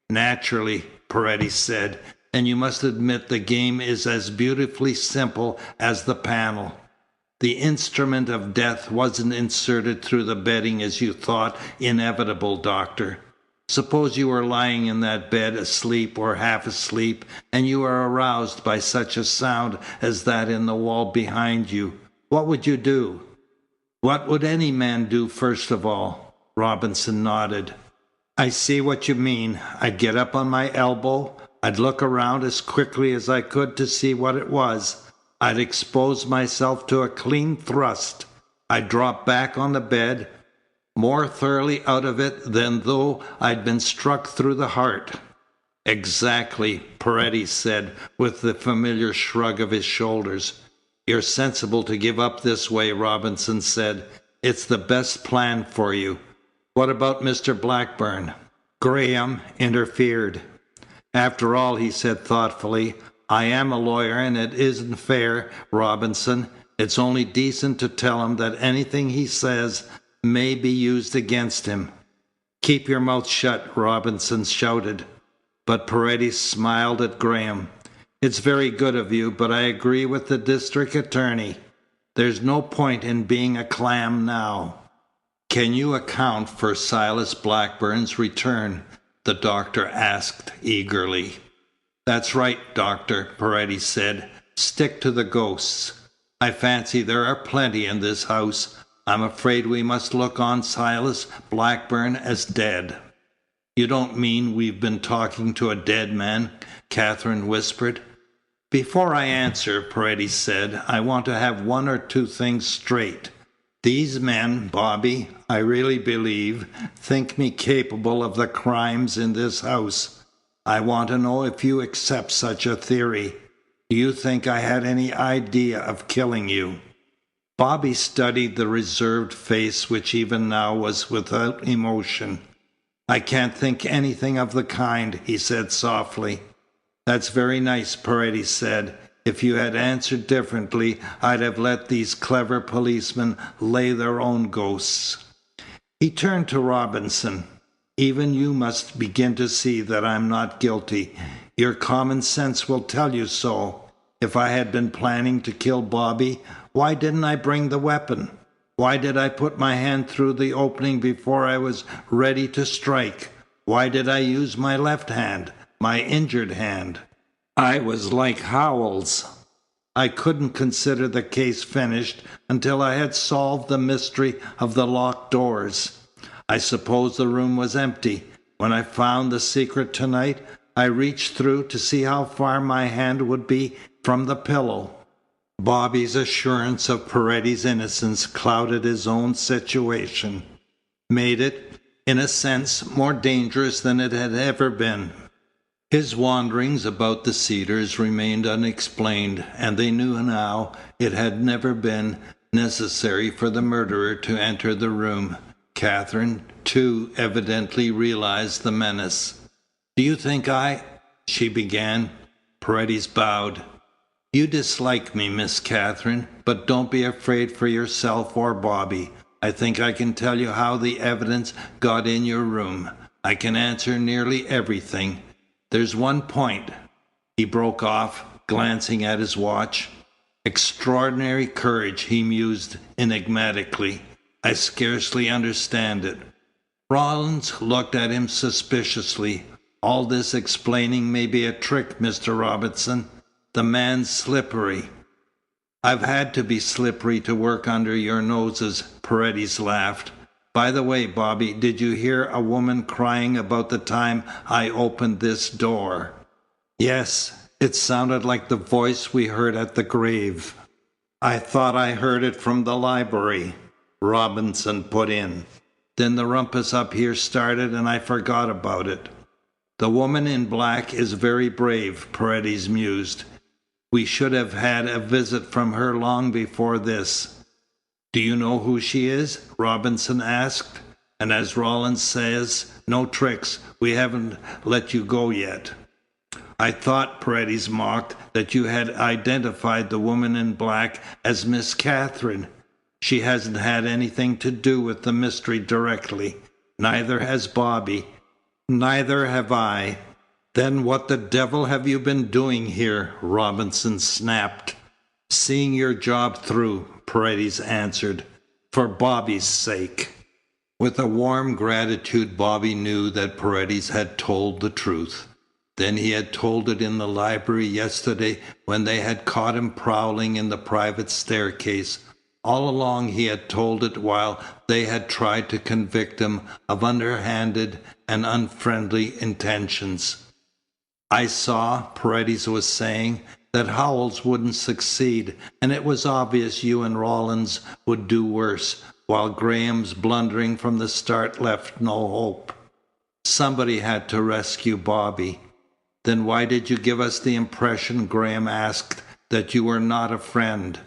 "Naturally," Paredes said, "and you must admit the game is as beautifully simple as the panel. The instrument of death wasn't inserted through the bedding as you thought inevitable, Doctor. Suppose you were lying in that bed, asleep or half asleep, and you were aroused by such a sound as that in the wall behind you. What would you do?" "What would any man do first of all?" Robinson nodded. "I see what you mean. I'd get up on my elbow. I'd look around as quickly as I could to see what it was. I'd expose myself to a clean thrust. I'd drop back on the bed, more thoroughly out of it than though I'd been struck through the heart." "Exactly," Paredes said, with the familiar shrug of his shoulders. "You're sensible to give up this way," Robinson said. "It's the best plan for you. What about Mr. Blackburn?" Graham interfered. "After all," he said thoughtfully, "I am a lawyer, and it isn't fair, Robinson. It's only decent to tell him that anything he says may be used against him." Keep your mouth shut, Robinson shouted. But Paredes smiled at Graham. It's very good of you, but I agree with the district attorney. There's no point in being a clam now. Can you account for Silas Blackburn's return? The doctor asked eagerly. That's right, Doctor, Paredes said. Stick to the ghosts. I fancy there are plenty in this house. I'm afraid we must look on Silas Blackburn as dead. You don't mean we've been talking to a dead man? Catherine whispered. Before I answer, Paredes said, I want to have one or two things straight. These men, Bobby, I really believe, think me capable of the crimes in this house. I want to know if you accept such a theory. Do you think I had any idea of killing you? Bobby studied the reserved face, which even now was without emotion. I can't think anything of the kind, he said softly. That's very nice, Paredes said. If you had answered differently, I'd have let these clever policemen lay their own ghosts. He turned to Robinson. Even you must begin to see that I'm not guilty. Your common sense will tell you so. If I had been planning to kill Bobby, why didn't I bring the weapon? Why did I put my hand through the opening before I was ready to strike? Why did I use my left hand, my injured hand? I was like Howells. I couldn't consider the case finished until I had solved the mystery of the locked doors. I suppose the room was empty. When I found the secret tonight, I reached through to see how far my hand would be from the pillow. Bobby's assurance of Paredes' innocence clouded his own situation, made it, in a sense, more dangerous than it had ever been. His wanderings about the Cedars remained unexplained, and they knew now it had never been necessary for the murderer to enter the room. Catherine, too, evidently realized the menace. Do you think she began. Paredes bowed. You dislike me, Miss Catherine, but don't be afraid for yourself or Bobby. I think I can tell you how the evidence got in your room. I can answer nearly everything. There's one point. He broke off, glancing at his watch. Extraordinary courage, he mused enigmatically. I scarcely understand it. Rollins looked at him suspiciously. All this explaining may be a trick, Mr. Robinson. The man's slippery. I've had to be slippery to work under your noses, Paredes laughed. By the way, Bobby, did you hear a woman crying about the time I opened this door? Yes, it sounded like the voice we heard at the grave. I thought I heard it from the library, Robinson put in. Then the rumpus up here started and I forgot about it. The woman in black is very brave, Paredes mused. We should have had a visit from her long before this. Do you know who she is? Robinson asked. And as Rollins says, no tricks. We haven't let you go yet. I thought, Paredes mocked, that you had identified the woman in black as Miss Catherine. She hasn't had anything to do with the mystery directly. Neither has Bobby. Neither have I. Then what the devil have you been doing here? Robinson snapped. Seeing your job through, Paredes answered. For Bobby's sake. With a warm gratitude, Bobby knew that Paredes had told the truth. Then he had told it in the library yesterday when they had caught him prowling in the private staircase. All along he had told it while they had tried to convict him of underhanded and unfriendly intentions. I saw, Paredes was saying, that Howells wouldn't succeed, and it was obvious you and Rollins would do worse, while Graham's blundering from the start left no hope. Somebody had to rescue Bobby. Then why did you give us the impression, Graham asked, that you were not a friend?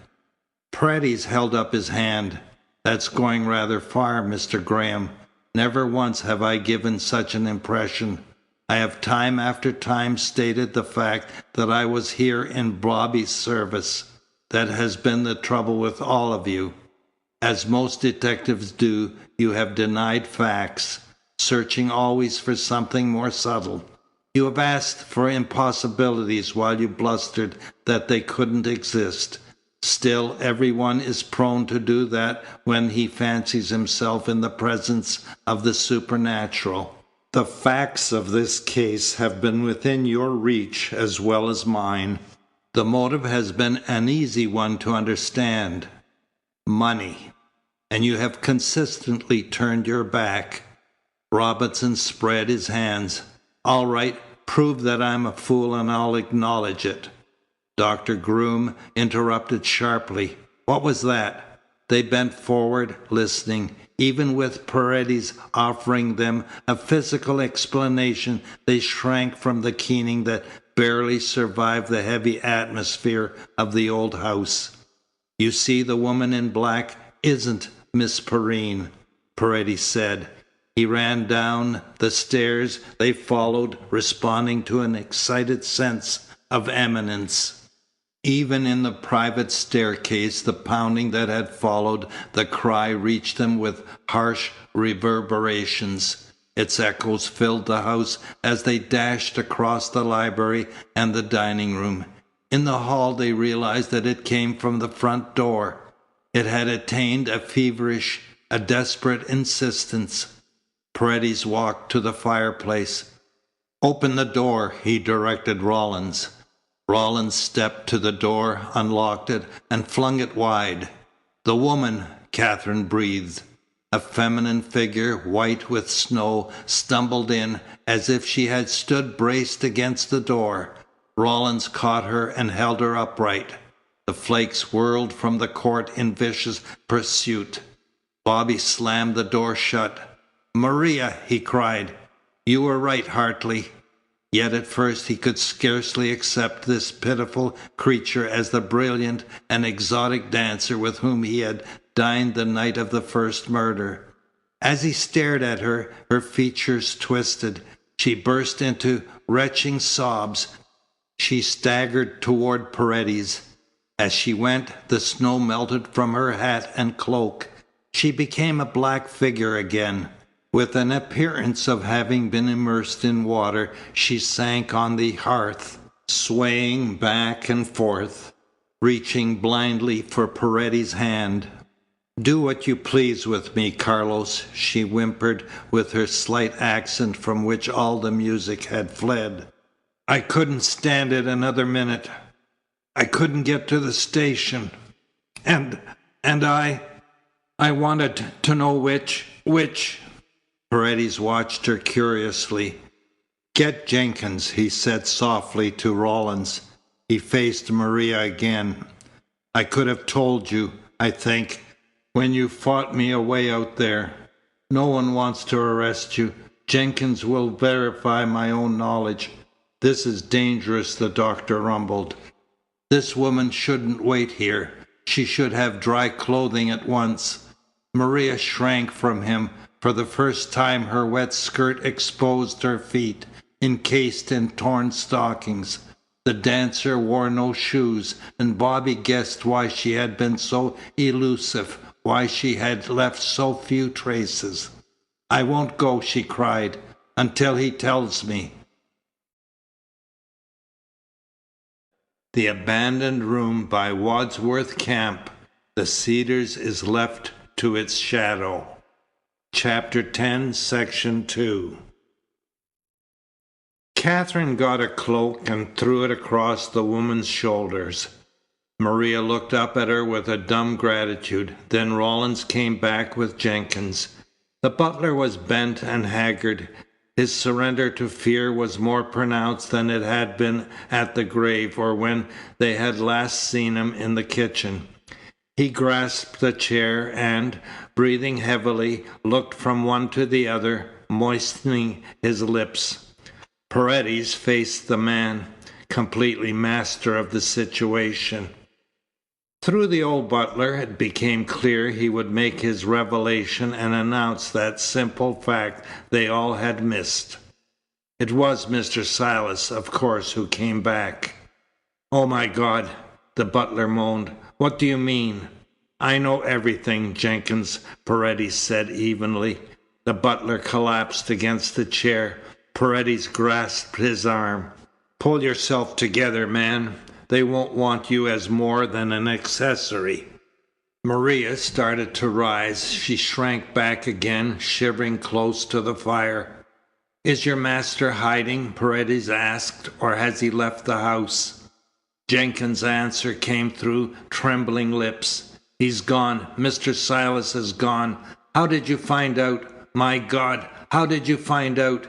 Paredes held up his hand. That's going rather far, Mr. Graham. Never once have I given such an impression. I have time after time stated the fact that I was here in Bobby's service. That has been the trouble with all of you. As most detectives do, you have denied facts. searching always for something more subtle. You have asked for impossibilities while you blustered that they couldn't exist. Still, everyone is prone to do that when he fancies himself in the presence of the supernatural. The facts of this case have been within your reach as well as mine. The motive has been an easy one to understand. Money. And you have consistently turned your back. Robinson spread his hands. All right, prove that I'm a fool and I'll acknowledge it. Dr. Groom interrupted sharply. What was that? They bent forward, listening. Even with Paredes offering them a physical explanation, they shrank from the keening that barely survived the heavy atmosphere of the old house. You see, the woman in black isn't Miss Perrine, Paredes said. He ran down the stairs. They followed, responding to an excited sense of imminence. Even in the private staircase, the pounding that had followed the cry reached them with harsh reverberations. Its echoes filled the house as they dashed across the library and the dining room. In the hall, they realized that it came from the front door. It had attained a feverish, a desperate insistence. Paredes walked to the fireplace. Open the door, he directed Rawlins. Rawlins stepped to the door, unlocked it, and flung it wide. The woman, Catherine breathed. A feminine figure, white with snow, stumbled in as if she had stood braced against the door. Rawlins caught her and held her upright. The flakes whirled from the court in vicious pursuit. Bobby slammed the door shut. "Maria!" he cried. "You were right, Hartley." Yet at first he could scarcely accept this pitiful creature as the brilliant and exotic dancer with whom he had dined the night of the first murder. As he stared at her, her features twisted. She burst into retching sobs. She staggered toward Paredes. As she went, the snow melted from her hat and cloak. She became a black figure again. With an appearance of having been immersed in water, she sank on the hearth, swaying back and forth, reaching blindly for Paredes' hand. "Do what you please with me, Carlos," she whimpered with her slight accent from which all the music had fled. "I couldn't stand it another minute. I couldn't get to the station. And I wanted to know which. Paredes watched her curiously. "Get Jenkins," he said softly to Rawlins. He faced Maria again. "I could have told you, I think, when you fought me away out there. No one wants to arrest you. Jenkins will verify my own knowledge. This is dangerous," the doctor rumbled. "This woman shouldn't wait here. She should have dry clothing at once." Maria shrank from him. For the first time her wet skirt exposed her feet, encased in torn stockings. The dancer wore no shoes, and Bobby guessed why she had been so elusive, why she had left so few traces. "I won't go," she cried, "until he tells me." The Abandoned Room by Wadsworth Camp. The Cedars is left to its shadow. Chapter 10, Section 2. Catherine got a cloak and threw it across the woman's shoulders. Maria looked up at her with a dumb gratitude. Then Rawlins came back with Jenkins. The butler was bent and haggard. His surrender to fear was more pronounced than it had been at the grave or when they had last seen him in the kitchen. He grasped a chair and, breathing heavily, looked from one to the other, moistening his lips. Paredes faced the man, completely master of the situation. Through the old butler, it became clear he would make his revelation and announce that simple fact they all had missed. It was Mr. Silas, of course, who came back. "Oh, my God," the butler moaned. "What do you mean?" "I know everything, Jenkins," Paredes said evenly. The butler collapsed against the chair. Paredes grasped his arm. Pull yourself together, man. They won't want you as more than an accessory. Maria started to rise. She shrank back again, shivering close to the fire. Is your master hiding? Paredes asked, or has he left the house? Jenkins' answer came through trembling lips. He's gone. Mr. Silas is gone. How did you find out? My God, how did you find out?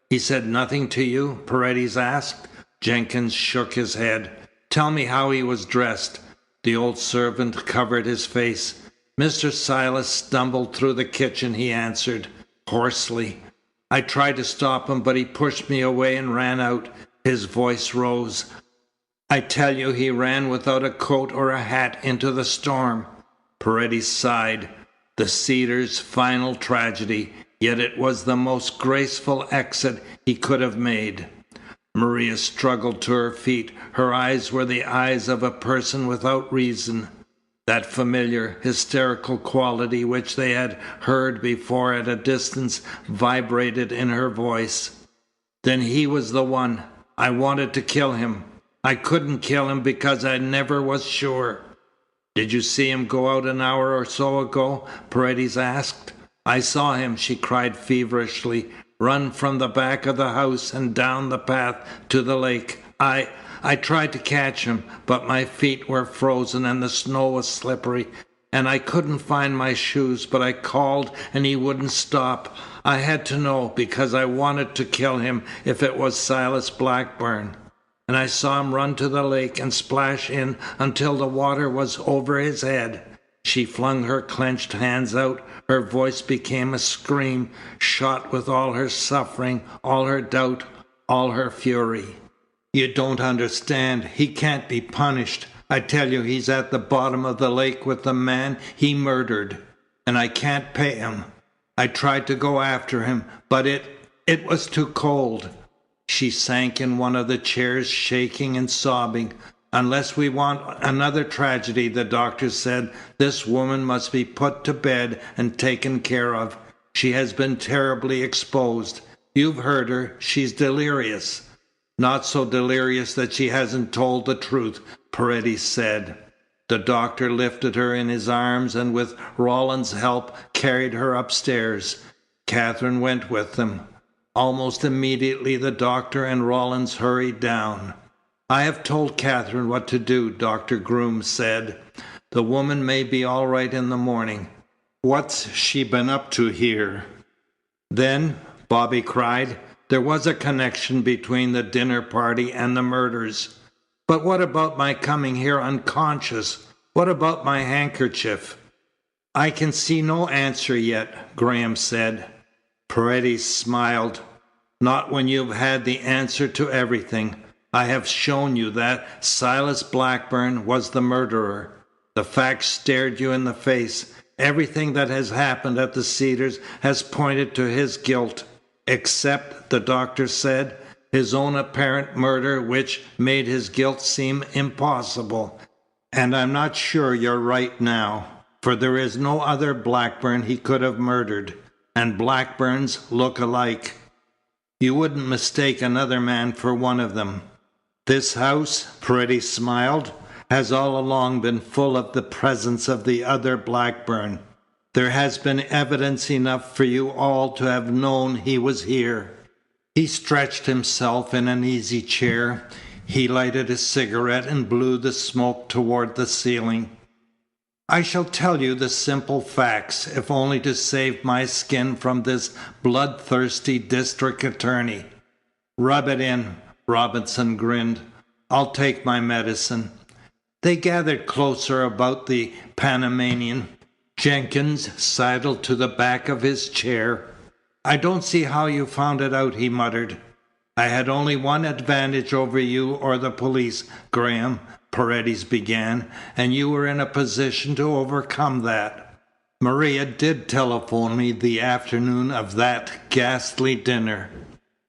He said nothing to you? Paredes asked. Jenkins shook his head. Tell me how he was dressed. The old servant covered his face. Mr. Silas stumbled through the kitchen, he answered, hoarsely. I tried to stop him, but he pushed me away and ran out. His voice rose. I tell you, he ran without a coat or a hat into the storm. Paredes sighed. The Cedars' final tragedy, yet it was the most graceful exit he could have made. Maria struggled to her feet. Her eyes were the eyes of a person without reason. That familiar, hysterical quality which they had heard before at a distance vibrated in her voice. Then he was the one. I wanted to kill him. I couldn't kill him because I never was sure. Did you see him go out an hour or so ago? Paredes asked. I saw him, she cried feverishly, run from the back of the house and down the path to the lake. I tried to catch him, but my feet were frozen and the snow was slippery, and I couldn't find my shoes, but I called and he wouldn't stop. I had to know because I wanted to kill him if it was Silas Blackburn. And I saw him run to the lake and splash in until the water was over his head. She flung her clenched hands out. Her voice became a scream, shot with all her suffering, all her doubt, all her fury. You don't understand. He can't be punished. I tell you, he's at the bottom of the lake with the man he murdered. And I can't pay him. I tried to go after him, but it was too cold. She sank in one of the chairs, shaking and sobbing. Unless we want another tragedy, the doctor said, this woman must be put to bed and taken care of. She has been terribly exposed. You've heard her. She's delirious. Not so delirious that she hasn't told the truth, Paredes said. The doctor lifted her in his arms and with Rollins' help carried her upstairs. Catherine went with them. Almost immediately the doctor and Rollins hurried down. I have told Catherine what to do, Dr. Groom said. The woman may be all right in the morning. What's she been up to here? Then, Bobby cried, there was a connection between the dinner party and the murders. But what about my coming here unconscious? What about my handkerchief? I can see no answer yet, Graham said. Paredes smiled. Not when you've had the answer to everything. I have shown you that Silas Blackburn was the murderer. The facts stared you in the face. Everything that has happened at the Cedars has pointed to his guilt, except, the doctor said, his own apparent murder, which made his guilt seem impossible. And I'm not sure you're right now, for there is no other Blackburn he could have murdered, and Blackburns look alike. You wouldn't mistake another man for one of them. This house, Paredes smiled, has all along been full of the presence of the other Blackburn. There has been evidence enough for you all to have known he was here. He stretched himself in an easy chair. He lighted a cigarette and blew the smoke toward the ceiling. I shall tell you the simple facts, if only to save my skin from this bloodthirsty district attorney. Rub it in, Robinson grinned. I'll take my medicine. They gathered closer about the Panamanian. Jenkins sidled to the back of his chair. I don't see how you found it out, he muttered. I had only one advantage over you or the police, Graham, Paredes began, and you were in a position to overcome that. Maria did telephone me the afternoon of that ghastly dinner.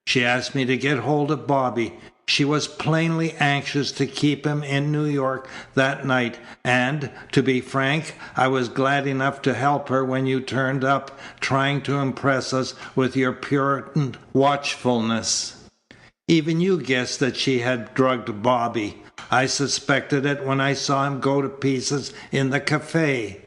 She asked me to get hold of Bobby. She was plainly anxious to keep him in New York that night, and, to be frank, I was glad enough to help her when you turned up, trying to impress us with your Puritan watchfulness. Even you guessed that she had drugged Bobby. I suspected it when I saw him go to pieces in the cafe.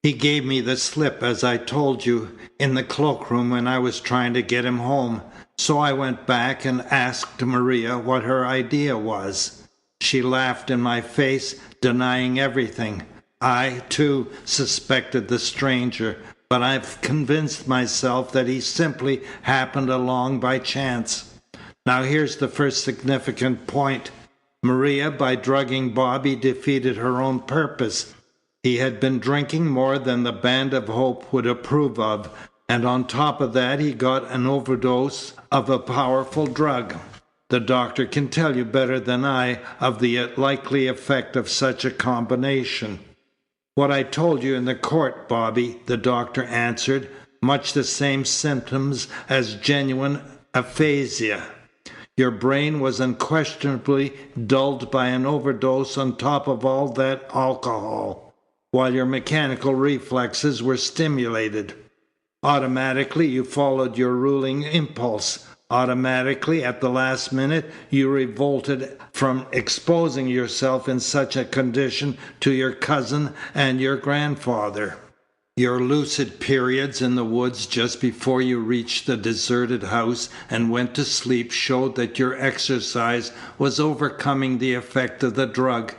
He gave me the slip, as I told you, in the cloakroom when I was trying to get him home. So I went back and asked Maria what her idea was. She laughed in my face, denying everything. I, too, suspected the stranger, but I've convinced myself that he simply happened along by chance. Now here's the first significant point. Maria, by drugging Bobby, defeated her own purpose. He had been drinking more than the Band of Hope would approve of, and on top of that he got an overdose of a powerful drug. The doctor can tell you better than I of the likely effect of such a combination. What I told you in the court, Bobby, the doctor answered, much the same symptoms as genuine aphasia. Your brain was unquestionably dulled by an overdose on top of all that alcohol, while your mechanical reflexes were stimulated. Automatically, you followed your ruling impulse. Automatically, at the last minute, you revolted from exposing yourself in such a condition to your cousin and your grandfather. Your lucid periods in the woods just before you reached the deserted house and went to sleep showed that your exercise was overcoming the effect of the drug.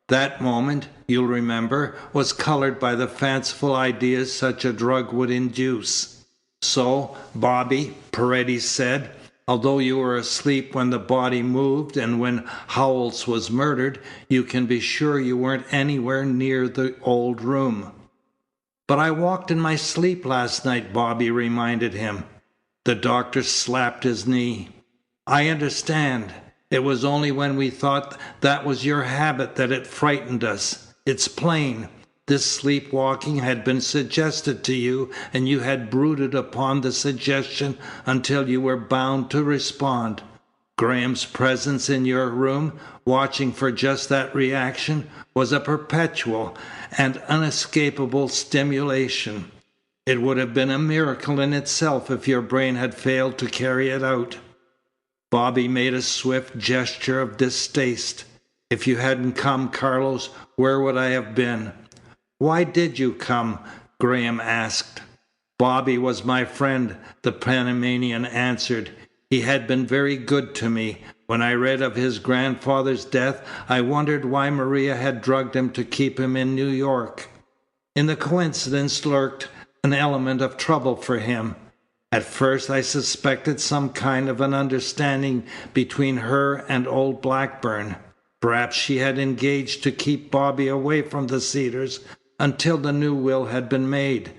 That moment, you'll remember, was colored by the fanciful ideas such a drug would induce. So, Bobby, Paredes said, although you were asleep when the body moved and when Howells was murdered, you can be sure you weren't anywhere near the old room. But I walked in my sleep last night, Bobby reminded him. The doctor slapped his knee. I understand. It was only when we thought that was your habit that it frightened us. It's plain. This sleepwalking had been suggested to you, and you had brooded upon the suggestion until you were bound to respond. Graham's presence in your room, watching for just that reaction, was a perpetual and unescapable stimulation. It would have been a miracle in itself if your brain had failed to carry it out. Bobby made a swift gesture of distaste. If you hadn't come, Carlos, where would I have been? Why did you come? Graham asked. Bobby was my friend, the Panamanian answered. He had been very good to me. When I read of his grandfather's death, I wondered why Maria had drugged him to keep him in New York. In the coincidence lurked an element of trouble for him. At first I suspected some kind of an understanding between her and old Blackburn. Perhaps she had engaged to keep Bobby away from the Cedars until the new will had been made.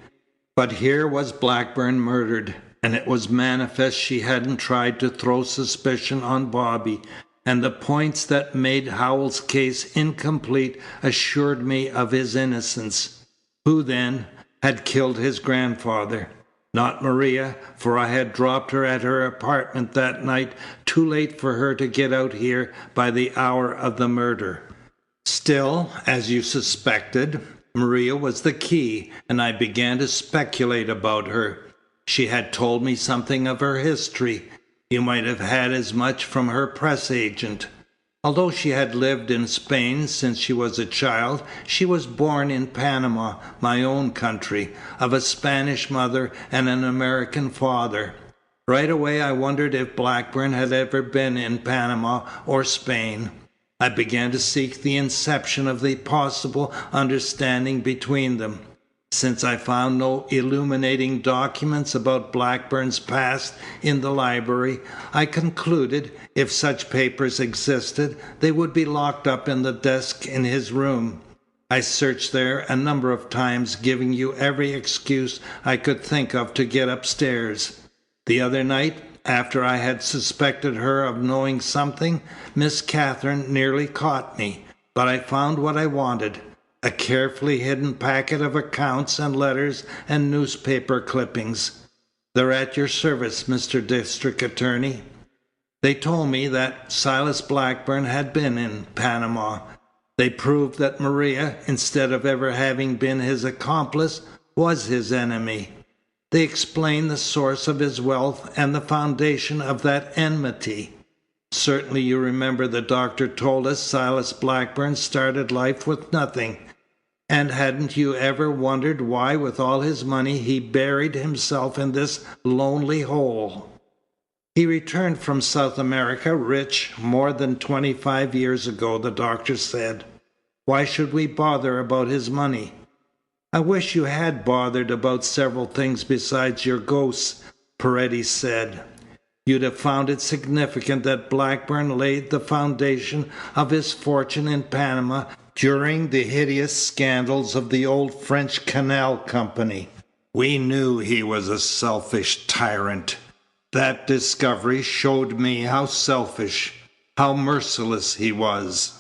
But here was Blackburn murdered, and it was manifest she hadn't tried to throw suspicion on Bobby, and the points that made Howell's case incomplete assured me of his innocence. Who, then, had killed his grandfather? Not Maria, for I had dropped her at her apartment that night, too late for her to get out here by the hour of the murder. Still, as you suspected, Maria was the key, and I began to speculate about her. She had told me something of her history. You might have had as much from her press agent. Although she had lived in Spain since she was a child, she was born in Panama, my own country, of a Spanish mother and an American father. Right away I wondered if Blackburn had ever been in Panama or Spain. I began to seek the inception of the possible understanding between them. Since I found no illuminating documents about Blackburn's past in the library, I concluded, if such papers existed, they would be locked up in the desk in his room. I searched there a number of times, giving you every excuse I could think of to get upstairs. The other night, after I had suspected her of knowing something, Miss Catherine nearly caught me, but I found what I wanted. A carefully hidden packet of accounts and letters and newspaper clippings. They're at your service, Mr. District Attorney. They told me that Silas Blackburn had been in Panama. They proved that Maria, instead of ever having been his accomplice, was his enemy. They explained the source of his wealth and the foundation of that enmity. Certainly you remember the doctor told us Silas Blackburn started life with nothing. And hadn't you ever wondered why, with all his money, he buried himself in this lonely hole? He returned from South America rich more than 25 years ago, the doctor said. Why should we bother about his money? I wish you had bothered about several things besides your ghosts, Paredes said. You'd have found it significant that Blackburn laid the foundation of his fortune in Panama during the hideous scandals of the old French Canal Company. We knew he was a selfish tyrant. That discovery showed me how selfish, how merciless he was.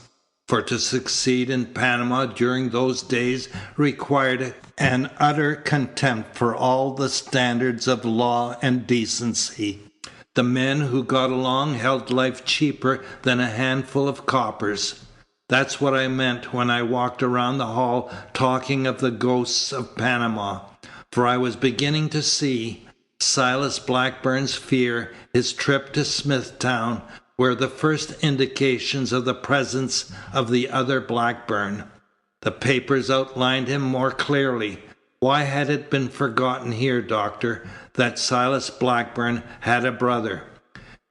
For to succeed in Panama during those days required an utter contempt for all the standards of law and decency. The men who got along held life cheaper than a handful of coppers. That's what I meant when I walked around the hall talking of the ghosts of Panama, for I was beginning to see Silas Blackburn's fear, his trip to Smithtown, were the first indications of the presence of the other Blackburn. The papers outlined him more clearly. Why had it been forgotten here, doctor, that Silas Blackburn had a brother,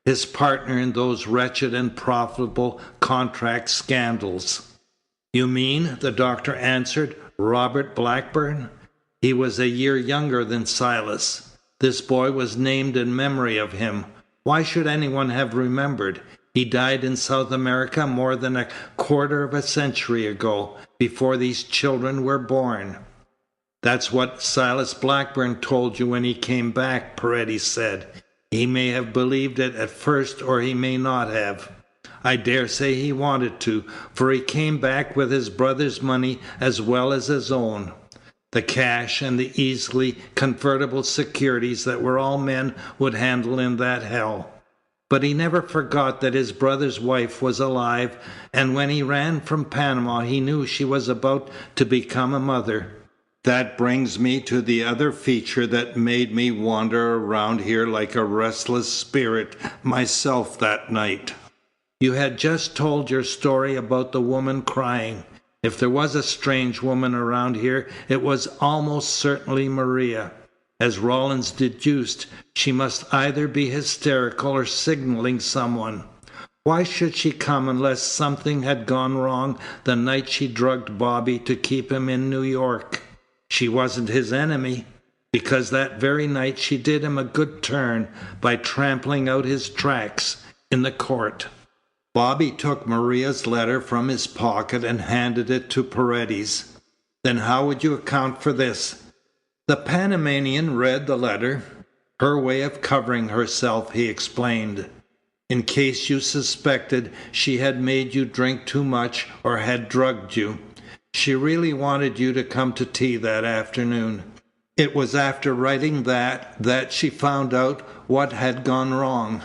his partner in those wretched and profitable contract scandals? You mean, the doctor answered, Robert Blackburn? He was a year younger than Silas. This boy was named in memory of him. Why should anyone have remembered? He died in South America more than a quarter of a century ago, before these children were born. That's what Silas Blackburn told you when he came back, Paredes said. He may have believed it at first, or he may not have. I dare say he wanted to, for he came back with his brother's money as well as his own. The cash and the easily convertible securities that were all men would handle in that hell. But he never forgot that his brother's wife was alive, and when he ran from Panama he knew she was about to become a mother. That brings me to the other feature that made me wander around here like a restless spirit myself that night. You had just told your story about the woman crying. If there was a strange woman around here, it was almost certainly Maria. As Rawlins deduced, she must either be hysterical or signaling someone. Why should she come unless something had gone wrong the night she drugged Bobby to keep him in New York? She wasn't his enemy, because that very night she did him a good turn by trampling out his tracks in the court. Bobby took Maria's letter from his pocket and handed it to Paredes. Then how would you account for this? The Panamanian read the letter. Her way of covering herself, he explained. In case you suspected she had made you drink too much or had drugged you. She really wanted you to come to tea that afternoon. It was after writing that she found out what had gone wrong.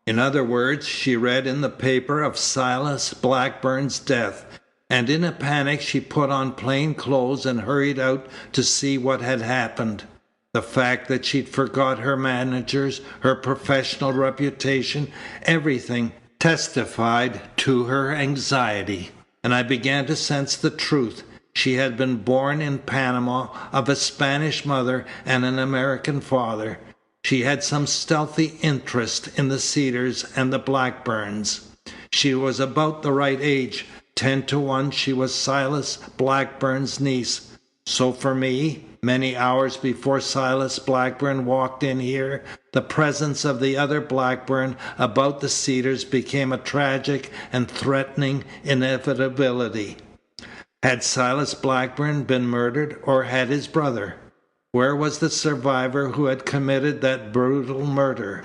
In other words, she read in the paper of Silas Blackburn's death, and in a panic she put on plain clothes and hurried out to see what had happened. The fact that she'd forgot her managers, her professional reputation, everything testified to her anxiety, and I began to sense the truth. She had been born in Panama of a Spanish mother and an American father. She had some stealthy interest in the Cedars and the Blackburns. She was about the right age. 10 to 1 she was Silas Blackburn's niece. So for me, many hours before Silas Blackburn walked in here, the presence of the other Blackburn about the Cedars became a tragic and threatening inevitability. Had Silas Blackburn been murdered, or had his brother? Where was the survivor who had committed that brutal murder?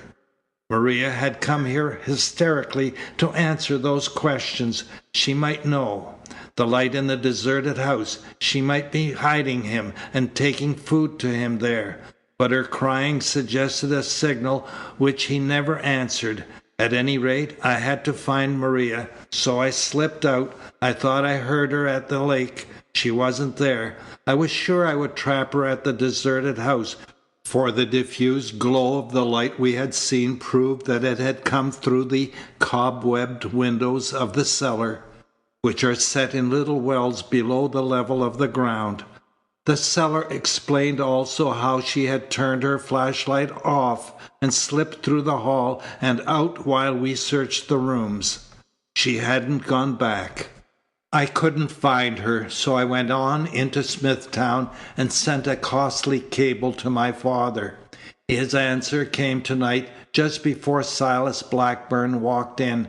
Maria had come here hysterically to answer those questions. She might know. The light in the deserted house. She might be hiding him and taking food to him there. But her crying suggested a signal which he never answered. At any rate, I had to find Maria, so I slipped out. I thought I heard her at the lake. She wasn't there. I was sure I would trap her at the deserted house, for the diffused glow of the light we had seen proved that it had come through the cobwebbed windows of the cellar, which are set in little wells below the level of the ground. The cellar explained also how she had turned her flashlight off and slipped through the hall and out while we searched the rooms. She hadn't gone back. I couldn't find her, so I went on into Smithtown and sent a costly cable to my father. His answer came tonight, just before Silas Blackburn walked in.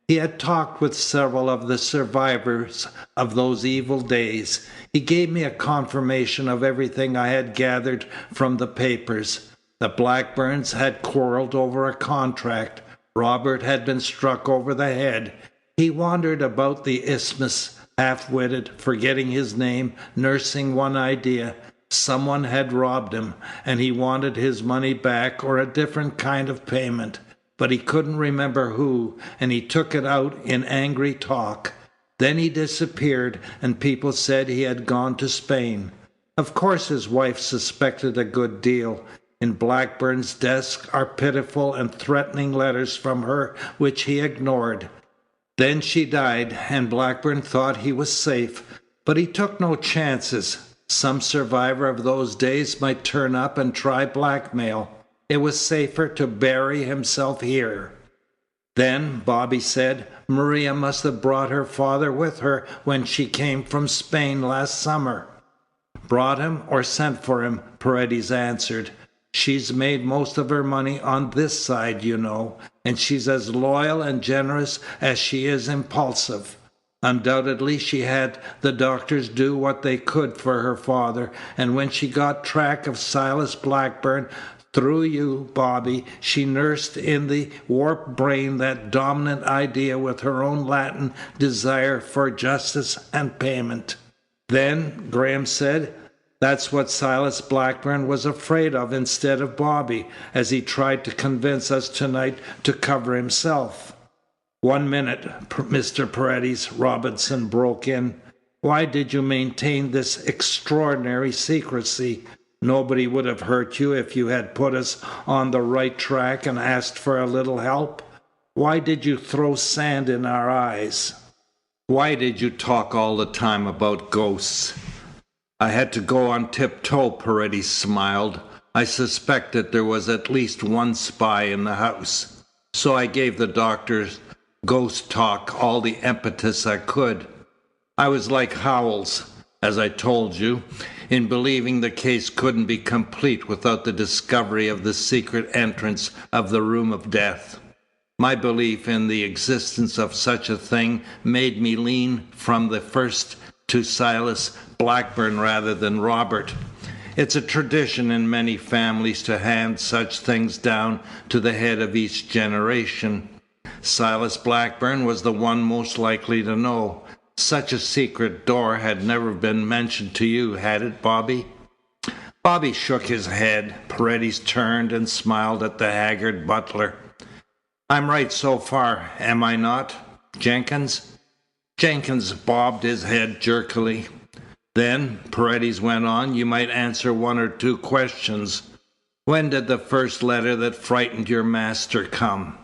He had talked with several of the survivors of those evil days. He gave me a confirmation of everything I had gathered from the papers. The Blackburns had quarreled over a contract. Robert had been struck over the head. He wandered about the isthmus, half-witted, forgetting his name, nursing one idea. Someone had robbed him, and he wanted his money back or a different kind of payment. But he couldn't remember who, and he took it out in angry talk. Then he disappeared, and people said he had gone to Spain. Of course his wife suspected a good deal. In Blackburn's desk are pitiful and threatening letters from her which he ignored. Then she died, and Blackburn thought he was safe, but he took no chances. Some survivor of those days might turn up and try blackmail. It was safer to bury himself here. Then, Bobby said, Maria must have brought her father with her when she came from Spain last summer. Brought him or sent for him, Paredes answered. She's made most of her money on this side, you know, and she's as loyal and generous as she is impulsive. Undoubtedly, she had the doctors do what they could for her father, and when she got track of Silas Blackburn, through you, Bobby, she nursed in the warped brain that dominant idea with her own Latin desire for justice and payment. Then, Graham said, that's what Silas Blackburn was afraid of instead of Bobby, as he tried to convince us tonight to cover himself. 1 minute, Mr. Paredes, Robinson broke in. Why did you maintain this extraordinary secrecy? Nobody would have hurt you if you had put us on the right track and asked for a little help. Why did you throw sand in our eyes? Why did you talk all the time about ghosts? I had to go on tiptoe, Paredes smiled. I suspected there was at least one spy in the house. So I gave the doctor's ghost talk all the impetus I could. I was like Howells, as I told you, in believing the case couldn't be complete without the discovery of the secret entrance of the room of death. My belief in the existence of such a thing made me lean from the first to Silas Blackburn rather than Robert. It's a tradition in many families to hand such things down to the head of each generation. Silas Blackburn was the one most likely to know. Such a secret door had never been mentioned to you, had it, Bobby? Bobby shook his head. Paredes turned and smiled at the haggard butler. I'm right so far, am I not, Jenkins? Jenkins bobbed his head jerkily. Then, Paredes went on, you might answer one or two questions. When did the first letter that frightened your master come?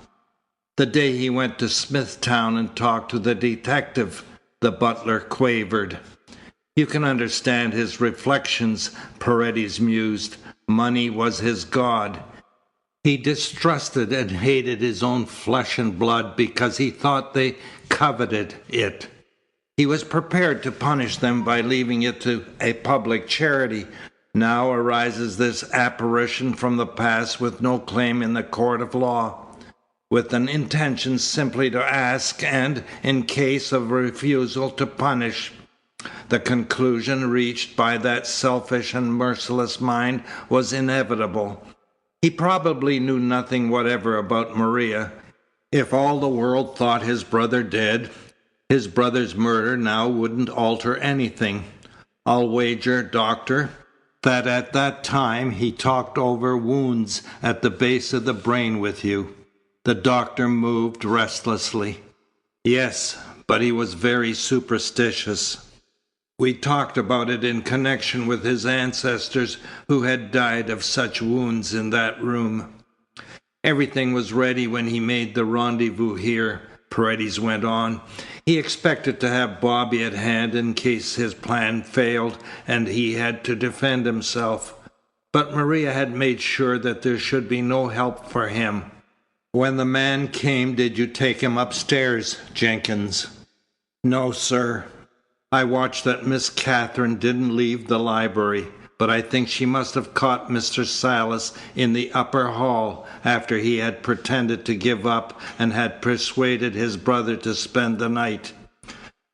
The day he went to Smithtown and talked to the detective, the butler quavered. You can understand his reflections, Paredes mused. Money was his god. He distrusted and hated his own flesh and blood because he thought they coveted it. He was prepared to punish them by leaving it to a public charity. Now arises this apparition from the past with no claim in the court of law, with an intention simply to ask and, in case of refusal, to punish. The conclusion reached by that selfish and merciless mind was inevitable. He probably knew nothing whatever about Maria. If all the world thought his brother dead, his brother's murder now wouldn't alter anything. I'll wager, Doctor, that at that time he talked over wounds at the base of the brain with you. The doctor moved restlessly. Yes, but he was very superstitious. We talked about it in connection with his ancestors who had died of such wounds in that room. Everything was ready when he made the rendezvous here, Paredes went on. He expected to have Bobby at hand in case his plan failed and he had to defend himself. But Maria had made sure that there should be no help for him. When the man came, did you take him upstairs, Jenkins? No, sir. I watched that Miss Catherine didn't leave the library, but I think she must have caught Mr. Silas in the upper hall after he had pretended to give up and had persuaded his brother to spend the night.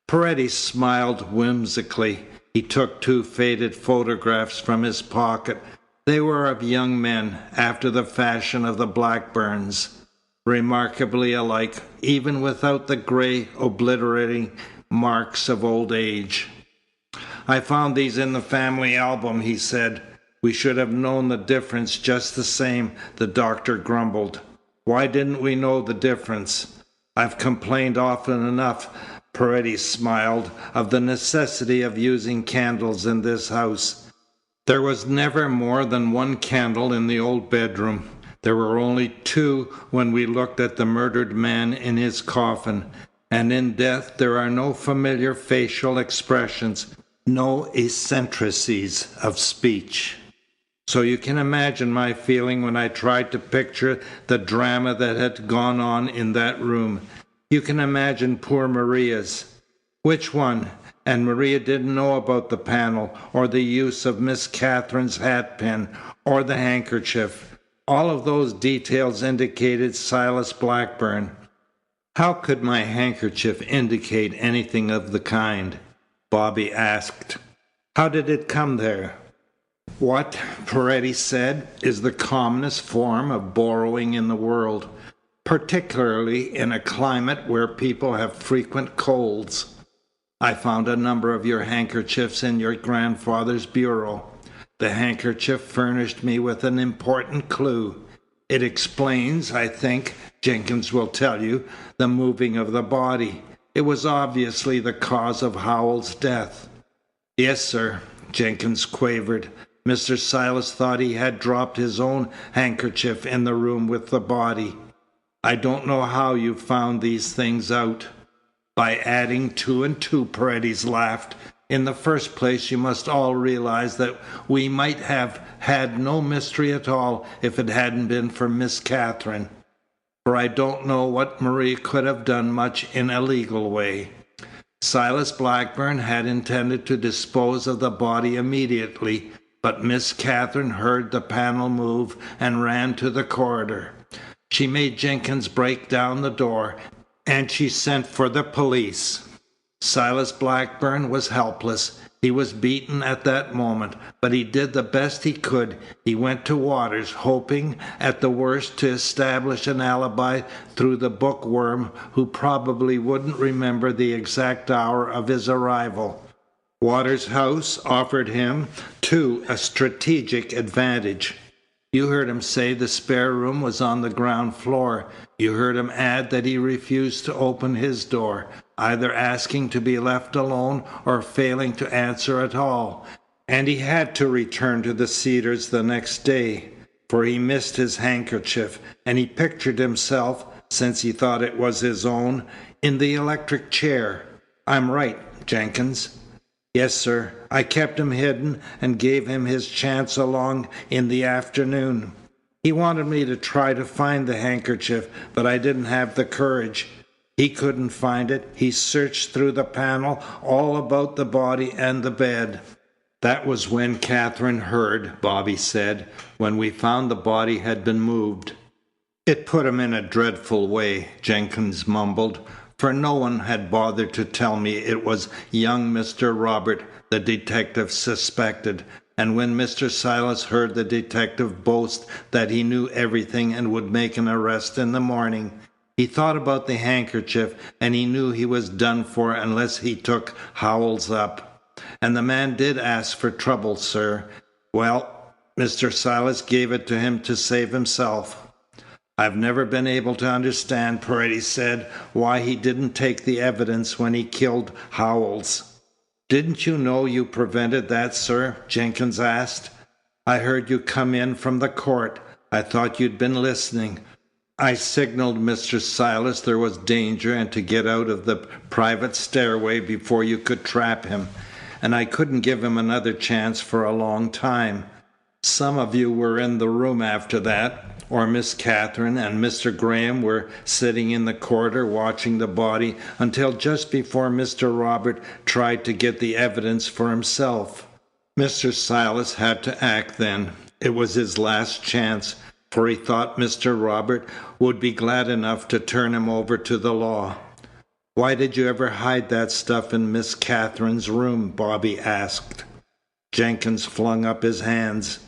Paredes smiled whimsically. He took 2 faded photographs from his pocket. They were of young men, after the fashion of the Blackburns, remarkably alike, even without the gray, obliterating marks of old age. I found these in the family album, he said. We should have known the difference just the same, the doctor grumbled. Why didn't we know the difference? I've complained often enough, Paredes smiled, of the necessity of using candles in this house. There was never more than 1 candle in the old bedroom. There were only 2 when we looked at the murdered man in his coffin. And in death there are no familiar facial expressions, no eccentricities of speech. So you can imagine my feeling when I tried to picture the drama that had gone on in that room. You can imagine poor Maria's. Which one? And Maria didn't know about the panel, or the use of Miss Catherine's hatpin, or the handkerchief. All of those details indicated Silas Blackburn. How could my handkerchief indicate anything of the kind? Bobby asked. How did it come there? What, Paredes said, is the commonest form of borrowing in the world, particularly in a climate where people have frequent colds. I found a number of your handkerchiefs in your grandfather's bureau. The handkerchief furnished me with an important clue. It explains, I think, Jenkins will tell you, the moving of the body. It was obviously the cause of Howell's death. Yes, sir, Jenkins quavered. Mr. Silas thought he had dropped his own handkerchief in the room with the body. I don't know how you found these things out. By adding 2 and 2, Paredes laughed. In the first place, you must all realize that we might have had no mystery at all if it hadn't been for Miss Catherine. For I don't know what Marie could have done much in a legal way. Silas Blackburn had intended to dispose of the body immediately, but Miss Catherine heard the panel move and ran to the corridor. She made Jenkins break down the door, and she sent for the police. Silas Blackburn was helpless. He was beaten at that moment, but he did the best he could. He went to Waters, hoping at the worst to establish an alibi through the bookworm who probably wouldn't remember the exact hour of his arrival. Waters' house offered him, too, a strategic advantage. You heard him say the spare room was on the ground floor. You heard him add that he refused to open his door, either asking to be left alone or failing to answer at all. And he had to return to the Cedars the next day, for he missed his handkerchief, and he pictured himself, since he thought it was his own, in the electric chair. I'm right, Jenkins. Yes, sir. I kept him hidden and gave him his chance along in the afternoon. He wanted me to try to find the handkerchief, but I didn't have the courage. He couldn't find it. He searched through the panel, all about the body and the bed. That was when Catherine heard, Bobby said, when we found the body had been moved. It put him in a dreadful way, Jenkins mumbled, for no one had bothered to tell me it was young Mr. Robert the detective suspected, and when Mr. Silas heard the detective boast that he knew everything and would make an arrest in the morning, he thought about the handkerchief, and he knew he was done for unless he took Howells up. And the man did ask for trouble, sir. Well, Mr. Silas gave it to him to save himself. I've never been able to understand, Paredes said, why he didn't take the evidence when he killed Howells. Didn't you know you prevented that, sir? Jenkins asked. I heard you come in from the court. I thought you'd been listening. I signaled Mr. Silas there was danger and to get out of the private stairway before you could trap him, and I couldn't give him another chance for a long time. Some of you were in the room after that, or Miss Catherine and Mr. Graham were sitting in the corridor watching the body until just before Mr. Robert tried to get the evidence for himself. Mr. Silas had to act then. It was his last chance, for he thought Mr. Robert would be glad enough to turn him over to the law. Why did you ever hide that stuff in Miss Catherine's room? Bobby asked. Jenkins flung up his hands.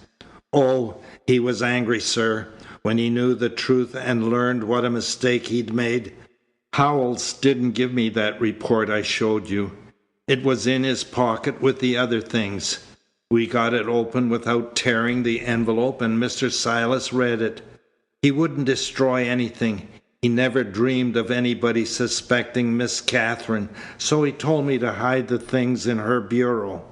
Oh, he was angry, sir, when he knew the truth and learned what a mistake he'd made. Howells didn't give me that report I showed you. It was in his pocket with the other things. We got it open without tearing the envelope, and Mr. Silas read it. He wouldn't destroy anything. He never dreamed of anybody suspecting Miss Catherine, so he told me to hide the things in her bureau.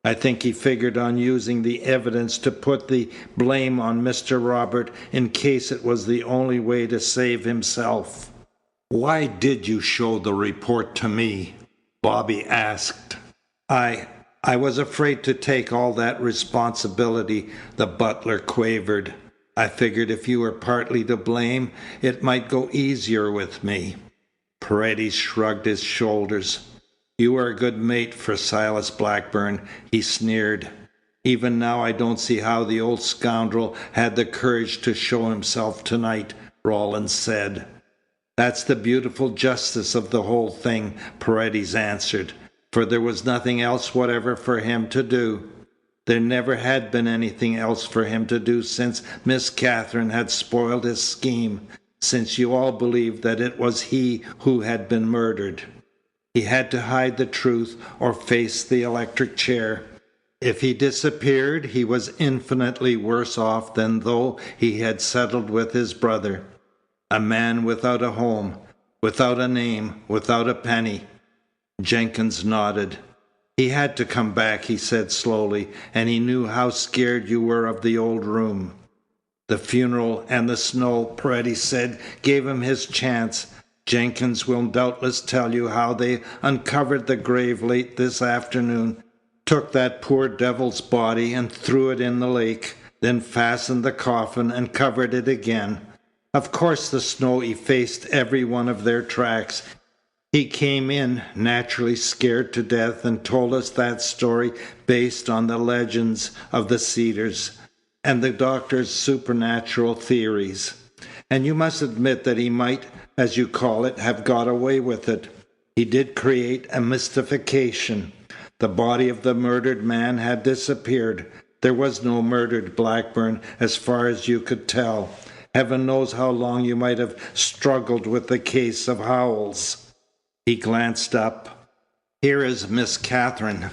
I think he figured on using the evidence to put the blame on Mr. Robert in case it was the only way to save himself. Why did you show the report to me? Bobby asked. I was afraid to take all that responsibility, the butler quavered. I figured if you were partly to blame, it might go easier with me. Paredes shrugged his shoulders. You were a good mate for Silas Blackburn, he sneered. Even now I don't see how the old scoundrel had the courage to show himself tonight, Rawlins said. That's the beautiful justice of the whole thing, Paredes answered, for there was nothing else whatever for him to do. There never had been anything else for him to do since Miss Catherine had spoiled his scheme, since you all believed that it was he who had been murdered. He had to hide the truth or face the electric chair. If he disappeared, he was infinitely worse off than though he had settled with his brother. A man without a home, without a name, without a penny. Jenkins nodded. He had to come back, he said slowly, and he knew how scared you were of the old room. The funeral and the snow, Paredes said, gave him his chance. Jenkins will doubtless tell you how they uncovered the grave late this afternoon, took that poor devil's body and threw it in the lake, then fastened the coffin and covered it again. Of course the snow effaced every one of their tracks. He came in, naturally scared to death, and told us that story based on the legends of the Cedars and the doctor's supernatural theories. And you must admit that he might, as you call it, have got away with it. He did create a mystification. The body of the murdered man had disappeared. There was no murdered Blackburn, as far as you could tell. Heaven knows how long you might have struggled with the case of Howells. He glanced up. Here is Miss Catherine.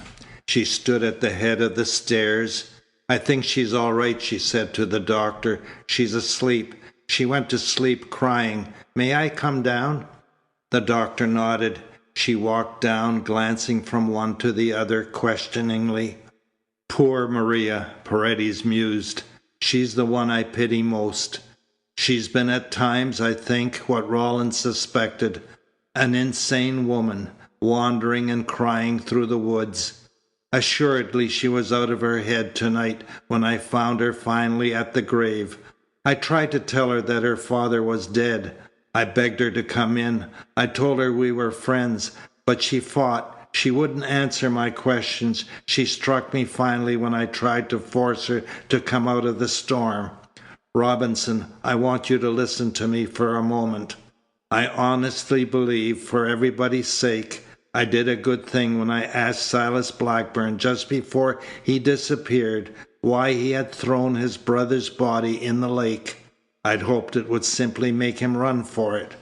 She stood at the head of the stairs. I think she's all right, she said to the doctor. She's asleep. She went to sleep crying. May I come down? The doctor nodded. She walked down, glancing from one to the other questioningly. Poor Maria, Paredes mused. She's the one I pity most. She's been at times, I think, what Rawlins suspected. An insane woman, wandering and crying through the woods. Assuredly she was out of her head tonight when I found her finally at the grave. I tried to tell her that her father was dead. I begged her to come in. I told her we were friends, but she fought. She wouldn't answer my questions. She struck me finally when I tried to force her to come out of the storm. Robinson, I want you to listen to me for a moment. I honestly believe, for everybody's sake, I did a good thing when I asked Silas Blackburn just before he disappeared why he had thrown his brother's body in the lake. I'd hoped it would simply make him run for it.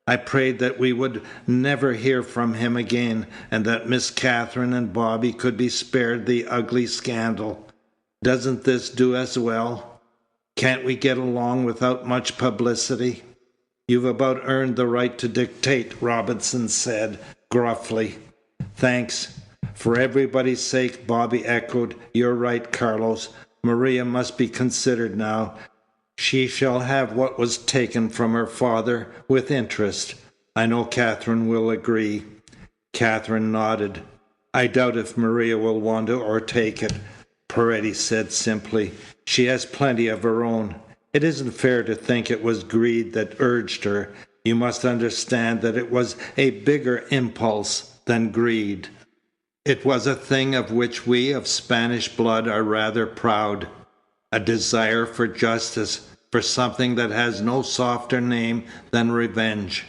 I prayed that we would never hear from him again, and that Miss Catherine and Bobby could be spared the ugly scandal. Doesn't this do as well? Can't we get along without much publicity? You've about earned the right to dictate, Robinson said gruffly. Thanks. For everybody's sake, Bobby echoed. You're right, Carlos. Maria must be considered now. She shall have what was taken from her father with interest. I know Catherine will agree. Catherine nodded. I doubt if Maria will want to or take it, Paredes said simply. She has plenty of her own. It isn't fair to think it was greed that urged her. You must understand that it was a bigger impulse than greed. It was a thing of which we of Spanish blood are rather proud. A desire for justice, for something that has no softer name than revenge.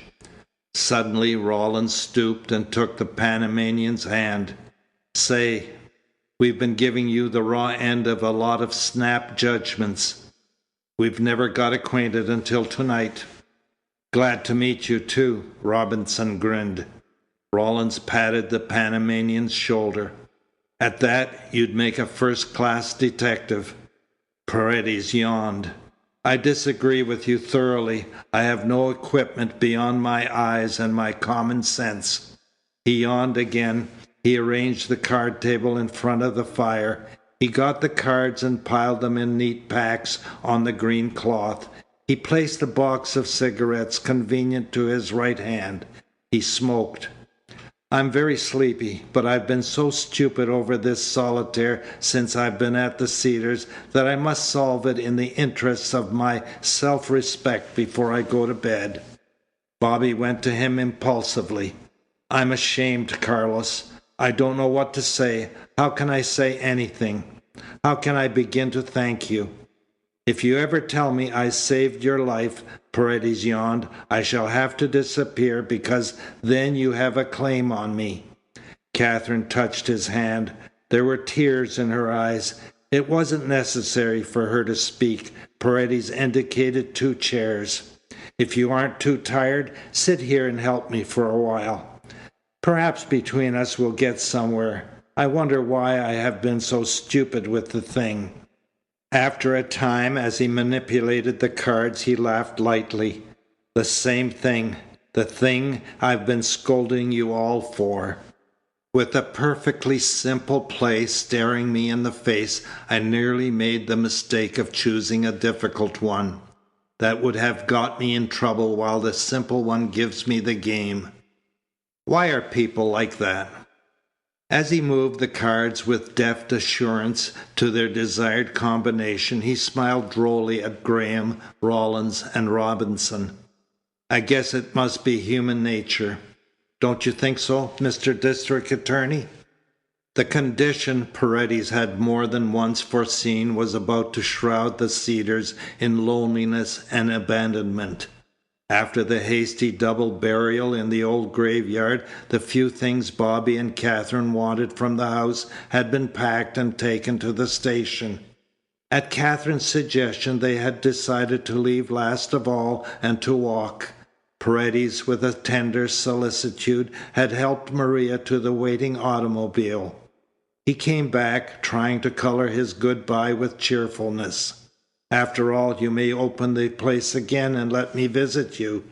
Suddenly Rawlins stooped and took the Panamanian's hand. Say, we've been giving you the raw end of a lot of snap judgments. We've never got acquainted until tonight. Glad to meet you, too, Robinson grinned. Rawlins patted the Panamanian's shoulder. At that, you'd make a first-class detective. Paredes yawned. I disagree with you thoroughly. I have no equipment beyond my eyes and my common sense. He yawned again. He arranged the card table in front of the fire. He got the cards and piled them in neat packs on the green cloth. He placed a box of cigarettes convenient to his right hand. He smoked. I'm very sleepy, but I've been so stupid over this solitaire since I've been at the Cedars that I must solve it in the interests of my self-respect before I go to bed. Bobby went to him impulsively. I'm ashamed, Carlos. I don't know what to say. How can I say anything? How can I begin to thank you? If you ever tell me I saved your life, Paredes yawned, I shall have to disappear because then you have a claim on me. Catherine touched his hand. There were tears in her eyes. It wasn't necessary for her to speak. Paredes indicated 2 chairs. If you aren't too tired, sit here and help me for a while. Perhaps between us we'll get somewhere. I wonder why I have been so stupid with the thing. After a time, as he manipulated the cards, he laughed lightly. The same thing. The thing I've been scolding you all for. With a perfectly simple play staring me in the face, I nearly made the mistake of choosing a difficult one. That would have got me in trouble while the simple one gives me the game. Why are people like that? As he moved the cards with deft assurance to their desired combination, he smiled drolly at Graham, Rawlins, and Robinson. I guess it must be human nature. Don't you think so, Mr. District Attorney? The condition Paredes had more than once foreseen was about to shroud the Cedars in loneliness and abandonment. After the hasty double burial in the old graveyard, the few things Bobby and Catherine wanted from the house had been packed and taken to the station. At Catherine's suggestion, they had decided to leave last of all and to walk. Paredes, with a tender solicitude, had helped Maria to the waiting automobile. He came back, trying to color his goodbye with cheerfulness. After all, you may open the place again and let me visit you.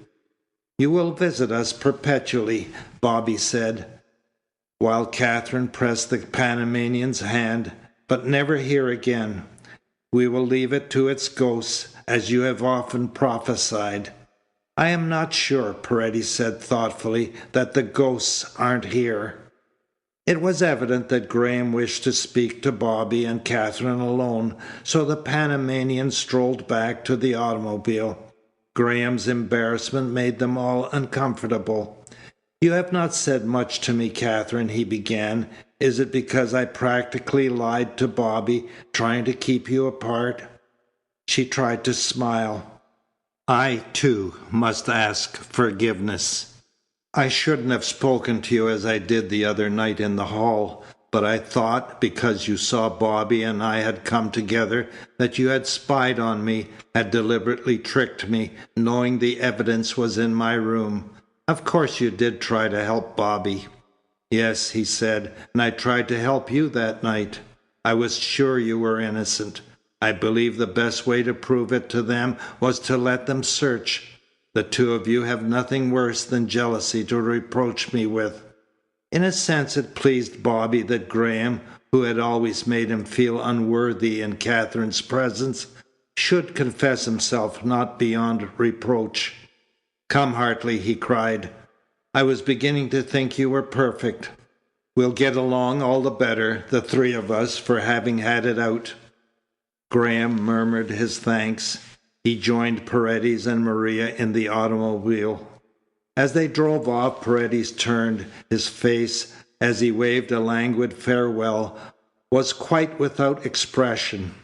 You will visit us perpetually, Bobby said, while Catherine pressed the Panamanian's hand, but never here again. We will leave it to its ghosts, as you have often prophesied. I am not sure, Paredes said thoughtfully, that the ghosts aren't here. It was evident that Graham wished to speak to Bobby and Catherine alone, so the Panamanian strolled back to the automobile. Graham's embarrassment made them all uncomfortable. You have not said much to me, Catherine, he began. Is it because I practically lied to Bobby, trying to keep you apart? She tried to smile. I, too, must ask forgiveness. I shouldn't have spoken to you as I did the other night in the hall, but I thought, because you saw Bobby and I had come together, that you had spied on me, had deliberately tricked me, knowing the evidence was in my room. Of course you did try to help Bobby. Yes, he said, and I tried to help you that night. I was sure you were innocent. I believe the best way to prove it to them was to let them search. The two of you have nothing worse than jealousy to reproach me with." In a sense it pleased Bobby that Graham, who had always made him feel unworthy in Katherine's presence, should confess himself not beyond reproach. "Come, Hartley," he cried. "I was beginning to think you were perfect. We'll get along all the better, the three of us, for having had it out." Graham murmured his thanks. He joined Paredes and Maria in the automobile. As they drove off, Paredes turned. His face, as he waved a languid farewell, was quite without expression.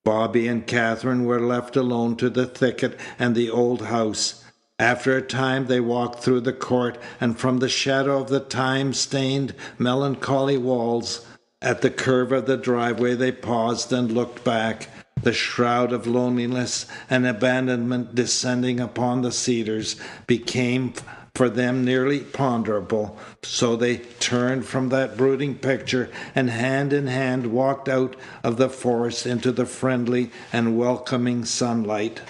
Bobby and Katherine were left alone to the thicket and the old house. After a time they walked through the court, and from the shadow of the time-stained, melancholy walls, at the curve of the driveway they paused and looked back. The shroud of loneliness and abandonment descending upon the Cedars became for them nearly ponderable, so they turned from that brooding picture and hand in hand walked out of the forest into the friendly and welcoming sunlight.